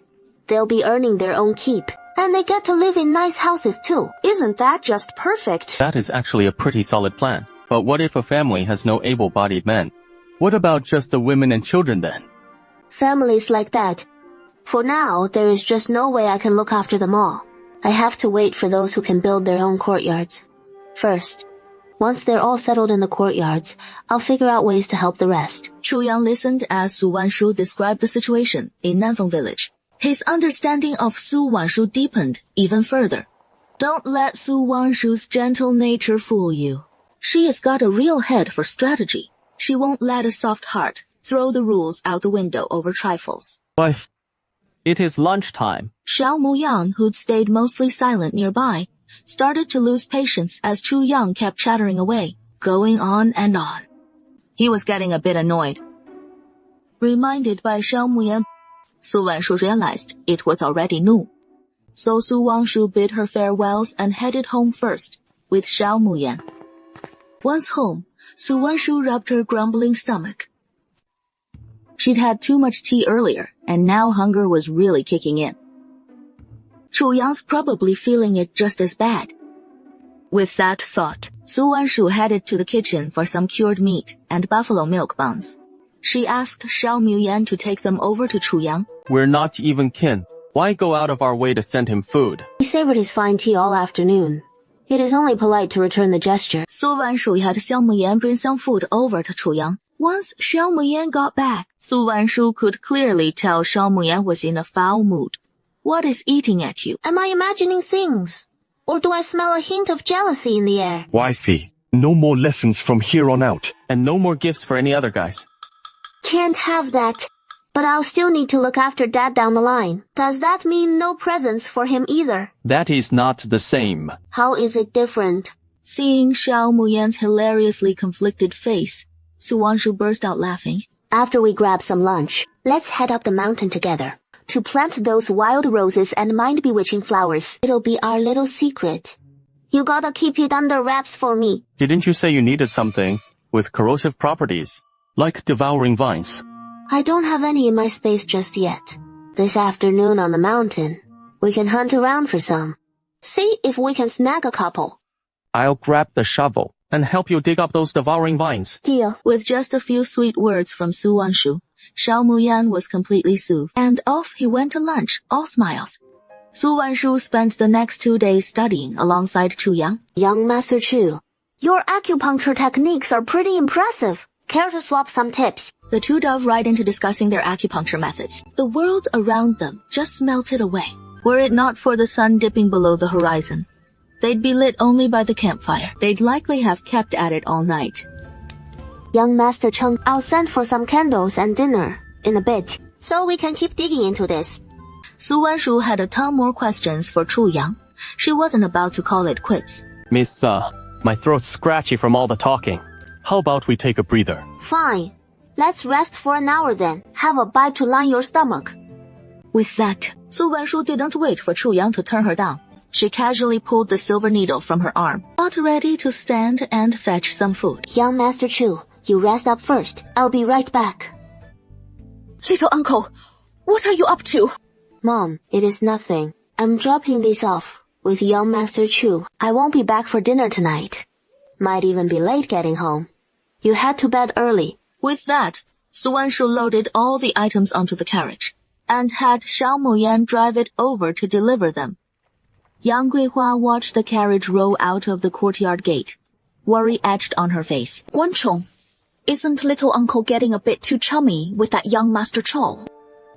they'll be earning their own keep, and they get to live in nice houses too. Isn't that just perfect? That is actually a pretty solid plan. But what if a family has no able-bodied men? What about just the women and children then? Families like that. For now, there is just no way I can look after them all. I have to wait for those who can build their own courtyards. First, once they're all settled in the courtyards, I'll figure out ways to help the rest. Chu Yang listened as Su Wanshu described the situation in Nanfeng village. His understanding of Su Wanshu deepened even further. Don't let Su Wanshu's gentle nature fool you. She has got a real head for strategy. She won't let a soft heart throw the rules out the window over trifles. Wife, it is lunchtime. Xiao Muyan, who'd stayed mostly silent nearby, started to lose patience as Chu Yang kept chattering away, going on and on. He was getting a bit annoyed. Reminded by Xiao Muyan, Su Wanshu realized it was already noon. So Su Wangshu bid her farewells and headed home first, with Xiao Muyan. Once home, Su Wanshu rubbed her grumbling stomach. She'd had too much tea earlier, and now hunger was really kicking in. Chu Yang's probably feeling it just as bad. With that thought, Su Wanshu headed to the kitchen for some cured meat and buffalo milk buns. She asked Xiao Muyan to take them over to Chu Yang. We're not even kin. Why go out of our way to send him food? He savored his fine tea all afternoon. It is only polite to return the gesture. Su Wanshu had Xiao Muyan bring some food over to Chu Yang. Once Xiao Muyan got back, Su Wanshu could clearly tell Xiao Muyan was in a foul mood. What is eating at you? Am I imagining things? Or do I smell a hint of jealousy in the air? Wifey, no more lessons from here on out. And no more gifts for any other guys. Can't have that. But I'll still need to look after Dad down the line. Does that mean no presents for him either? That is not the same. How is it different? Seeing Xiao Muyan's hilariously conflicted face, Su Wanshu burst out laughing. After we grab some lunch, let's head up the mountain together to plant those wild roses and mind-bewitching flowers. It'll be our little secret. You gotta keep it under wraps for me. Didn't you say you needed something with corrosive properties, like devouring vines? I don't have any in my space just yet. This afternoon on the mountain, we can hunt around for some. See if we can snag a couple. I'll grab the shovel and help you dig up those devouring vines. Deal. With just a few sweet words from Su Wanshu, Xiao Muyan was completely soothed, and off he went to lunch, all smiles. Su Wanshu spent the next 2 days studying alongside Chu Yang. Young Master Chu, your acupuncture techniques are pretty impressive. Care to swap some tips? The two dove right into discussing their acupuncture methods. The world around them just melted away. Were it not for the sun dipping below the horizon, they'd be lit only by the campfire. They'd likely have kept at it all night. Young Master Cheng, I'll send for some candles and dinner in a bit, so we can keep digging into this. Su Wanshu had a ton more questions for Chu Yang. She wasn't about to call it quits. Miss, My throat's scratchy from all the talking. How about we take a breather? Fine. Let's rest for an hour then. Have a bite to line your stomach. With that, Su Wanshu didn't wait for Chu Yang to turn her down. She casually pulled the silver needle from her arm, got ready to stand and fetch some food. Young Master Chu, you rest up first. I'll be right back. Little uncle, what are you up to? Mom, it is nothing. I'm dropping this off with young Master Chu. I won't be back for dinner tonight. Might even be late getting home. You head to bed early. With that, Su Wanshu loaded all the items onto the carriage and had Xiao Muyan drive it over to deliver them. Yang Guihua watched the carriage roll out of the courtyard gate, worry etched on her face. Guanchong, isn't little uncle getting a bit too chummy with that young Master Chou?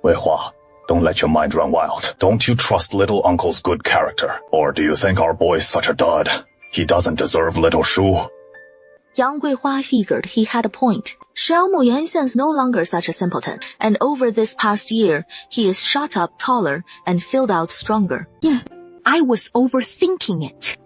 Weihua, don't let your mind run wild. Don't you trust little uncle's good character? Or do you think our boy's such a dud? He doesn't deserve little Shu. Yang Guihua figured he had a point. Xiao Muyan is no longer such a simpleton, and over this past year, he is shot up taller and filled out stronger. Yeah, I was overthinking it.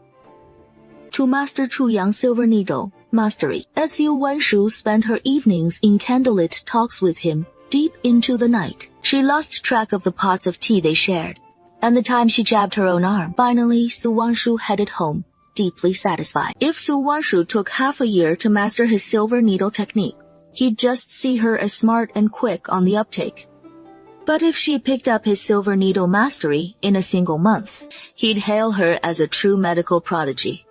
To master Chu Yang's silver needle mastery, Su Wanshu spent her evenings in candlelit talks with him deep into the night. She lost track of the pots of tea they shared, and the time she jabbed her own arm. Finally, Su Wanshu headed home, deeply satisfied. If Su Wanshu took half a year to master his silver needle technique, he'd just see her as smart and quick on the uptake. But if she picked up his silver needle mastery in a single month, he'd hail her as a true medical prodigy.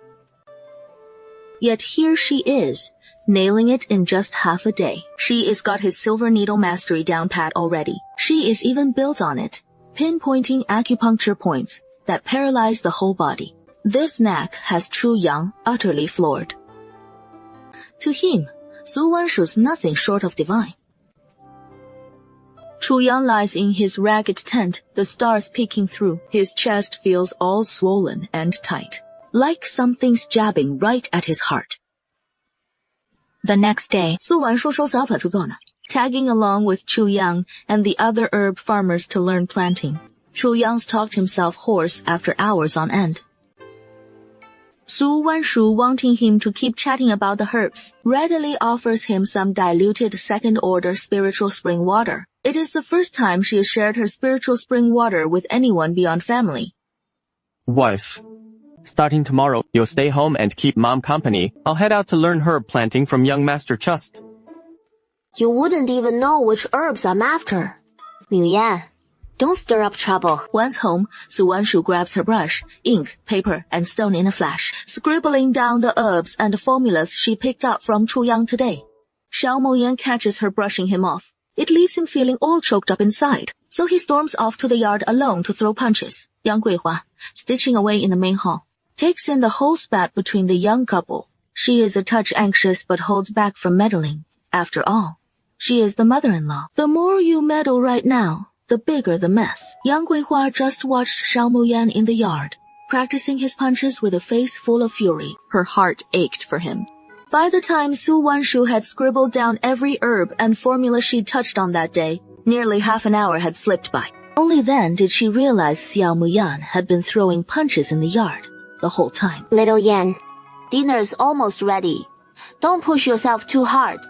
Yet here she is, nailing it in just half a day. She is got his silver needle mastery down pat already. She is even built on it, pinpointing acupuncture points that paralyze the whole body. This knack has Chu Yang utterly floored. To him, Su Wanshu's nothing short of divine. Chu Yang lies in his ragged tent, the stars peeking through. His chest feels all swollen and tight, like something's jabbing right at his heart. The next day, Su Wanshu 收杂法出够呢, tagging along with Chu Yang and the other herb farmers to learn planting. Chu Yang talked himself hoarse after hours on end. Su Wanshu, wanting him to keep chatting about the herbs, readily offers him some diluted second-order spiritual spring water. It is the first time she has shared her spiritual spring water with anyone beyond family. Wife, starting tomorrow, you'll stay home and keep Mom company. I'll head out to learn herb planting from young Master Chust. You wouldn't even know which herbs I'm after. Liu Yan, don't stir up trouble. Once home, Su Wanshu grabs her brush, ink, paper, and stone in a flash, scribbling down the herbs and formulas she picked up from Chu Yang today. Xiao Moyan catches her brushing him off. It leaves him feeling all choked up inside, so he storms off to the yard alone to throw punches. Yang Guihua, stitching away in the main hall, takes in the whole spat between the young couple. She is a touch anxious but holds back from meddling. After all, she is the mother-in-law. The more you meddle right now, the bigger the mess. Yang Guihua just watched Xiao Muyan in the yard, practicing his punches with a face full of fury. Her heart ached for him. By the time Su Wanshu had scribbled down every herb and formula she'd touched on that day, nearly half an hour had slipped by. Only then did she realize Xiao Muyan had been throwing punches in the yard the whole time. Little Yan, dinner's almost ready. Don't push yourself too hard.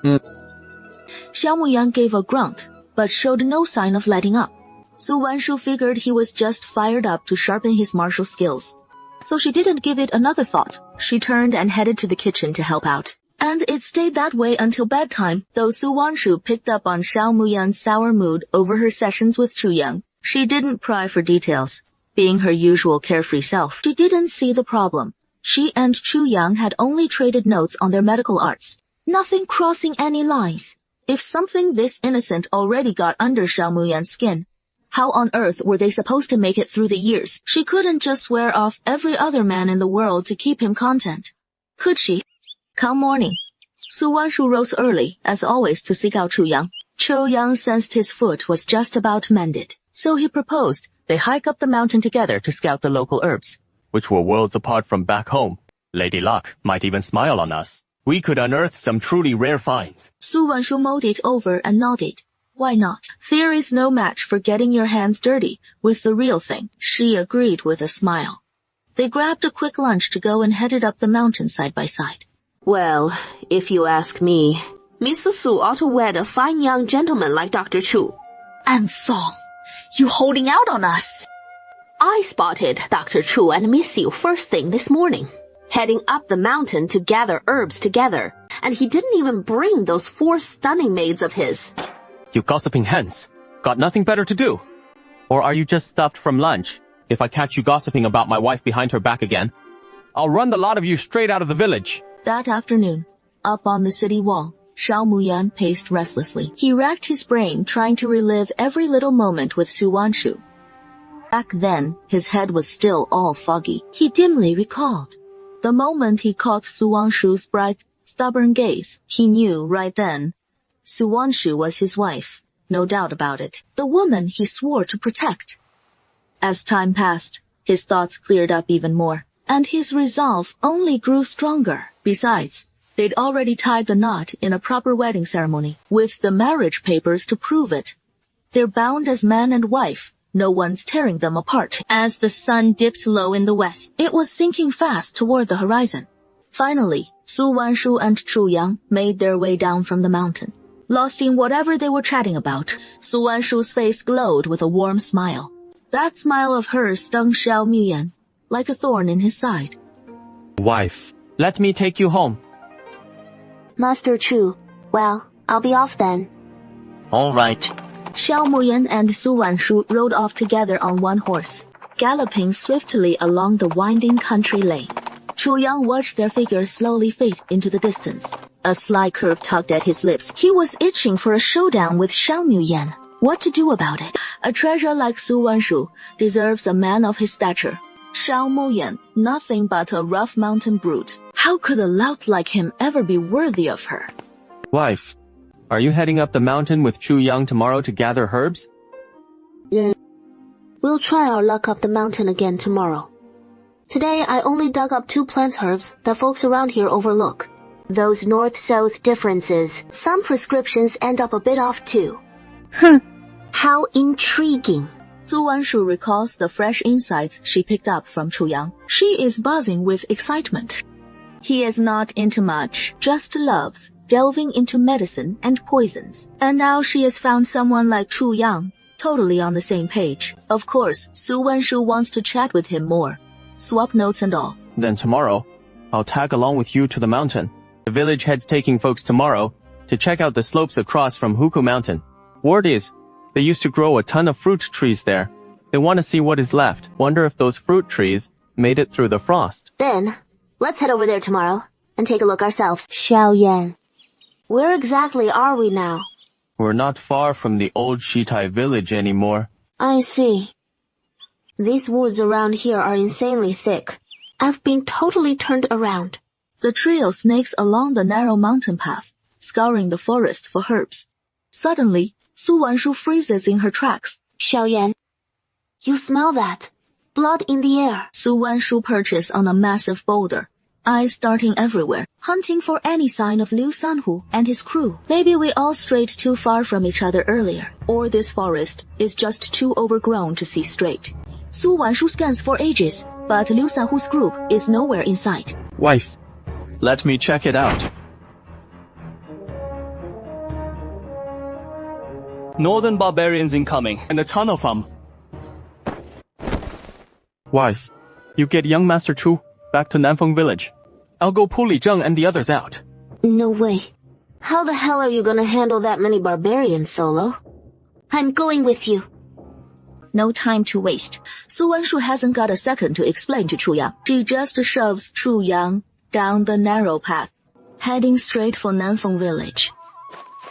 Xiao Muyan gave a grunt, but showed no sign of letting up. Su Wanshu figured he was just fired up to sharpen his martial skills. So she didn't give it another thought. She turned and headed to the kitchen to help out. And it stayed that way until bedtime, though Su Wanshu picked up on Xiao Muyan's sour mood over her sessions with Chu Yang. She didn't pry for details. Being her usual carefree self, she didn't see the problem. She and Chu Yang had only traded notes on their medical arts. Nothing crossing any lines. If something this innocent already got under Xiao Muyan's skin, how on earth were they supposed to make it through the years? She couldn't just swear off every other man in the world to keep him content. Could she? Come morning, Su Wanshu rose early, as always, to seek out Chu Yang. Chu Yang sensed his foot was just about mended, so he proposed they hike up the mountain together to scout the local herbs. Which were worlds apart from back home. Lady Luck might even smile on us. We could unearth some truly rare finds. Su Wanshu mulled it over and nodded. Why not? Theory's no match for getting your hands dirty with the real thing. She agreed with a smile. They grabbed a quick lunch to go and headed up the mountain side by side. Well, if you ask me, Miss Su ought to wed a fine young gentleman like Dr. Chu. And Song, you holding out on us? I spotted Dr. Chu and Miss Yu first thing this morning, heading up the mountain to gather herbs together, and he didn't even bring those 4 stunning maids of his. You gossiping hens. Got nothing better to do? Or are you just stuffed from lunch? If I catch you gossiping about my wife behind her back again, I'll run the lot of you straight out of the village. That afternoon, up on the city wall, Shao Muyan paced restlessly. He racked his brain trying to relive every little moment with Su Wanshu. Back then, his head was still all foggy. He dimly recalled. The moment he caught Su Wanshu's bright, stubborn gaze, he knew right then Su Wanshu was his wife, no doubt about it. The woman he swore to protect. As time passed, his thoughts cleared up even more, and his resolve only grew stronger. Besides, they'd already tied the knot in a proper wedding ceremony, with the marriage papers to prove it. They're bound as man and wife. No one's tearing them apart. As the sun dipped low in the west, it was sinking fast toward the horizon. Finally, Su Wanshu and Chu Yang made their way down from the mountain. Lost in whatever they were chatting about, Su Wanshu's face glowed with a warm smile. That smile of hers stung Shao Muyan like a thorn in his side. Wife, let me take you home. Master Chu, well, I'll be off then. All right. Xiao Muyan and Su Wanshu rode off together on one horse, galloping swiftly along the winding country lane. Chu Yang watched their figures slowly fade into the distance. A sly curve tugged at his lips. He was itching for a showdown with Shao Muyan. What to do about it? A treasure like Su Wanshu deserves a man of his stature. Shao Muyan, nothing but a rough mountain brute. How could a lout like him ever be worthy of her? Wife, are you heading up the mountain with Chu Yang tomorrow to gather herbs? Yeah. We'll try our luck up the mountain again tomorrow. Today I only dug up 2 plant herbs that folks around here overlook. Those north-south differences, some prescriptions end up a bit off too. How intriguing. Su Wanshu recalls the fresh insights she picked up from Chu Yang. She is buzzing with excitement. He is not into much, just loves delving into medicine and poisons. And now she has found someone like Chu Yang, totally on the same page. Of course, Su Wanshu wants to chat with him more. Swap notes and all. Then tomorrow, I'll tag along with you to the mountain. The village head's taking folks tomorrow to check out the slopes across from Huku Mountain. Word is, they used to grow a ton of fruit trees there. They want to see what is left. Wonder if those fruit trees made it through the frost. Then, let's head over there tomorrow and take a look ourselves. Xiaoyan, where exactly are we now? We're not far from the old Shitai village anymore. I see. These woods around here are insanely thick. I've been totally turned around. The trail snakes along the narrow mountain path, scouring the forest for herbs. Suddenly, Su Wanshu freezes in her tracks. Xiaoyan, you smell that? Blood in the air. Su Wanshu perches on a massive boulder, eyes darting everywhere, hunting for any sign of Liu Sanhu and his crew. Maybe we all strayed too far from each other earlier, or this forest is just too overgrown to see straight. Su Wanshu scans for ages, but Liu Sanhu's group is nowhere in sight. Wife, let me check it out. Northern barbarians incoming, and a ton of them. Wife, you get young Master Chu back to Nanfeng village. I'll go pull Li Zheng and the others out. No way. How the hell are you gonna handle that many barbarians solo? I'm going with you. No time to waste. Su Wanshu hasn't got a second to explain to Chu Yang. She just shoves Chu Yang down the narrow path, heading straight for Nanfeng village.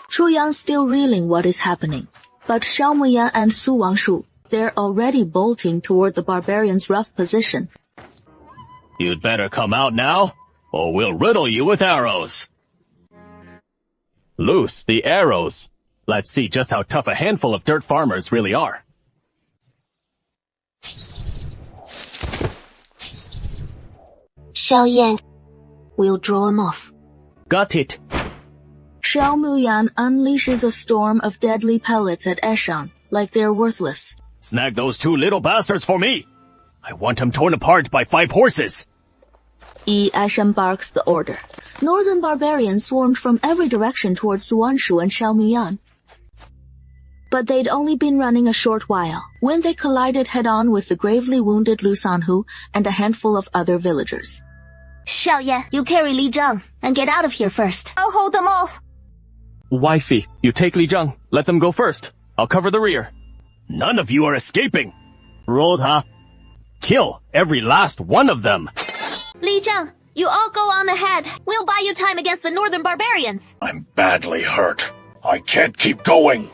Chu Yang still reeling what is happening, but Xiao Muyan and Su Wanshu, they're already bolting toward the barbarians' rough position. You'd better come out now, or we'll riddle you with arrows. Loose the arrows. Let's see just how tough a handful of dirt farmers really are. Xiaoyan, we'll draw him off. Got it. Xiao Muyan unleashes a storm of deadly pellets at Eshan, like they're worthless. Snag those 2 little bastards for me. I want him torn apart by 5 horses. Yi Aishan barks the order. Northern barbarians swarmed from every direction towards Su Wanshu and Xiao Muyan. But they'd only been running a short while when they collided head-on with the gravely wounded Liu Sanhu and a handful of other villagers. Xiaoyan, you carry Li Zhang and get out of here first. I'll hold them off. Wifey, you take Li Zhang. Let them go first. I'll cover the rear. None of you are escaping. Rota, kill every last one of them. Li Zhang, you all go on ahead. We'll buy you time against the northern barbarians. I'm badly hurt. I can't keep going.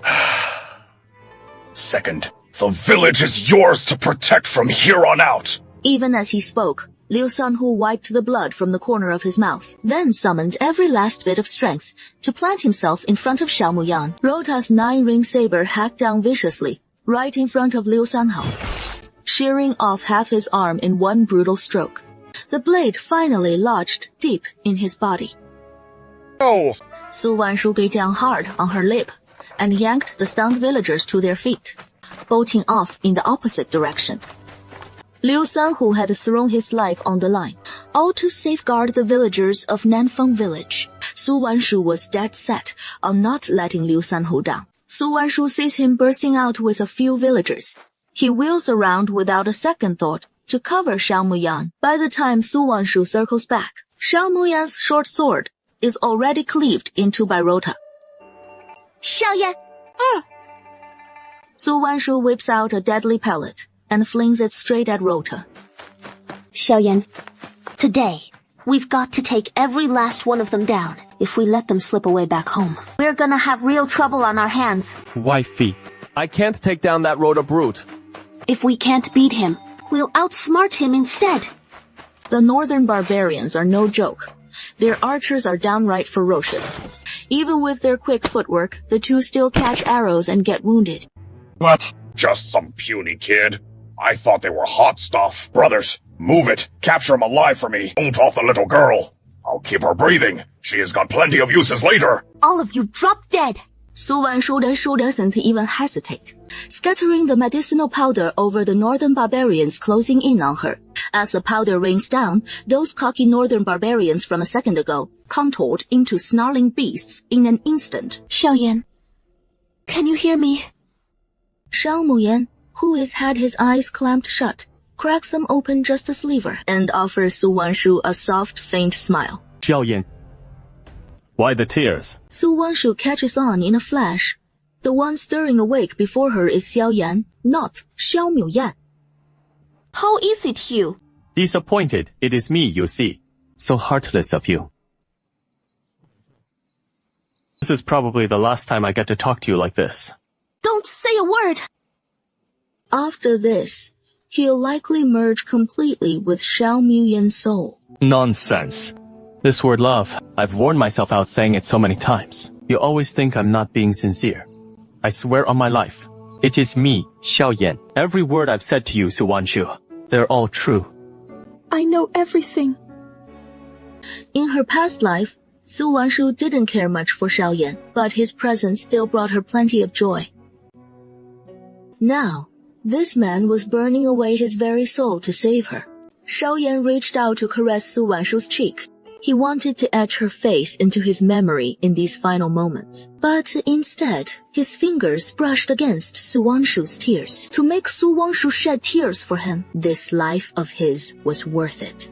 Second, the village is yours to protect from here on out. Even as he spoke, Liu Sanhu wiped the blood from the corner of his mouth, then summoned every last bit of strength to plant himself in front of Xiao Muyan. Rota's 9-ring saber hacked down viciously, right in front of Liu Sanhu, shearing off half his arm in one brutal stroke. The blade finally lodged deep in his body. Oh! Su Wanshu bit down hard on her lip and yanked the stunned villagers to their feet, bolting off in the opposite direction. Liu Sanhu had thrown his life on the line, all to safeguard the villagers of Nanfeng village. Su Wanshu was dead set on not letting Liu Sanhu down. Su Wanshu sees him bursting out with a few villagers. He wheels around without a second thought to cover Xiao Muyan. By the time Su Wanshu circles back, Xiao Muyan's short sword is already cleaved into by Rota. Xiaoyan! Su Wanshu whips out a deadly pellet and flings it straight at Rota. Xiaoyan, today, we've got to take every last one of them down. If we let them slip away back home, we're gonna have real trouble on our hands. Wifey, I can't take down that Rota brute. If we can't beat him, we'll outsmart him instead. The northern barbarians are no joke. Their archers are downright ferocious. Even with their quick footwork, the two still catch arrows and get wounded. What? Just some puny kid. I thought they were hot stuff. Brothers, move it. Capture him alive for me. Don't off the little girl. I'll keep her breathing. She has got plenty of uses later. All of you drop dead. Su Wanshu doesn't even hesitate, scattering the medicinal powder over the northern barbarians closing in on her. As the powder rains down, those cocky northern barbarians from a second ago contoured into snarling beasts in an instant. Xiaoyan, can you hear me? Xiao Muyan, who has had his eyes clamped shut, cracks them open just a sliver and offers Su Wanshu a soft, faint smile. Xiaoyan, why the tears? Su Wanshu catches on in a flash. The one stirring awake before her is Xiaoyan, not Xiao Muyan. How is it you? Disappointed. It is me, you see. So heartless of you. This is probably the last time I get to talk to you like this. Don't say a word. After this, he'll likely merge completely with Xiao Muyan's soul. Nonsense. This word love, I've worn myself out saying it so many times. You always think I'm not being sincere. I swear on my life. It is me, Xiaoyan. Every word I've said to you, Su Wanshu, they're all true. I know everything. In her past life, Su Wanshu didn't care much for Xiaoyan, but his presence still brought her plenty of joy. Now, this man was burning away his very soul to save her. Xiaoyan reached out to caress Su Wanshu's cheeks. He wanted to etch her face into his memory in these final moments. But instead, his fingers brushed against Su Wanshu's tears to make Su Wanshu shed tears for him. This life of his was worth it.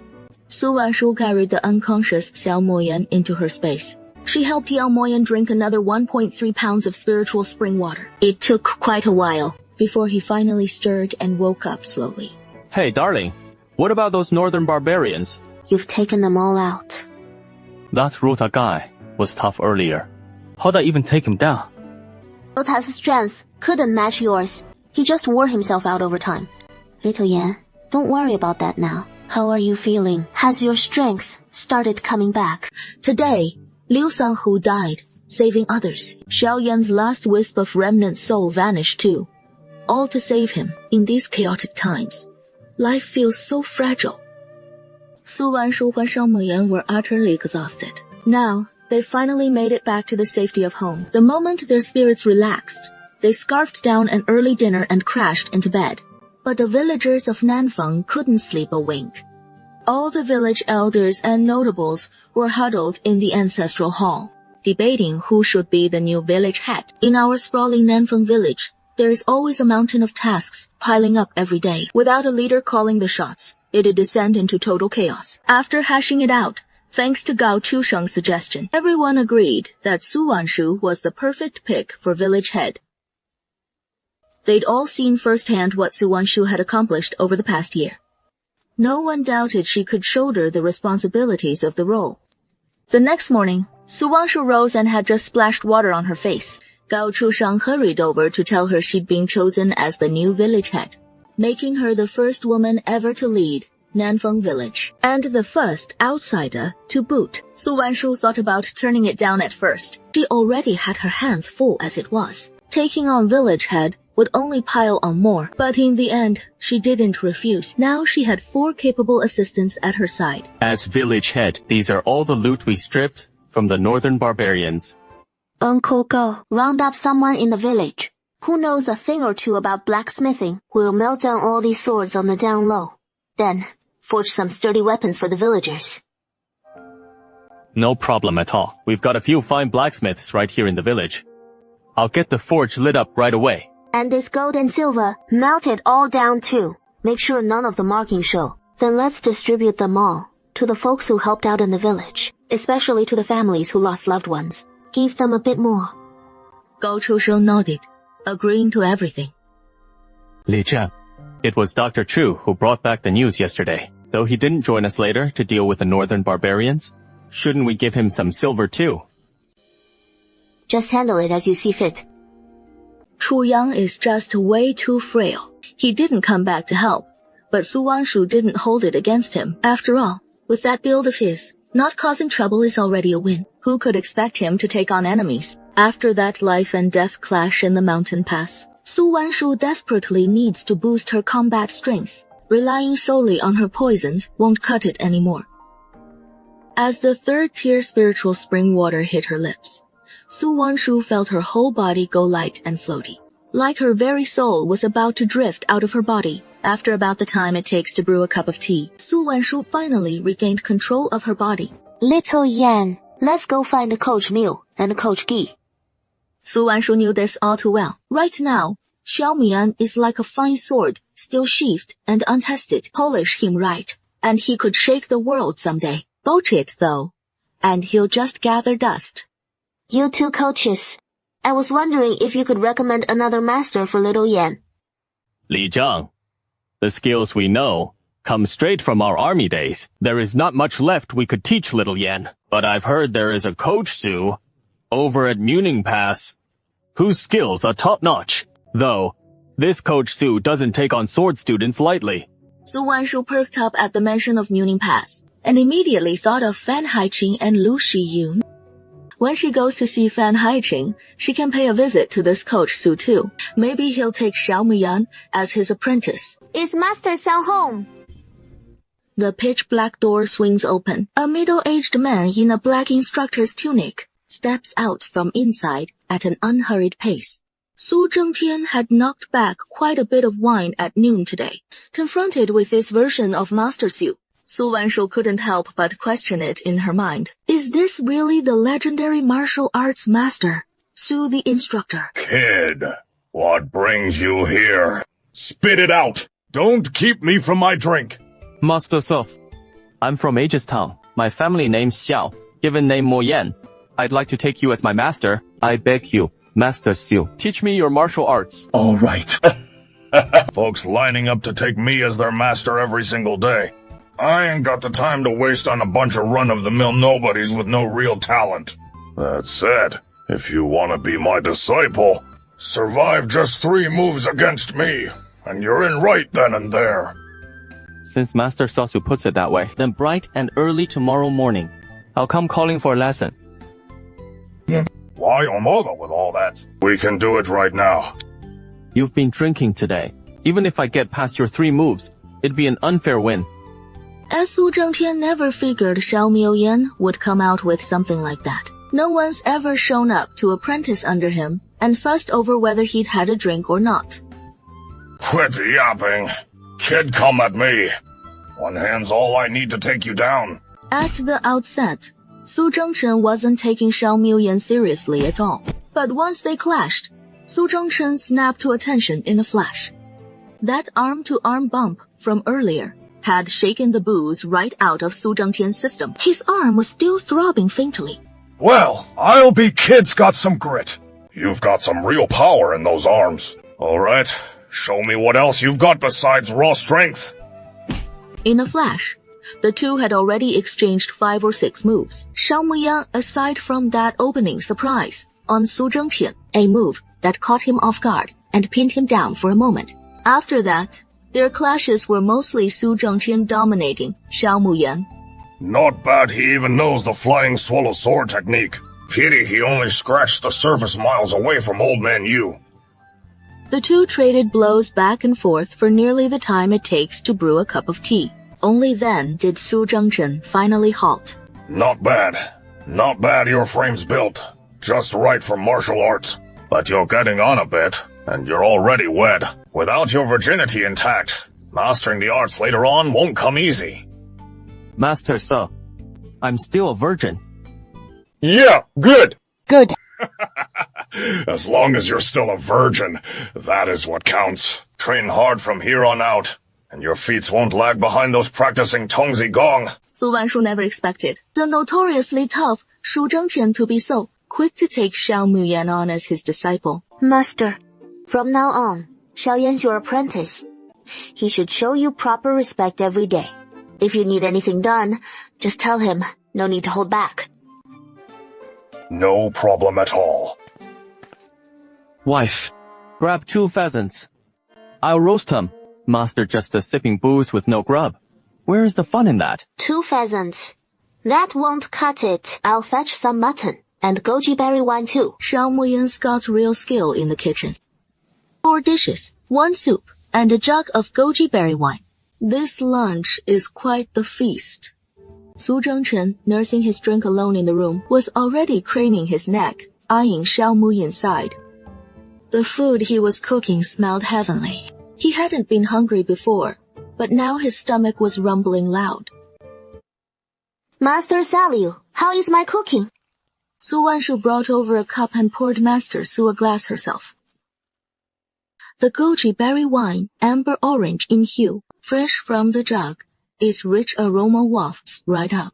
Su Wanshu carried the unconscious Xiao Muyan into her space. She helped Yao Moyan drink another 1.3 pounds of spiritual spring water. It took quite a while before he finally stirred and woke up slowly. Hey, darling, what about those northern barbarians? You've taken them all out. That Rota guy was tough earlier. How'd I even take him down? Rota's strength couldn't match yours. He just wore himself out over time. Little Yan, don't worry about that now. How are you feeling? Has your strength started coming back? Today, Liu Sanhu died, saving others. Xiaoyan's last wisp of remnant soul vanished too. All to save him in these chaotic times. Life feels so fragile. Su Wanshu and Xiao Muyan were utterly exhausted. Now, they finally made it back to the safety of home. The moment their spirits relaxed, they scarfed down an early dinner and crashed into bed. but the villagers of Nanfeng couldn't sleep a wink. All the village elders and notables were huddled in the ancestral hall, debating who should be the new village head. In our sprawling Nanfeng village, there is always a mountain of tasks piling up every day. Without a leader calling the shots, it'd descend into total chaos. After hashing it out, thanks to Gao Chusheng's suggestion, everyone agreed that Su Wanshu was the perfect pick for village head. They'd all seen firsthand what Su Wanshu had accomplished over the past year. No one doubted she could shoulder the responsibilities of the role. The next morning, Su Wanshu rose and had just splashed water on her face. Gao Chusheng hurried over to tell her she'd been chosen as the new village head, making her the first woman ever to lead Nanfeng village, and the first outsider to boot. Su Wanshu thought about turning it down at first. She already had her hands full as it was. Taking on village head would only pile on more, but in the end, she didn't refuse. Now she had 4 capable assistants at her side. As village head, these are all the loot we stripped from the northern barbarians. Uncle Go, round up someone in the village who knows a thing or two about blacksmithing. We'll melt down all these swords on the down low. Then, forge some sturdy weapons for the villagers. No problem at all. We've got a few fine blacksmiths right here in the village. I'll get the forge lit up right away. And this gold and silver, melt it all down too. Make sure none of the markings show. Then let's distribute them all to the folks who helped out in the village, especially to the families who lost loved ones. Give them a bit more. Gao Chusheng nodded, agreeing to everything. Li Zhang, it was Dr. Chu who brought back the news yesterday. Though he didn't join us later to deal with the northern barbarians, shouldn't we give him some silver too? Just handle it as you see fit. Chu Yang is just way too frail. He didn't come back to help, but Su Wanshu didn't hold it against him. After all, with that build of his, not causing trouble is already a win. Who could expect him to take on enemies? After that life and death clash in the mountain pass, Su Wanshu desperately needs to boost her combat strength. Relying solely on her poisons won't cut it anymore. As the 3rd-tier spiritual spring water hit her lips, Su Wanshu felt her whole body go light and floaty, like her very soul was about to drift out of her body. After about the time it takes to brew a cup of tea, Su Wanshu finally regained control of her body. Little Yan, let's go find Coach Miu and Coach Gi. Su Wanshu knew this all too well. Right now, Xiao Mian is like a fine sword, still sheathed and untested. Polish him right, and he could shake the world someday. Botch it, though, and he'll just gather dust. You 2 coaches. I was wondering if you could recommend another master for little Yan. Li Zhang, the skills we know come straight from our army days. There is not much left we could teach little Yan, but I've heard there is a Coach Su over at Muning Pass whose skills are top-notch. Though, this Coach Su doesn't take on sword students lightly. Su Wanshu perked up at the mention of Muning Pass, and immediately thought of Fan Haiqing and Lu Shiyun. When she goes to see Fan Haiqing, she can pay a visit to this Coach Su too. Maybe he'll take Xiao Miyan as his apprentice. Is Master Xiao home? The pitch-black door swings open. A middle-aged man in a black instructor's tunic steps out from inside at an unhurried pace. Su Zhengtian had knocked back quite a bit of wine at noon today. Confronted with this version of Master Su, Su Wanshu couldn't help but question it in her mind. Is this really the legendary martial arts master, Su the instructor? Kid, what brings you here? Spit it out! Don't keep me from my drink! Master Self, I'm from Aegis Town. My family name's Xiao, given name Mo Yan. I'd like to take you as my master. I beg you, Master Su, teach me your martial arts. All right. Folks lining up to take me as their master every single day. I ain't got the time to waste on a bunch of run-of-the-mill nobodies with no real talent. That said, if you want to be my disciple, survive just 3 moves against me, and you're in right then and there. Since Master Sasu puts it that way, then bright and early tomorrow morning, I'll come calling for a lesson. Why bother with all that? We can do it right now. You've been drinking today. Even if I get past your 3 moves, it'd be an unfair win. As Su Zhengtian never figured Xiao Miuyan would come out with something like that. No one's ever shown up to apprentice under him and fussed over whether he'd had a drink or not. Quit yapping. Kid, come at me. One hand's all I need to take you down. At the outset, Su Zhengchen wasn't taking Xiao Muyan seriously at all. But once they clashed, Su Zhengchen snapped to attention in a flash. That arm-to-arm bump from earlier had shaken the booze right out of Su Zhengtian's system. His arm was still throbbing faintly. Well, I'll be kid's got some grit. You've got some real power in those arms. All right, show me what else you've got besides raw strength. In a flash, the two had already exchanged 5 or 6 moves. Xiao Muyang, aside from that opening surprise on Su Zhengtian, a move that caught him off guard and pinned him down for a moment. After that, their clashes were mostly Su Zhengtian dominating Xiao Muyan. Not bad he even knows the flying swallow sword technique. Pity he only scratched the surface miles away from Old Man Yu. The two traded blows back and forth for nearly the time it takes to brew a cup of tea. Only then did Su Zhengchen finally halt. Not bad. Not bad your frame's built. Just right for martial arts. But you're getting on a bit, and you're already wed. Without your virginity intact, mastering the arts later on won't come easy. Master, sir, I'm still a virgin. Yeah, good. Good. As long as you're still a virgin, that is what counts. Train hard from here on out, and your feats won't lag behind those practicing Tongzi Gong. Su Wanshu never expected the notoriously tough Su Zhengchen to be so quick to take Xiao Muyan on as his disciple. Master, from now on, Xiao Yan's your apprentice. He should show you proper respect every day. If you need anything done, just tell him. No need to hold back. No problem at all. Wife, grab 2 pheasants. I'll roast them. Master just sipping booze with no grub. Where is the fun in that? 2 pheasants. That won't cut it. I'll fetch some mutton. And goji berry wine too. Xiao Muyan's got real skill in the kitchen. 4 dishes, 1 soup, and a jug of goji berry wine. This lunch is quite the feast. Su Zhengchen, nursing his drink alone in the room, was already craning his neck, eyeing Xiao Muyan's side. The food he was cooking smelled heavenly. He hadn't been hungry before, but now his stomach was rumbling loud. Master Saliu, how is my cooking? Su Wanshu brought over a cup and poured Master Su a glass herself. The goji berry wine, amber orange in hue, fresh from the jug, its rich aroma wafts right up.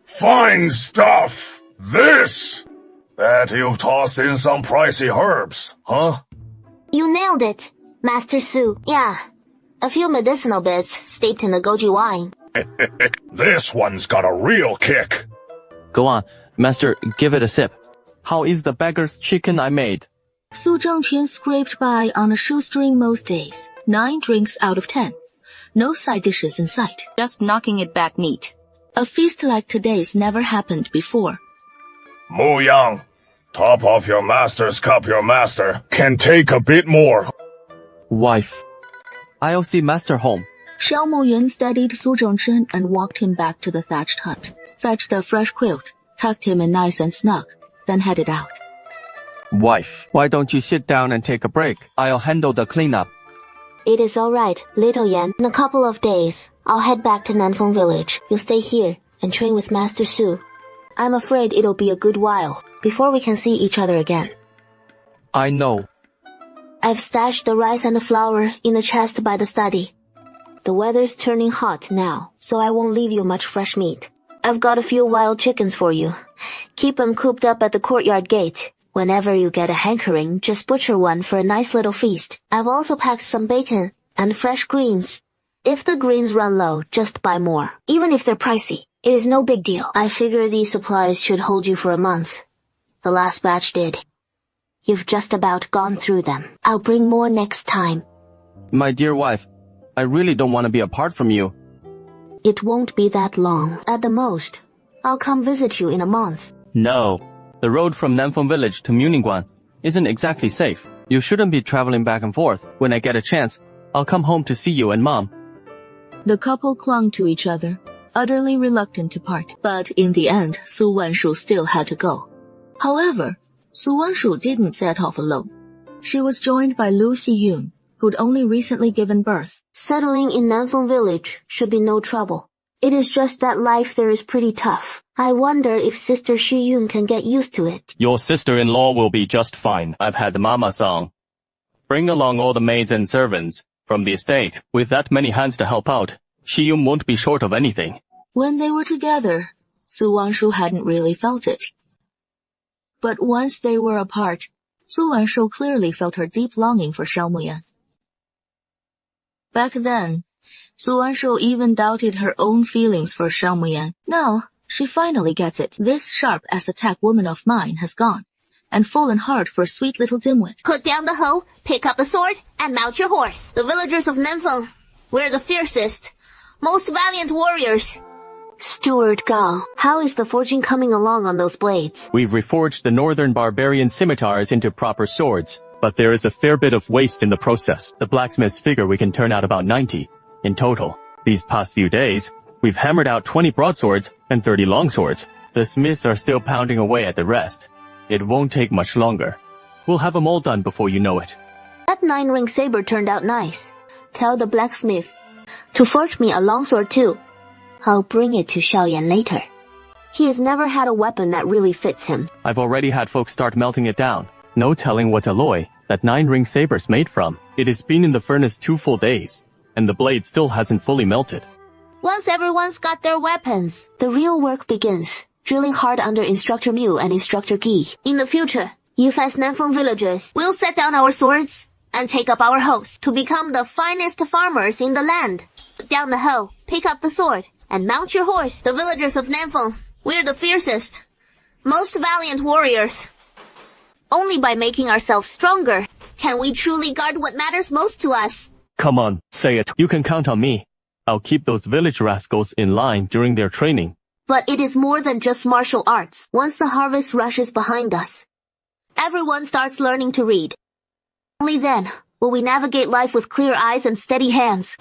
Fine stuff! This! Bet you've tossed in some pricey herbs, huh? You nailed it, Master Su. Yeah, a few medicinal bits steeped in the goji wine. This one's got a real kick. Go on, Master, give it a sip. How is the beggar's chicken I made? Su Zhengtian scraped by on a shoestring most days. 9 drinks out of 10. No side dishes in sight, just knocking it back neat. A feast like today's never happened before. Muyang, top off your master's cup. Your master can take a bit more. Wife, I'll see Master home. Xiao Muyan steadied Su Zhengchen and walked him back to the thatched hut, fetched a fresh quilt, tucked him in nice and snug, then headed out. Wife, why don't you sit down and take a break? I'll handle the cleanup. It is all right, little Yan. In a couple of days, I'll head back to Nanfeng Village. You'll stay here and train with Master Su. I'm afraid it'll be a good while before we can see each other again. I know. I've stashed the rice and the flour in the chest by the study. The weather's turning hot now, so I won't leave you much fresh meat. I've got a few wild chickens for you. Keep them cooped up at the courtyard gate. Whenever you get a hankering, just butcher one for a nice little feast. I've also packed some bacon and fresh greens. If the greens run low, just buy more. Even if they're pricey, it is no big deal. I figure these supplies should hold you for a month. The last batch did. You've just about gone through them. I'll bring more next time. My dear wife, I really don't want to be apart from you. It won't be that long. At the most, I'll come visit you in a month. No. The road from Nanfeng Village to Muningguan isn't exactly safe. You shouldn't be traveling back and forth. When I get a chance, I'll come home to see you and Mom. The couple clung to each other, utterly reluctant to part. But in the end, Su Wanshu still had to go. However, Su Wanshu didn't set off alone. She was joined by Lu Xiyun, who'd only recently given birth. Settling in Nanfeng village should be no trouble. It is just that life there is pretty tough. I wonder if Sister Xiyun can get used to it. Your sister-in-law will be just fine. I've had Mama-san. Bring along all the maids and servants from the estate. With that many hands to help out, Xiyun won't be short of anything. When they were together, Su Wanshu hadn't really felt it. But once they were apart, Su Wanshu clearly felt her deep longing for Xiao Muyan. Back then, Su Wanshu even doubted her own feelings for Xiao Muyan. Now, she finally gets it. This sharp-as-a-tack woman of mine has gone, and fallen hard for a sweet little dimwit. Put down the hoe, pick up the sword, and mount your horse. The villagers of Nanfeng, we're the fiercest, most valiant warriors. Steward Gao, how is the forging coming along on those blades? We've reforged the northern barbarian scimitars into proper swords, but there is a fair bit of waste in the process. The blacksmiths figure we can turn out about 90 in total. These past few days, we've hammered out 20 broadswords and 30 longswords. The smiths are still pounding away at the rest. It won't take much longer. We'll have them all done before you know it. That 9-ring saber turned out nice. Tell the blacksmith to forge me a longsword too. I'll bring it to Xiaoyan later. He has never had a weapon that really fits him. I've already had folks start melting it down. No telling what alloy that 9-ring saber's made from. It has been in the furnace 2 full days, and the blade still hasn't fully melted. Once everyone's got their weapons, the real work begins. Drilling hard under Instructor Mu and Instructor Gi. In the future, you as Nanfeng villagers will set down our swords and take up our hoes to become the finest farmers in the land. Put down the hoe, pick up the sword, and mount your horse. The villagers of Nanfeng, we're the fiercest, most valiant warriors. Only by making ourselves stronger can we truly guard what matters most to us. Come on, say it. You can count on me. I'll keep those village rascals in line during their training. But it is more than just martial arts. Once the harvest rush is behind us, everyone starts learning to read. Only then will we navigate life with clear eyes and steady hands.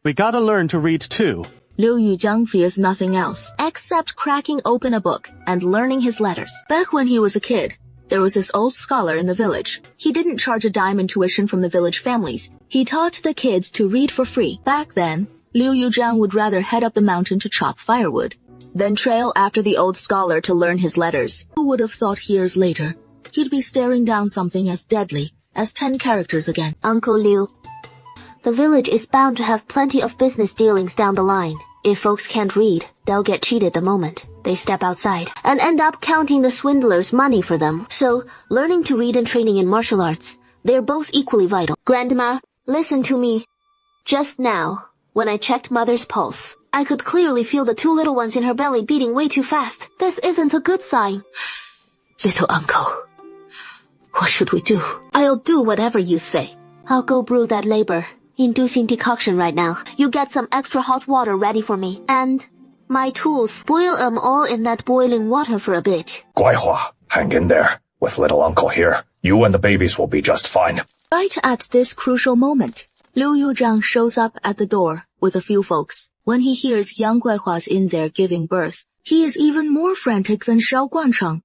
We gotta learn to read too. Liu Yujiang fears nothing else, except cracking open a book and learning his letters. Back when he was a kid, there was this old scholar in the village. He didn't charge a dime in tuition from the village families. He taught the kids to read for free. Back then, Liu Yujiang would rather head up the mountain to chop firewood than trail after the old scholar to learn his letters. Who would have thought years later he'd be staring down something as deadly as 10 characters again? Uncle Liu, the village is bound to have plenty of business dealings down the line. If folks can't read, they'll get cheated the moment they step outside and end up counting the swindlers' money for them. So, learning to read and training in martial arts, they're both equally vital. Grandma, listen to me. Just now, when I checked Mother's pulse, I could clearly feel the 2 little ones in her belly beating way too fast. This isn't a good sign. Little uncle, what should we do? I'll do whatever you say. I'll go brew that labor-inducing decoction right now. You get some extra hot water ready for me. And my tools. Boil them all in that boiling water for a bit. Guaihua, hang in there. With little uncle here, you and the babies will be just fine. Right at this crucial moment, Liu Yujiang shows up at the door with a few folks. When he hears young Guaihua's in there giving birth, he is even more frantic than Xiao Guancheng.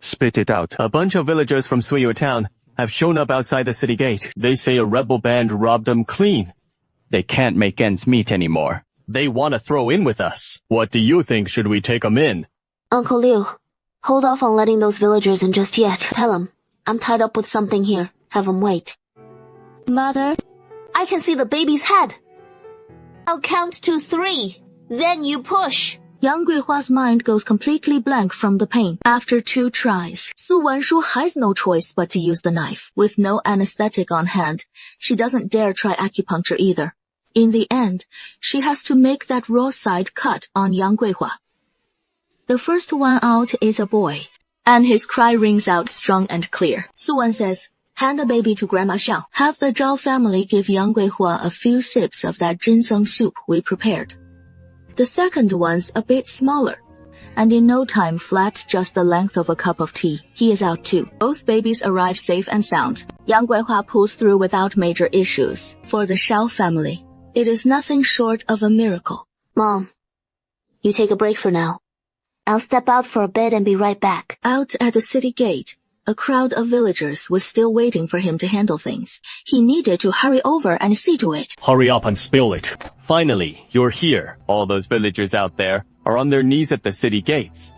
Spit it out. A bunch of villagers from Suiyue town have shown up outside the city gate. They say a rebel band robbed them clean. They can't make ends meet anymore. They want to throw in with us. What do you think? Should we take them in? Uncle Liu, hold off on letting those villagers in just yet. Tell them, I'm tied up with something here. Have them wait. Mother, I can see the baby's head. I'll count to 3. Then you push. Yang Guihua's mind goes completely blank from the pain. After 2 tries, Su Wanshu has no choice but to use the knife. With no anesthetic on hand, she doesn't dare try acupuncture either. In the end, she has to make that raw side cut on Yang Guihua. The first one out is a boy, and his cry rings out strong and clear. Su Wan says, hand the baby to Grandma Xiao. Have the Zhao family give Yang Guihua a few sips of that ginseng soup we prepared. The second one's a bit smaller, and in no time flat just the length of a cup of tea. He is out too. Both babies arrive safe and sound. Yang Guihua pulls through without major issues. For the Xiao family, it is nothing short of a miracle. Mom, you take a break for now. I'll step out for a bit and be right back. Out at the city gate, A crowd of villagers was still waiting for him to handle things. He needed to hurry over and see to it. Hurry up and spill it. Finally, you're here. All those villagers out there are on their knees at the city gates.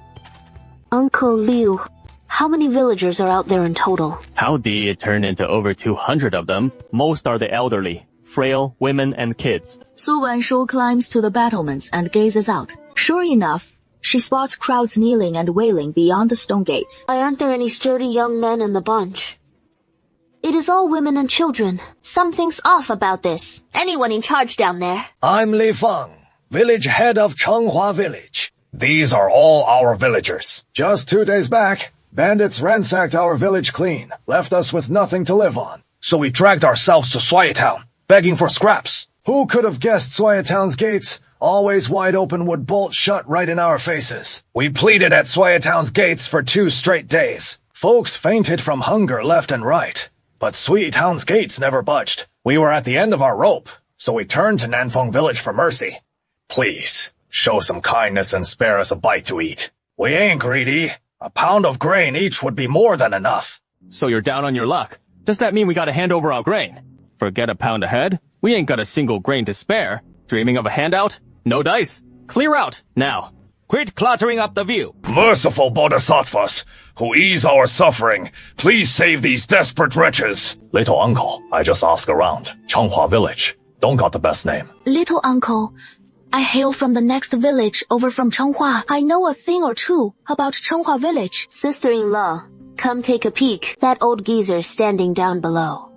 Uncle Liu, how many villagers are out there in total? How did it turn into over 200 of them? Most are the elderly, frail, women and kids. Su Wanshu climbs to the battlements and gazes out. Sure enough, she spots crowds kneeling and wailing beyond the stone gates. Why aren't there any sturdy young men in the bunch? It is all women and children. Something's off about this. Anyone in charge down there? I'm Li Feng, village head of Changhua Village. These are all our villagers. Just 2 days back, bandits ransacked our village clean, left us with nothing to live on. So we dragged ourselves to Suai Town, begging for scraps. Who could have guessed Suai Town's gates, always wide open, would bolt shut right in our faces? We pleaded at Suai Town's gates for 2 straight days. Folks fainted from hunger left and right, but Sui Town's gates never budged. We were at the end of our rope, so we turned to Nanfeng Village for mercy. Please, show some kindness and spare us a bite to eat. We ain't greedy. A pound of grain each would be more than enough. So you're down on your luck. Does that mean we gotta hand over our grain? Forget a pound ahead. We ain't got a single grain to spare. Dreaming of a handout? No dice. Clear out, now. Quit cluttering up the view. Merciful bodhisattvas, who ease our suffering, please save these desperate wretches. Little uncle, I just asked around. Changhua Village. Don't got the best name. Little uncle, I hail from the next village over from Changhua. I know a thing or two about Changhua Village. Sister-in-law, come take a peek. That old geezer standing down below.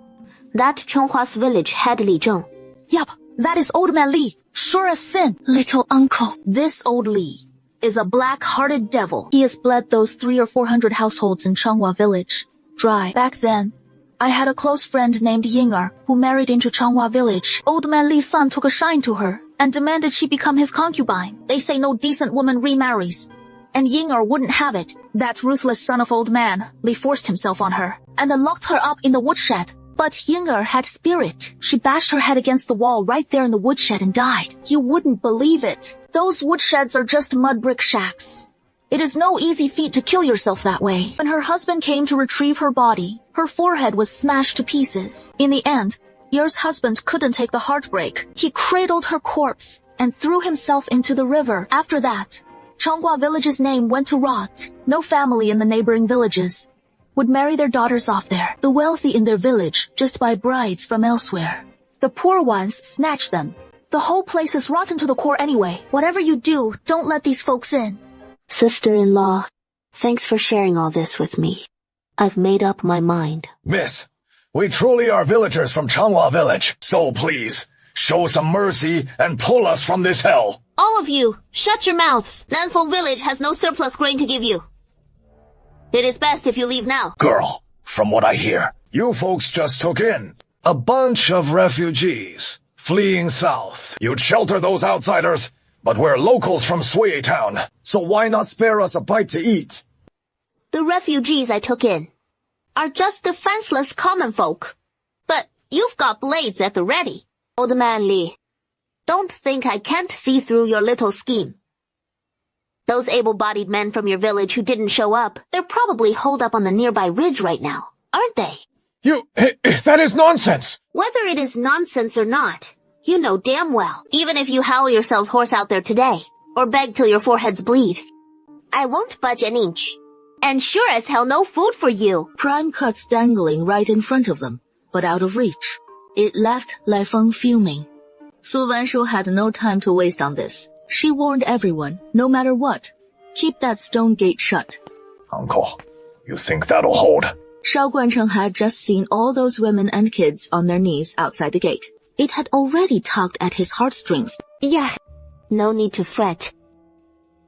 That Chonghua's village head Li Zheng. Yup, that is Old Man Li. Sure as sin. Little uncle, This old Li is a black-hearted devil. he has bled those 300 or 400 households in Changhua Village dry. Back then, I had a close friend named Ying'er who married into Changhua Village. Old Man Li's son took a shine to her and demanded she become his concubine. They say no decent woman remarries, and Ying'er wouldn't have it. That ruthless son of Old Man, Li forced himself on her and then locked her up in the woodshed. But Ying'er had spirit. She bashed her head against the wall right there in the woodshed and died. You wouldn't believe it. Those woodsheds are just mud brick shacks. It is no easy feat to kill yourself that way. When her husband came to retrieve her body, her forehead was smashed to pieces. In the end, Yer's husband couldn't take the heartbreak. He cradled her corpse and threw himself into the river. After that, Changhua Village's name went to rot. No family in the neighboring villages would marry their daughters off there. The wealthy in their village just buy brides from elsewhere. The poor ones snatch them. The whole place is rotten to the core anyway. Whatever you do, don't let these folks in. Sister-in-law, thanks for sharing all this with me. I've made up my mind. Miss, we truly are villagers from Changhua Village. So please, show some mercy and pull us from this hell. All of you, shut your mouths. Nanfeng Village has no surplus grain to give you. It is best if you leave now. Girl, from what I hear, you folks just took in a bunch of refugees fleeing south. You'd shelter those outsiders, but we're locals from Sui Town, so why not spare us a bite to eat? The refugees I took in are just defenseless common folk. But you've got blades at the ready. Old Man Li, don't think I can't see through your little scheme. Those able-bodied men from your village who didn't show up, they're probably holed up on the nearby ridge right now, aren't they? That is nonsense! Whether it is nonsense or not, you know damn well, even if you howl yourselves hoarse out there today, or beg till your foreheads bleed, I won't budge an inch. And sure as hell no food for you. Prime cuts dangling right in front of them, but out of reach. It left Lai Feng fuming. Su Wanshu had no time to waste on this. She warned everyone, no matter what, keep that stone gate shut. Uncle, you think that'll hold? Shao Guancheng had just seen all those women and kids on their knees outside the gate. It had already tugged at his heartstrings. Yeah, no need to fret.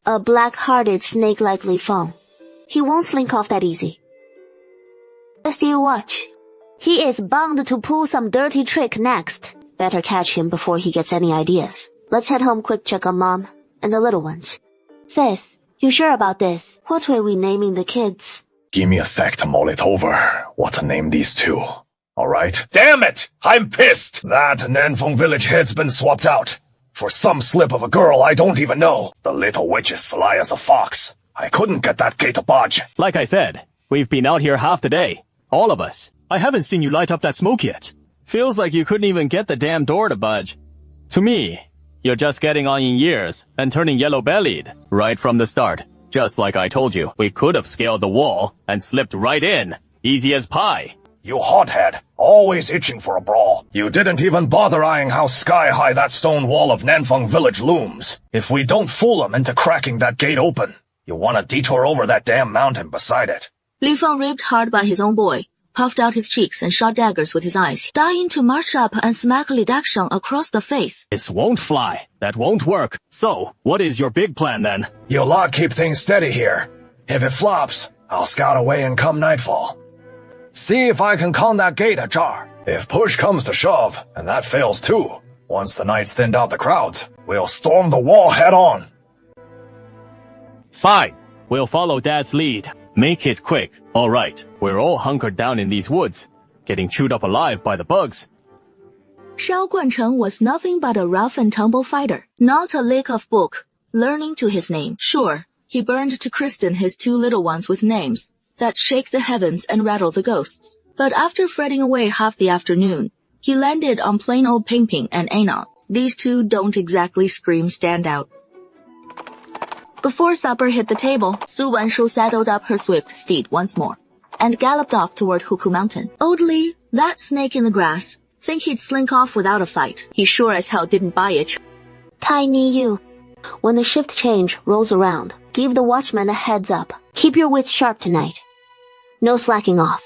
A black-hearted snake like Li Feng. He won't slink off that easy. Just you watch. He is bound to pull some dirty trick next. Better catch him before he gets any ideas. Let's head home quick, check on Mom and the little ones. Sis, you sure about this? What were we naming the kids? Give me a sec to mull it over. What to name these two. Alright? Damn it! I'm pissed! That Nanfeng Village head's been swapped out. For some slip of a girl I don't even know. The little witch is sly as a fox. I couldn't get that gate to budge. Like I said, We've been out here half the day. All of us. I haven't seen you light up that smoke yet. Feels like you couldn't even get the damn door to budge. To me, you're just getting on in years and turning yellow-bellied. Right from the start. Just like I told you, we could have scaled the wall and slipped right in. Easy as pie. You hothead, always itching for a brawl. You didn't even bother eyeing how sky-high that stone wall of Nanfeng village looms. If we don't fool them into cracking that gate open, you want to detour over that damn mountain beside it. Li Feng ribbed hard by his own boy, puffed out his cheeks and shot daggers with his eyes, dying to march up and smack Li Daxiong across the face. This won't fly. That won't work. So, what is your big plan then? You lot keep things steady here. If it flops, I'll scout away and come nightfall. See if I can con that gate ajar. If push comes to shove, and that fails too, once the night's thinned out the crowds, we'll storm the wall head on. Fine. We'll follow Dad's lead. Make it quick. All right. We're all hunkered down in these woods, getting chewed up alive by the bugs. Xiao Guancheng was nothing but a rough and tumble fighter, not a lick of book, learning to his name. Sure, he burned to christen his 2 little ones with names that shake the heavens and rattle the ghosts. But after fretting away half the afternoon, he landed on plain old Ping Ping and Anon. These 2 don't exactly scream stand out. Before supper hit the table, Su Wanshu saddled up her swift steed once more and galloped off toward Huku Mountain. Old Li, that snake in the grass, think he'd slink off without a fight. He sure as hell didn't buy it. Tiny you. When the shift change rolls around, give the watchman a heads up. Keep your wits sharp tonight. No slacking off.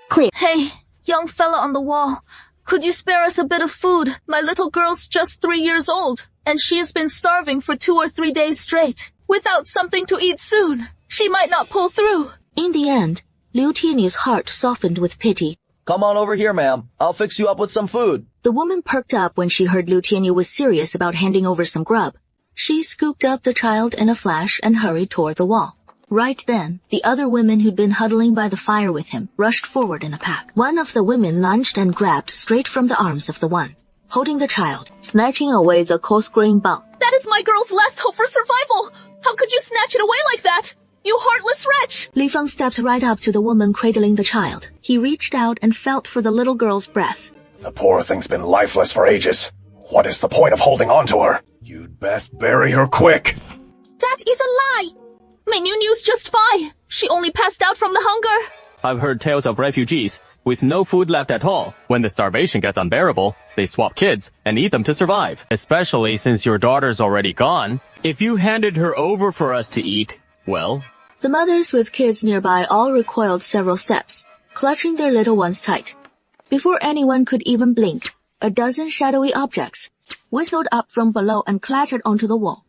Clear. Hey, young fella on the wall. Could you spare us a bit of food? My little girl's just 3 years old, and she has been starving for 2 or 3 days straight. Without something to eat soon, she might not pull through. In the end, Liu Tianyu's heart softened with pity. Come on over here, ma'am. I'll fix you up with some food. The woman perked up when she heard Liu Tianyu was serious about handing over some grub. She scooped up the child in a flash and hurried toward the wall. Right then, the other women who'd been huddling by the fire with him rushed forward in a pack. One of the women lunged and grabbed straight from the arms of the one holding the child, snatching away the coarse-grained bone. That is my girl's last hope for survival! How could you snatch it away like that? You heartless wretch! Li Feng stepped right up to the woman cradling the child. He reached out and felt for the little girl's breath. The poor thing's been lifeless for ages. What is the point of holding on to her? You'd best bury her quick. That is a lie! My New's just fine. She only passed out from the hunger. I've heard tales of refugees with no food left at all. When the starvation gets unbearable, they swap kids and eat them to survive. Especially since your daughter's already gone. If you handed her over for us to eat, well... The mothers with kids nearby all recoiled several steps, clutching their little ones tight. Before anyone could even blink, a dozen shadowy objects whistled up from below and clattered onto the wall.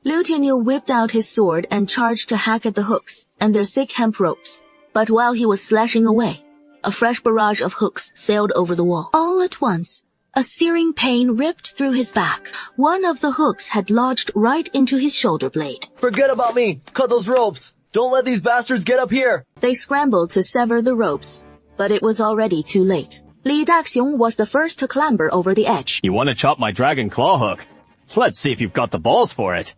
Liu Tianyu whipped out his sword and charged to hack at the hooks and their thick hemp ropes. But while he was slashing away, a fresh barrage of hooks sailed over the wall. All at once, a searing pain ripped through his back. One of the hooks had lodged right into his shoulder blade. Forget about me. Cut those ropes. Don't let these bastards get up here. They scrambled to sever the ropes, but it was already too late. Li Daxiong was the first to clamber over the edge. You want to chop my dragon claw hook? Let's see if you've got the balls for it.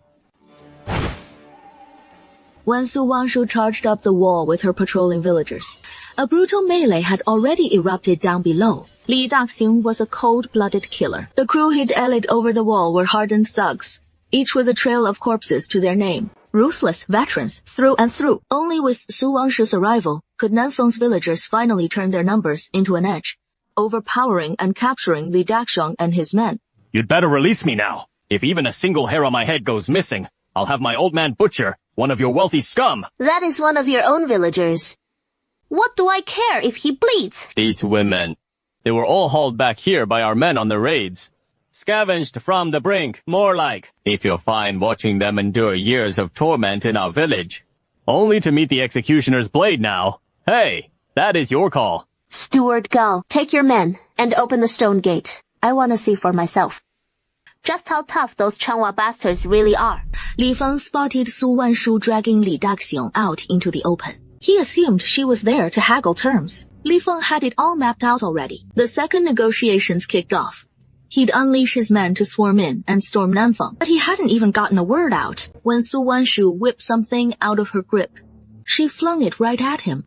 When Su Wanshu charged up the wall with her patrolling villagers, a brutal melee had already erupted down below. Li Daxiong was a cold-blooded killer. The crew he'd allied over the wall were hardened thugs, each with a trail of corpses to their name. Ruthless veterans through and through. Only with Su Wanshu's arrival could Nanfeng's villagers finally turn their numbers into an edge, overpowering and capturing Li Daxiong and his men. You'd better release me now. If even a single hair on my head goes missing, I'll have my old man butcher one of your wealthy scum. That is one of your own villagers. What do I care if he bleeds? These women. They were all hauled back here by our men on the raids. Scavenged from the brink, more like. If you're fine watching them endure years of torment in our village. Only to meet the executioner's blade now. Hey, that is your call. Steward Gao, take your men and open the stone gate. I want to see for myself just how tough those Changhua bastards really are. Li Feng spotted Su Wanshu dragging Li Daxiong out into the open. He assumed she was there to haggle terms. Li Feng had it all mapped out already. The second negotiations kicked off. He'd unleash his men to swarm in and storm Nanfeng, but he hadn't even gotten a word out when Su Wanshu whipped something out of her grip She flung it right at him.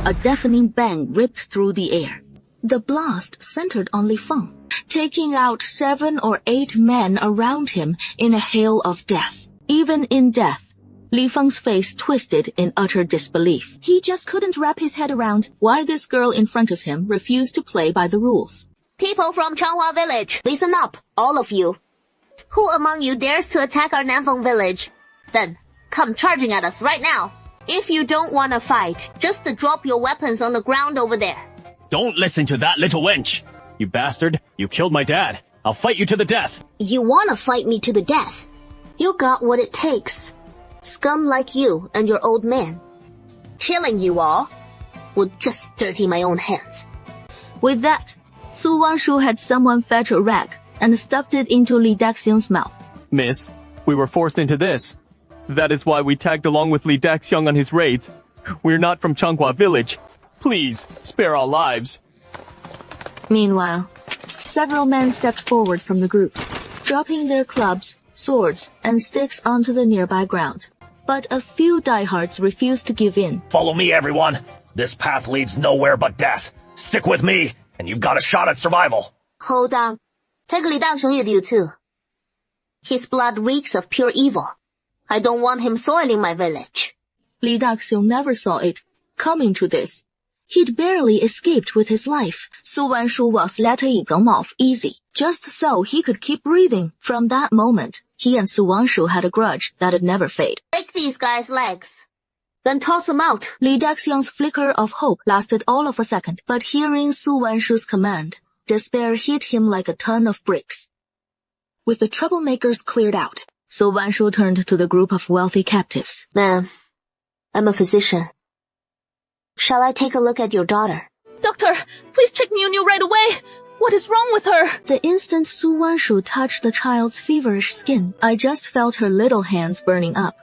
A deafening bang ripped through the air. The blast centered on Li Feng, taking out 7 or 8 men around him in a hail of death. Even in death, Li Feng's face twisted in utter disbelief. He just couldn't wrap his head around why this girl in front of him refused to play by the rules. People from Changhua Village, listen up, all of you. Who among you dares to attack our Nanfeng village? Then, come charging at us right now. If you don't want to fight, just drop your weapons on the ground over there. Don't listen to that little wench. You bastard, you killed my dad. I'll fight you to the death. You want to fight me to the death? You got what it takes. Scum like you and your old man. Killing you all would just dirty my own hands. With that, Su Wanshu had someone fetch a rag and stuffed it into Li Daxiang's mouth. Miss, we were forced into this. That is why we tagged along with Li Daxiang on his raids. We're not from Changhua Village. Please, spare our lives. Meanwhile, several men stepped forward from the group, dropping their clubs, swords, and sticks onto the nearby ground. But a few diehards refused to give in. Follow me, everyone. This path leads nowhere but death. Stick with me, and you've got a shot at survival. Hold on. Take Li Daxiang with you too. His blood reeks of pure evil. I don't want him soiling my village. Li Daxiang never saw it coming to this. He'd barely escaped with his life. Su Wanshu was letting him off easy, just so he could keep breathing. From that moment, he and Su Wanshu had a grudge that'd never fade. Break these guys' legs. Then toss them out. Li Daxiang's flicker of hope lasted all of a second, but hearing Su Wanshu's command, despair hit him like a ton of bricks. With the troublemakers cleared out, Su Wanshu turned to the group of wealthy captives. Ma'am, I'm a physician. Shall I take a look at your daughter? Doctor, please check Niu Niu right away. What is wrong with her? The instant Su Wanshu touched the child's feverish skin, I just felt her little hands burning up.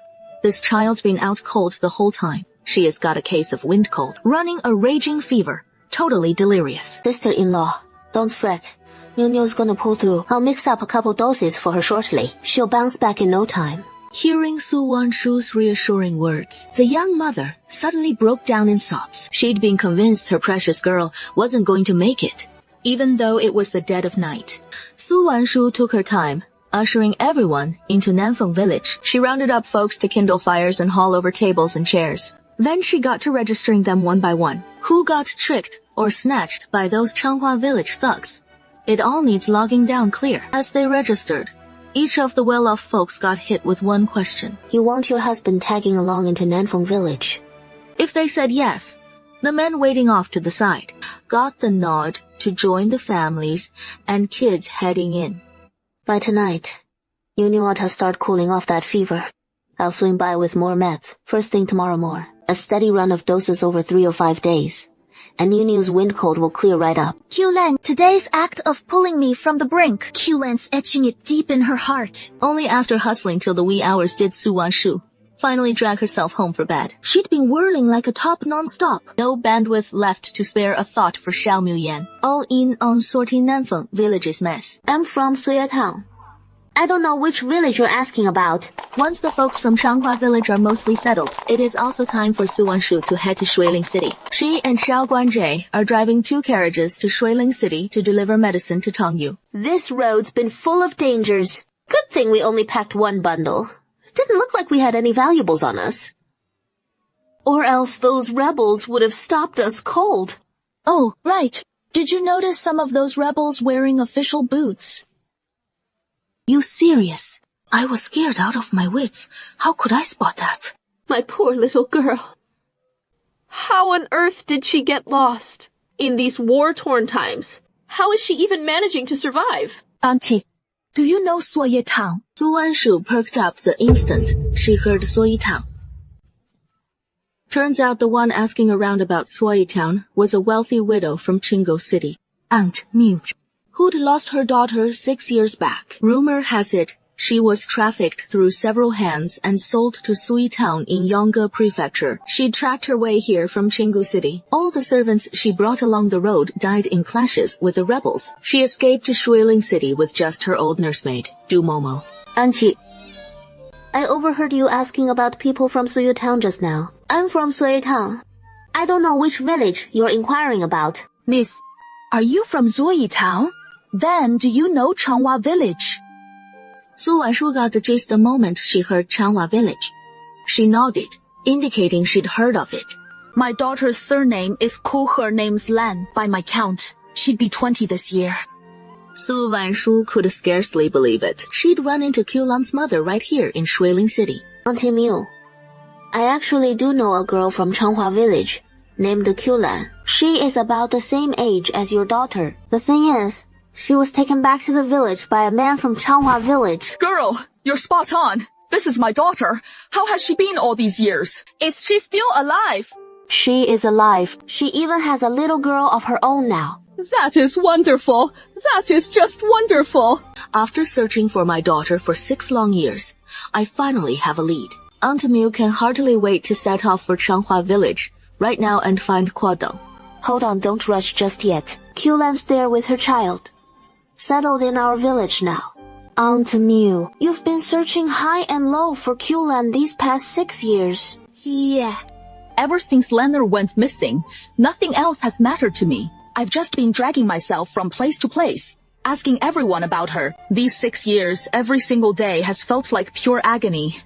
This child's been out cold the whole time. She has got a case of wind cold, running a raging fever, totally delirious. Sister-in-law, don't fret. Niu Niu's gonna pull through. I'll mix up a couple doses for her shortly. She'll bounce back in no time. Hearing Su Wanshu's reassuring words, the young mother suddenly broke down in sobs. She'd been convinced her precious girl wasn't going to make it, even though it was the dead of night. Su Wanshu took her time, ushering everyone into Nanfeng village. She rounded up folks to kindle fires and haul over tables and chairs. Then she got to registering them one by one. Who got tricked or snatched by those Changhua village thugs? It all needs logging down clear. As they registered, each of the well-off folks got hit with one question. You want your husband tagging along into Nanfeng village? If they said yes, the men waiting off to the side got the nod to join the families and kids heading in. By tonight, Niu Niu ought to start cooling off that fever. I'll swing by with more meds first thing tomorrow morning. A steady run of doses over 3 or 5 days. And Niu Niu's wind cold will clear right up. Q-Lan, today's act of pulling me from the brink. Q-Lan's etching it deep in her heart. Only after hustling till the wee hours did Su Wanshu finally drag herself home for bed. She'd been whirling like a top non-stop. No bandwidth left to spare a thought for Xiao Miuyan. All in on sorting Nanfeng village's mess. I'm from Suyue Town. I don't know which village you're asking about. Once the folks from Changhua village are mostly settled, it is also time for Su Wanshu to head to Shuiling City. She and Xiao Guanjie are driving 2 carriages to Shuiling City to deliver medicine to Tongyu. This road's been full of dangers. Good thing we only packed 1 bundle. It didn't look like we had any valuables on us. Or else those rebels would have stopped us cold. Oh, right. Did you notice some of those rebels wearing official boots? You serious? I was scared out of my wits. How could I spot that? My poor little girl. How on earth did she get lost? In these war-torn times, how is she even managing to survive? Auntie, do you know Suyue Town? Su Wanshu perked up the instant she heard Suyue Town. Turns out the one asking around about Suyue Town was a wealthy widow from Qinggo City, Aunt Miu, who'd lost her daughter 6 years back. Rumor has it she was trafficked through several hands and sold to Suyue Town in Yongge Prefecture. She'd tracked her way here from Qinggu City. All the servants she brought along the road died in clashes with the rebels. She escaped to Shuiling City with just her old nursemaid, Du Momo. Auntie, I overheard you asking about people from Suyue Town just now. I'm from Sui Town. I don't know which village you're inquiring about. Miss, are you from Zui Town? Then do you know Changhua Village? Su Wanshu got the gist the moment she heard Changhua Village. She nodded, indicating she'd heard of it. My daughter's surname is Her name's Lan by my count. She'd be 20 this year. Su Wanshu could scarcely believe it. She'd run into Qiulan's mother right here in Shuiling City. Auntie Miu, I actually do know a girl from Changhua Village named Qiulan. She is about the same age as your daughter. The thing is, she was taken back to the village by a man from Changhua Village. Girl, you're spot on. This is my daughter. How has she been all these years? Is she still alive? She is alive. She even has a little girl of her own now. That is wonderful. That is just wonderful. After searching for my daughter for 6 long years, I finally have a lead. Aunt Miu can hardly wait to set off for Changhua Village right now and find Kuodong. Hold on, don't rush just yet. Qiulan's there with her child. Settled in our village now. Aunt Miu, you've been searching high and low for Qiulan these past 6 years. Yeah. Ever since Leonard went missing, nothing else has mattered to me. I've just been dragging myself from place to place, asking everyone about her. These 6 years, every single day has felt like pure agony.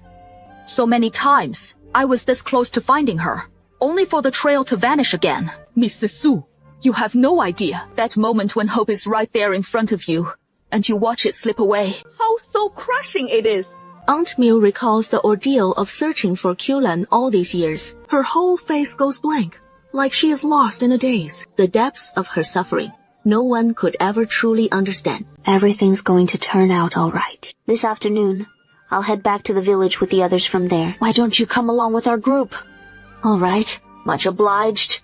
So many times, I was this close to finding her, only for the trail to vanish again. Mrs. Su, you have no idea. That moment when hope is right there in front of you, and you watch it slip away. How so crushing it is. Aunt Miu recalls the ordeal of searching for Qiulan all these years. Her whole face goes blank, like she is lost in a daze. The depths of her suffering, no one could ever truly understand. Everything's going to turn out all right. This afternoon, I'll head back to the village with the others from there. Why don't you come along with our group? All right, much obliged.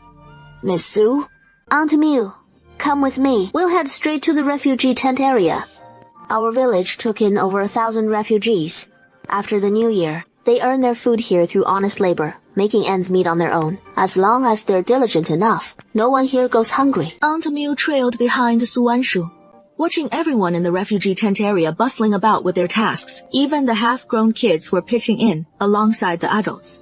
Miss Su? Aunt Miu, come with me. We'll head straight to the refugee tent area. Our village took in over 1,000 refugees. After the new year, they earn their food here through honest labor, making ends meet on their own. As long as they're diligent enough, no one here goes hungry. Aunt Miu trailed behind Su Wanshu, watching everyone in the refugee tent area bustling about with their tasks. Even the half-grown kids were pitching in alongside the adults.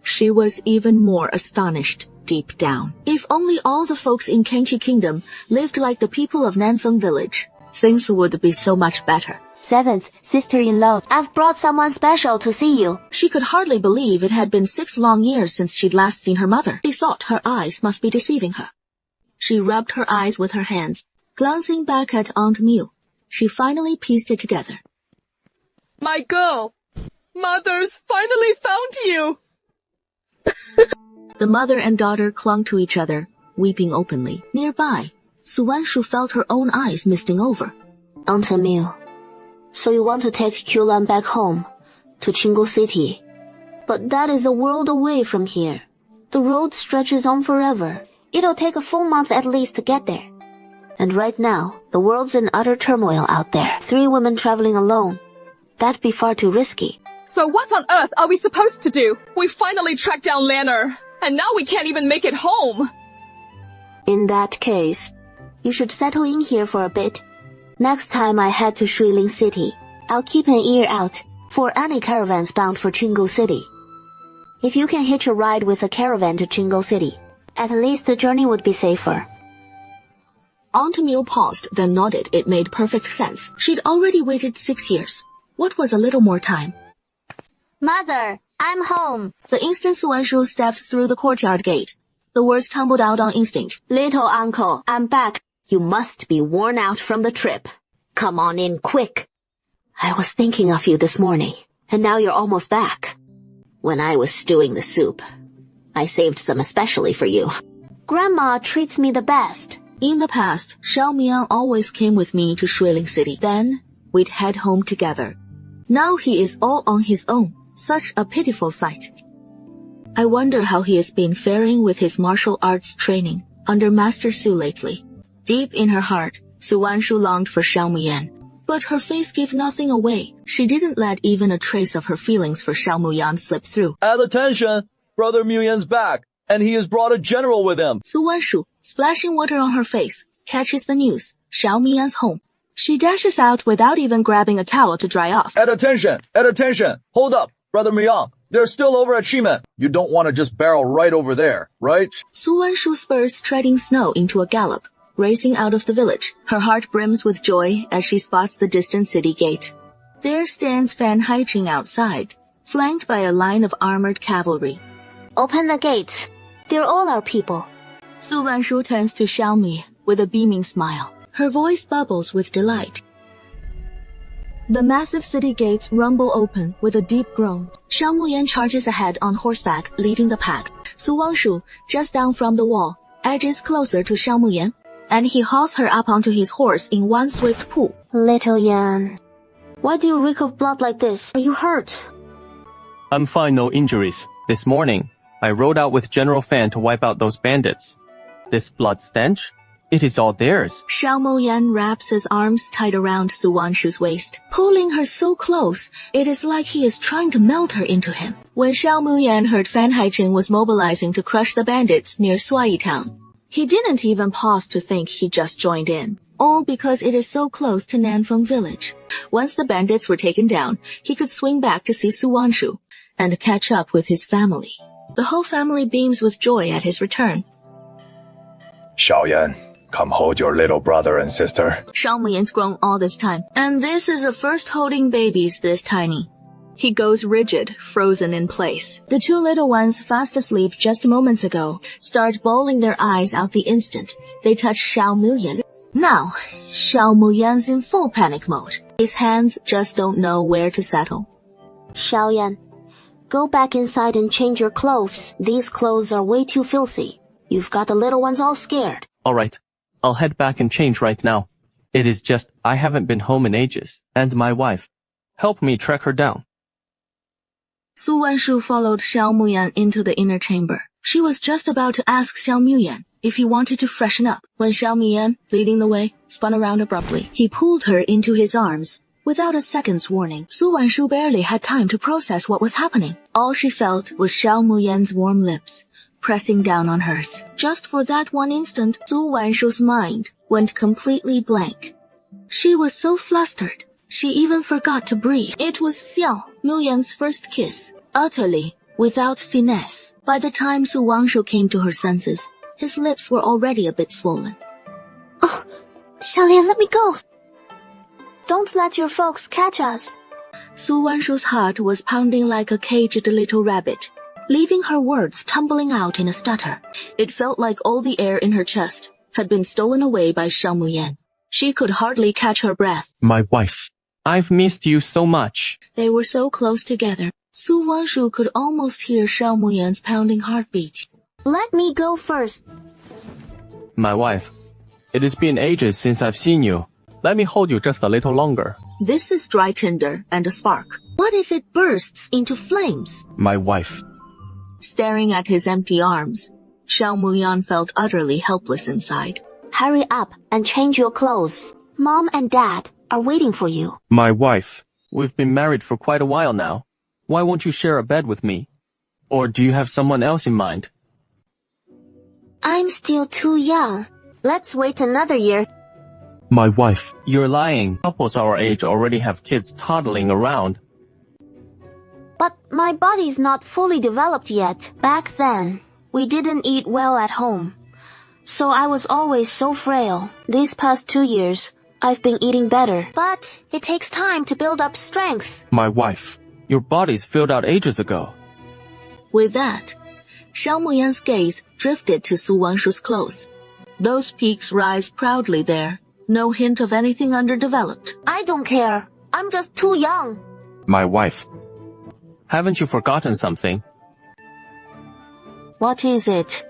She was even more astonished deep down. If only all the folks in Kenchi Kingdom lived like the people of Nanfeng Village, things would be so much better. 7th, sister-in-law, I've brought someone special to see you. She could hardly believe it had been 6 long years since she'd last seen her mother. She thought her eyes must be deceiving her. She rubbed her eyes with her hands, glancing back at Aunt Miu. She finally pieced it together. My girl, Mother's finally found you! The mother and daughter clung to each other, weeping openly. Nearby, Su Wanshu felt her own eyes misting over. Aunt Miu, so you want to take Qiulan back home, to Qinggu City. But that is a world away from here. The road stretches on forever. It'll take a full month at least to get there. And right now, the world's in utter turmoil out there. 3 women traveling alone. That'd be far too risky. So what on earth are we supposed to do? We finally tracked down Leonard, and now we can't even make it home. In that case, you should settle in here for a bit. Next time I head to Shuiling City, I'll keep an ear out for any caravans bound for Qinggu City. If you can hitch a ride with a caravan to Qinggu City, at least the journey would be safer. Aunt Miu paused, then nodded. It made perfect sense. She'd already waited 6 years. What was a little more time? Mother, I'm home. The instant Su Wanshu stepped through the courtyard gate, the words tumbled out on instinct. Little uncle, I'm back. You must be worn out from the trip. Come on in quick. I was thinking of you this morning, and now you're almost back. When I was stewing the soup, I saved some especially for you. Grandma treats me the best. In the past, Xiaomian always came with me to Shuiling City. Then, we'd head home together. Now he is all on his own. Such a pitiful sight. I wonder how he has been faring with his martial arts training under Master Su lately. Deep in her heart, Su Wanshu longed for Xiaomian, but her face gave nothing away. She didn't let even a trace of her feelings for Xiaomian slip through. At attention! Brother Miuyan's back, and he has brought a general with him. Su Wanshu, splashing water on her face, catches the news. Xiaomian's home. She dashes out without even grabbing a towel to dry off. At attention! At attention! Hold up! Brother Miuyang, They're still over at Shimen. You don't want to just barrel right over there, right? Su Wanshu spurs treading snow into a gallop, racing out of the village. Her heart brims with joy as she spots the distant city gate. There stands Fan Haiqing outside, flanked by a line of armored cavalry. Open the gates. They're all our people. Su Wanshu turns to Xiaomi with a beaming smile. Her voice bubbles with delight. The massive city gates rumble open with a deep groan. Xiao Muyan charges ahead on horseback, leading the pack. Su Wanshu, just down from the wall, edges closer to Xiao Muyan, and he hauls her up onto his horse in one swift pull. Little Yan, why do you reek of blood like this? Are you hurt? I'm fine, no injuries. This morning, I rode out with General Fan to wipe out those bandits. This blood stench? It is all theirs. Xiao Muyan wraps his arms tight around Su Wanshu's waist, pulling her so close, it is like he is trying to melt her into him. When Xiao Muyan heard Fan Haiqing was mobilizing to crush the bandits near Suai Town, he didn't even pause to think he just joined in. All because it is so close to Nanfeng village. Once the bandits were taken down, he could swing back to see Su Wanshu and catch up with his family. The whole family beams with joy at his return. Xiaoyan, come hold your little brother and sister. Xiao Muyan's grown all this time, and this is the first holding babies this tiny. He goes rigid, frozen in place. The two little ones, fast asleep just moments ago, start bawling their eyes out the instant they touch Xiao Muyan. Now, Xiao Muyan's in full panic mode. His hands just don't know where to settle. Xiaoyan, go back inside and change your clothes. These clothes are way too filthy. You've got the little ones all scared. All right. I'll head back and change right now. It is just I haven't been home in ages, and my wife. Help me track her down. Su Wanshu followed Xiao Muyan into the inner chamber. She was just about to ask Xiao Muyan if he wanted to freshen up when Xiao Muyan, leading the way, spun around abruptly. He pulled her into his arms. Without a second's warning, Su Wanshu barely had time to process what was happening. All she felt was Xiao Muyan's warm lips pressing down on hers. Just for that one instant, Su Wanshu's mind went completely blank. She was so flustered, she even forgot to breathe. It was Xiao Muyan's first kiss, utterly without finesse. By the time Su Wanshu came to her senses, his lips were already a bit swollen. Oh, Xiaolian, let me go. Don't let your folks catch us. Su Wanshu's heart was pounding like a caged little rabbit, leaving her words tumbling out in a stutter. It felt like all the air in her chest had been stolen away by Xiao Muyan. She could hardly catch her breath. My wife. I've missed you so much. They were so close together. Su Wanshu could almost hear Xiao Muyan's pounding heartbeat. Let me go first. My wife. It has been ages since I've seen you. Let me hold you just a little longer. This is dry tinder and a spark. What if it bursts into flames? My wife. Staring at his empty arms, Xiao Muyan felt utterly helpless inside. Hurry up and change your clothes. Mom and Dad are waiting for you. My wife. We've been married for quite a while now. Why won't you share a bed with me? Or do you have someone else in mind? I'm still too young. Let's wait another year. My wife. You're lying. Couples our age already have kids toddling around. But my body's not fully developed yet. Back then, we didn't eat well at home. So I was always so frail. These past 2 years, I've been eating better. But it takes time to build up strength. My wife. Your body's filled out ages ago. With that, Xiao Muyan's gaze drifted to Su Wanshu's clothes. Those peaks rise proudly there. No hint of anything underdeveloped. I don't care. I'm just too young. My wife. Haven't you forgotten something? What is it?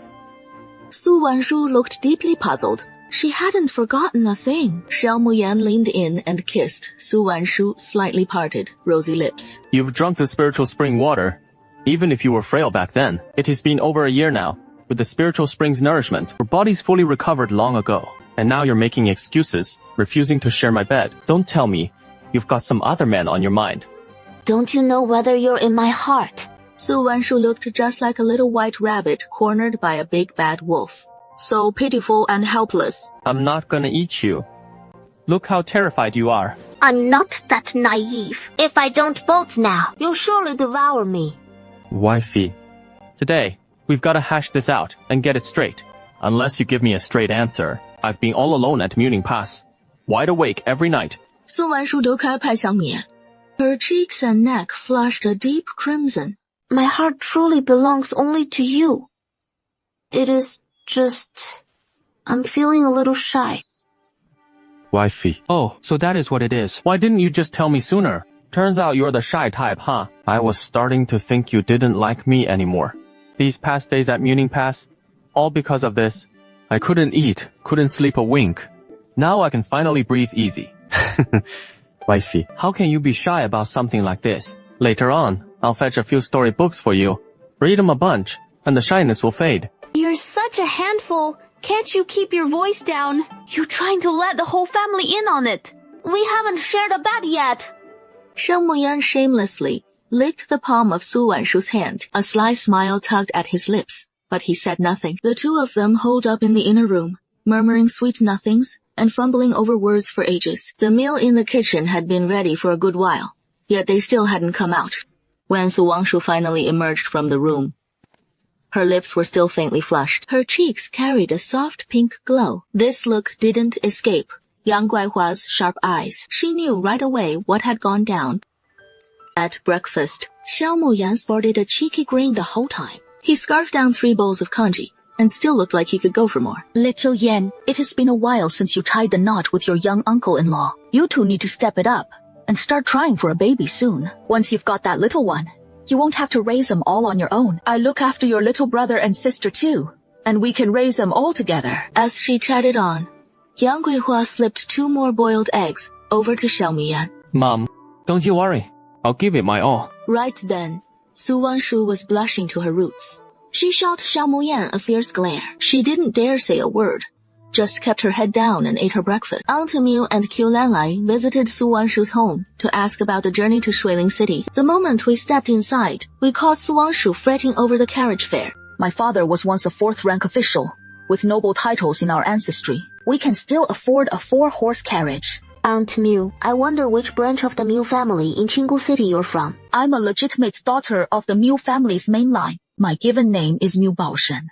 Su Wanshu looked deeply puzzled. She hadn't forgotten a thing. Xiao Muyan leaned in and kissed Su Wanshu slightly parted, rosy lips. You've drunk the spiritual spring water. Even if you were frail back then, it has been over a year now. With the spiritual spring's nourishment, your body's fully recovered long ago. And now you're making excuses, refusing to share my bed. Don't tell me you've got some other man on your mind. Don't you know whether you're in my heart? Su Wanshu looked just like a little white rabbit cornered by a big bad wolf. So pitiful and helpless. I'm not gonna eat you. Look how terrified you are. I'm not that naive. If I don't bolt now, you'll surely devour me. Wifey. Today, we've got to hash this out and get it straight. Unless you give me a straight answer, I've been all alone at Muning Pass, wide awake every night. 苏完叔都开派香米， Her cheeks and neck flushed a deep crimson. My heart truly belongs only to you. It is just... I'm feeling a little shy. Wifey. Oh, so that is what it is. Why didn't you just tell me sooner? Turns out you're the shy type, huh? I was starting to think you didn't like me anymore. These past days at Muning Pass, all because of this. I couldn't eat, couldn't sleep a wink. Now I can finally breathe easy. Wifey, how can you be shy about something like this? Later on, I'll fetch a few storybooks for you. Read them a bunch, and the shyness will fade. You're such a handful. Can't you keep your voice down? You're trying to let the whole family in on it. We haven't shared a bed yet. Shang Muyan shamelessly licked the palm of Su Wanshu's hand. A sly smile tugged at his lips, but he said nothing. The two of them holed up in the inner room, murmuring sweet nothings and fumbling over words for ages. The meal in the kitchen had been ready for a good while, yet they still hadn't come out. When Su Wangshu finally emerged from the room, her lips were still faintly flushed. Her cheeks carried a soft pink glow. This look didn't escape Yang Guaihua's sharp eyes. She knew right away what had gone down. At breakfast, Xiao Muyan sported a cheeky grin the whole time. He scarfed down 3 bowls of congee and still looked like he could go for more. Little Yan, it has been a while since you tied the knot with your young uncle-in-law. You two need to step it up and start trying for a baby soon. Once you've got that little one, you won't have to raise them all on your own. I look after your little brother and sister too, and we can raise them all together. As she chatted on, Yang Guihua slipped 2 more boiled eggs over to Xiao Muyan. Mom, don't you worry. I'll give it my all. Right then, Su Wanshu was blushing to her roots. She shot Xiao Muyan a fierce glare. She didn't dare say a word, just kept her head down and ate her breakfast. Aunt Miu and Qiu Lanlai visited Su Wanshu's home to ask about the journey to Shuiling City. The moment we stepped inside, we caught Su Wanshu fretting over the carriage fare. My father was once a 4th-rank official, with noble titles in our ancestry. We can still afford a 4-horse carriage. Aunt Miu, I wonder which branch of the Miu family in Qinggu City you're from. I'm a legitimate daughter of the Miu family's main line. My given name is Miu Baoshen.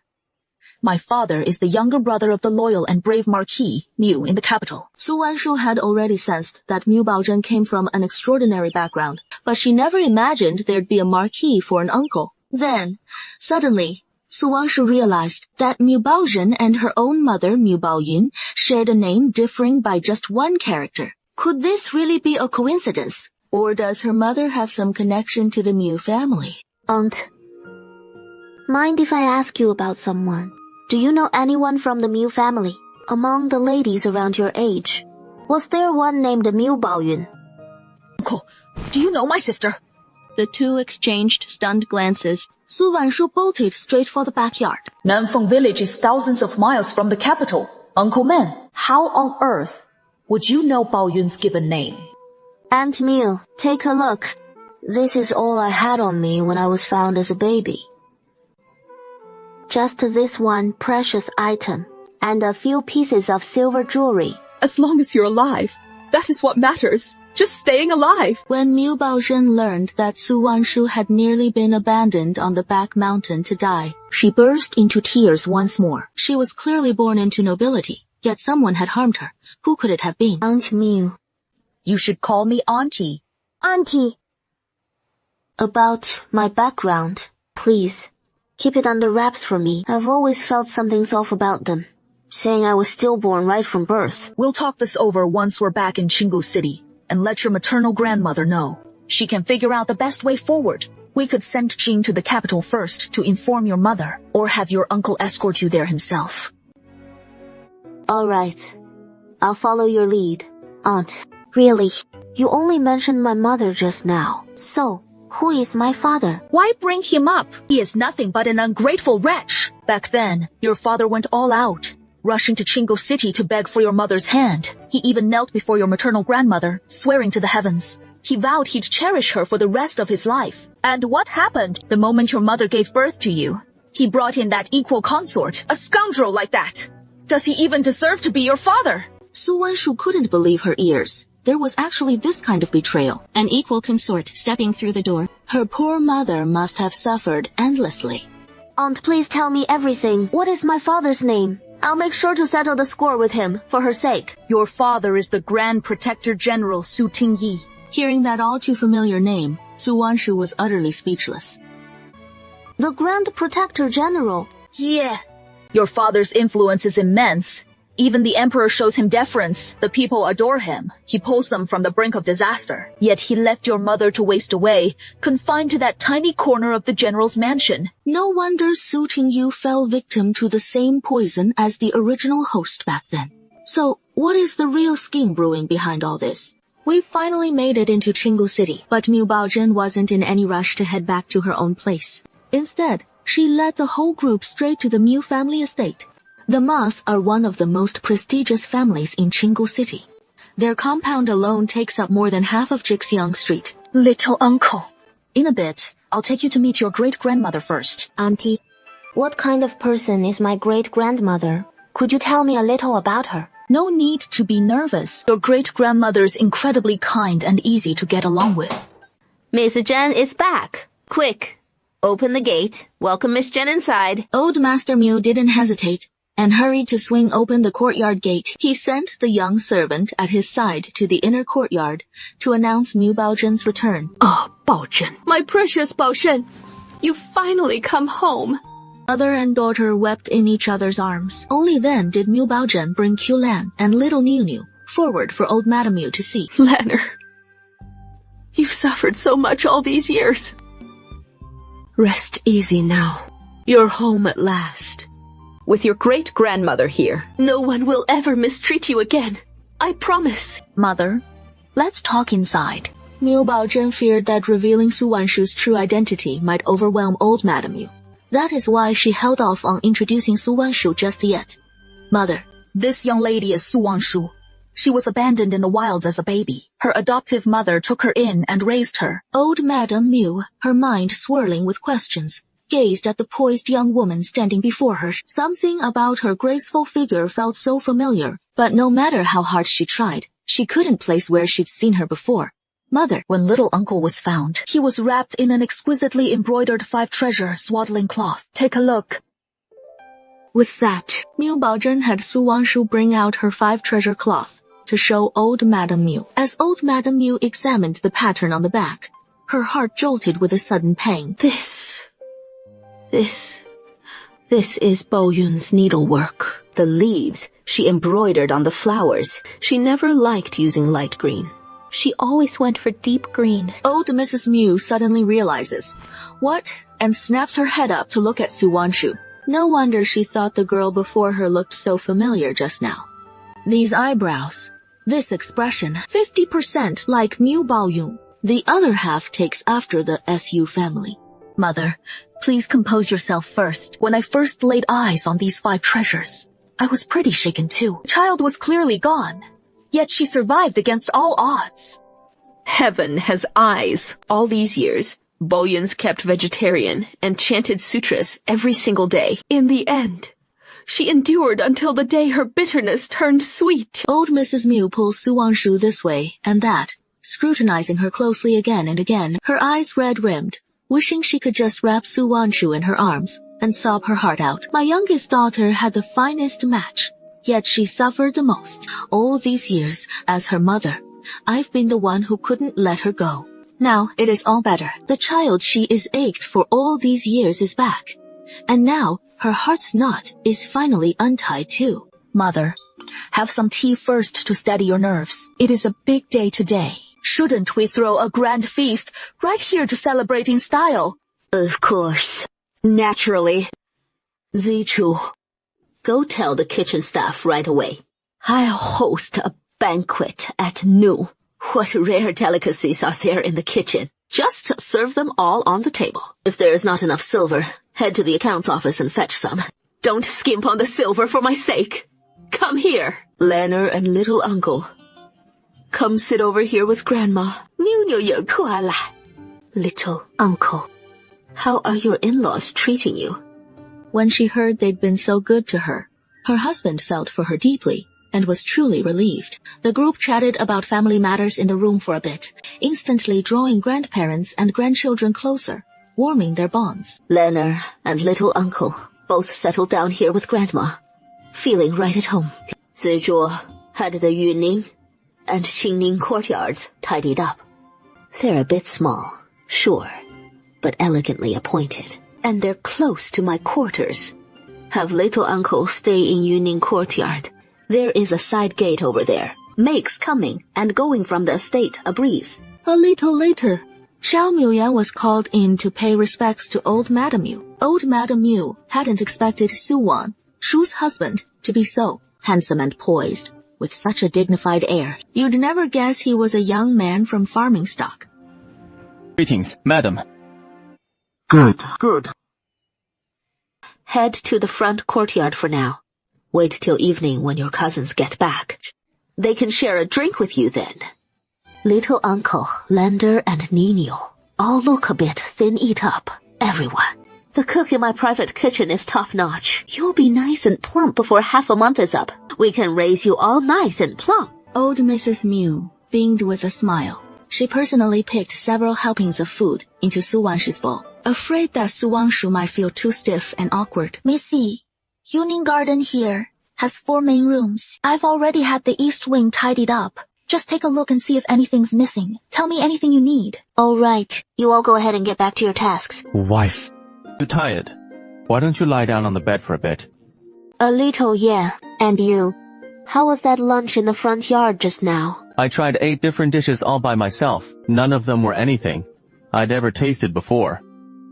My father is the younger brother of the loyal and brave Marquis Miu in the capital. Su Wanshu had already sensed that Miu Baozhen came from an extraordinary background, but she never imagined there'd be a marquis for an uncle. Then, suddenly, Su Wanshu realized that Miu Baozhen and her own mother, Miu Baoyun, shared a name differing by just 1 character. Could this really be a coincidence? Or does her mother have some connection to the Miu family? Aunt, mind if I ask you about someone? Do you know anyone from the Miu family? Among the ladies around your age, was there one named Miu Baoyun? Uncle, do you know my sister? The two exchanged stunned glances. Su Wanshu bolted straight for the backyard. Nanfeng village is thousands of miles from the capital. Uncle Men, how on earth would you know Baoyun's given name? Aunt Miu, take a look. This is all I had on me when I was found as a baby. Just this one precious item, and a few pieces of silver jewelry. As long as you're alive, that is what matters. Just staying alive. When Miu Baozhen learned that Su Wanshu had nearly been abandoned on the back mountain to die, she burst into tears once more. She was clearly born into nobility, yet someone had harmed her. Who could it have been? Aunt Miu. You should call me Auntie. Auntie. About my background, please. Keep it under wraps for me. I've always felt something's off about them, saying I was stillborn right from birth. We'll talk this over once we're back in Qinggu City, and let your maternal grandmother know. She can figure out the best way forward. We could send Jing to the capital first to inform your mother, or have your uncle escort you there himself. All right. I'll follow your lead. Aunt, really? You only mentioned my mother just now. So, who is my father? Why bring him up? He is nothing but an ungrateful wretch. Back then, your father went all out, rushing to Qinggu City to beg for your mother's hand. He even knelt before your maternal grandmother, swearing to the heavens. He vowed he'd cherish her for the rest of his life. And what happened the moment your mother gave birth to you? He brought in that equal consort, a scoundrel like that. Does he even deserve to be your father? Su Wanshu couldn't believe her ears. There was actually this kind of betrayal. An equal consort stepping through the door. Her poor mother must have suffered endlessly. Aunt, please tell me everything. What is my father's name? I'll make sure to settle the score with him, for her sake. Your father is the Grand Protector General Su Tingyi. Hearing that all too familiar name, Su Wanshu was utterly speechless. The Grand Protector General? Yeah. Your father's influence is immense. Even the emperor shows him deference. The people adore him. He pulls them from the brink of disaster. Yet he left your mother to waste away, confined to that tiny corner of the general's mansion. No wonder Su Tingyu fell victim to the same poison as the original host back then. So, what is the real scheme brewing behind all this? We finally made it into Qinggu City, but Miu Baozhen wasn't in any rush to head back to her own place. Instead, she led the whole group straight to the Miu family estate. The Mas are one of the most prestigious families in Qinggu City. Their compound alone takes up more than half of Jixiang Street. Little uncle. In a bit, I'll take you to meet your great-grandmother first. Auntie, what kind of person is my great-grandmother? Could you tell me a little about her? No need to be nervous. Your great-grandmother's incredibly kind and easy to get along with. Miss Zhen is back. Quick, open the gate. Welcome Miss Zhen inside. Old Master Miu didn't hesitate and hurried to swing open the courtyard gate. He sent the young servant at his side to the inner courtyard to announce Miu Baozhen's return. Oh, Baozhen. My precious Baozhen, you've finally come home. Mother and daughter wept in each other's arms. Only then did Miu Baozhen bring Qiulan and little Niu Niu forward for old Madame Miu to see. Lanner, you've suffered so much all these years. Rest easy now. You're home at last. With your great-grandmother here. No one will ever mistreat you again. I promise. Mother, let's talk inside. Miu Baozhen feared that revealing Su Wanshu's true identity might overwhelm old Madame Miu. That is why she held off on introducing Su Wanshu just yet. Mother, this young lady is Su Wanshu. She was abandoned in the wilds as a baby. Her adoptive mother took her in and raised her. Old Madame Miu, her mind swirling with questions, gazed at the poised young woman standing before her. Something about her graceful figure felt so familiar, but no matter how hard she tried, she couldn't place where she'd seen her before. Mother, when little uncle was found, he was wrapped in an exquisitely embroidered 5-treasure swaddling cloth. Take a look. With that, Miu Baozhen had Su Wanshu bring out her 5-treasure cloth to show old Madame Miu. As old Madame Miu examined the pattern on the back, her heart jolted with a sudden pang. This is Bo Yun's needlework. The leaves she embroidered on the flowers. She never liked using light green. She always went for deep green. Old Mrs. Miu suddenly realizes, what? And snaps her head up to look at Su Wanshu. No wonder she thought the girl before her looked so familiar just now. These eyebrows, this expression, 50% like Miu Baoyun. The other half takes after the Su family. Mother, please compose yourself first. When I first laid eyes on these 5 treasures, I was pretty shaken too. The child was clearly gone, yet she survived against all odds. Heaven has eyes. All these years, Bo Yun's kept vegetarian and chanted sutras every single day. In the end, she endured until the day her bitterness turned sweet. Old Mrs. Miu pulls Su Wanshu this way and that, scrutinizing her closely again and again, her eyes red-rimmed, wishing she could just wrap Su Wanshu in her arms and sob her heart out. My youngest daughter had the finest match, yet she suffered the most. All these years, as her mother, I've been the one who couldn't let her go. Now it is all better. The child she is ached for all these years is back. And now her heart's knot is finally untied too. Mother, have some tea first to steady your nerves. It is a big day today. Shouldn't we throw a grand feast right here to celebrate in style? Of course. Naturally. Zichu, go tell the kitchen staff right away. I'll host a banquet at noon. What rare delicacies are there in the kitchen? Just serve them all on the table. If there's not enough silver, head to the accounts office and fetch some. Don't skimp on the silver for my sake. Come here, Lanner and little uncle. Come sit over here with Grandma. Niu Niu也过来. Little uncle, how are your in-laws treating you? When she heard they'd been so good to her, her husband felt for her deeply and was truly relieved. The group chatted about family matters in the room for a bit. instantly drawing grandparents and grandchildren closer, warming their bonds. Leonard and little uncle both settled down here with grandma, feeling right at home. Zizhuo had the Yunning and Qingning courtyards tidied up. They're a bit small, sure, but elegantly appointed, and they're close to my quarters. Have little uncle stay in Yunning courtyard. There is a side gate over there. Makes coming and going from the estate a breeze. A little later, Xiao Miuyan was called in to pay respects to old Madame Miu. Old Madame Miu hadn't expected Su Wan, Shu's husband, to be so handsome and poised, with such a dignified air. You'd never guess he was a young man from farming stock. Greetings, madam. Good. Head to the front courtyard for now. Wait till evening when your cousins get back. They can share a drink with you then. Little uncle, Lender, and Nino all look a bit thin-eat up. Everyone. The cook in my private kitchen is top-notch. You'll be nice and plump before half a month is up. We can raise you all nice and plump. Old Mrs. Miu beamed with a smile. She personally picked several helpings of food into Su Wanshu's bowl, afraid that Su Wanshu might feel too stiff and awkward. Missy, Yuning Garden here has 4 main rooms. I've already had the east wing tidied up. Just take a look and see if anything's missing. Tell me anything you need. All right. You all go ahead and get back to your tasks. Wife, you tired? Why don't you lie down on the bed for a bit? A little, yeah. And you? How was that lunch in the front yard just now? I tried 8 different dishes all by myself. None of them were anything I'd ever tasted before.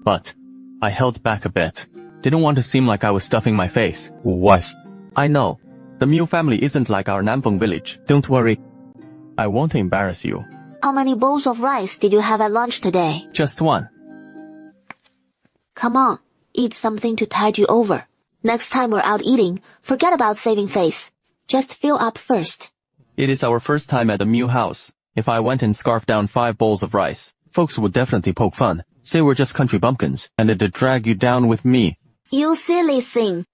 But I held back a bit. Didn't want to seem like I was stuffing my face. Wife, I know. The Miu family isn't like our Nanfeng village. Don't worry. I won't embarrass you. How many bowls of rice did you have at lunch today? Just 1. Come on. Eat something to tide you over. Next time we're out eating, forget about saving face. Just fill up first. It is our first time at the Miu house. If I went and scarfed down 5 bowls of rice, folks would definitely poke fun. Say we're just country bumpkins, and it'd drag you down with me. You silly thing.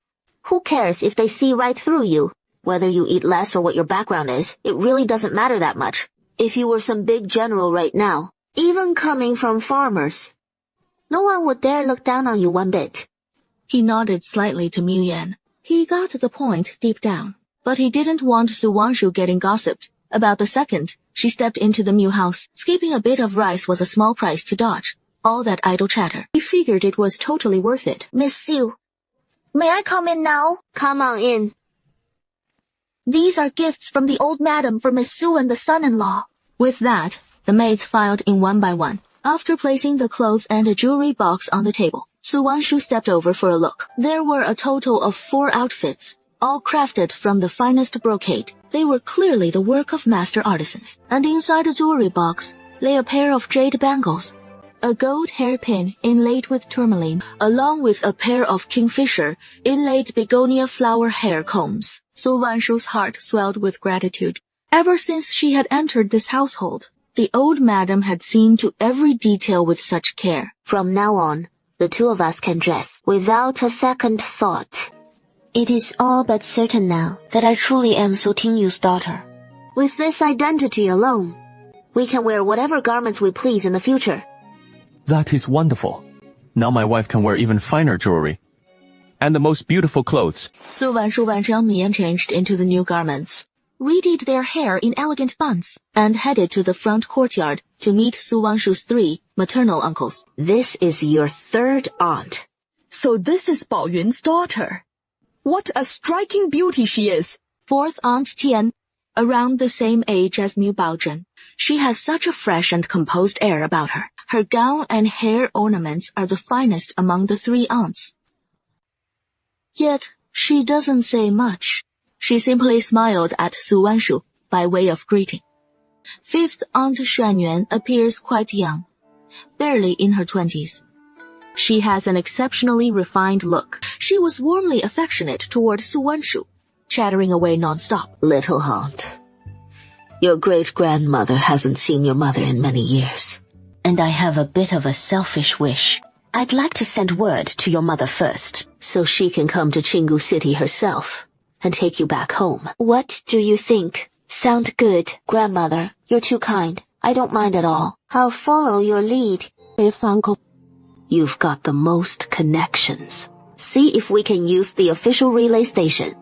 Who cares if they see right through you? Whether you eat less or what your background is, it really doesn't matter that much. If you were some big general right now, even coming from farmers, no one would dare look down on you one bit. He nodded slightly to Miu Yan. He got the point deep down, but he didn't want Su Wanshu getting gossiped about the second she stepped into the Miu house. Skipping a bit of rice was a small price to dodge all that idle chatter. He figured it was totally worth it. Miss Su, may I come in now? Come on in. These are gifts from the old madam for Miss Su and the son-in-law. With that, the maids filed in one by one. After placing the clothes and a jewelry box on the table, Su Wanshu stepped over for a look. There were a total of 4 outfits, all crafted from the finest brocade. They were clearly the work of master artisans. And inside the jewelry box lay a pair of jade bangles, a gold hairpin inlaid with tourmaline, along with a pair of kingfisher inlaid begonia flower hair combs. Su Wanshu's heart swelled with gratitude. Ever since she had entered this household, the old madam had seen to every detail with such care. From now on, the 2 of us can dress without a second thought. It is all but certain now that I truly am Su Tingyu's daughter. With this identity alone, we can wear whatever garments we please in the future. That is wonderful. Now my wife can wear even finer jewelry. And the most beautiful clothes. Su Wanshu and Zhang Miyan changed into the new garments, redid their hair in elegant buns, and headed to the front courtyard to meet Su Wanshu's 3 maternal uncles. This is your 3rd aunt. So this is Bao Yun's daughter. What a striking beauty she is. 4th Aunt Tian, around the same age as Miu Baozhen. She has such a fresh and composed air about her. Her gown and hair ornaments are the finest among the 3 aunts. Yet, she doesn't say much. She simply smiled at Su Wanshu by way of greeting. 5th Aunt Xuanyuan appears quite young, barely in her 20s. She has an exceptionally refined look. She was warmly affectionate toward Su Wanshu, chattering away non-stop. Little aunt, your great-grandmother hasn't seen your mother in many years. And I have a bit of a selfish wish. I'd like to send word to your mother first, so she can come to Qinggu City herself and take you back home. What do you think? Sound good? Grandmother, you're too kind. I don't mind at all. I'll follow your lead. If Uncle... You've got the most connections. See if we can use the official relay station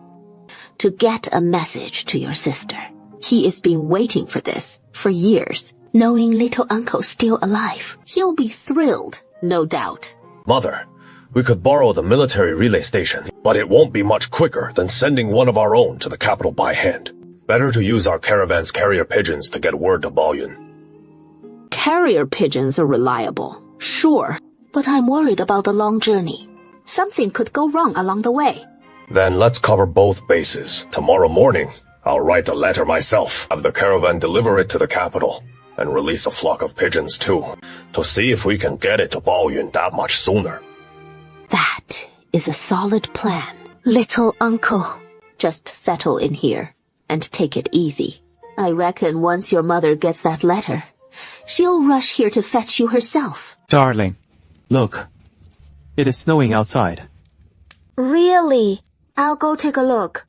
to get a message to your sister. He has been waiting for this for years. Knowing little uncle's still alive, he'll be thrilled, no doubt. Mother, we could borrow the military relay station, but it won't be much quicker than sending one of our own to the capital by hand. Better to use our caravan's carrier pigeons to get word to Baoyun. Carrier pigeons are reliable, sure, but I'm worried about the long journey. Something could go wrong along the way. Then let's cover both bases. Tomorrow morning, I'll write the letter myself, have the caravan deliver it to the capital, and release a flock of pigeons too, to see if we can get it to Baoyun that much sooner. That is a solid plan. Little uncle, just settle in here and take it easy. I reckon once your mother gets that letter, she'll rush here to fetch you herself. Darling, look. It is snowing outside. Really? I'll go take a look.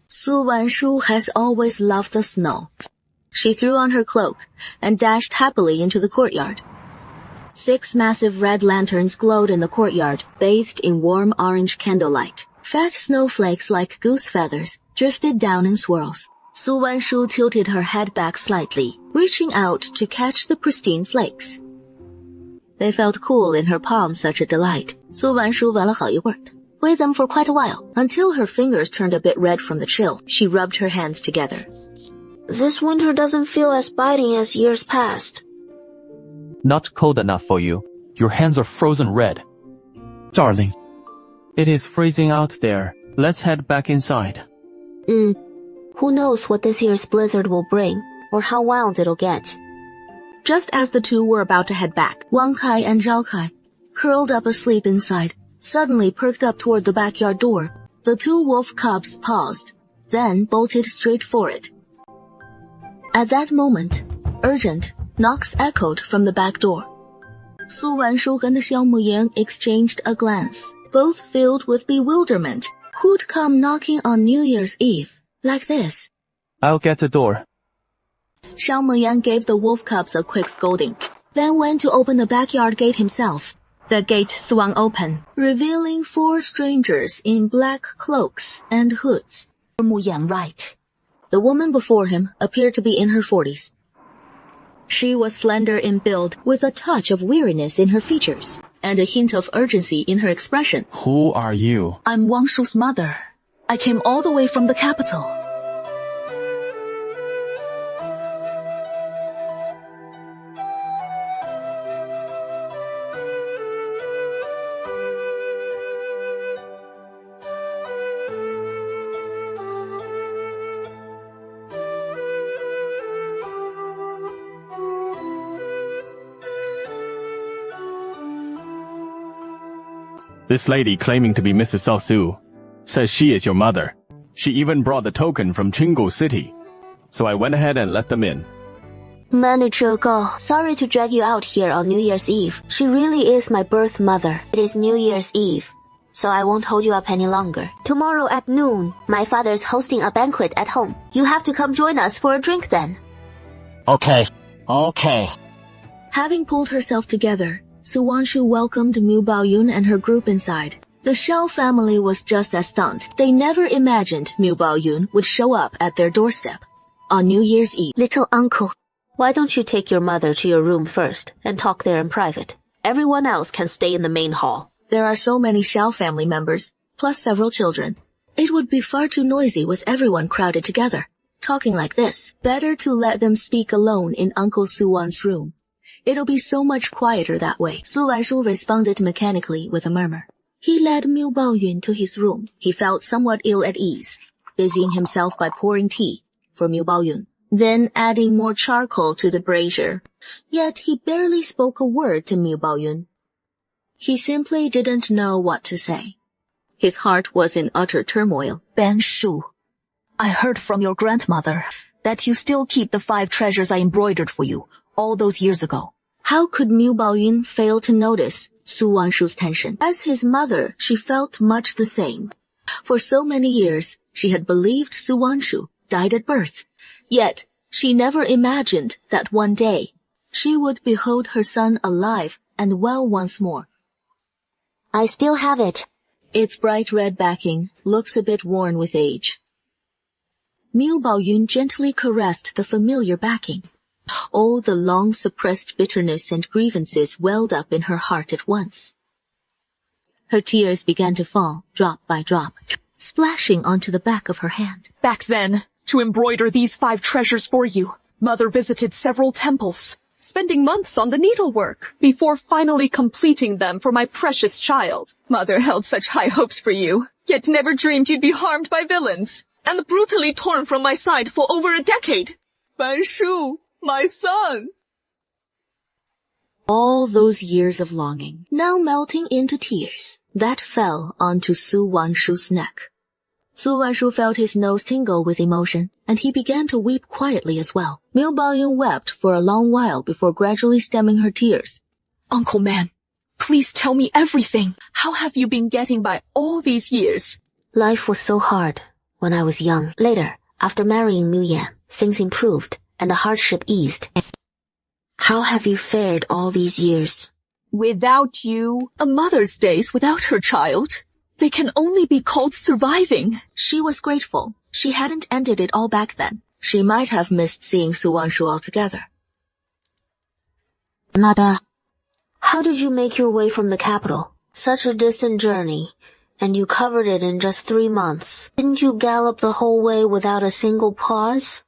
Su Wanshu has always loved the snow. She threw on her cloak and dashed happily into the courtyard. 6 massive red lanterns glowed in the courtyard, bathed in warm orange candlelight. Fat snowflakes like goose feathers drifted down in swirls. Su Wanshu tilted her head back slightly, reaching out to catch the pristine flakes. They felt cool in her palm, such a delight. Su Wanshu 闻了好一会儿, weighed them for quite a while, until her fingers turned a bit red from the chill. She rubbed her hands together. This winter doesn't feel as biting as years past. Not cold enough for you. Your hands are frozen red. Darling, it is freezing out there. Let's head back inside. Who knows what this year's blizzard will bring, or how wild it'll get. Just as the two were about to head back, Wang Kai and Zhao Kai, curled up asleep inside, suddenly perked up toward the backyard door. The 2 wolf cubs paused, then bolted straight for it. At that moment, urgent knocks echoed from the back door. Su Wanshu and Xiao Muyang exchanged a glance, both filled with bewilderment. Who'd come knocking on New Year's Eve like this? I'll get the door. Xiao Muyang gave the wolf cubs a quick scolding, then went to open the backyard gate himself. The gate swung open, revealing 4 strangers in black cloaks and hoods. Muyang right. The woman before him appeared to be in her 40s. She was slender in build, with a touch of weariness in her features, and a hint of urgency in her expression. Who are you? I'm Wangshu's mother. I came all the way from the capital. This lady claiming to be Mrs. Sao Su says she is your mother. She even brought the token from Chingu City. So I went ahead and let them in. Manager Go, sorry to drag you out here on New Year's Eve. She really is my birth mother. It is New Year's Eve, so I won't hold you up any longer. Tomorrow at noon, my father's hosting a banquet at home. You have to come join us for a drink then. Okay. Having pulled herself together, Su Wanshu welcomed Mu Baoyun and her group inside. The Xiao family was just as stunned. They never imagined Mu Baoyun would show up at their doorstep on New Year's Eve. Little uncle, why don't you take your mother to your room first and talk there in private? Everyone else can stay in the main hall. There are so many Xiao family members, plus several children. It would be far too noisy with everyone crowded together. Talking like this, better to let them speak alone in Uncle Su Wan's room. It'll be so much quieter that way. Su Wanshu responded mechanically with a murmur. He led Mu Baoyun to his room. He felt somewhat ill at ease, busying himself by pouring tea for Mu Baoyun, then adding more charcoal to the brazier. Yet he barely spoke a word to Mu Baoyun. He simply didn't know what to say. His heart was in utter turmoil. Ben Shu, I heard from your grandmother that you still keep the 5 treasures I embroidered for you all those years ago. How could Mu Baoyun fail to notice Su Wanshu's tension? As his mother, she felt much the same. For so many years, she had believed Su Wanshu died at birth. Yet, She never imagined that one day she would behold her son alive and well once more. I still have it. Its bright red backing looks a bit worn with age. Miu Baoyun gently caressed the familiar backing. All the long-suppressed bitterness and grievances welled up in her heart at once. Her tears began to fall, drop by drop, splashing onto the back of her hand. Back then, to embroider these 5 treasures for you, Mother visited several temples, spending months on the needlework before finally completing them for my precious child. Mother held such high hopes for you, yet never dreamed you'd be harmed by villains and brutally torn from my side for over a decade. Ban Shu, my son. All those years of longing, now melting into tears, that fell onto Su Wanshu's neck. Su Wanshu felt his nose tingle with emotion, and he began to weep quietly as well. Miu Baoyun wept for a long while before gradually stemming her tears. Uncle Man, please tell me everything. How have you been getting by all these years? Life was so hard when I was young. Later, after marrying Miu Yan, things improved and the hardship eased. How have you fared all these years? Without you, a mother's days without her child, they can only be called surviving. She was grateful. She hadn't ended it all back then. She might have missed seeing Su Wanshu altogether. Mother, how did you make your way from the capital? Such a distant journey, and you covered it in just 3 months. Didn't you gallop the whole way without a single pause?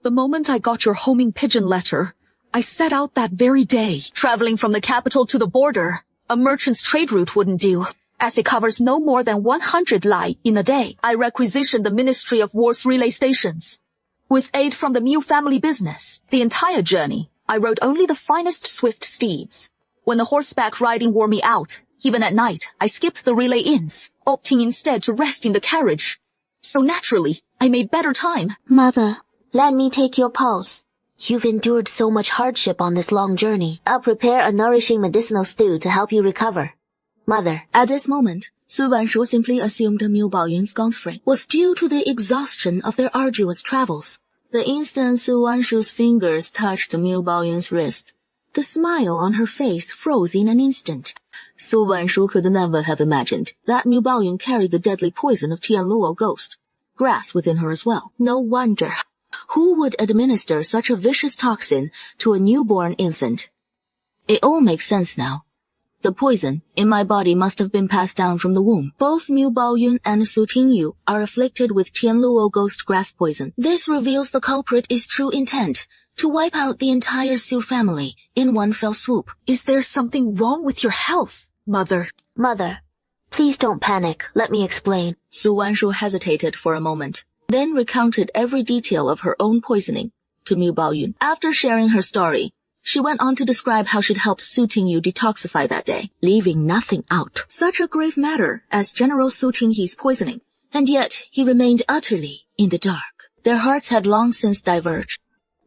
The moment I got your homing pigeon letter, I set out that very day. Traveling from the capital to the border, a merchant's trade route wouldn't do, as it covers no more than 100 li in a day. I requisitioned the Ministry of War's relay stations. With aid from the Miu family business, the entire journey, I rode only the finest swift steeds. When the horseback riding wore me out, even at night, I skipped the relay inns, opting instead to rest in the carriage. So naturally, I made better time. Mother, let me take your pulse. You've endured so much hardship on this long journey. I'll prepare a nourishing medicinal stew to help you recover. Mother. At this moment, Su Wanshu simply assumed Miu Baoyun's gaunt frame was due to the exhaustion of their arduous travels. The instant Su Wanshu's fingers touched Miu Baoyun's wrist, the smile on her face froze in an instant. Su Wanshu could never have imagined that Miu Baoyun carried the deadly poison of Tianluo Ghost, grass within her as well. No wonder. Who would administer such a vicious toxin to a newborn infant? It all makes sense now. The poison in my body must have been passed down from the womb. Both Miu Baoyun and Su Tingyu are afflicted with Tianluo Ghost grass poison. This reveals the culprit is true intent to wipe out the entire Su family in one fell swoop. Is there something wrong with your health, Mother? Mother, please don't panic. Let me explain. Su Wanshu hesitated for a moment, then recounted every detail of her own poisoning to Miu Baoyun. After sharing her story, she went on to describe how she'd helped Su Tingyu detoxify that day, leaving nothing out. Such a grave matter as General Su Tingyi's poisoning, and yet he remained utterly in the dark. Their hearts had long since diverged.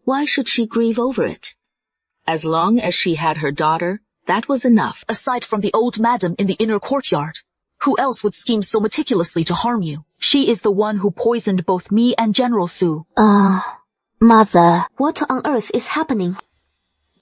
Why should she grieve over it? As long as she had her daughter, that was enough. Aside from the old madam in the inner courtyard, who else would scheme so meticulously to harm you? She is the one who poisoned both me and General Su. Mother, what on earth is happening?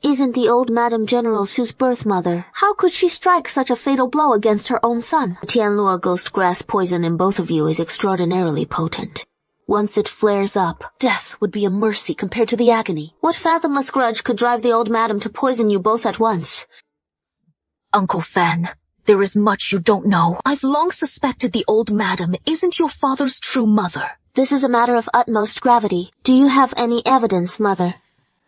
Isn't the old Madam General Su's birth mother? How could she strike such a fatal blow against her own son? Tianluo Ghost grass poison in both of you is extraordinarily potent. Once it flares up, death would be a mercy compared to the agony. What fathomless grudge could drive the old madam to poison you both at once? Uncle Fan, there is much you don't know. I've long suspected the old madam isn't your father's true mother. This is a matter of utmost gravity. Do you have any evidence, Mother?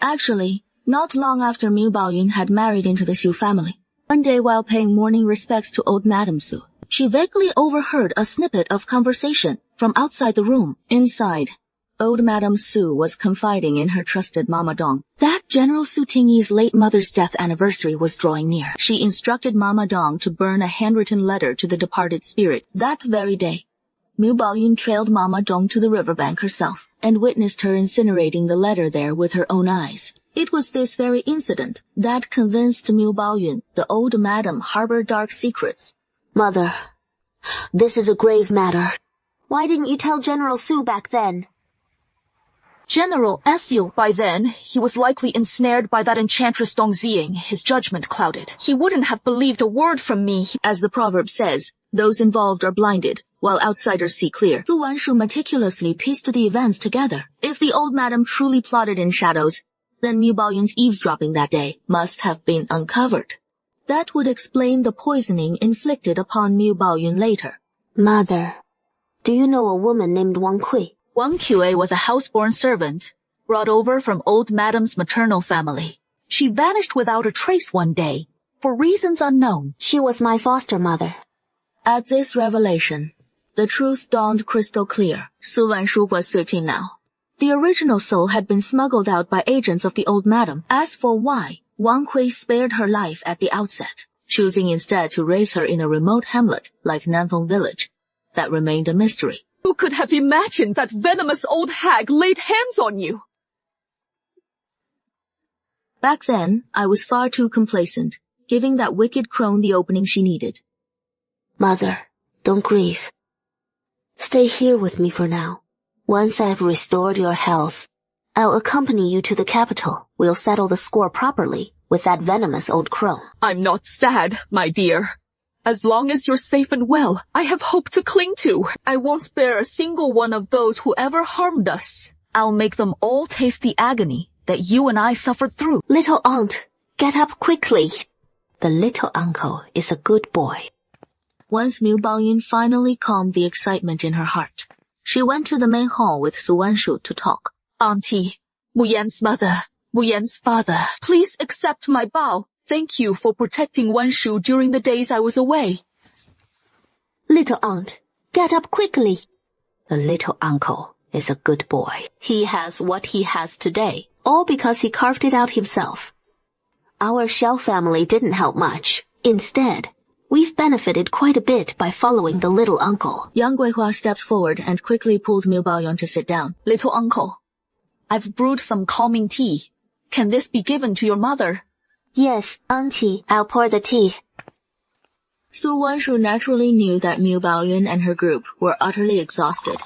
Actually, not long after Miu Baoyun had married into the Su family, one day while paying morning respects to old Madam Su, she vaguely overheard a snippet of conversation from outside the room. Inside, old Madam Su was confiding in her trusted Mama Dong that General Su Tingyi's late mother's death anniversary was drawing near. She instructed Mama Dong to burn a handwritten letter to the departed spirit. That very day, Miu Baoyun trailed Mama Dong to the riverbank herself and witnessed her incinerating the letter there with her own eyes. It was this very incident that convinced Miu Baoyun the old madam harbored dark secrets. Mother, this is a grave matter. Why didn't you tell General Su back then? General Ezio. By then, he was likely ensnared by that enchantress Dong Ziying, his judgment clouded. He wouldn't have believed a word from me. As the proverb says, those involved are blinded, while outsiders see clear. Su Wanshu meticulously pieced the events together. If the old madam truly plotted in shadows, then Miu Baoyun's eavesdropping that day must have been uncovered. That would explain the poisoning inflicted upon Miu Baoyun later. Mother, do you know a woman named Wang Kui? Wang Qi was a houseborn servant, brought over from old madam's maternal family. She vanished without a trace one day, for reasons unknown. She was my foster mother. At this revelation, the truth dawned crystal clear. Su Wanshu was 13 now. The original soul had been smuggled out by agents of the old madam. As for why, Wang Kui spared her life at the outset, choosing instead to raise her in a remote hamlet like Nanfeng Village. That remained a mystery. Who could have imagined that venomous old hag laid hands on you? Back then, I was far too complacent, giving that wicked crone the opening she needed. Mother, don't grieve. Stay here with me for now. Once I've restored your health, I'll accompany you to the capital. We'll settle the score properly with that venomous old crone. I'm not sad, my dear. As long as you're safe and well, I have hope to cling to. I won't spare a single one of those who ever harmed us. I'll make them all taste the agony that you and I suffered through. Little aunt, get up quickly. The little uncle is a good boy. Once Miu Baoyun finally calmed the excitement in her heart, she went to the main hall with Su Wanshu to talk. Auntie, Wu Yan's mother, Wu Yan's father, please accept my bow. Thank you for protecting Wanshu during the days I was away. Little aunt, get up quickly. The little uncle is a good boy. He has what he has today, all because he carved it out himself. Our Xiao family didn't help much. Instead, we've benefited quite a bit by following the little uncle. Yang Guihua stepped forward and quickly pulled Miu Baoyun to sit down. Little uncle, I've brewed some calming tea. Can this be given to your mother? Yes, auntie, I'll pour the tea. Su Wanshu naturally knew that Miu Baoyun and her group were utterly exhausted.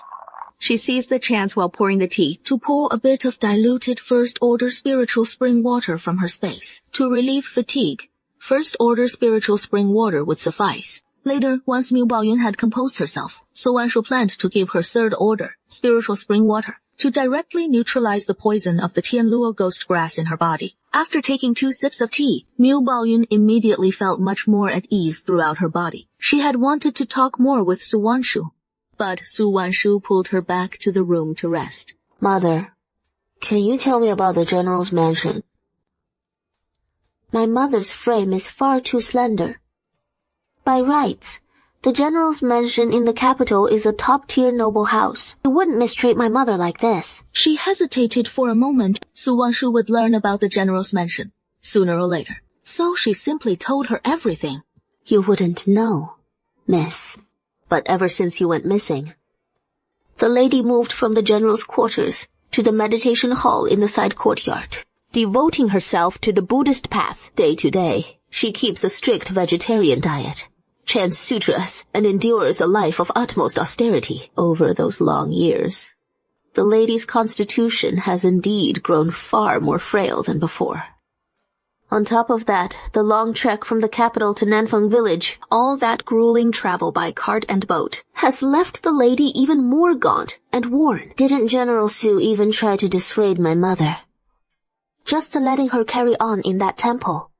She seized the chance while pouring the tea to pour a bit of diluted first-order spiritual spring water from her space. To relieve fatigue, first-order spiritual spring water would suffice. Later, once Miu Baoyun had composed herself, Su Wanshu planned to give her third-order spiritual spring water to directly neutralize the poison of the Tianluo ghost grass in her body. After taking 2 sips of tea, Miu Baoyun immediately felt much more at ease throughout her body. She had wanted to talk more with Su Wanshu, but Su Wanshu pulled her back to the room to rest. Mother, can you tell me about the general's mansion? My mother's frame is far too slender. By rights, the general's mansion in the capital is a top-tier noble house. You wouldn't mistreat my mother like this. She hesitated for a moment. Su Wanshu would learn about the general's mansion, sooner or later. So she simply told her everything. You wouldn't know, miss. But ever since you went missing, the lady moved from the general's quarters to the meditation hall in the side courtyard, devoting herself to the Buddhist path. Day to day, she keeps a strict vegetarian diet, chants sutras, and endures a life of utmost austerity. Over those long years, the lady's constitution has indeed grown far more frail than before. On top of that, the long trek from the capital to Nanfeng Village, all that grueling travel by cart and boat, has left the lady even more gaunt and worn. Didn't General Su even try to dissuade my mother, just to letting her carry on in that temple?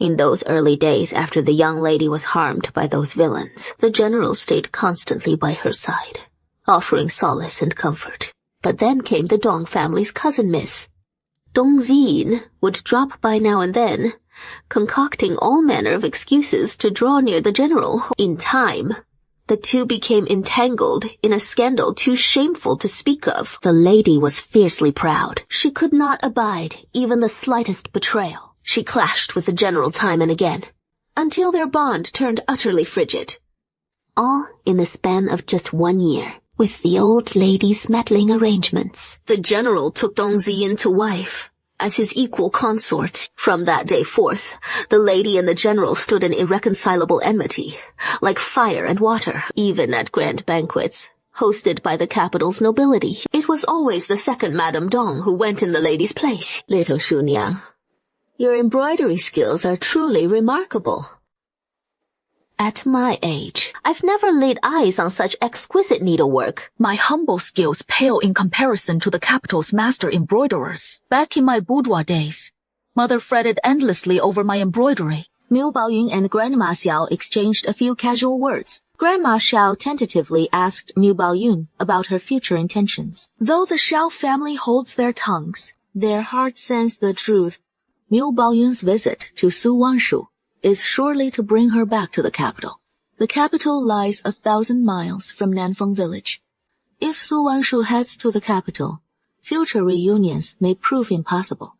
In those early days after the young lady was harmed by those villains, the general stayed constantly by her side, offering solace and comfort. But then came the Dong family's cousin Miss. Dong Ziying would drop by now and then, concocting all manner of excuses to draw near the general. In time, the two became entangled in a scandal too shameful to speak of. The lady was fiercely proud. She could not abide even the slightest betrayal. She clashed with the general time and again, until their bond turned utterly frigid. All in the span of just 1 year. With the old lady's meddling arrangements, the general took Dong Ziying to wife as his equal consort. From that day forth, the lady and the general stood in irreconcilable enmity, like fire and water. Even at grand banquets, hosted by the capital's nobility. It was always the second Madame Dong who went in the lady's place. Little Shu Niang, your embroidery skills are truly remarkable. At my age, I've never laid eyes on such exquisite needlework. My humble skills pale in comparison to the capital's master embroiderers. Back in my boudoir days, Mother fretted endlessly over my embroidery. Miu Baoyun and Grandma Xiao exchanged a few casual words. Grandma Xiao tentatively asked Miu Baoyun about her future intentions. Though the Xiao family holds their tongues, their hearts sense the truth. Miu Baoyun's visit to Su Wanshu is surely to bring her back to the capital. The capital lies 1,000 miles from Nanfeng village. If Su Wanshu heads to the capital, future reunions may prove impossible.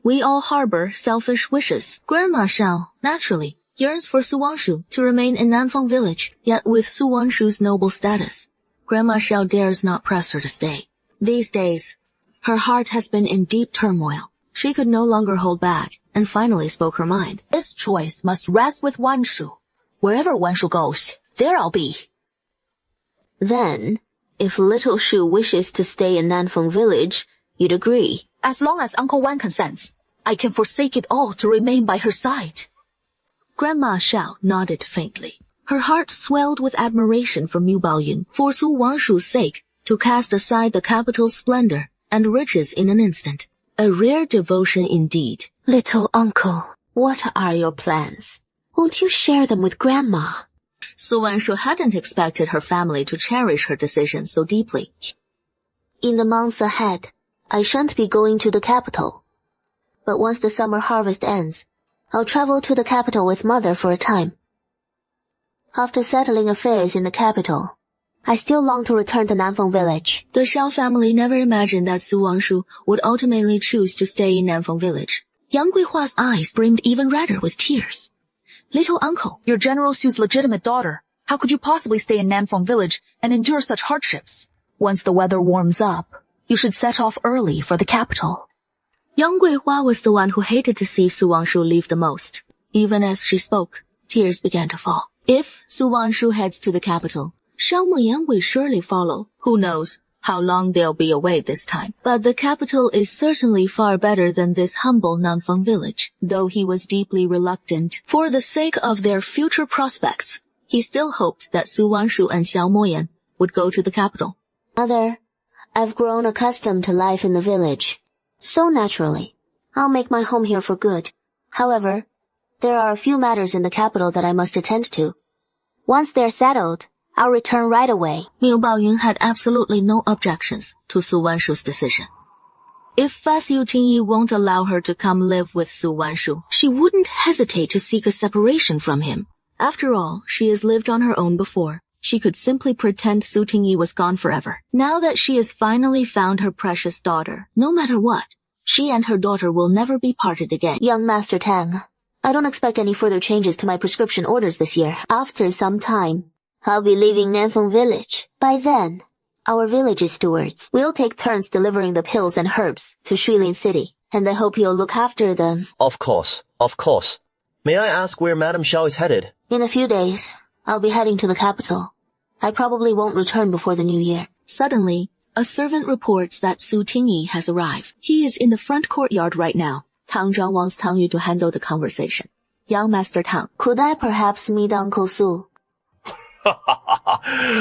We all harbor selfish wishes. Grandma Xiao, naturally, yearns for Su Wanshu to remain in Nanfeng village, yet with Su Wanshu's noble status, Grandma Xiao dares not press her to stay. These days, her heart has been in deep turmoil. She could no longer hold back, and finally spoke her mind. This choice must rest with Wanshu. Wherever Wanshu goes, there I'll be. Then, if little Shu wishes to stay in Nanfeng village, you'd agree. As long as Uncle Wan consents, I can forsake it all to remain by her side. Grandma Xiao nodded faintly. Her heart swelled with admiration for Miu Baoyun, for Su Wanshu's sake, to cast aside the capital's splendor and riches in an instant. A rare devotion indeed. Little uncle, what are your plans? Won't you share them with Grandma? Su Wanshu hadn't expected her family to cherish her decision so deeply. In the months ahead, I shan't be going to the capital. But once the summer harvest ends, I'll travel to the capital with Mother for a time. After settling affairs in the capital, I still long to return to Nanfeng village. The Xiao family never imagined that Su Wanshu would ultimately choose to stay in Nanfeng village. Yang Guihua's eyes brimmed even redder with tears. Little uncle, you're General Su's legitimate daughter. How could you possibly stay in Nanfeng village and endure such hardships? Once the weather warms up, you should set off early for the capital. Yang Guihua was the one who hated to see Su Wanshu leave the most. Even as she spoke, tears began to fall. If Su Wanshu heads to the capital, Shao Muyan will surely follow. Who knows how long they'll be away this time. But the capital is certainly far better than this humble Nanfeng village. Though he was deeply reluctant, for the sake of their future prospects, he still hoped that Su Wanshu and Xiao Moyan would go to the capital. Mother, I've grown accustomed to life in the village. So naturally, I'll make my home here for good. However, there are a few matters in the capital that I must attend to. Once they're settled, I'll return right away. Miu Baoyun had absolutely no objections to Su Wanshu's decision. If Fa Xiu Tingyi won't allow her to come live with Su Wanshu, she wouldn't hesitate to seek a separation from him. After all, she has lived on her own before. She could simply pretend Su Tingyi was gone forever. Now that she has finally found her precious daughter, no matter what, she and her daughter will never be parted again. Young Master Tang, I don't expect any further changes to my prescription orders this year. After some time, I'll be leaving Nanfeng village. By then, our village stewards will take turns delivering the pills and herbs to Shuilin City, and I hope you'll look after them. Of course, of course. May I ask where Madame Xiao is headed? In a few days, I'll be heading to the capital. I probably won't return before the new year. Suddenly, a servant reports that Su Tingyi has arrived. He is in the front courtyard right now. Tang Zhang wants Tang Yu to handle the conversation. Young Master Tang. Could I perhaps meet Uncle Su?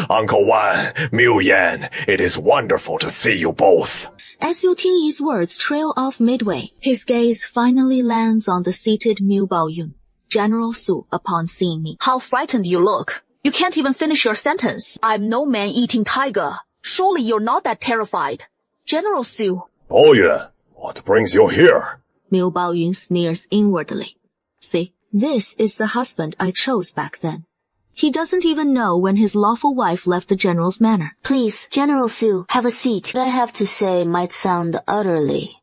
Uncle Wan, Miu Yan, it is wonderful to see you both. As Su Tingyi's words trail off midway, his gaze finally lands on the seated Miu Baoyun. General Su, upon seeing me. How frightened you look. You can't even finish your sentence. I'm no man-eating tiger. Surely you're not that terrified. General Su. Baoyun, what brings you here? Miu Baoyun sneers inwardly. See, this is the husband I chose back then. He doesn't even know when his lawful wife left the general's manor. Please, General Su, have a seat. What I have to say might sound utterly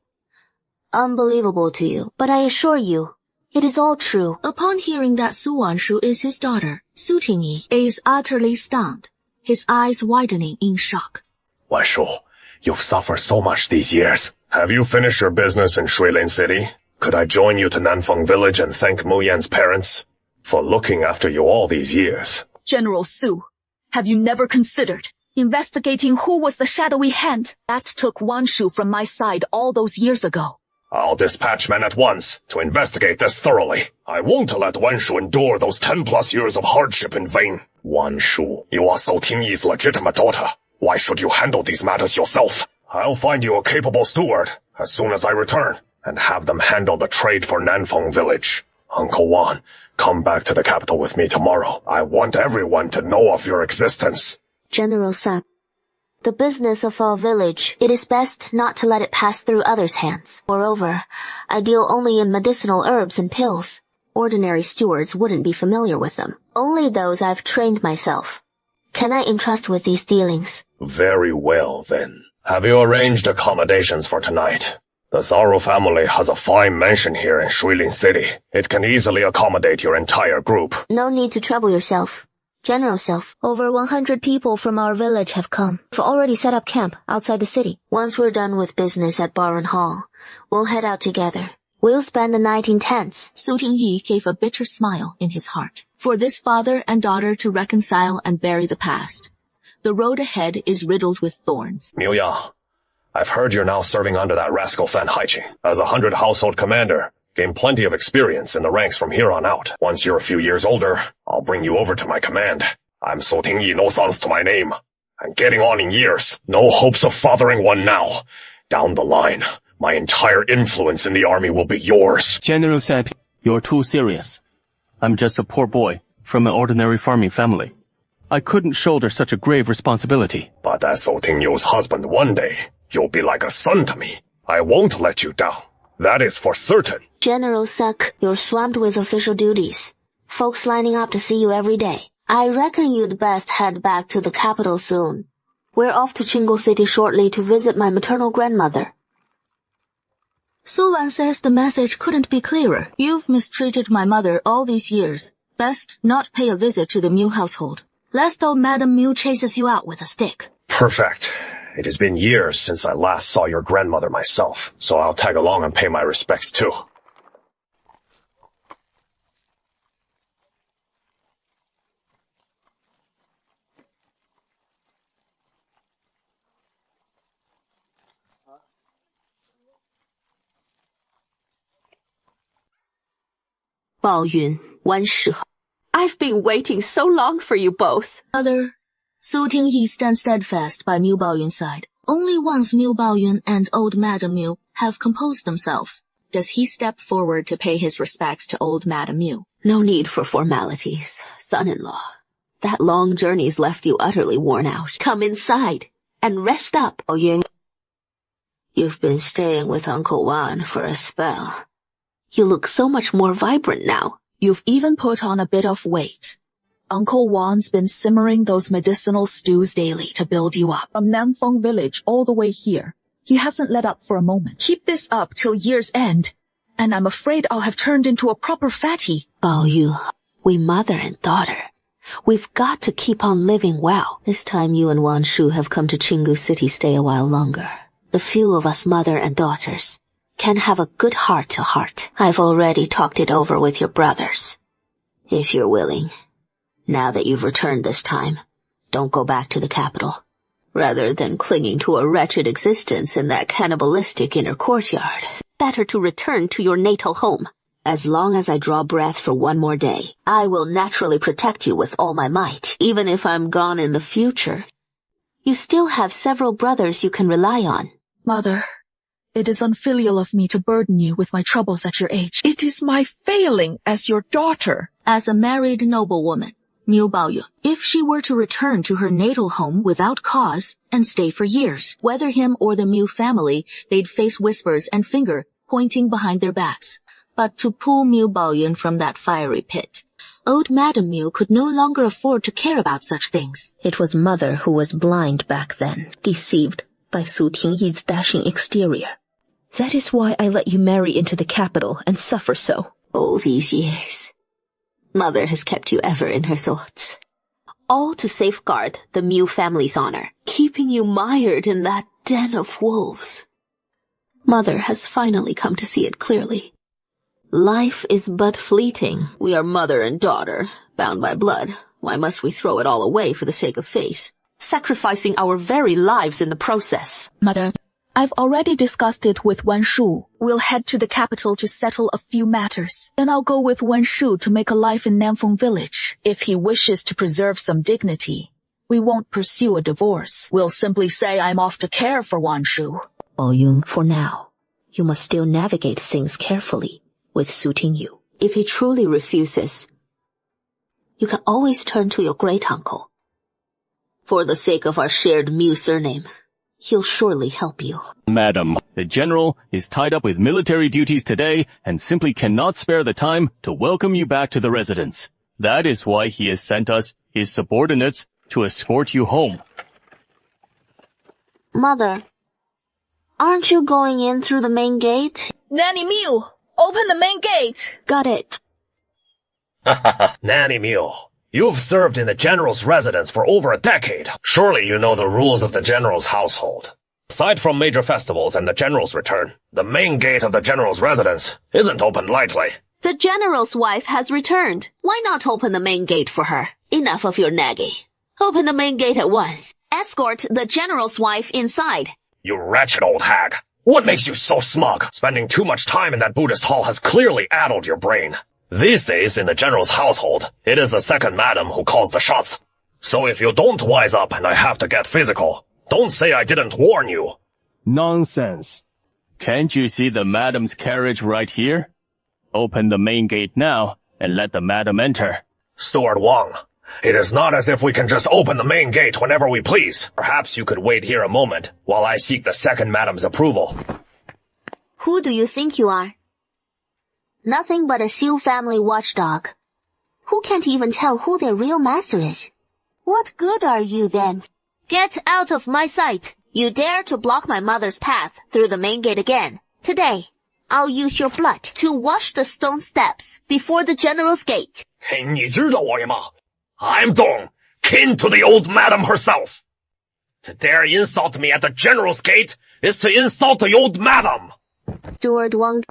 unbelievable to you, but I assure you, it is all true. Upon hearing that Su Wanshu is his daughter, Su Tingyi is utterly stunned, his eyes widening in shock. Wanshu, you've suffered so much these years. Have you finished your business in Shuilin City? Could I join you to Nanfeng village and thank Mu Yan's parents for looking after you all these years? General Su, have you never considered investigating who was the shadowy hand that took Wanshu from my side all those years ago. I'll dispatch men at once to investigate this thoroughly. I won't let Wanshu endure those 10+ years of hardship in vain. Wanshu, you are So Tingyi's legitimate daughter. Why should you handle these matters yourself? I'll find you a capable steward as soon as I return, and have them handle the trade for Nanfeng village. Uncle Wan, come back to the capital with me tomorrow. I want everyone to know of your existence. General Sap, the business of our village, it is best not to let it pass through others' hands. Moreover, I deal only in medicinal herbs and pills. Ordinary stewards wouldn't be familiar with them. Only those I've trained myself can I entrust with these dealings. Very well, then. Have you arranged accommodations for tonight? The Zaro family has a fine mansion here in Shuilin City. It can easily accommodate your entire group. No need to trouble yourself. General Self, over 100 people from our village have come. We've already set up camp outside the city. Once we're done with business at Baron Hall, we'll head out together. We'll spend the night in tents. Su Tingyi gave a bitter smile in his heart. For this father and daughter to reconcile and bury the past, the road ahead is riddled with thorns. Miu Yang, I've heard you're now serving under that rascal Fan Haiqi. As a 100 household commander, gain plenty of experience in the ranks from here on out. Once you're a few years older, I'll bring you over to my command. I'm So Tingyi, no sons to my name. I'm getting on in years. No hopes of fathering one now. Down the line, my entire influence in the army will be yours. General Sap, you're too serious. I'm just a poor boy from an ordinary farming family. I couldn't shoulder such a grave responsibility. But as So Tingyu's husband one day, you'll be like a son to me. I won't let you down. That is for certain. General Suk, you're swamped with official duties. Folks lining up to see you every day. I reckon you'd best head back to the capital soon. We're off to Qinggu City shortly to visit my maternal grandmother. Su Wan says the message couldn't be clearer. You've mistreated my mother all these years. Best not pay a visit to the Miu household, lest old Madame Miu chases you out with a stick. Perfect. It has been years since I last saw your grandmother myself, so I'll tag along and pay my respects too. Bao Yun, Wan Shi. I've been waiting so long for you both. Mother, Su Tingyi stands steadfast by Miu Baoyun's side. Only once Miu Baoyun and old Madame Miu have composed themselves does he step forward to pay his respects to old Madame Miu. No need for formalities, son-in-law. That long journey's left you utterly worn out. Come inside and rest up, Bao Yun. You've been staying with Uncle Wan for a spell. You look so much more vibrant now. You've even put on a bit of weight. Uncle Wan's been simmering those medicinal stews daily to build you up. From Nanfeng village all the way here, he hasn't let up for a moment. Keep this up till year's end, and I'm afraid I'll have turned into a proper fatty. Bao Yu, we mother and daughter. We've got to keep on living well. This time you and Wan Shu have come to Qinggu City stay a while longer. The few of us mother and daughters can have a good heart-to-heart. I've already talked it over with your brothers. If you're willing, now that you've returned this time, don't go back to the capital. Rather than clinging to a wretched existence in that cannibalistic inner courtyard, better to return to your natal home. As long as I draw breath for one more day, I will naturally protect you with all my might, even if I'm gone in the future. You still have several brothers you can rely on. Mother, it is unfilial of me to burden you with my troubles at your age. It is my failing as your daughter. As a married noblewoman, Miu Baoyun, if she were to return to her natal home without cause and stay for years, whether him or the Miu family, they'd face whispers and finger pointing behind their backs. But to pull Miu Baoyun from that fiery pit, old Madame Miu could no longer afford to care about such things. It was mother who was blind back then, deceived by Su Tingyi's dashing exterior. That is why I let you marry into the capital and suffer so. All these years, mother has kept you ever in her thoughts. All to safeguard the Miu family's honor, keeping you mired in that den of wolves. Mother has finally come to see it clearly. Life is but fleeting. We are mother and daughter, bound by blood. Why must we throw it all away for the sake of face? sacrificing our very lives in the process. Mother, I've already discussed it with Wan Shu. We'll head to the capital to settle a few matters. Then I'll go with Wan Shu to make a life in Nanfeng village. If he wishes to preserve some dignity, we won't pursue a divorce. We'll simply say I'm off to care for Wan Shu. Yun, for now, you must still navigate things carefully with suiting you. If he truly refuses, you can always turn to your great-uncle. For the sake of our shared Mu surname, he'll surely help you. Madam, the general is tied up with military duties today and simply cannot spare the time to welcome you back to the residence. That is why he has sent us his subordinates to escort you home. Mother, aren't you going in through the main gate? Nanny Mew, open the main gate. Got it. Nanny Mew, you've served in the general's residence for over a decade. Surely you know the rules of the general's household. Aside from major festivals and the general's return, the main gate of the general's residence isn't opened lightly. The general's wife has returned. Why not open the main gate for her? Enough of your nagging. Open the main gate at once. Escort the general's wife inside. You wretched old hag. What makes you so smug? Spending too much time in that Buddhist hall has clearly addled your brain. These days, in the general's household, it is the second madam who calls the shots. So if you don't wise up and I have to get physical, don't say I didn't warn you. Nonsense. Can't you see the madam's carriage right here? Open the main gate now and let the madam enter. Steward Wang, it is not as if we can just open the main gate whenever we please. Perhaps you could wait here a moment while I seek the second madam's approval. Who do you think you are? Nothing but a Xiu family watchdog. Who can't even tell who their real master is? What good are you then? Get out of my sight! You dare to block my mother's path through the main gate again. Today, I'll use your blood to wash the stone steps before the general's gate. Hey, 你知道我吗? I'm Dong, kin to the old madam herself. To dare insult me at the general's gate is to insult the old madam. Steward Wang,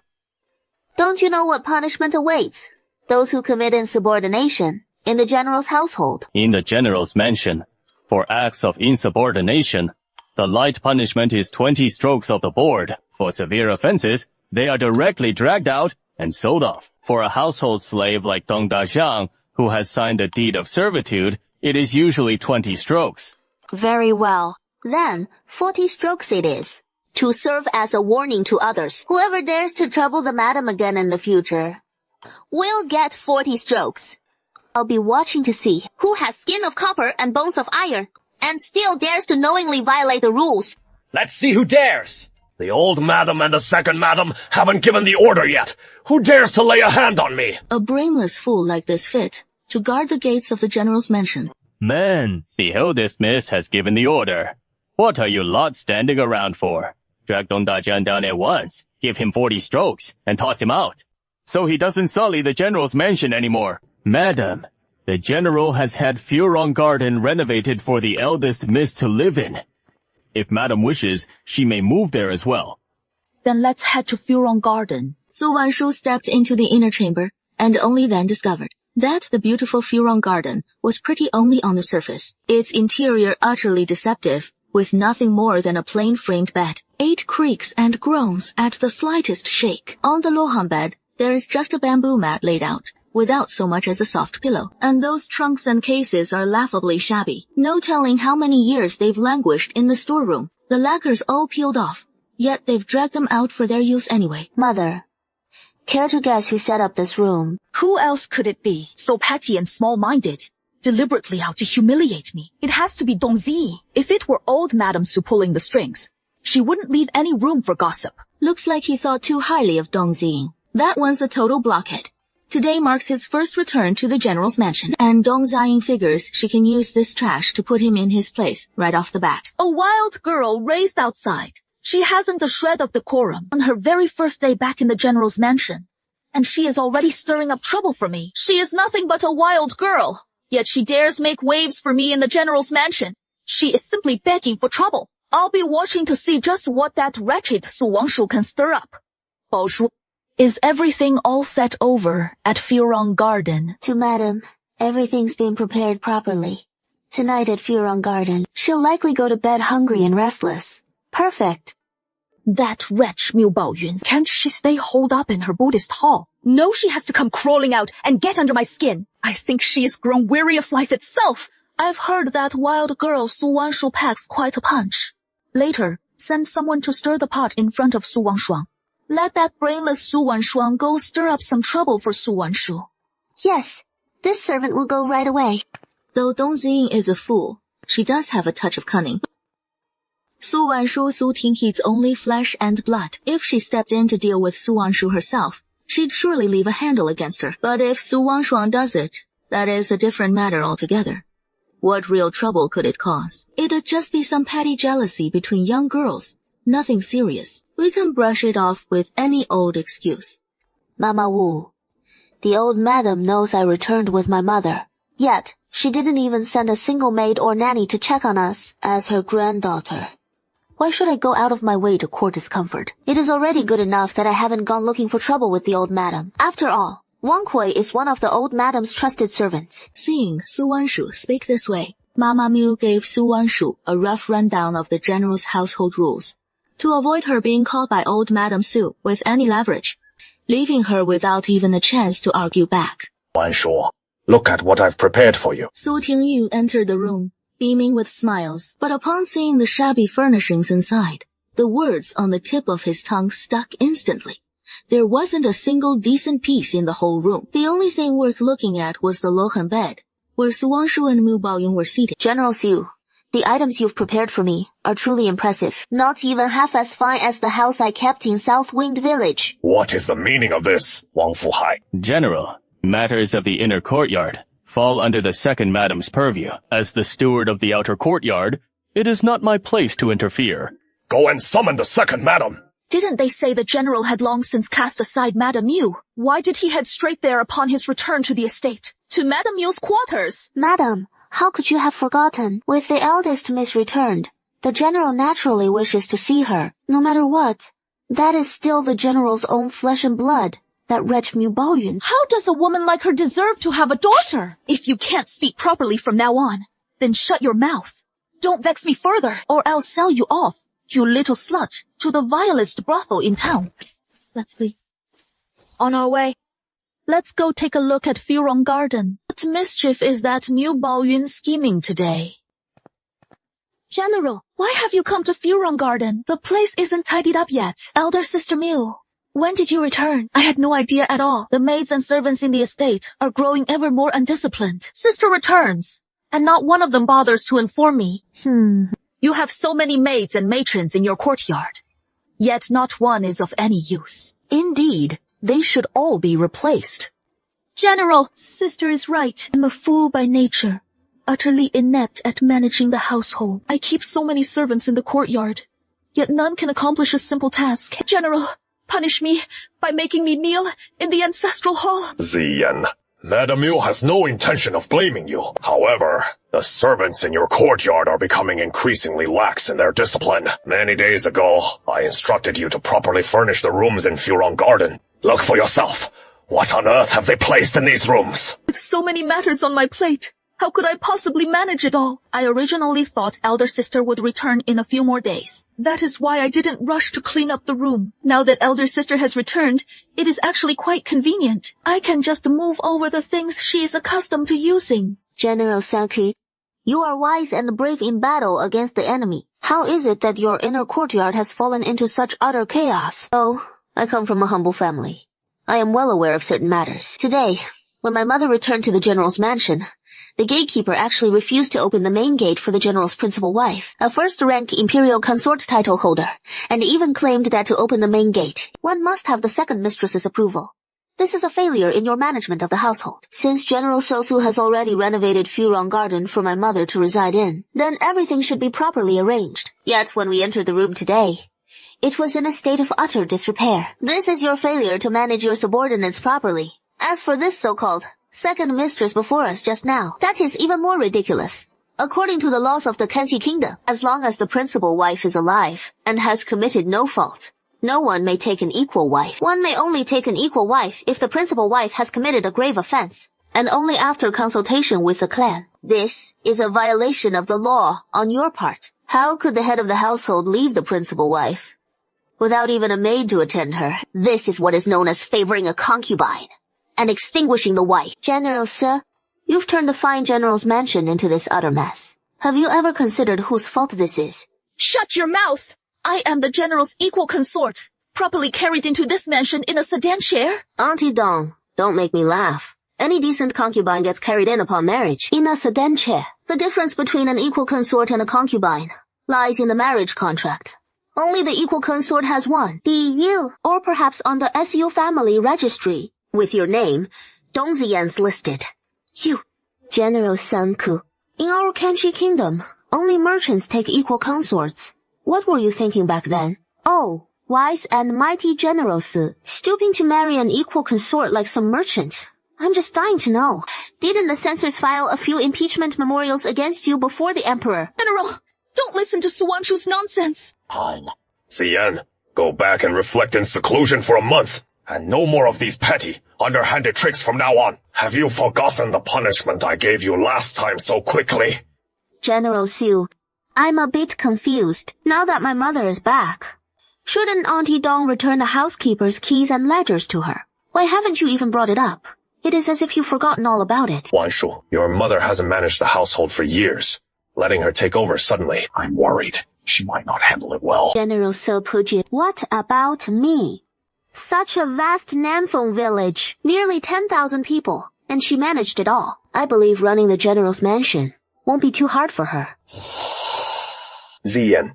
don't you know what punishment awaits those who commit insubordination in the general's household? In the general's mansion, for acts of insubordination, the light punishment is 20 strokes of the board. For severe offenses, they are directly dragged out and sold off. For a household slave like Dong Daxiang, who has signed a deed of servitude, it is usually 20 strokes. Very well. Then, 40 strokes it is, to serve as a warning to others. Whoever dares to trouble the madam again in the future will get 40 strokes. I'll be watching to see who has skin of copper and bones of iron, and still dares to knowingly violate the rules. Let's see who dares. The old madam and the second madam haven't given the order yet. Who dares to lay a hand on me? A brainless fool like this fit to guard the gates of the general's mansion. Man, the eldest miss has given the order. What are you lot standing around for? Drag Dong Dajian down at once, give him 40 strokes, and toss him out, so he doesn't sully the general's mansion anymore. Madam, the general has had Furong Garden renovated for the eldest miss to live in. If madam wishes, she may move there as well. Then let's head to Furong Garden. Su Wanshu stepped into the inner chamber, and only then discovered that the beautiful Furong Garden was pretty only on the surface, its interior utterly deceptive, with nothing more than a plain framed bed. 8 creaks and groans at the slightest shake. On the lohan bed, there is just a bamboo mat laid out, without so much as a soft pillow, and those trunks and cases are laughably shabby. No telling how many years they've languished in the storeroom. The lacquer's all peeled off, yet they've dragged them out for their use anyway. Mother, care to guess who set up this room? Who else could it be? So petty and small-minded, deliberately out to humiliate me. It has to be Dongzi. If it were old Madam Su pulling the strings, she wouldn't leave any room for gossip. Looks like he thought too highly of Dongzi. That one's a total blockhead. Today marks his first return to the general's mansion, and Dong Ziying figures she can use this trash to put him in his place right off the bat. A wild girl raised outside. She hasn't a shred of decorum on her very first day back in the general's mansion, and she is already stirring up trouble for me. She is nothing but a wild girl, yet she dares make waves for me in the general's mansion. She is simply begging for trouble. I'll be watching to see just what that wretched Su Wangshu can stir up. Bao Shu, is everything all set over at Furong Garden? To Madam, everything's been prepared properly. Tonight at Furon Garden, she'll likely go to bed hungry and restless. Perfect. That wretch Miu Baoyun. Can't she stay holed up in her Buddhist hall? No, she has to come crawling out and get under my skin. I think she has grown weary of life itself. I've heard that wild girl Su Wanshu packs quite a punch. Later, send someone to stir the pot in front of Su Wangshuang. Let that brainless Su Wanshuang go stir up some trouble for Su Wanshu. Yes, this servant will go right away. Though Dong Ziying is a fool, she does have a touch of cunning. Su Wanshu Su Tinghe's only flesh and blood. If she stepped in to deal with Su Wanshu herself, she'd surely leave a handle against her. But if Su Wangshuang does it, that is a different matter altogether. What real trouble could it cause? It'd just be some petty jealousy between young girls. Nothing serious. We can brush it off with any old excuse. Mama Wu, the old madam knows I returned with my mother. Yet, she didn't even send a single maid or nanny to check on us as her granddaughter. Why should I go out of my way to court discomfort? It is already good enough that I haven't gone looking for trouble with the old madam. After all, Wang Kui is one of the old madam's trusted servants. Seeing Su Wanshu speak this way, Mama Miu gave Su Wanshu a rough rundown of the general's household rules, to avoid her being caught by old Madam Su with any leverage, leaving her without even a chance to argue back. Wanshu, look at what I've prepared for you. Su Tingyu entered the room, beaming with smiles, but upon seeing the shabby furnishings inside, the words on the tip of his tongue stuck instantly. There wasn't a single decent piece in the whole room. The only thing worth looking at was the Lohan bed, where Su Wangshu and Miu Baoyun were seated. General Su, the items you've prepared for me are truly impressive. Not even half as fine as the house I kept in South Winged Village. What is the meaning of this, Wang Fuhai? General, matters of the inner courtyard fall under the second madam's purview. As the steward of the outer courtyard, it is not my place to interfere. Go and summon the second madam. Didn't they say the general had long since cast aside Madame Miu? Why did he head straight there upon his return to the estate? To Madame Miu's quarters? Madam, how could you have forgotten? With the eldest miss returned, the general naturally wishes to see her, no matter what. That is still the general's own flesh and blood, that wretch Miu Baoyun. How does a woman like her deserve to have a daughter? If you can't speak properly from now on, then shut your mouth. Don't vex me further, or I'll sell you off, you little slut, to the vilest brothel in town. Let's flee. On our way. Let's go take a look at Furon Garden. What mischief is that Miu Baoyun scheming today? General, why have you come to Furon Garden? The place isn't tidied up yet. Elder Sister Miu, when did you return? I had no idea at all. The maids and servants in the estate are growing ever more undisciplined. Sister returns, and not one of them bothers to inform me. You have so many maids and matrons in your courtyard, yet not one is of any use. Indeed, they should all be replaced. General, sister is right. I'm a fool by nature, utterly inept at managing the household. I keep so many servants in the courtyard, yet none can accomplish a simple task. General, punish me by making me kneel in the ancestral hall. Ziyan, Madame Miu has no intention of blaming you. However, the servants in your courtyard are becoming increasingly lax in their discipline. Many days ago, I instructed you to properly furnish the rooms in Furon Garden. Look for yourself. What on earth have they placed in these rooms? With so many matters on my plate, how could I possibly manage it all? I originally thought Elder Sister would return in a few more days. That is why I didn't rush to clean up the room. Now that Elder Sister has returned, it is actually quite convenient. I can just move over the things she is accustomed to using. General Sanqi, you are wise and brave in battle against the enemy. How is it that your inner courtyard has fallen into such utter chaos? Oh, I come from a humble family. I am well aware of certain matters. Today, when my mother returned to the general's mansion, the gatekeeper actually refused to open the main gate for the general's principal wife, a first-rank imperial consort title holder, and even claimed that to open the main gate, one must have the second mistress's approval. This is a failure in your management of the household. Since General Sosu has already renovated Furon Garden for my mother to reside in, then everything should be properly arranged. Yet when we entered the room today, it was in a state of utter disrepair. This is your failure to manage your subordinates properly. As for this so-called second mistress before us just now, that is even more ridiculous. According to the laws of the Kenshi Kingdom, as long as the principal wife is alive and has committed no fault, no one may take an equal wife. One may only take an equal wife if the principal wife has committed a grave offense. and only after consultation with the clan. This is a violation of the law on your part. How could the head of the household leave the principal wife without even a maid to attend her? This is what is known as favoring a concubine and extinguishing the wife. General Sir, you've turned the fine general's mansion into this utter mess. Have you ever considered whose fault this is? Shut your mouth! I am the general's equal consort, properly carried into this mansion in a sedan chair. Auntie Dong, don't make me laugh. Any decent concubine gets carried in upon marriage. In a sedan chair. The difference between an equal consort and a concubine lies in the marriage contract. Only the equal consort has one. BU. Or perhaps on the SU family registry. With your name, Dong Ziyan's listed. You. General Sanku. In our Kenshi kingdom, only merchants take equal consorts. What were you thinking back then? Oh, wise and mighty General Su. Stooping to marry an equal consort like some merchant. I'm just dying to know. Didn't the censors file a few impeachment memorials against you before the emperor? General, don't listen to Su Wanshu's nonsense. Ziyan, go back and reflect in seclusion for a month. And no more of these petty, underhanded tricks from now on. Have you forgotten the punishment I gave you last time so quickly? General Su, I'm a bit confused. Now that my mother is back, shouldn't Auntie Dong return the housekeeper's keys and ledgers to her? Why haven't you even brought it up? It is as if you've forgotten all about it. Wanshu, your mother hasn't managed the household for years. Letting her take over suddenly, I'm worried. She might not handle it well. General So Puji, what about me? Such a vast Nanfeng village. Nearly 10,000 people, and she managed it all. I believe running the general's mansion won't be too hard for her. Ziyan,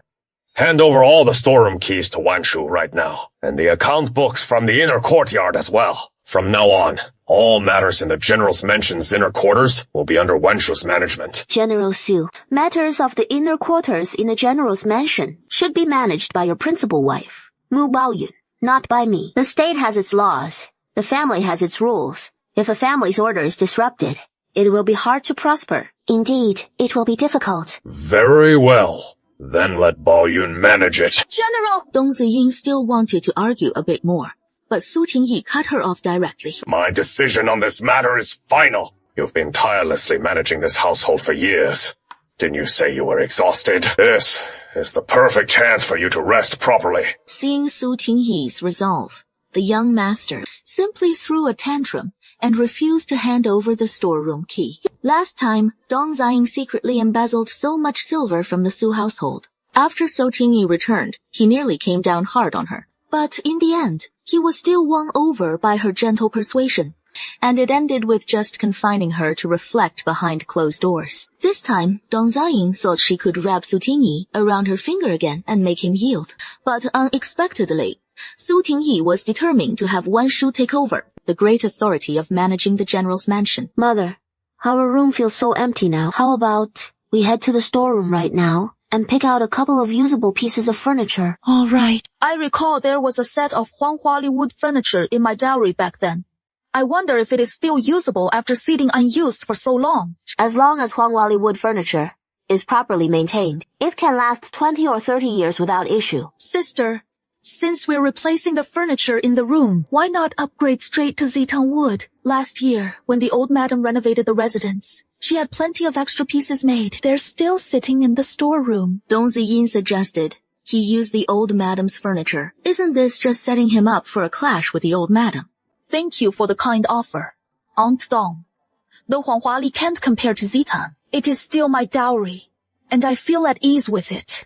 hand over all the storeroom keys to Wanshu right now, and the account books from the inner courtyard as well. From now on, all matters in the general's mansion's inner quarters will be under Wanshu's management. General Su, matters of the inner quarters in the general's mansion should be managed by your principal wife, Mu Baoyun, not by me. The state has its laws. The family has its rules. If a family's order is disrupted, it will be hard to prosper. Indeed, it will be difficult. Very well. Then let Baoyun manage it. General! Dong Ziyin still wanted to argue a bit more, but Su Tingyi cut her off directly. My decision on this matter is final. You've been tirelessly managing this household for years. Didn't you say you were exhausted? This is the perfect chance for you to rest properly. Seeing Su Tingyi's resolve, the young master simply threw a tantrum and refused to hand over the storeroom key. Last time, Dong Ziyin secretly embezzled so much silver from the Su household. After Su Tingyi returned, he nearly came down hard on her. But in the end, he was still won over by her gentle persuasion, and it ended with just confining her to reflect behind closed doors. This time, Dong Ziyin thought she could wrap Su Tingyi around her finger again and make him yield. But unexpectedly, Su Tingyi was determined to have Wanshu take over, the great authority of managing the general's mansion. Mother, our room feels so empty now. How about we head to the storeroom right now and pick out a couple of usable pieces of furniture? All right. I recall there was a set of Huanghuali wood furniture in my dowry back then. I wonder if it is still usable after sitting unused for so long. As long as Huanghuali wood furniture is properly maintained, it can last 20 or 30 years without issue. Sister, since we're replacing the furniture in the room, why not upgrade straight to Zitang wood? Last year, when the old madam renovated the residence, she had plenty of extra pieces made. They're still sitting in the storeroom. Dong Ziyin suggested he use the old madam's furniture. Isn't this just setting him up for a clash with the old madam? Thank you for the kind offer, Aunt Dong. Though Huanghuali can't compare to Zitang, it is still my dowry, and I feel at ease with it.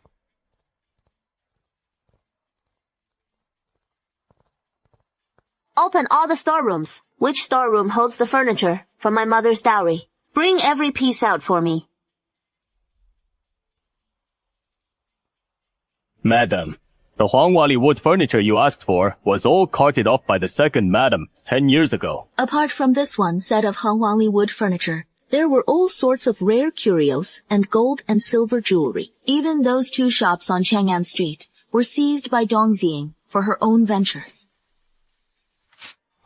Open all the storerooms. Which storeroom holds the furniture from my mother's dowry? Bring every piece out for me. Madam, the Huanghuali wood furniture you asked for was all carted off by the second madam 10 years ago. Apart from this one set of Huanghuali wood furniture, there were all sorts of rare curios and gold and silver jewelry. Even those 2 shops on Chang'an Street were seized by Dong Ziyin for her own ventures.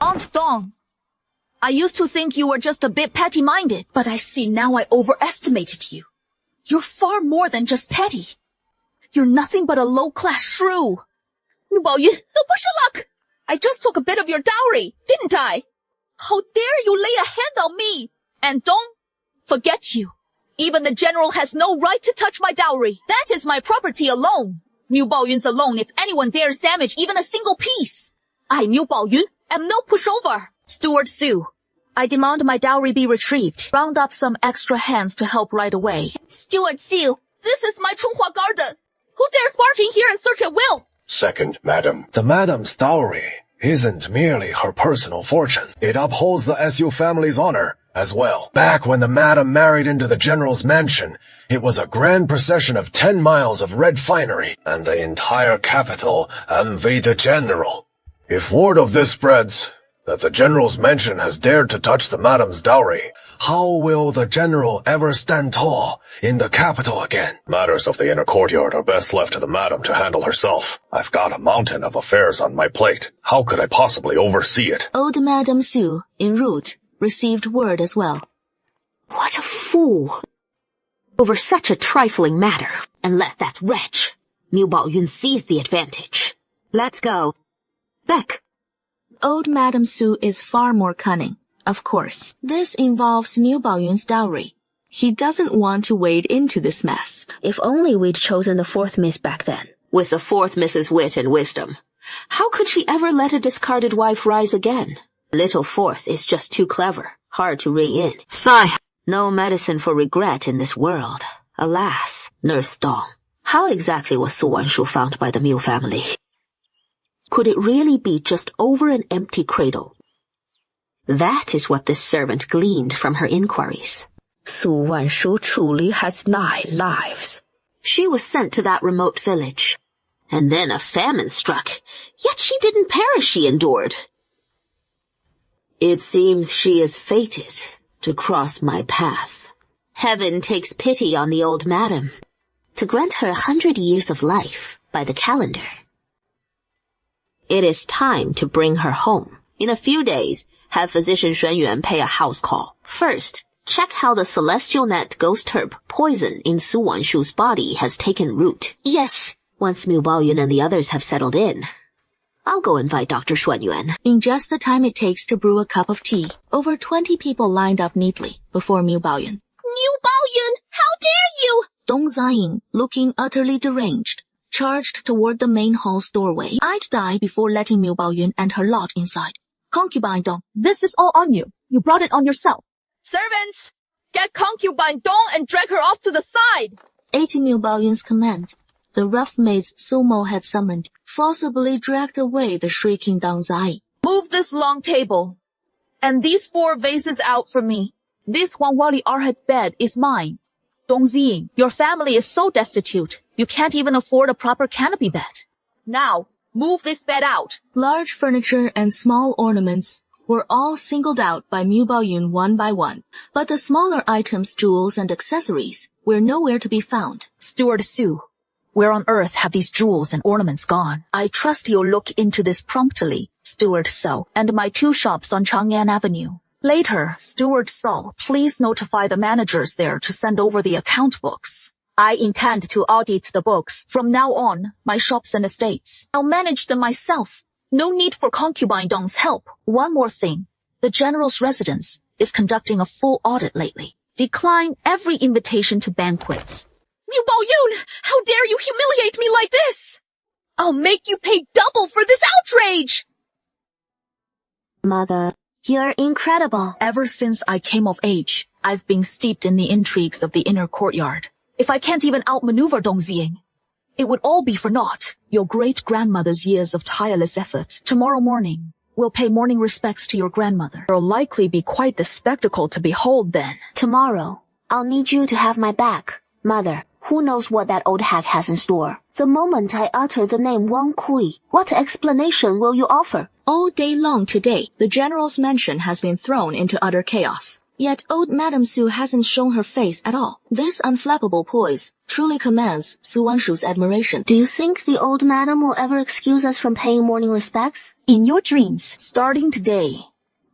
Aunt Dong, I used to think you were just a bit petty-minded, but I see now I overestimated you. You're far more than just petty. You're nothing but a low-class shrew. Baoyun, no push your luck. I just took a bit of your dowry, didn't I? How dare you lay a hand on me? And don't forget you. Even the general has no right to touch my dowry. That is my property alone. Miu Baoyun's alone if anyone dares damage even a single piece. I, Miu Baoyun, am no pushover. Steward Su, I demand my dowry be retrieved. Round up some extra hands to help right away. Steward Su, this is my Chunghua garden. Who dares barge in here and search at will? Second, madam. The madam's dowry isn't merely her personal fortune. It upholds the Su family's honor as well. Back when the madam married into the general's mansion, it was a grand procession of 10 miles of red finery, and the entire capital envied the general. If word of this spreads, that the general's mansion has dared to touch the madam's dowry, how will the general ever stand tall in the capital again? Matters of the inner courtyard are best left to the madam to handle herself. I've got a mountain of affairs on my plate. How could I possibly oversee it? Old Madame Su, en route, received word as well. What a fool! Over such a trifling matter, and let that wretch, Miu Baoyun, seize the advantage. Let's go. Beck. Old Madame Su is far more cunning. Of course, this involves Miu Baoyun's dowry. He doesn't want to wade into this mess. If only we'd chosen the fourth miss back then. With the fourth Miss's wit and wisdom. How could she ever let a discarded wife rise again? Little fourth is just too clever, hard to ring in. Sigh. No medicine for regret in this world. Alas, Nurse Dong. How exactly was Su Wanshu found by the Miu family? Could it really be just over an empty cradle? That is what this servant gleaned from her inquiries. Su Wanshu truly has 9 lives. She was sent to that remote village. And then a famine struck. Yet she didn't perish, she endured. It seems she is fated to cross my path. Heaven takes pity on the old madam to grant her 100 years of life by the calendar. It is time to bring her home. In a few days, have Physician Xuan Yuan pay a house call. First, check how the celestial net ghost herb poison in Su Wanshu's body has taken root. Yes. Once Miu Baoyun and the others have settled in, I'll go invite Dr. Xuan Yuan. In just the time it takes to brew a cup of tea, over 20 people lined up neatly before Miu Baoyun. Miu Baoyun, how dare you! Dong Ziying, looking utterly deranged, charged toward the main hall's doorway. I'd die before letting Miu Baoyun and her lot inside. Concubine Dong, this is all on you. You brought it on yourself. Servants, get Concubine Dong and drag her off to the side. 80 Miu Baoyun's command, the rough maids Su Mo had summoned, forcibly dragged away the shrieking Dong Zai. Move this long table, and these 4 vases out for me. This Huangwali Arhat bed is mine. Dong Ziying, your family is so destitute, you can't even afford a proper canopy bed. Now, move this bed out. Large furniture and small ornaments were all singled out by Miu Baoyun one by one, but the smaller items, jewels, and accessories were nowhere to be found. Steward Su, where on earth have these jewels and ornaments gone? I trust you'll look into this promptly, Steward So, and my 2 shops on Chang'an Avenue. Later, Steward So, please notify the managers there to send over the account books. I intend to audit the books from now on, my shops and estates. I'll manage them myself. No need for Concubine Dong's help. One more thing. The general's residence is conducting a full audit lately. Decline every invitation to banquets. Miu Baoyun, how dare you humiliate me like this? I'll make you pay double for this outrage! Mother, you're incredible. Ever since I came of age, I've been steeped in the intrigues of the inner courtyard. If I can't even outmaneuver Dong Ziying, it would all be for naught. Your great-grandmother's years of tireless effort. Tomorrow morning, we'll pay morning respects to your grandmother. It'll likely be quite the spectacle to behold then. Tomorrow, I'll need you to have my back. Mother, who knows what that old hag has in store? The moment I utter the name Wang Kui, what explanation will you offer? All day long today, the general's mansion has been thrown into utter chaos. Yet old Madame Su hasn't shown her face at all. This unflappable poise truly commands Su Wanshu's admiration. Do you think the old madam will ever excuse us from paying morning respects? In your dreams, starting today,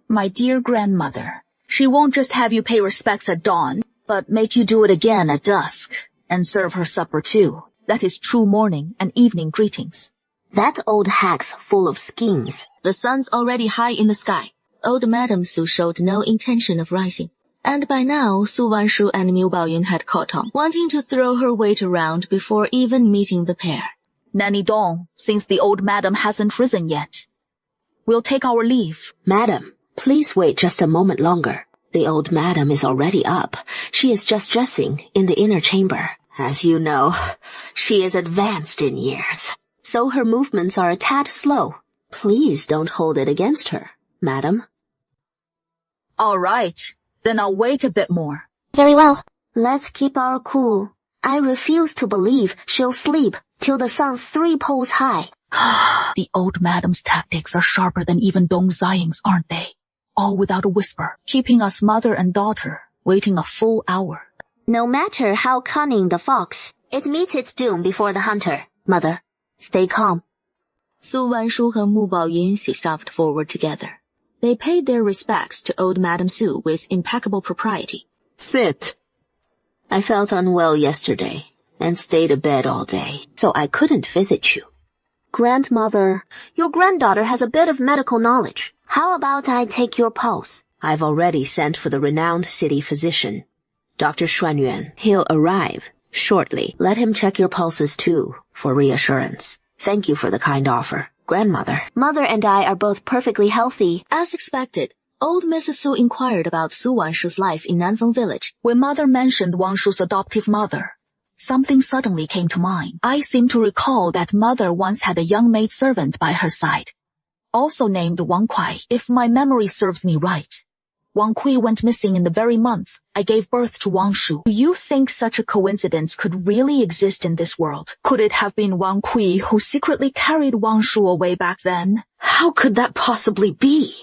my dear grandmother, she won't just have you pay respects at dawn, but make you do it again at dusk, and serve her supper too. That is true morning and evening greetings. That old hag's full of schemes. The sun's already high in the sky. Old Madam Su showed no intention of rising. And by now, Su Wanshu and Miu Baoyun had caught on, wanting to throw her weight around before even meeting the pair. Nanny Dong, since the old madam hasn't risen yet, we'll take our leave. Madam, please wait just a moment longer. The old madam is already up. She is just dressing in the inner chamber. As you know, she is advanced in years, so her movements are a tad slow. Please don't hold it against her, madam. All right. Then I'll wait a bit more. Very well. Let's keep our cool. I refuse to believe she'll sleep till the sun's 3 poles high. The old madam's tactics are sharper than even Dong Ziying's, aren't they? All without a whisper, keeping us mother and daughter waiting a full hour. No matter how cunning the fox, it meets its doom before the hunter. Mother, stay calm. Su Wanshu and Mu Baoyun stepped forward together. They paid their respects to old Madam Su with impeccable propriety. Sit. I felt unwell yesterday and stayed abed all day, so I couldn't visit you. Grandmother, your granddaughter has a bit of medical knowledge. How about I take your pulse? I've already sent for the renowned city physician, Dr. Xuanyuan. He'll arrive shortly. Let him check your pulses too, for reassurance. Thank you for the kind offer. Grandmother. Mother and I are both perfectly healthy. As expected, old Mrs. Su inquired about Su Wanshu's life in Nanfeng village. When Mother mentioned Wanshu's adoptive mother, something suddenly came to mind. I seem to recall that Mother once had a young maidservant by her side, also named Wang Kuai, if my memory serves me right. Wang Kui went missing in the very month I gave birth to Wanshu. Do you think such a coincidence could really exist in this world? Could it have been Wang Kui who secretly carried Wanshu away back then? How could that possibly be?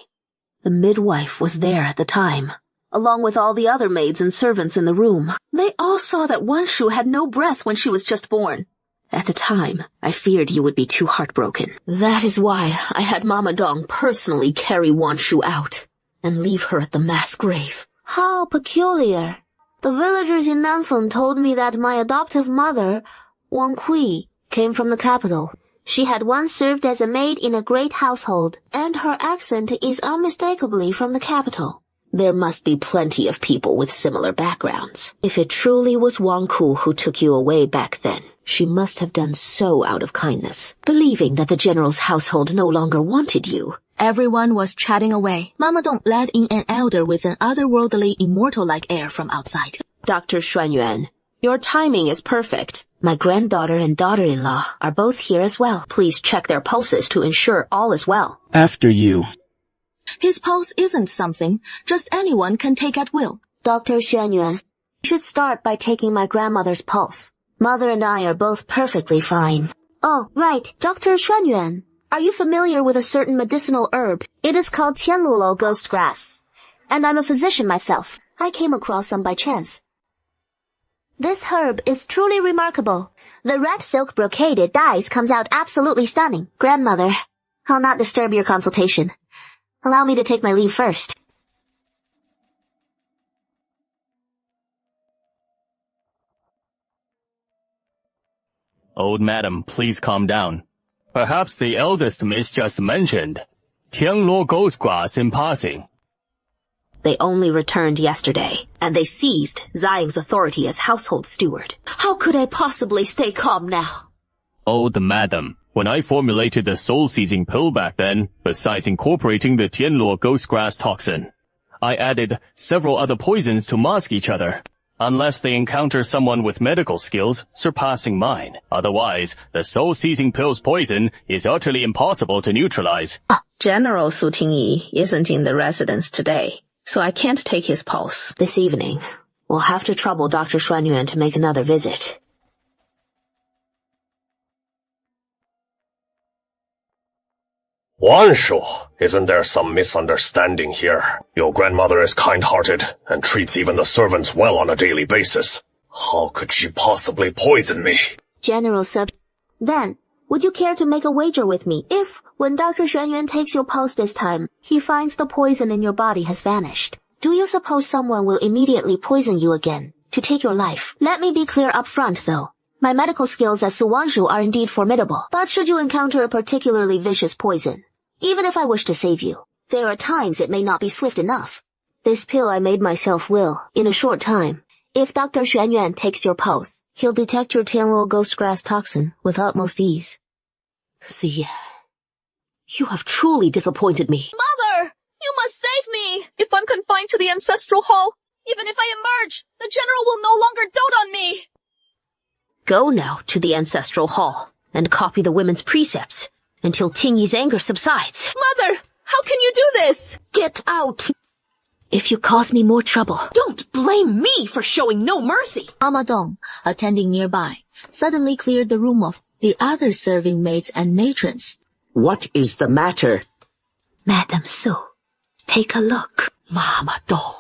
The midwife was there at the time, along with all the other maids and servants in the room. They all saw that Wanshu had no breath when she was just born. At the time, I feared you would be too heartbroken. That is why I had Mama Dong personally carry Wanshu out and leave her at the mass grave. How peculiar. The villagers in Nanfeng told me that my adoptive mother, Wang Kui, came from the capital. She had once served as a maid in a great household, and her accent is unmistakably from the capital. There must be plenty of people with similar backgrounds. If it truly was Wang Ku who took you away back then, she must have done so out of kindness, believing that the general's household no longer wanted you. Everyone was chatting away. Mama Dong let in an elder with an otherworldly, immortal-like air from outside. Dr. Xuanyuan, your timing is perfect. My granddaughter and daughter-in-law are both here as well. Please check their pulses to ensure all is well. After you. His pulse isn't something just anyone can take at will. Dr. Xuanyuan, you should start by taking my grandmother's pulse. Mother and I are both perfectly fine. Oh, right. Dr. Xuanyuan, are you familiar with a certain medicinal herb? It is called Tianluo ghost grass. And I'm a physician myself. I came across them by chance. This herb is truly remarkable. The red silk brocaded dyes comes out absolutely stunning. Grandmother, I'll not disturb your consultation. Allow me to take my leave first. Old madam, please calm down. Perhaps the eldest miss just mentioned Tianluo ghost grass in passing. They only returned yesterday, and they seized Ziying's authority as household steward. How could I possibly stay calm now? Old madam, when I formulated the soul-seizing pill back then, besides incorporating the Tianluo ghost grass toxin, I added several other poisons to mask each other. Unless they encounter someone with medical skills surpassing mine. Otherwise, the soul-seizing pill's poison is utterly impossible to neutralize. General Su Tingyi isn't in the residence today, so I can't take his pulse. This evening, we'll have to trouble Dr. Xuanyuan to make another visit. Wanshu, isn't there some misunderstanding here? Your grandmother is kind-hearted and treats even the servants well on a daily basis. How could she possibly poison me? General Sub, then, would you care to make a wager with me if, when Dr. Xuanyuan takes your pulse this time, he finds the poison in your body has vanished? Do you suppose someone will immediately poison you again, to take your life? Let me be clear up front, though. My medical skills as Su Wanshu are indeed formidable, but should you encounter a particularly vicious poison, even if I wish to save you, There are times it may not be swift enough. This pill I made myself will, in a short time. If Dr. Xuanyuan takes your pulse, he'll detect your Tianluo ghost grass toxin with utmost ease. Ziyan, you have truly disappointed me. Mother! You must save me! If I'm confined to the ancestral hall, even if I emerge, the general will no longer dote on me! Go now to the ancestral hall and copy the women's precepts until Tingyi's anger subsides. Mother! How can you do this? Get out! If you cause me more trouble, don't blame me for showing no mercy. Mama Dong, attending nearby, suddenly cleared the room of the other serving maids and matrons. What is the matter? Madame Su, take a look. Mama Dong,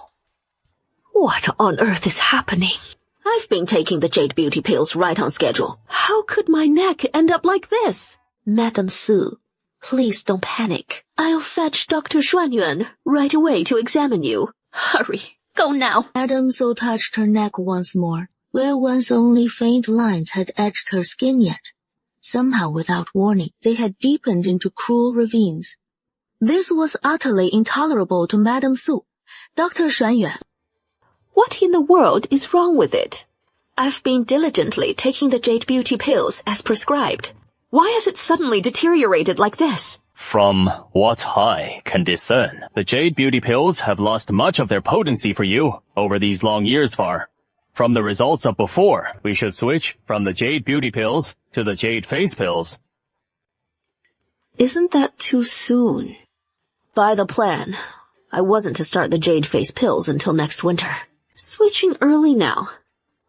what on earth is happening? I've been taking the Jade Beauty pills right on schedule. How could my neck end up like this? Madame Su, please don't panic. I'll fetch Dr. Xuanyuan right away to examine you. Hurry, go now. Madame Su touched her neck once more, where once only faint lines had edged her skin yet. Somehow, without warning, they had deepened into cruel ravines. This was utterly intolerable to Madame Su. Dr. Xuanyuan. What in the world is wrong with it? I've been diligently taking the Jade Beauty pills as prescribed. Why has it suddenly deteriorated like this? From what I can discern, the Jade Beauty pills have lost much of their potency for you over these long years, Far. From the results of before, we should switch from the Jade Beauty pills to the Jade Face pills. Isn't that too soon? By the plan, I wasn't to start the Jade Face pills until next winter. Switching early now,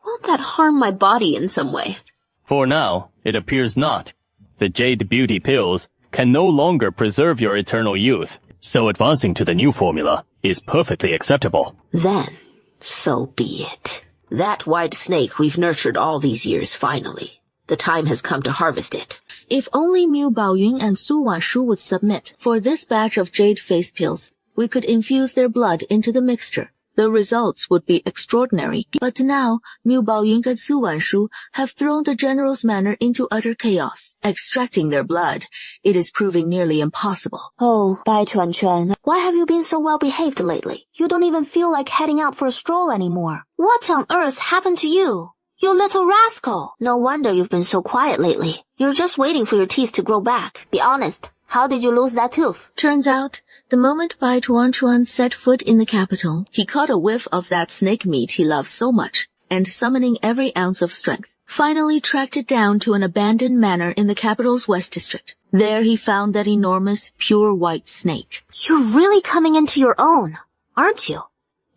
won't that harm my body in some way? For now, it appears not. The Jade Beauty pills can no longer preserve your eternal youth, so advancing to the new formula is perfectly acceptable. Then, so be it. That white snake we've nurtured all these years finally. The time has come to harvest it. If only Miu Baoyun and Su Wanshu would submit for this batch of Jade Face pills, we could infuse their blood into the mixture. The results would be extraordinary. But now, Miu Baoyun and Su Wanshu have thrown the general's manor into utter chaos. Extracting their blood, it is proving nearly impossible. Oh, Bai Tuanquan, why have you been so well behaved lately? You don't even feel like heading out for a stroll anymore. What on earth happened to you? You little rascal! No wonder you've been so quiet lately. You're just waiting for your teeth to grow back. Be honest, how did you lose that tooth? Turns out, the moment Bai Tuanquan set foot in the capital, he caught a whiff of that snake meat he loved so much, and summoning every ounce of strength, finally tracked it down to an abandoned manor in the capital's west district. There he found that enormous, pure white snake. You're really coming into your own, aren't you?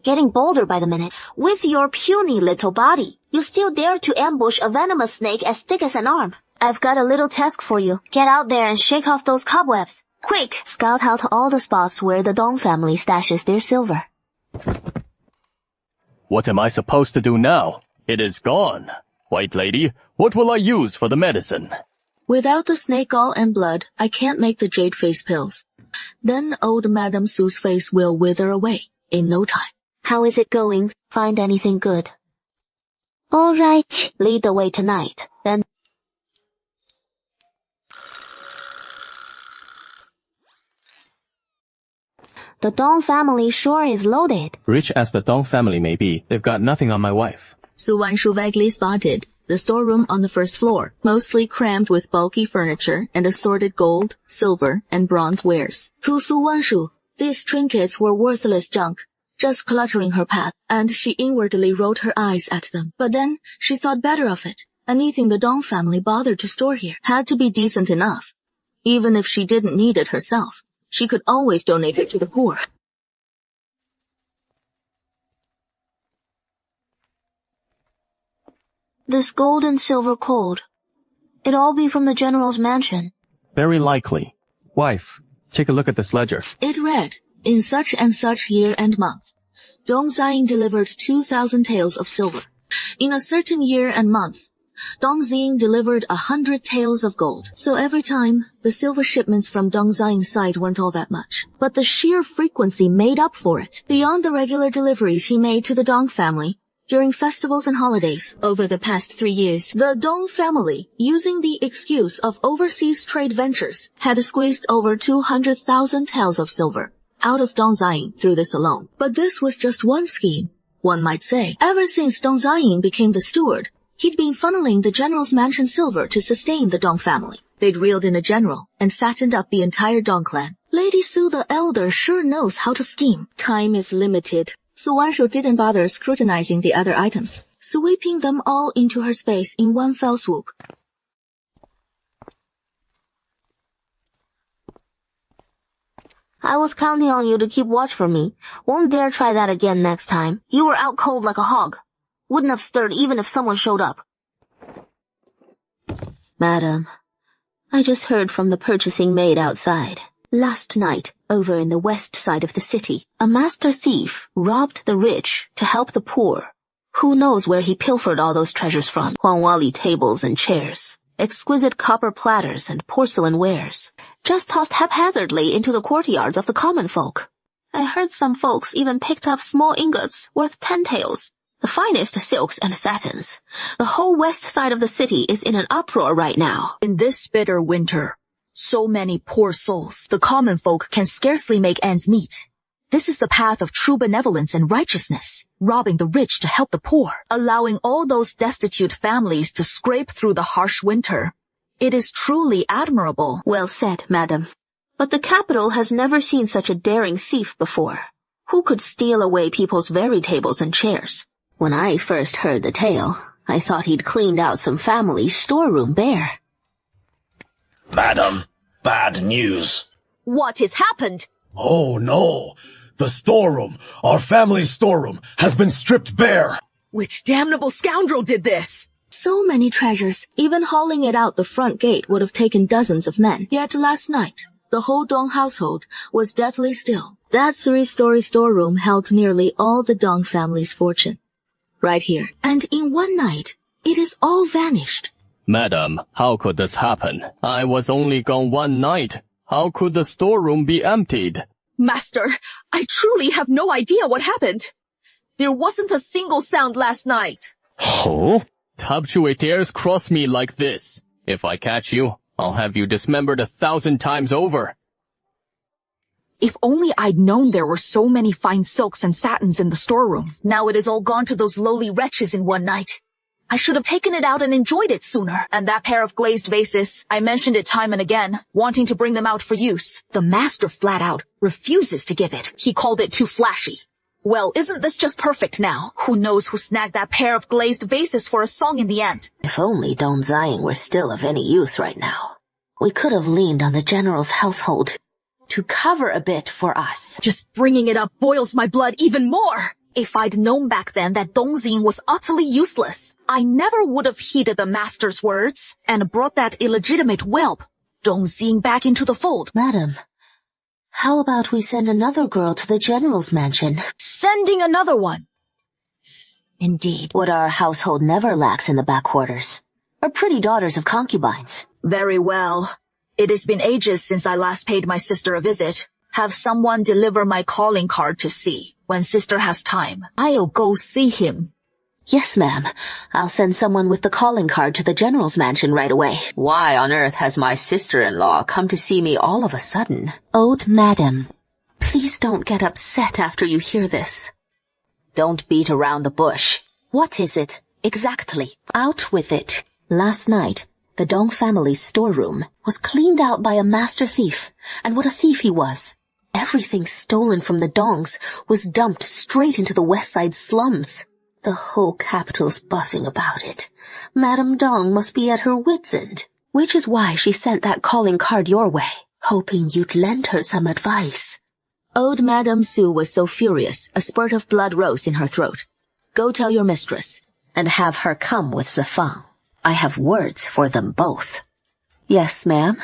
Getting bolder by the minute. With your puny little body, you still dare to ambush a venomous snake as thick as an arm. I've got a little task for you. Get out there and shake off those cobwebs. Quick! Scout out all the spots where the Dong family stashes their silver. What am I supposed to do now? It is gone. White lady, what will I use for the medicine? Without the snake gall and blood, I can't make the Jade Face pills. Then old Madame Su's face will wither away in no time. How is it going? Find anything good? All right. Lead the way tonight. Then the Dong family sure is loaded. Rich as the Dong family may be, they've got nothing on my wife. Su Wanshu vaguely spotted the storeroom on the first floor, mostly crammed with bulky furniture and assorted gold, silver, and bronze wares. To Su Wanshu, these trinkets were worthless junk, just cluttering her path, and she inwardly rolled her eyes at them. But then she thought better of it. Anything the Dong family bothered to store here had to be decent enough. Even if she didn't need it herself, she could always donate it to the poor. This gold and silver cold, it all be from the general's mansion. Very likely. Wife, take a look at this ledger. It read, in such and such year and month, Dong Ziying delivered 2,000 taels of silver. In a certain year and month, Dong Ziying delivered 100 taels of gold. So every time, the silver shipments from Dong Ziying's side weren't all that much. But the sheer frequency made up for it. Beyond the regular deliveries he made to the Dong family, during festivals and holidays over the past 3 years, the Dong family, using the excuse of overseas trade ventures, had squeezed over 200,000 taels of silver. out of Dong Ziying through this alone. But this was just one scheme, one might say. Ever since Dong Ziying became the steward, he'd been funneling the general's mansion silver to sustain the Dong family. They'd reeled in a general and fattened up the entire Dong clan. Lady Su the Elder sure knows how to scheme. Time is limited. Su Wanshu didn't bother scrutinizing the other items, sweeping them all into her space in one fell swoop. I was counting on you to keep watch for me. Won't dare try that again next time. You were out cold like a hog. Wouldn't have stirred even if someone showed up. Madam, I just heard from the purchasing maid outside. Last night, over in the west side of the city, a master thief robbed the rich to help the poor. Who knows where he pilfered all those treasures from? Huangwali tables and chairs, exquisite copper platters and porcelain wares, just tossed haphazardly into the courtyards of the common folk. I heard some folks even picked up small ingots worth 10 taels. The finest silks and satins. The whole west side of the city is in an uproar right now. In this bitter winter, so many poor souls, the common folk can scarcely make ends meet. This is the path of true benevolence and righteousness, robbing the rich to help the poor, allowing all those destitute families to scrape through the harsh winter. It is truly admirable. Well said, madam. But the capital has never seen such a daring thief before. Who could steal away people's very tables and chairs? When I first heard the tale, I thought he'd cleaned out some family's storeroom bare. Madam, bad news. What has happened? Oh no! The storeroom, our family's storeroom, has been stripped bare! Which damnable scoundrel did this? So many treasures. Even hauling it out the front gate would have taken dozens of men. Yet last night, the whole Dong household was deathly still. That 3-story storeroom held nearly all the Dong family's fortune. Right here. And in one night, it is all vanished. Madam, how could this happen? I was only gone one night. How could the storeroom be emptied? Master, I truly have no idea what happened. There wasn't a single sound last night. Oh? How dares cross me like this? If I catch you, I'll have you dismembered 1,000 times over. If only I'd known there were so many fine silks and satins in the storeroom. Now it is all gone to those lowly wretches in one night. I should have taken it out and enjoyed it sooner. And that pair of glazed vases, I mentioned it time and again, wanting to bring them out for use. The master flat out refuses to give it. He called it too flashy. Well, isn't this just perfect now? Who knows who snagged that pair of glazed vases for a song in the end? If only Dong Ziying were still of any use right now. We could have leaned on the general's household to cover a bit for us. Just bringing it up boils my blood even more. If I'd known back then that Dong Ziying was utterly useless, I never would have heeded the master's words and brought that illegitimate whelp, Dong Ziying, back into the fold. Madam, how about we send another girl to the general's mansion? Sending another one? Indeed. What our household never lacks in the backwaters are pretty daughters of concubines. Very well. It has been ages since I last paid my sister a visit. Have someone deliver my calling card to see. When sister has time, I'll go see him. Yes, ma'am. I'll send someone with the calling card to the general's mansion right away. Why on earth has my sister-in-law come to see me all of a sudden? Old madam, please don't get upset after you hear this. Don't beat around the bush. What is it, exactly? Out with it. Last night, the Dong family's storeroom was cleaned out by a master thief, and what a thief he was. Everything stolen from the Dongs was dumped straight into the West Side slums. The whole capital's buzzing about it. Madame Dong must be at her wit's end. Which is why she sent that calling card your way, hoping you'd lend her some advice. Old Madame Su was so furious, a spurt of blood rose in her throat. Go tell your mistress. And have her come with Zifang. I have words for them both. Yes, ma'am.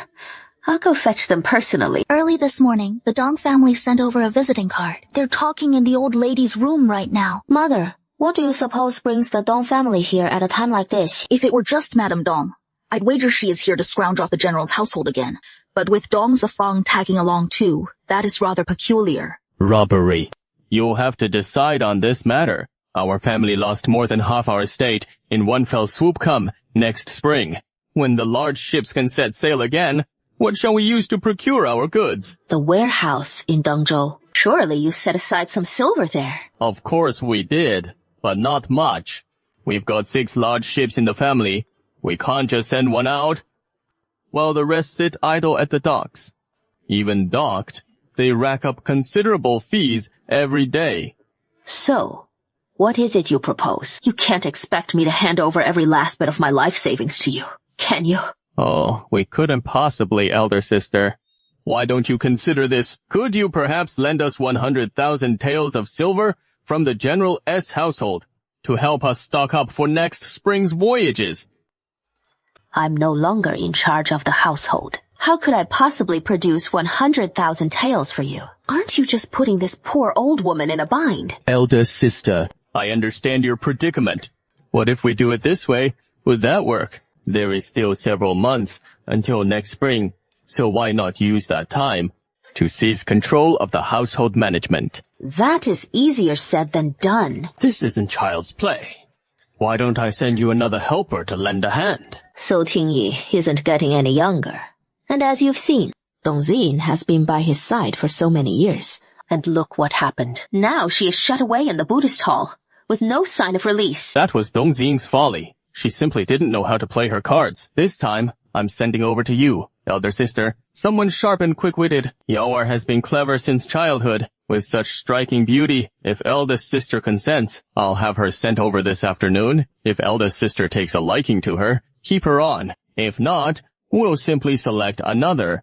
I'll go fetch them personally. Early this morning, the Dong family sent over a visiting card. They're talking in the old lady's room right now. Mother, what do you suppose brings the Dong family here at a time like this? If it were just Madame Dong, I'd wager she is here to scrounge off the general's household again. But with Dong Zifang tagging along too, that is rather peculiar. Robbery. You'll have to decide on this matter. Our family lost more than half our estate in one fell swoop come next spring. When the large ships can set sail again, what shall we use to procure our goods? The warehouse in Dongzhou. Surely you set aside some silver there. Of course we did, but not much. We've got 6 large ships in the family. We can't just send one out, while the rest sit idle at the docks. Even docked, they rack up considerable fees every day. So, what is it you propose? You can't expect me to hand over every last bit of my life savings to you, can you? Oh, we couldn't possibly, elder sister. Why don't you consider this? Could you perhaps lend us 100,000 taels of silver from the General S household to help us stock up for next spring's voyages? I'm no longer in charge of the household. How could I possibly produce 100,000 taels for you? Aren't you just putting this poor old woman in a bind? Elder sister, I understand your predicament. What if we do it this way? Would that work? There is still several months until next spring, so why not use that time to seize control of the household management? That is easier said than done. This isn't child's play. Why don't I send you another helper to lend a hand? So Tingyi isn't getting any younger. And as you've seen, Dongzin has been by his side for so many years. And look what happened. Now she is shut away in the Buddhist hall, with no sign of release. That was Dongzing's folly. She simply didn't know how to play her cards. This time, I'm sending over to you, elder sister, someone sharp and quick-witted. Yawar has been clever since childhood, with such striking beauty. If eldest sister consents, I'll have her sent over this afternoon. If eldest sister takes a liking to her, keep her on. If not, we'll simply select another.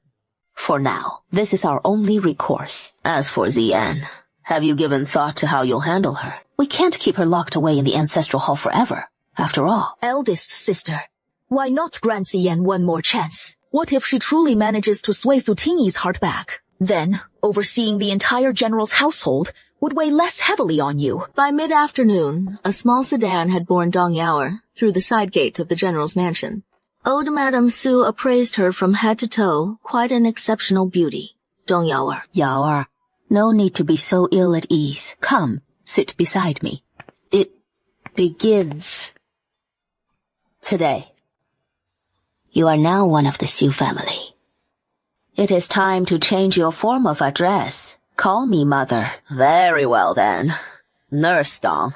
For now, this is our only recourse. As for Zian, have you given thought to how you'll handle her? We can't keep her locked away in the ancestral hall forever. After all, Eldest sister, why not grant Zian one more chance? What if she truly manages to sway Su Tingyi's heart back? Then, overseeing the entire general's household would weigh less heavily on you. By mid-afternoon, a small sedan had borne Dong Yao through the side gate of the general's mansion. Old Madame Su appraised her from head to toe, quite an exceptional beauty. Dong Yao, no need to be so ill at ease. Come, sit beside me. It begins today. You are now one of the Su family. It is time to change your form of address. Call me mother. Very well then. Nurse Dong,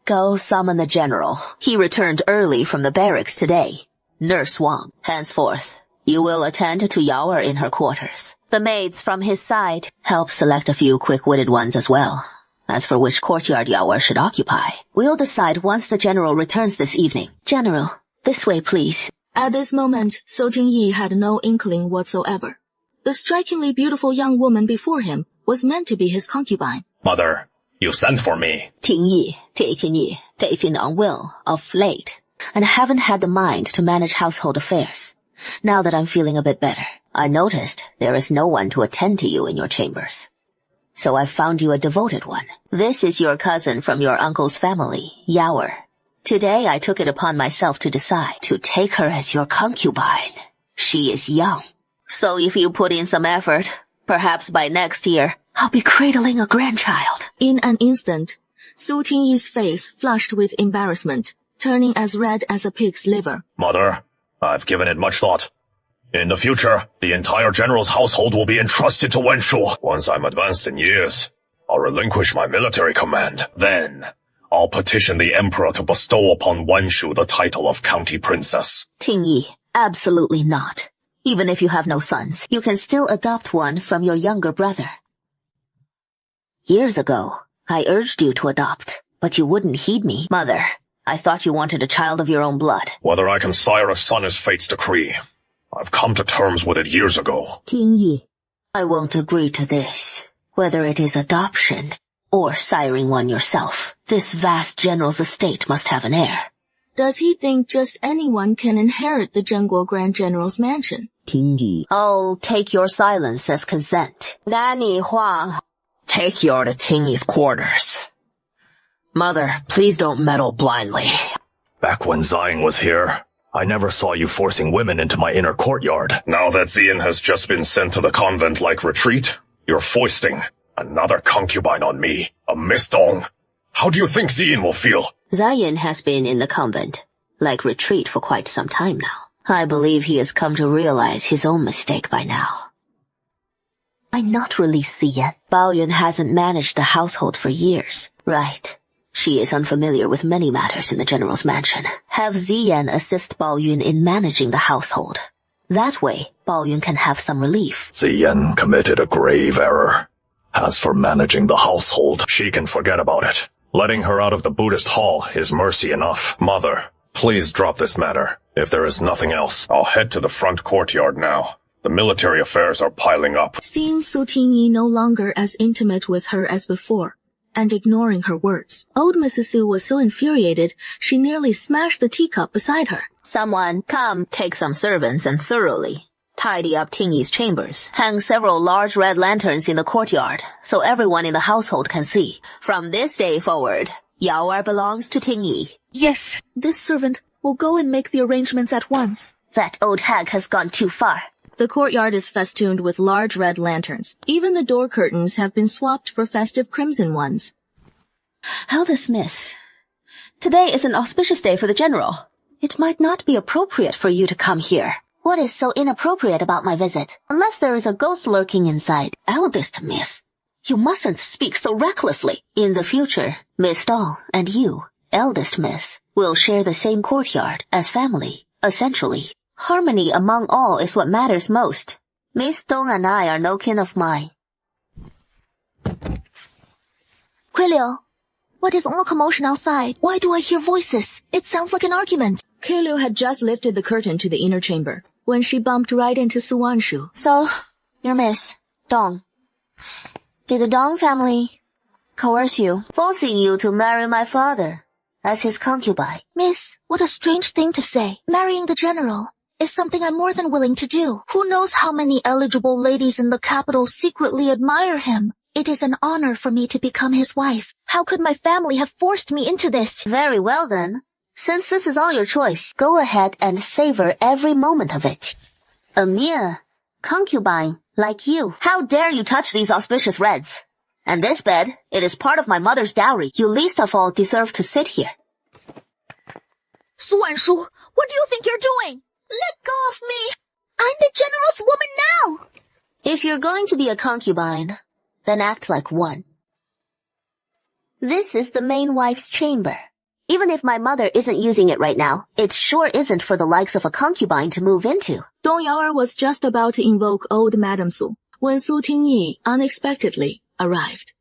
go summon the general. He returned early from the barracks today. Nurse Wang, henceforth, you will attend to Yao in her quarters. The maids from his side help select a few quick-witted ones as well. As for which courtyard Yao should occupy, we'll decide once the general returns this evening. General, this way please. At this moment, So Tingyi had no inkling whatsoever. The strikingly beautiful young woman before him was meant to be his concubine. Mother, you sent for me. Tingyi, taken ye, they've been unwell of late, and haven't had the mind to manage household affairs. Now that I'm feeling a bit better, I noticed there is no one to attend to you in your chambers. So I found you a devoted one. This is your cousin from your uncle's family, Yao. Today I took it upon myself to decide to take her as your concubine. She is young. So if you put in some effort, perhaps by next year, I'll be cradling a grandchild. In an instant, Su Tingyi's face flushed with embarrassment, turning as red as a pig's liver. Mother, I've given it much thought. In the future, the entire general's household will be entrusted to Wen Shu. Once I'm advanced in years, I'll relinquish my military command. Then, I'll petition the emperor to bestow upon Wen Shu the title of county princess. Tingyi, absolutely not. Even if you have no sons, you can still adopt one from your younger brother. Years ago, I urged you to adopt, but you wouldn't heed me. Mother, I thought you wanted a child of your own blood. Whether I can sire a son is fate's decree. I've come to terms with it years ago. Tingyi, I won't agree to this. Whether it is adoption or siring one yourself, this vast general's estate must have an heir. Does he think just anyone can inherit the Zhenguo Grand General's mansion? Tingyi, I'll take your silence as consent. Nanny Huang, take you to Tingyi's quarters. Mother, please don't meddle blindly. Back when Ziying was here, I never saw you forcing women into my inner courtyard. Now that Zian has just been sent to the convent-like retreat, you're foisting another concubine on me, a Miss Dong. How do you think Zian will feel? Zian has been in the convent-like retreat for quite some time now. I believe he has come to realize his own mistake by now. Why not release Ziyan? Bao Yun hasn't managed the household for years. Right. She is unfamiliar with many matters in the general's mansion. Have Ziyan assist Bao Yun in managing the household. That way, Bao Yun can have some relief. Ziyan committed a grave error. As for managing the household, she can forget about it. Letting her out of the Buddhist hall is mercy enough. Mother, please drop this matter. If there is nothing else, I'll head to the front courtyard now. The military affairs are piling up. Seeing Su Tingyi no longer as intimate with her as before, and ignoring her words, old Mrs. Su was so infuriated she nearly smashed the teacup beside her. Someone, come, take some servants and thoroughly tidy up Tingyi's chambers. Hang several large red lanterns in the courtyard, so everyone in the household can see. From this day forward, Yao belongs to Tingyi. Yes, this servant will go and make the arrangements at once. That old hag has gone too far. The courtyard is festooned with large red lanterns. Even the door curtains have been swapped for festive crimson ones. Eldest Miss, today is an auspicious day for the general. It might not be appropriate for you to come here. What is so inappropriate about my visit? Unless there is a ghost lurking inside. Eldest Miss, you mustn't speak so recklessly. In the future, Miss Dong and you, Eldest Miss, will share the same courtyard as family, essentially. Harmony among all is what matters most. Miss Dong and I are no kin of mine. Quiliu, what is all the commotion outside? Why do I hear voices? It sounds like an argument. Quiliu had just lifted the curtain to the inner chamber when she bumped right into Su Wanshu. So, your Miss Dong, did the Dong family coerce you, forcing you to marry my father as his concubine? Miss, what a strange thing to say. Marrying the general is something I'm more than willing to do. Who knows how many eligible ladies in the capital secretly admire him? It is an honor for me to become his wife. How could my family have forced me into this? Very well then. Since this is all your choice, go ahead and savor every moment of it. A mere concubine like you. How dare you touch these auspicious reds? And this bed, it is part of my mother's dowry. You least of all deserve to sit here. Su Wanshu, what do you think you're doing? Let go of me! I'm the general's woman now! If you're going to be a concubine, then act like one. This is the main wife's chamber. Even if my mother isn't using it right now, it sure isn't for the likes of a concubine to move into. Dong Yao'er was just about to invoke old Madame Su when Su Tingyi unexpectedly arrived.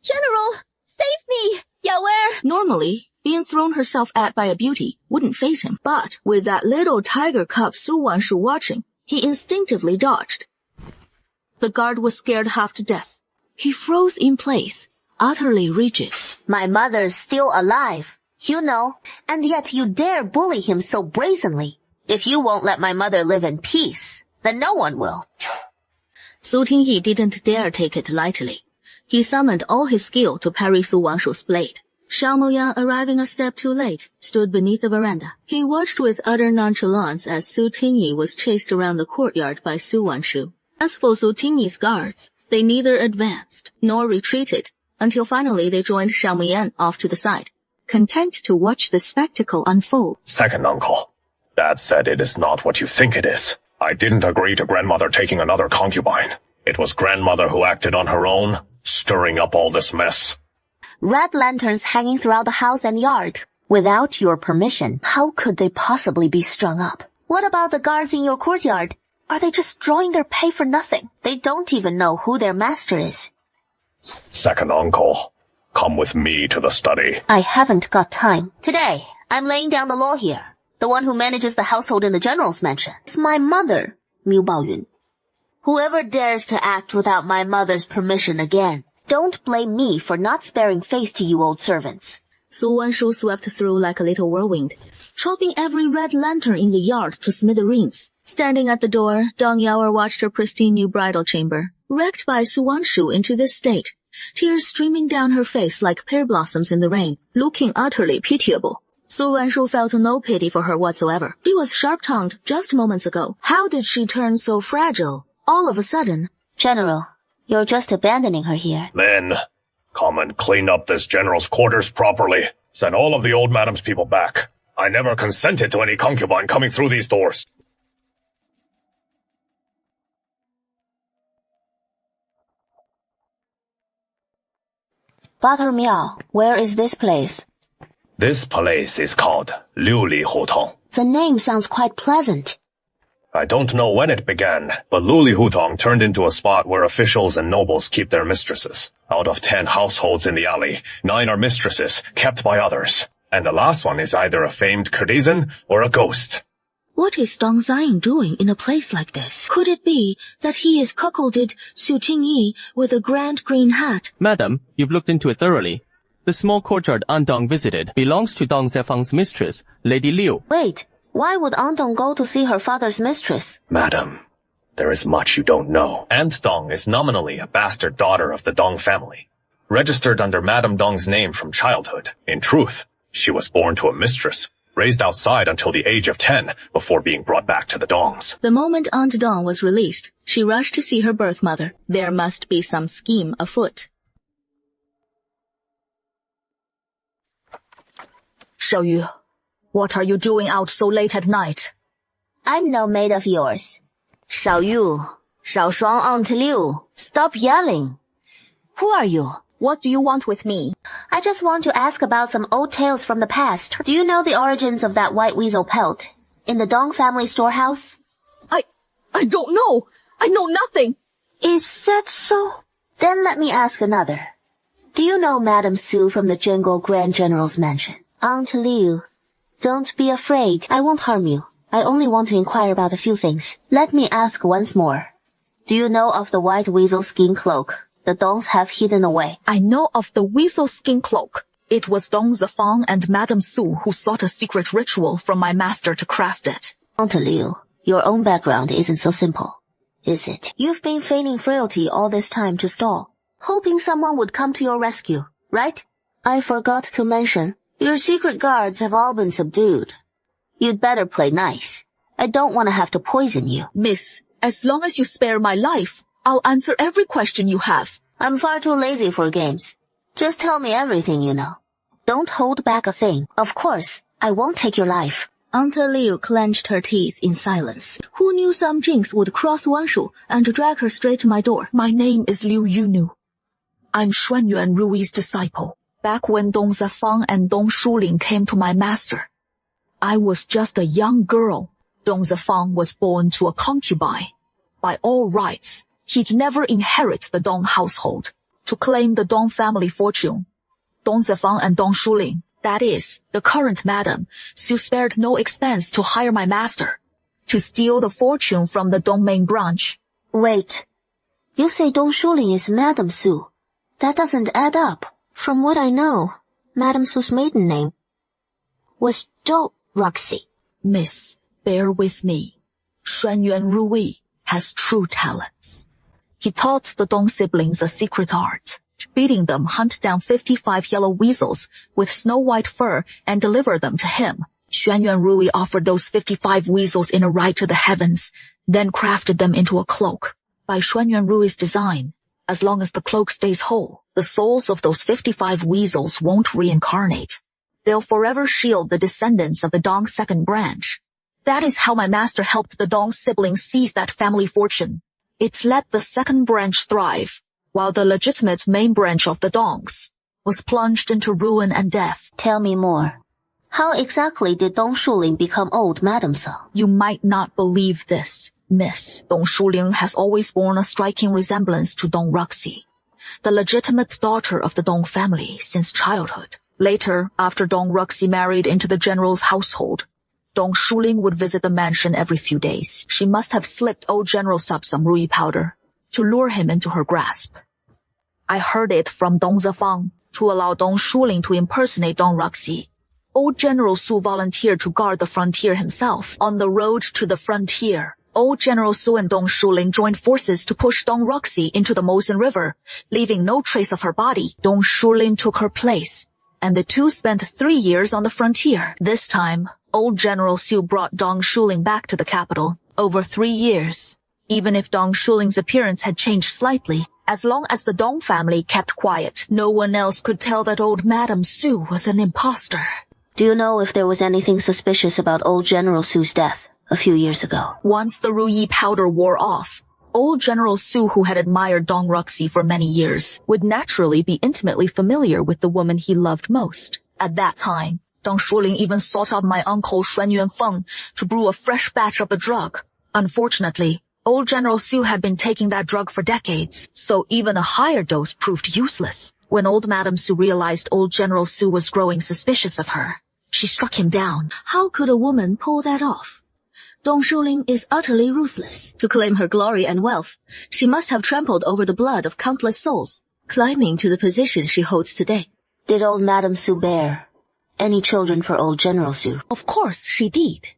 General, save me! Yao'er! Normally, being thrown herself at by a beauty wouldn't faze him, but with that little tiger cub Su Wanshu watching, he instinctively dodged. The guard was scared half to death. He froze in place, utterly rigid. My mother's still alive, you know, and yet you dare bully him so brazenly. If you won't let my mother live in peace, then no one will. Su Tingyi didn't dare take it lightly. He summoned all his skill to parry Su Wanshu's blade. Xiao Moyan, arriving a step too late, stood beneath the veranda. He watched with utter nonchalance as Su Tingyi was chased around the courtyard by Su Wanshu. As for Su Tingyi's guards, they neither advanced nor retreated, until finally they joined Xiao Moyan off to the side, content to watch the spectacle unfold. Second uncle, Dad said it is not what you think it is. I didn't agree to grandmother taking another concubine. It was grandmother who acted on her own, stirring up all this mess. Red lanterns hanging throughout the house and yard. Without your permission, how could they possibly be strung up? What about the guards in your courtyard? Are they just drawing their pay for nothing? They don't even know who their master is. Second uncle, come with me to the study. I haven't got time. Today, I'm laying down the law here. The one who manages the household in the general's mansion. It's my mother, Miu Baoyun. Whoever dares to act without my mother's permission again, don't blame me for not sparing face to you old servants. Su Wanshu swept through like a little whirlwind, chopping every red lantern in the yard to smithereens. Standing at the door, Dong Yao'er watched her pristine new bridal chamber, wrecked by Su Wanshu into this state, tears streaming down her face like pear blossoms in the rain, looking utterly pitiable. Su Wanshu felt no pity for her whatsoever. She was sharp-tongued just moments ago. How did she turn so fragile all of a sudden? General, you're just abandoning her here. Men, come and clean up this general's quarters properly. Send all of the old madam's people back. I never consented to any concubine coming through these doors. Butter Miao, where is this place? This place is called Liuli Hutong. The name sounds quite pleasant. I don't know when it began, but Liuli Hutong turned into a spot where officials and nobles keep their mistresses. Out of 10 households in the alley, 9 are mistresses, kept by others. And the last one is either a famed courtesan or a ghost. What is Dong Xiang doing in a place like this? Could it be that he is cuckolded Su Tingyi with a grand green hat? Madam, you've looked into it thoroughly. The small courtyard Aunt Dong visited belongs to Dong Zefang's mistress, Lady Liu. Wait, why would Aunt Dong go to see her father's mistress? Madam, there is much you don't know. Aunt Dong is nominally a bastard daughter of the Dong family, registered under Madame Dong's name from childhood. In truth, she was born to a mistress, raised outside until the age of 10 before being brought back to the Dongs. The moment Aunt Dong was released, she rushed to see her birth mother. There must be some scheme afoot. Xiaoyu, what are you doing out so late at night? I'm no maid of yours. Xiaoyu, Xiaoshuang Aunt Liu, stop yelling. Who are you? What do you want with me? I just want to ask about some old tales from the past. Do you know the origins of that white weasel pelt in the Dong family storehouse? I don't know. I know nothing. Is that so? Then let me ask another. Do you know Madame Su from the Zhengguo Grand General's mansion? Aunt Liu, don't be afraid. I won't harm you. I only want to inquire about a few things. Let me ask once more. Do you know of the white weasel skin cloak the Dongs have hidden away? I know of the weasel skin cloak. It was Dong Zefang and Madame Su who sought a secret ritual from my master to craft it. Aunt Liu, your own background isn't so simple, is it? You've been feigning frailty all this time to stall, hoping someone would come to your rescue, right? I forgot to mention, your secret guards have all been subdued. You'd better play nice. I don't want to have to poison you. Miss, as long as you spare my life, I'll answer every question you have. I'm far too lazy for games. Just tell me everything you know. Don't hold back a thing. Of course, I won't take your life. Aunt Liu clenched her teeth in silence. Who knew some jinx would cross Wanshu and drag her straight to my door? My name is Liu Yunu. I'm Xuanyuan Rui's disciple. Back when Dong Zefang and Dong Shuling came to my master, I was just a young girl. Dong Zefang was born to a concubine. By all rights, he'd never inherit the Dong household. To claim the Dong family fortune, Dong Zefang and Dong Shuling, that is, the current madam, Su spared no expense to hire my master, to steal the fortune from the Dong main branch. Wait, you say Dong Shuling is Madame Su. That doesn't add up. From what I know, Madame Su's maiden name was Zhou Roxy. Miss, bear with me. Xuanyuan Rui has true talents. He taught the Dong siblings a secret art, bidding them hunt down 55 yellow weasels with snow-white fur and deliver them to him. Xuanyuan Rui offered those 55 weasels in a ride to the heavens, then crafted them into a cloak. By Xuanyuan Rui's design, as long as the cloak stays whole, the souls of those 55 weasels won't reincarnate. They'll forever shield the descendants of the Dong second branch. That is how my master helped the Dong siblings seize that family fortune. It let the second branch thrive, while the legitimate main branch of the Dongs was plunged into ruin and death. Tell me more. How exactly did Dong Shuling become old Madame Su? You might not believe this, Miss. Dong Shuling has always borne a striking resemblance to Dong Roxy, the legitimate daughter of the Dong family since childhood. Later, after Dong Roxy married into the general's household, Dong Shuling would visit the mansion every few days. She must have slipped old General Sup some Rui powder to lure him into her grasp. I heard it from Dong Zefang to allow Dong Shuling to impersonate Dong Roxy. Old General Su volunteered to guard the frontier himself. On the road to the frontier, Old General Su and Dong Shuling joined forces to push Dong Roxy into the Mosen River, leaving no trace of her body. Dong Shuling took her place, and the two spent 3 years on the frontier. This time, Old General Su brought Dong Shuling back to the capital. Over 3 years, even if Dong Shuling's appearance had changed slightly, as long as the Dong family kept quiet, no one else could tell that old Madame Su was an imposter. Do you know if there was anything suspicious about old General Su's death a few years ago? Once the Ruyi powder wore off, Old General Su, who had admired Dong Ruxi for many years, would naturally be intimately familiar with the woman he loved most. At that time, Dong Shuling even sought out my uncle Xuan Yuanfeng to brew a fresh batch of the drug. Unfortunately, Old General Su had been taking that drug for decades, so even a higher dose proved useless. When old Madame Su realized Old General Su was growing suspicious of her, she struck him down. How could a woman pull that off? Dong Shuling is utterly ruthless. To claim her glory and wealth, she must have trampled over the blood of countless souls, climbing to the position she holds today. Did old Madame Su bear any children for old General Su? Of course she did.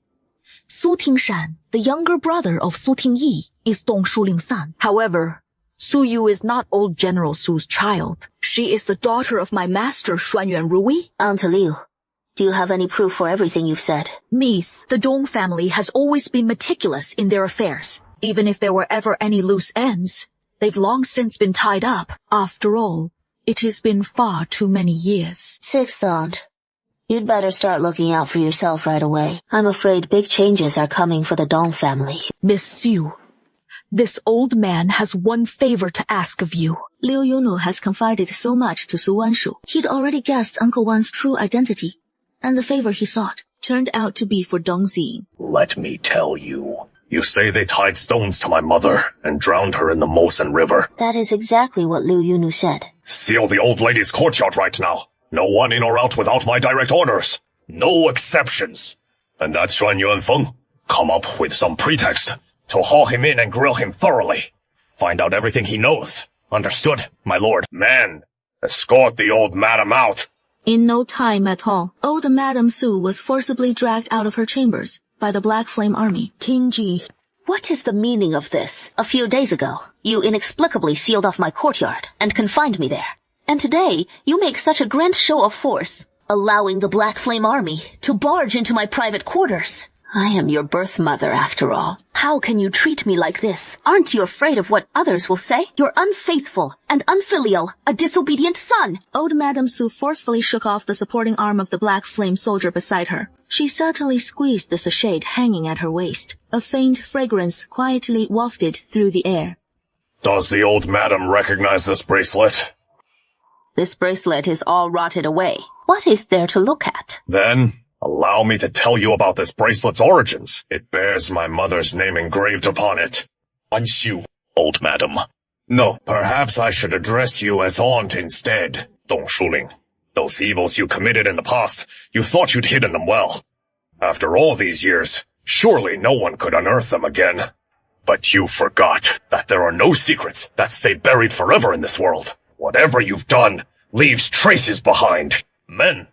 Su Tingshan, the younger brother of Su Tingyi, is Dong Shuling's son. However, Su Yu is not old General Su's child. She is the daughter of my master Xuan Yuan Rui. Aunt Liu, do you have any proof for everything you've said? Miss, the Dong family has always been meticulous in their affairs. Even if there were ever any loose ends, they've long since been tied up. After all, it has been far too many years. Sixth aunt, you'd better start looking out for yourself right away. I'm afraid big changes are coming for the Dong family. Miss Su, this old man has one favor to ask of you. Liu Yunu has confided so much to Su Wanshu. He'd already guessed Uncle Wan's true identity, and the favor he sought turned out to be for Dong Xiying. Let me tell you. You say they tied stones to my mother and drowned her in the Mosen River. That is exactly what Liu Yunu said. Seal the old lady's courtyard right now. No one in or out without my direct orders. No exceptions. And that Xuan Yuanfeng, come up with some pretext to haul him in and grill him thoroughly. Find out everything he knows. Understood, my lord? Man, escort the old madam out. In no time at all, old Madame Su was forcibly dragged out of her chambers by the Black Flame Army. Tingji, what is the meaning of this? A few days ago, you inexplicably sealed off my courtyard and confined me there. And today, you make such a grand show of force, allowing the Black Flame Army to barge into my private quarters. I am your birth mother, after all. How can you treat me like this? Aren't you afraid of what others will say? You're unfaithful and unfilial, a disobedient son. Old Madame Su forcefully shook off the supporting arm of the Black Flame soldier beside her. She subtly squeezed the sachet hanging at her waist. A faint fragrance quietly wafted through the air. Does the old madam recognize this bracelet? This bracelet is all rotted away. What is there to look at? Then, allow me to tell you about this bracelet's origins. It bears my mother's name engraved upon it. Wanshu, old madam. No, perhaps I should address you as aunt instead. Dong Shuling, those evils you committed in the past, you thought you'd hidden them well. After all these years, surely no one could unearth them again. But you forgot that there are no secrets that stay buried forever in this world. Whatever you've done leaves traces behind. Men,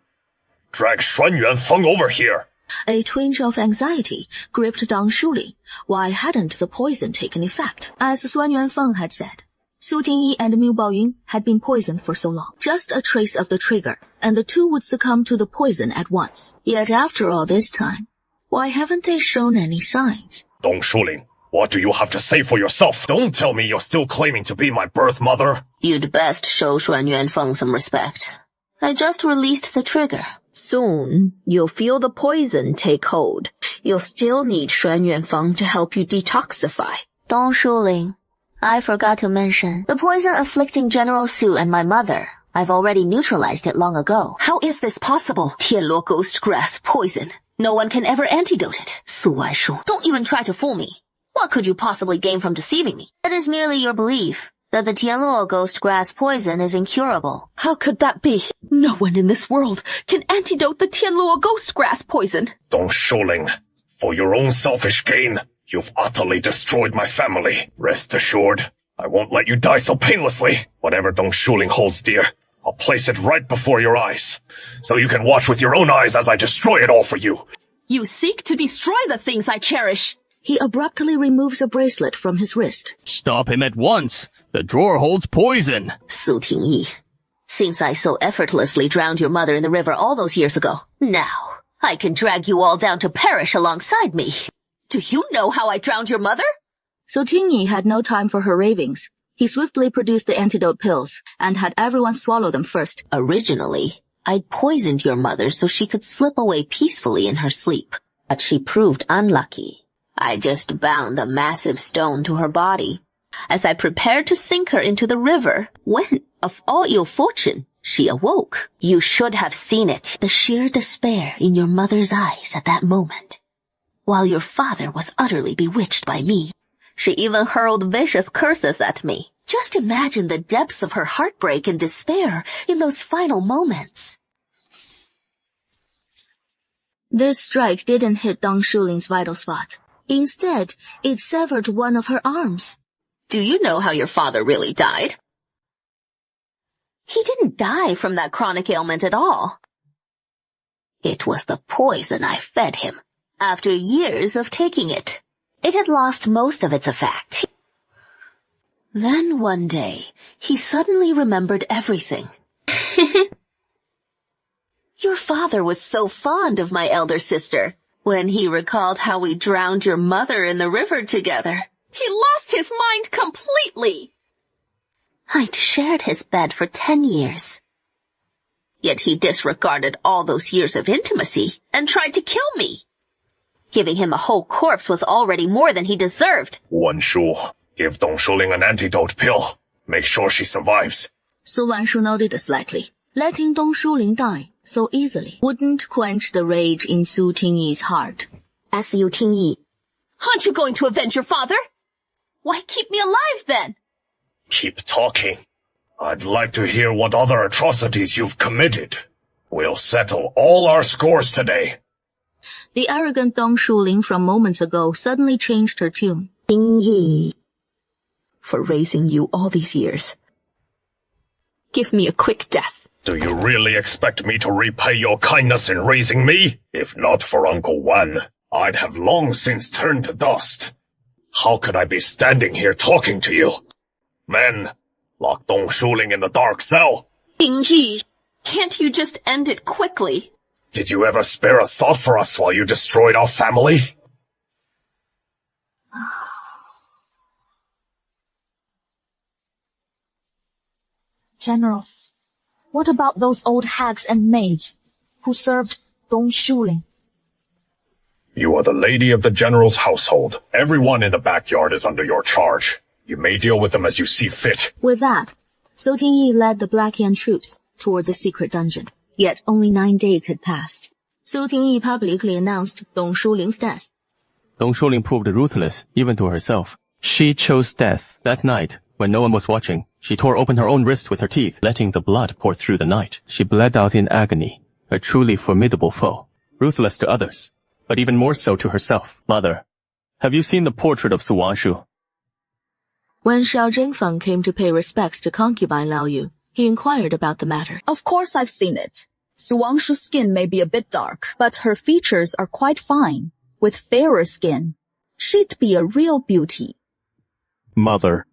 drag Xuan Yuanfeng over here. A twinge of anxiety gripped Dong Shuling. Why hadn't the poison taken effect? As Xuan Yuanfeng had said, Su Tingyi and Miu Baoyun had been poisoned for so long. Just a trace of the trigger, and the two would succumb to the poison at once. Yet after all this time, why haven't they shown any signs? Dong Shuling, what do you have to say for yourself? Don't tell me you're still claiming to be my birth mother. You'd best show Xuan Yuanfeng some respect. I just released the trigger. Soon, you'll feel the poison take hold. You'll still need Xuan Yuanfeng to help you detoxify. Dong Shuling, I forgot to mention, the poison afflicting General Su and my mother, I've already neutralized it long ago. How is this possible? Tianluo ghost grass poison. No one can ever antidote it. Su Wanshu, don't even try to fool me. What could you possibly gain from deceiving me? It is merely your belief that the Tianluo ghost grass poison is incurable. How could that be? No one in this world can antidote the Tianluo ghost grass poison. Dong Shuling, for your own selfish gain, you've utterly destroyed my family. Rest assured, I won't let you die so painlessly. Whatever Dong Shuling holds dear, I'll place it right before your eyes, so you can watch with your own eyes as I destroy it all for you. You seek to destroy the things I cherish. He abruptly removes a bracelet from his wrist. Stop him at once. The drawer holds poison. Su Tingyi, since I so effortlessly drowned your mother in the river all those years ago, now I can drag you all down to perish alongside me. Do you know how I drowned your mother? So Tingyi had no time for her ravings. He swiftly produced the antidote pills and had everyone swallow them first. Originally, I'd poisoned your mother so she could slip away peacefully in her sleep, but she proved unlucky. I just bound a massive stone to her body as I prepared to sink her into the river, when, of all ill fortune, she awoke. You should have seen it. The sheer despair in your mother's eyes at that moment. While your father was utterly bewitched by me. She even hurled vicious curses at me. Just imagine the depths of her heartbreak and despair in those final moments. This strike didn't hit Dong Shuling's vital spot. Instead, it severed one of her arms. Do you know how your father really died? He didn't die from that chronic ailment at all. It was the poison I fed him. After years of taking it, it had lost most of its effect. Then one day, he suddenly remembered everything. Your father was so fond of my elder sister. When he recalled how we drowned your mother in the river together, he lost his mind completely. I'd shared his bed for 10 years. Yet he disregarded all those years of intimacy and tried to kill me. Giving him a whole corpse was already more than he deserved. Wan Shu, give Dong Shuling an antidote pill. Make sure she survives. Su Wanshu nodded slightly. Letting Dong Shuling die so easily wouldn't quench the rage in Su Tingyi's heart. Su Tingyi, aren't you going to avenge your father? Why keep me alive then? Keep talking. I'd like to hear what other atrocities you've committed. We'll settle all our scores today. The arrogant Dong Shuling from moments ago suddenly changed her tune. Tingyi, for raising you all these years, give me a quick death. Do you really expect me to repay your kindness in raising me? If not for Uncle Wan, I'd have long since turned to dust. How could I be standing here talking to you? Men, lock Dong Shuling in the dark cell. Tingyi, can't you just end it quickly? Did you ever spare a thought for us while you destroyed our family? General, what about those old hags and maids who served Dong Shuling? You are the lady of the general's household. Everyone in the backyard is under your charge. You may deal with them as you see fit. With that, Su Tingyi led the Black Yan troops toward the secret dungeon. Yet only 9 days had passed. Su Tingyi publicly announced Dong Shuling's death. Dong Shuling proved ruthless, even to herself. She chose death that night, when no one was watching. She tore open her own wrist with her teeth, letting the blood pour through the night. She bled out in agony, a truly formidable foe. Ruthless to others, but even more so to herself. Mother, have you seen the portrait of Su Wanshu? When Xiao Jingfeng came to pay respects to concubine Liao Yu, he inquired about the matter. Of course I've seen it. Su Wangshu's skin may be a bit dark, but her features are quite fine, with fairer skin. She'd be a real beauty. Mother.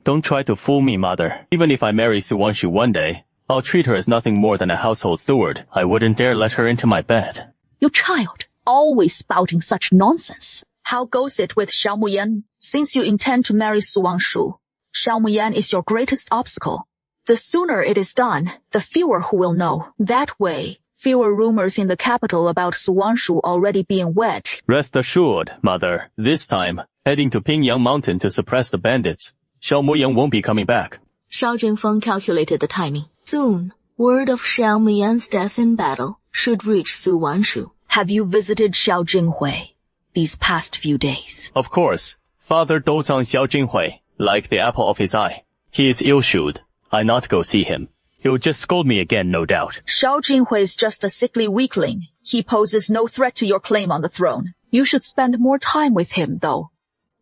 Don't try to fool me, Mother. Even if I marry Su Wanshu one day, I'll treat her as nothing more than a household steward. I wouldn't dare let her into my bed. Your child, always spouting such nonsense. How goes it with Xiao Muyan? Since you intend to marry Su Wangshu, Xiao Muyan is your greatest obstacle. The sooner it is done, the fewer who will know. That way, fewer rumors in the capital about Su Wanshu already being wed. Rest assured, Mother, this time, heading to Pingyang Mountain to suppress the bandits. Xiao Muyang won't be coming back. Xiao Jingfeng calculated the timing. Soon, word of Xiao Muyan's death in battle should reach Su Wanshu. Have you visited Xiao Jinghui these past few days? Of course. Father dotes on Xiao Jinghui, like the apple of his eye. He is ill-shoed. I not go see him. He'll just scold me again, no doubt. Xiao Jinghui is just a sickly weakling. He poses no threat to your claim on the throne. You should spend more time with him, though.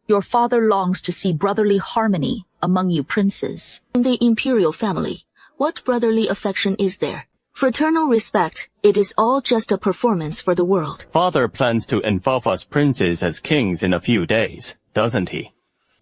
Your father longs to see brotherly harmony among you princes. In the imperial family, what brotherly affection is there? Fraternal respect, it is all just a performance for the world. Father plans to involve us princes as kings in a few days, doesn't he?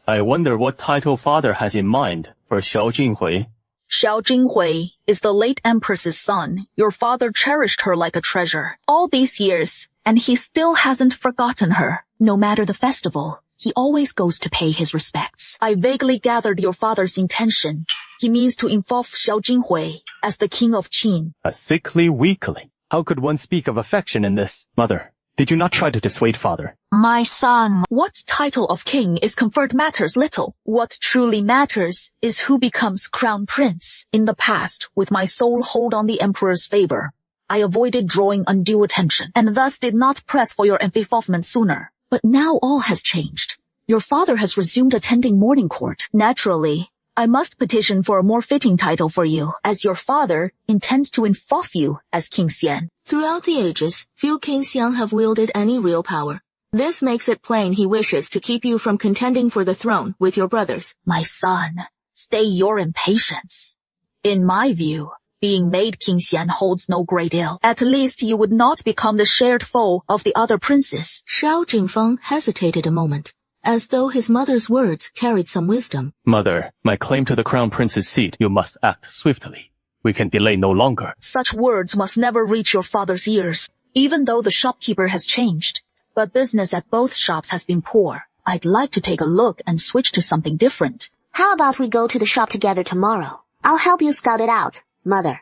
I wonder what title Father has in mind for Xiao Jinghui. Xiao Jinghui is the late empress's son. Your father cherished her like a treasure all these years, and he still hasn't forgotten her. No matter the festival, he always goes to pay his respects. I vaguely gathered your father's intention. He means to involve Xiao Jinghui as the king of Qin. A sickly weakling. How could one speak of affection in this? Mother, did you not try to dissuade Father? My son, what title of king is conferred matters little. What truly matters is who becomes crown prince. In the past, with my sole hold on the emperor's favor, I avoided drawing undue attention, and thus did not press for your involvement sooner. But now all has changed. Your father has resumed attending morning court. Naturally, I must petition for a more fitting title for you, as your father intends to involve you as King Xian. Throughout the ages, few kings young have wielded any real power. This makes it plain he wishes to keep you from contending for the throne with your brothers. My son, stay your impatience. In my view, being made King Xian holds no great ill. At least you would not become the shared foe of the other princes. Shao Jingfeng hesitated a moment, as though his mother's words carried some wisdom. Mother, my claim to the crown prince's seat, you must act swiftly. We can delay no longer. Such words must never reach your father's ears, even though the shopkeeper has changed. But business at both shops has been poor. I'd like to take a look and switch to something different. How about we go to the shop together tomorrow? I'll help you scout it out, Mother.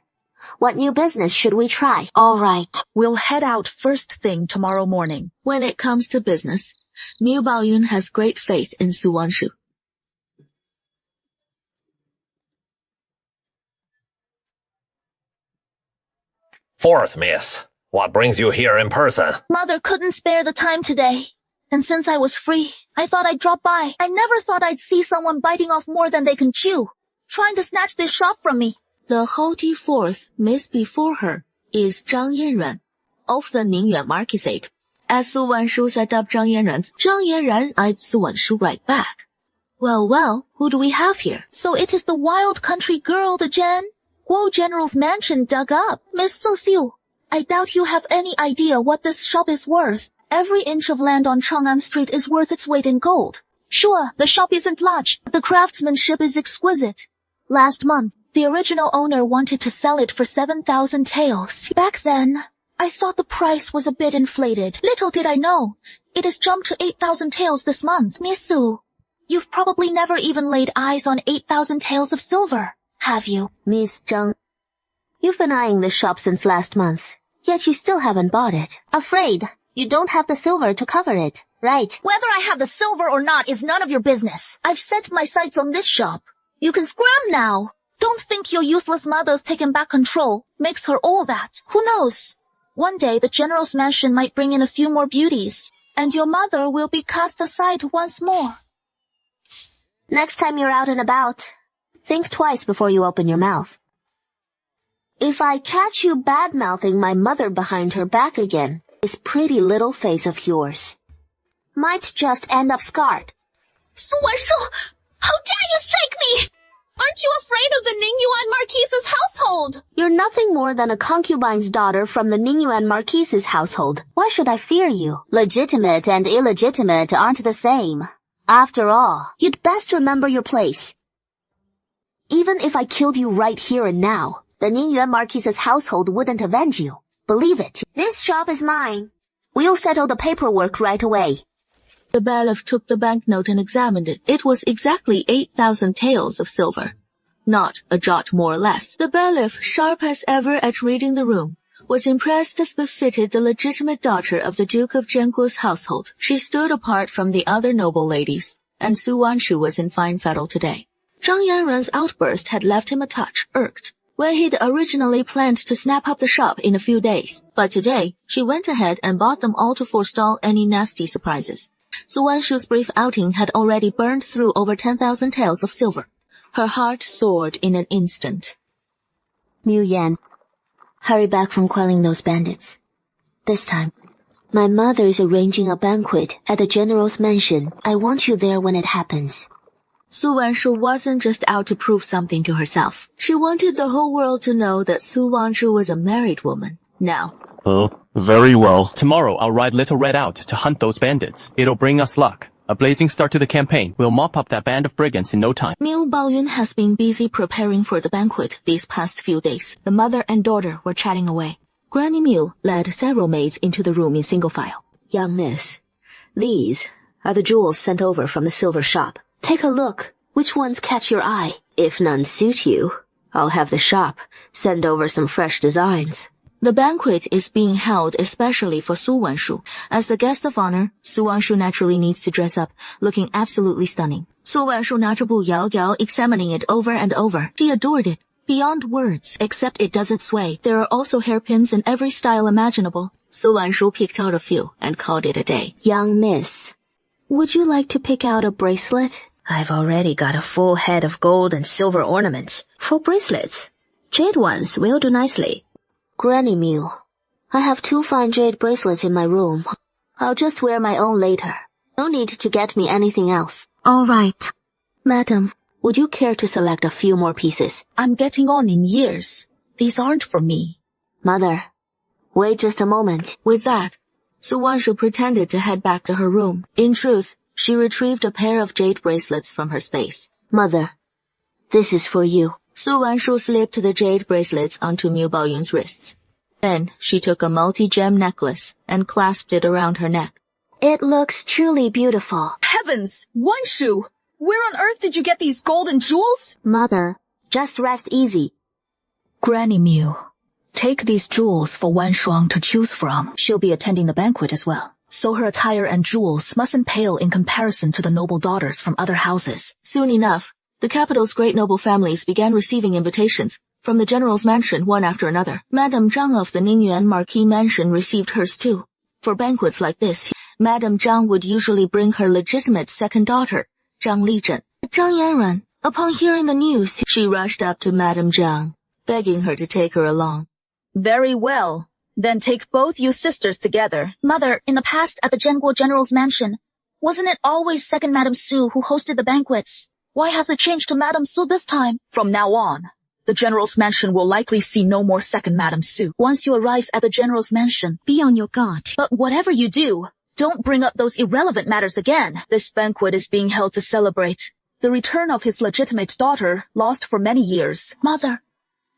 What new business should we try? All right. We'll head out first thing tomorrow morning. When it comes to business, Miu Baoyun has great faith in Su Wanshu. Fourth, miss. What brings you here in person? Mother couldn't spare the time today. And since I was free, I thought I'd drop by. I never thought I'd see someone biting off more than they can chew, trying to snatch this shop from me. The haughty fourth miss before her is Zhang Yanran of the Ningyuan Marquisate. As Su Wanshu set up Zhang Yanran eyed Su Wanshu right back. Well, who do we have here? So it is the wild country girl the Guo General's mansion dug up. Miss Su Xiu, I doubt you have any idea what this shop is worth. Every inch of land on Chang'an Street is worth its weight in gold. Sure, the shop isn't large, but the craftsmanship is exquisite. Last month, the original owner wanted to sell it for 7,000 taels. Back then, I thought the price was a bit inflated. Little did I know, it has jumped to 8,000 taels this month. Miss Su, you've probably never even laid eyes on 8,000 taels of silver, have you? Miss Zhang, you've been eyeing this shop since last month, yet you still haven't bought it. Afraid you don't have the silver to cover it, right? Whether I have the silver or not is none of your business. I've set my sights on this shop. You can scram now. Don't think your useless mother's taken back control makes her all that. Who knows? One day the general's mansion might bring in a few more beauties, and your mother will be cast aside once more. Next time you're out and about, think twice before you open your mouth. If I catch you bad-mouthing my mother behind her back again, this pretty little face of yours might just end up scarred. Su Wanshu, how dare you strike me? Aren't you afraid of the Ningyuan Marquise's household? You're nothing more than a concubine's daughter from the Ningyuan Marquise's household. Why should I fear you? Legitimate and illegitimate aren't the same. After all, you'd best remember your place. Even if I killed you right here and now, the Ningyuan Marquise's household wouldn't avenge you. Believe it. This shop is mine. We'll settle the paperwork right away. The bailiff took the banknote and examined it. It was exactly 8,000 taels of silver. Not a jot more or less. The bailiff, sharp as ever at reading the room, was impressed as befitted the legitimate daughter of the Duke of Zhenguo's household. She stood apart from the other noble ladies, and Su Wanshu was in fine fettle today. Zhang Yanran's outburst had left him a touch irked, when he'd originally planned to snap up the shop in a few days. But today, she went ahead and bought them all to forestall any nasty surprises. Su Wanshu's brief outing had already burned through over 10,000 taels of silver. Her heart soared in an instant. Miu Yan, hurry back from quelling those bandits. This time, my mother is arranging a banquet at the general's mansion. I want you there when it happens. Su Wanshu wasn't just out to prove something to herself. She wanted the whole world to know that Su Wanshu was a married woman. Now, oh, very well. Tomorrow I'll ride Little Red out to hunt those bandits. It'll bring us luck. A blazing start to the campaign. We'll mop up that band of brigands in no time. Miu Baoyun has been busy preparing for the banquet these past few days. The mother and daughter were chatting away. Granny Miu led several maids into the room in single file. Young miss, these are the jewels sent over from the silver shop. Take a look. Which ones catch your eye? If none suit you, I'll have the shop send over some fresh designs. The banquet is being held especially for Su Wanshu. As the guest of honor, Su Wanshu naturally needs to dress up, looking absolutely stunning. Su Wanshu 拿着布摇摇, examining it over and over. She adored it, beyond words, except it doesn't sway. There are also hairpins in every style imaginable. Su Wanshu picked out a few and called it a day. Young miss, would you like to pick out a bracelet? I've already got a full head of gold and silver ornaments. For bracelets, jade ones will do nicely. Granny Mew, I have 2 fine jade bracelets in my room. I'll just wear my own later. No need to get me anything else. All right. Madam, would you care to select a few more pieces? I'm getting on in years. These aren't for me. Mother, wait just a moment. With that, Su Wanshu pretended to head back to her room. In truth, she retrieved a pair of jade bracelets from her space. Mother, this is for you. Su Wanshu slipped the jade bracelets onto Miu Baoyun's wrists. Then she took a multi-gem necklace and clasped it around her neck. It looks truly beautiful. Heavens! Wanshu! Where on earth did you get these golden jewels? Mother, just rest easy. Granny Mew, take these jewels for Wan Shuang to choose from. She'll be attending the banquet as well. So her attire and jewels mustn't pale in comparison to the noble daughters from other houses. Soon enough, the capital's great noble families began receiving invitations from the general's mansion one after another. Madame Zhang of the Ningyuan Marquis Mansion received hers too. For banquets like this, Madame Zhang would usually bring her legitimate second daughter, Zhang Lizhen. Zhang Yanran, upon hearing the news, she rushed up to Madame Zhang, begging her to take her along. Very well. Then take both you sisters together. Mother, in the past at the Zhenguo General's mansion, wasn't it always second Madame Su who hosted the banquets? Why has it changed to Madame Su this time? From now on, the General's mansion will likely see no more second Madame Su. Once you arrive at the General's mansion, be on your guard. But whatever you do, don't bring up those irrelevant matters again. This banquet is being held to celebrate the return of his legitimate daughter, lost for many years. Mother,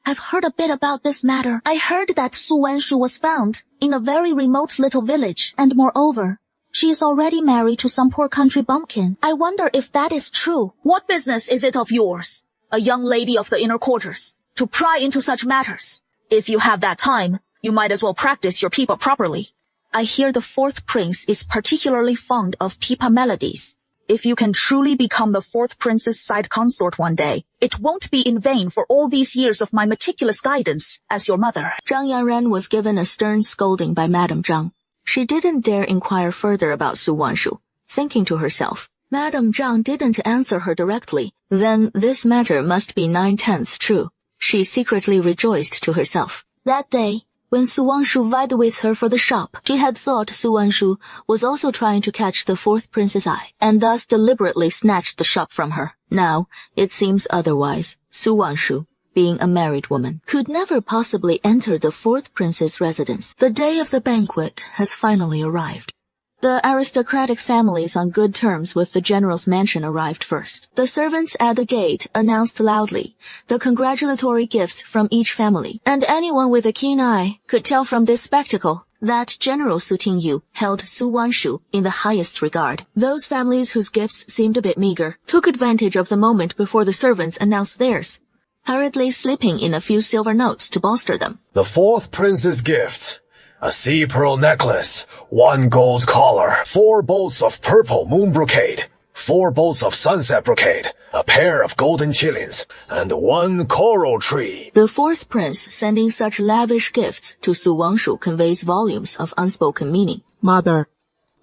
I've heard a bit about this matter. I heard that Su Wanshu was found in a very remote little village, and moreover, she is already married to some poor country bumpkin. I wonder if that is true. What business is it of yours, a young lady of the inner quarters, to pry into such matters? If you have that time, you might as well practice your pipa properly. I hear the 4th prince is particularly fond of pipa melodies. If you can truly become the 4th prince's side consort one day, it won't be in vain for all these years of my meticulous guidance as your mother. Zhang Yanran was given a stern scolding by Madame Zhang. She didn't dare inquire further about Su Wanshu, thinking to herself, Madame Zhang didn't answer her directly, then this matter must be 9/10 true. She secretly rejoiced to herself. That day, when Su Wanshu vied with her for the shop, she had thought Su Wanshu was also trying to catch the 4th prince's eye, and thus deliberately snatched the shop from her. Now, it seems otherwise. Su Wanshu, being a married woman, could never possibly enter the 4th prince's residence. The day of the banquet has finally arrived. The aristocratic families on good terms with the general's mansion arrived first. The servants at the gate announced loudly the congratulatory gifts from each family, and anyone with a keen eye could tell from this spectacle that General Su Tingyu held Su Wanshu in the highest regard. Those families whose gifts seemed a bit meager took advantage of the moment before the servants announced theirs, hurriedly slipping in a few silver notes to bolster them. The 4th prince's gift. A sea pearl necklace, 1 gold collar, 4 bolts of purple moon brocade, 4 bolts of sunset brocade, a pair of golden chilins, and 1 coral tree. The 4th prince sending such lavish gifts to Su Wanshu conveys volumes of unspoken meaning. Mother,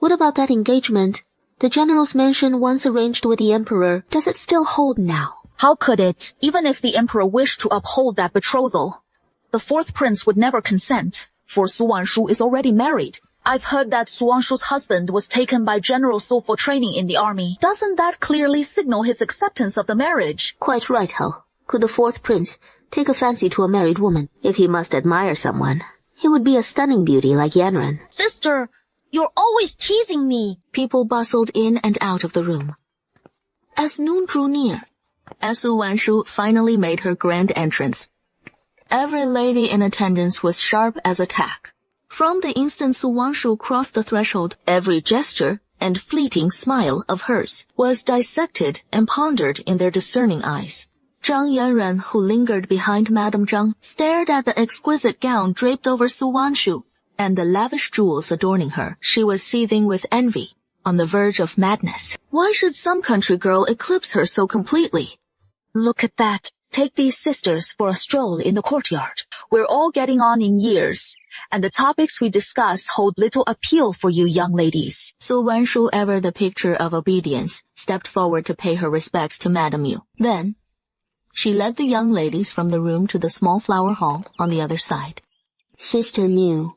what about that engagement the general's mansion once arranged with the emperor? Does it still hold now? How could it? Even if the emperor wished to uphold that betrothal, the 4th prince would never consent, for Su Wanshu is already married. I've heard that Su Wanshu's husband was taken by General Su for training in the army. Doesn't that clearly signal his acceptance of the marriage? Quite right, Hao. Could the 4th prince take a fancy to a married woman? If he must admire someone, he would be a stunning beauty like Yanran. Sister, you're always teasing me. People bustled in and out of the room. As noon drew near, as Su Wanshu finally made her grand entrance, every lady in attendance was sharp as a tack. From the instant Su Wanshu crossed the threshold, every gesture and fleeting smile of hers was dissected and pondered in their discerning eyes. Zhang Yanren, who lingered behind Madame Zhang, stared at the exquisite gown draped over Su Wanshu and the lavish jewels adorning her. She was seething with envy, on the verge of madness. Why should some country girl eclipse her so completely? Look at that. Take these sisters for a stroll in the courtyard. We're all getting on in years, and the topics we discuss hold little appeal for you young ladies. Su Wanshu, ever the picture of obedience, stepped forward to pay her respects to Madame Yu. Then, she led the young ladies from the room to the small flower hall on the other side. Sister Miu,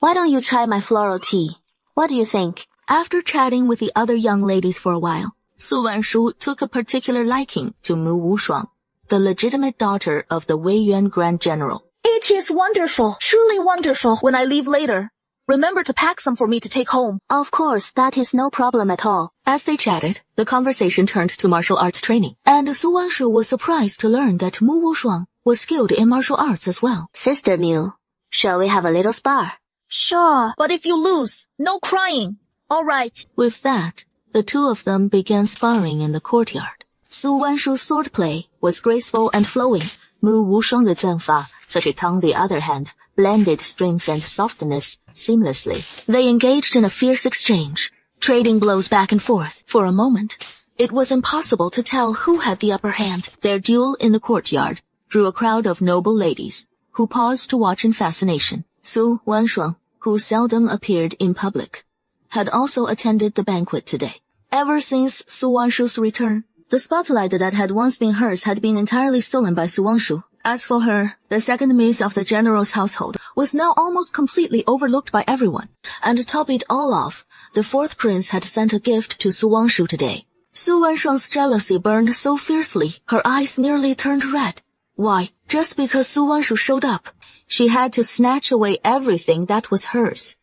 why don't you try my floral tea? What do you think? After chatting with the other young ladies for a while, Su Wanshu took a particular liking to Mu Wushuang, the legitimate daughter of the Wei Yuan Grand General. It is wonderful, truly wonderful. When I leave later, remember to pack some for me to take home. Of course, that is no problem at all. As they chatted, the conversation turned to martial arts training, and Su Wanshu was surprised to learn that Mu Wushuang was skilled in martial arts as well. Sister Miu, shall we have a little spar? Sure, but if you lose, no crying. All right. With that, the two of them began sparring in the courtyard. Su Wanshu's swordplay was graceful and flowing. Mu Wushuang的阵法, such a tongue the other hand, blended strength and softness seamlessly. They engaged in a fierce exchange, trading blows back and forth. For a moment, it was impossible to tell who had the upper hand. Their duel in the courtyard drew a crowd of noble ladies, who paused to watch in fascination. Su Wanshuang, who seldom appeared in public, had also attended the banquet today. Ever since Su Wanshu's return, the spotlight that had once been hers had been entirely stolen by Su Wanshu. As for her, the second miss of the general's household was now almost completely overlooked by everyone. And to top it all off, the fourth prince had sent a gift to Su Wanshu today. Su Wanshuang's jealousy burned so fiercely, her eyes nearly turned red. Why, just because Su Wanshu showed up, she had to snatch away everything that was hers.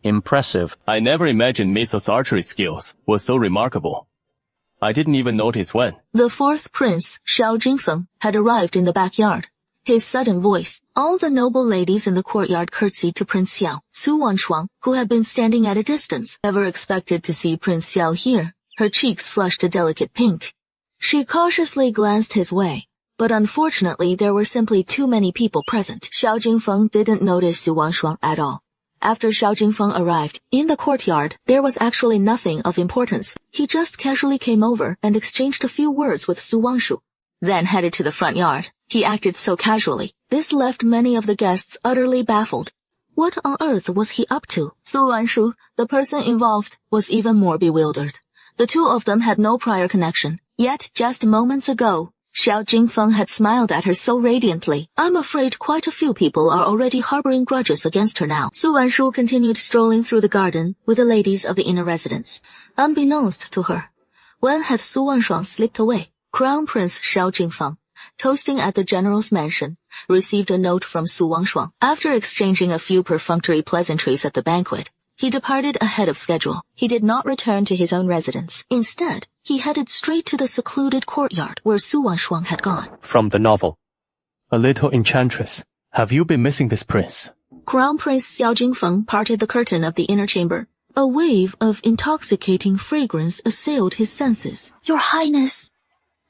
Impressive. I never imagined Meso's archery skills was so remarkable. I didn't even notice when. The fourth prince, Xiao Jingfeng, had arrived in the backyard. His sudden voice, all the noble ladies in the courtyard curtsied to Prince Xiao. Su Wanshuang, who had been standing at a distance, never expected to see Prince Xiao here. Her cheeks flushed a delicate pink. She cautiously glanced his way, but unfortunately there were simply too many people present. Xiao Jingfeng didn't notice Su Wanshuang at all. After Xiao Jingfeng arrived, in the courtyard, there was actually nothing of importance. He just casually came over and exchanged a few words with Su Wanshu, then headed to the front yard. He acted so casually. This left many of the guests utterly baffled. What on earth was he up to? Su Wanshu, the person involved, was even more bewildered. The two of them had no prior connection. Yet just moments ago, Xiao Jingfeng had smiled at her so radiantly. I'm afraid quite a few people are already harboring grudges against her now. Su Wanshu continued strolling through the garden with the ladies of the inner residence. Unbeknownst to her, when had Su Wanshuang slipped away? Crown Prince Xiao Jingfeng, toasting at the general's mansion, received a note from Su Wanshuang. After exchanging a few perfunctory pleasantries at the banquet, he departed ahead of schedule. He did not return to his own residence. Instead, he headed straight to the secluded courtyard where Su Wanshuang had gone. From the novel, A Little Enchantress. Have you been missing this prince? Crown Prince Xiao Jingfeng parted the curtain of the inner chamber. A wave of intoxicating fragrance assailed his senses. Your Highness,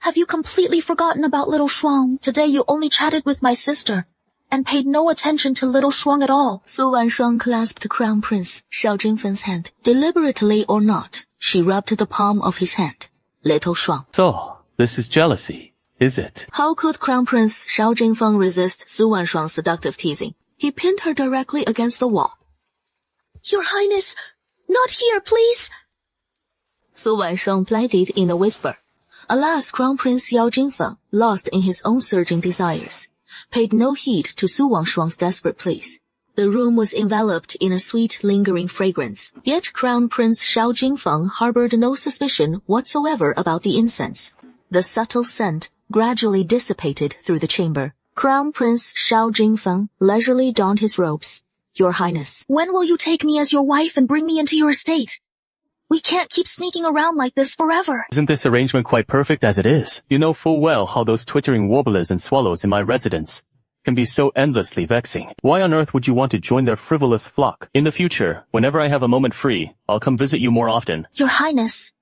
have you completely forgotten about little Shuang? Today you only chatted with my sister and paid no attention to little Shuang at all. Su Wanshuang clasped Crown Prince Xiao Jingfeng's hand. Deliberately or not, she rubbed the palm of his hand. Little Shuang. So, this is jealousy, is it? How could Crown Prince Xiao Jingfeng resist Su Wanshuang's seductive teasing? He pinned her directly against the wall. Your Highness, not here, please. Su Wanshuang pleaded in a whisper. Alas, Crown Prince Xiao Jingfeng, lost in his own surging desires, paid no heed to Su Wanshuang's desperate pleas. The room was enveloped in a sweet, lingering fragrance. Yet Crown Prince Xiao Jingfeng harbored no suspicion whatsoever about the incense. The subtle scent gradually dissipated through the chamber. Crown Prince Xiao Jingfeng leisurely donned his robes. Your Highness. When will you take me as your wife and bring me into your estate? We can't keep sneaking around like this forever. Isn't this arrangement quite perfect as it is? You know full well how those twittering warblers and swallows in my residence can be so endlessly vexing. Why on earth would you want to join their frivolous flock? In the future, whenever I have a moment free, I'll come visit you more often. Your Highness,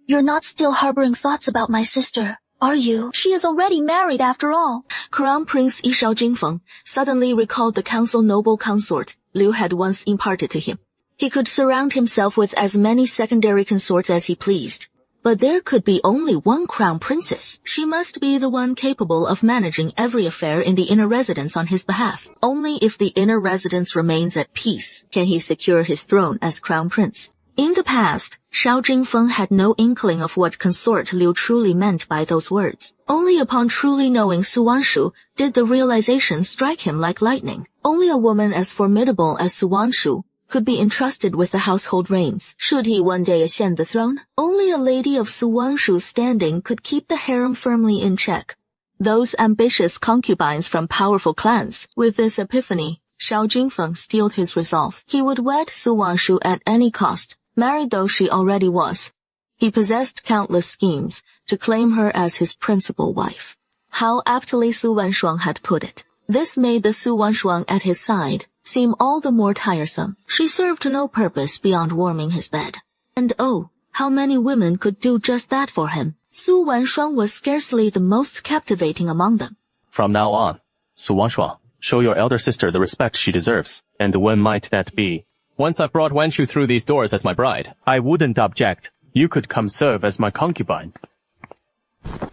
you're not still harboring thoughts about my sister, Are you? She is already married after all. Crown Prince Yishao Jingfeng suddenly recalled the council noble consort Liu had once imparted to him. He could surround himself with as many secondary consorts as he pleased. But there could be only one crown princess. She must be the one capable of managing every affair in the inner residence on his behalf. Only if the inner residence remains at peace can he secure his throne as crown prince. In the past, Shao Jingfeng had no inkling of what consort Liu truly meant by those words. Only upon truly knowing Su Wanshu did the realization strike him like lightning. Only a woman as formidable as Su Wanshu could be entrusted with the household reins, should he one day ascend the throne. Only a lady of Su Wanshu's standing could keep the harem firmly in check. Those ambitious concubines from powerful clans. With this epiphany, Shao Jingfeng steeled his resolve. He would wed Su Wanshu at any cost, married though she already was. He possessed countless schemes to claim her as his principal wife. How aptly Su Wanshuang had put it. This made the Su Wanshuang at his side seem all the more tiresome. She served no purpose beyond warming his bed. And oh, how many women could do just that for him? Su Wanshuang was scarcely the most captivating among them. From now on, Su Wanshuang, show your elder sister the respect she deserves. And when might that be? Once I've brought Wanshu through these doors as my bride, I wouldn't object. You could come serve as my concubine.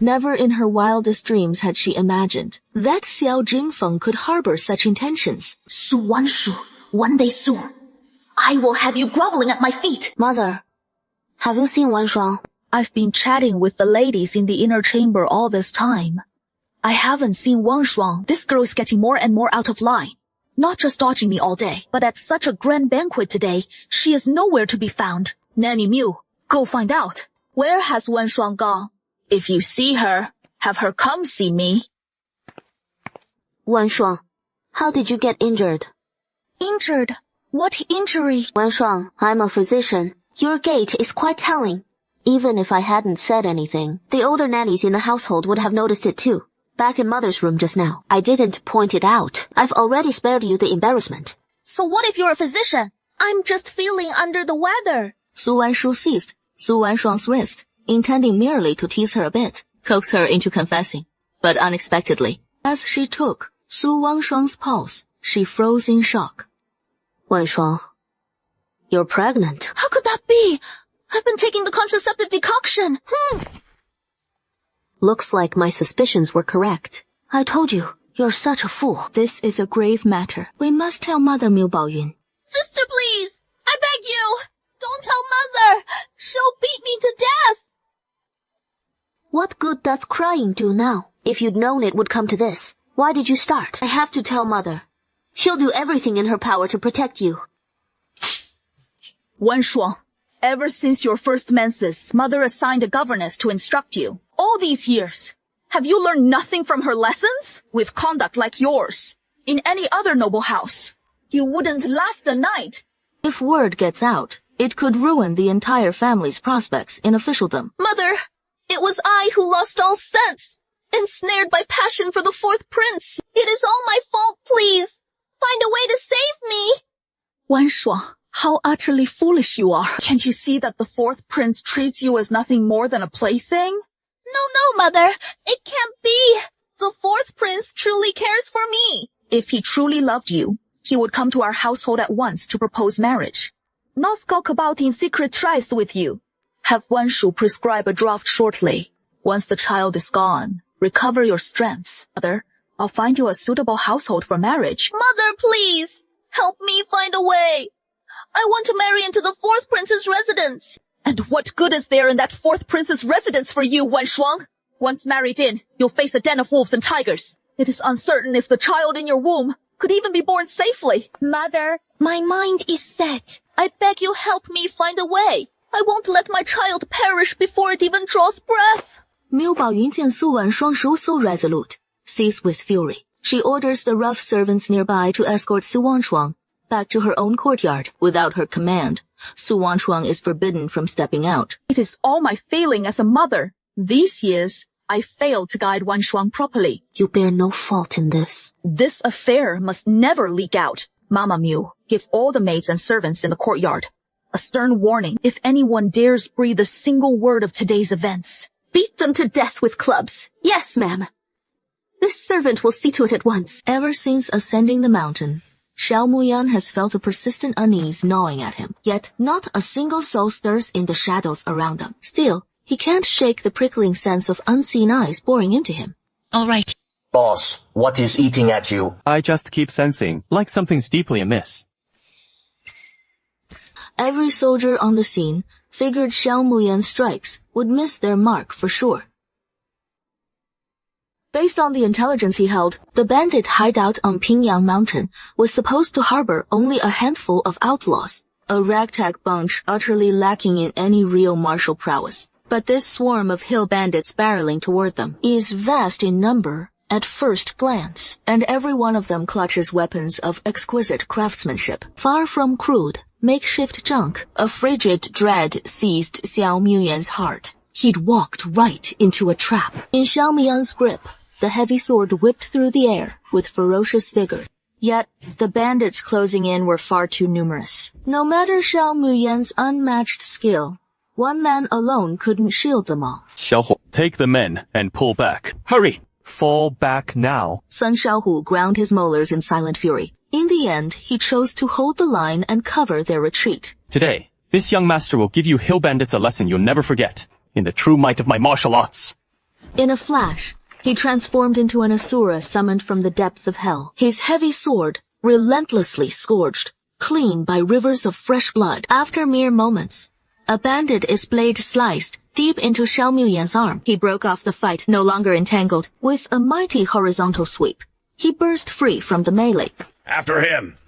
Never in her wildest dreams had she imagined that Xiao Jingfeng could harbor such intentions. Su Wanshu, one day soon, I will have you groveling at my feet. Mother, have you seen Wanshuang? I've been chatting with the ladies in the inner chamber all this time. I haven't seen Wang Shuang. This girl is getting more and more out of line. Not just dodging me all day, but at such a grand banquet today, she is nowhere to be found. Nanny Miu, go find out. Where has Wang Shuang gone? If you see her, have her come see me. Wang Shuang, how did you get injured? Injured? What injury? Wang Shuang, I'm a physician. Your gait is quite telling. Even if I hadn't said anything, the older nannies in the household would have noticed it too. Back in Mother's room just now. I didn't point it out. I've already spared you the embarrassment. So what if you're a physician? I'm just feeling under the weather. Su Wanshu seized Su Wanshuang's wrist, intending merely to tease her a bit, coax her into confessing. But unexpectedly, as she took Su Wanshuang's pulse, she froze in shock. Wanshuang, you're pregnant. How could that be? I've been taking the contraceptive decoction. Looks like my suspicions were correct. I told you, you're such a fool. This is a grave matter. We must tell Mother Miu Baoyun. Sister, please! I beg you! Don't tell Mother! She'll beat me to death! What good does crying do now? If you'd known it would come to this, why did you start? I have to tell Mother. She'll do everything in her power to protect you. Wan Shuang, ever since your first menses, Mother assigned a governess to instruct you. All these years, have you learned nothing from her lessons? With conduct like yours, in any other noble house, you wouldn't last the night. If word gets out, it could ruin the entire family's prospects in officialdom. Mother, it was I who lost all sense, ensnared by passion for the fourth prince. It is all my fault, please. Find a way to save me. Wan Shuang, how utterly foolish you are. Can't you see that the fourth prince treats you as nothing more than a plaything? No, Mother. It can't be. The fourth prince truly cares for me. If he truly loved you, he would come to our household at once to propose marriage. Not skulk about in secret trysts with you. Have Wan Shu prescribe a draught shortly. Once the child is gone, recover your strength. Mother, I'll find you a suitable household for marriage. Mother, please. Help me find a way. I want to marry into the fourth prince's residence. And what good is there in that fourth prince's residence for you, Wan Shuang? Once married in, you'll face a den of wolves and tigers. It is uncertain if the child in your womb could even be born safely. Mother, my mind is set. I beg you help me find a way. I won't let my child perish before it even draws breath. Miu Baoyun 见Su Wanshuang so resolute, seized with fury. She orders the rough servants nearby to escort Su Wanshuang back to her own courtyard. Without her command, Su Wanshuang is forbidden from stepping out. It is all my failing as a mother. These years, I failed to guide Wan Shuang properly. You bear no fault in this. This affair must never leak out. Mama Miu, give all the maids and servants in the courtyard a stern warning if anyone dares breathe a single word of today's events. Beat them to death with clubs. Yes, ma'am. This servant will see to it at once. Ever since ascending the mountain, Xiao Muyan has felt a persistent unease gnawing at him, yet not a single soul stirs in the shadows around them. Still, he can't shake the prickling sense of unseen eyes boring into him. All right. Boss, what is eating at you? I just keep sensing, like something's deeply amiss. Every soldier on the scene figured Xiao Muyan's strikes would miss their mark for sure. Based on the intelligence he held, the bandit hideout on Pingyang Mountain was supposed to harbor only a handful of outlaws, a ragtag bunch utterly lacking in any real martial prowess. But this swarm of hill bandits barreling toward them is vast in number at first glance, and every one of them clutches weapons of exquisite craftsmanship. Far from crude, makeshift junk, a frigid dread seized Xiao Muyan's heart. He'd walked right into a trap. In Xiao Muyan's grip, the heavy sword whipped through the air with ferocious vigor. Yet, the bandits closing in were far too numerous. No matter Xiao Muyan's unmatched skill, one man alone couldn't shield them all. Xiaohu, take the men and pull back. Hurry! Fall back now. Sun Xiaohu ground his molars in silent fury. In the end, he chose to hold the line and cover their retreat. Today, this young master will give you hill bandits a lesson you'll never forget, in the true might of my martial arts. In a flash, he transformed into an Asura summoned from the depths of hell. His heavy sword relentlessly scourged, clean by rivers of fresh blood. After mere moments, a bandit's blade sliced deep into Xiao Muyan's arm. He broke off the fight, no longer entangled. With a mighty horizontal sweep, he burst free from the melee. After him!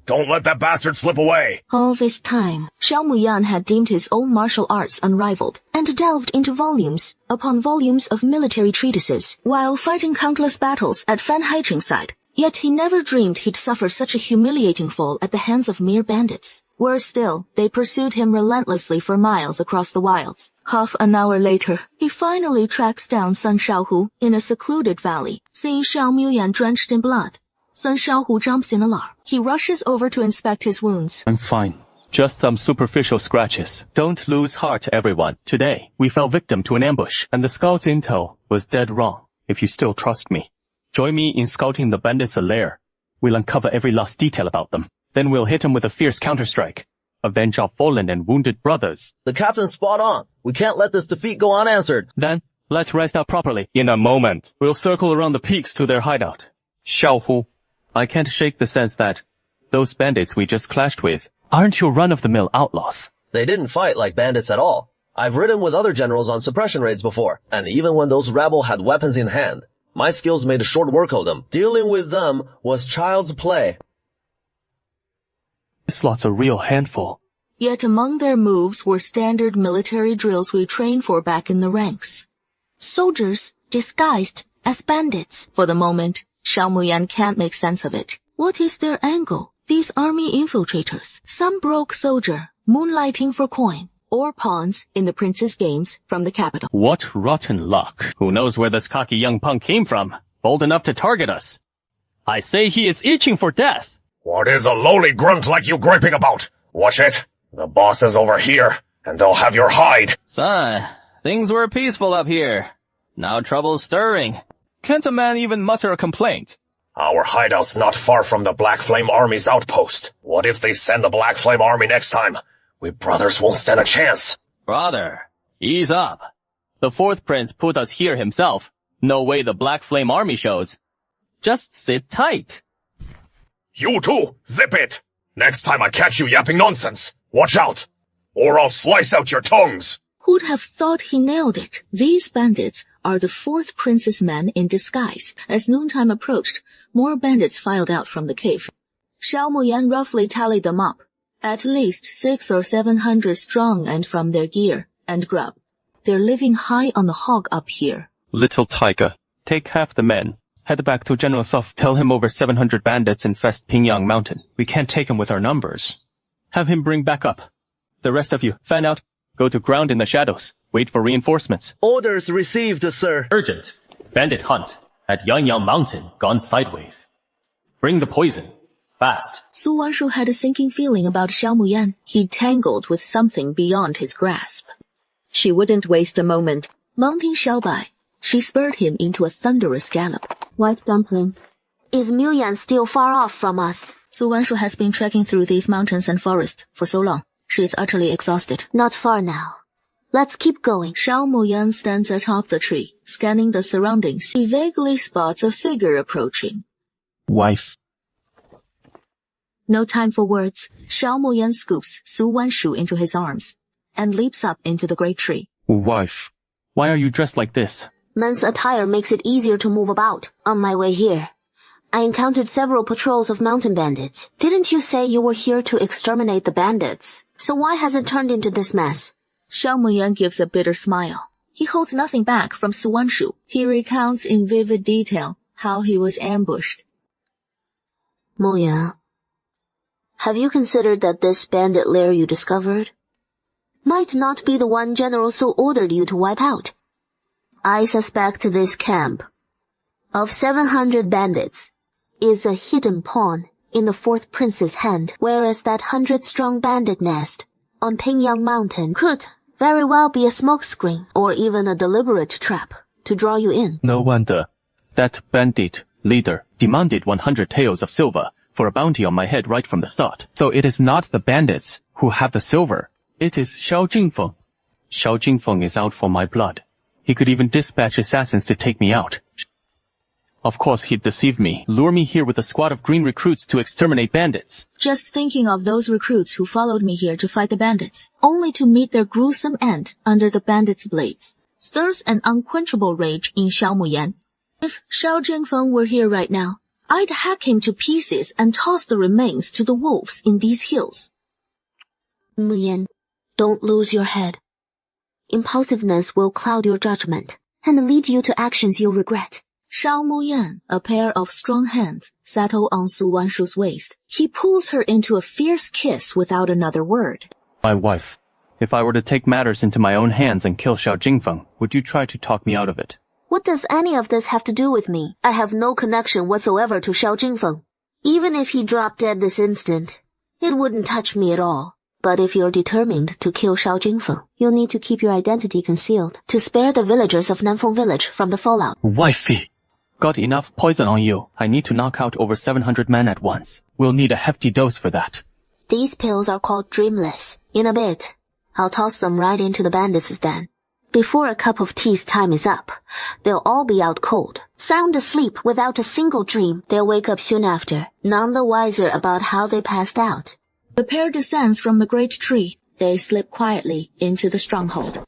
Don't let that bastard slip away! All this time, Xiao Muyan had deemed his own martial arts unrivaled, and delved into volumes upon volumes of military treatises, while fighting countless battles at Fan Haiching's side. Yet he never dreamed he'd suffer such a humiliating fall at the hands of mere bandits. Worse still, they pursued him relentlessly for miles across the wilds. Half an hour later, he finally tracks down Sun Xiaohu in a secluded valley. Seeing Xiao Muyan drenched in blood, Sun Xiaohu jumps in alarm. He rushes over to inspect his wounds. I'm fine. Just some superficial scratches. Don't lose heart, everyone. Today, we fell victim to an ambush, and the scout's intel was dead wrong, if you still trust me. Join me in scouting the bandits' lair. We'll uncover every last detail about them. Then we'll hit them with a fierce counterstrike. Avenge our fallen and wounded brothers. The captain's spot on. We can't let this defeat go unanswered. Then, let's rest out properly. In a moment, we'll circle around the peaks to their hideout. Xiaohu, I can't shake the sense that those bandits we just clashed with aren't your run-of-the-mill outlaws. They didn't fight like bandits at all. I've ridden with other generals on suppression raids before, and even when those rebels had weapons in hand, my skills made short work of them. Dealing with them was child's play. This lot's a real handful. Yet among their moves were standard military drills we trained for back in the ranks. Soldiers disguised as bandits. For the moment, Xiao Muyan can't make sense of it. What is their angle? These army infiltrators, some broke soldier, moonlighting for coin, or pawns in the prince's games from the capital. What rotten luck. Who knows where this cocky young punk came from? Bold enough to target us. I say he is itching for death. What is a lowly grunt like you griping about? Watch it. The boss is over here, and they'll have your hide. Son, things were peaceful up here. Now trouble's stirring. Can't a man even mutter a complaint? Our hideout's not far from the Black Flame Army's outpost. What if they send the Black Flame Army next time? We brothers won't stand a chance. Brother, ease up. The fourth prince put us here himself. No way the Black Flame Army shows. Just sit tight. You too, zip it! Next time I catch you yapping nonsense, watch out, or I'll slice out your tongues. Who'd have thought he nailed it? These bandits are the fourth prince's men in disguise. As noontime approached, more bandits filed out from the cave. Xiao Muyan roughly tallied them up. At least 600 or 700 strong, and from their gear and grub, they're living high on the hog up here. Little tiger, take half the men. Head back to General Suf. Tell him over 700 bandits infest Pingyang Mountain. We can't take him with our numbers. Have him bring back up. The rest of you, fan out. Go to ground in the shadows. Wait for reinforcements. Orders received, sir. Urgent. Bandit hunt at Yangyang Mountain gone sideways. Bring the poison. Fast. Su Wanshu had a sinking feeling about Xiao Muyan. He'd tangled with something beyond his grasp. She wouldn't waste a moment. Mounting Xiaobai, she spurred him into a thunderous gallop. White dumpling. Is Miu Yan still far off from us? Su Wanshu has been trekking through these mountains and forests for so long. She is utterly exhausted. Not far now. Let's keep going. Xiao Muyan stands atop the tree, scanning the surroundings. He vaguely spots a figure approaching. Wife. No time for words. Xiao Muyan scoops Su Wanshu into his arms and leaps up into the great tree. Wife. Why are you dressed like this? Men's attire makes it easier to move about. On my way here, I encountered several patrols of mountain bandits. Didn't you say you were here to exterminate the bandits? So why has it turned into this mess? Xiao Muyan gives a bitter smile. He holds nothing back from Su Wanshu. He recounts in vivid detail how he was ambushed. Muyan, have you considered that this bandit lair you discovered might not be the one General Su ordered you to wipe out? I suspect this camp of 700 bandits is a hidden pawn in the 4th Prince's hand, whereas that 100-strong bandit nest on Pingyang Mountain could very well be a smokescreen or even a deliberate trap to draw you in. No wonder. That bandit leader demanded 100 taels of silver for a bounty on my head right from the start. So it is not the bandits who have the silver. It is Xiao Jingfeng. Xiao Jingfeng is out for my blood. He could even dispatch assassins to take me out. Of course he'd deceive me, lure me here with a squad of green recruits to exterminate bandits. Just thinking of those recruits who followed me here to fight the bandits, only to meet their gruesome end under the bandits' blades, stirs an unquenchable rage in Xiao Muyan. If Xiao Jingfeng were here right now, I'd hack him to pieces and toss the remains to the wolves in these hills. Muyan, don't lose your head. Impulsiveness will cloud your judgment and lead you to actions you'll regret. Xiao Muyan, a pair of strong hands, settle on Su Wanshu's waist. He pulls her into a fierce kiss without another word. My wife, if I were to take matters into my own hands and kill Xiao Jingfeng, would you try to talk me out of it? What does any of this have to do with me? I have no connection whatsoever to Xiao Jingfeng. Even if he dropped dead this instant, it wouldn't touch me at all. But if you're determined to kill Xiao Jingfeng, you'll need to keep your identity concealed to spare the villagers of Nanfeng Village from the fallout. Wifey! Got enough poison on you. I need to knock out over 700 men at once. We'll need a hefty dose for that. These pills are called Dreamless. In a bit, I'll toss them right into the bandits' den. Before a cup of tea's time is up, they'll all be out cold, sound asleep without a single dream. They'll wake up soon after, none the wiser about how they passed out. The pair descends from the great tree. They slip quietly into the stronghold.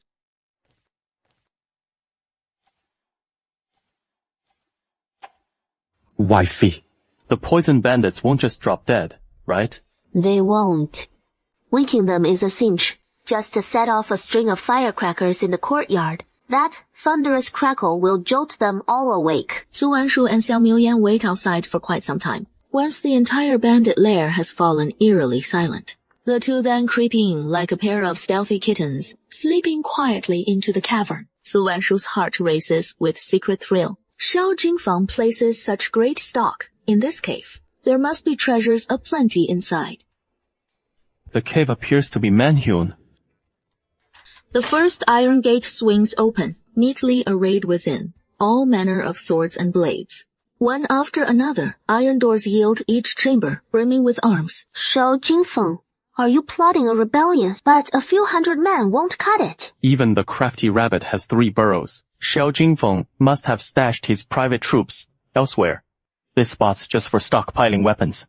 Wifey, the poison bandits won't just drop dead, right? They won't. Waking them is a cinch. Just to set off a string of firecrackers in the courtyard. That thunderous crackle will jolt them all awake. Su Wanshu and Xiao Miuyan wait outside for quite some time. Once the entire bandit lair has fallen eerily silent, the two then creep in like a pair of stealthy kittens, sleeping quietly into the cavern. Su Wanshu's heart races with secret thrill. Xiao Jingfeng places such great stock in this cave. There must be treasures aplenty inside. The cave appears to be man-hewn. The first iron gate swings open, neatly arrayed within, all manner of swords and blades. One after another, iron doors yield each chamber, brimming with arms. Xiao Jingfeng, are you plotting a rebellion? But a few hundred men won't cut it. Even the crafty rabbit has 3 burrows. Xiao Jingfeng must have stashed his private troops elsewhere. This spot's just for stockpiling weapons.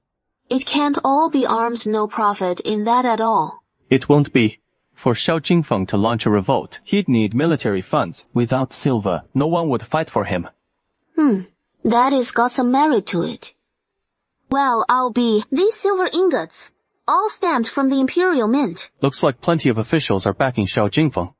It can't all be arms no profit in that at all. It won't be. For Xiao Jingfeng to launch a revolt, he'd need military funds. Without silver, no one would fight for him. That has got some merit to it. Well, these silver ingots, all stamped from the Imperial Mint. Looks like plenty of officials are backing Xiao Jingfeng.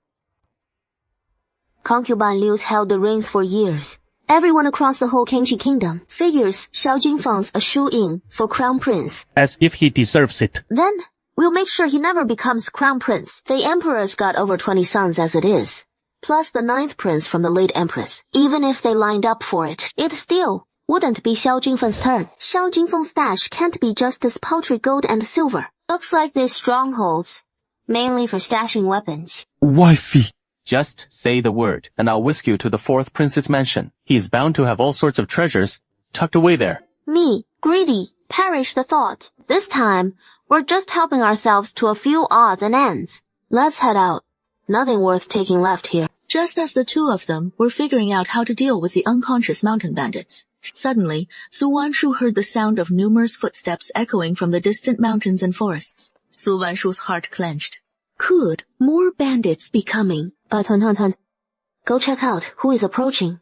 Concubine Liu's held the reins for years. Everyone across the whole Kenchi Kingdom figures Xiao Jingfeng's a shoe-in for Crown Prince. As if he deserves it. Then, we'll make sure he never becomes Crown Prince. The Emperor's got over 20 sons as it is. Plus the 9th prince from the late Empress. Even if they lined up for it, it still wouldn't be Xiao Jingfeng's turn. Xiao Jingfeng's stash can't be just this paltry gold and silver. Looks like these strongholds, mainly for stashing weapons. Wifey, Just say the word, and I'll whisk you to the 4th prince's mansion. He is bound to have all sorts of treasures tucked away there. Me, greedy, perish the thought. This time, we're just helping ourselves to a few odds and ends. Let's head out. Nothing worth taking left here. Just as the two of them were figuring out how to deal with the unconscious mountain bandits, suddenly, Su Wanshu heard the sound of numerous footsteps echoing from the distant mountains and forests. Su Wanshu's heart clenched. Could more bandits be coming? Go check out who is approaching.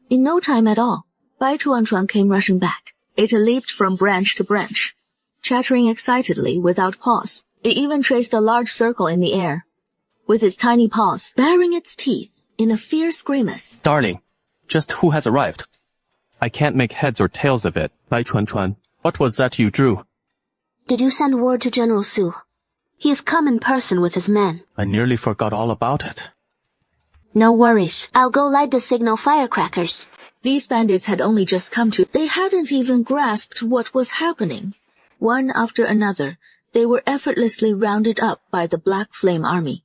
In no time at all, Bai Chuanchuan came rushing back. It leaped from branch to branch, chattering excitedly without pause. It even traced a large circle in the air, with its tiny paws baring its teeth in a fierce grimace. Darling, just who has arrived? I can't make heads or tails of it. Bai Chuanchuan, what was that you drew? Did you send word to General Su? He has come in person with his men. I nearly forgot all about it. No worries. I'll go light the signal firecrackers. These bandits had only just come to. They hadn't even grasped what was happening. One after another, they were effortlessly rounded up by the Black Flame Army.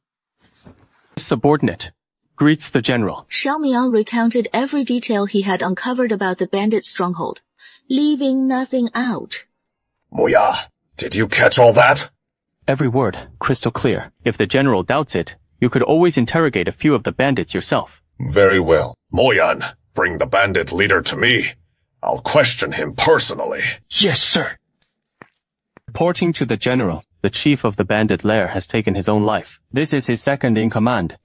Subordinate greets the general. Xiao Miao recounted every detail he had uncovered about the bandit stronghold, leaving nothing out. Muya, did you catch all that? Every word, crystal clear. If the general doubts it, you could always interrogate a few of the bandits yourself. Very well. Moyan, bring the bandit leader to me. I'll question him personally. Yes, sir. Reporting to the general, the chief of the bandit lair has taken his own life. This is his second in command.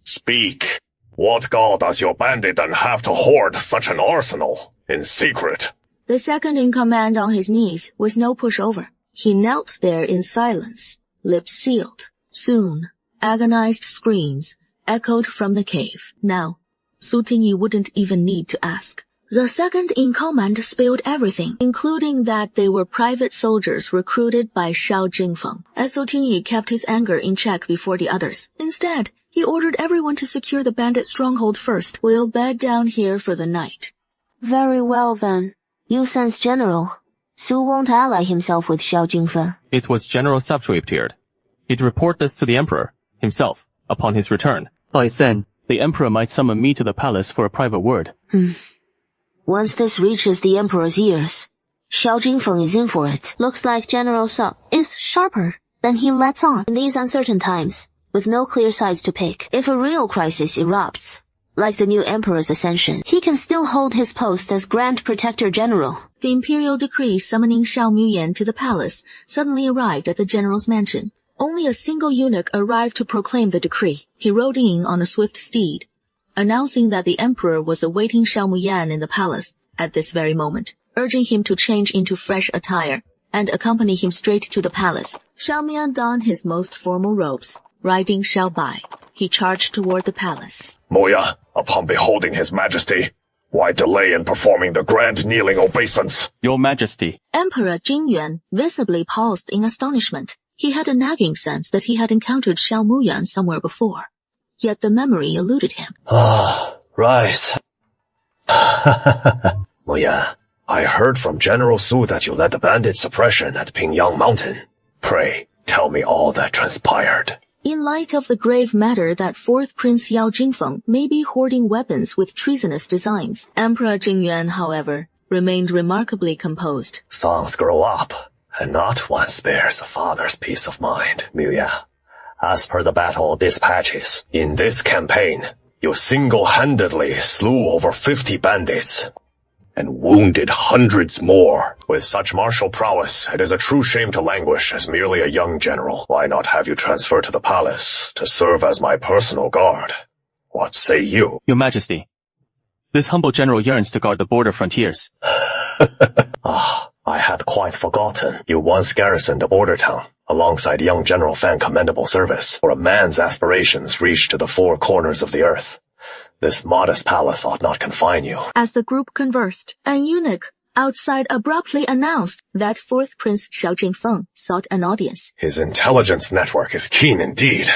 Speak. What god does your bandit then have to hoard such an arsenal in secret? The second in command on his knees was no pushover. He knelt there in silence, lips sealed. Soon, agonized screams echoed from the cave. Now, Su Tingyi wouldn't even need to ask. The second in command spilled everything, including that they were private soldiers recruited by Shao Jingfeng. As Su Tingyi kept his anger in check before the others. Instead, he ordered everyone to secure the bandit stronghold first. We'll bed down here for the night. Very well then. You sense General. Su won't ally himself with Xiao Jingfen. It was General Subshui appeared. He'd report this to the Emperor, himself, upon his return. By then, the Emperor might summon me to the palace for a private word. Once this reaches the Emperor's ears, Xiao Jingfeng is in for it. Looks like General Su is sharper than he lets on. In these uncertain times, with no clear sides to pick, if a real crisis erupts, like the new Emperor's ascension, he can still hold his post as Grand Protector General. The imperial decree summoning Shao Muyan to the palace suddenly arrived at the general's mansion. Only a single eunuch arrived to proclaim the decree. He rode in on a swift steed, announcing that the emperor was awaiting Shao Muyan in the palace at this very moment, urging him to change into fresh attire and accompany him straight to the palace. Shao Muyan donned his most formal robes. Riding Xiao Bai, he charged toward the palace. Moya, upon beholding His Majesty, why delay in performing the grand kneeling obeisance? Your Majesty. Emperor Jingyuan visibly paused in astonishment. He had a nagging sense that he had encountered Xiao Muyan somewhere before. Yet the memory eluded him. Rise. Moya, I heard from General Su that you led the bandit suppression at Pingyang Mountain. Pray, tell me all that transpired. In light of the grave matter that 4th Prince Yao Jingfeng may be hoarding weapons with treasonous designs, Emperor Jingyuan, however, remained remarkably composed. Sons grow up, and not one spares a father's peace of mind, Muya. As per the battle dispatches, in this campaign, you single-handedly slew over 50 bandits and wounded hundreds more. With such martial prowess, it is a true shame to languish as merely a young general. Why not have you transferred to the palace to serve as my personal guard? What say you? Your Majesty, this humble general yearns to guard the border frontiers. I had quite forgotten. You once garrisoned the border town, alongside young General Fan commendable service, for a man's aspirations reach to the 4 corners of the earth. This modest palace ought not confine you. As the group conversed, an eunuch outside abruptly announced that 4th Prince Xiao Jingfeng sought an audience. His intelligence network is keen indeed.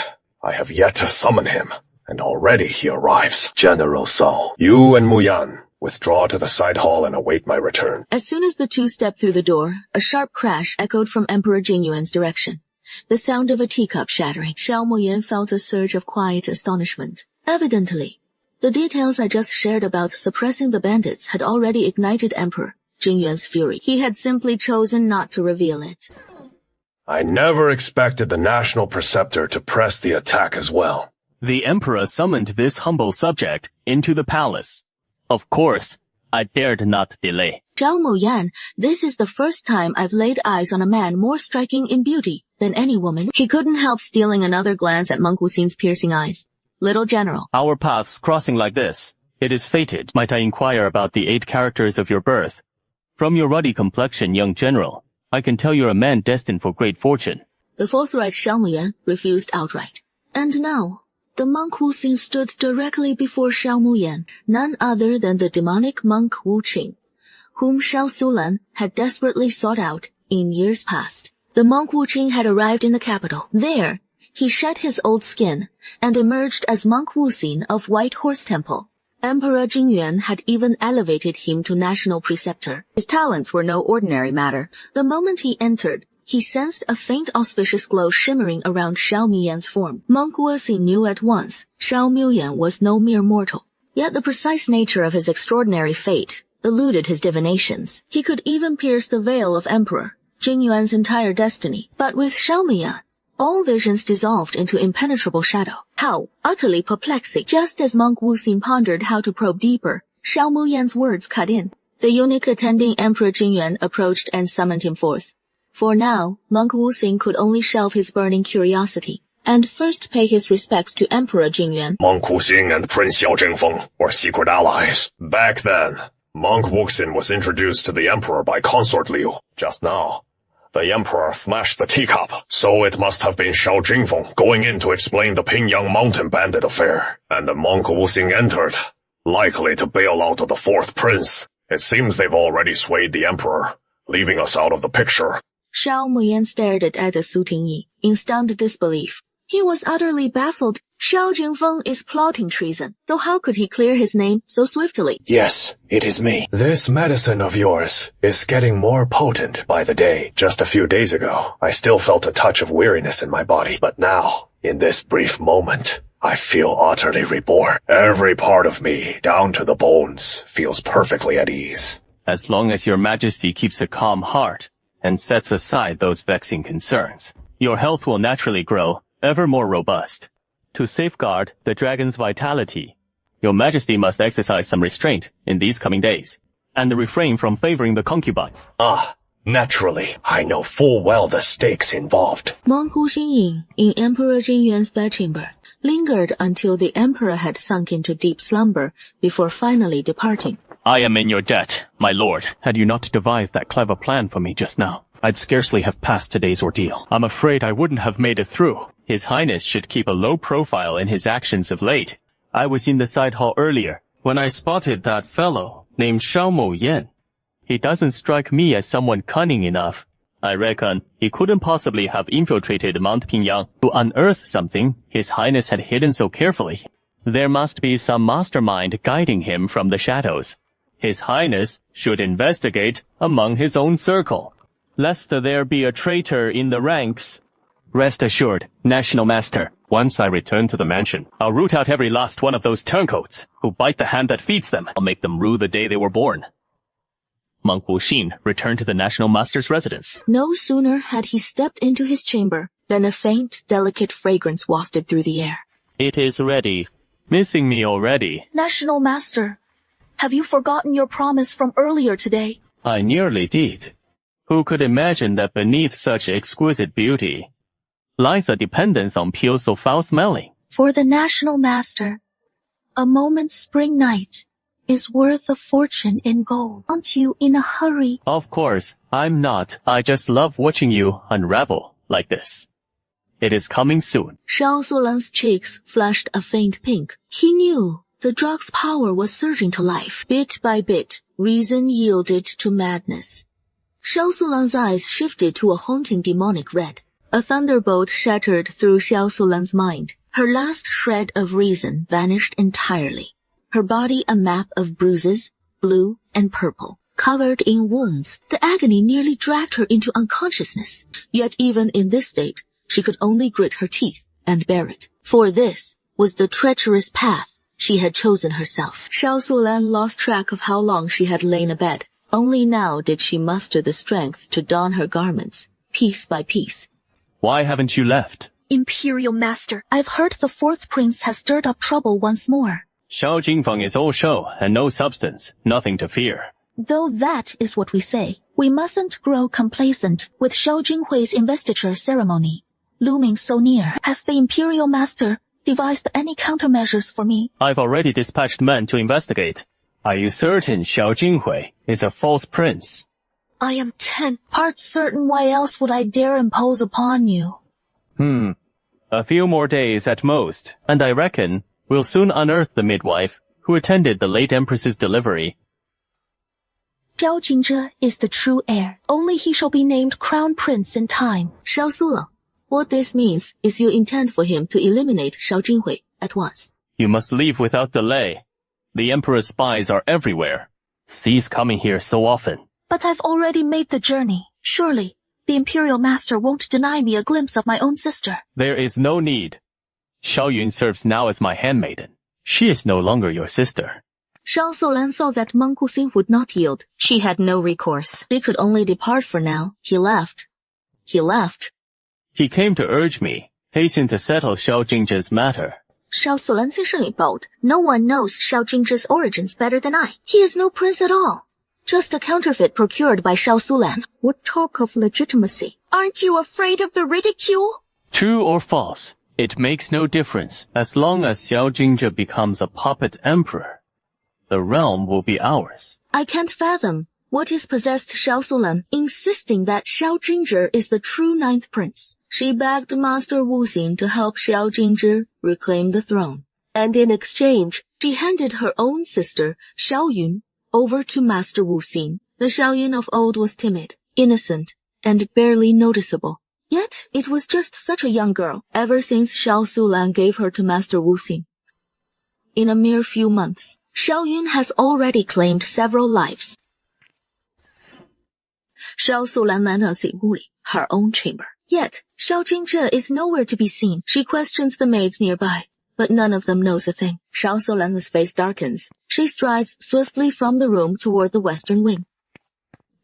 I have yet to summon him, and already he arrives. General Su, you and Muyan, withdraw to the side hall and await my return. As soon as the two stepped through the door, a sharp crash echoed from Emperor Jingyuan's direction. The sound of a teacup shattering. Xiao Muyan felt a surge of quiet astonishment. Evidently, the details I just shared about suppressing the bandits had already ignited Emperor Jingyuan's fury. He had simply chosen not to reveal it. I never expected the National Preceptor to press the attack as well. The Emperor summoned this humble subject into the palace. Of course, I dared not delay. Xiao Muyan, this is the first time I've laid eyes on a man more striking in beauty than any woman. He couldn't help stealing another glance at Monk Wuxin's piercing eyes. Little General. Our paths crossing like this. It is fated. Might I inquire about the 8 characters of your birth? From your ruddy complexion, young General, I can tell you're a man destined for great fortune. The forthright Xiao Muyan refused outright. And now, the monk Wuxin stood directly before Xiao Muyan, none other than the demonic monk Wu Qing, whom Xiao Sulan had desperately sought out in years past. The monk Wu Qing had arrived in the capital. There, he shed his old skin and emerged as monk Wuxin of White Horse Temple. Emperor Jingyuan had even elevated him to national preceptor. His talents were no ordinary matter. The moment he entered, he sensed a faint auspicious glow shimmering around Xiao Muyan's form. Monk Wuxin knew at once Xiao Muyan was no mere mortal. Yet the precise nature of his extraordinary fate eluded his divinations. He could even pierce the veil of Emperor Jingyuan's entire destiny. But with Xiao Muyan, all visions dissolved into impenetrable shadow. How utterly perplexing! Just as monk Wuxin pondered how to probe deeper, Xiao Muyan's words cut in. The eunuch attending Emperor Jingyuan approached and summoned him forth. For now, monk Wuxin could only shelve his burning curiosity and first pay his respects to Emperor Jingyuan. Monk Wuxin and Prince Xiao Zhengfeng were secret allies. Back then, Monk Wuxin was introduced to the Emperor by Consort Liu. Just now, the Emperor smashed the teacup, so it must have been Xiao Jingfeng going in to explain the Pingyang Mountain Bandit affair. And the monk Wuxing entered, likely to bail out the 4th prince. It seems they've already swayed the Emperor, leaving us out of the picture. Xiao Muyan stared at Su Tingyi in stunned disbelief. He was utterly baffled. Xiao Jingfeng is plotting treason, so how could he clear his name so swiftly? Yes, it is me. This medicine of yours is getting more potent by the day. Just a few days ago, I still felt a touch of weariness in my body, but now, in this brief moment, I feel utterly reborn. Every part of me, down to the bones, feels perfectly at ease. As long as your majesty keeps a calm heart and sets aside those vexing concerns, your health will naturally grow ever more robust. To safeguard the dragon's vitality, your majesty must exercise some restraint in these coming days, and refrain from favoring the concubines. Naturally, I know full well the stakes involved. Monk Wu Xingying, in Emperor Jingyuan's bedchamber, lingered until the emperor had sunk into deep slumber before finally departing. I am in your debt, my lord. Had you not devised that clever plan for me just now, I'd scarcely have passed today's ordeal. I'm afraid I wouldn't have made it through. His Highness should keep a low profile in his actions of late. I was in the side hall earlier when I spotted that fellow named Xiao Muyan. He doesn't strike me as someone cunning enough. I reckon he couldn't possibly have infiltrated Mount Pingyang to unearth something His Highness had hidden so carefully. There must be some mastermind guiding him from the shadows. His Highness should investigate among his own circle, lest there be a traitor in the ranks. Rest assured, National Master, once I return to the mansion, I'll root out every last one of those turncoats who bite the hand that feeds them. I'll make them rue the day they were born. Monk Wuxin returned to the National Master's residence. No sooner had he stepped into his chamber than a faint, delicate fragrance wafted through the air. It is ready. Missing me already? National Master, have you forgotten your promise from earlier today? I nearly did. Who could imagine that beneath such exquisite beauty lies a dependence on pills so foul-smelling? For the National Master, a moment's spring night is worth a fortune in gold. Aren't you in a hurry? Of course, I'm not. I just love watching you unravel like this. It is coming soon. Xiao Sulan's cheeks flushed a faint pink. He knew the drug's power was surging to life. Bit by bit, reason yielded to madness. Xiao Sulan's eyes shifted to a haunting demonic red. A thunderbolt shattered through Xiao Sulan's mind. Her last shred of reason vanished entirely. Her body a map of bruises, blue and purple, covered in wounds. The agony nearly dragged her into unconsciousness. Yet even in this state, she could only grit her teeth and bear it. For this was the treacherous path she had chosen herself. Xiao Sulan lost track of how long she had lain abed. Only now did she muster the strength to don her garments, piece by piece. Why haven't you left? Imperial Master, I've heard the fourth prince has stirred up trouble once more. Xiao Jingfeng is all show and no substance, nothing to fear. Though that is what we say, we mustn't grow complacent with Xiao Jinghui's investiture ceremony looming so near. Has the Imperial Master devised any countermeasures for me? I've already dispatched men to investigate. Are you certain Xiao Jinghui is a false prince? I am 10 parts certain. Why else would I dare impose upon you? A few more days at most, and I reckon we'll soon unearth the midwife who attended the late Empress's delivery. Zhao Jingzhe is the true heir. Only he shall be named Crown Prince in time. Xiao Sulang, what this means is you intend for him to eliminate Xiao Jinghui at once. You must leave without delay. The Emperor's spies are everywhere. Cease coming here so often. But I've already made the journey. Surely, the Imperial Master won't deny me a glimpse of my own sister. There is no need. Xiao Yun serves now as my handmaiden. She is no longer your sister. Xiao Sulan saw that Meng Kuxing would not yield. She had no recourse. She could only depart for now. He left. He came to urge me, hasten to settle Xiao Jingzhe's matter. Xiao Sulan 最胜以 bold. No one knows Xiao Jingzhe's origins better than I. He is no prince at all. Just a counterfeit procured by Xiao Sulan. What talk of legitimacy? Aren't you afraid of the ridicule? True or false, it makes no difference. As long as Xiao Jingzhe becomes a puppet emperor, the realm will be ours. I can't fathom what has possessed Xiao Sulan, insisting that Xiao Jingzhe is the true 9th prince. She begged Master Wu Xin to help Xiao Jingzhe reclaim the throne. And in exchange, she handed her own sister, Xiao Yun, over to Master Wu Xin. The Xiao Yun of old was timid, innocent, and barely noticeable. Yet it was just such a young girl, ever since Xiao Sulan gave her to Master Wu Xin. In a mere few months, Xiao Yun has already claimed several lives. Xiao Sulan 难得醒屋里, her own chamber. Yet, Xiao Jingzhe is nowhere to be seen. She questions the maids nearby, but none of them knows a thing. Xiao Sulan's face darkens. She strides swiftly from the room toward the western wing.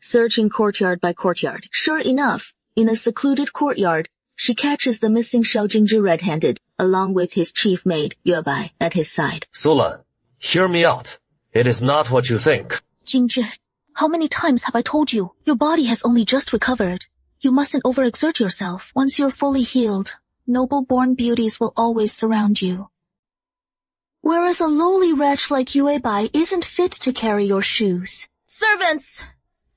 Searching courtyard by courtyard. Sure enough, in a secluded courtyard, she catches the missing Xiao Jingzhe red-handed, along with his chief maid, Yue Bai, at his side. Sulan, hear me out. It is not what you think. Jingzhe, how many times have I told you? Your body has only just recovered. You mustn't overexert yourself. Once you're fully healed, noble-born beauties will always surround you. Whereas a lowly wretch like Yue Bai isn't fit to carry your shoes. Servants!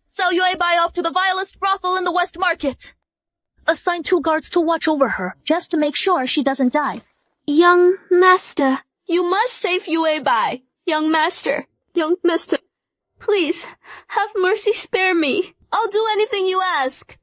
Sell Yue Bai off to the vilest brothel in the West Market. Assign 2 guards to watch over her, just to make sure she doesn't die. Young master. You must save Yue Bai. Young master. Please, have mercy, spare me. I'll do anything you ask.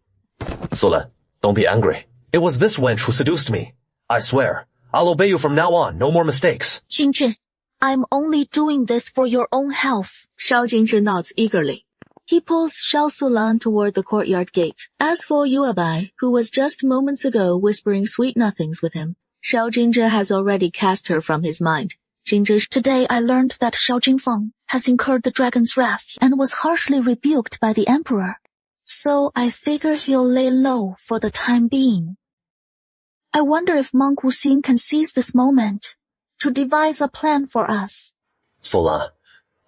Sulan, don't be angry. It was this wench who seduced me. I swear, I'll obey you from now on, no more mistakes. Jingzhe, I'm only doing this for your own health. Xiao Jingzhe nods eagerly. He pulls Xiao Sulan toward the courtyard gate. As for Yue Bai, who was just moments ago whispering sweet nothings with him, Xiao Jingzhe has already cast her from his mind. Today I learned that Xiao Jingfeng has incurred the dragon's wrath and was harshly rebuked by the emperor. So I figure he'll lay low for the time being. I wonder if Meng Kuxing can seize this moment to devise a plan for us. Sulan,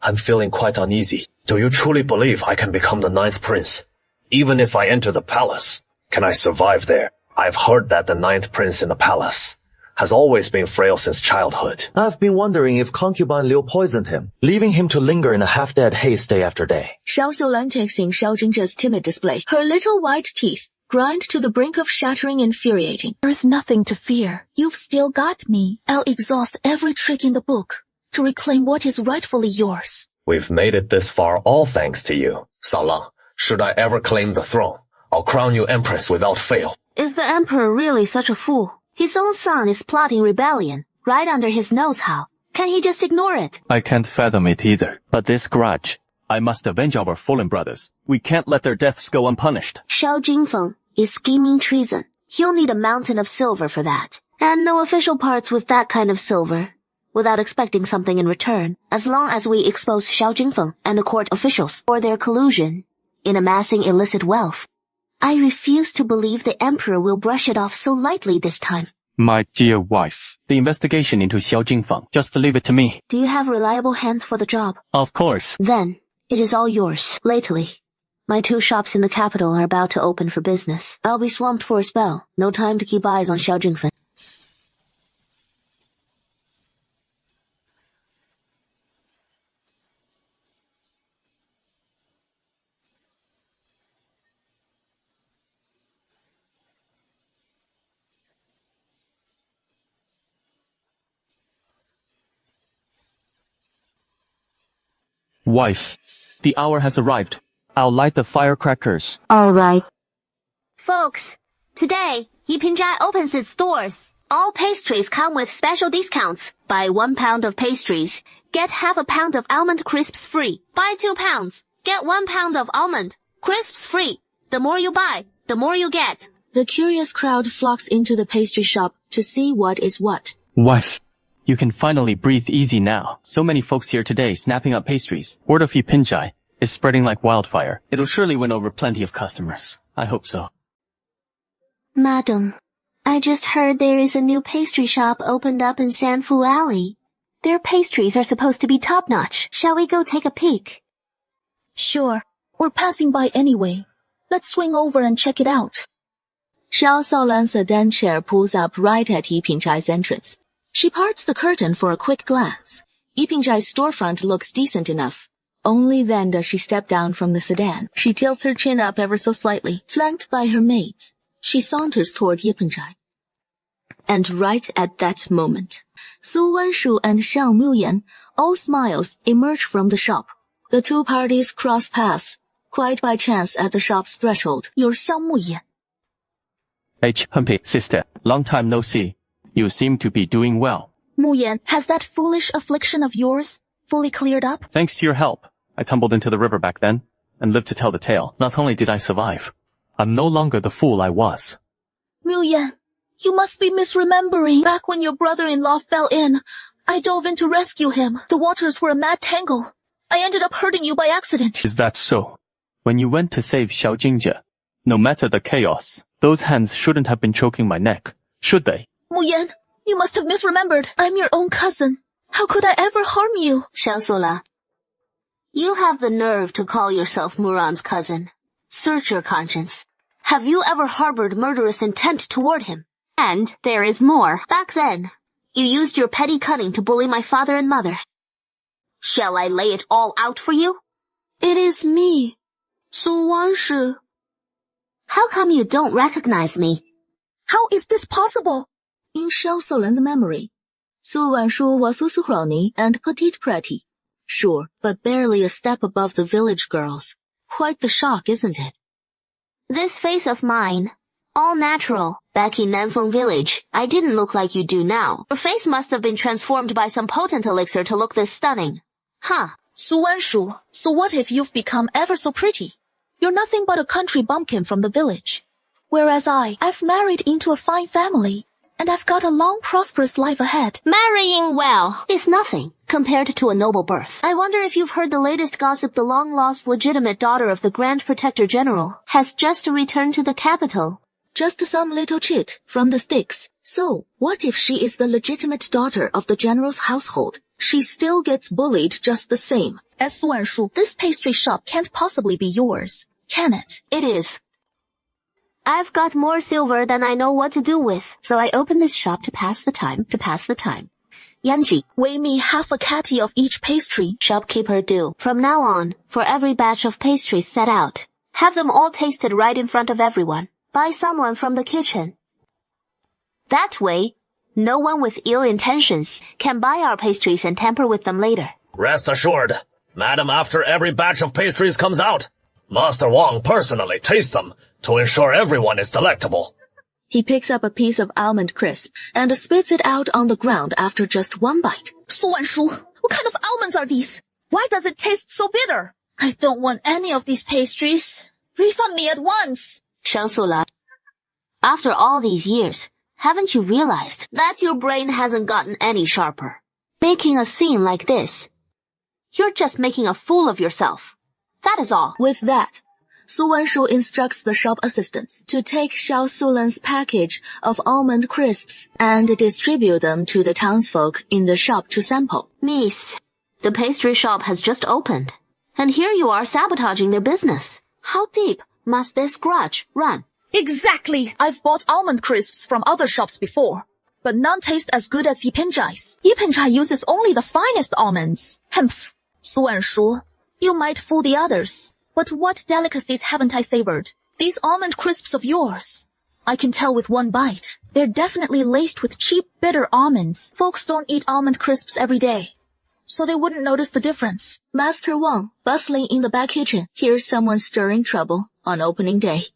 I'm feeling quite uneasy. Do you truly believe I can become the 9th prince? Even if I enter the palace, can I survive there? I've heard that the 9th prince in the palace has always been frail since childhood. I've been wondering if concubine Liu poisoned him, leaving him to linger in a half-dead haze day after day. Xiao Sulan takes in Xiao Jingzhe's timid display. Her little white teeth grind to the brink of shattering infuriating. There's nothing to fear. You've still got me. I'll exhaust every trick in the book to reclaim what is rightfully yours. We've made it this far all thanks to you. Salang, should I ever claim the throne, I'll crown you empress without fail. Is the emperor really such a fool? His own son is plotting rebellion, right under his nose. How can he just ignore it? I can't fathom it either. But this grudge, I must avenge our fallen brothers. We can't let their deaths go unpunished. Xiao Jingfeng is scheming treason. He'll need a mountain of silver for that. And no official parts with that kind of silver, without expecting something in return, as long as we expose Xiao Jingfeng and the court officials for their collusion in amassing illicit wealth. I refuse to believe the emperor will brush it off so lightly this time. My dear wife, the investigation into Xiao Jingfeng, just leave it to me. Do you have reliable hands for the job? Of course. Then, it is all yours. Lately, my 2 shops in the capital are about to open for business. I'll be swamped for a spell. No time to keep eyes on Xiao Jingfeng. Wife, the hour has arrived. I'll light the firecrackers. All right. Folks, today, Yipingzhai opens its doors. All pastries come with special discounts. Buy 1 pound of pastries, get half a pound of almond crisps free. Buy 2 pounds, get 1 pound of almond crisps free. The more you buy, the more you get. The curious crowd flocks into the pastry shop to see what is what. Wife, you can finally breathe easy now. So many folks here today snapping up pastries. Word of Yipingzhai is spreading like wildfire. It'll surely win over plenty of customers. I hope so. Madam, I just heard there is a new pastry shop opened up in Sanfu Alley. Their pastries are supposed to be top-notch. Shall we go take a peek? Sure. We're passing by anyway. Let's swing over and check it out. Xiao Saolan's sedan chair pulls up right at Yipingzhai's entrance. She parts the curtain for a quick glance. Yipingzhai's storefront looks decent enough. Only then does she step down from the sedan. She tilts her chin up ever so slightly, flanked by her maids. She saunters toward Yipingzhai. And right at that moment, Su Wanshu and Xiao Muyan, all smiles, emerge from the shop. The 2 parties cross paths, quite by chance at the shop's threshold. You're Xiao Muyan. H. Humpy, sister, long time no see. You seem to be doing well. Muyan, has that foolish affliction of yours fully cleared up? Thanks to your help. I tumbled into the river back then, and lived to tell the tale. Not only did I survive, I'm no longer the fool I was. Muyan, you must be misremembering. Back when your brother-in-law fell in, I dove in to rescue him. The waters were a mad tangle. I ended up hurting you by accident. Is that so? When you went to save Xiao Jingjie, no matter the chaos, those hands shouldn't have been choking my neck, should they? Muyan, you must have misremembered. I'm your own cousin. How could I ever harm you? Xiao Sola, you have the nerve to call yourself Muran's cousin. Search your conscience. Have you ever harbored murderous intent toward him? And there is more. Back then, you used your petty cunning to bully my father and mother. Shall I lay it all out for you? It is me, Su Wanshi. How come you don't recognize me? How is this possible? In Xiao Solan's memory, Su Wanshu was so scrawny and petite pretty. Sure, but barely a step above the village girls. Quite the shock, isn't it? This face of mine, all natural. Back in Nanfeng village, I didn't look like you do now. Your face must have been transformed by some potent elixir to look this stunning. Huh. Su Wanshu, so what if you've become ever so pretty? You're nothing but a country bumpkin from the village. Whereas I've married into a fine family, and I've got a long, prosperous life ahead. Marrying well is nothing compared to a noble birth. I wonder if you've heard the latest gossip. The long-lost legitimate daughter of the Grand Protector General has just returned to the capital. Just some little chit from the sticks. So, what if she is the legitimate daughter of the general's household? She still gets bullied just the same. As Su Wanshu, this pastry shop can't possibly be yours, can it? It is. I've got more silver than I know what to do with, so I opened this shop to pass the time. Yanji, weigh me half a catty of each pastry. Shopkeeper do. From now on, for every batch of pastries set out, have them all tasted right in front of everyone, by someone from the kitchen. That way, no one with ill intentions can buy our pastries and tamper with them later. Rest assured, madam, after every batch of pastries comes out, Master Wang personally tastes them to ensure everyone is delectable. He picks up a piece of almond crisp and spits it out on the ground after just one bite. Su Wanshu, what kind of almonds are these? Why does it taste so bitter? I don't want any of these pastries. Refund me at once. Xiao Sola, After all these years, haven't you realized that your brain hasn't gotten any sharper? Making a scene like this, you're just making a fool of yourself. That is all. With that, Su Wanshu instructs the shop assistants to take Xiao Sulan's package of almond crisps and distribute them to the townsfolk in the shop to sample. Miss, the pastry shop has just opened, and here you are sabotaging their business. How deep must this grudge run? Exactly! I've bought almond crisps from other shops before, but none taste as good as Yipenchai's. Yipenchai uses only the finest almonds. Humph! Su Wanshu, you might fool the others, but what delicacies haven't I savored? These almond crisps of yours, I can tell with one bite. They're definitely laced with cheap, bitter almonds. Folks don't eat almond crisps every day, so they wouldn't notice the difference. Master Wang, bustling in the back kitchen, hears someone stirring trouble on opening day.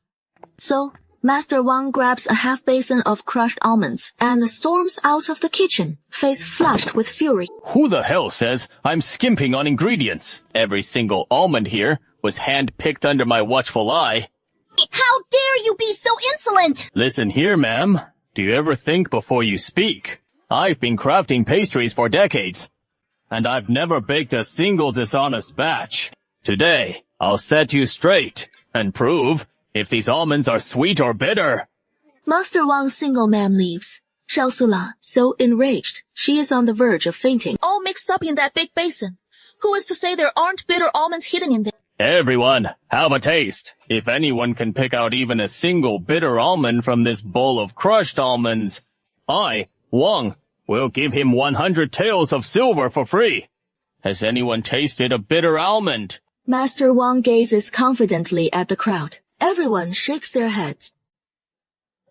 So, Master Wang grabs a half basin of crushed almonds and storms out of the kitchen, face flushed with fury. Who the hell says I'm skimping on ingredients? Every single almond here was hand-picked under my watchful eye. How dare you be so insolent! Listen here, ma'am. Do you ever think before you speak? I've been crafting pastries for decades, and I've never baked a single dishonest batch. Today, I'll set you straight and prove if these almonds are sweet or bitter. Master Wang's single ma'am leaves. Xiao Sulan, so enraged, she is on the verge of fainting. All mixed up in that big basin. Who is to say there aren't bitter almonds hidden in there? Everyone, have a taste. If anyone can pick out even a single bitter almond from this bowl of crushed almonds, I, Wang, will give him 100 taels of silver for free. Has anyone tasted a bitter almond? Master Wang gazes confidently at the crowd. Everyone shakes their heads.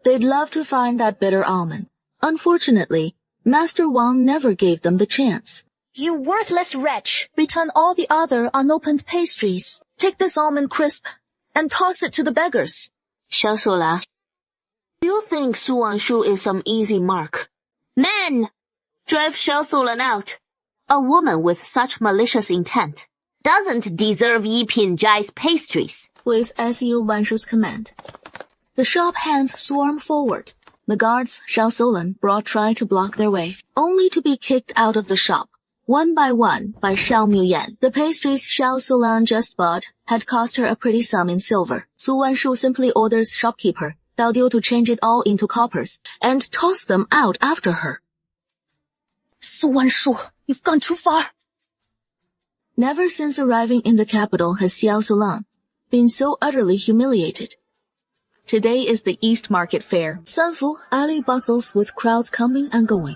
They'd love to find that bitter almond. Unfortunately, Master Wang never gave them the chance. You worthless wretch! Return all the other unopened pastries. Take this almond crisp and toss it to the beggars. Xiao Sulan, do you think Su Wanshu is some easy mark? Men! Drive Xiao Sulan out. A woman with such malicious intent doesn't deserve Yipenchai's pastries. With Su Wanshu's command, the shop hands swarm forward. The guards Xiao Sulan brought try to block their way, only to be kicked out of the shop. One by one by Xiao Muyan. The pastries Xiao Sulan just bought had cost her a pretty sum in silver. Su Wanshu simply orders shopkeeper Dao Diu to change it all into coppers and toss them out after her. Su Wanshu, you've gone too far. Never since arriving in the capital has Xiao Sulan been so utterly humiliated. Today is the East Market Fair. Sanfu alley bustles with crowds coming and going.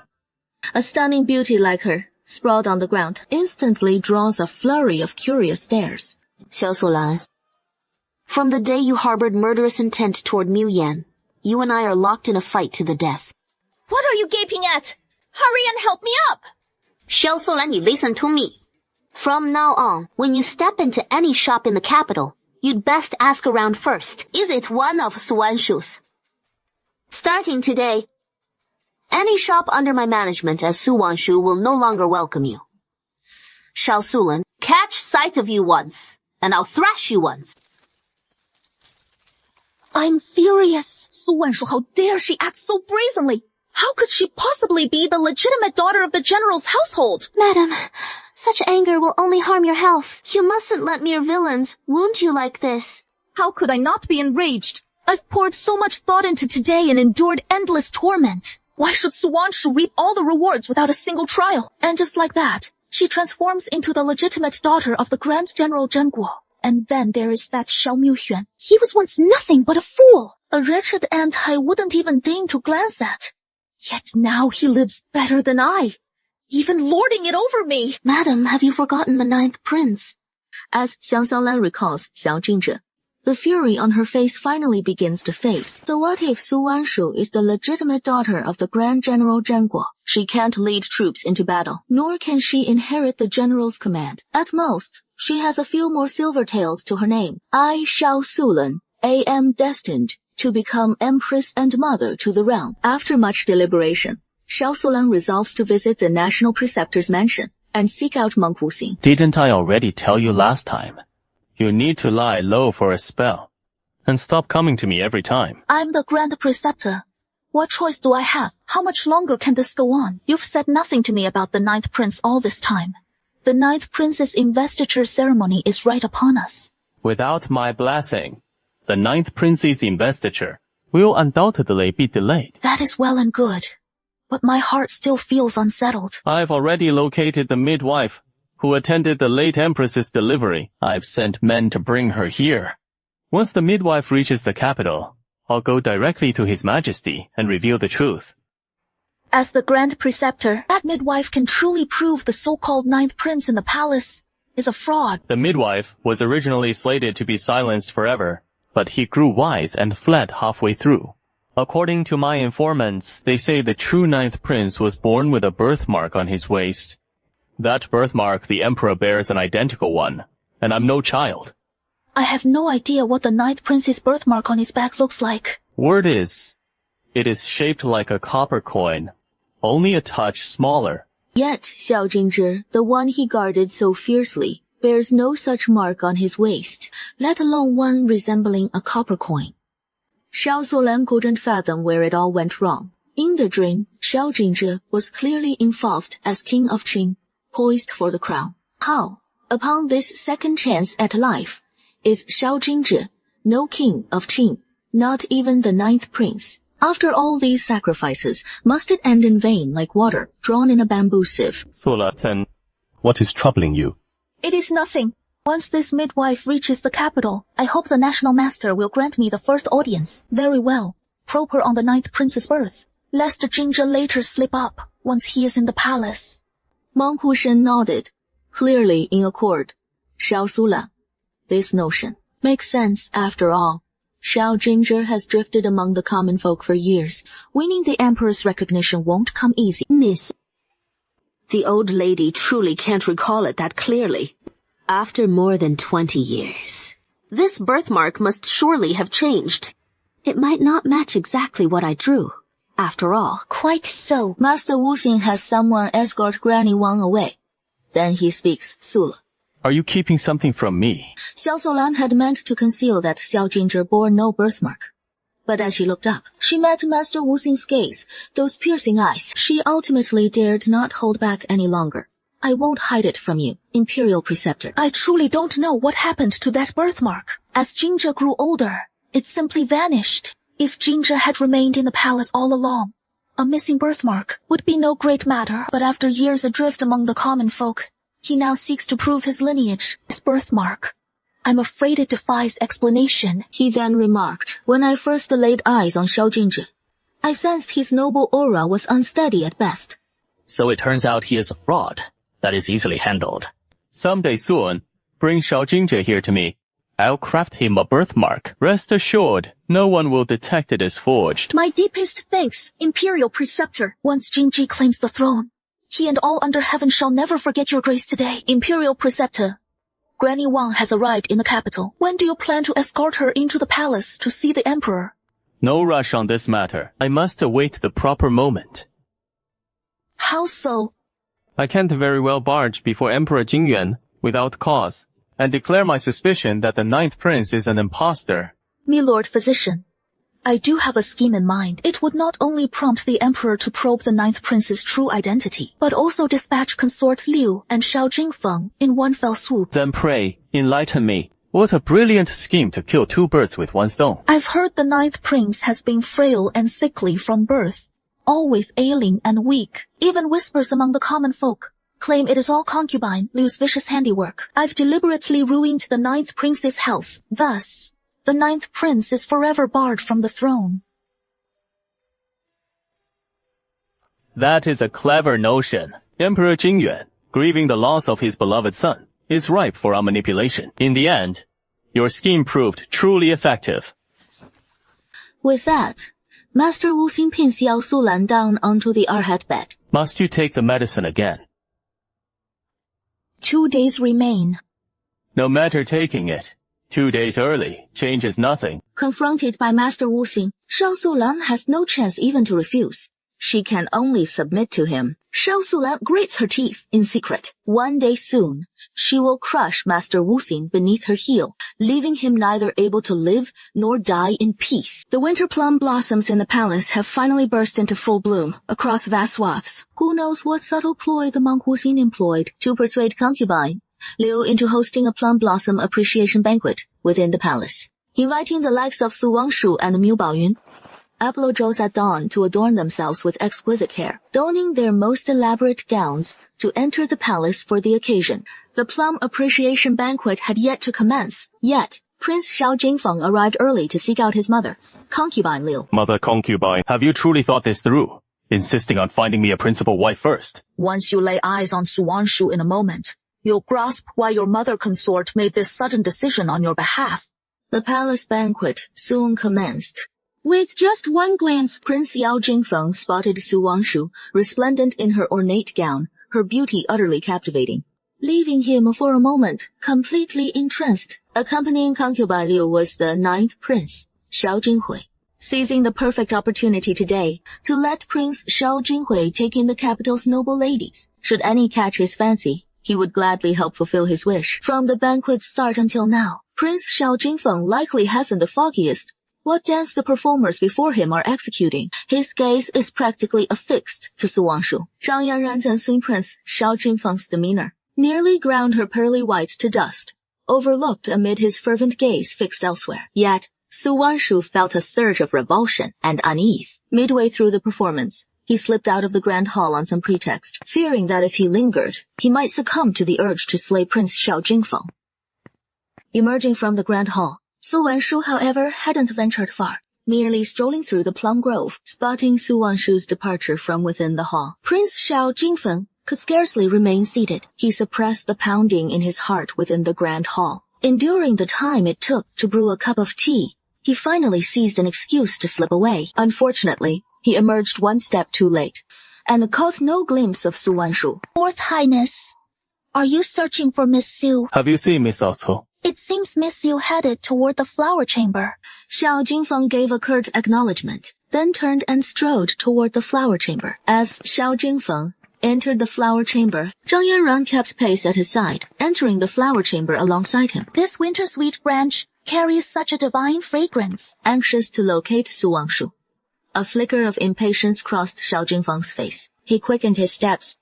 A stunning beauty like her, sprawled on the ground, instantly draws a flurry of curious stares. Xiao Sulan, from the day you harbored murderous intent toward Miu Yan, you and I are locked in a fight to the death. What are you gaping at? Hurry and help me up! Xiao Sulan, you listen to me. From now on, when you step into any shop in the capital, you'd best ask around first. Is it one of Su Wanshu's? Starting today, any shop under my management as Su Wanshu will no longer welcome you. Xiao Sulan, catch sight of you once, and I'll thrash you once. I'm furious. Su Wanshu, how dare she act so brazenly? How could she possibly be the legitimate daughter of the general's household? Madam, such anger will only harm your health. You mustn't let mere villains wound you like this. How could I not be enraged? I've poured so much thought into today and endured endless torment. Why should Su Wanshu reap all the rewards without a single trial? And just like that, she transforms into the legitimate daughter of the Grand General Zhen Guo. And then there is that Xiao Muxuan. He was once nothing but a fool, a wretched ant I wouldn't even deign to glance at. Yet now he lives better than I, even lording it over me. Madam, have you forgotten the 9th prince? As Xiang Xiaolan recalls Xiao Jingzhe, the fury on her face finally begins to fade. So what if Su Wanshu is the legitimate daughter of the Grand General Zhen Guo? She can't lead troops into battle, nor can she inherit the general's command. At most, she has a few more silver taels to her name. I, Xiao Sulan, am destined to become empress and mother to the realm. After much deliberation, Xiao Sulan resolves to visit the national preceptor's mansion and seek out monk Wu Xing. Didn't I already tell you last time? You need to lie low for a spell. and stop coming to me every time. I'm the Grand Preceptor. What choice do I have? How much longer can this go on? You've said nothing to me about the Ninth Prince all this time. The Ninth Prince's investiture ceremony is right upon us. Without my blessing, the Ninth Prince's investiture will undoubtedly be delayed. That is well and good, but my heart still feels unsettled. I've already located the midwife who attended the late Empress's delivery. I've sent men to bring her here. Once the midwife reaches the capital, I'll go directly to His Majesty and reveal the truth. As the Grand Preceptor, that midwife can truly prove the so-called Ninth Prince in the palace is a fraud. The midwife was originally slated to be silenced forever, but he grew wise and fled halfway through. According to my informants, they say the true Ninth Prince was born with a birthmark on his waist. That birthmark the Emperor bears an identical one, and I'm no child. I have no idea what the Ninth Prince's birthmark on his back looks like. Word is, it is shaped like a copper coin, only a touch smaller. Yet Xiao Jingzhi, the one he guarded so fiercely, bears no such mark on his waist, let alone one resembling a copper coin. Xiao Sulan couldn't fathom where it all went wrong. In the dream, Xiao Jingzhi was clearly involved as king of Qin, poised for the crown. How, upon this second chance at life, is Xiao Jingzhi no king of Qin, not even the Ninth Prince? After all these sacrifices, must it end in vain like water drawn in a bamboo sieve? Sula-ten, what is troubling you? It is nothing. Once this midwife reaches the capital, I hope the National Master will grant me the first audience. Very well. Probe her on the Ninth Prince's birth, lest Jingzhi later slip up once he is in the palace. Monk Hushen nodded, clearly in accord. Xiao Sulan. This notion makes sense after all. Xiao Jingzhi has drifted among the common folk for years. Winning the Emperor's recognition won't come easy. Miss, the old lady truly can't recall it that clearly. After more than 20 years, this birthmark must surely have changed. It might not match exactly what I drew, after all. Quite so. Master Wu Xing has someone escort Granny Wang away. Then he speaks Sula. Are you keeping something from me? Xiao Sulan had meant to conceal that Xiao Jingzhi bore no birthmark. But as she looked up, she met Master Wu Xing's gaze, those piercing eyes. She ultimately dared not hold back any longer. I won't hide it from you, Imperial Preceptor. I truly don't know what happened to that birthmark. As Jingzhi grew older, it simply vanished. If Jingzhi had remained in the palace all along, a missing birthmark would be no great matter. But after years adrift among the common folk, he now seeks to prove his lineage, his birthmark. I'm afraid it defies explanation. He then remarked, when I first laid eyes on Xiao Jingzhi, I sensed his noble aura was unsteady at best. So it turns out he is a fraud. That is easily handled. Someday soon, bring Xiao Jingzhi here to me. I'll craft him a birthmark. Rest assured, no one will detect it as forged. My deepest thanks, Imperial Preceptor. Once Jingzhi claims the throne, he and all under heaven shall never forget your grace today. Imperial Preceptor, Granny Wang has arrived in the capital. When do you plan to escort her into the palace to see the Emperor? No rush on this matter. I must await the proper moment. How so? I can't very well barge before Emperor Jingyuan without cause and declare my suspicion that the Ninth Prince is an impostor. Milord Physician, I do have a scheme in mind. It would not only prompt the Emperor to probe the Ninth Prince's true identity, but also dispatch Consort Liu and Xiao Jingfeng in one fell swoop. Then pray, enlighten me. What a brilliant scheme to kill two birds with one stone. I've heard the Ninth Prince has been frail and sickly from birth, always ailing and weak. Even whispers among the common folk claim it is all concubine Liu's vicious handiwork. I've deliberately ruined the Ninth Prince's health. Thus, the Ninth Prince is forever barred from the throne. That is a clever notion. Emperor Jingyuan, grieving the loss of his beloved son, is ripe for our manipulation. In the end, your scheme proved truly effective. With that, Master Wu Xing pinned Xiao Sulan down onto the Arhat bed. Must you take the medicine again? 2 days remain. No matter taking it. 2 days early changes nothing. Confronted by Master Wu Xing, Xiao Sulan has no chance even to refuse. she can only submit to him. Xiao Sulan grits her teeth in secret. One day soon, she will crush Master Wu Xin beneath her heel, leaving him neither able to live nor die in peace. The winter plum blossoms in the palace have finally burst into full bloom across vast swaths. Who knows what subtle ploy the monk Wu Xin employed to persuade concubine Liu into hosting a plum blossom appreciation banquet within the palace, inviting the likes of Su Wangshu and Miu Baoyun. Apollo rose at dawn to adorn themselves with exquisite hair, donning their most elaborate gowns to enter the palace for the occasion. The plum appreciation banquet had yet to commence, yet Prince Xiao Jingfeng arrived early to seek out his mother, concubine Liu. Mother concubine, have you truly thought this through, insisting on finding me a principal wife first? Once you lay eyes on Su Wangshu in a moment, you'll grasp why your mother consort made this sudden decision on your behalf. The palace banquet soon commenced. With just one glance, Prince Yao Jingfeng spotted Su Wangshu, resplendent in her ornate gown, her beauty utterly captivating, leaving him for a moment completely entranced. Accompanying concubine Liu was the 9th prince, Xiao Jinghui. Seizing the perfect opportunity today to let Prince Xiao Jinghui take in the capital's noble ladies. Should any catch his fancy, he would gladly help fulfill his wish. From the banquet's start until now, Prince Xiao Jingfeng likely hasn't the foggiest what dance the performers before him are executing. His gaze is practically affixed to Su Wangshu. Zhang Yanran's and Swing Prince Xiao Jingfeng's demeanor nearly ground her pearly whites to dust, overlooked amid his fervent gaze fixed elsewhere. Yet, Su Wangshu felt a surge of revulsion and unease. Midway through the performance, he slipped out of the grand hall on some pretext, fearing that if he lingered, he might succumb to the urge to slay Prince Xiao Jingfeng. Emerging from the grand hall, Su Wangshu, however, hadn't ventured far, merely strolling through the plum grove, spotting Su Wangshu's departure from within the hall. Prince Xiao Jingfeng could scarcely remain seated. He suppressed the pounding in his heart within the grand hall. Enduring the time it took to brew a cup of tea, he finally seized an excuse to slip away. Unfortunately, he emerged one step too late, and caught no glimpse of Su Wangshu. Fourth Highness, are you searching for Miss Xu? Have you seen Miss Cao Cao? It seems Miss Xu headed toward the flower chamber. Xiao Jingfeng gave a curt acknowledgement, then turned and strode toward the flower chamber. As Xiao Jingfeng entered the flower chamber, Zhang Yanran kept pace at his side, entering the flower chamber alongside him. This winter sweet branch carries such a divine fragrance. Anxious to locate Su Wangshu, a flicker of impatience crossed Xiao Jingfeng's face. He quickened his steps,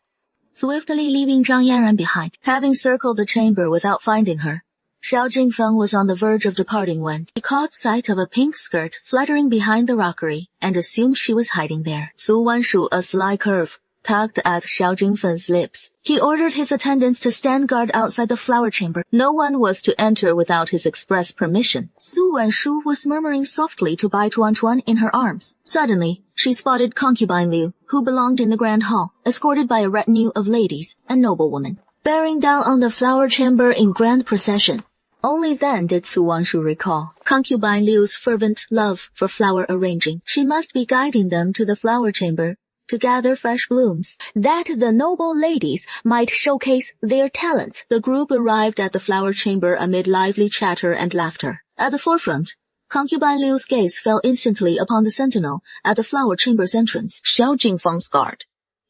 swiftly leaving Zhang Yanran behind. Having circled the chamber without finding her, Xiao Jingfeng was on the verge of departing when he caught sight of a pink skirt fluttering behind the rockery and assumed she was hiding there. Su Wangshu, a sly curve, tugged at Xiao Jingfeng's lips. He ordered his attendants to stand guard outside the flower chamber. No one was to enter without his express permission. Su Wangshu was murmuring softly to Bai Chuan in her arms. Suddenly, she spotted concubine Liu, who belonged in the grand hall, escorted by a retinue of ladies and noblewomen, bearing down on the flower chamber in grand procession. Only then did Su Wangshu recall concubine Liu's fervent love for flower arranging. She must be guiding them to the flower chamber to gather fresh blooms, that the noble ladies might showcase their talents. The group arrived at the flower chamber amid lively chatter and laughter. At the forefront, concubine Liu's gaze fell instantly upon the sentinel at the flower chamber's entrance. Xiao Jingfeng's guard.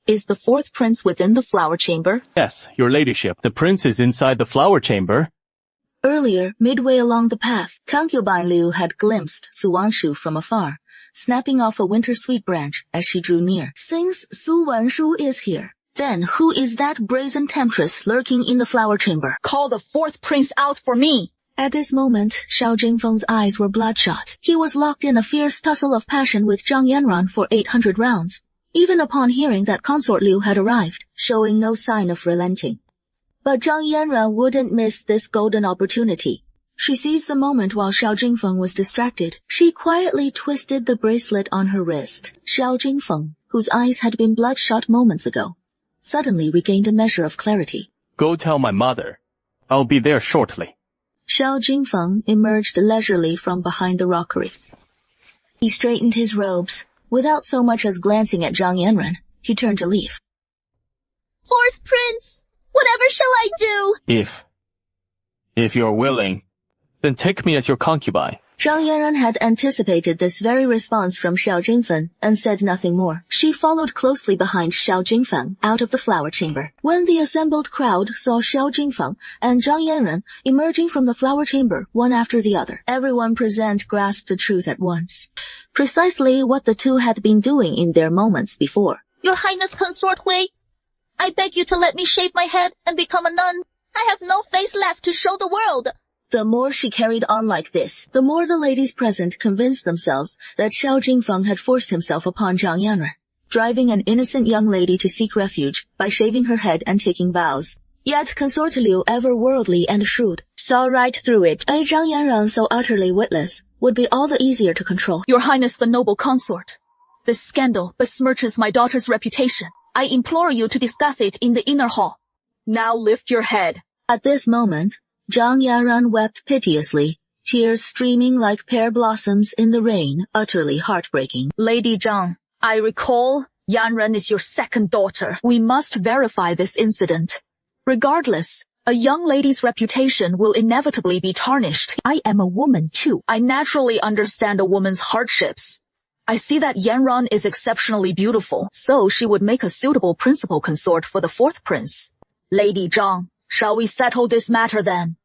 Is the 4th prince within the flower chamber? Yes, your ladyship. The prince is inside the flower chamber. Earlier, midway along the path, concubine Liu had glimpsed Su Wangshu from afar, snapping off a winter sweet branch as she drew near. Since Su Wangshu is here, then who is that brazen temptress lurking in the flower chamber? Call the 4th prince out for me! At this moment, Xiao Jingfeng's eyes were bloodshot. He was locked in a fierce tussle of passion with Zhang Yanran for 800 rounds, even upon hearing that Consort Liu had arrived, showing no sign of relenting. But Zhang Yanran wouldn't miss this golden opportunity. She seized the moment while Xiao Jingfeng was distracted. She quietly twisted the bracelet on her wrist. Xiao Jingfeng, whose eyes had been bloodshot moments ago, suddenly regained a measure of clarity. Go tell my mother. I'll be there shortly. Xiao Jingfeng emerged leisurely from behind the rockery. He straightened his robes. Without so much as glancing at Zhang Yanran, he turned to leave. 4th prince! Whatever shall I do? If you're willing, then take me as your concubine. Zhang Yanran had anticipated this very response from Xiao Jingfen and said nothing more. She followed closely behind Xiao Jingfeng out of the flower chamber. When the assembled crowd saw Xiao Jingfeng and Zhang Yanran emerging from the flower chamber one after the other, everyone present grasped the truth at once. Precisely what the two had been doing in their moments before. Your Highness Consort Wei, I beg you to let me shave my head and become a nun. I have no face left to show the world. The more she carried on like this, the more the ladies present convinced themselves that Xiao Jingfeng had forced himself upon Zhang Yanran, driving an innocent young lady to seek refuge by shaving her head and taking vows. Yet Consort Liu, ever worldly and shrewd, saw right through it. A Zhang Yanran so utterly witless would be all the easier to control. Your Highness the noble consort, this scandal besmirches my daughter's reputation. I implore you to discuss it in the inner hall. Now lift your head. At this moment, Zhang Yanran wept piteously, tears streaming like pear blossoms in the rain, utterly heartbreaking. Lady Zhang, I recall Yanran is your second daughter. We must verify this incident. Regardless, a young lady's reputation will inevitably be tarnished. I am a woman too. I naturally understand a woman's hardships. I see that Yanran is exceptionally beautiful, so she would make a suitable principal consort for the fourth prince. Lady Zhang, shall we settle this matter then?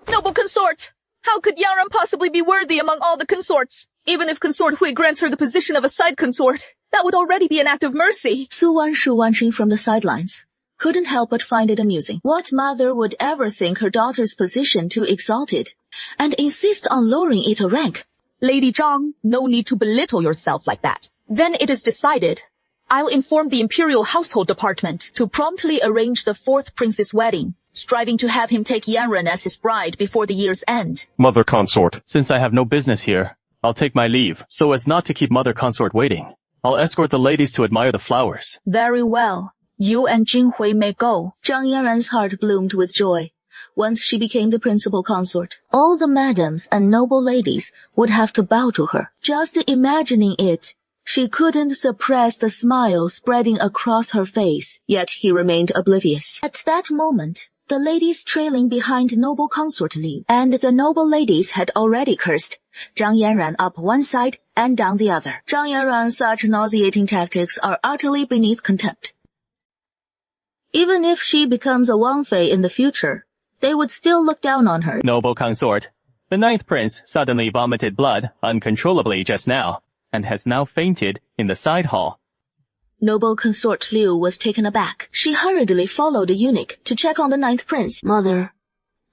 Noble consort! How could Yanran possibly be worthy among all the consorts? Even if Consort Hui grants her the position of a side consort, that would already be an act of mercy. Su Wanshu watching from the sidelines couldn't help but find it amusing. What mother would ever think her daughter's position too exalted and insist on lowering it a rank? Lady Zhang, no need to belittle yourself like that. Then it is decided. I'll inform the Imperial Household Department to promptly arrange the fourth prince's wedding, striving to have him take Yanran as his bride before the year's end. Mother Consort, since I have no business here, I'll take my leave, so as not to keep Mother Consort waiting. I'll escort the ladies to admire the flowers. Very well. You and Jinghui may go. Zhang Yanran's heart bloomed with joy. Once she became the principal consort, all the madams and noble ladies would have to bow to her. Just imagining it, she couldn't suppress the smile spreading across her face, yet he remained oblivious. At that moment, the ladies trailing behind noble consort Li and the noble ladies had already cursed Zhang Yanran up one side and down the other. Zhang Yanran's such nauseating tactics are utterly beneath contempt. Even if she becomes a Wang Fei in the future, they would still look down on her. Noble consort, the ninth prince suddenly vomited blood uncontrollably just now, and has now fainted in the side hall. Noble consort Liu was taken aback. She hurriedly followed the eunuch to check on the ninth prince. Mother,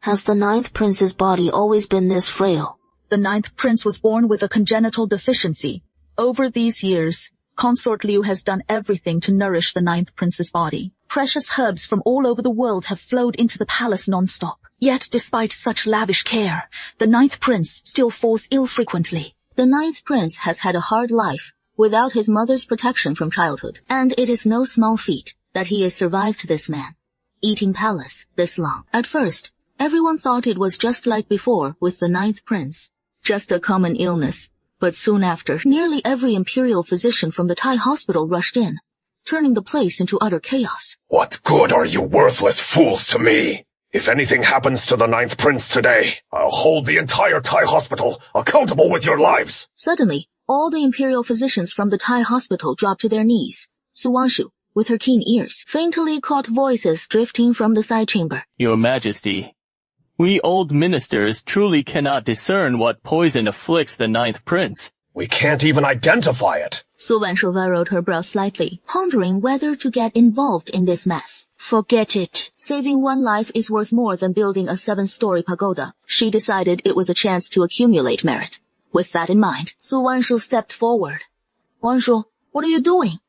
has the ninth prince's body always been this frail? The ninth prince was born with a congenital deficiency. Over these years, Consort Liu has done everything to nourish the ninth prince's body. Precious herbs from all over the world have flowed into the palace non-stop. Yet despite such lavish care, the ninth prince still falls ill frequently. The ninth prince has had a hard life without his mother's protection from childhood, and it is no small feat that he has survived this man, eating palace this long. At first, everyone thought it was just like before with the ninth prince, just a common illness. But soon after, nearly every imperial physician from the Tai hospital rushed in, turning the place into utter chaos. What good are you worthless fools to me? If anything happens to the ninth prince today, I'll hold the entire Tai hospital accountable with your lives. Suddenly, all the imperial physicians from the Tai hospital dropped to their knees. Su Wanshu, with her keen ears, faintly caught voices drifting from the side chamber. Your Majesty, we old ministers truly cannot discern what poison afflicts the ninth prince. We can't even identify it. Su Wanshu furrowed her brow slightly, pondering whether to get involved in this mess. Forget it. Saving one life is worth more than building a 7-story pagoda. She decided it was a chance to accumulate merit. With that in mind, Su Wanshu stepped forward. Wanshu, what are you doing?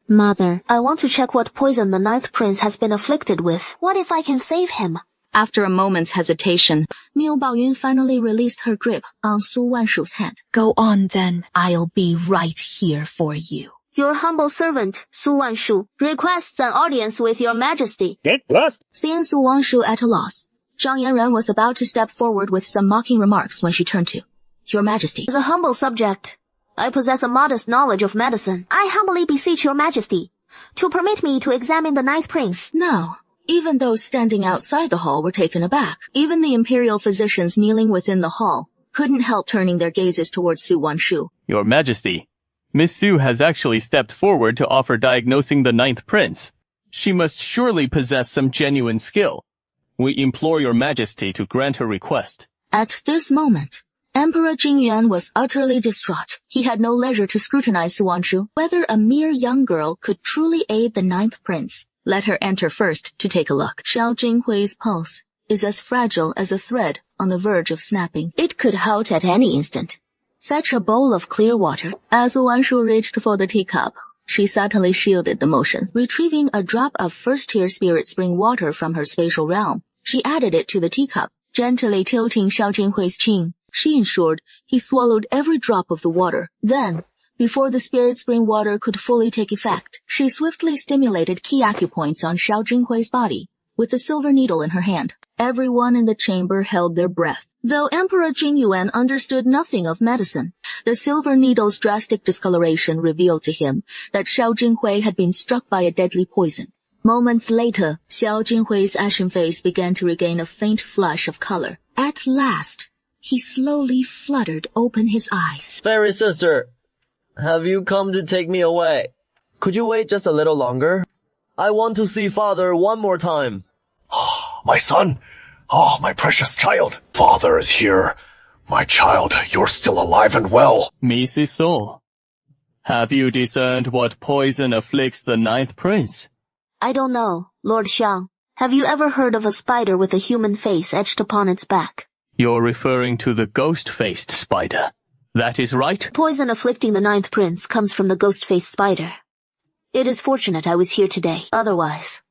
Mother, I want to check what poison the ninth prince has been afflicted with. What if I can save him? After a moment's hesitation, Miu Baoyun finally released her grip on Su Wanshu's hand. Go on then. I'll be right here for you. Your humble servant, Su Wanshu, requests an audience with your majesty. Get lost. Seeing Su Wanshu at a loss, Zhang Yanran was about to step forward with some mocking remarks when she turned to, Your Majesty. As a humble subject, I possess a modest knowledge of medicine. I humbly beseech your majesty to permit me to examine the ninth prince. Now, even those standing outside the hall were taken aback. Even the imperial physicians kneeling within the hall couldn't help turning their gazes towards Su Wanshu. Your Majesty, Miss Su has actually stepped forward to offer diagnosing the ninth prince. She must surely possess some genuine skill. We implore your Majesty to grant her request. At this moment, Emperor Jingyuan was utterly distraught. He had no leisure to scrutinize Su Wanshu, whether a mere young girl could truly aid the ninth prince. Let her enter first to take a look. Xiao Jinghui's pulse is as fragile as a thread on the verge of snapping. It could halt at any instant. Fetch a bowl of clear water. As Su Wanshu reached for the teacup, she subtly shielded the motion. Retrieving a drop of first-tier spirit spring water from her spatial realm, she added it to the teacup, gently tilting Xiao Jinghui's chin. She ensured he swallowed every drop of the water. Then, before the spirit spring water could fully take effect, she swiftly stimulated key acupoints on Xiao Jinghui's body, with the silver needle in her hand. Everyone in the chamber held their breath. Though Emperor Jingyuan understood nothing of medicine, the silver needle's drastic discoloration revealed to him that Xiao Jinghui had been struck by a deadly poison. Moments later, Xiao Jinghui's ashen face began to regain a faint flush of color. At last, he slowly fluttered open his eyes. Fairy sister, have you come to take me away? Could you wait just a little longer? I want to see father one more time. My son? Oh, my precious child. Father is here. My child, you're still alive and well. Mrs. Soul, have you discerned what poison afflicts the ninth prince? I don't know, Lord Xiang. Have you ever heard of a spider with a human face etched upon its back? You're referring to the ghost-faced spider. That is right? Poison afflicting the ninth prince comes from the ghost-faced spider. It is fortunate I was here today. Otherwise,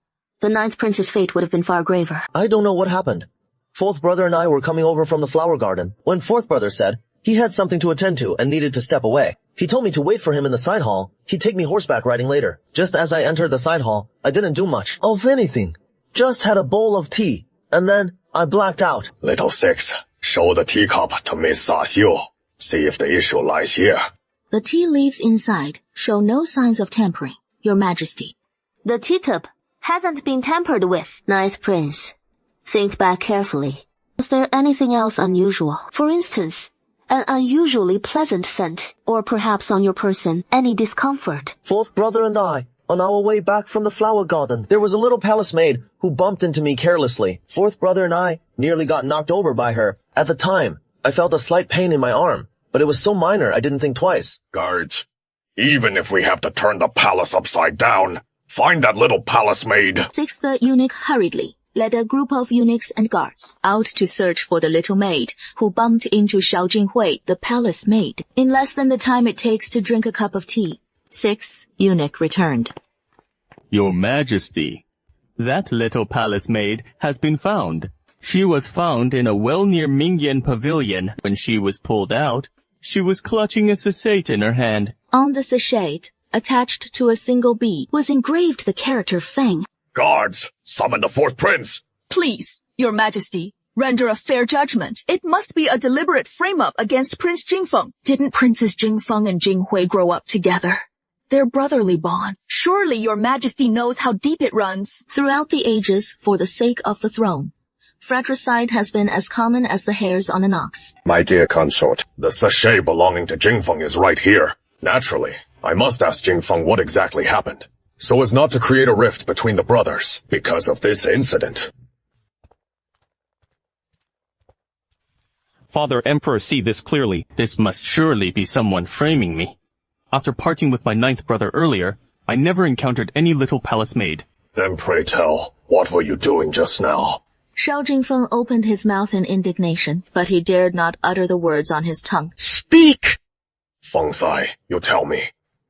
the ninth prince's fate would have been far graver. I don't know what happened. Fourth brother and I were coming over from the flower garden when fourth brother said he had something to attend to and needed to step away. He told me to wait for him in the side hall. He'd take me horseback riding later. Just as I entered the side hall, I didn't do much, of anything. Just had a bowl of tea, and then I blacked out. Little Six, show the teacup to Miss Sa Xiu. See if the issue lies here. The tea leaves inside show no signs of tampering, Your Majesty. The teacup hasn't been tampered with. Ninth prince, think back carefully. Is there anything else unusual? For instance, an unusually pleasant scent, or perhaps on your person, any discomfort? Fourth brother and I, on our way back from the flower garden, there was a little palace maid who bumped into me carelessly. Fourth brother and I nearly got knocked over by her. At the time, I felt a slight pain in my arm, but it was so minor I didn't think twice. Guards, even if we have to turn the palace upside down, find that little palace maid. Six the eunuch hurriedly led a group of eunuchs and guards out to search for the little maid who bumped into Xiao Jinghui, the palace maid. In less than the time it takes to drink a cup of tea, Sixth eunuch returned. Your Majesty, that little palace maid has been found. She was found in a well near Mingyan Pavilion. When she was pulled out, she was clutching a sachet in her hand. On the sachet, attached to a single bead, was engraved the character Feng. Guards, summon the fourth prince. Please, Your Majesty, render a fair judgment. It must be a deliberate frame-up against Prince Jingfeng. Didn't Princes Jingfeng and Jinghui grow up together? Their brotherly bond. Surely Your Majesty knows how deep it runs. Throughout the ages, for the sake of the throne, fratricide has been as common as the hairs on an ox. My dear consort, the sachet belonging to Jingfeng is right here. Naturally, I must ask Jingfeng what exactly happened, so as not to create a rift between the brothers because of this incident. Father Emperor, see this clearly. This must surely be someone framing me. After parting with my ninth brother earlier, I never encountered any little palace maid. Then pray tell, what were you doing just now? Xiao Jingfeng opened his mouth in indignation, but he dared not utter the words on his tongue. Speak! Feng Sai, you tell me,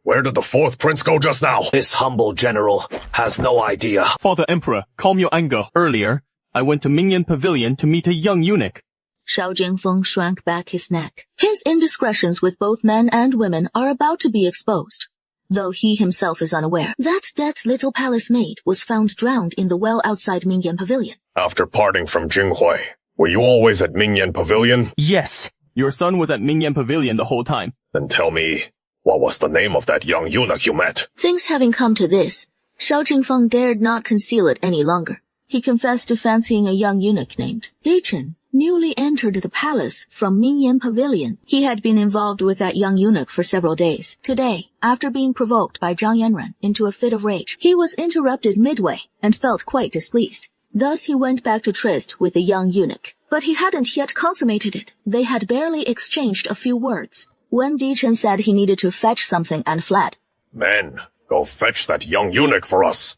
where did the fourth prince go just now? This humble general has no idea. Father Emperor, calm your anger. Earlier, I went to Mingyan Pavilion to meet a young eunuch. Xiao Jingfeng shrank back his neck. His indiscretions with both men and women are about to be exposed, though he himself is unaware. That dead little palace maid was found drowned in the well outside Mingyan Pavilion. After parting from Jinghui, were you always at Mingyan Pavilion? Yes. Your son was at Mingyan Pavilion the whole time. Then tell me, what was the name of that young eunuch you met? Things having come to this, Xiao Jingfeng dared not conceal it any longer. He confessed to fancying a young eunuch named Li Chen, newly entered the palace from Mingyan Pavilion. He had been involved with that young eunuch for several days. Today, after being provoked by Zhang Yanran into a fit of rage, he was interrupted midway and felt quite displeased. Thus he went back to tryst with the young eunuch. But he hadn't yet consummated it. They had barely exchanged a few words when Di Chen said he needed to fetch something and fled. Men, go fetch that young eunuch for us.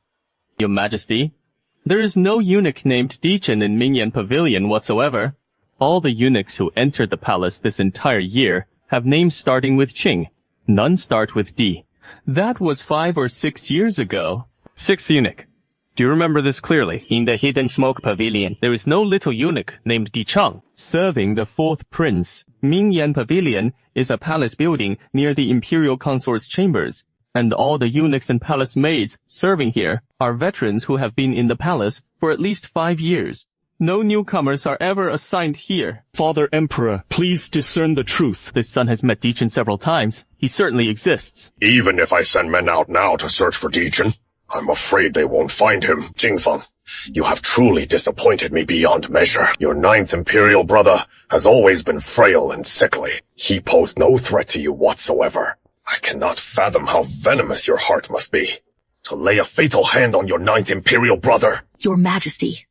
Your Majesty, there is no eunuch named Di Chen in Mingyan Pavilion whatsoever. All the eunuchs who entered the palace this entire year have names starting with Qing. None start with Di. That was 5 or 6 years ago. Sixth eunuch. Do you remember this clearly? In the Hidden Smoke Pavilion, there is no little eunuch named Di Chang serving the 4th prince. Mingyan Pavilion is a palace building near the imperial consort's chambers, and all the eunuchs and palace maids serving here are veterans who have been in the palace for at least 5 years. No newcomers are ever assigned here. Father Emperor, please discern the truth. This son has met Di Chen several times. He certainly exists. Even if I send men out now to search for Di Chen, I'm afraid they won't find him. Jingfeng, you have truly disappointed me beyond measure. Your 9th imperial brother has always been frail and sickly. He posed no threat to you whatsoever. I cannot fathom how venomous your heart must be. To lay a fatal hand on your 9th imperial brother. Your Majesty,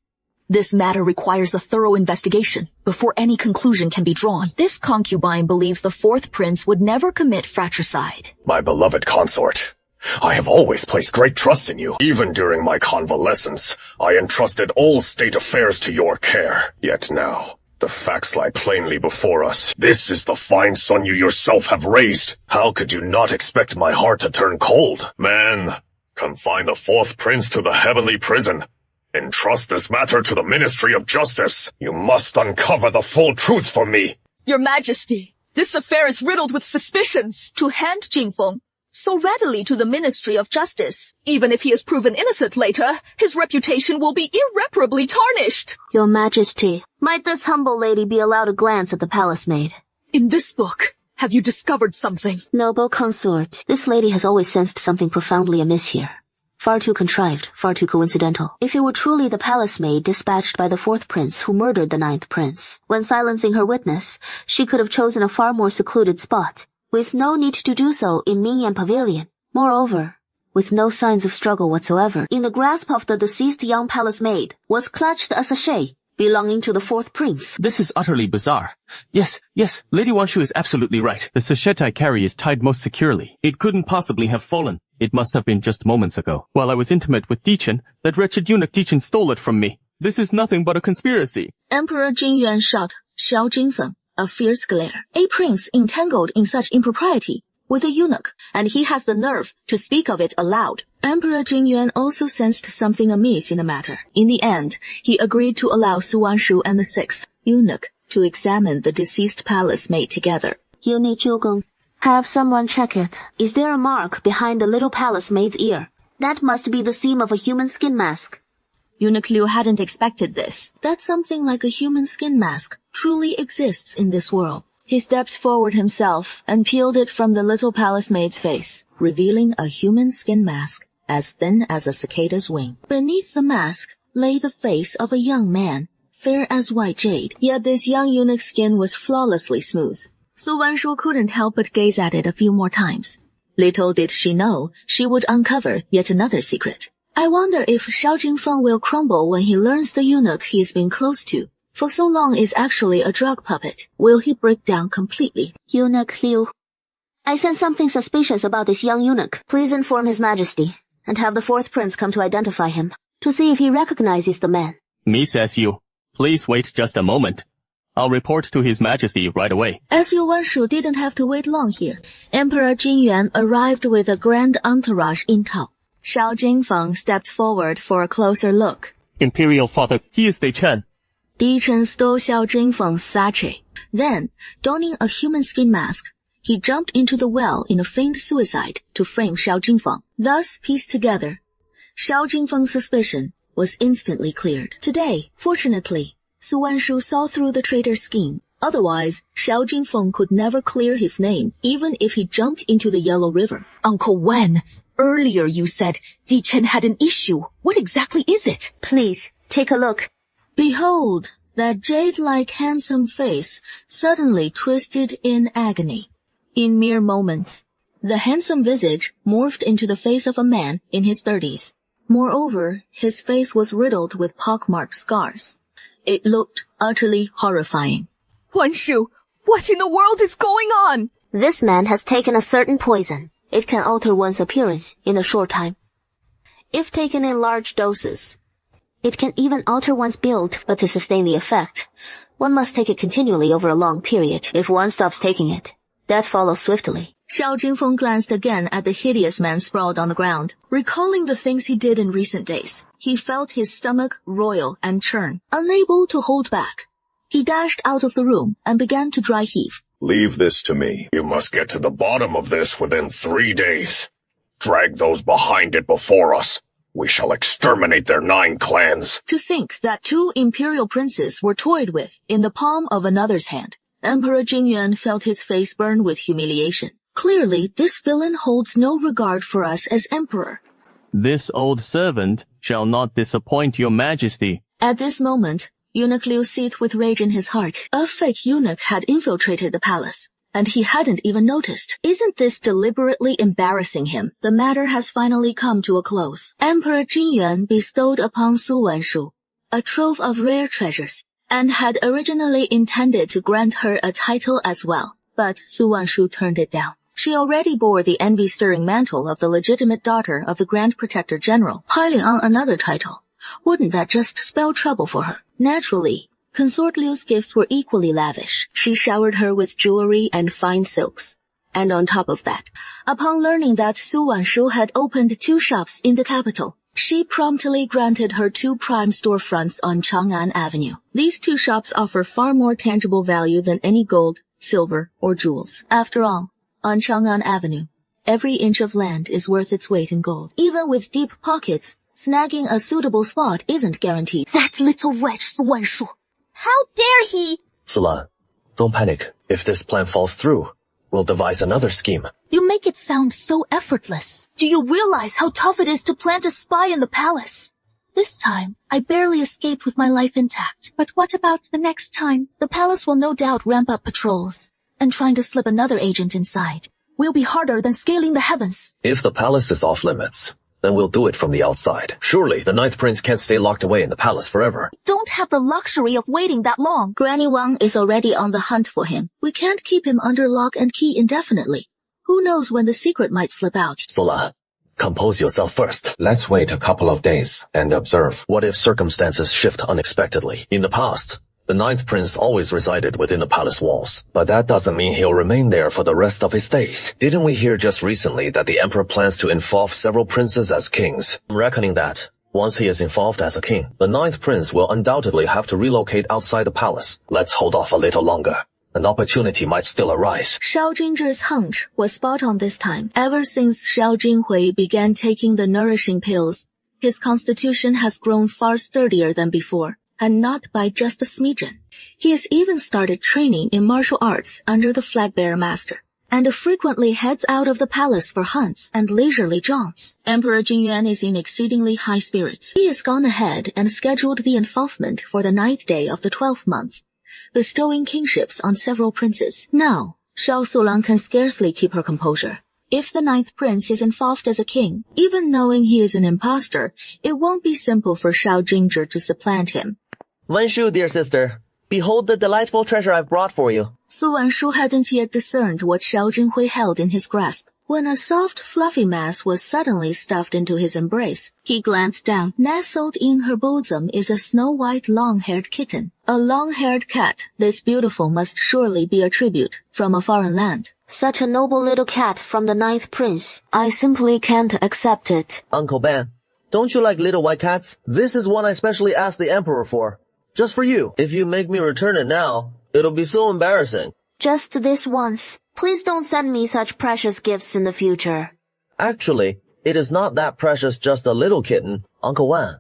this matter requires a thorough investigation before any conclusion can be drawn. This concubine believes the 4th prince would never commit fratricide. My beloved consort, I have always placed great trust in you. Even during my convalescence, I entrusted all state affairs to your care. Yet now, the facts lie plainly before us. This is the fine son you yourself have raised. How could you not expect my heart to turn cold? Man, confine the 4th prince to the heavenly prison. Entrust this matter to the Ministry of Justice. You must uncover the full truth for me. Your Majesty, this affair is riddled with suspicions. To hand Jingfeng so readily to the Ministry of Justice, even if he is proven innocent later, his reputation will be irreparably tarnished. Your Majesty, might this humble lady be allowed a glance at the palace maid? In this book, have you discovered something? Noble consort, this lady has always sensed something profoundly amiss here. Far too contrived, far too coincidental. If it were truly the palace maid dispatched by the 4th prince who murdered the 9th prince, when silencing her witness, she could have chosen a far more secluded spot, with no need to do so in Mingyan Pavilion. Moreover, with no signs of struggle whatsoever, in the grasp of the deceased young palace maid was clutched a sachet belonging to the 4th prince. This is utterly bizarre. Yes, Lady Wanshu is absolutely right. The sachet I carry is tied most securely. It couldn't possibly have fallen. It must have been just moments ago. While I was intimate with Di Chen, that wretched eunuch Di Chen stole it from me. This is nothing but a conspiracy. Emperor Jingyuan shot Xiao Jingfeng a fierce glare. A prince entangled in such impropriety with a eunuch, and he has the nerve to speak of it aloud. Emperor Jingyuan also sensed something amiss in the matter. In the end, he agreed to allow Su Wanshu and the 6th eunuch to examine the deceased palace maid together. Eunuch Zhuge, have someone check it. Is there a mark behind the little palace maid's ear? That must be the seam of a human skin mask. Eunuch Liu hadn't expected this. That something like a human skin mask truly exists in this world. He stepped forward himself and peeled it from the little palace maid's face, revealing a human skin mask as thin as a cicada's wing. Beneath the mask lay the face of a young man, fair as white jade, yet this young eunuch's skin was flawlessly smooth. Su Wanshu couldn't help but gaze at it a few more times. Little did she know she would uncover yet another secret. I wonder if Xiao Jingfeng will crumble when he learns the eunuch he's been close to for so long is actually a drug puppet. Will he break down completely? Eunuch Liu, I sense something suspicious about this young eunuch. Please inform His Majesty, and have the 4th prince come to identify him, to see if he recognizes the man. Miss Su, please wait just a moment. I'll report to His Majesty right away. Su Wanshu didn't have to wait long here. Emperor Jingyuan arrived with a grand entourage in tow. Xiao Jingfeng stepped forward for a closer look. Imperial Father, he is Di Chen. Di Chen stole Xiao Jingfeng's sachet. Then, donning a human skin mask, he jumped into the well in a feigned suicide to frame Xiao Jingfeng. Thus pieced together, Xiao Jingfeng's suspicion was instantly cleared. Today, fortunately, Su Wanshu saw through the traitor's scheme. Otherwise, Xiao Jingfeng could never clear his name, even if he jumped into the Yellow River. Uncle Wen, earlier you said Di Chen had an issue. What exactly is it? Please, take a look. Behold, That jade-like handsome face suddenly twisted in agony. In mere moments, the handsome visage morphed into the face of a man in his 30s. Moreover, his face was riddled with pockmarked scars. It looked utterly horrifying. Wan Shu, what in the world is going on? This man has taken a certain poison. It can alter one's appearance in a short time. If taken in large doses, it can even alter one's build, but to sustain the effect, one must take it continually over a long period. If one stops taking it, death follows swiftly. Xiao Jingfeng glanced again at the hideous man sprawled on the ground. Recalling the things he did in recent days, he felt his stomach roil and churn, unable to hold back. He dashed out of the room and began to dry heave. Leave this to me. You must get to the bottom of this within 3 days. Drag those behind it before us. We shall exterminate their 9 clans. To think that 2 imperial princes were toyed with in the palm of another's hand. Emperor Jingyuan felt his face burn with humiliation. Clearly, this villain holds no regard for us as emperor. This old servant shall not disappoint your majesty. At this moment, Eunuch Liu seethed with rage in his heart. A fake eunuch had infiltrated the palace, and he hadn't even noticed. Isn't this deliberately embarrassing him? The matter has finally come to a close. Emperor Jingyuan bestowed upon Su Wanshu a trove of rare treasures, and had originally intended to grant her a title as well. But Su Wanshu turned it down. She already bore the envy-stirring mantle of the legitimate daughter of the Grand Protector General. Piling on another title, wouldn't that just spell trouble for her? Naturally, Consort Liu's gifts were equally lavish. She showered her with jewelry and fine silks. And on top of that, upon learning that Su Wanshu had opened 2 shops in the capital, she promptly granted her 2 prime storefronts on Chang'an Avenue. These 2 shops offer far more tangible value than any gold, silver, or jewels. After all, on Chang'an Avenue, every inch of land is worth its weight in gold. Even with deep pockets, snagging a suitable spot isn't guaranteed. That little wretch, Su Wanshu. How dare he? Silan, don't panic. If this plan falls through, we'll devise another scheme. You make it sound so effortless. Do you realize how tough it is to plant a spy in the palace? This time, I barely escaped with my life intact. But what about the next time? The palace will no doubt ramp up patrols, and trying to slip another agent inside will be harder than scaling the heavens. If the palace is off limits, then we'll do it from the outside. Surely the 9th prince can't stay locked away in the palace forever. Don't have the luxury of waiting that long. Granny Wang is already on the hunt for him. We can't keep him under lock and key indefinitely. Who knows when the secret might slip out? Sola, compose yourself first. Let's wait a couple of days and observe. What if circumstances shift unexpectedly? In the past, the 9th prince always resided within the palace walls, but that doesn't mean he'll remain there for the rest of his days. Didn't we hear just recently that the emperor plans to involve several princes as kings? I'm reckoning that, once he is involved as a king, the 9th prince will undoubtedly have to relocate outside the palace. Let's hold off a little longer. An opportunity might still arise. Xiao Jingzhi's hunch was spot on this time. Ever since Xiao Jinghui began taking the nourishing pills, his constitution has grown far sturdier than before. And not by just a smidgen. He has even started training in martial arts under the flag-bearer master, and frequently heads out of the palace for hunts and leisurely jaunts. Emperor Jingyuan is in exceedingly high spirits. He has gone ahead and scheduled the involvement for the 9th day of the 12th month, bestowing kingships on several princes. Now, Xiao Sulang can scarcely keep her composure. If the 9th prince is involved as a king, even knowing he is an impostor, it won't be simple for Xiao Jingzhi to supplant him. Wanshu, dear sister, behold the delightful treasure I've brought for you. Su Wanshu hadn't yet discerned what Xiao Jinghui held in his grasp, when a soft, fluffy mass was suddenly stuffed into his embrace. He glanced down. Nestled in her bosom is a snow-white, long-haired kitten. A long-haired cat, this beautiful must surely be a tribute from a foreign land. Such a noble little cat from the 9th prince. I simply can't accept it. Uncle Ben, don't you like little white cats? This is one I specially asked the emperor for. Just for you. If you make me return it now, it'll be so embarrassing. Just this once. Please don't send me such precious gifts in the future. Actually, it is not that precious, just a little kitten. Uncle Wan,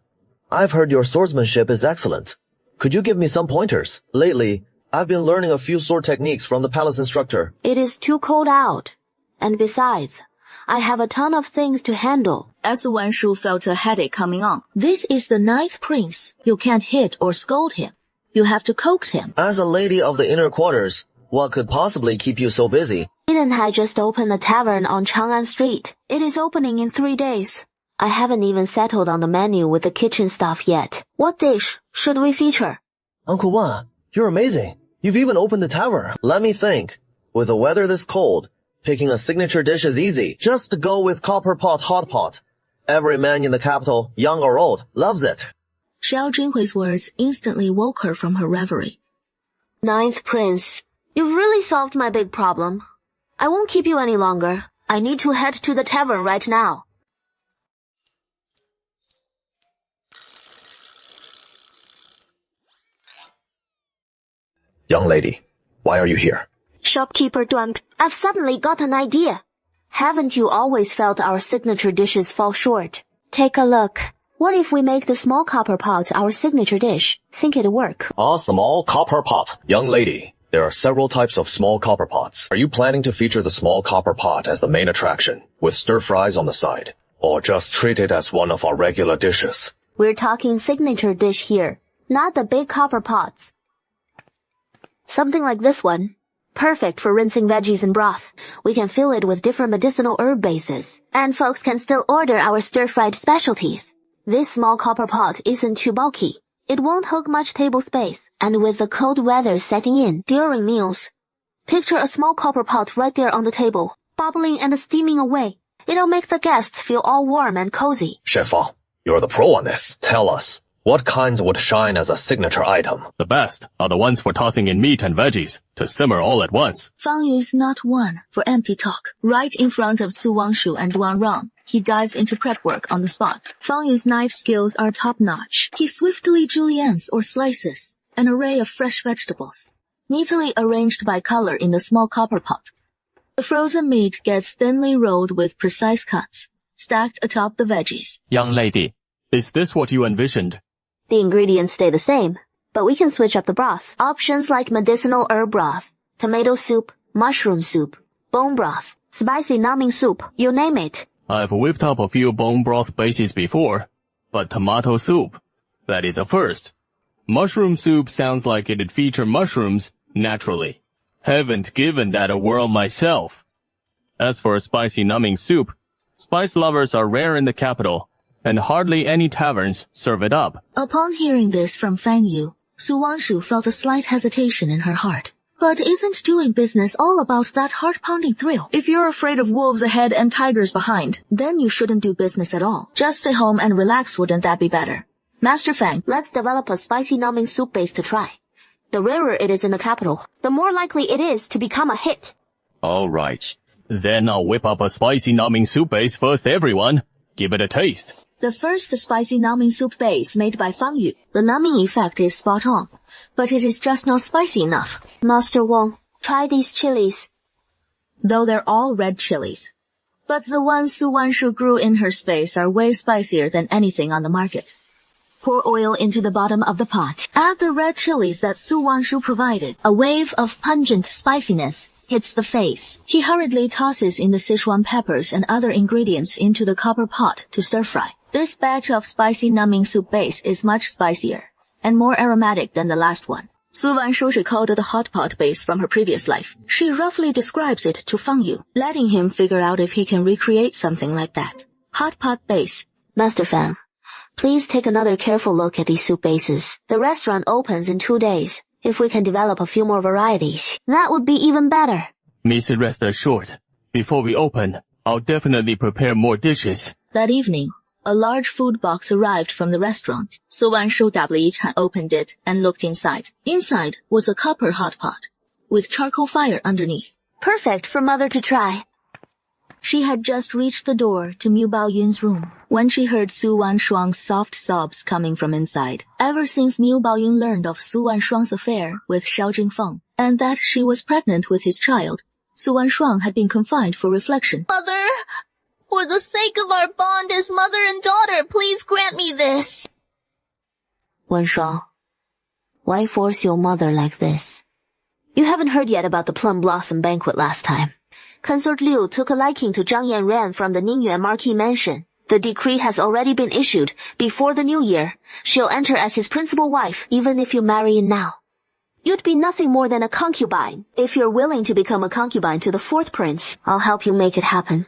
I've heard your swordsmanship is excellent. Could you give me some pointers? Lately, I've been learning a few sword techniques from the palace instructor. It is too cold out. And besides, I have a ton of things to handle. As Wanshu felt a headache coming on. This is the 9th prince. You can't hit or scold him. You have to coax him. As a lady of the inner quarters, what could possibly keep you so busy? Eden had just opened a tavern on Chang'an Street. It is opening in 3 days. I haven't even settled on the menu with the kitchen staff yet. What dish should we feature? Uncle Wan, you're amazing. You've even opened a tavern. Let me think. With the weather this cold, picking a signature dish is easy. Just go with copper pot hot pot. Every man in the capital, young or old, loves it. Xiao Junhui's words instantly woke her from her reverie. Ninth Prince, you've really solved my big problem. I won't keep you any longer. I need to head to the tavern right now. Young lady, why are you here? Shopkeeper Duan, I've suddenly got an idea. Haven't you always felt our signature dishes fall short? Take a look. What if we make the small copper pot our signature dish? Think it'd work. A small copper pot. Young lady, there are several types of small copper pots. Are you planning to feature the small copper pot as the main attraction, with stir fries on the side? Or just treat it as one of our regular dishes? We're talking signature dish here, not the big copper pots. Something like this one. Perfect for rinsing veggies in broth. We can fill it with different medicinal herb bases. And folks can still order our stir-fried specialties. This small copper pot isn't too bulky. It won't hog much table space. And with the cold weather setting in during meals, picture a small copper pot right there on the table, bubbling and steaming away. It'll make the guests feel all warm and cozy. Chef Fang, you're the pro on this. Tell us, what kinds would shine as a signature item? The best are the ones for tossing in meat and veggies to simmer all at once. Fang Yu's not one for empty talk. Right in front of Su Wangshu and Duan Rong, he dives into prep work on the spot. Fang Yu's knife skills are top-notch. He swiftly juliennes or slices an array of fresh vegetables, neatly arranged by color in the small copper pot. The frozen meat gets thinly rolled with precise cuts, stacked atop the veggies. Young lady, is this what you envisioned? The ingredients stay the same, but we can switch up the broth. Options like medicinal herb broth, tomato soup, mushroom soup, bone broth, spicy numbing soup, you name it. I've whipped up a few bone broth bases before, but tomato soup, that is a first. Mushroom soup sounds like it'd feature mushrooms naturally. Haven't given that a whirl myself. As for a spicy numbing soup, spice lovers are rare in the capital, and hardly any taverns serve it up. Upon hearing this from Fang Yu, Su Wangshu felt a slight hesitation in her heart. But isn't doing business all about that heart-pounding thrill? If you're afraid of wolves ahead and tigers behind, then you shouldn't do business at all. Just stay home and relax, wouldn't that be better? Master Fang, let's develop a spicy numbing soup base to try. The rarer it is in the capital, the more likely it is to become a hit. All right. Then I'll whip up a spicy numbing soup base first, everyone. Give it a taste. The first spicy numbing soup base made by Fang Yu. The numbing effect is spot on, but it is just not spicy enough. Master Wong, try these chilies. Though they're all red chilies. But the ones Su Wanshu grew in her space are way spicier than anything on the market. Pour oil into the bottom of the pot. Add the red chilies that Su Wanshu provided. A wave of pungent spiciness hits the face. He hurriedly tosses in the Sichuan peppers and other ingredients into the copper pot to stir-fry. This batch of spicy numbing soup base is much spicier and more aromatic than the last one. Su Wanshu recalled the hot pot base from her previous life. She roughly describes it to Fang Yu, letting him figure out if he can recreate something like that. Hot pot base. Master Fang, please take another careful look at these soup bases. The restaurant opens in 2 days. If we can develop a few more varieties, that would be even better. Miss, rest assured, before we open, I'll definitely prepare more dishes. That evening, a large food box arrived from the restaurant. Su Wanshu opened it and looked inside. Inside was a copper hot pot, with charcoal fire underneath. Perfect for Mother to try. She had just reached the door to Miu Baoyun's room when she heard Su Wanshuang's soft sobs coming from inside. Ever since Miu Baoyun learned of Su Wanshuang's affair with Xiao Jingfeng and that she was pregnant with his child, Su Wanshuang had been confined for reflection. Mother, for the sake of our bond as mother and daughter, please grant me this. Wanshuang, why force your mother like this? You haven't heard yet about the Plum Blossom banquet last time. Consort Liu took a liking to Zhang Yanren from the Ningyuan Marquis Mansion. The decree has already been issued. Before the new year, she'll enter as his principal wife, even if you marry in now. You'd be nothing more than a concubine. If you're willing to become a concubine to the fourth prince, I'll help you make it happen.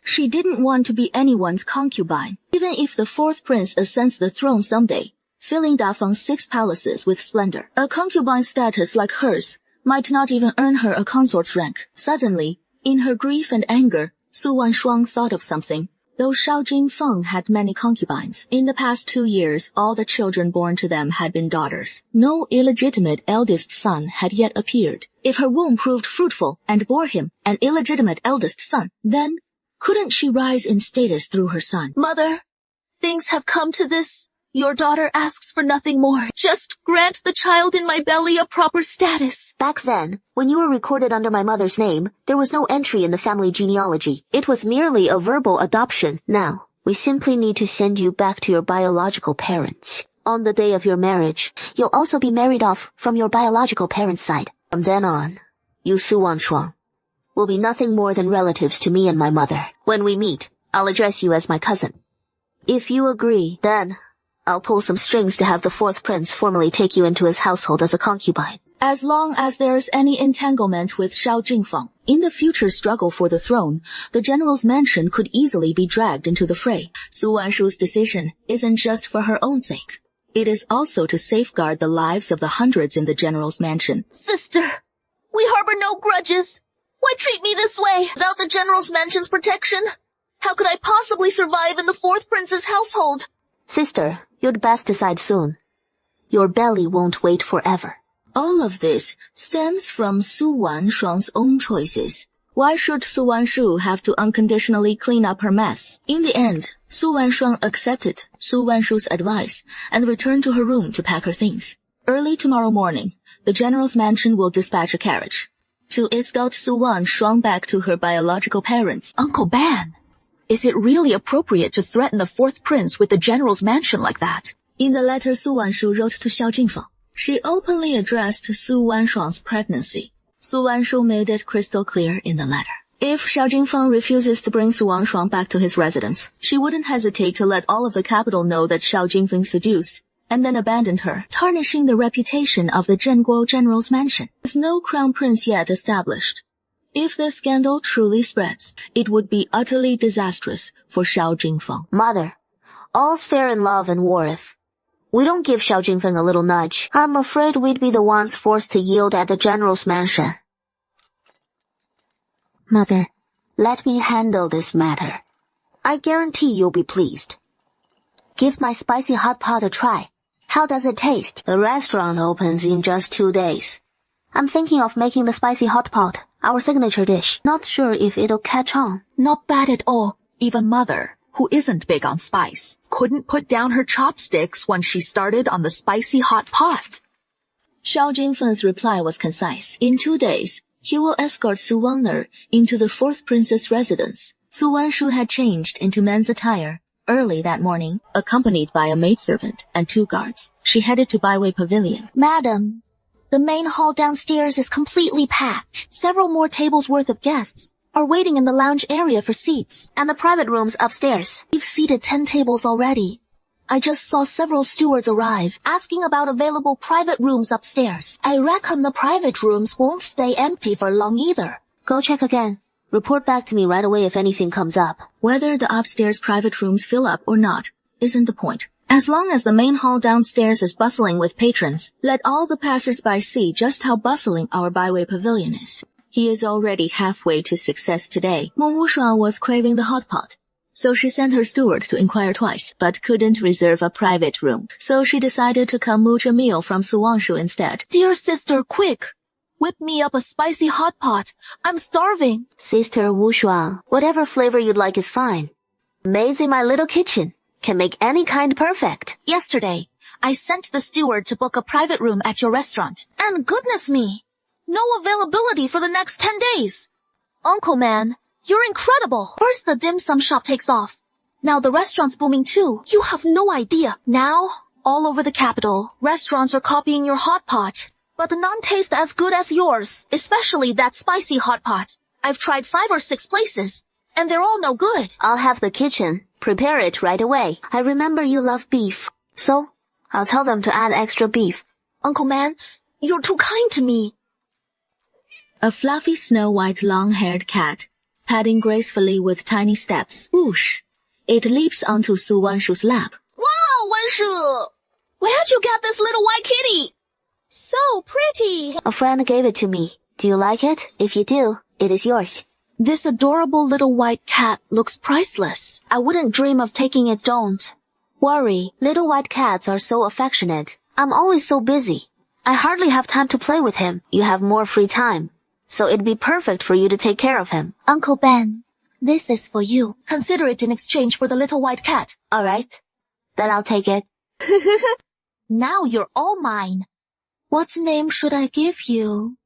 She didn't want to be anyone's concubine, even if the fourth prince ascends the throne someday, filling Dafeng's 6 palaces with splendor. A concubine status like hers might not even earn her a consort's rank. Suddenly, in her grief and anger, Su Wanshuang thought of something. Though Shao Jingfeng had many concubines, in the past 2 years all the children born to them had been daughters. No illegitimate eldest son had yet appeared. If her womb proved fruitful and bore him an illegitimate eldest son, then couldn't she rise in status through her son? Mother, things have come to this. Your daughter asks for nothing more. Just grant the child in my belly a proper status. Back then, when you were recorded under my mother's name, there was no entry in the family genealogy. It was merely a verbal adoption. Now, we simply need to send you back to your biological parents. On the day of your marriage, you'll also be married off from your biological parents' side. From then on, you Su Wanshuang will be nothing more than relatives to me and my mother. When we meet, I'll address you as my cousin. If you agree, then I'll pull some strings to have the fourth prince formally take you into his household as a concubine. As long as there is any entanglement with Shao Jingfeng, in the future struggle for the throne, the general's mansion could easily be dragged into the fray. Su Wanshu's decision isn't just for her own sake. It is also to safeguard the lives of the hundreds in the general's mansion. Sister, we harbor no grudges. Why treat me this way? Without the general's mansion's protection, how could I possibly survive in the fourth prince's household? Sister, you'd best decide soon. Your belly won't wait forever. All of this stems from Su Wanshuang's own choices. Why should Su Wanshu have to unconditionally clean up her mess? In the end, Su Wanshuang accepted Su Wanshu's advice and returned to her room to pack her things. Early tomorrow morning, the general's mansion will dispatch a carriage to escort Su Wanshuang back to her biological parents. Uncle Ban, is it really appropriate to threaten the fourth prince with the general's mansion like that? In the letter Su Wanshu wrote to Xiao Jingfeng, she openly addressed Su Wanshuang's pregnancy. Su Wanshu made it crystal clear in the letter. If Xiao Jingfeng refuses to bring Su Wanshuang back to his residence, she wouldn't hesitate to let all of the capital know that Xiao Jingfeng seduced and then abandoned her, tarnishing the reputation of the Zhenguo general's mansion. With no crown prince yet established, if this scandal truly spreads, it would be utterly disastrous for Xiao Jingfeng. Mother, all's fair in love and war. If we don't give Xiao Jingfeng a little nudge, I'm afraid we'd be the ones forced to yield at the general's mansion. Mother, let me handle this matter. I guarantee you'll be pleased. Give my spicy hot pot a try. How does it taste? The restaurant opens in just 2 days. I'm thinking of making the spicy hot pot our signature dish. Not sure if it'll catch on. Not bad at all. Even Mother, who isn't big on spice, couldn't put down her chopsticks when she started on the spicy hot pot. Xiao Jingfeng's reply was concise. In 2 days, he will escort Su Wangner into the fourth prince's residence. Su Wanshu had changed into men's attire early that morning, accompanied by a maidservant and 2 guards. She headed to Baiwei Pavilion. Madam, the main hall downstairs is completely packed. Several more tables worth of guests are waiting in the lounge area for seats. And the private rooms upstairs. We've seated 10 tables already. I just saw several stewards arrive, asking about available private rooms upstairs. I reckon the private rooms won't stay empty for long either. Go check again. Report back to me right away if anything comes up. Whether the upstairs private rooms fill up or not isn't the point. As long as the main hall downstairs is bustling with patrons, let all the passers-by see just how bustling our Baiwei Pavilion is. He is already halfway to success today. Meng Wushuang was craving the hot pot, so she sent her steward to inquire twice, but couldn't reserve a private room. So she decided to come mooch a meal from Su Wanshu instead. Dear sister, quick! Whip me up a spicy hot pot. I'm starving. Sister Wushuang, whatever flavor you'd like is fine. Maids in my little kitchen can make any kind perfect. Yesterday, I sent the steward to book a private room at your restaurant. And goodness me, no availability for the next 10 days. Uncle Man, you're incredible. First the dim sum shop takes off. Now the restaurant's booming too. You have no idea. Now, all over the capital, restaurants are copying your hot pot. But none taste as good as yours. Especially that spicy hot pot. I've tried 5 or 6 places. and they're all no good. I'll have the kitchen. Prepare it right away. I remember you love beef, so I'll tell them to add extra beef. Uncle Man, you're too kind to me. A fluffy snow-white long-haired cat, padding gracefully with tiny steps. Whoosh! It leaps onto Su Wanshu's lap. Wow, Wanshu! Where'd you get this little white kitty? So pretty. A friend gave it to me. Do you like it? If you do, it is yours. This adorable little white cat looks priceless. I wouldn't dream of taking it, don't worry. Little white cats are so affectionate. I'm always so busy. I hardly have time to play with him. You have more free time, so it'd be perfect for you to take care of him. Uncle Ben, this is for you. Consider it in exchange for the little white cat. All right. Then I'll take it. Now you're all mine. What name should I give you?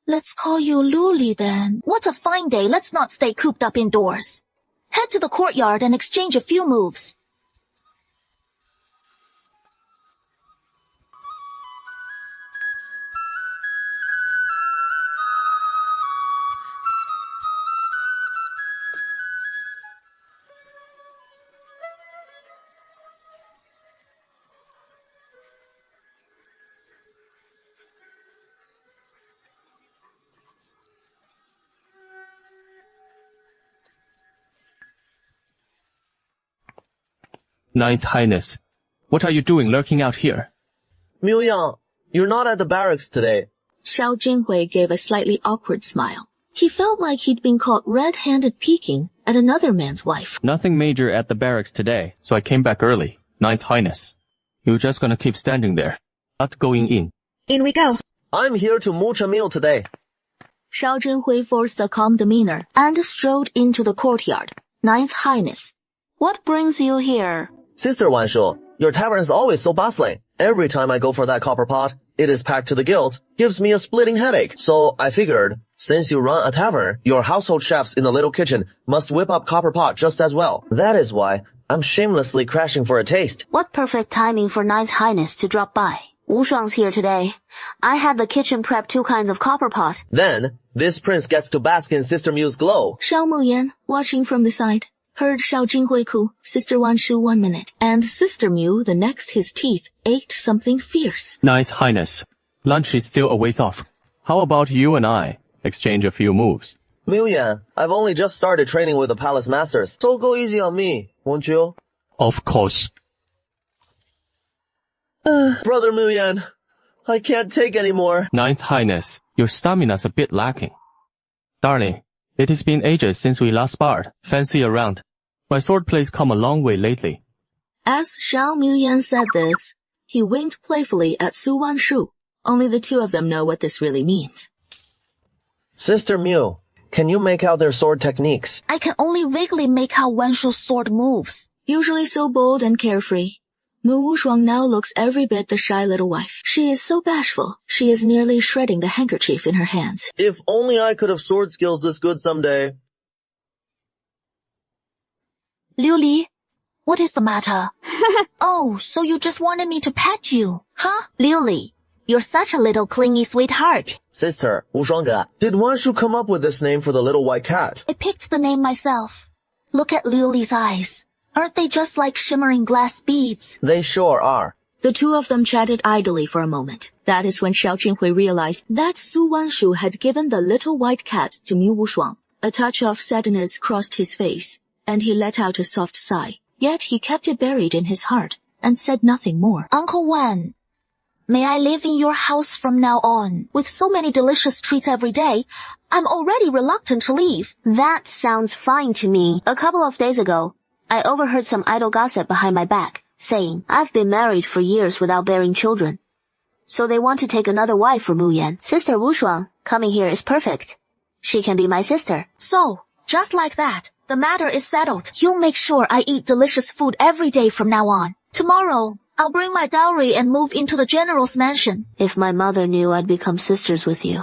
Let's call you Luli then. What a fine day. Let's not stay cooped up indoors. Head to the courtyard and exchange a few moves. Ninth Highness, what are you doing lurking out here? Miu Yang, you're not at the barracks today. Xiao Jinhui gave a slightly awkward smile. He felt like he'd been caught red-handed peeking at another man's wife. Nothing major at the barracks today, so I came back early. Ninth Highness, you're just gonna keep standing there, not going in. In we go. I'm here to mooch a meal today. Xiao Jinhui forced a calm demeanor and strode into the courtyard. Ninth Highness. What brings you here? Sister Wanshu, your tavern is always so bustling. Every time I go for that copper pot, it is packed to the gills, gives me a splitting headache. So I figured, since you run a tavern, your household chefs in the little kitchen must whip up copper pot just as well. That is why I'm shamelessly crashing for a taste. What perfect timing for Ninth Highness to drop by. Wu Shuang's here today. I had the kitchen prep 2 kinds of copper pot. Then, this prince gets to bask in Sister Miu's glow. Xiao Muyan, watching from the side, heard Xiao Jinhui coo, Sister Wanshu 1 minute, and Sister Miu the next his teeth ate something fierce. Ninth Highness, lunch is still a ways off. How about you and I exchange a few moves? Miu Yan, I've only just started training with the palace masters, so go easy on me, won't you? Of course. Brother Miu Yan, I can't take any more. Ninth Highness, your stamina's a bit lacking. Darling, it has been ages since we last sparred. Fancy a round. My swordplay's come a long way lately. As Xiao Muyan said this, he winked playfully at Su Wanshu. Only the two of them know what this really means. Sister Miu, can you make out their sword techniques? I can only vaguely make out Wanshu's sword moves. Usually so bold and carefree, Mu Wushuang now looks every bit the shy little wife. She is so bashful, she is nearly shredding the handkerchief in her hands. If only I could have sword skills this good someday. Liu Li, what is the matter? Oh, so you just wanted me to pet you, huh? Liu Li, you're such a little clingy sweetheart. Sister, Wushuang, did Wanshu come up with this name for the little white cat? I picked the name myself. Look at Liu Li's eyes. Aren't they just like shimmering glass beads? They sure are. The two of them chatted idly for a moment. That is when Xiao Jinhui realized that Su Wanshu had given the little white cat to Mu Wushuang. A touch of sadness crossed his face, and he let out a soft sigh. Yet he kept it buried in his heart, and said nothing more. Uncle Wan, may I live in your house from now on? With so many delicious treats every day, I'm already reluctant to leave. That sounds fine to me. A couple of days ago, I overheard some idle gossip behind my back, saying, I've been married for years without bearing children. So they want to take another wife for Mu Yan. Sister Wu Shuang coming here is perfect. She can be my sister. So, just like that, the matter is settled. You'll make sure I eat delicious food every day from now on. Tomorrow, I'll bring my dowry and move into the general's mansion. If my mother knew I'd become sisters with you,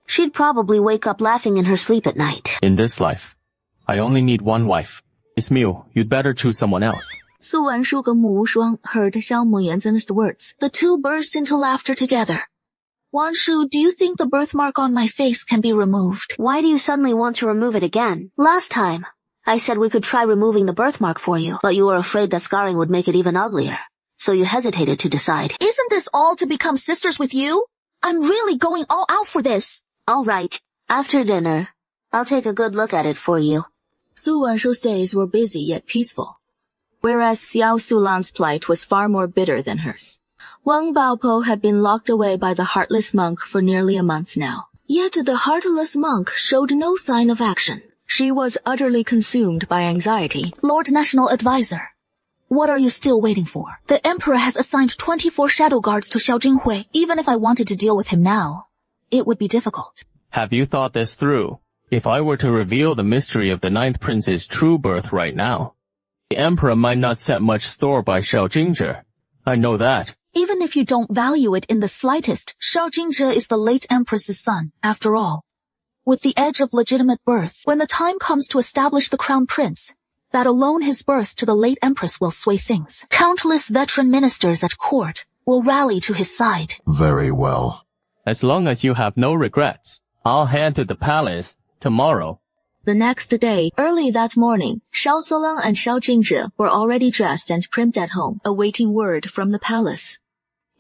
she'd probably wake up laughing in her sleep at night. In this life, I only need one wife. Miss Miu, you'd better choose someone else. Su Wanshu and Mu Wushuang heard Xiao Muyan's earnest words. The two burst into laughter together. Wanshu, do you think the birthmark on my face can be removed? Why do you suddenly want to remove it again? Last time, I said we could try removing the birthmark for you, but you were afraid that scarring would make it even uglier. So you hesitated to decide. Isn't this all to become sisters with you? I'm really going all out for this. All right. After dinner, I'll take a good look at it for you. Su Wanshu's days were busy yet peaceful, whereas Xiao Sulan's plight was far more bitter than hers. Wang Baopo had been locked away by the heartless monk for nearly a month now. Yet the heartless monk showed no sign of action. She was utterly consumed by anxiety. Lord National Advisor, what are you still waiting for? The Emperor has assigned 24 shadow guards to Xiao Jinghui. Even if I wanted to deal with him now, it would be difficult. Have you thought this through? If I were to reveal the mystery of the ninth prince's true birth right now, the Emperor might not set much store by Xiao Jingzhi. I know that. Even if you don't value it in the slightest, Xiao Jingzhi is the late Empress's son, after all. With the edge of legitimate birth, when the time comes to establish the crown prince, that alone his birth to the late Empress will sway things. Countless veteran ministers at court will rally to his side. Very well. As long as you have no regrets, I'll head to the palace tomorrow. The next day, early that morning, Xiao Solang and Xiao Jingzhi were already dressed and primed at home, awaiting word from the palace.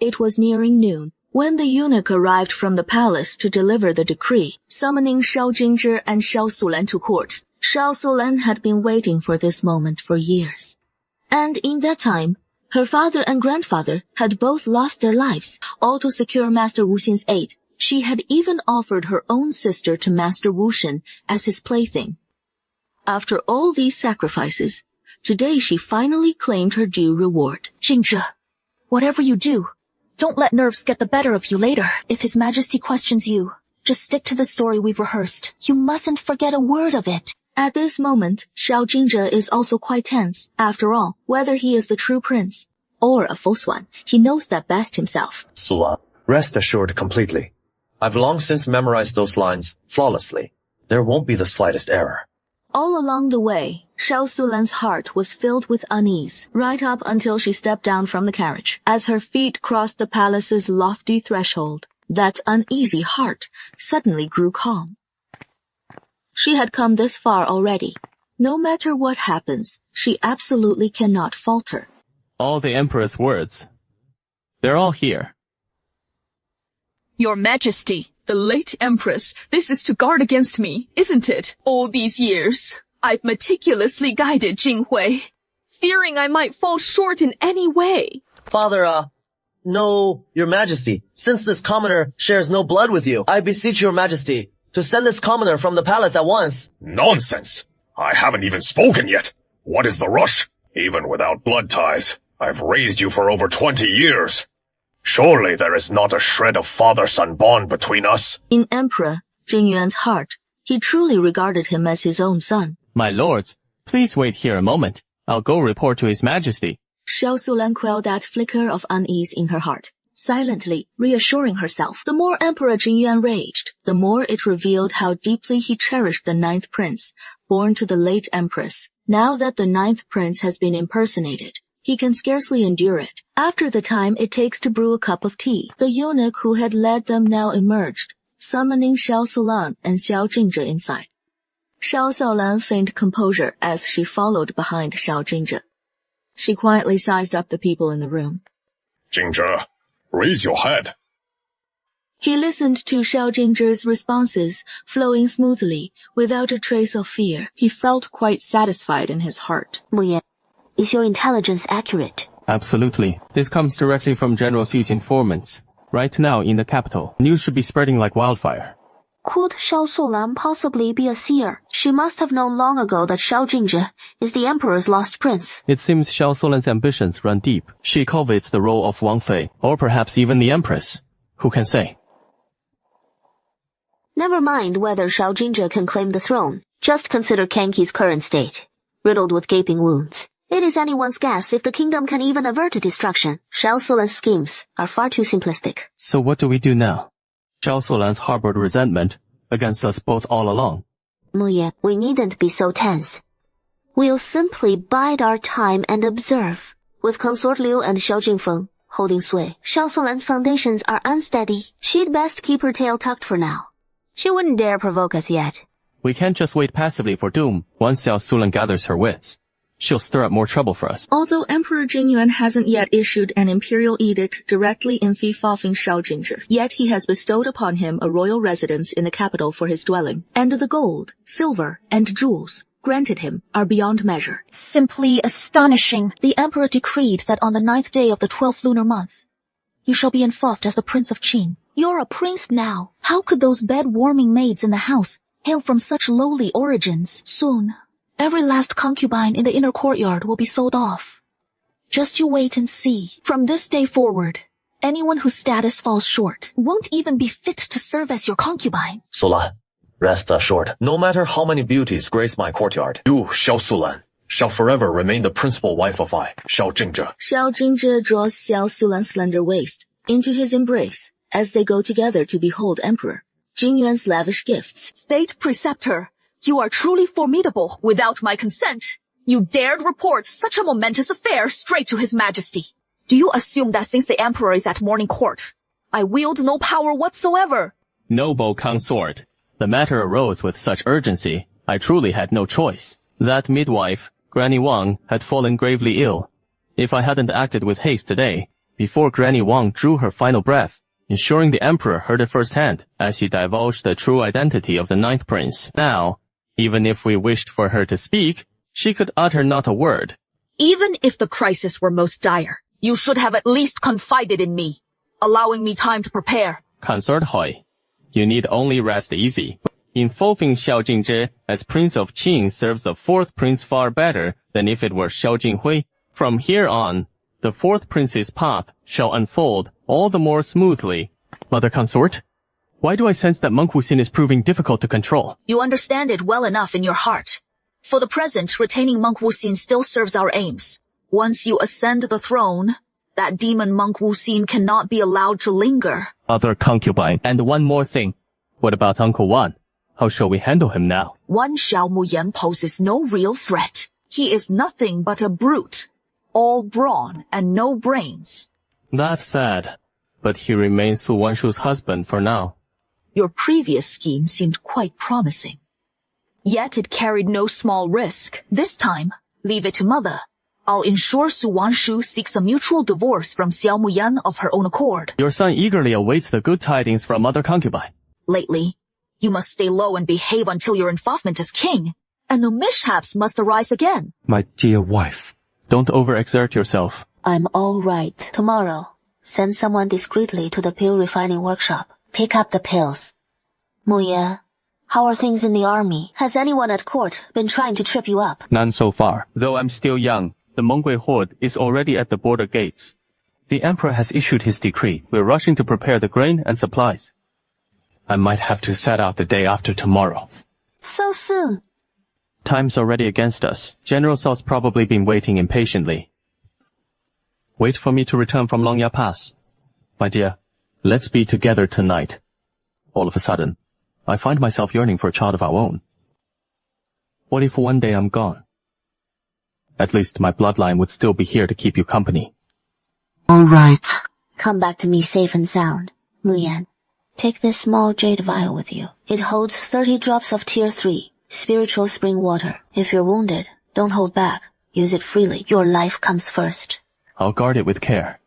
It was nearing noon when the eunuch arrived from the palace to deliver the decree, summoning Xiao Jingzhi and Xiao Sulan to court. Xiao Sulan had been waiting for this moment for years. And in that time, her father and grandfather had both lost their lives, all to secure Master Wu Xin's aid. She had even offered her own sister to Master Wu Xin as his plaything. After all these sacrifices, today she finally claimed her due reward. Jingzhi, whatever you do, don't let nerves get the better of you later. If His Majesty questions you, just stick to the story we've rehearsed. You mustn't forget a word of it. At this moment, Xiao Jingzhi is also quite tense. After all, whether he is the true prince or a false one, he knows that best himself. Sulan, rest assured completely. I've long since memorized those lines flawlessly. There won't be the slightest error. All along the way, Xiao Sulan's heart was filled with unease, right up until she stepped down from the carriage. As her feet crossed the palace's lofty threshold, that uneasy heart suddenly grew calm. She had come this far already. No matter what happens, she absolutely cannot falter. All the Emperor's words. They're all here. Your Majesty, the late Empress, this is to guard against me, isn't it? All these years, I've meticulously guided Jinghui, fearing I might fall short in any way. Father, no, Your Majesty, since this commoner shares no blood with you, I beseech Your Majesty to send this commoner from the palace at once. Nonsense! I haven't even spoken yet. What is the rush? Even without blood ties, I've raised you for over 20 years. Surely there is not a shred of father-son bond between us. In Emperor Jing Yuan's heart, he truly regarded him as his own son. My lords, please wait here a moment. I'll go report to His Majesty. Xiao Sulan quelled that flicker of unease in her heart, silently reassuring herself. The more Emperor Jing Yuan raged, the more it revealed how deeply he cherished the ninth prince, born to the late Empress. Now that the ninth prince has been impersonated, he can scarcely endure it. After the time it takes to brew a cup of tea, the eunuch who had led them now emerged, summoning Xiao Sulan and Xiao Jingzhi inside. Xiao Xiaolan feigned composure as she followed behind Xiao Jingzhi. She quietly sized up the people in the room. Jingzhi, raise your head. He listened to Xiao Jingzhi's responses, flowing smoothly, without a trace of fear. He felt quite satisfied in his heart. Muye, is your intelligence accurate? Absolutely. This comes directly from General Xi's informants. Right now in the capital, news should be spreading like wildfire. Could Xiao Sulan possibly be a seer? She must have known long ago that Xiao Jingzhi is the Emperor's lost prince. It seems Xiao Sulan's ambitions run deep. She covets the role of Wang Fei, or perhaps even the Empress. Who can say? Never mind whether Xiao Jingzhi can claim the throne. Just consider Kanki's current state, riddled with gaping wounds. It is anyone's guess if the kingdom can even avert a destruction. Xiao Sulan's schemes are far too simplistic. So what do we do now? Xiao Sulan's harbored resentment against us both all along. Muye, we needn't be so tense. We'll simply bide our time and observe. With Consort Liu and Xiao Jingfeng, holding sway. Xiao Sulan's foundations are unsteady. She'd best keep her tail tucked for now. She wouldn't dare provoke us yet. We can't just wait passively for doom. Once Xiao Sulan gathers her wits, she'll stir up more trouble for us. Although Emperor Jingyuan hasn't yet issued an imperial edict directly involving Shao Jingzhi, yet he has bestowed upon him a royal residence in the capital for his dwelling, and the gold, silver, and jewels granted him are beyond measure. Simply astonishing. The emperor decreed that on the 9th day of the 12th lunar month, you shall be involved as the Prince of Qin. You're a prince now. How could those bed-warming maids in the house hail from such lowly origins? Soon, every last concubine in the inner courtyard will be sold off. Just you wait and see. From this day forward, anyone whose status falls short won't even be fit to serve as your concubine. Sulan, rest assured, no matter how many beauties grace my courtyard, you, Xiao Sulan, shall forever remain the principal wife of Xiao Jingzhi. Xiao Jingzhi draws Xiao Sulan's slender waist into his embrace as they go together to behold Emperor Jingyuan's lavish gifts. State Preceptor, you are truly formidable. Without my consent, you dared report such a momentous affair straight to His Majesty. Do you assume that since the Emperor is at morning court, I wield no power whatsoever? Noble consort, the matter arose with such urgency, I truly had no choice. That midwife, Granny Wang, had fallen gravely ill. If I hadn't acted with haste today, before Granny Wang drew her final breath, ensuring the Emperor heard it firsthand as she divulged the true identity of the 9th prince. Now, even if we wished for her to speak, she could utter not a word. Even if the crisis were most dire, you should have at least confided in me, allowing me time to prepare. Consort Hui, you need only rest easy. Involving Xiao Jingzhi as Prince of Qin serves the 4th prince far better than if it were Xiao Jinghui. From here on, the 4th prince's path shall unfold all the more smoothly. Mother Consort, why do I sense that Monk Wuxin is proving difficult to control? You understand it well enough in your heart. For the present, retaining Monk Wuxin still serves our aims. Once you ascend the throne, that demon Monk Wuxin cannot be allowed to linger. Mother concubine. And one more thing. What about Uncle Wan? How shall we handle him now? Wan Xiaomuyan poses no real threat. He is nothing but a brute. All brawn and no brains. That's sad, but he remains Su Wanshu's husband for now. Your previous scheme seemed quite promising. Yet it carried no small risk. This time, leave it to Mother. I'll ensure Su Wanshu seeks a mutual divorce from Xiao Muyan of her own accord. Your son eagerly awaits the good tidings from Mother Concubine. Lately, you must stay low and behave until your involvement as king, and no mishaps must arise again. My dear wife. Don't overexert yourself. I'm all right. Tomorrow, send someone discreetly to the pill refining workshop. Pick up the pills. Muye, how are things in the army? Has anyone at court been trying to trip you up? None so far. Though I'm still young, the Mengui horde is already at the border gates. The Emperor has issued his decree. We're rushing to prepare the grain and supplies. I might have to set out the day after tomorrow. So soon? Time's already against us. General Sao's probably been waiting impatiently. Wait for me to return from Longya Pass. My dear, let's be together tonight. All of a sudden, I find myself yearning for a child of our own. What if one day I'm gone? At least my bloodline would still be here to keep you company. All right. Come back to me safe and sound. Muyan, take this small jade vial with you. It holds 30 drops of Tier 3. Spiritual spring water. If you're wounded, don't hold back. Use it freely. Your life comes first. I'll guard it with care.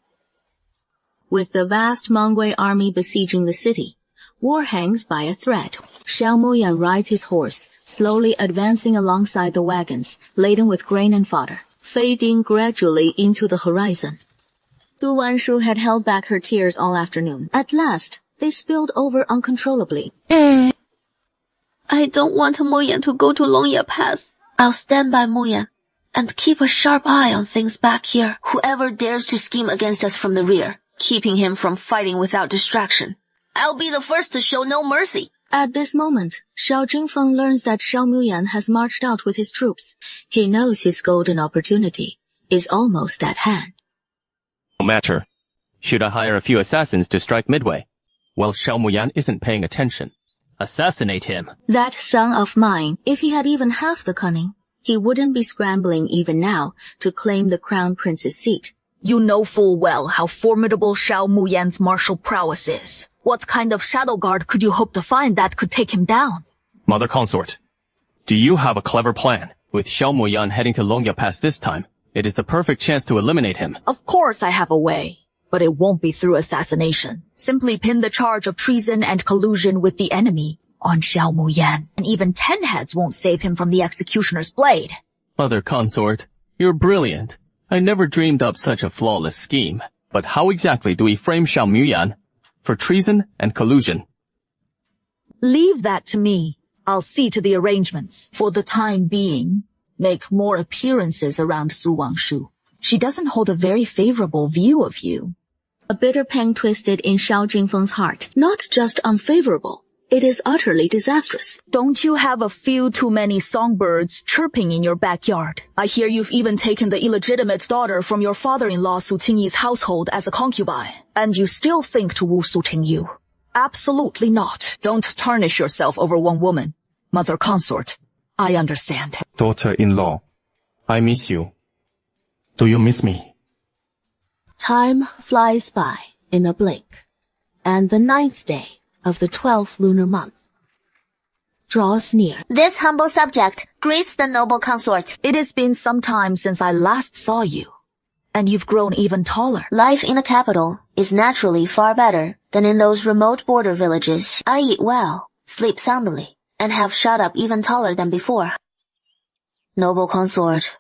With the vast Mengui army besieging the city, war hangs by a thread. Xiao Muyan rides his horse, slowly advancing alongside the wagons, laden with grain and fodder, fading gradually into the horizon. Su Wanshu had held back her tears all afternoon. At last, they spilled over uncontrollably. I don't want Muyan to go to Longya Pass. I'll stand by Muyan and keep a sharp eye on things back here. Whoever dares to scheme against us from the rear, keeping him from fighting without distraction, I'll be the first to show no mercy. At this moment, Xiao Jingfeng learns that Xiao Muyan has marched out with his troops. He knows his golden opportunity is almost at hand. No matter. Should I hire a few assassins to strike midway? Well, Xiao Muyan isn't paying attention. Assassinate him. That son of mine, if he had even half the cunning, he wouldn't be scrambling even now to claim the crown prince's seat. You know full well how formidable Xiao Muyan's martial prowess is. What kind of shadow guard could you hope to find that could take him down? Mother Consort, do you have a clever plan? With Xiao Muyan heading to Longya Pass this time, it is the perfect chance to eliminate him. Of course I have a way, but it won't be through assassination. Simply pin the charge of treason and collusion with the enemy on Xiao Muyan, and even 10 heads won't save him from the executioner's blade. Mother Consort, you're brilliant. I never dreamed up such a flawless scheme. But how exactly do we frame Xiao Muyan for treason and collusion? Leave that to me. I'll see to the arrangements. For the time being, make more appearances around Su Wangshu. She doesn't hold a very favorable view of you. A bitter pang twisted in Shao Jingfeng's heart. Not just unfavorable, it is utterly disastrous. Don't you have a few too many songbirds chirping in your backyard? I hear you've even taken the illegitimate daughter from your father-in-law Su Tingyi's household as a concubine. And you still think to woo Su Tingyu? Absolutely not. Don't tarnish yourself over one woman. Mother Consort, I understand. Daughter-in-law, I miss you. Do you miss me? Time flies by in a blink, and the 9th day of the 12th lunar month draws near. This humble subject greets the noble consort. It has been some time since I last saw you, and you've grown even taller. Life in the capital is naturally far better than in those remote border villages. I eat well, sleep soundly, and have shot up even taller than before. Noble consort,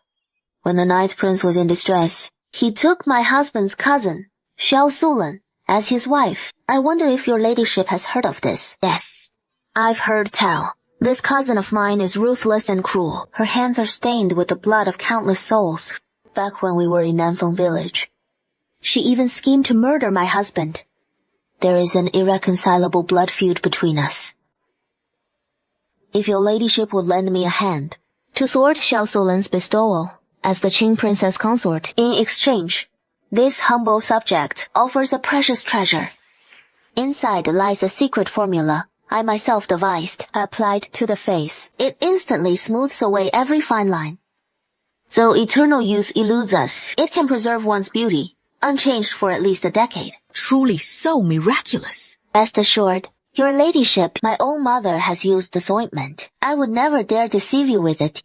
when the 9th prince was in distress, he took my husband's cousin, Xiao Sulan, as his wife. I wonder if your ladyship has heard of this. Yes, I've heard tell. This cousin of mine is ruthless and cruel. Her hands are stained with the blood of countless souls. Back when we were in Nanfeng village, she even schemed to murder my husband. There is an irreconcilable blood feud between us. If your ladyship would lend me a hand to thwart Xiao Sulan's bestowal as the Qing princess consort, in exchange, this humble subject offers a precious treasure. Inside lies a secret formula I myself devised. Applied to the face, it instantly smooths away every fine line. Though eternal youth eludes us, it can preserve one's beauty, unchanged for at least a decade. Truly so miraculous. Rest assured, your ladyship, my own mother has used this ointment. I would never dare deceive you with it.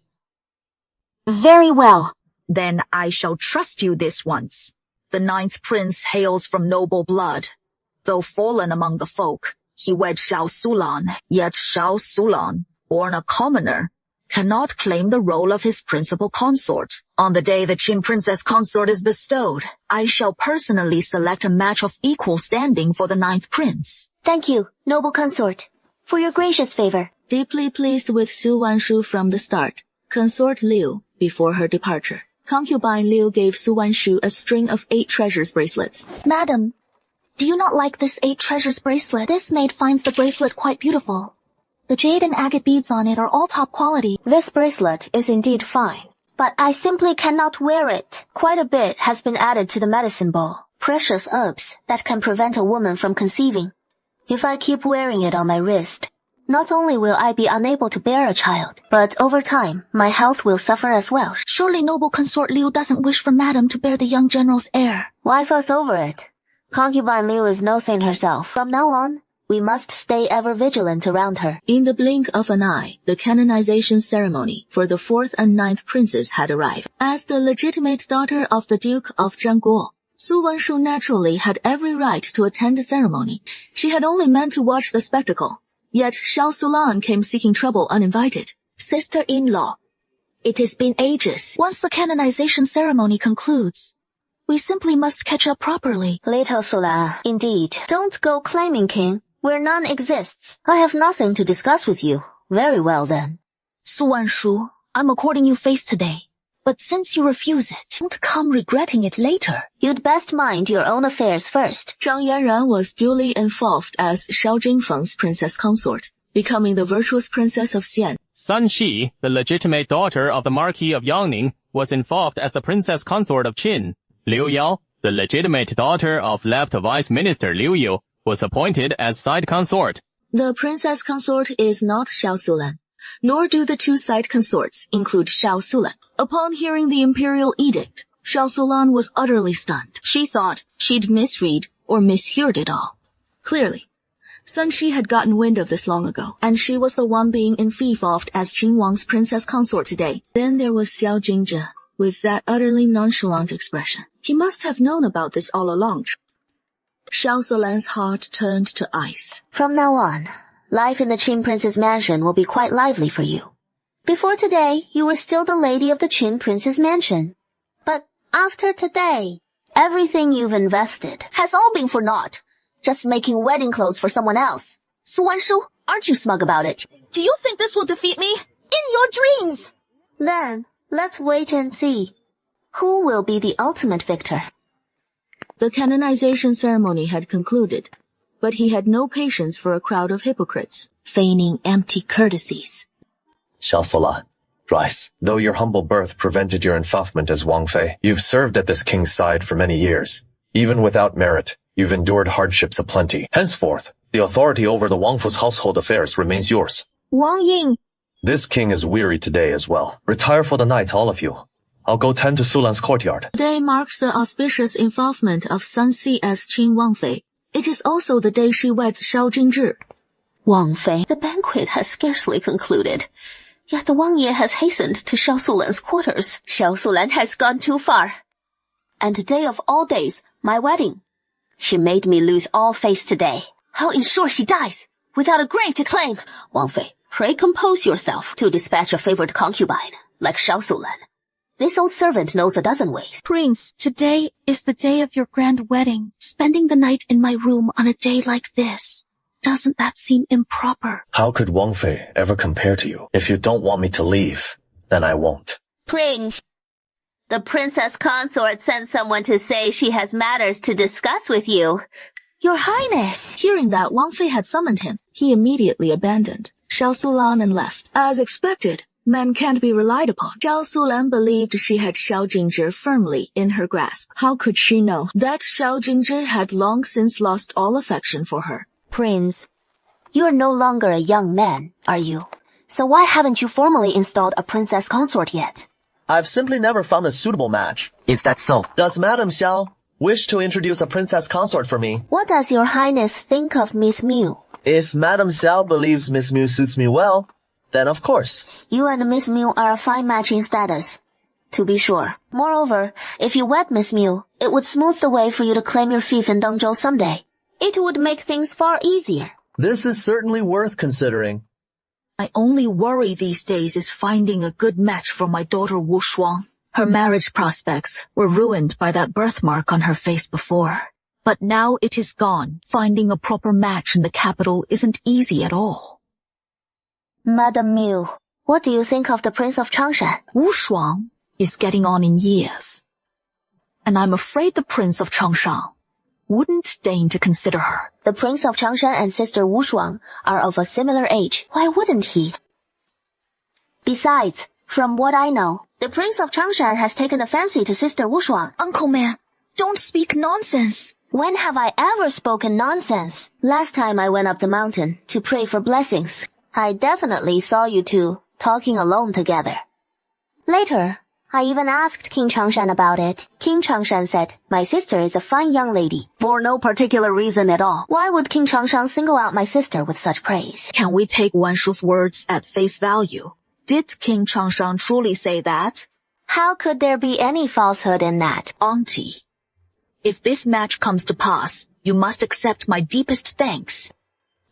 Very well. Then I shall trust you this once. The 9th prince hails from noble blood. Though fallen among the folk, he wed Xiao Sulan, yet Xiao Sulan, born a commoner, cannot claim the role of his principal consort. On the day the Qin princess consort is bestowed, I shall personally select a match of equal standing for the 9th prince. Thank you, noble consort, for your gracious favor. Deeply pleased with Su Wanshu from the start, Consort Liu, before her departure, concubine Liu gave Su Wanshu a string of 8 treasures bracelets. Madam, do you not like this 8 treasures bracelet? This maid finds the bracelet quite beautiful. The jade and agate beads on it are all top quality. This bracelet is indeed fine, but I simply cannot wear it. Quite a bit has been added to the medicine bowl. Precious herbs that can prevent a woman from conceiving. If I keep wearing it on my wrist, not only will I be unable to bear a child, but over time, my health will suffer as well. Surely noble consort Liu doesn't wish for madam to bear the young general's heir. Why fuss over it? Concubine Liu is no saint herself. From now on, we must stay ever vigilant around her. In the blink of an eye, the canonization ceremony for the 4th and 9th princes had arrived. As the legitimate daughter of the Duke of Zhangguo, Su Wanshu naturally had every right to attend the ceremony. She had only meant to watch the spectacle. Yet Xiao Sulan came seeking trouble uninvited. Sister-in-law, it has been ages. Once the canonization ceremony concludes, we simply must catch up properly. Little Sulan, indeed. Don't go claiming king where none exists. I have nothing to discuss with you. Very well then. Su Wanshu, I'm according you face today. But since you refuse it, don't come regretting it later. You'd best mind your own affairs first. Zhang Yanran was duly involved as Shao Jingfeng's princess consort, becoming the virtuous princess of Xian. Sun Shi, the legitimate daughter of the Marquis of Yangning, was involved as the princess consort of Qin. Liu Yao, the legitimate daughter of left vice minister Liu Yu, was appointed as side consort. The princess consort is not Xiao Sulan, nor do the 2 side consorts include Xiao Sulan. Upon hearing the imperial edict, Xiao Sulan was utterly stunned. She thought she'd misread or misheard it all. Clearly, Sun Shi had gotten wind of this long ago, and she was the one being enfeoffed as Qin Wang's princess consort today. Then there was Xiao Jingzhe, with that utterly nonchalant expression. He must have known about this all along. Xiao Sulan's heart turned to ice. From now on, life in the Qin Prince's mansion will be quite lively for you. Before today, you were still the lady of the Qin Prince's mansion. But after today, everything you've invested has all been for naught. Just making wedding clothes for someone else. Su Wanshu, aren't you smug about it? Do you think this will defeat me? In your dreams! Then, let's wait and see. Who will be the ultimate victor? The canonization ceremony had concluded, but he had no patience for a crowd of hypocrites, feigning empty courtesies. Xiao Sulan, rise. Though your humble birth prevented your enfeoffment as Wang Fei, you've served at this king's side for many years. Even without merit, you've endured hardships aplenty. Henceforth, the authority over the Wangfu's household affairs remains yours. Wang Ying. This king is weary today as well. Retire for the night, all of you. I'll go tend to Sulan's courtyard. Today marks the auspicious involvement of Sun Si as Qin Wang Fei. It is also the day she weds Xiao Jingzhi. Wang Fei, the banquet has scarcely concluded. Yet the Wang Ye has hastened to Xiao Sulan's quarters. Xiao Sulan has gone too far. And today of all days, my wedding. She made me lose all faith today. I'll ensure she dies, without a grave to claim. Wang Fei, pray compose yourself to dispatch a favored concubine, like Xiao Sulan. This old servant knows a dozen ways. Prince, today is the day of your grand wedding. Spending the night in my room on a day like this. Doesn't that seem improper? How could Wang Fei ever compare to you? If you don't want me to leave, then I won't. Prince, the princess consort sent someone to say she has matters to discuss with you. Your Highness. Hearing that Wang Fei had summoned him, he immediately abandoned Xiao Sulan and left. As expected, men can't be relied upon. Xiao Sulan believed she had Xiao Jingzhi firmly in her grasp. How could she know that Xiao Jingzhi had long since lost all affection for her? Prince, you're no longer a young man, are you? So why haven't you formally installed a princess consort yet? I've simply never found a suitable match. Is that so? Does Madame Xiao wish to introduce a princess consort for me? What does your highness think of Miss Miu? If Madame Xiao believes Miss Miu suits me well, then of course. You and Miss Miu are a fine match in status, to be sure. Moreover, if you wed Miss Miu, it would smooth the way for you to claim your fief in Dengzhou someday. It would make things far easier. This is certainly worth considering. My only worry these days is finding a good match for my daughter Wu Shuang. Her marriage prospects were ruined by that birthmark on her face before. But now it is gone. Finding a proper match in the capital isn't easy at all. Madame Miu, what do you think of the Prince of Changshan? Wu Shuang is getting on in years. And I'm afraid the Prince of Changshan wouldn't deign to consider her. The Prince of Changshan and Sister Wu Shuang are of a similar age. Why wouldn't he? Besides, from what I know, the Prince of Changshan has taken a fancy to Sister Wu Shuang. Uncle Man, don't speak nonsense. When have I ever spoken nonsense? Last time I went up the mountain to pray for blessings, I definitely saw you two talking alone together. Later, I even asked King Changshan about it. King Changshan said, my sister is a fine young lady, for no particular reason at all. Why would King Changshan single out my sister with such praise? Can we take Wanshu's words at face value? Did King Changshan truly say that? How could there be any falsehood in that? Auntie, if this match comes to pass, you must accept my deepest thanks.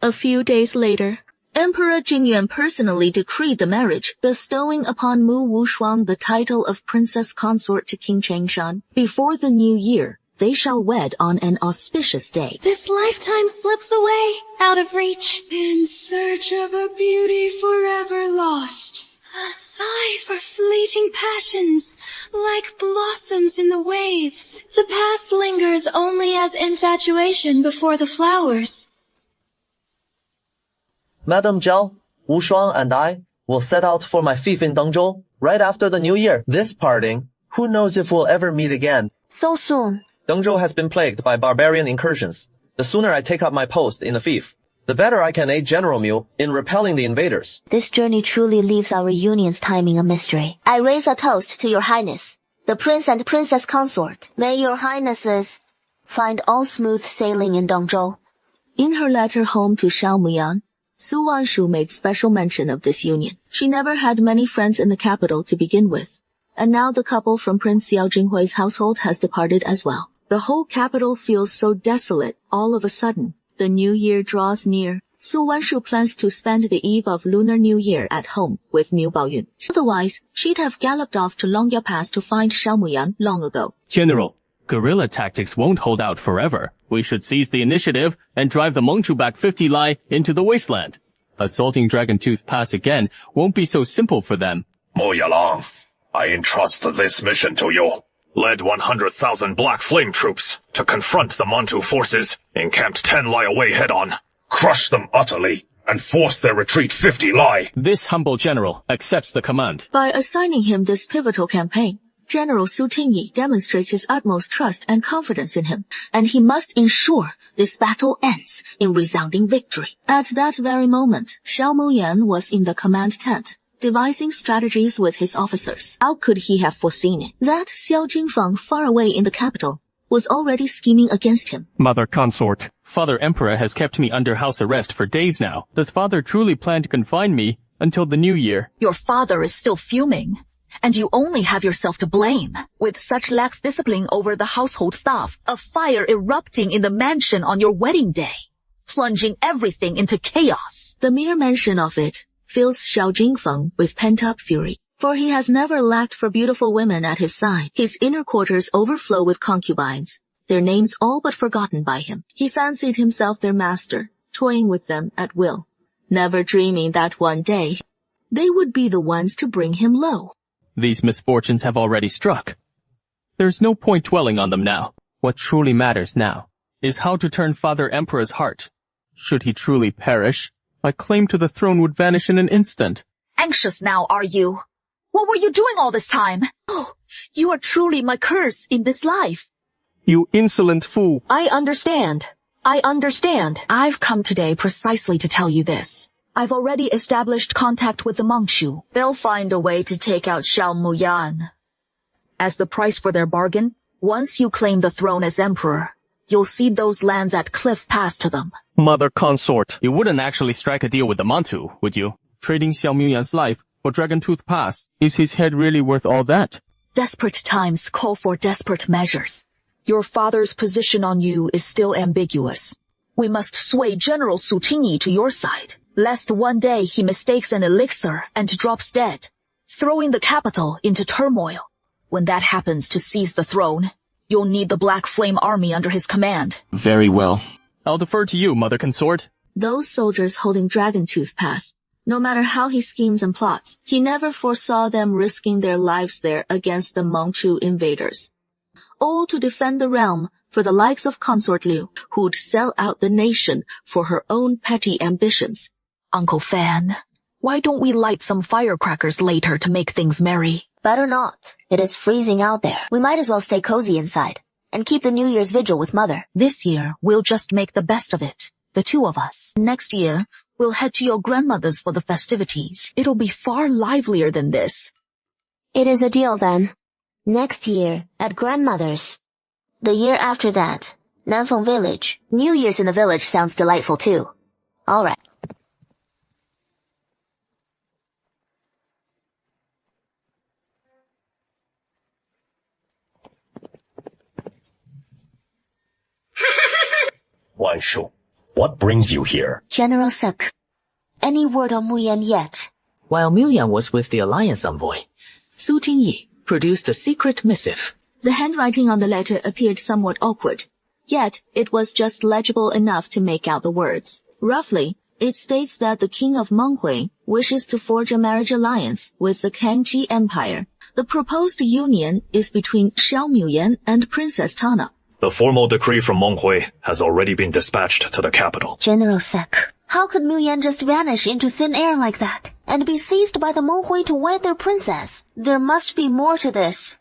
A few days later, Emperor Jingyuan personally decreed the marriage, bestowing upon Mu Wushuang the title of princess consort to King Changshan. Before the new year, they shall wed on an auspicious day. This lifetime slips away, out of reach, in search of a beauty forever lost. A sigh for fleeting passions, like blossoms in the waves. The past lingers only as infatuation before the flowers. Madame Zhao, Wu Shuang and I will set out for my fief in Dengzhou right after the new year. This parting, who knows if we'll ever meet again. So soon. Dengzhou has been plagued by barbarian incursions. The sooner I take up my post in the fief, the better I can aid General Miu in repelling the invaders. This journey truly leaves our reunion's timing a mystery. I raise a toast to your highness, the prince and princess consort. May your highnesses find all smooth sailing in Dongzhou. In her letter home to Xiao Muyan, Su Wanshu made special mention of this union. She never had many friends in the capital to begin with, and now the couple from Prince Xiao Jinghui's household has departed as well. The whole capital feels so desolate all of a sudden. The new year draws near. Su Wanshu plans to spend the eve of Lunar New Year at home with Miu Baoyun. Otherwise, she'd have galloped off to Longya Pass to find Xiao Muyan long ago. General, guerrilla tactics won't hold out forever. We should seize the initiative and drive the Mengchu back 50 Lai into the wasteland. Assaulting Dragon Tooth Pass again won't be so simple for them. Mo Yalang, I entrust this mission to you. Lead 100,000 Black Flame troops to confront the Mantu forces encamped 10 Lai away head-on. Crush them utterly and force their retreat 50 Lai. This humble general accepts the command. By assigning him this pivotal campaign, General Su Tingyi demonstrates his utmost trust and confidence in him, and he must ensure this battle ends in resounding victory. At that very moment, Xiao Muyan was in the command tent, devising strategies with his officers. How could he have foreseen it? That Xiao Jingfeng, far away in the capital, was already scheming against him. Mother consort, Father Emperor has kept me under house arrest for days now. Does Father truly plan to confine me until the new year? Your father is still fuming, and you only have yourself to blame. With such lax discipline over the household staff, a fire erupting in the mansion on your wedding day, plunging everything into chaos. The mere mention of it fills Xiao Jingfeng with pent-up fury. For he has never lacked for beautiful women at his side. His inner quarters overflow with concubines, their names all but forgotten by him. He fancied himself their master, toying with them at will, never dreaming that one day they would be the ones to bring him low. These misfortunes have already struck. There's no point dwelling on them now. What truly matters now is how to turn Father Emperor's heart. Should he truly perish, my claim to the throne would vanish in an instant. Anxious now, are you? What were you doing all this time? Oh, you are truly my curse in this life. You insolent fool. I understand. I've come today precisely to tell you this. I've already established contact with the Mengchu. They'll find a way to take out Xiao Muyan. As the price for their bargain, once you claim the throne as emperor, you'll cede those lands at Cliff Pass to them. Mother consort, you wouldn't actually strike a deal with the Mantu, would you? Trading Xiao Muyan's life for Dragon Tooth Pass. Is his head really worth all that? Desperate times call for desperate measures. Your father's position on you is still ambiguous. We must sway General Su Tingyi to your side, lest one day he mistakes an elixir and drops dead, throwing the capital into turmoil. When that happens to seize the throne, you'll need the Black Flame army under his command. Very well. I'll defer to you, Mother Consort. Those soldiers holding Dragon Tooth Pass, no matter how he schemes and plots, he never foresaw them risking their lives there against the Mengchu invaders. All to defend the realm for the likes of Consort Liu, who'd sell out the nation for her own petty ambitions. Uncle Fan, why don't we light some firecrackers later to make things merry? Better not. It is freezing out there. We might as well stay cozy inside and keep the New Year's vigil with Mother. This year, we'll just make the best of it, the two of us. Next year, we'll head to your grandmother's for the festivities. It'll be far livelier than this. It is a deal then. Next year, at grandmother's. The year after that, Nanfeng Village. New Year's in the village sounds delightful too. All right. Wanshu, what brings you here? General Sek, any word on Muyan yet? While Muyan was with the Alliance envoy, Su Tingyi produced a secret missive. The handwriting on the letter appeared somewhat awkward, yet it was just legible enough to make out the words. Roughly, it states that the king of Menghui wishes to forge a marriage alliance with the Kangxi Empire. The proposed union is between Xiao Muyan and Princess Tana. The formal decree from Menghui has already been dispatched to the capital. General Sek, how could Muyan just vanish into thin air like that and be seized by the Menghui to wed their princess? There must be more to this.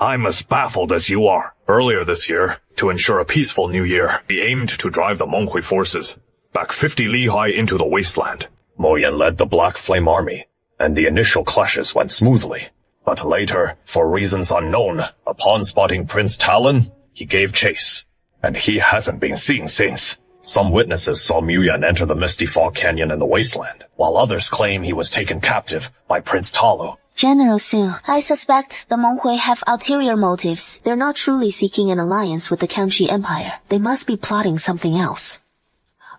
I'm as baffled as you are. Earlier this year, to ensure a peaceful new year, we aimed to drive the Menghui forces back 50 li high into the wasteland. Mo Yan led the Black Flame army, and the initial clashes went smoothly. But later, for reasons unknown, upon spotting Prince Talon, he gave chase. And he hasn't been seen since. Some witnesses saw Mu Yan enter the Misty Fog Canyon in the wasteland, while others claim he was taken captive by Prince Talu. General Su, I suspect the Menghui have ulterior motives. They're not truly seeking an alliance with the Kanchi Empire. They must be plotting something else.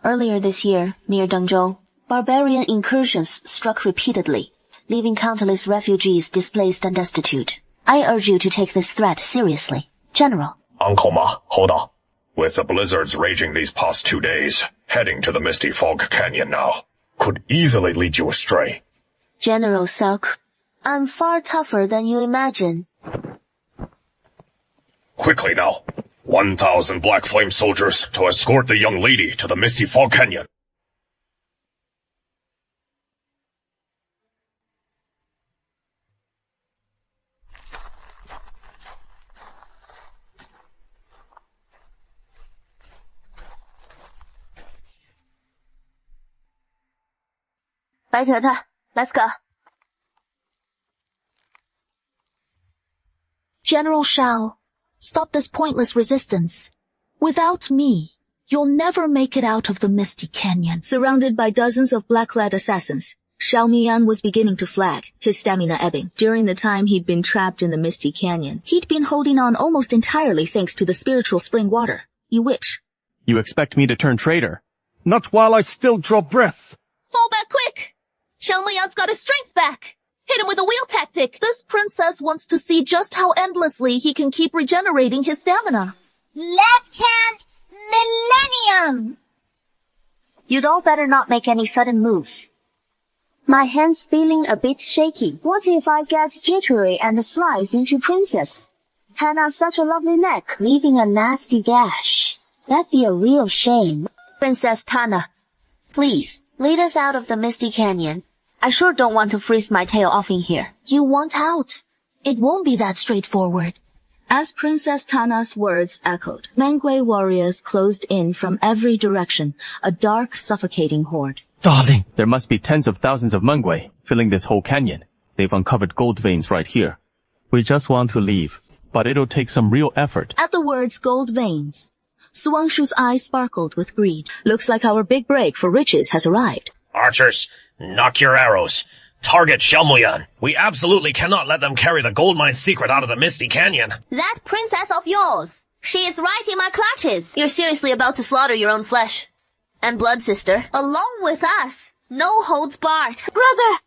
Earlier this year, near Dengzhou, barbarian incursions struck repeatedly, leaving countless refugees displaced and destitute. I urge you to take this threat seriously. General. Uncle Ma, hold on. With the blizzards raging these past 2 days, heading to the Misty Fog Canyon now could easily lead you astray. General Salk, I'm far tougher than you imagine. Quickly now. 1,000 Black Flame soldiers to escort the young lady to the Misty Fog Canyon. Bai Tete, let's go. General Shao, stop this pointless resistance. Without me, you'll never make it out of the Misty Canyon. Surrounded by dozens of black-clad assassins, Xiao Miyan was beginning to flag, his stamina ebbing. During the time he'd been trapped in the Misty Canyon, he'd been holding on almost entirely thanks to the spiritual spring water. You witch. You expect me to turn traitor? Not while I still draw breath. Fall back quick! Xiao Miyan's got his strength back! Hit him with a wheel tactic! This princess wants to see just how endlessly he can keep regenerating his stamina. Left hand millennium! You'd all better not make any sudden moves. My hand's feeling a bit shaky. What if I get jittery and slice into Princess? Tana's such a lovely neck, leaving a nasty gash. That'd be a real shame. Princess Tana, please, lead us out of the Misty Canyon. I sure don't want to freeze my tail off in here. You want out? It won't be that straightforward. As Princess Tana's words echoed, Menghui warriors closed in from every direction, a dark, suffocating horde. Darling! There must be tens of thousands of Menghui filling this whole canyon. They've uncovered gold veins right here. We just want to leave, but it'll take some real effort. At the words gold veins, Su Wangshu's eyes sparkled with greed. Looks like our big break for riches has arrived. Archers, knock your arrows. Target Xiao Miyan. We absolutely cannot let them carry the gold mine secret out of the Misty Canyon. That princess of yours, she is right in my clutches. You're seriously about to slaughter your own flesh. And blood, sister. Along with us. No holds barred. Brother!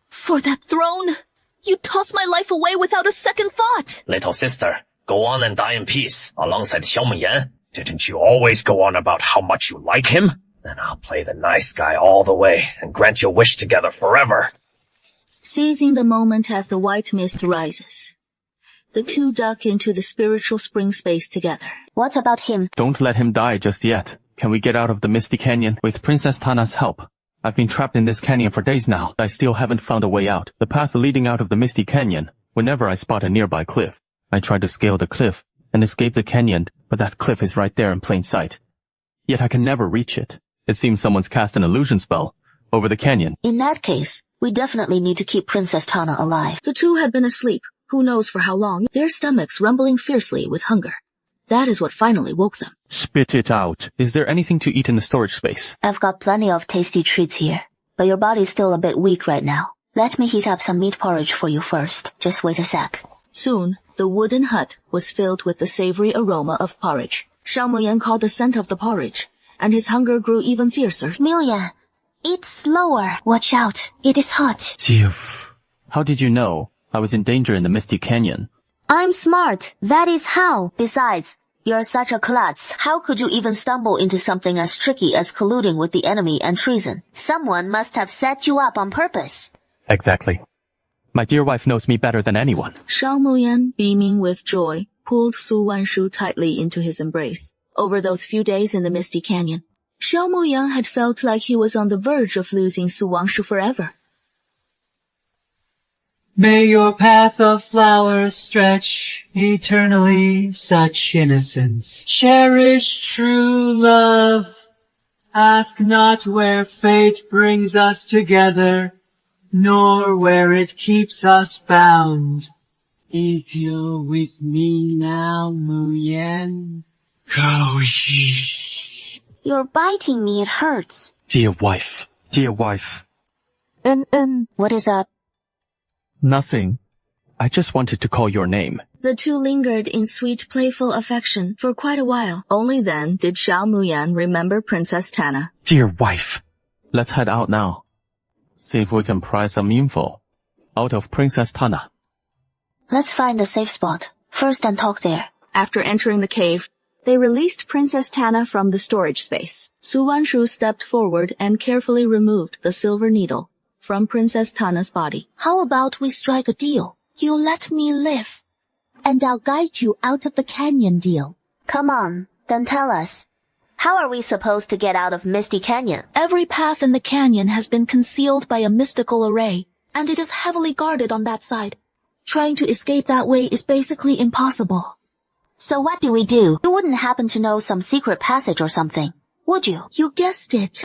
For that throne, you toss my life away without a second thought. Little sister, go on and die in peace, alongside Xiao Miyan. Didn't you always go on about how much you like him? Then I'll play the nice guy all the way and grant your wish together forever. Seizing the moment as the white mist rises, the two duck into the spiritual spring space together. What about him? Don't let him die just yet. Can we get out of the Misty Canyon with Princess Tana's help? I've been trapped in this canyon for days now. I still haven't found a way out. The path leading out of the Misty Canyon, whenever I spot a nearby cliff. I try to scale the cliff and escape the canyon, but that cliff is right there in plain sight. Yet I can never reach it. It seems someone's cast an illusion spell over the canyon. In that case, we definitely need to keep Princess Tana alive. The two had been asleep, who knows for how long, their stomachs rumbling fiercely with hunger. That is what finally woke them. Spit it out. Is there anything to eat in the storage space? I've got plenty of tasty treats here, but your body's still a bit weak right now. Let me heat up some meat porridge for you first. Just wait a sec. Soon, the wooden hut was filled with the savory aroma of porridge. Xiao Miyan caught the scent of the porridge, and his hunger grew even fiercer. Miyan, eat slower. Watch out. It is hot. Jiv. How did you know I was in danger in the Misty Canyon? I'm smart. That is how. Besides, you're such a klutz. How could you even stumble into something as tricky as colluding with the enemy and treason? Someone must have set you up on purpose. Exactly. My dear wife knows me better than anyone. Xiao Miyan, beaming with joy, pulled Su Wanshu tightly into his embrace. Over those few days in the Misty Canyon, Xiao Miyan had felt like he was on the verge of losing Su Wangshu forever. May your path of flowers stretch eternally, such innocence. Cherish true love. Ask not where fate brings us together. nor where it keeps us bound. If you're with me now, Muyan, go easy. You're biting me, it hurts. Dear wife, dear wife. What is up? Nothing. I just wanted to call your name. The two lingered in sweet, playful affection for quite a while. Only then did Xiao Muyan remember Princess Tana. Dear wife, let's head out now. See if we can pry some info out of Princess Tana. Let's find a safe spot first and talk there. After entering the cave, they released Princess Tana from the storage space. Su Wanshu stepped forward and carefully removed the silver needle from Princess Tana's body. How about we strike a deal? You let me live, and I'll guide you out of the canyon deal. Come on, then tell us. How are we supposed to get out of Misty Canyon? Every path in the canyon has been concealed by a mystical array, and it is heavily guarded on that side. Trying to escape that way is basically impossible. So what do we do? You wouldn't happen to know some secret passage or something, would you? You guessed it.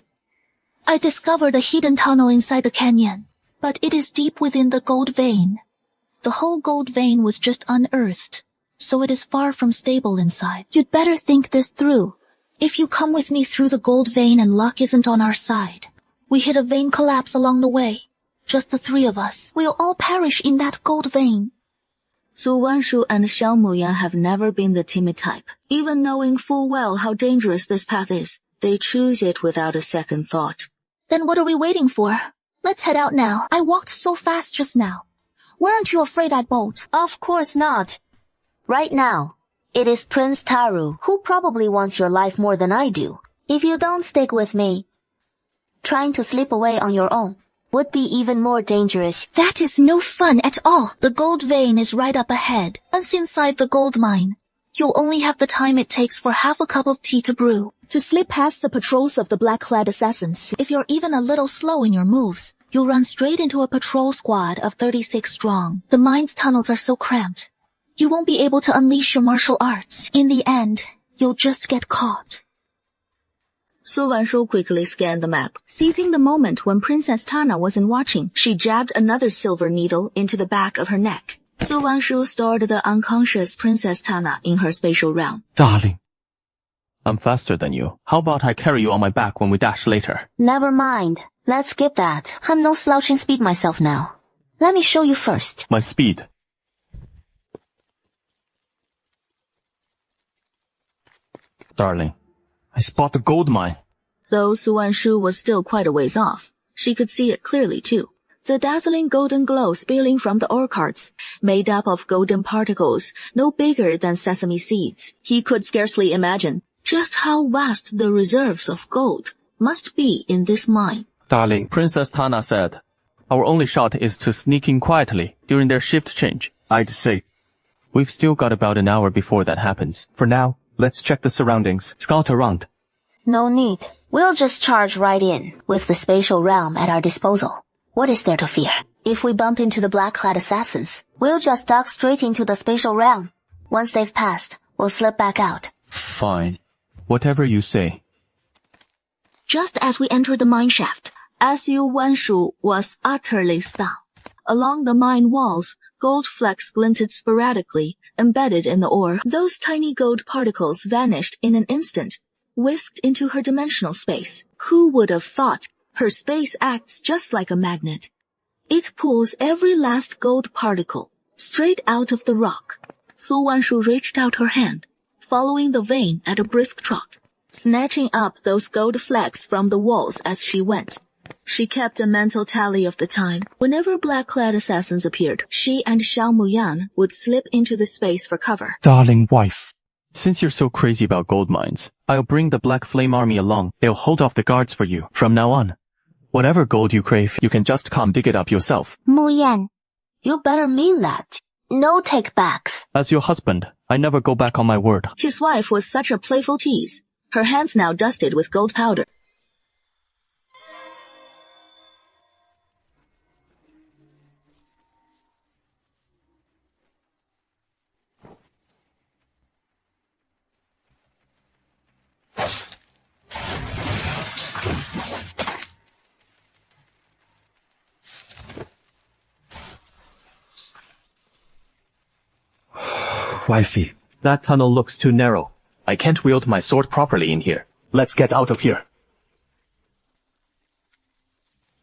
I discovered a hidden tunnel inside the canyon, but it is deep within the gold vein. The whole gold vein was just unearthed, so it is far from stable inside. You'd better think this through. If you come with me through the gold vein and luck isn't on our side, we hit a vein collapse along the way. Just the three of us. We'll all perish in that gold vein. Su Wanshu and Xiao Muyan have never been the timid type. Even knowing full well how dangerous this path is, they choose it without a second thought. Then what are we waiting for? Let's head out now. I walked so fast just now. Weren't you afraid I'd bolt? Of course not. Right now, it is Prince Taru, who probably wants your life more than I do. If you don't stick with me, trying to slip away on your own would be even more dangerous. That is no fun at all. The gold vein is right up ahead. Once inside the gold mine, you'll only have the time it takes for half a cup of tea to brew. To slip past the patrols of the black-clad assassins, if you're even a little slow in your moves, you'll run straight into a patrol squad of 36 strong. The mine's tunnels are so cramped, you won't be able to unleash your martial arts. In the end, you'll just get caught. Su Wanshu quickly scanned the map. Seizing the moment when Princess Tana wasn't watching, she jabbed another silver needle into the back of her neck. Su Wanshu stored the unconscious Princess Tana in her spatial realm. Darling, I'm faster than you. How about I carry you on my back when we dash later? Never mind. Let's skip that. I'm no slouching speed myself now. Let me show you first. My speed. Darling, I spot the gold mine. Though Su Wanshu was still quite a ways off, she could see it clearly too. The dazzling golden glow spilling from the ore carts, made up of golden particles no bigger than sesame seeds. He could scarcely imagine just how vast the reserves of gold must be in this mine. Darling, Princess Tana said, our only shot is to sneak in quietly during their shift change. I'd say we've still got about an hour before that happens. For now, let's check the surroundings, scout around. No need. We'll just charge right in, with the spatial realm at our disposal. What is there to fear? If we bump into the black-clad assassins, we'll just duck straight into the spatial realm. Once they've passed, we'll slip back out. Fine. Whatever you say. Just as we entered the mine shaft, Su Wanshu was utterly stunned. Along the mine walls, gold flecks glinted sporadically, embedded in the ore. Those tiny gold particles vanished in an instant, whisked into her dimensional space. Who would have thought? Her space acts just like a magnet. It pulls every last gold particle straight out of the rock. Su Wanshu reached out her hand, following the vein at a brisk trot, snatching up those gold flecks from the walls as she went. She kept a mental tally of the time. Whenever black-clad assassins appeared, she and Xiao Muyan would slip into the space for cover. Darling wife, since you're so crazy about gold mines, I'll bring the Black Flame Army along. They'll hold off the guards for you. From now on, whatever gold you crave, you can just come dig it up yourself. Muyan, you better mean that. No take-backs. As your husband, I never go back on my word. His wife was such a playful tease, her hands now dusted with gold powder. Wifey, that tunnel looks too narrow. I can't wield my sword properly in here. Let's get out of here.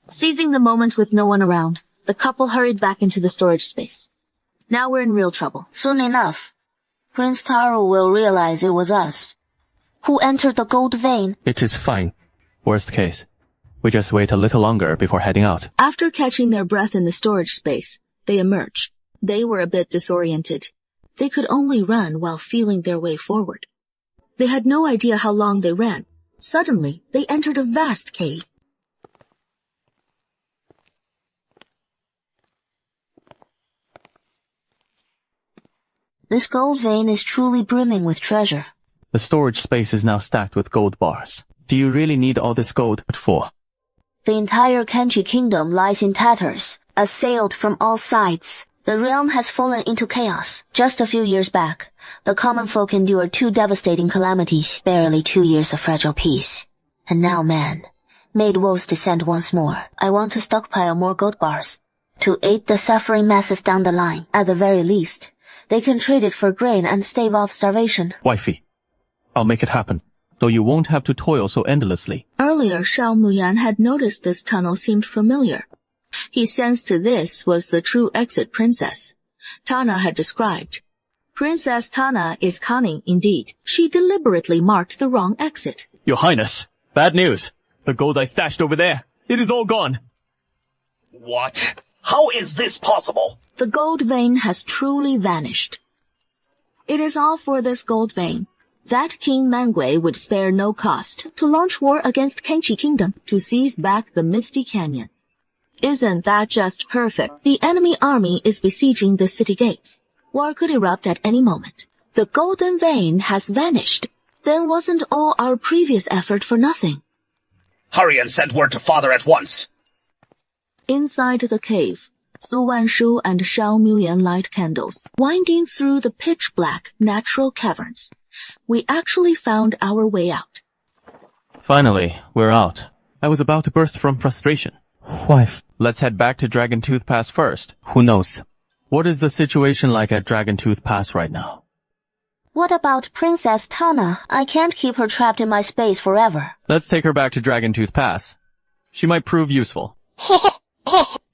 Seizing the moment with no one around, the couple hurried back into the storage space. Now we're in real trouble. Soon enough, Prince Taro will realize it was us who entered the gold vein. It is fine. Worst case, we just wait a little longer before heading out. After catching their breath in the storage space, they emerged. They were a bit disoriented. They could only run while feeling their way forward. They had no idea how long they ran. Suddenly, they entered a vast cave. This gold vein is truly brimming with treasure. The storage space is now stacked with gold bars. Do you really need all this gold? What for? The entire Kenchi kingdom lies in tatters, assailed from all sides. The realm has fallen into chaos. Just a few years back, the common folk endured 2 devastating calamities, barely 2 years of fragile peace. And now man, made woes descend once more. I want to stockpile more gold bars, to aid the suffering masses down the line. At the very least, they can trade it for grain and stave off starvation. Wifey, I'll make it happen, though you won't have to toil so endlessly. Earlier, Shao Muyan had noticed this tunnel seemed familiar. He sensed this was the true exit princess Tana had described. Princess Tana is cunning indeed. She deliberately marked the wrong exit. Your Highness, bad news. The gold I stashed over there, it is all gone. What? How is this possible? The gold vein has truly vanished. It is all for this gold vein that King Mangui would spare no cost to launch war against Kenchi Kingdom to seize back the Misty Canyon. Isn't that just perfect? The enemy army is besieging the city gates. War could erupt at any moment. The golden vein has vanished. Then wasn't all our previous effort for nothing? Hurry and send word to father at once. Inside the cave, Su Wanshu and Shao Muyan light candles, winding through the pitch-black natural caverns. We actually found our way out. Finally, we're out. I was about to burst from frustration. Wife, let's head back to Dragon Tooth Pass first. Who knows? What is the situation like at Dragon Tooth Pass right now? What about Princess Tana? I can't keep her trapped in my space forever. Let's take her back to Dragon Tooth Pass. She might prove useful.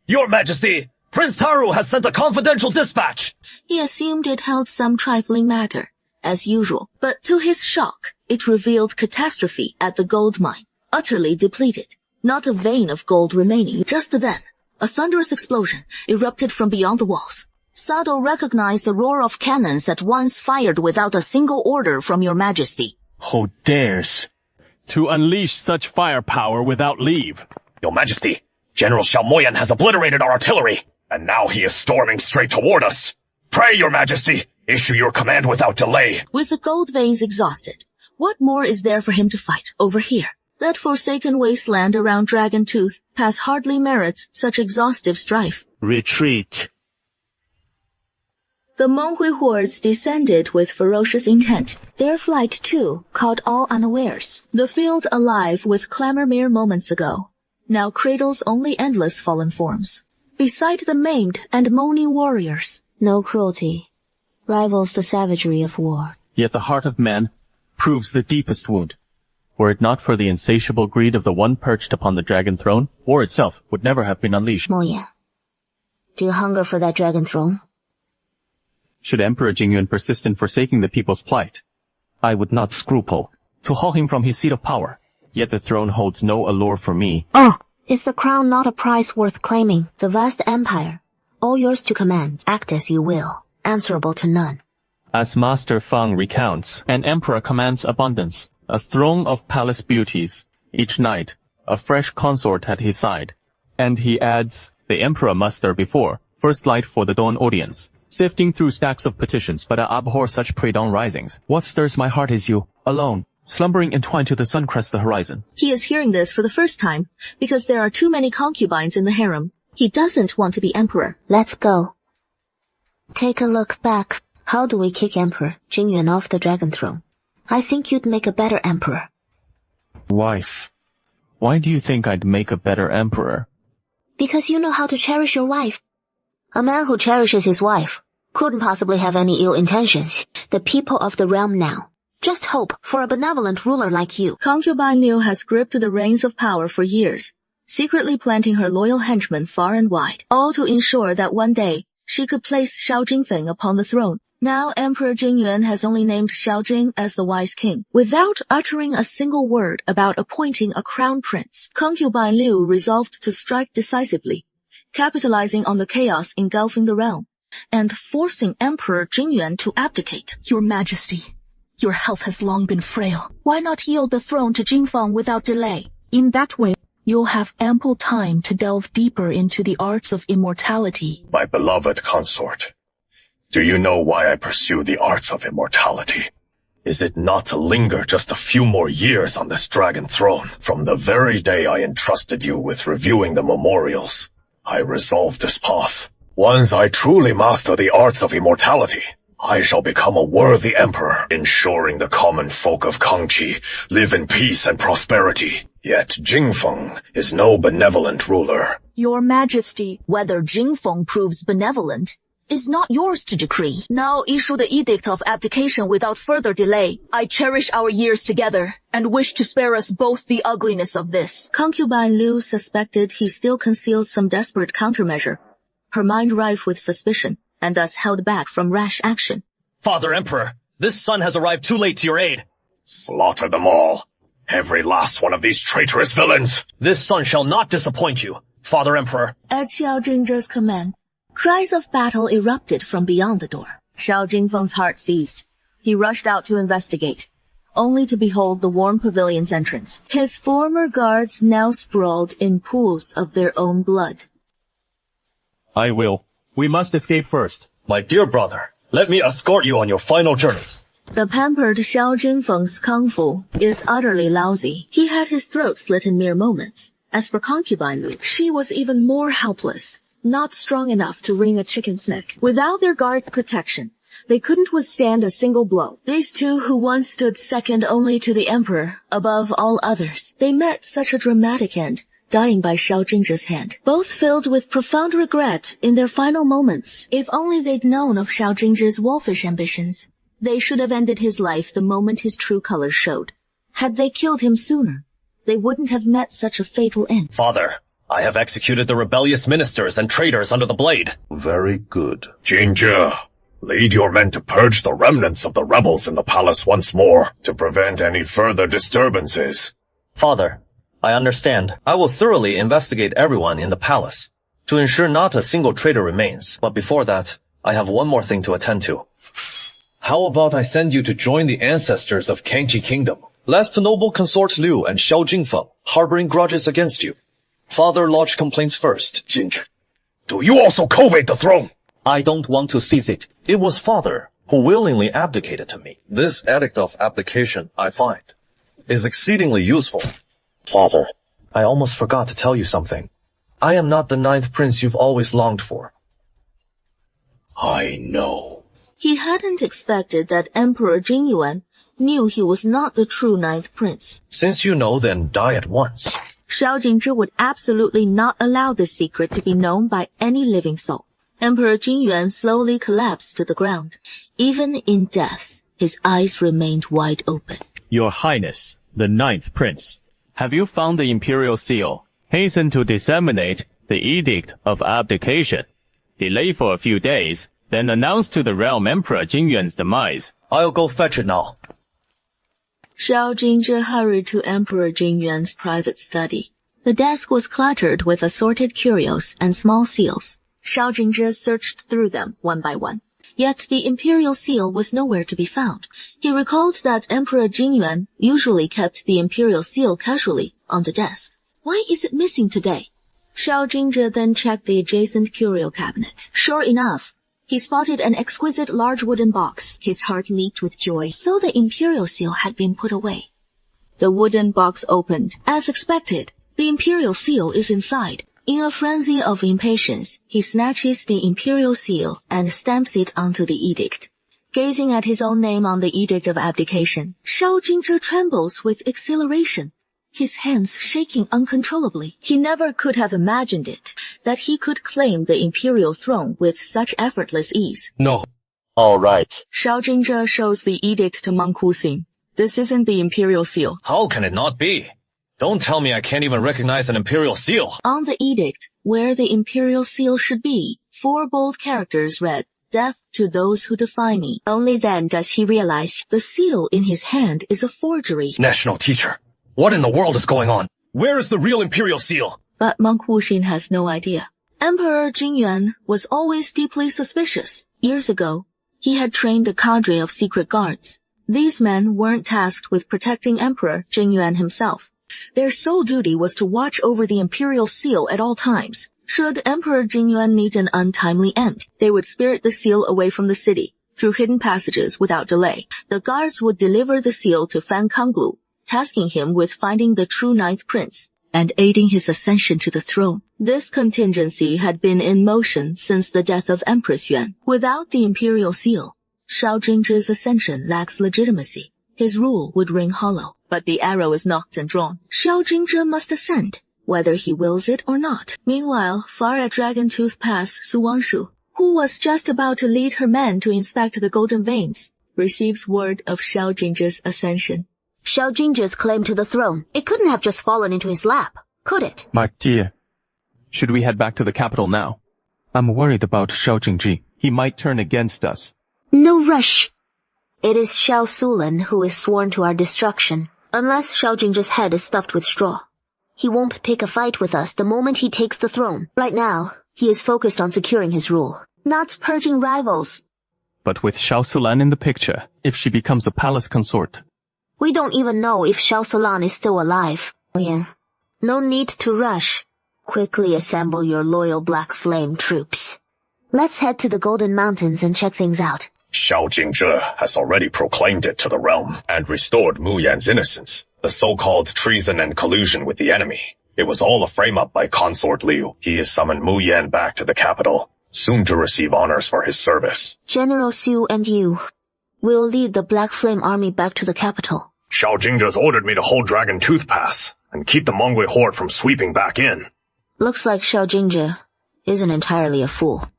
Your Majesty, Prince Taro has sent a confidential dispatch. He assumed it held some trifling matter, as usual, but to his shock, it revealed catastrophe at the gold mine, utterly depleted. Not a vein of gold remaining. Just then, a thunderous explosion erupted from beyond the walls. Sado recognized the roar of cannons at once fired without a single order from your Majesty. Who dares to unleash such firepower without leave? Your Majesty, General Xiaomoyan has obliterated our artillery, and now he is storming straight toward us. Pray, Your Majesty, issue your command without delay. With the gold veins exhausted, what more is there for him to fight over here? That forsaken wasteland around Dragon Tooth Pass hardly merits such exhaustive strife. Retreat. The Menghui hordes descended with ferocious intent. Their flight, too, caught all unawares. The field alive with clamor mere moments ago now cradles only endless fallen forms. Beside the maimed and moaning warriors. No cruelty rivals the savagery of war. Yet the heart of man proves the deepest wound. Were it not for the insatiable greed of the one perched upon the dragon throne, war itself would never have been unleashed. Moya, do you hunger for that dragon throne? Should Emperor Jingyuan persist in forsaking the people's plight, I would not scruple to haul him from his seat of power. Yet the throne holds no allure for me. Oh, is the crown not a prize worth claiming? The vast empire, all yours to command, act as you will, answerable to none. As Master Fang recounts, an emperor commands abundance, a throng of palace beauties, each night, a fresh consort at his side. And he adds, the emperor muster before, first light for the dawn audience, sifting through stacks of petitions, but I abhor such pre-dawn risings. What stirs my heart is you, alone, slumbering entwined till the sun crests the horizon. He is hearing this for the first time, because there are too many concubines in the harem. He doesn't want to be emperor. Let's go. Take a look back. How do we kick Emperor Jingyuan off the dragon throne? I think you'd make a better emperor. Wife, why do you think I'd make a better emperor? Because you know how to cherish your wife. A man who cherishes his wife couldn't possibly have any ill intentions. The people of the realm now just hope for a benevolent ruler like you. Concubine Liu has gripped the reins of power for years, secretly planting her loyal henchmen far and wide, all to ensure that one day she could place Xiao Jingfeng upon the throne. Now Emperor Jingyuan has only named Xiao Jing as the wise king. Without uttering a single word about appointing a crown prince, Concubine Liu resolved to strike decisively, capitalizing on the chaos engulfing the realm, and forcing Emperor Jingyuan to abdicate. Your Majesty, your health has long been frail. Why not yield the throne to Jingfeng without delay? In that way, you'll have ample time to delve deeper into the arts of immortality. My beloved consort, do you know why I pursue the arts of immortality? Is it not to linger just a few more years on this dragon throne? From the very day I entrusted you with reviewing the memorials, I resolved this path. Once I truly master the arts of immortality, I shall become a worthy emperor, ensuring the common folk of Kangqi live in peace and prosperity. Yet Jingfeng is no benevolent ruler. Your Majesty, whether Jingfeng proves benevolent is not yours to decree. Now issue the edict of abdication without further delay. I cherish our years together and wish to spare us both the ugliness of this. Concubine Liu suspected he still concealed some desperate countermeasure, her mind rife with suspicion, and thus held back from rash action. Father Emperor, this son has arrived too late to your aid. Slaughter them all. Every last one of these traitorous villains. This son shall not disappoint you, Father Emperor. At Xiao Jingzhe's command, cries of battle erupted from beyond the door. Xiao Jingfeng's heart seized. He rushed out to investigate, only to behold the warm pavilion's entrance. His former guards now sprawled in pools of their own blood. I will. We must escape first. My dear brother, let me escort you on your final journey. The pampered Xiao Jingfeng's kung fu is utterly lousy. He had his throat slit in mere moments. As for Concubine Liu, she was even more helpless, not strong enough to wring a chicken's neck. Without their guards' protection, they couldn't withstand a single blow. These two, who once stood second only to the emperor, above all others, they met such a dramatic end, dying by Xiao Jingzhe's hand, both filled with profound regret in their final moments. If only they'd known of Xiao Jingzhe's wolfish ambitions, they should have ended his life the moment his true colors showed. Had they killed him sooner, they wouldn't have met such a fatal end. Father, I have executed the rebellious ministers and traitors under the blade. Very good. Jingzhe, lead your men to purge the remnants of the rebels in the palace once more, to prevent any further disturbances. Father, I understand. I will thoroughly investigate everyone in the palace, to ensure not a single traitor remains. But before that, I have one more thing to attend to. How about I send you to join the ancestors of Kangqi Kingdom, lest noble consort Liu and Xiao Jingfeng harboring grudges against you. Father lodged complaints first. Jingzhe, do you also covet the throne? I don't want to seize it. It was Father who willingly abdicated to me. This edict of abdication, I find, is exceedingly useful. Father, I almost forgot to tell you something. I am not the 9th prince you've always longed for. I know. He hadn't expected that Emperor Jingyuan knew he was not the true 9th prince. Since you know, then die at once. Xiao Jingzhe would absolutely not allow this secret to be known by any living soul. Emperor Jingyuan slowly collapsed to the ground. Even in death, his eyes remained wide open. Your Highness, the 9th prince, have you found the imperial seal? Hasten to disseminate the edict of abdication. Delay for a few days, then announce to the realm Emperor Jingyuan's demise. I'll go fetch it now. Xiao Jingzhe hurried to Emperor Jingyuan's private study. The desk was cluttered with assorted curios and small seals. Xiao Jingzhe searched through them one by one. Yet the imperial seal was nowhere to be found. He recalled that Emperor Jingyuan usually kept the imperial seal casually on the desk. Why is it missing today? Xiao Jingzhe then checked the adjacent curio cabinet. Sure enough, he spotted an exquisite large wooden box. His heart leaped with joy. So the imperial seal had been put away. The wooden box opened. As expected, the imperial seal is inside. In a frenzy of impatience, he snatches the imperial seal and stamps it onto the edict. Gazing at his own name on the edict of abdication, Xiao Jingzhe trembles with exhilaration. his hands shaking uncontrollably. He never could have imagined it, that he could claim the imperial throne with such effortless ease. No. All right. Shao Jingzhe shows the edict to Monk Wuxing. This isn't the imperial seal. How can it not be? Don't tell me I can't even recognize an imperial seal. On the edict, where the imperial seal should be, 4 bold characters read, "Death to those who defy me." Only then does he realize the seal in his hand is a forgery. National teacher, what in the world is going on? Where is the real imperial seal? But Monk Wuxing has no idea. Emperor Jingyuan was always deeply suspicious. Years ago, he had trained a cadre of secret guards. These men weren't tasked with protecting Emperor Jingyuan himself. Their sole duty was to watch over the imperial seal at all times. Should Emperor Jingyuan meet an untimely end, they would spirit the seal away from the city, through hidden passages without delay. The guards would deliver the seal to Fan Kanglu, tasking him with finding the true ninth prince and aiding his ascension to the throne. This contingency had been in motion since the death of Empress Yuan. Without the imperial seal, Shao Jingzhe's ascension lacks legitimacy. His rule would ring hollow. But the arrow is knocked and drawn. Shao Jingzhe must ascend, whether he wills it or not. Meanwhile, far at Dragon Tooth Pass, Su Wangshu, who was just about to lead her men to inspect the golden veins, receives word of Shao Jingzhe's ascension. Shao Jingzhe's claim to the throne. It couldn't have just fallen into his lap, could it? My dear, should we head back to the capital now? I'm worried about Shao Jingzhi. He might turn against us. No rush. It is Xiao Sulan who is sworn to our destruction. Unless Shao Jingzhe's head is stuffed with straw. He won't pick a fight with us the moment he takes the throne. Right now, he is focused on securing his rule, not purging rivals. But with Xiao Sulan in the picture, if she becomes a palace consort. We don't even know if Xiao Sulan is still alive. No need to rush. Quickly assemble your loyal Black Flame troops. Let's head to the Golden Mountains and check things out. Shao Jingzhe has already proclaimed it to the realm and restored Mu Yan's innocence. The so-called treason and collusion with the enemy. It was all a frame-up by Consort Liu. He has summoned Mu Yan back to the capital, soon to receive honors for his service. General Xu and you will lead the Black Flame army back to the capital. Shao Jingzhe's ordered me to hold Dragon Tooth Pass and keep the Mongui horde from sweeping back in. Looks like Shao Jingzhe isn't entirely a fool.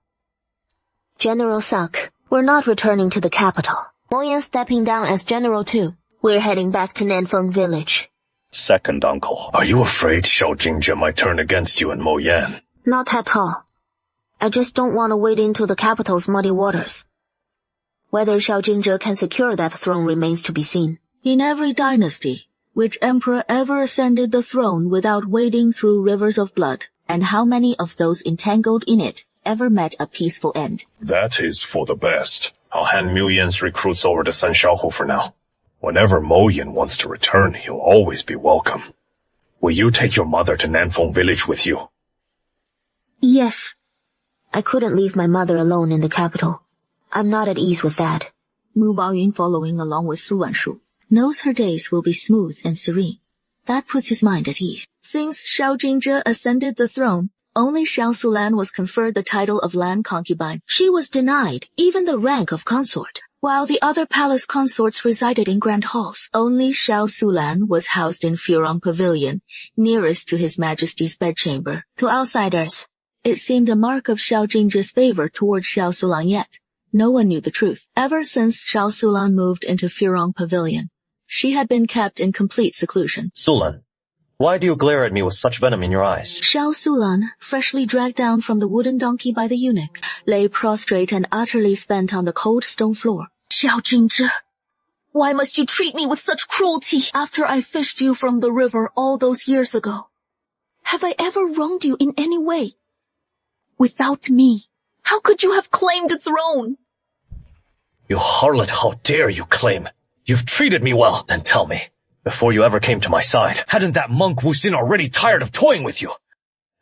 General Sak, we're not returning to the capital. Mo Yan stepping down as general too. We're heading back to Nanfeng village. Second uncle, are you afraid Shao Jingzhe might turn against you and Mo Yan? Not at all. I just don't want to wade into the capital's muddy waters. Whether Shao Jingzhe can secure that throne remains to be seen. In every dynasty, which emperor ever ascended the throne without wading through rivers of blood, and how many of those entangled in it ever met a peaceful end? That is for the best. I'll hand Mu Yan's recruits over to San Xiaohu for now. Whenever Mo Yan wants to return, he'll always be welcome. Will you take your mother to Nanfeng village with you? Yes. I couldn't leave my mother alone in the capital. I'm not at ease with that. Mu Baoyun, following along with Su Wanshu, knows her days will be smooth and serene. That puts his mind at ease. Since Shao Jingzhe ascended the throne, only Xiao Sulan was conferred the title of land concubine. She was denied even the rank of consort. While the other palace consorts resided in grand halls, only Xiao Sulan was housed in Furong Pavilion, nearest to His Majesty's bedchamber. To outsiders, it seemed a mark of Shao Jingzhe's favor toward Xiao Sulan, yet no one knew the truth. Ever since Xiao Sulan moved into Furong Pavilion, she had been kept in complete seclusion. Sulan, why do you glare at me with such venom in your eyes? Xiao Sulan, freshly dragged down from the wooden donkey by the eunuch, lay prostrate and utterly spent on the cold stone floor. Xiao Jingzhe, why must you treat me with such cruelty after I fished you from the river all those years ago? Have I ever wronged you in any way? Without me, how could you have claimed the throne? You harlot, how dare you claim? You've treated me well. Then tell me, before you ever came to my side, hadn't that monk Wuxin already tired of toying with you?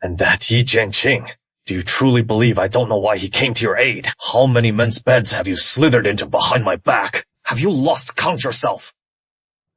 And that Yi Jianqing, do you truly believe I don't know why he came to your aid? How many men's beds have you slithered into behind my back? Have you lost count yourself?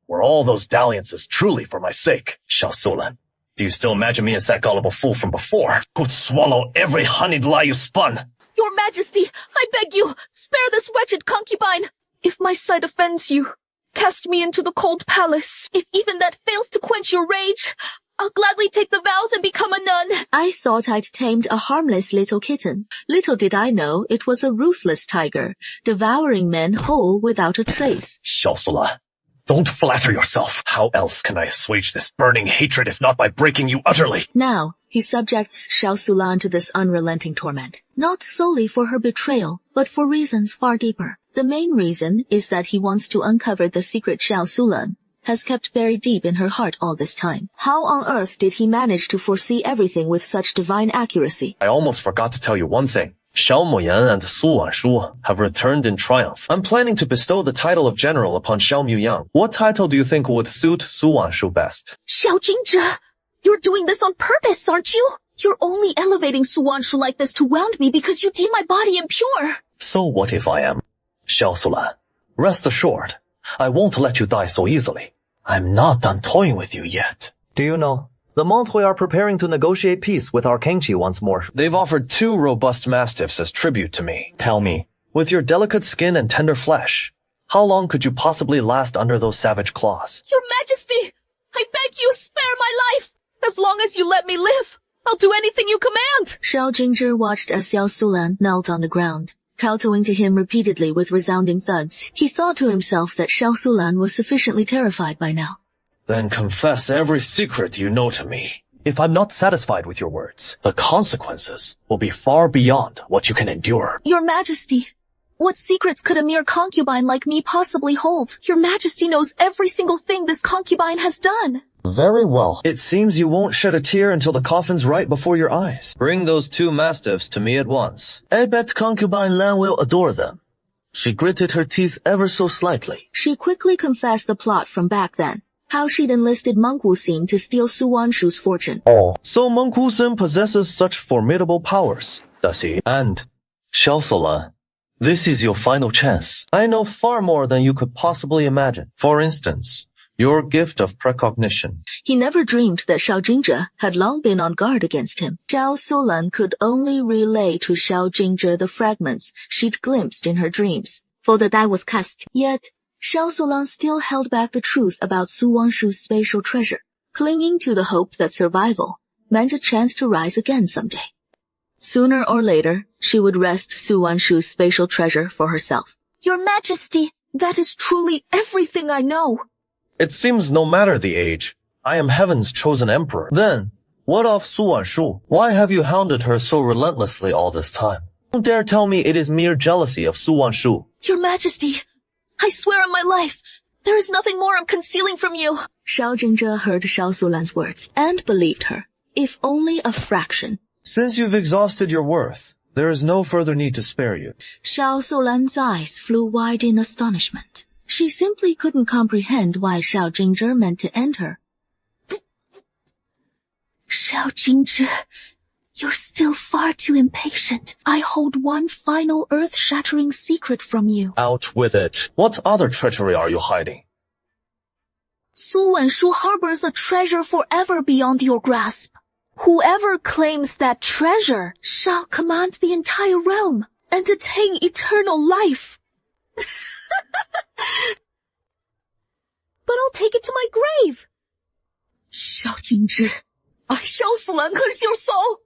Were all those dalliances truly for my sake? Xiao Sulan, do you still imagine me as that gullible fool from before, who'd swallow every honeyed lie you spun? Your Majesty, I beg you, spare this wretched concubine. If my sight offends you, Cast me into the cold palace. If even that fails to quench your rage, I'll gladly take the vows and become a nun. I thought I'd tamed a harmless little kitten. Little did I know it was a ruthless tiger, devouring men whole without a trace. 小苏兰, don't flatter yourself. How else can I assuage this burning hatred if not by breaking you utterly? Now, he subjects Xiao Sulan to this unrelenting torment, not solely for her betrayal, but for reasons far deeper. The main reason is that he wants to uncover the secret Xiao Sulan has kept buried deep in her heart all this time. How on earth did he manage to foresee everything with such divine accuracy? I almost forgot to tell you one thing. Xiao Muyan and Su Wanshu have returned in triumph. I'm planning to bestow the title of general upon Xiao Muyang. What title do you think would suit Su Wanshu best? Xiao Jingzhe, you're doing this on purpose, aren't you? You're only elevating Su Wanshu like this to wound me because you deem my body impure. So what if I am? Xiao Sulan, rest assured, I won't let you die so easily. I'm not done toying with you yet. Do you know? The Montoy are preparing to negotiate peace with our Kangchi once more. They've offered 2 robust mastiffs as tribute to me. Tell me, with your delicate skin and tender flesh, how long could you possibly last under those savage claws? Your Majesty, I beg you, spare my life. As long as you let me live, I'll do anything you command. Xiao Jingzhe watched as Xiao Sulan knelt on the ground, kowtowing to him repeatedly with resounding thuds. He thought to himself that Xiao Sulan was sufficiently terrified by now. Then confess every secret you know to me. If I'm not satisfied with your words, the consequences will be far beyond what you can endure. Your Majesty, what secrets could a mere concubine like me possibly hold? Your Majesty knows every single thing this concubine has done. Very well. It seems you won't shed a tear until the coffin's right before your eyes. Bring those 2 mastiffs to me at once. I bet concubine Lan will adore them. She gritted her teeth ever so slightly. She quickly confessed the plot from back then. How she'd enlisted Meng Wuxin to steal Su Wanshu's fortune. Oh, so Meng Wuxin possesses such formidable powers, does he? And, Xiao Sulan, this is your final chance. I know far more than you could possibly imagine. For instance, your gift of precognition. He never dreamed that Xiao Jingzhe had long been on guard against him. Xiao Sulan could only relay to Xiao Jingzhe the fragments she'd glimpsed in her dreams, for the die was cast. Yet, Xiao Sulan still held back the truth about Su Wanshu's spatial treasure, clinging to the hope that survival meant a chance to rise again someday. Sooner or later, she would wrest Su Wanshu's spatial treasure for herself. Your Majesty, that is truly everything I know. It seems no matter the age, I am heaven's chosen emperor. Then, what of Su Wanshu? Why have you hounded her so relentlessly all this time? Don't dare tell me it is mere jealousy of Su Wanshu. Your Majesty, I swear on my life, there is nothing more I'm concealing from you. Xiao Jingzhe heard Xiao Sulan's words and believed her, if only a fraction. Since you've exhausted your worth, there is no further need to spare you. Xiao Sulan's eyes flew wide in astonishment. She simply couldn't comprehend why Xiao Jingzhe meant to end her. Xiao Jingzhe, you're still far too impatient. I hold one final earth-shattering secret from you. Out with it. What other treachery are you hiding? Su Wanshu harbors a treasure forever beyond your grasp. Whoever claims that treasure shall command the entire realm and attain eternal life. But I'll take it to my grave. Xiao Jingzhe, I shall curse your soul.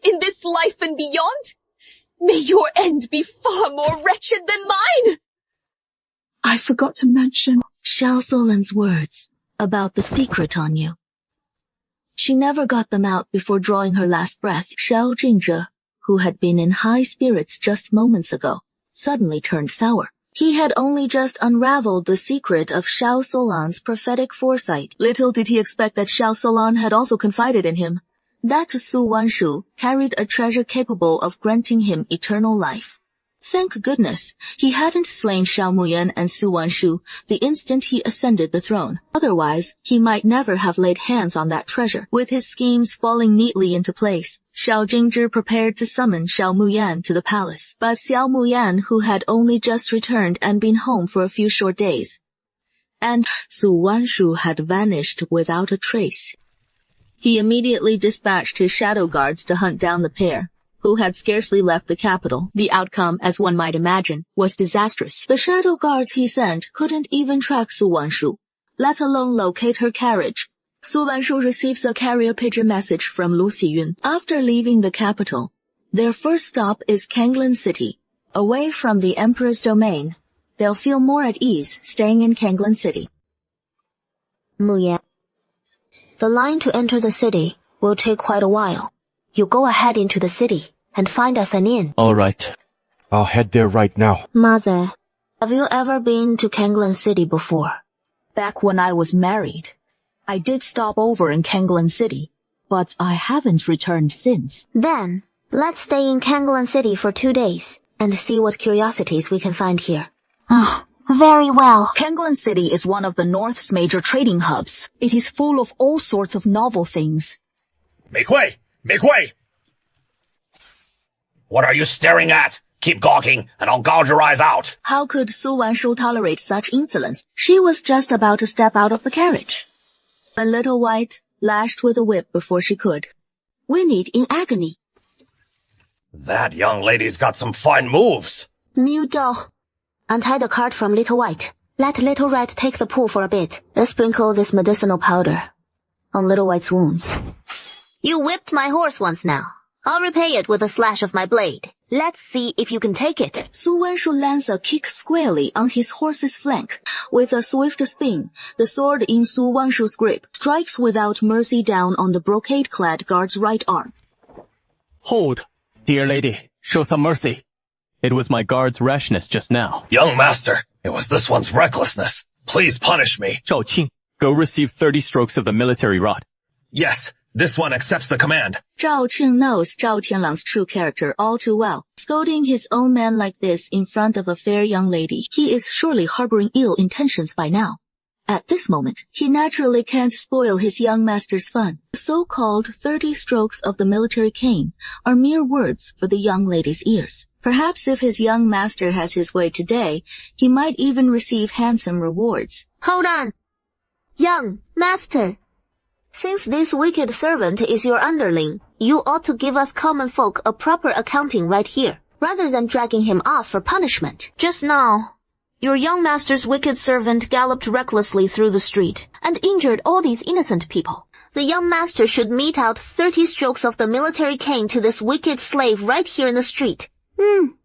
In this life and beyond, may your end be far more wretched than mine. I forgot to mention Xiao Sulan's words about the secret on you. She never got them out before drawing her last breath. Xiao Jingzhe, who had been in high spirits just moments ago, suddenly turned sour. He had only just unraveled the secret of Xiao Sulan's prophetic foresight. Little did he expect that Xiao Sulan had also confided in him that Su Wanshu carried a treasure capable of granting him eternal life. Thank goodness he hadn't slain Xiao Muyan and Su Wanshu the instant he ascended the throne. Otherwise, he might never have laid hands on that treasure. With his schemes falling neatly into place, Xiao Jingzhe prepared to summon Xiao Muyan to the palace. But Xiao Muyan, who had only just returned and been home for a few short days, and Su Wanshu had vanished without a trace. He immediately dispatched his shadow guards to hunt down the pair, who had scarcely left the capital. The outcome, as one might imagine, was disastrous. The shadow guards he sent couldn't even track Su Wanshu, let alone locate her carriage. Su Wanshu receives a carrier pigeon message from Lu Xiyun. After leaving the capital, their first stop is Kanglan City. Away from the Emperor's domain, they'll feel more at ease staying in Kanglan City. Mu Yan, the line to enter the city will take quite a while. You go ahead into the city and find us an inn. All right. I'll head there right now. Mother, have you ever been to Kanglan City before? Back when I was married, I did stop over in Kanglan City, but I haven't returned since. Then, let's stay in Kanglan City for 2 days and see what curiosities we can find here. Very well. Kanglan City is one of the North's major trading hubs. It is full of all sorts of novel things. Make way! Make way! What are you staring at? Keep gawking, and I'll gouge your eyes out. How could Su Wanshu tolerate such insolence? She was just about to step out of the carriage. And Little White lashed with a whip before she could. Whinnied in agony. That young lady's got some fine moves. Mudo, untie the cart from Little White. Let Little Red take the pull for a bit. Let's sprinkle this medicinal powder on Little White's wounds. You whipped my horse once now. I'll repay it with a slash of my blade. Let's see if you can take it. Su Wanshu lands a kick squarely on his horse's flank. With a swift spin, the sword in Su Wanshu's grip strikes without mercy down on the brocade-clad guard's right arm. Hold, dear lady. Show some mercy. It was my guard's rashness just now. Young master, it was this one's recklessness. Please punish me. Zhao Qing, go receive 30 strokes of the military rod. Yes, this one accepts the command. Zhao Qing knows Zhao Tianlang's true character all too well. Scolding his own man like this in front of a fair young lady, he is surely harboring ill intentions by now. At this moment, he naturally can't spoil his young master's fun. The so-called 30 strokes of the military cane are mere words for the young lady's ears. Perhaps if his young master has his way today, he might even receive handsome rewards. Hold on. Young master, since this wicked servant is your underling, you ought to give us common folk a proper accounting right here, rather than dragging him off for punishment. Just now, your young master's wicked servant galloped recklessly through the street and injured all these innocent people. The young master should mete out 30 strokes of the military cane to this wicked slave right here in the street.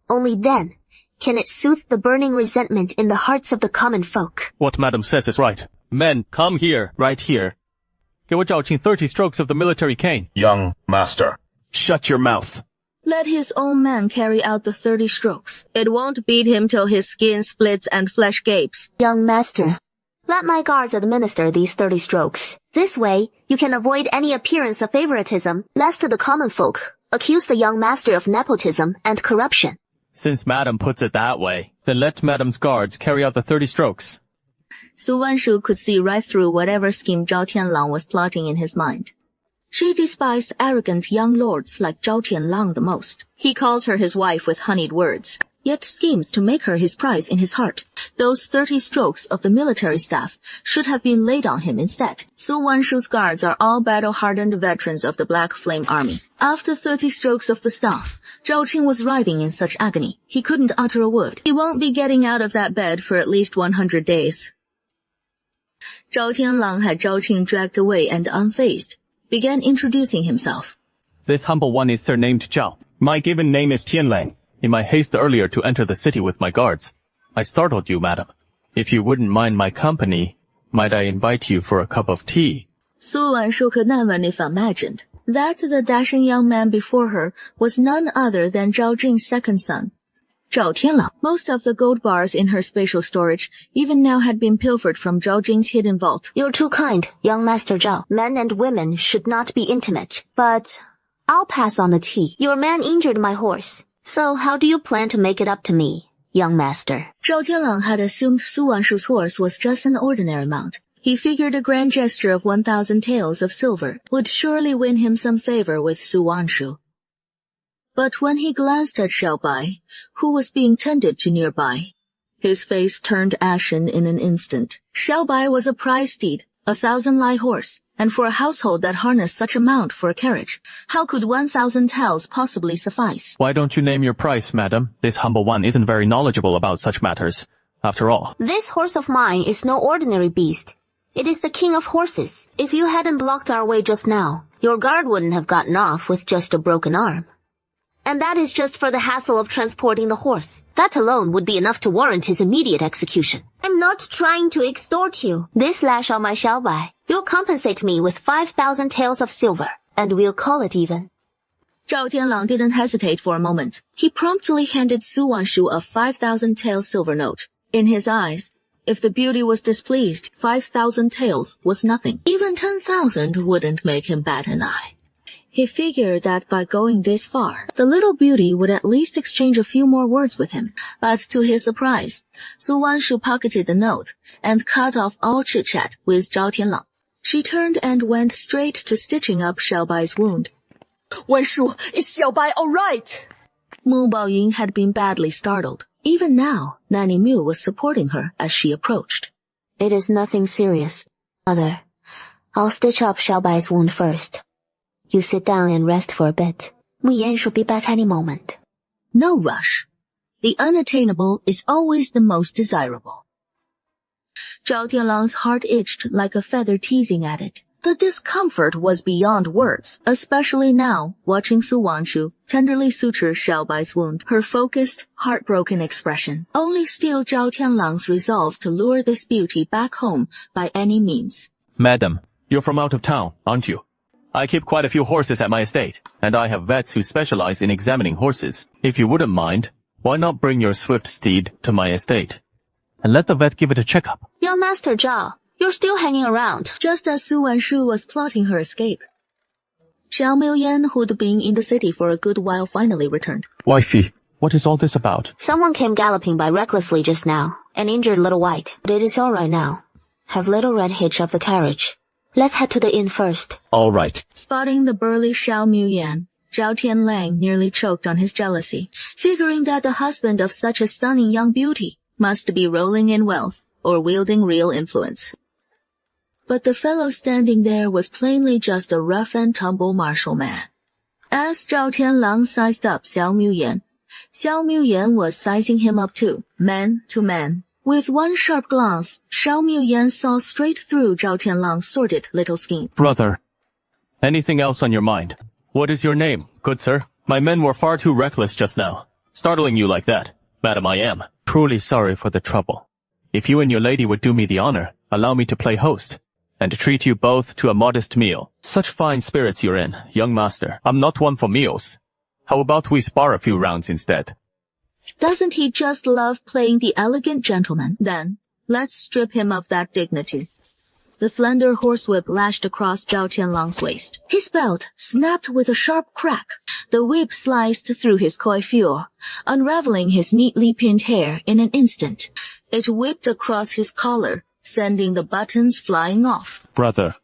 Only then can it soothe the burning resentment in the hearts of the common folk. What Madam says is right. Men, come here, right here. 给我找请 30 strokes of the military cane. Young master. Shut your mouth. Let his own man carry out the 30 strokes. It won't beat him till his skin splits and flesh gapes. Young master, let my guards administer these 30 strokes. This way, you can avoid any appearance of favoritism, lest the common folk accuse the young master of nepotism and corruption. Since Madam puts it that way, then let Madam's guards carry out the 30 strokes. Su Wanshu could see right through whatever scheme Zhao Tianlang was plotting in his mind. She despised arrogant young lords like Zhao Tianlang the most. He calls her his wife with honeyed words, yet schemes to make her his prize in his heart. Those 30 strokes of the military staff should have been laid on him instead. Su Wanshu's guards are all battle-hardened veterans of the Black Flame Army. After 30 strokes of the staff, Zhao Qing was writhing in such agony, he couldn't utter a word. He won't be getting out of that bed for at least 100 days. Zhao Tianlang had Zhao Qing dragged away and unfazed, began introducing himself. This humble one is surnamed Zhao. My given name is Tianlang. In my haste earlier to enter the city with my guards, I startled you, madam. If you wouldn't mind my company, might I invite you for a cup of tea? Su Wanshu could not if imagined that the dashing young man before her was none other than Zhao Jing's second son, Zhao Tianlang. Most of the gold bars in her spatial storage even now had been pilfered from Zhao Jing's hidden vault. You're too kind, young Master Zhao. Men and women should not be intimate, but I'll pass on the tea. Your man injured my horse, so how do you plan to make it up to me, young master? Zhao Tianlang had assumed Su Wanshu's horse was just an ordinary mount. He figured a grand gesture of 1,000 taels of silver would surely win him some favor with Su Wanshu. But when he glanced at Xiaobai, who was being tended to nearby, his face turned ashen in an instant. Xiaobai was a prize steed, 1,000 light horse, and for a household that harnessed such amount for a carriage, how could 1,000 taels possibly suffice? Why don't you name your price, madam? This humble one isn't very knowledgeable about such matters. After all, This horse of mine is no ordinary beast. It is the king of horses. If you hadn't blocked our way just now, your guard wouldn't have gotten off with just a broken arm. And that is just for the hassle of transporting the horse. That alone would be enough to warrant his immediate execution. I'm not trying to extort you. This lash on my xiaobai, you'll compensate me with 5,000 taels of silver, and we'll call it even. Zhao Tianlang didn't hesitate for a moment. He promptly handed Su Wanshu a 5,000 tael silver note. In his eyes, if the beauty was displeased, 5,000 taels was nothing. Even 10,000 wouldn't make him bat an eye. He figured that by going this far, the little beauty would at least exchange a few more words with him. But to his surprise, Su Wanshu pocketed the note and cut off all chit-chat with Zhao Tianlang. She turned and went straight to stitching up Xiaobai's wound. Wanshu, is Xiaobai all right? Mu Baoying had been badly startled. Even now, Nanny Mu was supporting her as she approached. It is nothing serious. Mother, I'll stitch up Xiaobai's wound first. You sit down and rest for a bit. Mu Yan should be back any moment. No rush. The unattainable is always the most desirable. Zhao Tianlang's heart itched like a feather teasing at it. The discomfort was beyond words, especially now, watching Su Wanshu tenderly suture Xiaobai's wound. Her focused, heartbroken expression only steeled Zhao Tianlang's resolve to lure this beauty back home by any means. madam, you're from out of town, aren't you? I keep quite a few horses at my estate, and I have vets who specialize in examining horses. If you wouldn't mind, why not bring your swift steed to my estate, and let the vet give it a checkup? Young Master Zhao, you're still hanging around. Just as Su Wanshu was plotting her escape, Xiao Miuyan, who'd been in the city for a good while, finally returned. Wifey, what is all this about? Someone came galloping by recklessly just now, and injured Little White, but it is all right now. Have Little Red hitch up the carriage. Let's head to the inn first. All right. Spotting the burly Xiao Miuyan, Zhao Tianlang nearly choked on his jealousy, figuring that the husband of such a stunning young beauty must be rolling in wealth or wielding real influence. But the fellow standing there was plainly just a rough-and-tumble martial man. As Zhao Tianlang sized up Xiao Miuyan was sizing him up too, man to man. With one sharp glance, Xiao Miuyan saw straight through Zhao Tianlang's sordid little scheme. Brother, anything else on your mind? What is your name, good sir? My men were far too reckless just now. Startling you like that, madam, I am. Truly sorry for the trouble. If you and your lady would do me the honor, allow me to play host, and treat you both to a modest meal. Such fine spirits you're in, young master. I'm not one for meals. How about we spar a few rounds instead? Doesn't he just love playing the elegant gentleman? Then, let's strip him of that dignity. The slender horsewhip lashed across Zhao Tianlang's waist. His belt snapped with a sharp crack. The whip sliced through his coiffure, unraveling his neatly pinned hair in an instant. It whipped across his collar, sending the buttons flying off. Brother.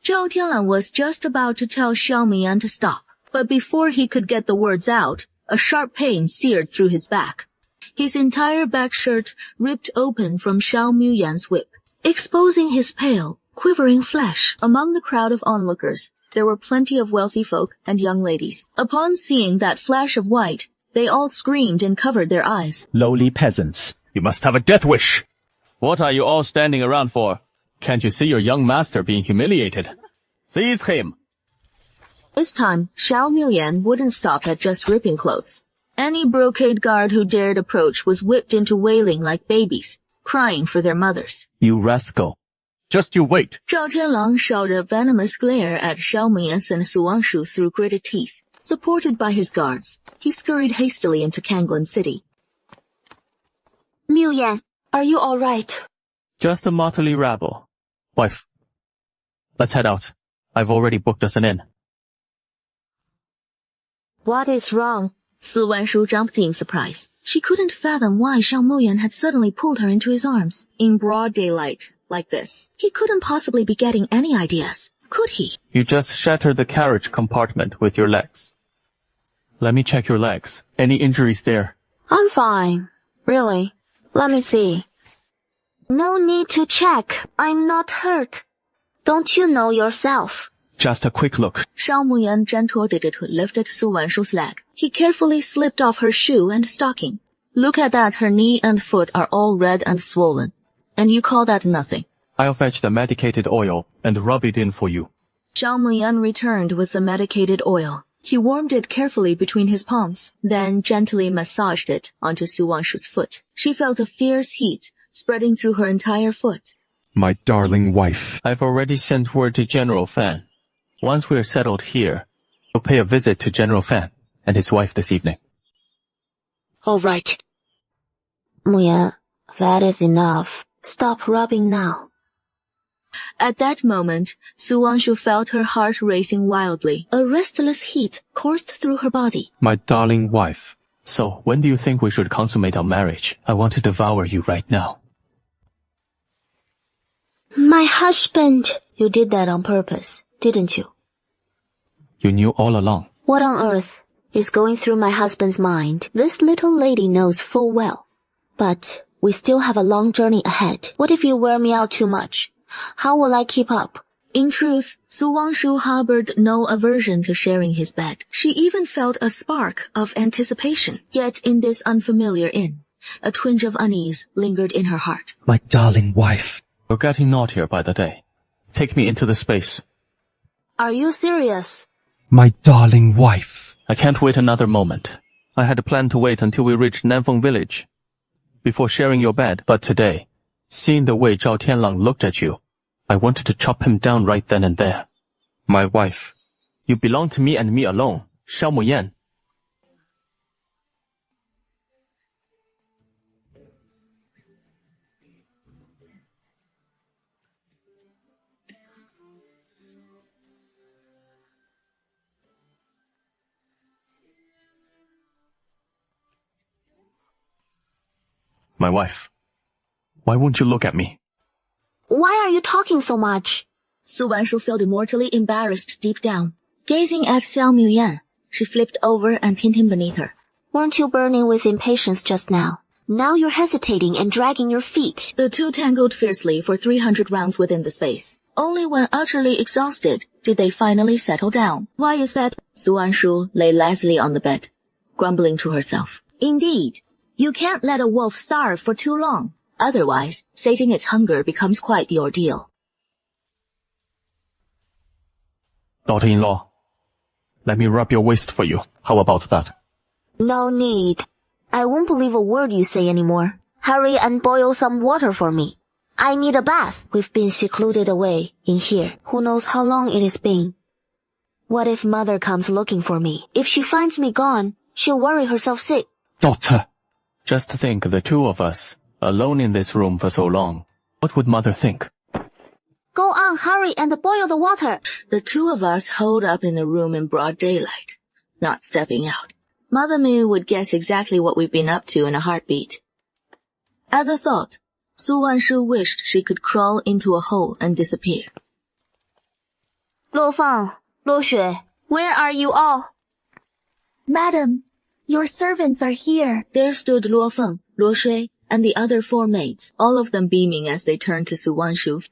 Zhao Tianlang was just about to tell Xiao Mian to stop, but before he could get the words out, a sharp pain seared through his back. His entire back shirt ripped open from Xiao Miuyan's whip, exposing his pale, quivering flesh. Among the crowd of onlookers, there were plenty of wealthy folk and young ladies. Upon seeing that flash of white, they all screamed and covered their eyes. Lowly peasants. You must have a death wish. What are you all standing around for? Can't you see your young master being humiliated? Seize him! This time, Xiao Miuyan wouldn't stop at just ripping clothes. Any brocade guard who dared approach was whipped into wailing like babies, crying for their mothers. You rascal. Just you wait. Zhao Tianlang shot a venomous glare at Xiao Mian and Su Wanshu through gritted teeth. Supported by his guards, he scurried hastily into Kanglan City. Miuyan, are you all right? Just a motley rabble. Wife, let's head out. I've already booked us an inn. What is wrong? Su Wanshu jumped in surprise. She couldn't fathom why Xiao Miuyan had suddenly pulled her into his arms, in broad daylight, like this. He couldn't possibly be getting any ideas, could he? You just shattered the carriage compartment with your legs. Let me check your legs. Any injuries there? I'm fine. Really? Let me see. No need to check. I'm not hurt. Don't you know yourself? Just a quick look. Shao Muyan gently lifted Su Wanshu's leg. He carefully slipped off her shoe and stocking. Look at that, her knee and foot are all red and swollen. And you call that nothing? I'll fetch the medicated oil and rub it in for you. Shao Muyan returned with the medicated oil. He warmed it carefully between his palms, then gently massaged it onto Su Wanshu's foot. She felt a fierce heat spreading through her entire foot. My darling wife. I've already sent word to General Fan. Once we're settled here, we'll pay a visit to General Fan and his wife this evening. All right. Muyan, that is enough. Stop rubbing now. At that moment, Su Wanshu felt her heart racing wildly. A restless heat coursed through her body. My darling wife. So, when do you think we should consummate our marriage? I want to devour you right now. My husband. You did that on purpose, didn't you? You knew all along. What on earth is going through my husband's mind? This little lady knows full well. But we still have a long journey ahead. What if you wear me out too much? How will I keep up? In truth, Su Wanshu harbored no aversion to sharing his bed. She even felt a spark of anticipation. Yet in this unfamiliar inn, a twinge of unease lingered in her heart. My darling wife. You're getting naughtier by the day. Take me into the space. Are you serious? My darling wife. I can't wait another moment. I had planned to wait until we reached Nanfeng village before sharing your bed, but today, seeing the way Zhao Tianlang looked at you, I wanted to chop him down right then and there. My wife, you belong to me and me alone, Shao Muyan. My wife, why won't you look at me? Why are you talking so much? Su Wanshu felt immortally embarrassed deep down. Gazing at Xiao Muyan, she flipped over and pinned him beneath her. Weren't you burning with impatience just now? Now you're hesitating and dragging your feet. The two tangled fiercely for 300 rounds within the space. Only when utterly exhausted did they finally settle down. Why is that? Su Wanshu lay lazily on the bed, grumbling to herself. Indeed, you can't let a wolf starve for too long. Otherwise, sating its hunger becomes quite the ordeal. Daughter-in-law, let me rub your waist for you. How about that? No need. I won't believe a word you say anymore. Hurry and boil some water for me. I need a bath. We've been secluded away in here. Who knows how long it has been. What if mother comes looking for me? If she finds me gone, she'll worry herself sick. Daughter! Just think, the two of us, alone in this room for so long. What would mother think? Go on, hurry and boil the water. The two of us holed up in the room in broad daylight, not stepping out. Mother Mu would guess exactly what we've been up to in a heartbeat. At the thought, Su Wanshu wished she could crawl into a hole and disappear. Luo Fang, Luo Xue, where are you all? Madam, your servants are here. There stood Luo Feng, Luo Shui, and the other 4 maids, all of them beaming as they turned to Su Wanshu.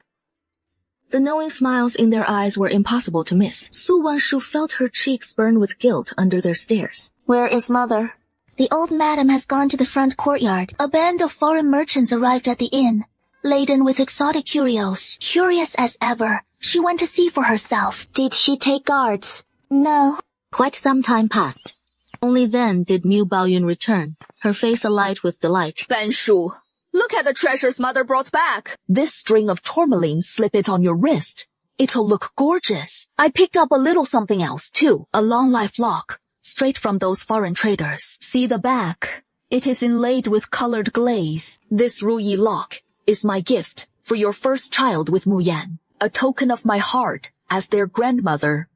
The knowing smiles in their eyes were impossible to miss. Su Wanshu felt her cheeks burn with guilt under their stares. Where is mother? The old madam has gone to the front courtyard. A band of foreign merchants arrived at the inn, laden with exotic curios. Curious as ever, she went to see for herself. Did she take guards? No. Quite some time passed. Only then did Mu Baoyun return, her face alight with delight. Fan Shu, look at the treasures mother brought back. This string of tourmaline, slip it on your wrist. It'll look gorgeous. I picked up a little something else, too. A long life lock, straight from those foreign traders. See the back. It is inlaid with colored glaze. This Ruyi lock is my gift for your first child with Muyan, a token of my heart as their grandmother.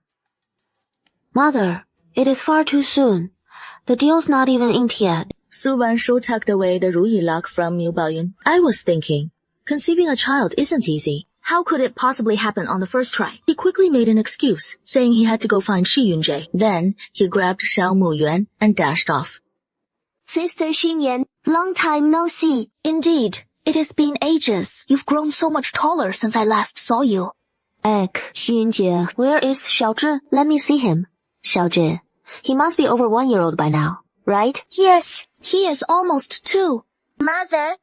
Mother, it is far too soon. The deal's not even inked yet. Su Wanshu tucked away the Ruyi lock from Mu Baoyun. I was thinking, conceiving a child isn't easy. How could it possibly happen on the first try? He quickly made an excuse, saying he had to go find Shi Yunjie. Then he grabbed Shao Muyuan and dashed off. Sister Xinyan, long time no see. Indeed, it has been ages. You've grown so much taller since I last saw you. Xu Yunjie, where is Xiaozhi? Let me see him. Xiaozhi, he must be over 1-year-old by now, right? Yes, he is almost 2. Mother.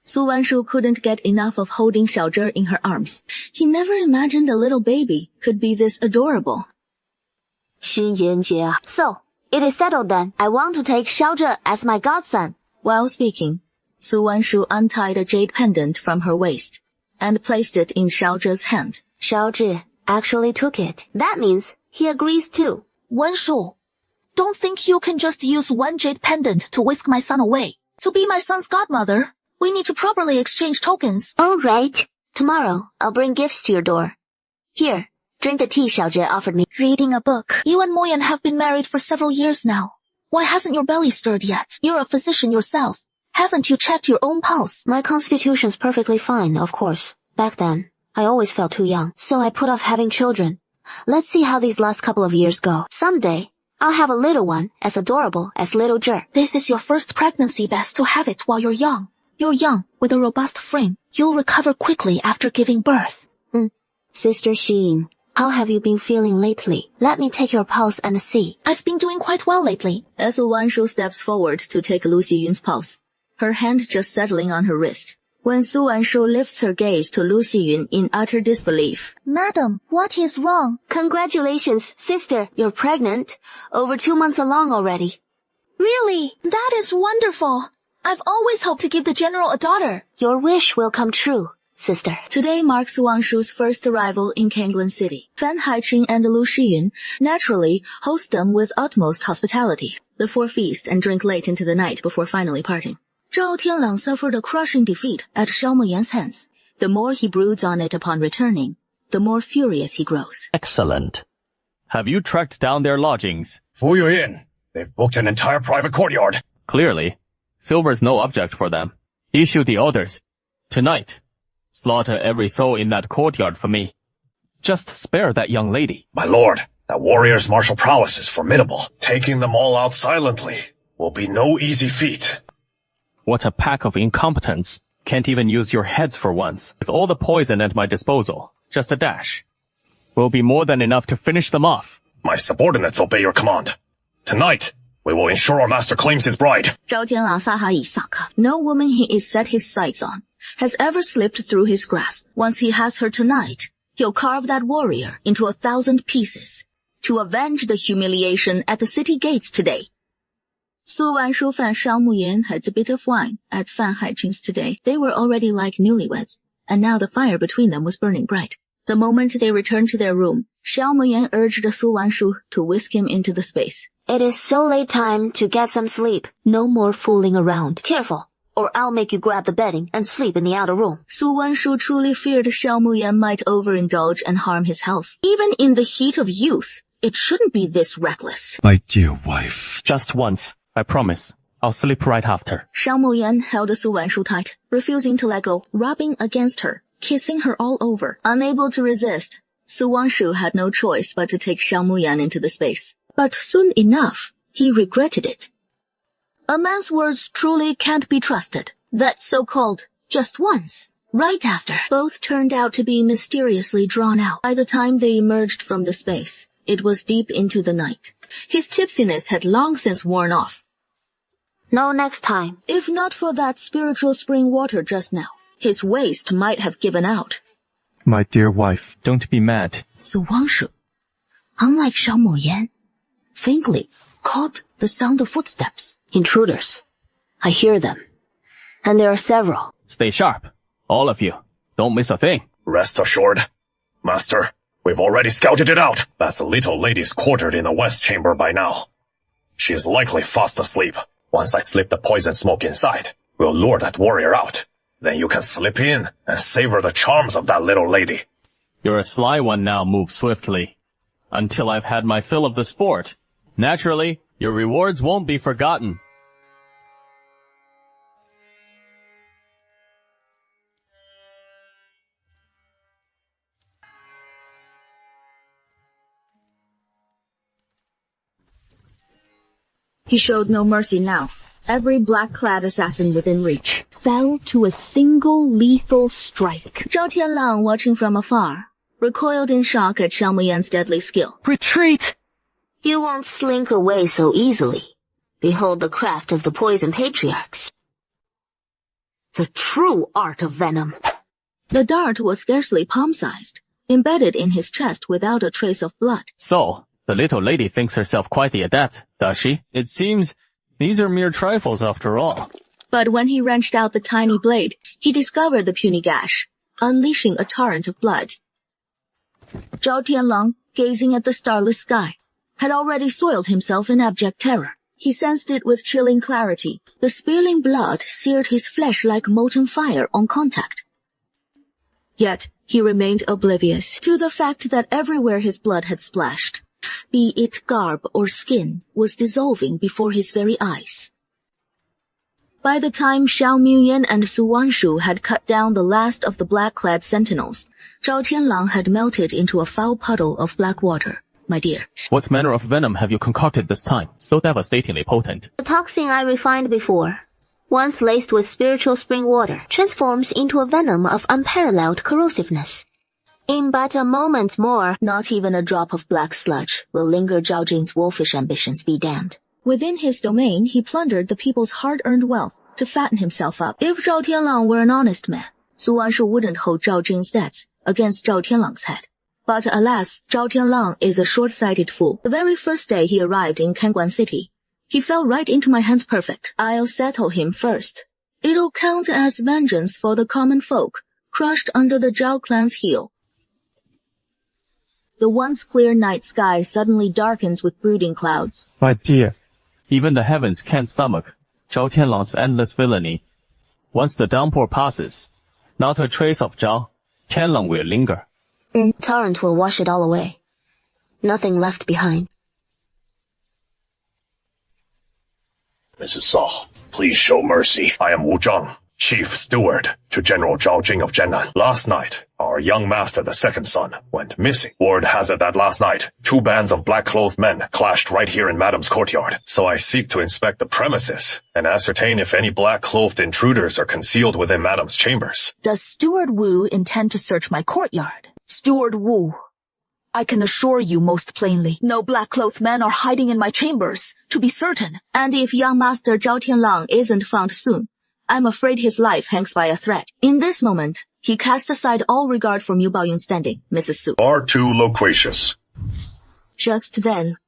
Su Wanshu couldn't get enough of holding Xiaozhi in her arms. He never imagined a little baby could be this adorable. Xu Yunjie. So, it is settled then. I want to take Xiaozhi as my godson. While speaking, Su Wanshu untied a jade pendant from her waist and placed it in Xiaozhi's hand. Xiaozhi actually took it. That means he agrees too. Wanshu, don't think you can just use one jade pendant to whisk my son away. To be my son's godmother, we need to properly exchange tokens. All right. Tomorrow, I'll bring gifts to your door. Here, drink the tea Xiaozhi offered me. Reading a book. You and Moyan have been married for several years now. Why hasn't your belly stirred yet? You're a physician yourself. Haven't you checked your own pulse? My constitution's perfectly fine, of course. Back then, I always felt too young, so I put off having children. Let's see how these last couple of years go. Someday, I'll have a little one as adorable as little Zhi. This is your first pregnancy. Best to have it while you're young. You're young, with a robust frame. You'll recover quickly after giving birth. Sister Xin, how have you been feeling lately? Let me take your pulse and see. I've been doing quite well lately. As Su Wanshu steps forward to take Lu Xiyun's pulse, her hand just settling on her wrist, when Su Wanshu lifts her gaze to Lu Xiyun in utter disbelief. Madam, what is wrong? Congratulations, sister. You're pregnant. Over 2 months along already. Really? That is wonderful. I've always hoped to give the general a daughter. Your wish will come true, sister. Today marks Su Wanshu's first arrival in Kanglan City. Fan Haiqing and Lu Xiyun naturally host them with utmost hospitality. The four feast and drink late into the night before finally parting. Zhao Tianlang suffered a crushing defeat at Xiao Muyan's hands. The more he broods on it upon returning, the more furious he grows. Excellent. Have you tracked down their lodgings? Fu Yuyin, they've booked an entire private courtyard. Clearly. Silver's no object for them. Issue the orders. Tonight, slaughter every soul in that courtyard for me. Just spare that young lady. My lord, that warrior's martial prowess is formidable. Taking them all out silently will be no easy feat. What a pack of incompetents. Can't even use your heads for once. With all the poison at my disposal, just a dash will be more than enough to finish them off. My subordinates obey your command. Tonight, we will ensure our master claims his bride. Zhao Tianlang saha yi saka. No woman he is set his sights on has ever slipped through his grasp. Once he has her tonight, he'll carve that warrior into 1,000 pieces to avenge the humiliation at the city gates today. Su Wanshu and Xiao Muyan had a bit of wine at Fan Haiqing's today. They were already like newlyweds, and now the fire between them was burning bright. The moment they returned to their room, Xiao Muyan urged Su Wanshu to whisk him into the space. It is so late time to get some sleep. No more fooling around. Careful, or I'll make you grab the bedding and sleep in the outer room. Su Wanshu truly feared Xiao Muyan might overindulge and harm his health. Even in the heat of youth, it shouldn't be this reckless. My dear wife. Just once, I promise. I'll sleep right after. Xiao Muyan held Su Wanshu tight, refusing to let go, rubbing against her, kissing her all over. Unable to resist, Su Wanshu had no choice but to take Xiao Muyan into the space. But soon enough, he regretted it. A man's words truly can't be trusted. That so-called just once, right after, both turned out to be mysteriously drawn out. By the time they emerged from the space, it was deep into the night. His tipsiness had long since worn off. No next time. If not for that spiritual spring water just now, his waist might have given out. My dear wife. Don't be mad. Su Wanshu, unlike Xiao Muyan, faintly caught the sound of footsteps. Intruders. I hear them. And there are several. Stay sharp. All of you. Don't miss a thing. Rest assured, Master, we've already scouted it out. That little lady's quartered in the west chamber by now. She is likely fast asleep. Once I slip the poison smoke inside, we'll lure that warrior out. Then you can slip in and savor the charms of that little lady. You're a sly one now. Move swiftly. Until I've had my fill of the sport. Naturally, your rewards won't be forgotten. He showed no mercy now. Every black-clad assassin within reach fell to a single lethal strike. Zhao Tianlang, watching from afar, recoiled in shock at Xiao Muyan's deadly skill. Retreat! You won't slink away so easily. Behold the craft of the poison patriarchs. The true art of venom. The dart was scarcely palm-sized, embedded in his chest without a trace of blood. So, the little lady thinks herself quite the adept, does she? It seems these are mere trifles after all. But when he wrenched out the tiny blade, he discovered the puny gash, unleashing a torrent of blood. Zhao Tianlang, gazing at the starless sky, had already soiled himself in abject terror. He sensed it with chilling clarity. The spilling blood seared his flesh like molten fire on contact. Yet he remained oblivious to the fact that everywhere his blood had splashed, be it garb or skin, was dissolving before his very eyes. By the time Xiao Muyan and Su Wanshu had cut down the last of the black-clad sentinels, Zhao Tianlang had melted into a foul puddle of black water. My dear. What manner of venom have you concocted this time, so devastatingly potent? The toxin I refined before, once laced with spiritual spring water, transforms into a venom of unparalleled corrosiveness. In but a moment more, not even a drop of black sludge will linger. Zhao Jin's wolfish ambitions be damned. Within his domain, he plundered the people's hard-earned wealth to fatten himself up. If Zhao Tianlang were an honest man, Su Wanshu wouldn't hold Zhao Jin's debts against Zhao Tianlang's head. But alas, Zhao Tianlang is a short-sighted fool. The very first day he arrived in Kangguan City, he fell right into my hands perfect. I'll settle him first. It'll count as vengeance for the common folk, crushed under the Zhao clan's heel. The once clear night sky suddenly darkens with brooding clouds. My dear, even the heavens can't stomach Zhao Tianlang's endless villainy. Once the downpour passes, not a trace of Zhao Tianlang will linger. Torrent will wash it all away. Nothing left behind. Mrs. Saw, please show mercy. I am Wu Zhang, Chief Steward to General Zhao Jing of Zhennan. Last night, our young master, the second son, went missing. Word has it that last night, 2 bands of black-clothed men clashed right here in Madam's courtyard. So I seek to inspect the premises and ascertain if any black-clothed intruders are concealed within Madam's chambers. Does Steward Wu intend to search my courtyard? Steward Wu, I can assure you most plainly, no black-clothed men are hiding in my chambers, to be certain. And if young master Zhao Tianlang isn't found soon, I'm afraid his life hangs by a thread. In this moment, he cast aside all regard for Miu Baoyun's standing, Mrs. Su. Far too loquacious. Just then,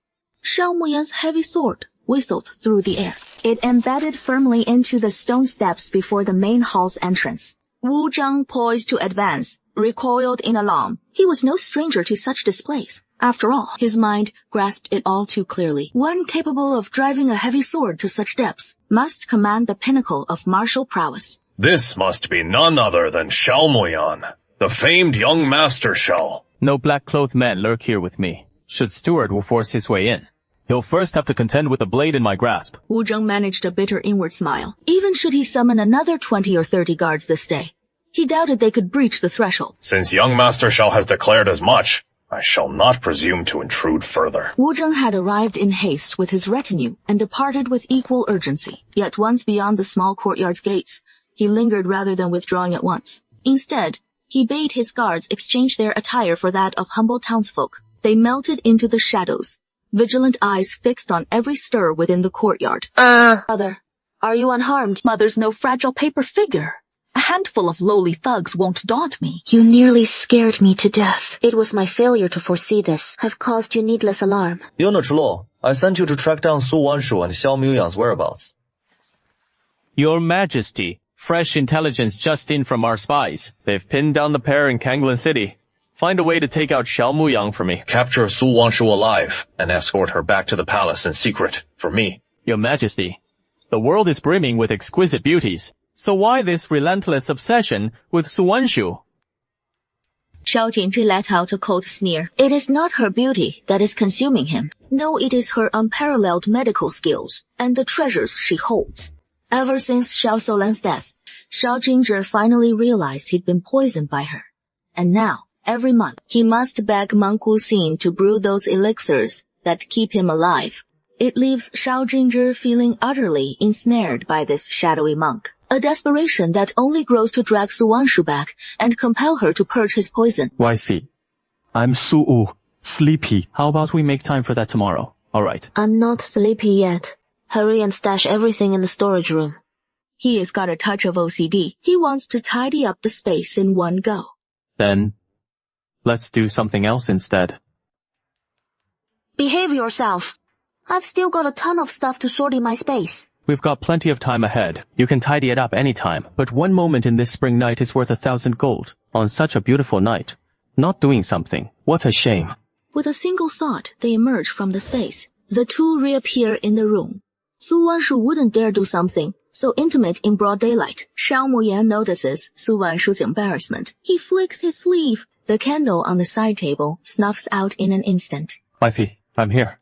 Xiao Muyan's heavy sword whistled through the air. It embedded firmly into the stone steps before the main hall's entrance. Wu Zhang, poised to advance, recoiled in alarm. He was no stranger to such displays. After all, his mind grasped it all too clearly. One capable of driving a heavy sword to such depths must command the pinnacle of martial prowess. This must be none other than Xiao Muyan, the famed young master Xiao. No black-clothed men lurk here with me. Should Steward Wu force his way in, he'll first have to contend with the blade in my grasp. Wu Zheng managed a bitter inward smile. Even should he summon another 20 or 30 guards this day, he doubted they could breach the threshold. Since young master Xiao has declared as much, I shall not presume to intrude further. Wu Zheng had arrived in haste with his retinue and departed with equal urgency. Yet once beyond the small courtyard's gates, he lingered rather than withdrawing at once. Instead, he bade his guards exchange their attire for that of humble townsfolk. They melted into the shadows, vigilant eyes fixed on every stir within the courtyard. Mother, are you unharmed? Mother's no fragile paper figure. A handful of lowly thugs won't daunt me. You nearly scared me to death. It was my failure to foresee this. Have caused you needless alarm. Yona Chilo, I sent you to track down Su Wanshu and Xiao Muyang's whereabouts. Your Majesty, fresh intelligence just in from our spies. They've pinned down the pair in Kangguan City. Find a way to take out Xiao Muyang for me. Capture Su Wanshu alive and escort her back to the palace in secret, for me. Your Majesty, the world is brimming with exquisite beauties. So why this relentless obsession with Su Wanshu? Xiao Jinzhi let out a cold sneer. It is not her beauty that is consuming him. No, it is her unparalleled medical skills and the treasures she holds. Ever since Xiao Solan's death, Xiao Jinzhi finally realized he'd been poisoned by her. And now, every month, he must beg Monk Wuxin to brew those elixirs that keep him alive. It leaves Xiao Jinzhi feeling utterly ensnared by this shadowy monk. A desperation that only grows to drag Su Wanshu back and compel her to purge his poison. Wifey, I'm Su'u, sleepy. How about we make time for that tomorrow? Alright. I'm not sleepy yet. Hurry and stash everything in the storage room. He has got a touch of OCD. He wants to tidy up the space in one go. Then, let's do something else instead. Behave yourself. I've still got a ton of stuff to sort in my space. We've got plenty of time ahead. You can tidy it up anytime, but one moment in this spring night is worth 1,000 gold. On such a beautiful night, not doing something. What a shame. With a single thought, they emerge from the space. The two reappear in the room. Su Wanshu wouldn't dare do something so intimate in broad daylight. Shao Muyan notices Su Wanshu's embarrassment. He flicks his sleeve. The candle on the side table snuffs out in an instant. Wifey, I'm here.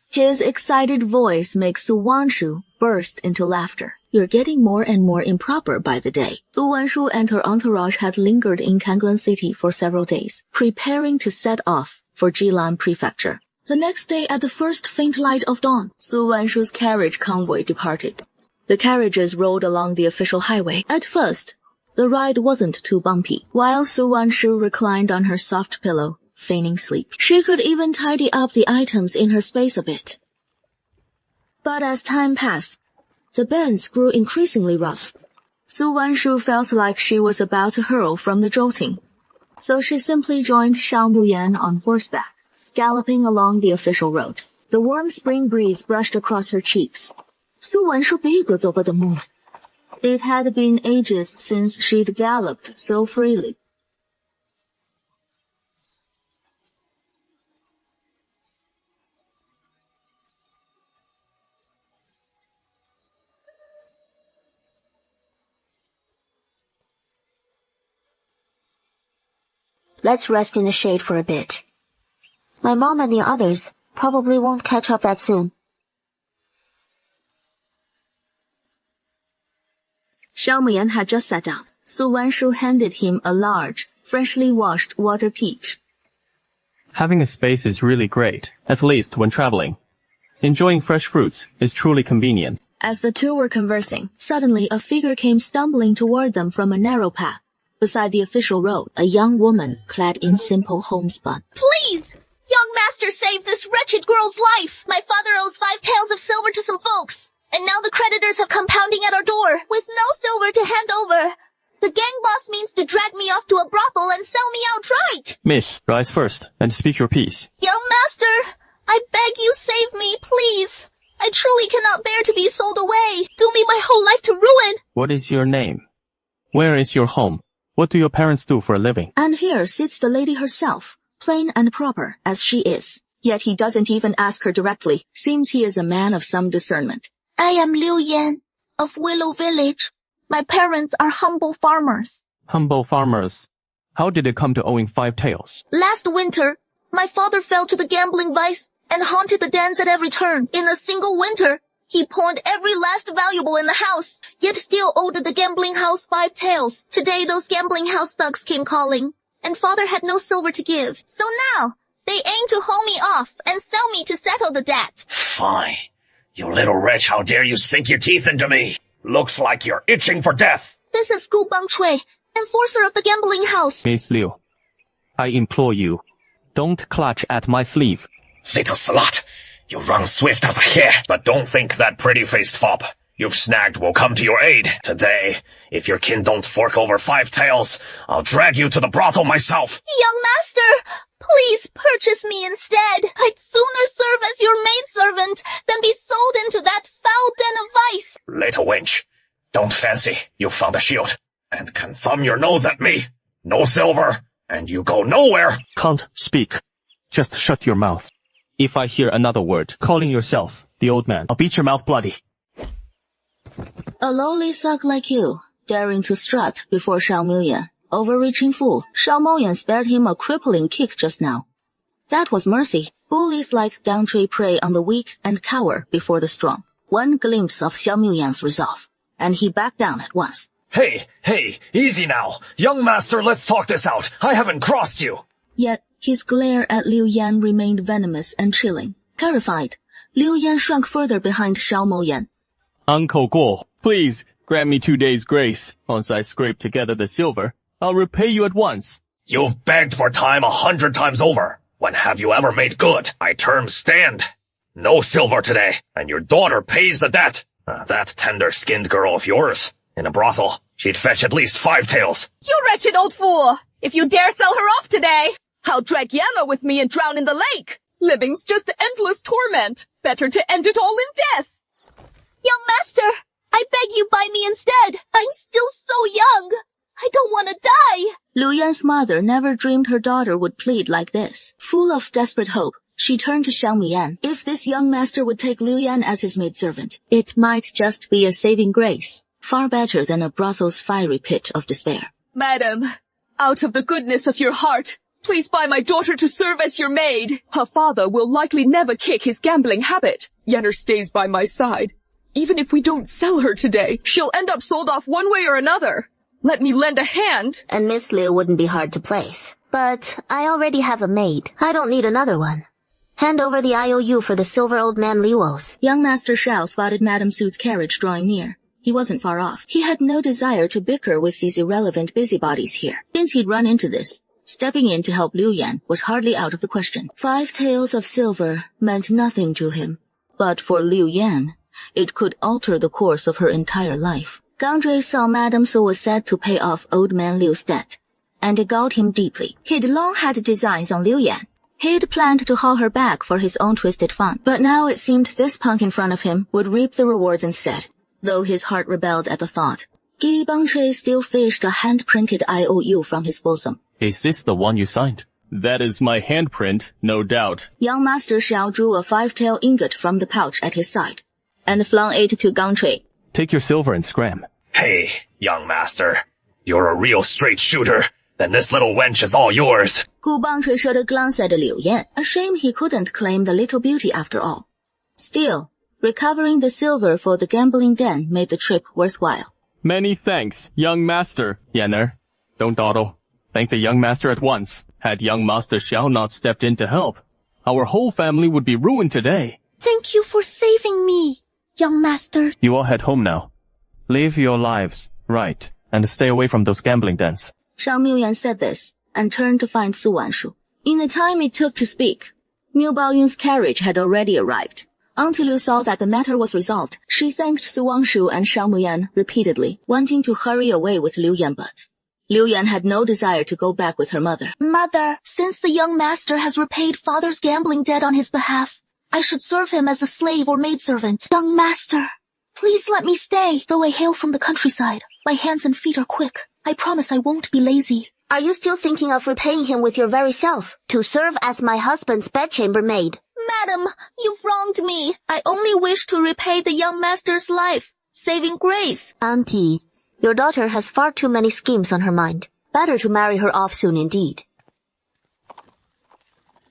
His excited voice makes Su Wanshu burst into laughter. You're getting more and more improper by the day. Su Wanshu and her entourage had lingered in Kanglan City for several days, preparing to set off for Jilan Prefecture. The next day, at the first faint light of dawn, Su Wanshu's carriage convoy departed. The carriages rolled along the official highway. At first, the ride wasn't too bumpy, while Su Wanshu reclined on her soft pillow, feigning sleep. She could even tidy up the items in her space a bit. But as time passed, the bends grew increasingly rough. Su Wanshu felt like she was about to hurl from the jolting, so she simply joined Shao Muyan on horseback, galloping along the official road. The warm spring breeze brushed across her cheeks. Su Wanshu beagled over the moon. It had been ages since she'd galloped so freely. Let's rest in the shade for a bit. My mom and the others probably won't catch up that soon. Shao Muyan had just sat down. Su Wanshu handed him a large, freshly washed water peach. Having a space is really great, at least when traveling. Enjoying fresh fruits is truly convenient. As the two were conversing, suddenly a figure came stumbling toward them from a narrow path. Beside the official road, a young woman clad in simple homespun. Please! Young master, save this wretched girl's life! My father owes 5 taels of silver to some folks, and now the creditors have come pounding at our door, with no silver to hand over. The gang boss means to drag me off to a brothel and sell me outright! Miss, rise first, and speak your piece. Young master, I beg you save me, please! I truly cannot bear to be sold away. Do me my whole life to ruin! What is your name? Where is your home? What do your parents do for a living? And here sits the lady herself, plain and proper as she is. Yet he doesn't even ask her directly. Seems he is a man of some discernment. I am Liu Yan, of Willow Village. My parents are humble farmers. Humble farmers. How did it come to owing 5 taels? Last winter, my father fell to the gambling vice and haunted the dens at every turn. In a single winter, he pawned every last valuable in the house, yet still owed the gambling house 5 taels. Today those gambling house thugs came calling, and father had no silver to give. So now, they aim to haul me off and sell me to settle the debt. Fine. You little wretch, how dare you sink your teeth into me? Looks like you're itching for death. This is Gu Bangchui, enforcer of the gambling house. Miss Liu, I implore you, don't clutch at my sleeve. Little slut. You run swift as a hare, but don't think that pretty-faced fop you've snagged will come to your aid. Today, if your kin don't fork over 5 taels, I'll drag you to the brothel myself. Young master, please purchase me instead. I'd sooner serve as your maidservant than be sold into that foul den of vice. Little wench, don't fancy you found a shield and can thumb your nose at me. No silver, and you go nowhere. Can't speak. Just shut your mouth. If I hear another word, calling yourself the old man, I'll beat your mouth bloody. A lowly thug like you, daring to strut before Shao Muyan. Overreaching fool. Shao Muyan spared him a crippling kick just now. That was mercy. Bullies like Gangchui prey on the weak and cower before the strong. One glimpse of Xiao Muyan's resolve, and he backed down at once. Hey, easy now. Young master, let's talk this out. I haven't crossed you. Yet his glare at Liu Yan remained venomous and chilling. Terrified, Liu Yan shrunk further behind Shao Muyan. Uncle Guo, please grant me 2 days' grace. Once I scrape together the silver, I'll repay you at once. You've begged for time 100 times over. When have you ever made good? My terms stand. No silver today, and your daughter pays the debt. That tender-skinned girl of yours, in a brothel, she'd fetch at least 5 taels. You wretched old fool! If you dare sell her off today, I'll drag Yana with me and drown in the lake. Living's just endless torment. Better to end it all in death. Young master, I beg you buy me instead. I'm still so young. I don't want to die. Liu Yan's mother never dreamed her daughter would plead like this. Full of desperate hope, she turned to Xiao Muyan. If this young master would take Liu Yan as his maidservant, it might just be a saving grace. Far better than a brothel's fiery pit of despair. Madam, out of the goodness of your heart, please buy my daughter to serve as your maid. Her father will likely never kick his gambling habit. Yenner stays by my side. Even if we don't sell her today, she'll end up sold off one way or another. Let me lend a hand. And Miss Liu wouldn't be hard to place. But I already have a maid. I don't need another one. Hand over the IOU for the silver old man Liu owes. Young Master Shao spotted Madame Su's carriage drawing near. He wasn't far off. He had no desire to bicker with these irrelevant busybodies here. Since he'd run into this, stepping in to help Liu Yan was hardly out of the question. 5 taels of silver meant nothing to him. But for Liu Yan, it could alter the course of her entire life. Gang Zhui saw Madame Su was set to pay off old man Liu's debt, and it galled him deeply. He'd long had designs on Liu Yan. He'd planned to haul her back for his own twisted fun, but now it seemed this punk in front of him would reap the rewards instead, though his heart rebelled at the thought. Gi Bangchui still fished a hand-printed IOU from his bosom. Is this the one you signed? That is my handprint, no doubt. Young Master Xiao drew a 5-tael ingot from the pouch at his side, and flung it to Gang Zhui. Take your silver and scram. Hey, young master. You're a real straight shooter. Then this little wench is all yours. Gu Bangchui shot a glance at Liu Yan. A shame he couldn't claim the little beauty after all. Still, recovering the silver for the gambling den made the trip worthwhile. Many thanks, young master. Yenner, don't dawdle. Thank the young master at once. Had young master Xiao not stepped in to help, our whole family would be ruined today. Thank you for saving me, young master. You all head home now. Live your lives right, and stay away from those gambling dens. Shao Muyan said this, and turned to find Su Wanshu. In the time it took to speak, Miu Baoyun's carriage had already arrived. Auntie Liu saw that the matter was resolved. She thanked Su Wangshu and Shao Muyan repeatedly, wanting to hurry away with Liu Yan, but Liu Yan had no desire to go back with her mother. Mother, since the young master has repaid father's gambling debt on his behalf, I should serve him as a slave or maidservant. Young master, please let me stay. Though I hail from the countryside, my hands and feet are quick. I promise I won't be lazy. Are you still thinking of repaying him with your very self? To serve as my husband's bedchamber maid? Madam, you've wronged me. I only wish to repay the young master's life, saving grace. Auntie, your daughter has far too many schemes on her mind. Better to marry her off soon indeed.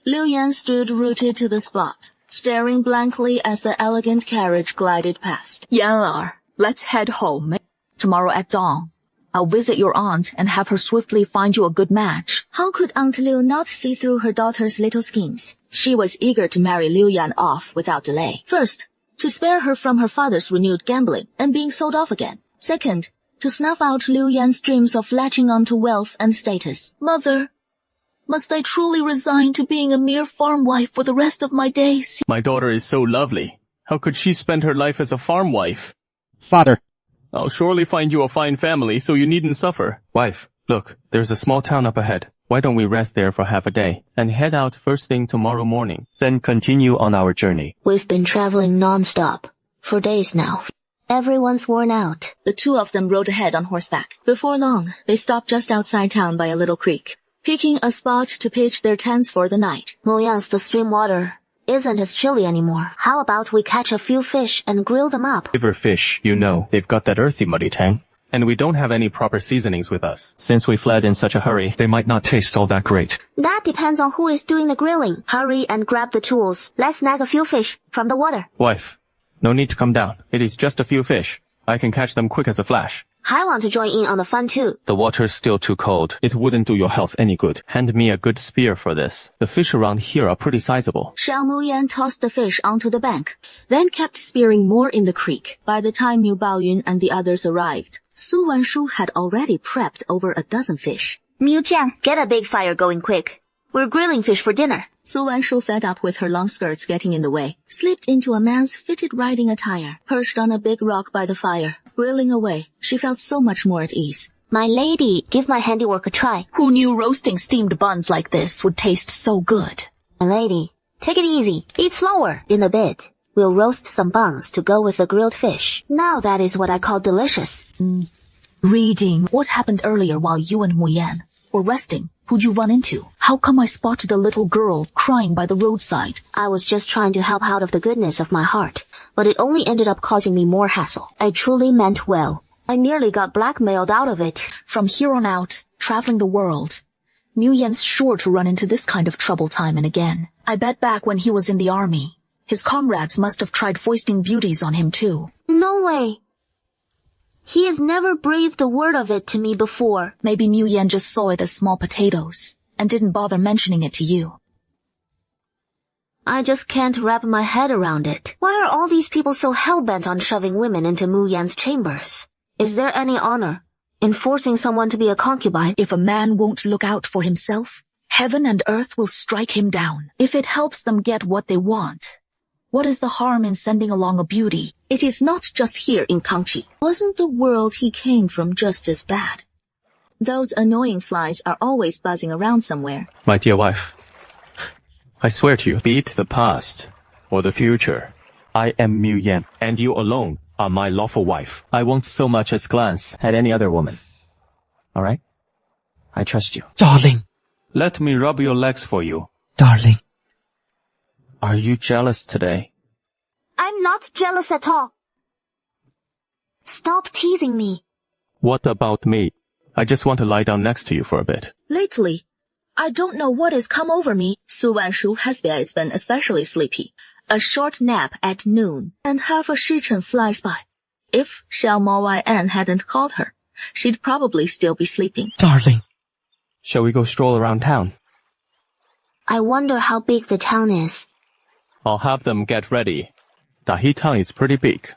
Liu Yan stood rooted to the spot, staring blankly as the elegant carriage glided past. Yan, let's head home. Tomorrow at dawn, I'll visit your aunt and have her swiftly find you a good match. How could Aunt Liu not see through her daughter's little schemes? She was eager to marry Liu Yan off without delay. First, to spare her from her father's renewed gambling and being sold off again. Second, to snuff out Liu Yan's dreams of latching onto wealth and status. Mother, must I truly resign to being a mere farm wife for the rest of my days? My daughter is so lovely. How could she spend her life as a farm wife? Father. I'll surely find you a fine family, so you needn't suffer. Wife, look, there's a small town up ahead. Why don't we rest there for half a day and head out first thing tomorrow morning, then continue on our journey? We've been traveling non-stop for days now. Everyone's worn out. The two of them rode ahead on horseback. Before long, they stopped just outside town by a little creek, picking a spot to pitch their tents for the night. Moyans, the stream water isn't as chilly anymore. How about we catch a few fish and grill them up? River fish, you know, they've got that earthy muddy tang. And we don't have any proper seasonings with us. Since we fled in such a hurry, they might not taste all that great. That depends on who is doing the grilling. Hurry and grab the tools. Let's snag a few fish from the water. Wife, no need to come down. It is just a few fish. I can catch them quick as a flash. I want to join in on the fun too. The water's still too cold. It wouldn't do your health any good. Hand me a good spear for this. The fish around here are pretty sizable. Shao Muyan tossed the fish onto the bank, then kept spearing more in the creek. By the time Miu Baoyun and the others arrived, Su Wanshu had already prepped over a dozen fish. Miu-chan, get a big fire going quick. We're grilling fish for dinner. Su Wanshu, fed up with her long skirts getting in the way, slipped into a man's fitted riding attire, perched on a big rock by the fire. Grilling away, she felt so much more at ease. My lady, give my handiwork a try. Who knew roasting steamed buns like this would taste so good? My lady, take it easy. Eat slower. In a bit, we'll roast some buns to go with the grilled fish. Now that is what I call delicious. Reading. What happened earlier while you and Mu Yan were resting? Who'd you run into? How come I spotted a little girl crying by the roadside? I was just trying to help out of the goodness of my heart, but it only ended up causing me more hassle. I truly meant well. I nearly got blackmailed out of it. From here on out, traveling the world, Mu Yan's sure to run into this kind of trouble time and again. I bet back when he was in the army, his comrades must have tried foisting beauties on him too. No way. He has never breathed a word of it to me before. Maybe Mu Yan just saw it as small potatoes and didn't bother mentioning it to you. I just can't wrap my head around it. Why are all these people so hell-bent on shoving women into Mu Yan's chambers? Is there any honor in forcing someone to be a concubine? If a man won't look out for himself, heaven and earth will strike him down. If it helps them get what they want, what is the harm in sending along a beauty? It is not just here in Kangchi. Wasn't the world he came from just as bad? Those annoying flies are always buzzing around somewhere. My dear wife, I swear to you, be it the past or the future, I am Mu Yan, and you alone are my lawful wife. I won't so much as glance at any other woman. Alright? I trust you. Darling. Let me rub your legs for you. Darling. Are you jealous today? I'm not jealous at all. Stop teasing me. What about me? I just want to lie down next to you for a bit. Lately, I don't know what has come over me. Su Wanshu has been especially sleepy. A short nap at noon, and half a Shichen flies by. If Xiao Mo Yn hadn't called her, she'd probably still be sleeping. Darling. Shall we go stroll around town? I wonder how big the town is. I'll have them get ready. Dahi town is pretty big.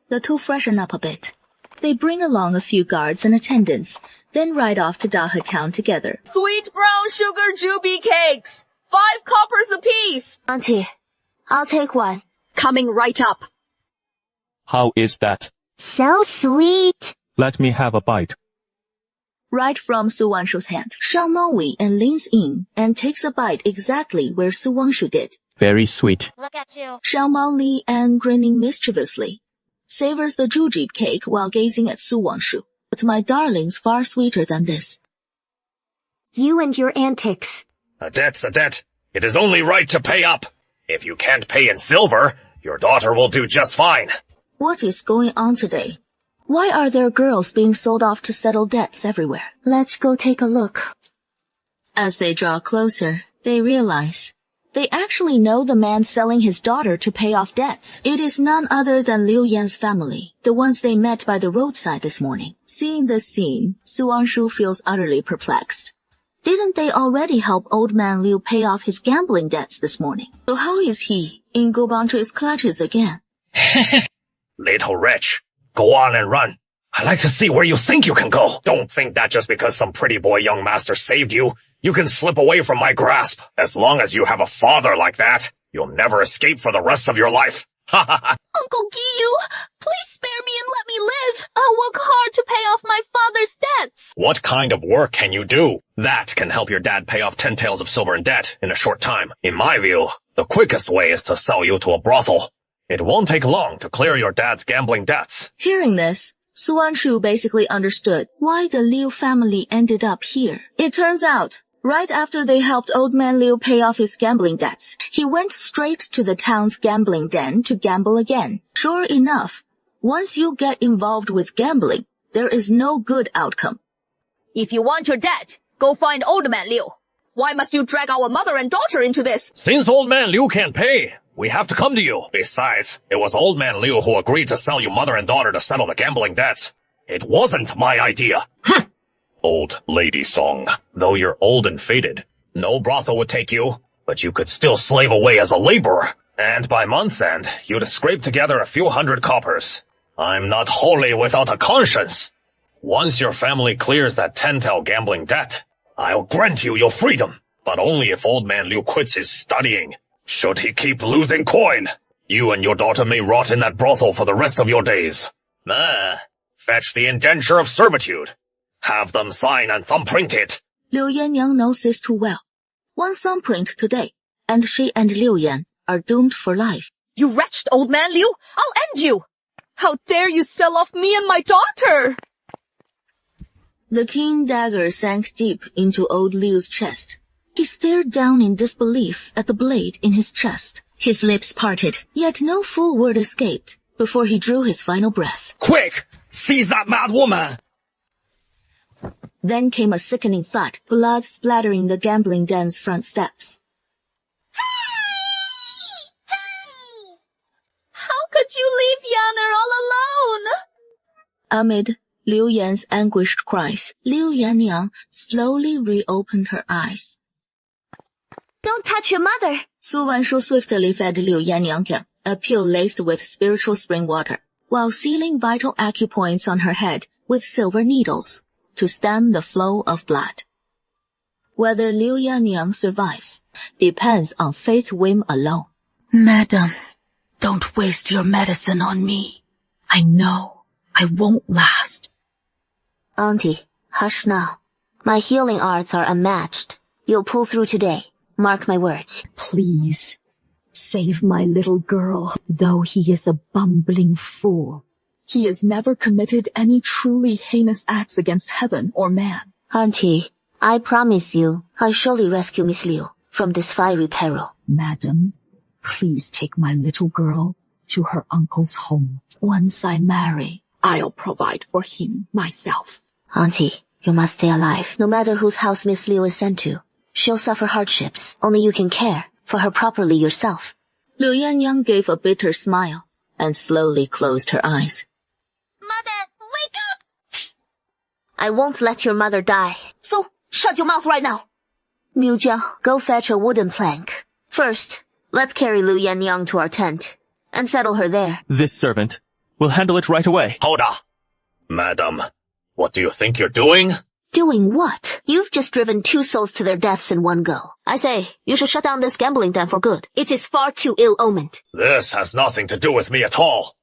The two freshen up a bit. They bring along a few guards and attendants, then ride off to Dahe town together. Sweet brown sugar jubi cakes! 5 coppers apiece! Auntie, I'll take one. Coming right up. How is that? So sweet. Let me have a bite. Right from Su Wanshu's hand, Xiao Maoyi and leans in and takes a bite exactly where Su Wanshu did. Very sweet. Look at you. Xiao Mao Li, and grinning mischievously, savors the jujib cake while gazing at Su Wanshu. But my darling's far sweeter than this. You and your antics. A debt's a debt. It is only right to pay up. If you can't pay in silver, your daughter will do just fine. What is going on today? Why are there girls being sold off to settle debts everywhere? Let's go take a look. As they draw closer, they realize they actually know the man selling his daughter to pay off debts. It is none other than Liu Yan's family, the ones they met by the roadside this morning. Seeing this scene, Su Wanshu feels utterly perplexed. Didn't they already help old man Liu pay off his gambling debts this morning? So how is he in Gobangchu's clutches again? Little wretch, go on and run. I like to see where you think you can go. Don't think that just because some pretty boy young master saved you, you can slip away from my grasp. As long as you have a father like that, you'll never escape for the rest of your life. Ha ha ha. Uncle Giyu, please spare me and let me live. I'll work hard to pay off my father's debts. What kind of work can you do? That can help your dad pay off 10 taels of silver in debt in a short time. In my view, the quickest way is to sell you to a brothel. It won't take long to clear your dad's gambling debts. Hearing this, Su Wanshu basically understood why the Liu family ended up here. It turns out, right after they helped old man Liu pay off his gambling debts, he went straight to the town's gambling den to gamble again. Sure enough, once you get involved with gambling, there is no good outcome. If you want your debt, go find old man Liu. Why must you drag our mother and daughter into this? Since old man Liu can't pay, we have to come to you. Besides, it was old man Liu who agreed to sell you mother and daughter to settle the gambling debts. It wasn't my idea. Old lady song. Though you're old and faded, no brothel would take you, but you could still slave away as a laborer. And by month's end, you'd scrape together a few hundred coppers. I'm not wholly without a conscience. Once your family clears that 10-tael gambling debt, I'll grant you your freedom, but only if old man Liu quits his studying. Should he keep losing coin, you and your daughter may rot in that brothel for the rest of your days. Fetch the indenture of servitude. Have them sign and thumbprint it. Liu Yanniang knows this too well. One thumbprint today, and she and Liu Yan are doomed for life. You wretched old man Liu! I'll end you! How dare you sell off me and my daughter! The keen dagger sank deep into old Liu's chest. He stared down in disbelief at the blade in his chest. His lips parted, yet no full word escaped before he drew his final breath. Quick! Seize that mad woman! Then came a sickening thud, blood splattering the gambling den's front steps. How could you leave Yanner all alone? Amid Liu Yan's anguished cries, Liu Yanniang slowly reopened her eyes. Don't touch your mother. Su Wanshu swiftly fed Liu Yanniang a pill laced with spiritual spring water, while sealing vital acupoints on her head with silver needles to stem the flow of blood. Whether Liu Yanniang survives depends on fate's whim alone. Madam, don't waste your medicine on me. I know I won't last. Auntie, hush now. My healing arts are unmatched. You'll pull through today. Mark my words. Please, save my little girl, though he is a bumbling fool. He has never committed any truly heinous acts against heaven or man. Auntie, I promise you, I'll surely rescue Miss Liu from this fiery peril. Madam, please take my little girl to her uncle's home. Once I marry, I'll provide for him myself. Auntie, you must stay alive. No matter whose house Miss Liu is sent to, she'll suffer hardships. Only you can care for her properly yourself. Liu Yanniang gave a bitter smile and slowly closed her eyes. Mother, wake up! I won't let your mother die. So, shut your mouth right now. Miu Jiao, go fetch a wooden plank. First, let's carry Liu Yanniang to our tent and settle her there. This servant will handle it right away. Hold on. Madam, what do you think you're doing? Doing what? You've just driven 2 souls to their deaths in one go. I say, you should shut down this gambling den for good. It is far too ill-omened. This has nothing to do with me at all.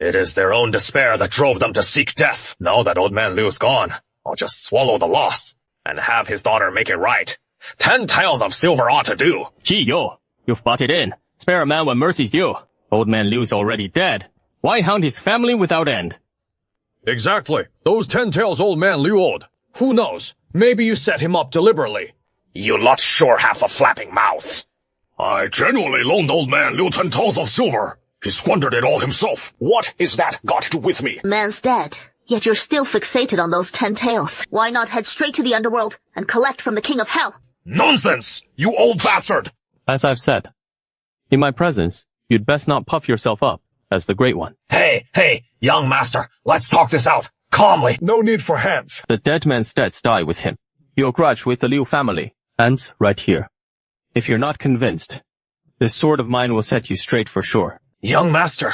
It is their own despair that drove them to seek death. Now that old man Liu's gone, I'll just swallow the loss and have his daughter make it right. 10 taels of silver ought to do. Gee, yo, you've butted in. Spare a man when mercy's due. Old man Liu's already dead. Why hound his family without end? Exactly. Those 10 taels old man Liu owed. Who knows? Maybe you set him up deliberately. You lot sure have a flapping mouth. I genuinely loaned old man Liu 10 taels of silver. He squandered it all himself. What is that got to do with me? Man's dead, yet you're still fixated on those 10 taels. Why not head straight to the underworld and collect from the king of hell? Nonsense! You old bastard! As I've said, in my presence, you'd best not puff yourself up as the Great One. Hey, young master, let's talk this out. Calmly. No need for hands. The dead man's debts die with him. Your grudge with the Liu family ends right here. If you're not convinced, this sword of mine will set you straight for sure. Young master,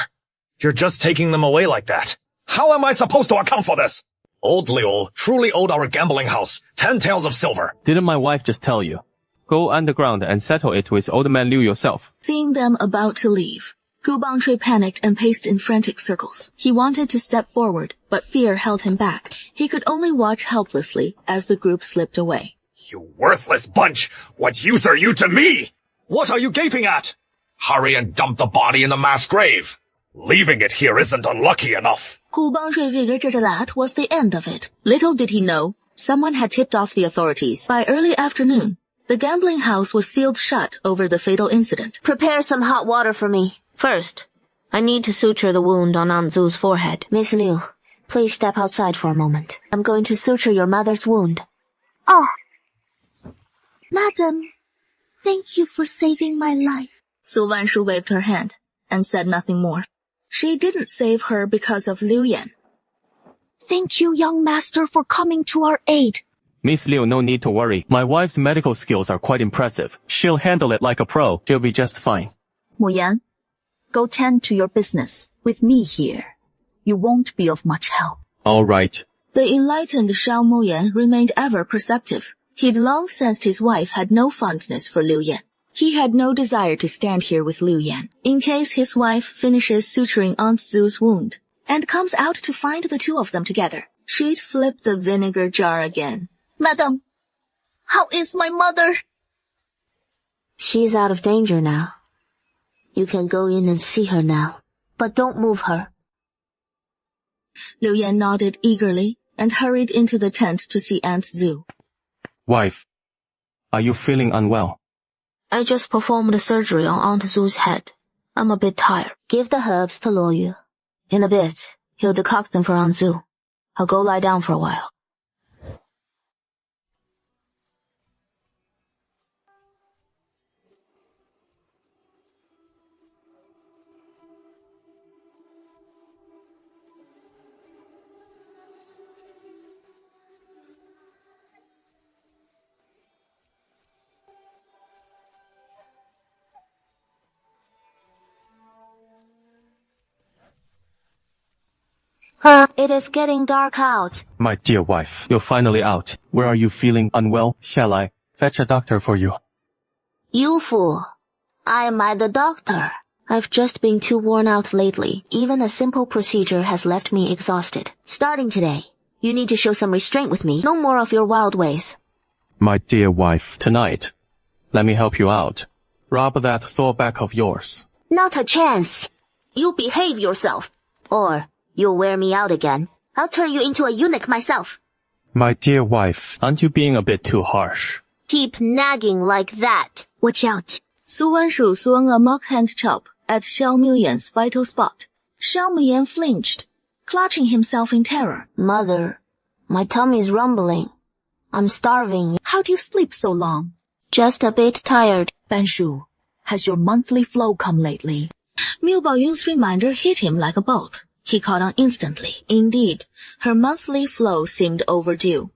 you're just taking them away like that. How am I supposed to account for this? Old Liu truly owed our gambling house 10 taels of silver. Didn't my wife just tell you? Go underground and settle it with old man Liu yourself. Seeing them about to leave, Gu Bangchui panicked and paced in frantic circles. He wanted to step forward, but fear held him back. He could only watch helplessly as the group slipped away. You worthless bunch! What use are you to me? What are you gaping at? Hurry and dump the body in the mass grave. Leaving it here isn't unlucky enough. Gu Bangchui figured that was the end of it. Little did he know, someone had tipped off the authorities. By early afternoon, the gambling house was sealed shut over the fatal incident. Prepare some hot water for me. First, I need to suture the wound on Anzu's forehead. Miss Liu, please step outside for a moment. I'm going to suture your mother's wound. Oh. Madam, thank you for saving my life. Su Wanshu waved her hand and said nothing more. She didn't save her because of Liu Yan. Thank you, young master, for coming to our aid. Miss Liu, no need to worry. My wife's medical skills are quite impressive. She'll handle it like a pro. She'll be just fine. Mu Yan, go tend to your business. With me here, you won't be of much help. All right. The enlightened Shao Muyan remained ever perceptive. He'd long sensed his wife had no fondness for Liu Yan. He had no desire to stand here with Liu Yan, in case his wife finishes suturing Aunt Zu's wound, and comes out to find the two of them together. She'd flip the vinegar jar again. Madam, how is my mother? She's out of danger now. You can go in and see her now, but don't move her. Liu Yan nodded eagerly and hurried into the tent to see Aunt Zu. Wife, are you feeling unwell? I just performed the surgery on Aunt Zu's head. I'm a bit tired. Give the herbs to Luo Yu. In a bit, he'll decoct them for Aunt Zu. I'll go lie down for a while. It is getting dark out. My dear wife, you're finally out. Where are you feeling unwell? Shall I fetch a doctor for you? You fool. Am I the doctor? I've just been too worn out lately. Even a simple procedure has left me exhausted. Starting today, you need to show some restraint with me. No more of your wild ways. My dear wife, tonight, let me help you out. Rub that sore back of yours. Not a chance. You behave yourself. Or you'll wear me out again. I'll turn you into a eunuch myself. My dear wife, aren't you being a bit too harsh? Keep nagging like that. Watch out. Su Wanshu swung a mock hand chop at Xiao Muyan's vital spot. Xiao Muyan flinched, clutching himself in terror. Mother, my tummy's rumbling. I'm starving. How do you sleep so long? Just a bit tired. Banshu, has your monthly flow come lately? Miu Baoyun's reminder hit him like a bolt. He caught on instantly. Indeed, her monthly flow seemed overdue.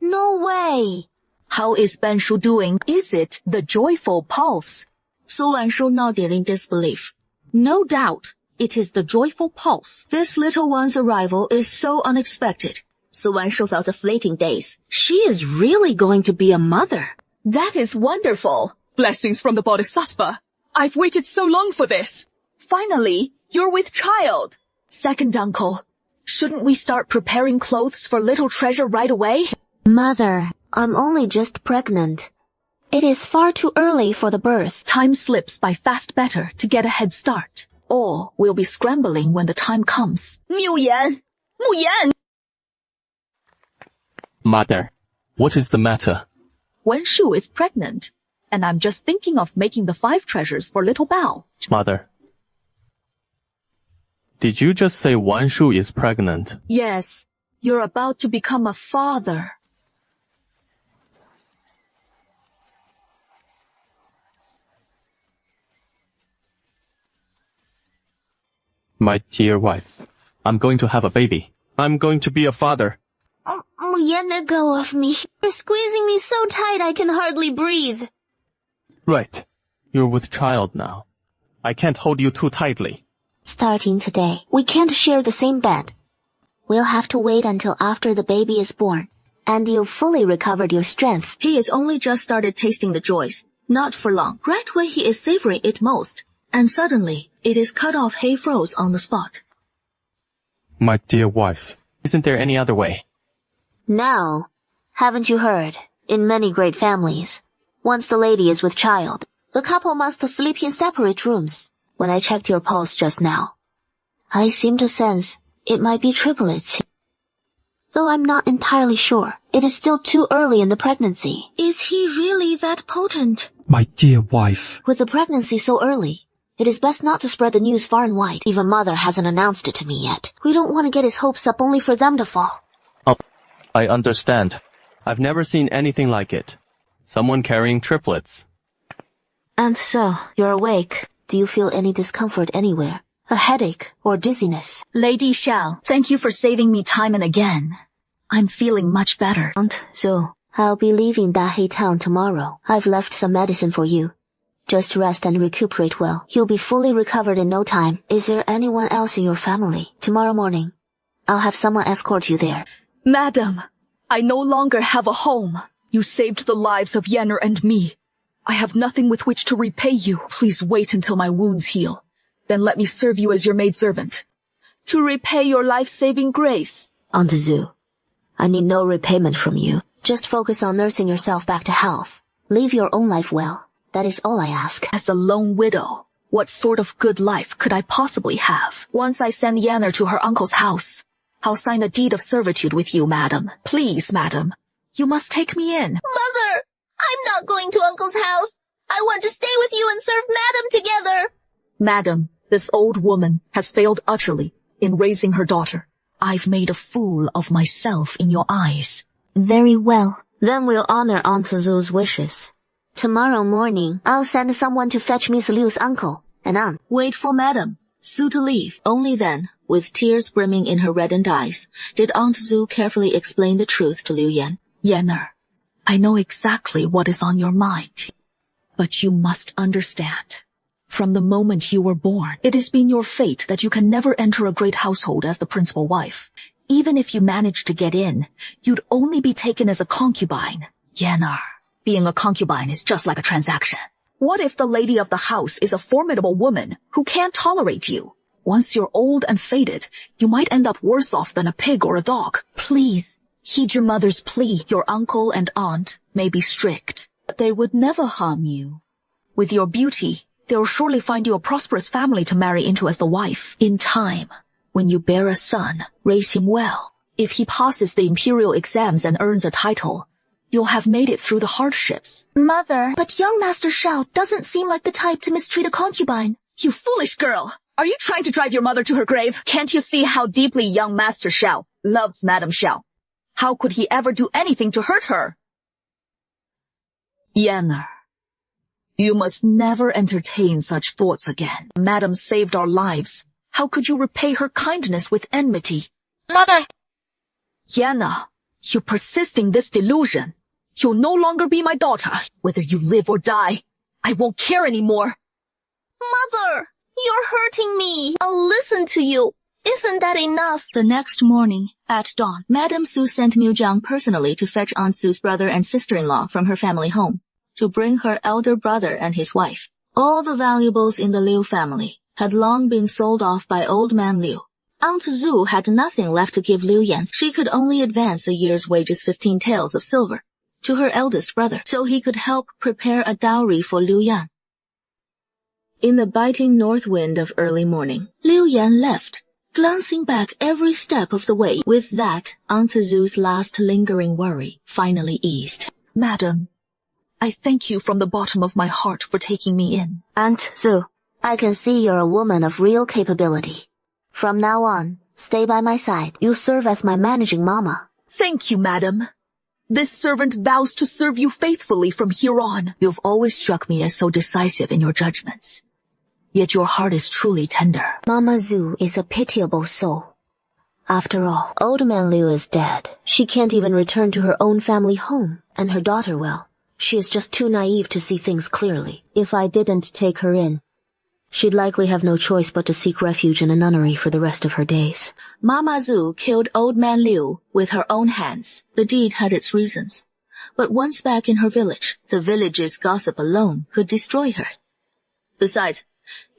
No way! How is Banshu doing? Is it the joyful pulse? Su Wanshu nodded in disbelief. No doubt, it is the joyful pulse. This little one's arrival is so unexpected. Su Wanshu felt a fleeting daze. She is really going to be a mother. That is wonderful. Blessings from the Bodhisattva. I've waited so long for this. Finally, you're with child. Second uncle, shouldn't we start preparing clothes for little treasure right away? Mother, I'm only just pregnant. It is far too early for the birth. Time slips by fast better to get a head start. Or we'll be scrambling when the time comes. Miu Yan! Mu Yan! Mother, what is the matter? Wanshu is pregnant, and I'm just thinking of making the 5 treasures for little Bao. Mother, did you just say Wanshu is pregnant? Yes, you're about to become a father. My dear wife, I'm going to have a baby. I'm going to be a father. Muyan, let go of me. You're squeezing me so tight I can hardly breathe. Right. You're with child now. I can't hold you too tightly. Starting today, we can't share the same bed. We'll have to wait until after the baby is born, and you've fully recovered your strength. He has only just started tasting the joys. Not for long. Right when he is savoring it most. And suddenly, it is cut off hay froze on the spot. My dear wife, isn't there any other way? No. Haven't you heard? In many great families, once the lady is with child, the couple must sleep in separate rooms. When I checked your pulse just now, I seem to sense it might be triplets. Though I'm not entirely sure. It is still too early in the pregnancy. Is he really that potent? My dear wife. With the pregnancy so early, it is best not to spread the news far and wide. Even Mother hasn't announced it to me yet. We don't want to get his hopes up only for them to fall. Oh, I understand. I've never seen anything like it. Someone carrying triplets. And so, you're awake. Do you feel any discomfort anywhere? A headache or dizziness? Lady Xiao, thank you for saving me time and again. I'm feeling much better. Aunt Zhu, I'll be leaving Dahei town tomorrow. I've left some medicine for you. Just rest and recuperate well. You'll be fully recovered in no time. Is there anyone else in your family? Tomorrow morning, I'll have someone escort you there. Madam, I no longer have a home. You saved the lives of Yenner and me. I have nothing with which to repay you. Please wait until my wounds heal. Then let me serve you as your maidservant. To repay your life-saving grace. Aunt Zhu, I need no repayment from you. Just focus on nursing yourself back to health. Live your own life well. That is all I ask. As a lone widow, what sort of good life could I possibly have? Once I send Yenner to her uncle's house, I'll sign a deed of servitude with you, madam. Please, madam. You must take me in. Mother! I'm not going to Uncle's house. I want to stay with you and serve Madam together. Madam, this old woman has failed utterly in raising her daughter. I've made a fool of myself in your eyes. Very well. Then we'll honor Aunt Zhu's wishes. Tomorrow morning, I'll send someone to fetch Miss Liu's uncle and aunt. Wait for Madam Su to leave. Only then, with tears brimming in her reddened eyes, did Aunt Zhu carefully explain the truth to Liu Yan. Yenner, I know exactly what is on your mind. But you must understand. From the moment you were born, it has been your fate that you can never enter a great household as the principal wife. Even if you manage to get in, you'd only be taken as a concubine. Yenner, being a concubine is just like a transaction. What if the lady of the house is a formidable woman who can't tolerate you? Once you're old and faded, you might end up worse off than a pig or a dog. Please, heed your mother's plea. Your uncle and aunt may be strict, but they would never harm you. With your beauty, they'll surely find you a prosperous family to marry into as the wife. In time, when you bear a son, raise him well. If he passes the imperial exams and earns a title, you'll have made it through the hardships. Mother, but young Master Shao doesn't seem like the type to mistreat a concubine. You foolish girl! Are you trying to drive your mother to her grave? Can't you see how deeply young Master Shao loves Madame Shao? How could he ever do anything to hurt her? Yenner, you must never entertain such thoughts again. Madam saved our lives. How could you repay her kindness with enmity? Mother! Yenner, you persist in this delusion. You'll no longer be my daughter. Whether you live or die, I won't care anymore. Mother! You're hurting me. I'll listen to you. Isn't that enough? The next morning, at dawn, Madame Su sent Miu Jiang personally to fetch Aunt Su's brother and sister-in-law from her family home, to bring her elder brother and his wife. All the valuables in the Liu family had long been sold off by old man Liu. Aunt Zhu had nothing left to give Liu Yan. She could only advance a year's wages 15 taels of silver to her eldest brother, so he could help prepare a dowry for Liu Yan. In the biting north wind of early morning, Liu Yan left, glancing back every step of the way. With that, Aunt Zhu's last lingering worry finally eased. Madam, I thank you from the bottom of my heart for taking me in. Aunt Zhu, I can see you're a woman of real capability. From now on, stay by my side. You serve as my managing mama. Thank you, madam. This servant vows to serve you faithfully from here on. You've always struck me as so decisive in your judgments. Yet your heart is truly tender. Mama Zhu is a pitiable soul. After all, old man Liu is dead. She can't even return to her own family home, and her daughter, well, she is just too naive to see things clearly. If I didn't take her in, she'd likely have no choice but to seek refuge in a nunnery for the rest of her days. Mama Zhu killed old man Liu with her own hands. The deed had its reasons. But once back in her village, the village's gossip alone could destroy her. Besides,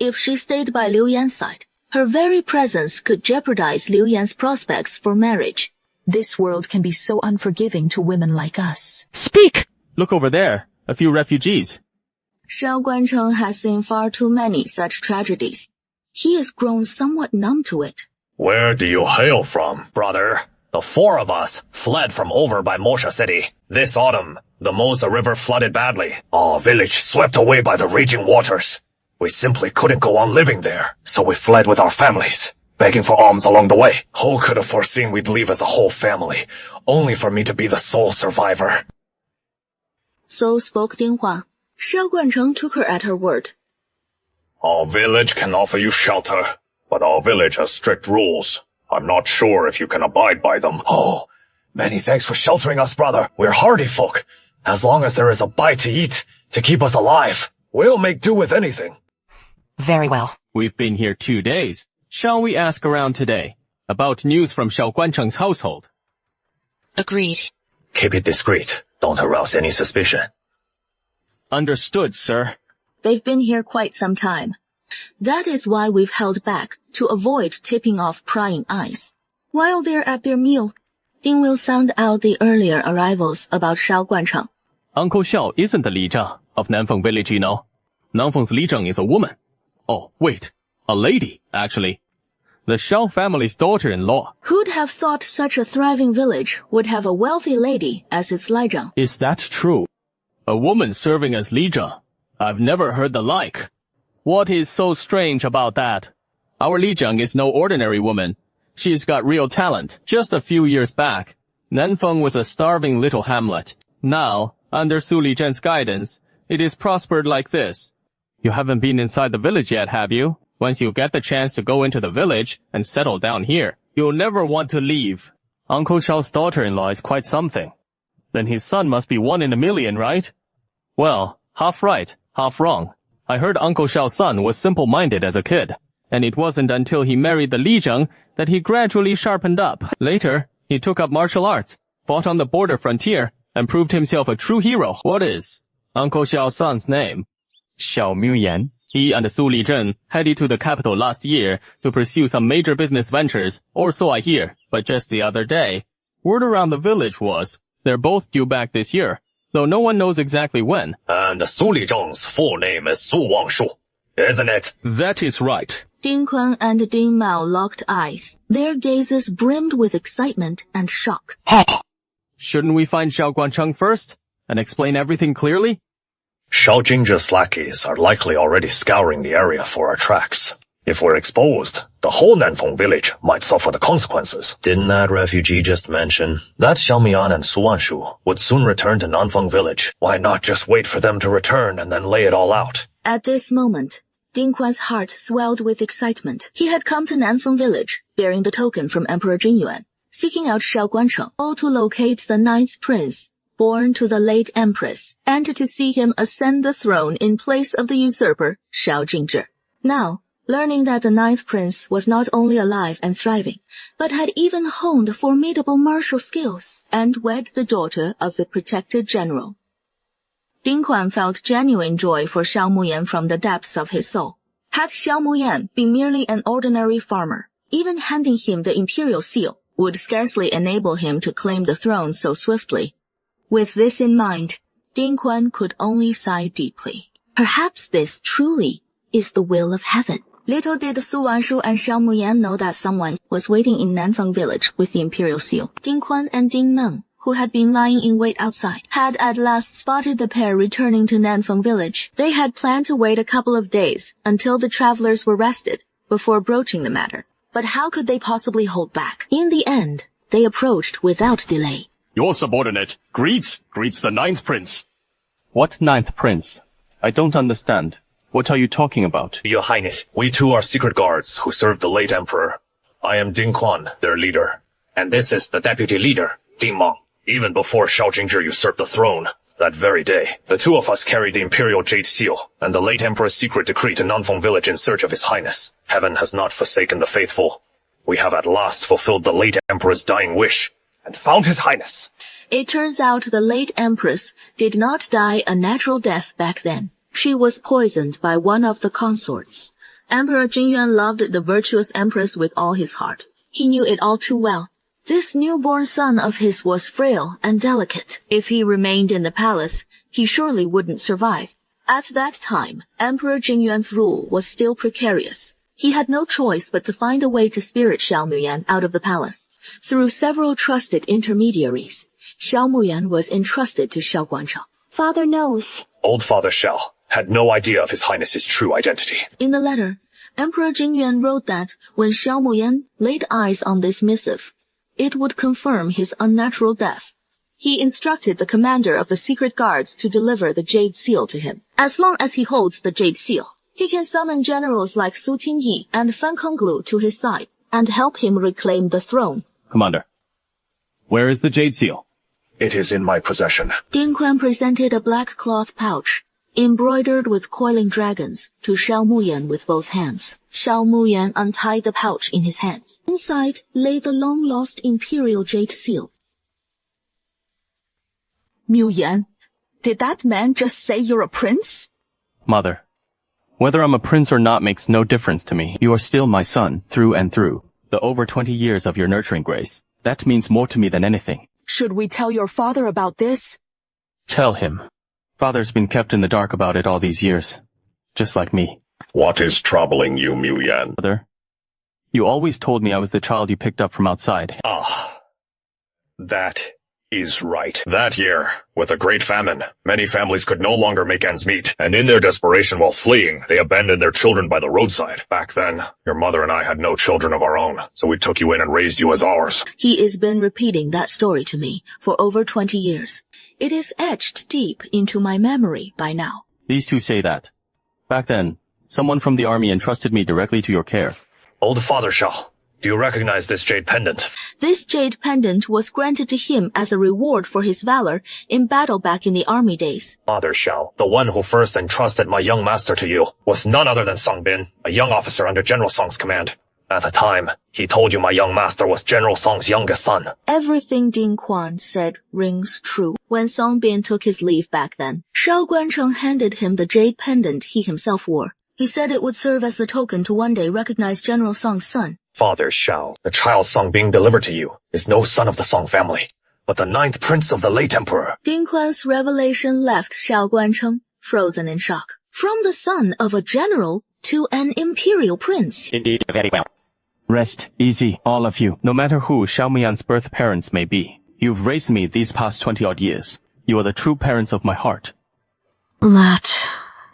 if she stayed by Liu Yan's side, her very presence could jeopardize Liu Yan's prospects for marriage. This world can be so unforgiving to women like us. Speak! Look over there. A few refugees. Shao Guancheng has seen far too many such tragedies. He has grown somewhat numb to it. Where do you hail from, brother? The four of us fled from over by Mosha City. This autumn, the Mosa River flooded badly. Our village swept away by the raging waters. We simply couldn't go on living there, so we fled with our families, begging for alms along the way. Who could have foreseen we'd leave as a whole family, only for me to be the sole survivor? So spoke Ding Hua. Shao Guancheng took her at her word. Our village can offer you shelter, but our village has strict rules. I'm not sure if you can abide by them. Oh, many thanks for sheltering us, brother. We're hardy folk. As long as there is a bite to eat, to keep us alive, we'll make do with anything. Very well. We've been here 2 days. Shall we ask around today about news from Shao Guancheng's household? Agreed. Keep it discreet. Don't arouse any suspicion. Understood, sir. They've been here quite some time. That is why we've held back, to avoid tipping off prying eyes. While they're at their meal, Ding will sound out the earlier arrivals about Shao Guancheng. Uncle Xiao isn't the Li Zhang of Nanfeng Village, you know. Nanfeng's Li Zhang is a woman. Oh, wait. A lady, actually. The Shao family's daughter-in-law. Who'd have thought such a thriving village would have a wealthy lady as its Li Zhang? Is that true? A woman serving as Li Zhang? I've never heard the like. What is so strange about that? Our Li Zhang is no ordinary woman. She's got real talent. Just a few years back, Nanfeng was a starving little hamlet. Now, under Su Lizhen's guidance, it is prospered like this. You haven't been inside the village yet, have you? Once you get the chance to go into the village and settle down here, you'll never want to leave. Uncle Xiao's daughter-in-law is quite something. Then his son must be 1 in a million, right? Well, half right, half wrong. I heard Uncle Xiao's son was simple-minded as a kid. And it wasn't until he married the Li Zhang that he gradually sharpened up. Later, he took up martial arts, fought on the border frontier, and proved himself a true hero. What is Uncle Xiao's son's name? Xiao Muyan. He and Su Lizhen headed to the capital last year to pursue some major business ventures, or so I hear. But just the other day, word around the village was they're both due back this year, though no one knows exactly when. And Su Lizheng's full name is Su Wangshu, isn't it? That is right. Ding Quan and Ding Mao locked eyes. Their gazes brimmed with excitement and shock. Shouldn't we find Shao Guancheng first and explain everything clearly? Shao Jingzhe's lackeys are likely already scouring the area for our tracks. If we're exposed, the whole Nanfeng village might suffer the consequences. Didn't that refugee just mention that Xiao Mian and Su Wanshu would soon return to Nanfeng village? Why not just wait for them to return and then lay it all out? At this moment, Ding Quan's heart swelled with excitement. He had come to Nanfeng village, bearing the token from Emperor Jingyuan, seeking out Shao Guancheng, all to locate the 9th prince, born to the late empress, and to see him ascend the throne in place of the usurper, Shao Jingzhi. Now, learning that the 9th prince was not only alive and thriving, but had even honed formidable martial skills, and wed the daughter of the protected general, Ding Quan felt genuine joy for Xiao Muyan from the depths of his soul. Had Xiao Muyan been merely an ordinary farmer, even handing him the imperial seal would scarcely enable him to claim the throne so swiftly. With this in mind, Ding Quan could only sigh deeply. Perhaps this truly is the will of heaven. Little did Su Wanshu and Xiao Muyan know that someone was waiting in Nanfeng village with the imperial seal. Ding Quan and Ding Meng, who had been lying in wait outside, had at last spotted the pair returning to Nanfeng village. They had planned to wait a couple of days until the travelers were rested before broaching the matter. But how could they possibly hold back? In the end, they approached without delay. Your subordinate greets the 9th prince. What 9th prince? I don't understand. What are you talking about? Your Highness, we two are secret guards who served the late emperor. I am Ding Quan, their leader. And this is the deputy leader, Ding Meng. Even before Shao Jingzhi usurped the throne, that very day, the two of us carried the imperial jade seal and the late emperor's secret decree to Nanfeng village in search of his highness. Heaven has not forsaken the faithful. We have at last fulfilled the late emperor's dying wish and found his highness. It turns out the late empress did not die a natural death back then. She was poisoned by one of the consorts. Emperor Jingyuan loved the virtuous empress with all his heart. He knew it all too well. This newborn son of his was frail and delicate. If he remained in the palace, he surely wouldn't survive. At that time, Emperor Jingyuan's rule was still precarious. He had no choice but to find a way to spirit Xiao Muyan out of the palace. Through several trusted intermediaries, Xiao Muyan was entrusted to Shao Guancheng. Father knows. Old Father Xiao had no idea of his highness's true identity. In the letter, Emperor Jingyuan wrote that when Xiao Muyan laid eyes on this missive, it would confirm his unnatural death. He instructed the commander of the secret guards to deliver the jade seal to him. As long as he holds the jade seal, he can summon generals like Su Tingyi and Fan Kenglu to his side and help him reclaim the throne. Commander, where is the jade seal? It is in my possession. Ding Quan presented a black cloth pouch, embroidered with coiling dragons, to Xiao Muyan with both hands. Xiao Muyan untied the pouch in his hands. Inside lay the long-lost imperial jade seal. Miu Yan, did that man just say you're a prince? Mother, whether I'm a prince or not makes no difference to me. You are still my son, through and through. The over 20 years of your nurturing, Grace. That means more to me than anything. Should we tell your father about this? Tell him. Father's been kept in the dark about it all these years. Just like me. What is troubling you, Miu Yan? Mother, you always told me I was the child you picked up from outside. That is right. That year, with a great famine, many families could no longer make ends meet, and in their desperation while fleeing, they abandoned their children by the roadside. Back then, your mother and I had no children of our own, so we took you in and raised you as ours. He has been repeating that story to me for over 20 years. It is etched deep into my memory by now. These two say that. Back then, someone from the army entrusted me directly to your care. Old Father Shao, do you recognize this jade pendant? This jade pendant was granted to him as a reward for his valor in battle back in the army days. Father Shao, the one who first entrusted my young master to you, was none other than Song Bin, a young officer under General Song's command. At the time, he told you my young master was General Song's youngest son. Everything Ding Quan said rings true. When Song Bin took his leave back then, Shao Guancheng handed him the jade pendant he himself wore. He said it would serve as the token to one day recognize General Song's son. Father Shao, the child Song being delivered to you is no son of the Song family, but the 9th prince of the late emperor. Ding Quan's revelation left Shao Guancheng frozen in shock. From the son of a general to an imperial prince. Indeed, very well. Rest easy, all of you. No matter who Xiao Mian's birth parents may be, you've raised me these past 20-odd years. You are the true parents of my heart. That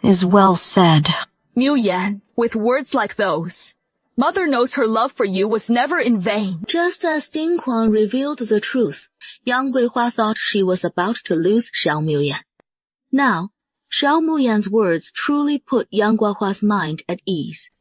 is well said. Miu Yan, with words like those, Mother knows her love for you was never in vain. Just as Ding Quan revealed the truth, Yang Guihua thought she was about to lose Xiao Muyan. Now, Xiao Muyan's words truly put Yang Guihua's mind at ease.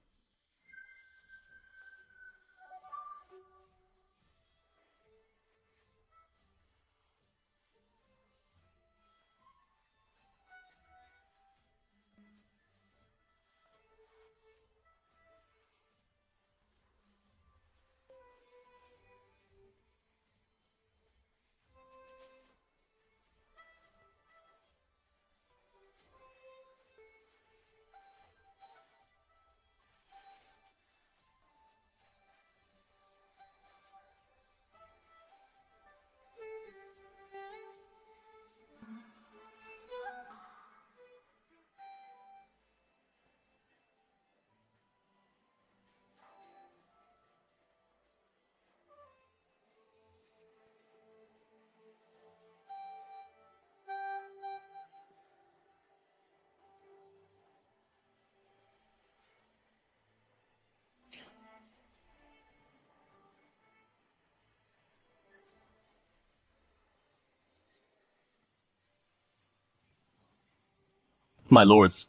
My lords,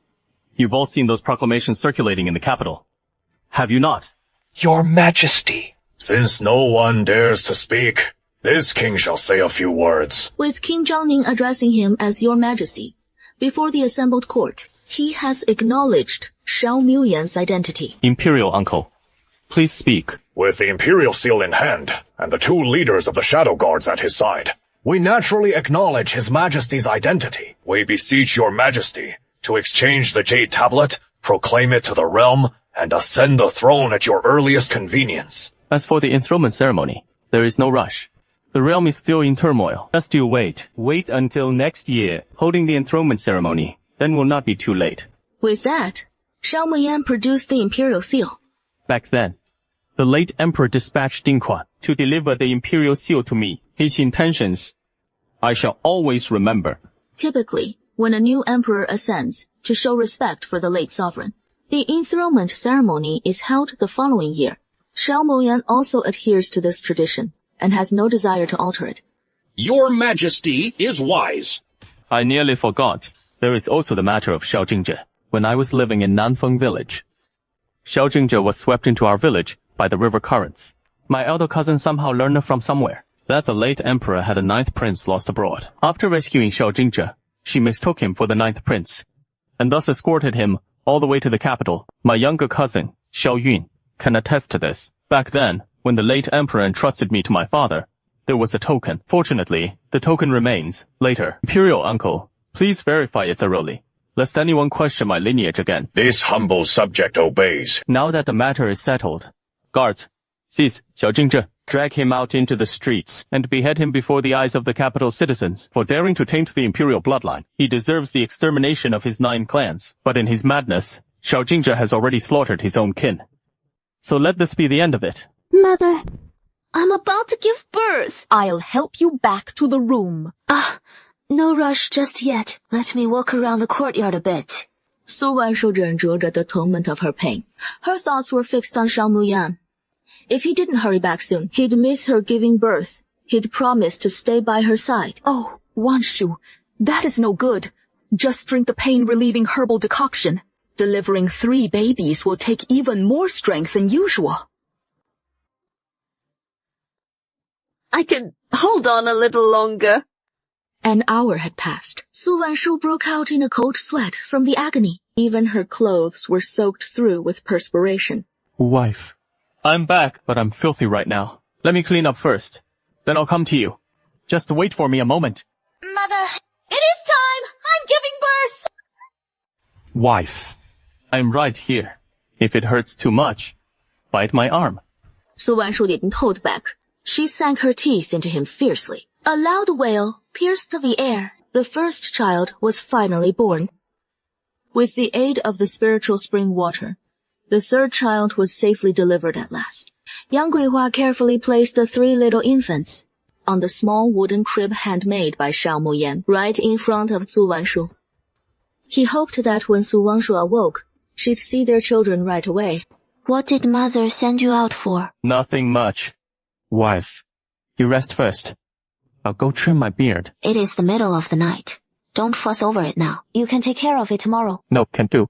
you've all seen those proclamations circulating in the capital. Have you not? Your Majesty. Since no one dares to speak, this king shall say a few words. With King Zhangning addressing him as Your Majesty, before the assembled court, he has acknowledged Xiao Muyan's identity. Imperial uncle, please speak. With the imperial seal in hand, and the 2 leaders of the Shadow Guards at his side, we naturally acknowledge His Majesty's identity. We beseech Your Majesty to exchange the jade tablet, proclaim it to the realm, and ascend the throne at your earliest convenience. As for the enthronement ceremony, there is no rush. The realm is still in turmoil. Just you wait. Wait until next year, holding the enthronement ceremony. Then will not be too late. With that, Xiao Muyan produced the imperial seal. Back then, the late emperor dispatched Ding Quan to deliver the imperial seal to me. His intentions, I shall always remember. Typically, when a new emperor ascends, to show respect for the late sovereign, the enthronement ceremony is held the following year. Xiao Muyan also adheres to this tradition, and has no desire to alter it. Your Majesty is wise. I nearly forgot. There is also the matter of Xiao Jingzhe. When I was living in Nanfeng village, Xiao Jingzhe was swept into our village by the river currents. My elder cousin somehow learned from somewhere that the late emperor had a 9th prince lost abroad. After rescuing Xiao Jingzhe, she mistook him for the 9th prince, and thus escorted him all the way to the capital. My younger cousin, Xiao Yun, can attest to this. Back then, when the late emperor entrusted me to my father, there was a token. Fortunately, the token remains. Later, Imperial Uncle, please verify it thoroughly, lest anyone question my lineage again. This humble subject obeys. Now that the matter is settled, guards, seize Xiao Jingzhe, drag him out into the streets, and behead him before the eyes of the capital citizens for daring to taint the imperial bloodline. He deserves the extermination of his 9 clans, but in his madness, Xiao Jingzhe has already slaughtered his own kin. So let this be the end of it. Mother, I'm about to give birth. I'll help you back to the room. No rush just yet. Let me walk around the courtyard a bit. Su Wanshu 忍着 the torment of her pain. Her thoughts were fixed on Shao Muyan. If he didn't hurry back soon, he'd miss her giving birth. He'd promised to stay by her side. Oh, Wanshu, that is no good. Just drink the pain-relieving herbal decoction. Delivering 3 babies will take even more strength than usual. I can hold on a little longer. An hour had passed. Su Wanshu broke out in a cold sweat from the agony. Even her clothes were soaked through with perspiration. Wife, I'm back, but I'm filthy right now. Let me clean up first. Then I'll come to you. Just wait for me a moment. Mother, it is time! I'm giving birth! Wife, I'm right here. If it hurts too much, bite my arm. Su Wanshu didn't hold back. She sank her teeth into him fiercely. A loud wail pierced the air. The first child was finally born. With the aid of the spiritual spring water, the third child was safely delivered at last. Yang Guihua carefully placed the 3 little infants on the small wooden crib handmade by Shao Muyan, right in front of Su Wanshu. He hoped that when Su Wanshu awoke, she'd see their children right away. What did Mother send you out for? Nothing much. Wife, you rest first. I'll go trim my beard. It is the middle of the night. Don't fuss over it now. You can take care of it tomorrow. No, can't do.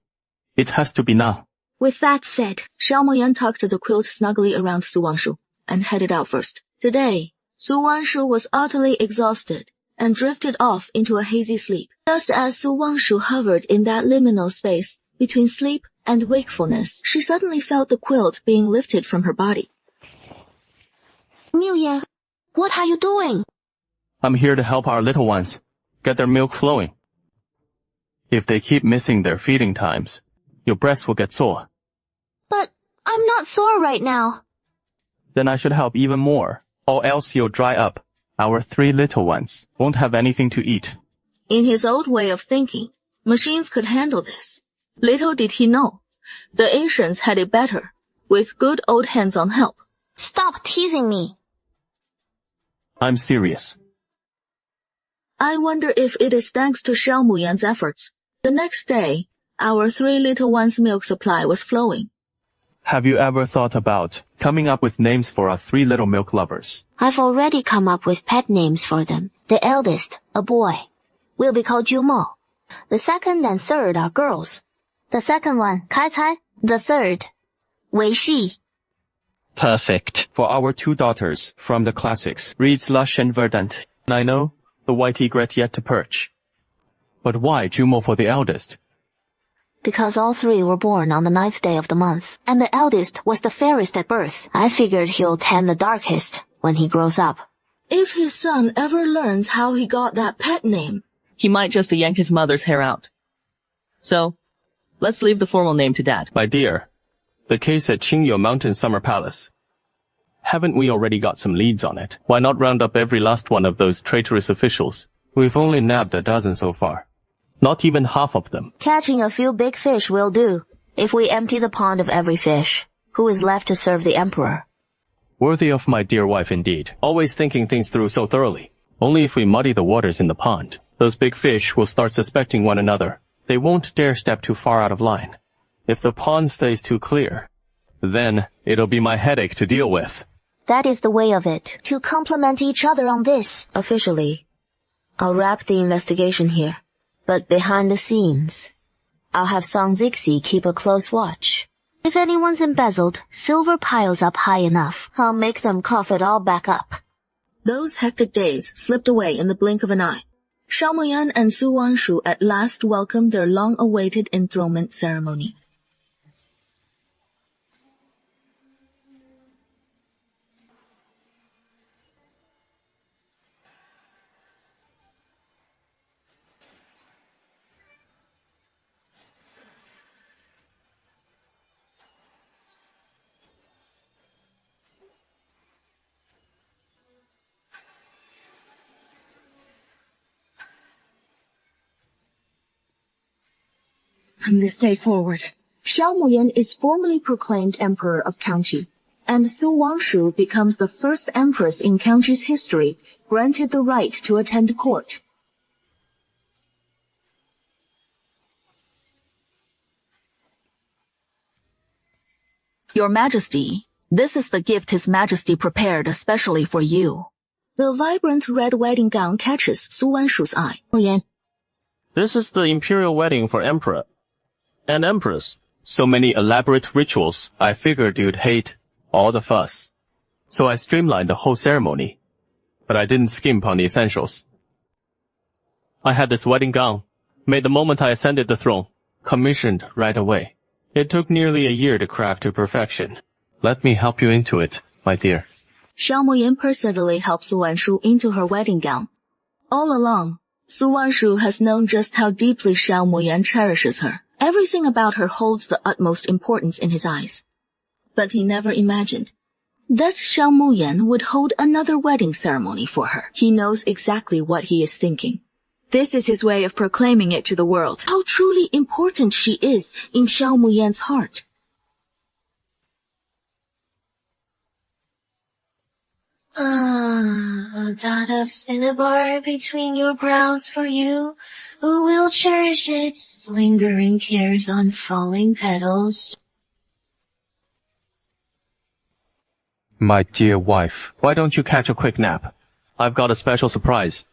It has to be now. With that said, Shao Muyan tucked the quilt snugly around Su Wanshu and headed out first. Today, Su Wanshu was utterly exhausted and drifted off into a hazy sleep. Just as Su Wanshu hovered in that liminal space between sleep and wakefulness, she suddenly felt the quilt being lifted from her body. Muyan, what are you doing? I'm here to help our little ones get their milk flowing. If they keep missing their feeding times, your breasts will get sore. But I'm not sore right now. Then I should help even more, or else you'll dry up. Our 3 little ones won't have anything to eat. In his old way of thinking, machines could handle this. Little did he know, the Asians had it better, with good old hands-on help. Stop teasing me. I'm serious. I wonder if it is thanks to Shao Muyan's efforts. The next day, our 3 little ones' milk supply was flowing. Have you ever thought about coming up with names for our 3 little milk lovers? I've already come up with pet names for them. The eldest, a boy, will be called Jumo. The second and third are girls. The second one, Kai Cai. The third, Wei Shi. Perfect. For our 2 daughters from the classics, Reed's lush and verdant. I know, the white egret yet to perch. But why Jumo for the eldest? Because all 3 were born on the 9th day of the month, and the eldest was the fairest at birth. I figured he'll tend the darkest when he grows up. If his son ever learns how he got that pet name, he might just yank his mother's hair out. So, let's leave the formal name to Dad. My dear, the case at Qingyo Mountain Summer Palace. Haven't we already got some leads on it? Why not round up every last one of those traitorous officials? We've only nabbed a dozen so far. Not even half of them. Catching a few big fish will do. If we empty the pond of every fish, who is left to serve the emperor? Worthy of my dear wife indeed. Always thinking things through so thoroughly. Only if we muddy the waters in the pond, those big fish will start suspecting one another. They won't dare step too far out of line. If the pond stays too clear, then it'll be my headache to deal with. That is the way of it. To complement each other on this. Officially, I'll wrap the investigation here. But behind the scenes, I'll have Song Zixi keep a close watch. If anyone's embezzled, silver piles up high enough. I'll make them cough it all back up. Those hectic days slipped away in the blink of an eye. Shao Muyan and Su Wanshu at last welcomed their long-awaited enthronement ceremony. From this day forward, Xiao Muyan is formally proclaimed Emperor of Kangxi, and Su Wangshu becomes the first empress in Kangxi's history granted the right to attend court. Your Majesty, this is the gift His Majesty prepared especially for you. The vibrant red wedding gown catches Su Wanshu's eye. This is the imperial wedding for Emperor and Empress. So many elaborate rituals, I figured you'd hate all the fuss. So I streamlined the whole ceremony, but I didn't skimp on the essentials. I had this wedding gown, made the moment I ascended the throne, commissioned right away. It took nearly a year to craft to perfection. Let me help you into it, my dear. Xiao Muyan personally helped Su Wanshu into her wedding gown. All along, Su Wanshu has known just how deeply Xiao Muyan cherishes her. Everything about her holds the utmost importance in his eyes. But he never imagined that Xiao Muyan would hold another wedding ceremony for her. He knows exactly what he is thinking. This is his way of proclaiming it to the world. How truly important she is in Xiao Muyan's heart. A dot of cinnabar between your brows for you, who will cherish it, lingering cares on falling petals. My dear wife, why don't you catch a quick nap? I've got a special surprise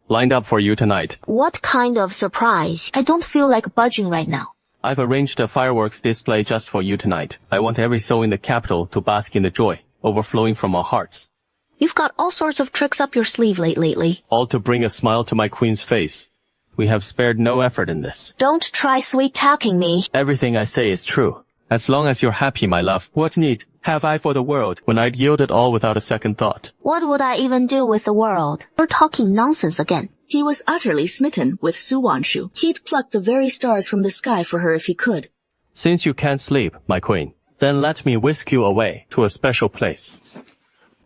lined up for you tonight. What kind of surprise? I don't feel like budging right now. I've arranged a fireworks display just for you tonight. I want every soul in the capital to bask in the joy overflowing from our hearts. You've got all sorts of tricks up your sleeve lately. All to bring a smile to my queen's face. We have spared no effort in this. Don't try sweet-talking me. Everything I say is true. As long as you're happy, my love, what need have I for the world when I'd yield it all without a second thought? What would I even do with the world? You're talking nonsense again. He was utterly smitten with Su Wanshu. He'd pluck the very stars from the sky for her if he could. Since you can't sleep, my queen, then let me whisk you away to a special place.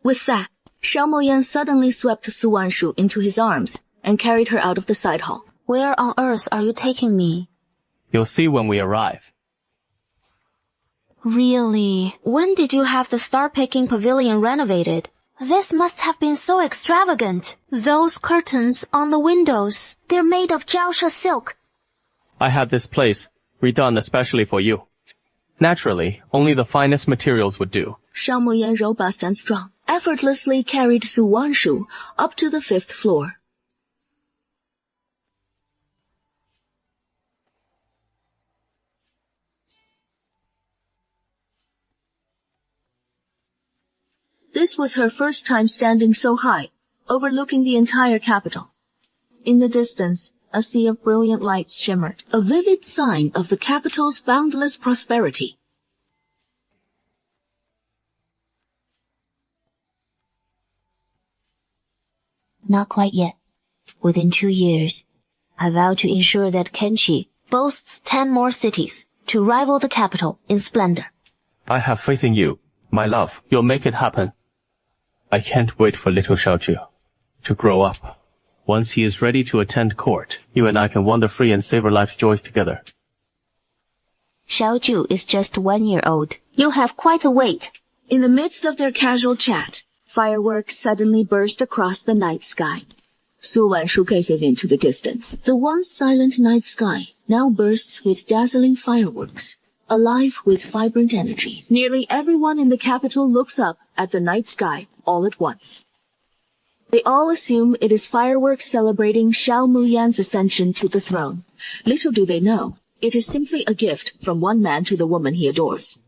With that, Xiao Muyan suddenly swept Su Wanshu into his arms and carried her out of the side hall. Where on earth are you taking me? You'll see when we arrive. Really? When did you have the star-picking pavilion renovated? This must have been so extravagant. Those curtains on the windows, they're made of Jiaoshe silk. I had this place redone especially for you. Naturally, only the finest materials would do. Xiao Muyan, robust and strong, effortlessly carried Su Wanshu up to the 5th floor. This was her first time standing so high, overlooking the entire capital. In the distance, a sea of brilliant lights shimmered, a vivid sign of the capital's boundless prosperity. Not quite yet. Within 2 years, I vow to ensure that Kenchi boasts 10 more cities to rival the capital in splendor. I have faith in you, my love. You'll make it happen. I can't wait for little Xiaoju to grow up. Once he is ready to attend court, you and I can wander free and savor life's joys together. Xiaoju is just 1 year old. You'll have quite a wait. In the midst of their casual chat, fireworks suddenly burst across the night sky. Su Wanshu gazes into the distance. The once silent night sky now bursts with dazzling fireworks, alive with vibrant energy. Nearly everyone in the capital looks up at the night sky all at once. They all assume it is fireworks celebrating Xiao Muyan's ascension to the throne. Little do they know, it is simply a gift from one man to the woman he adores.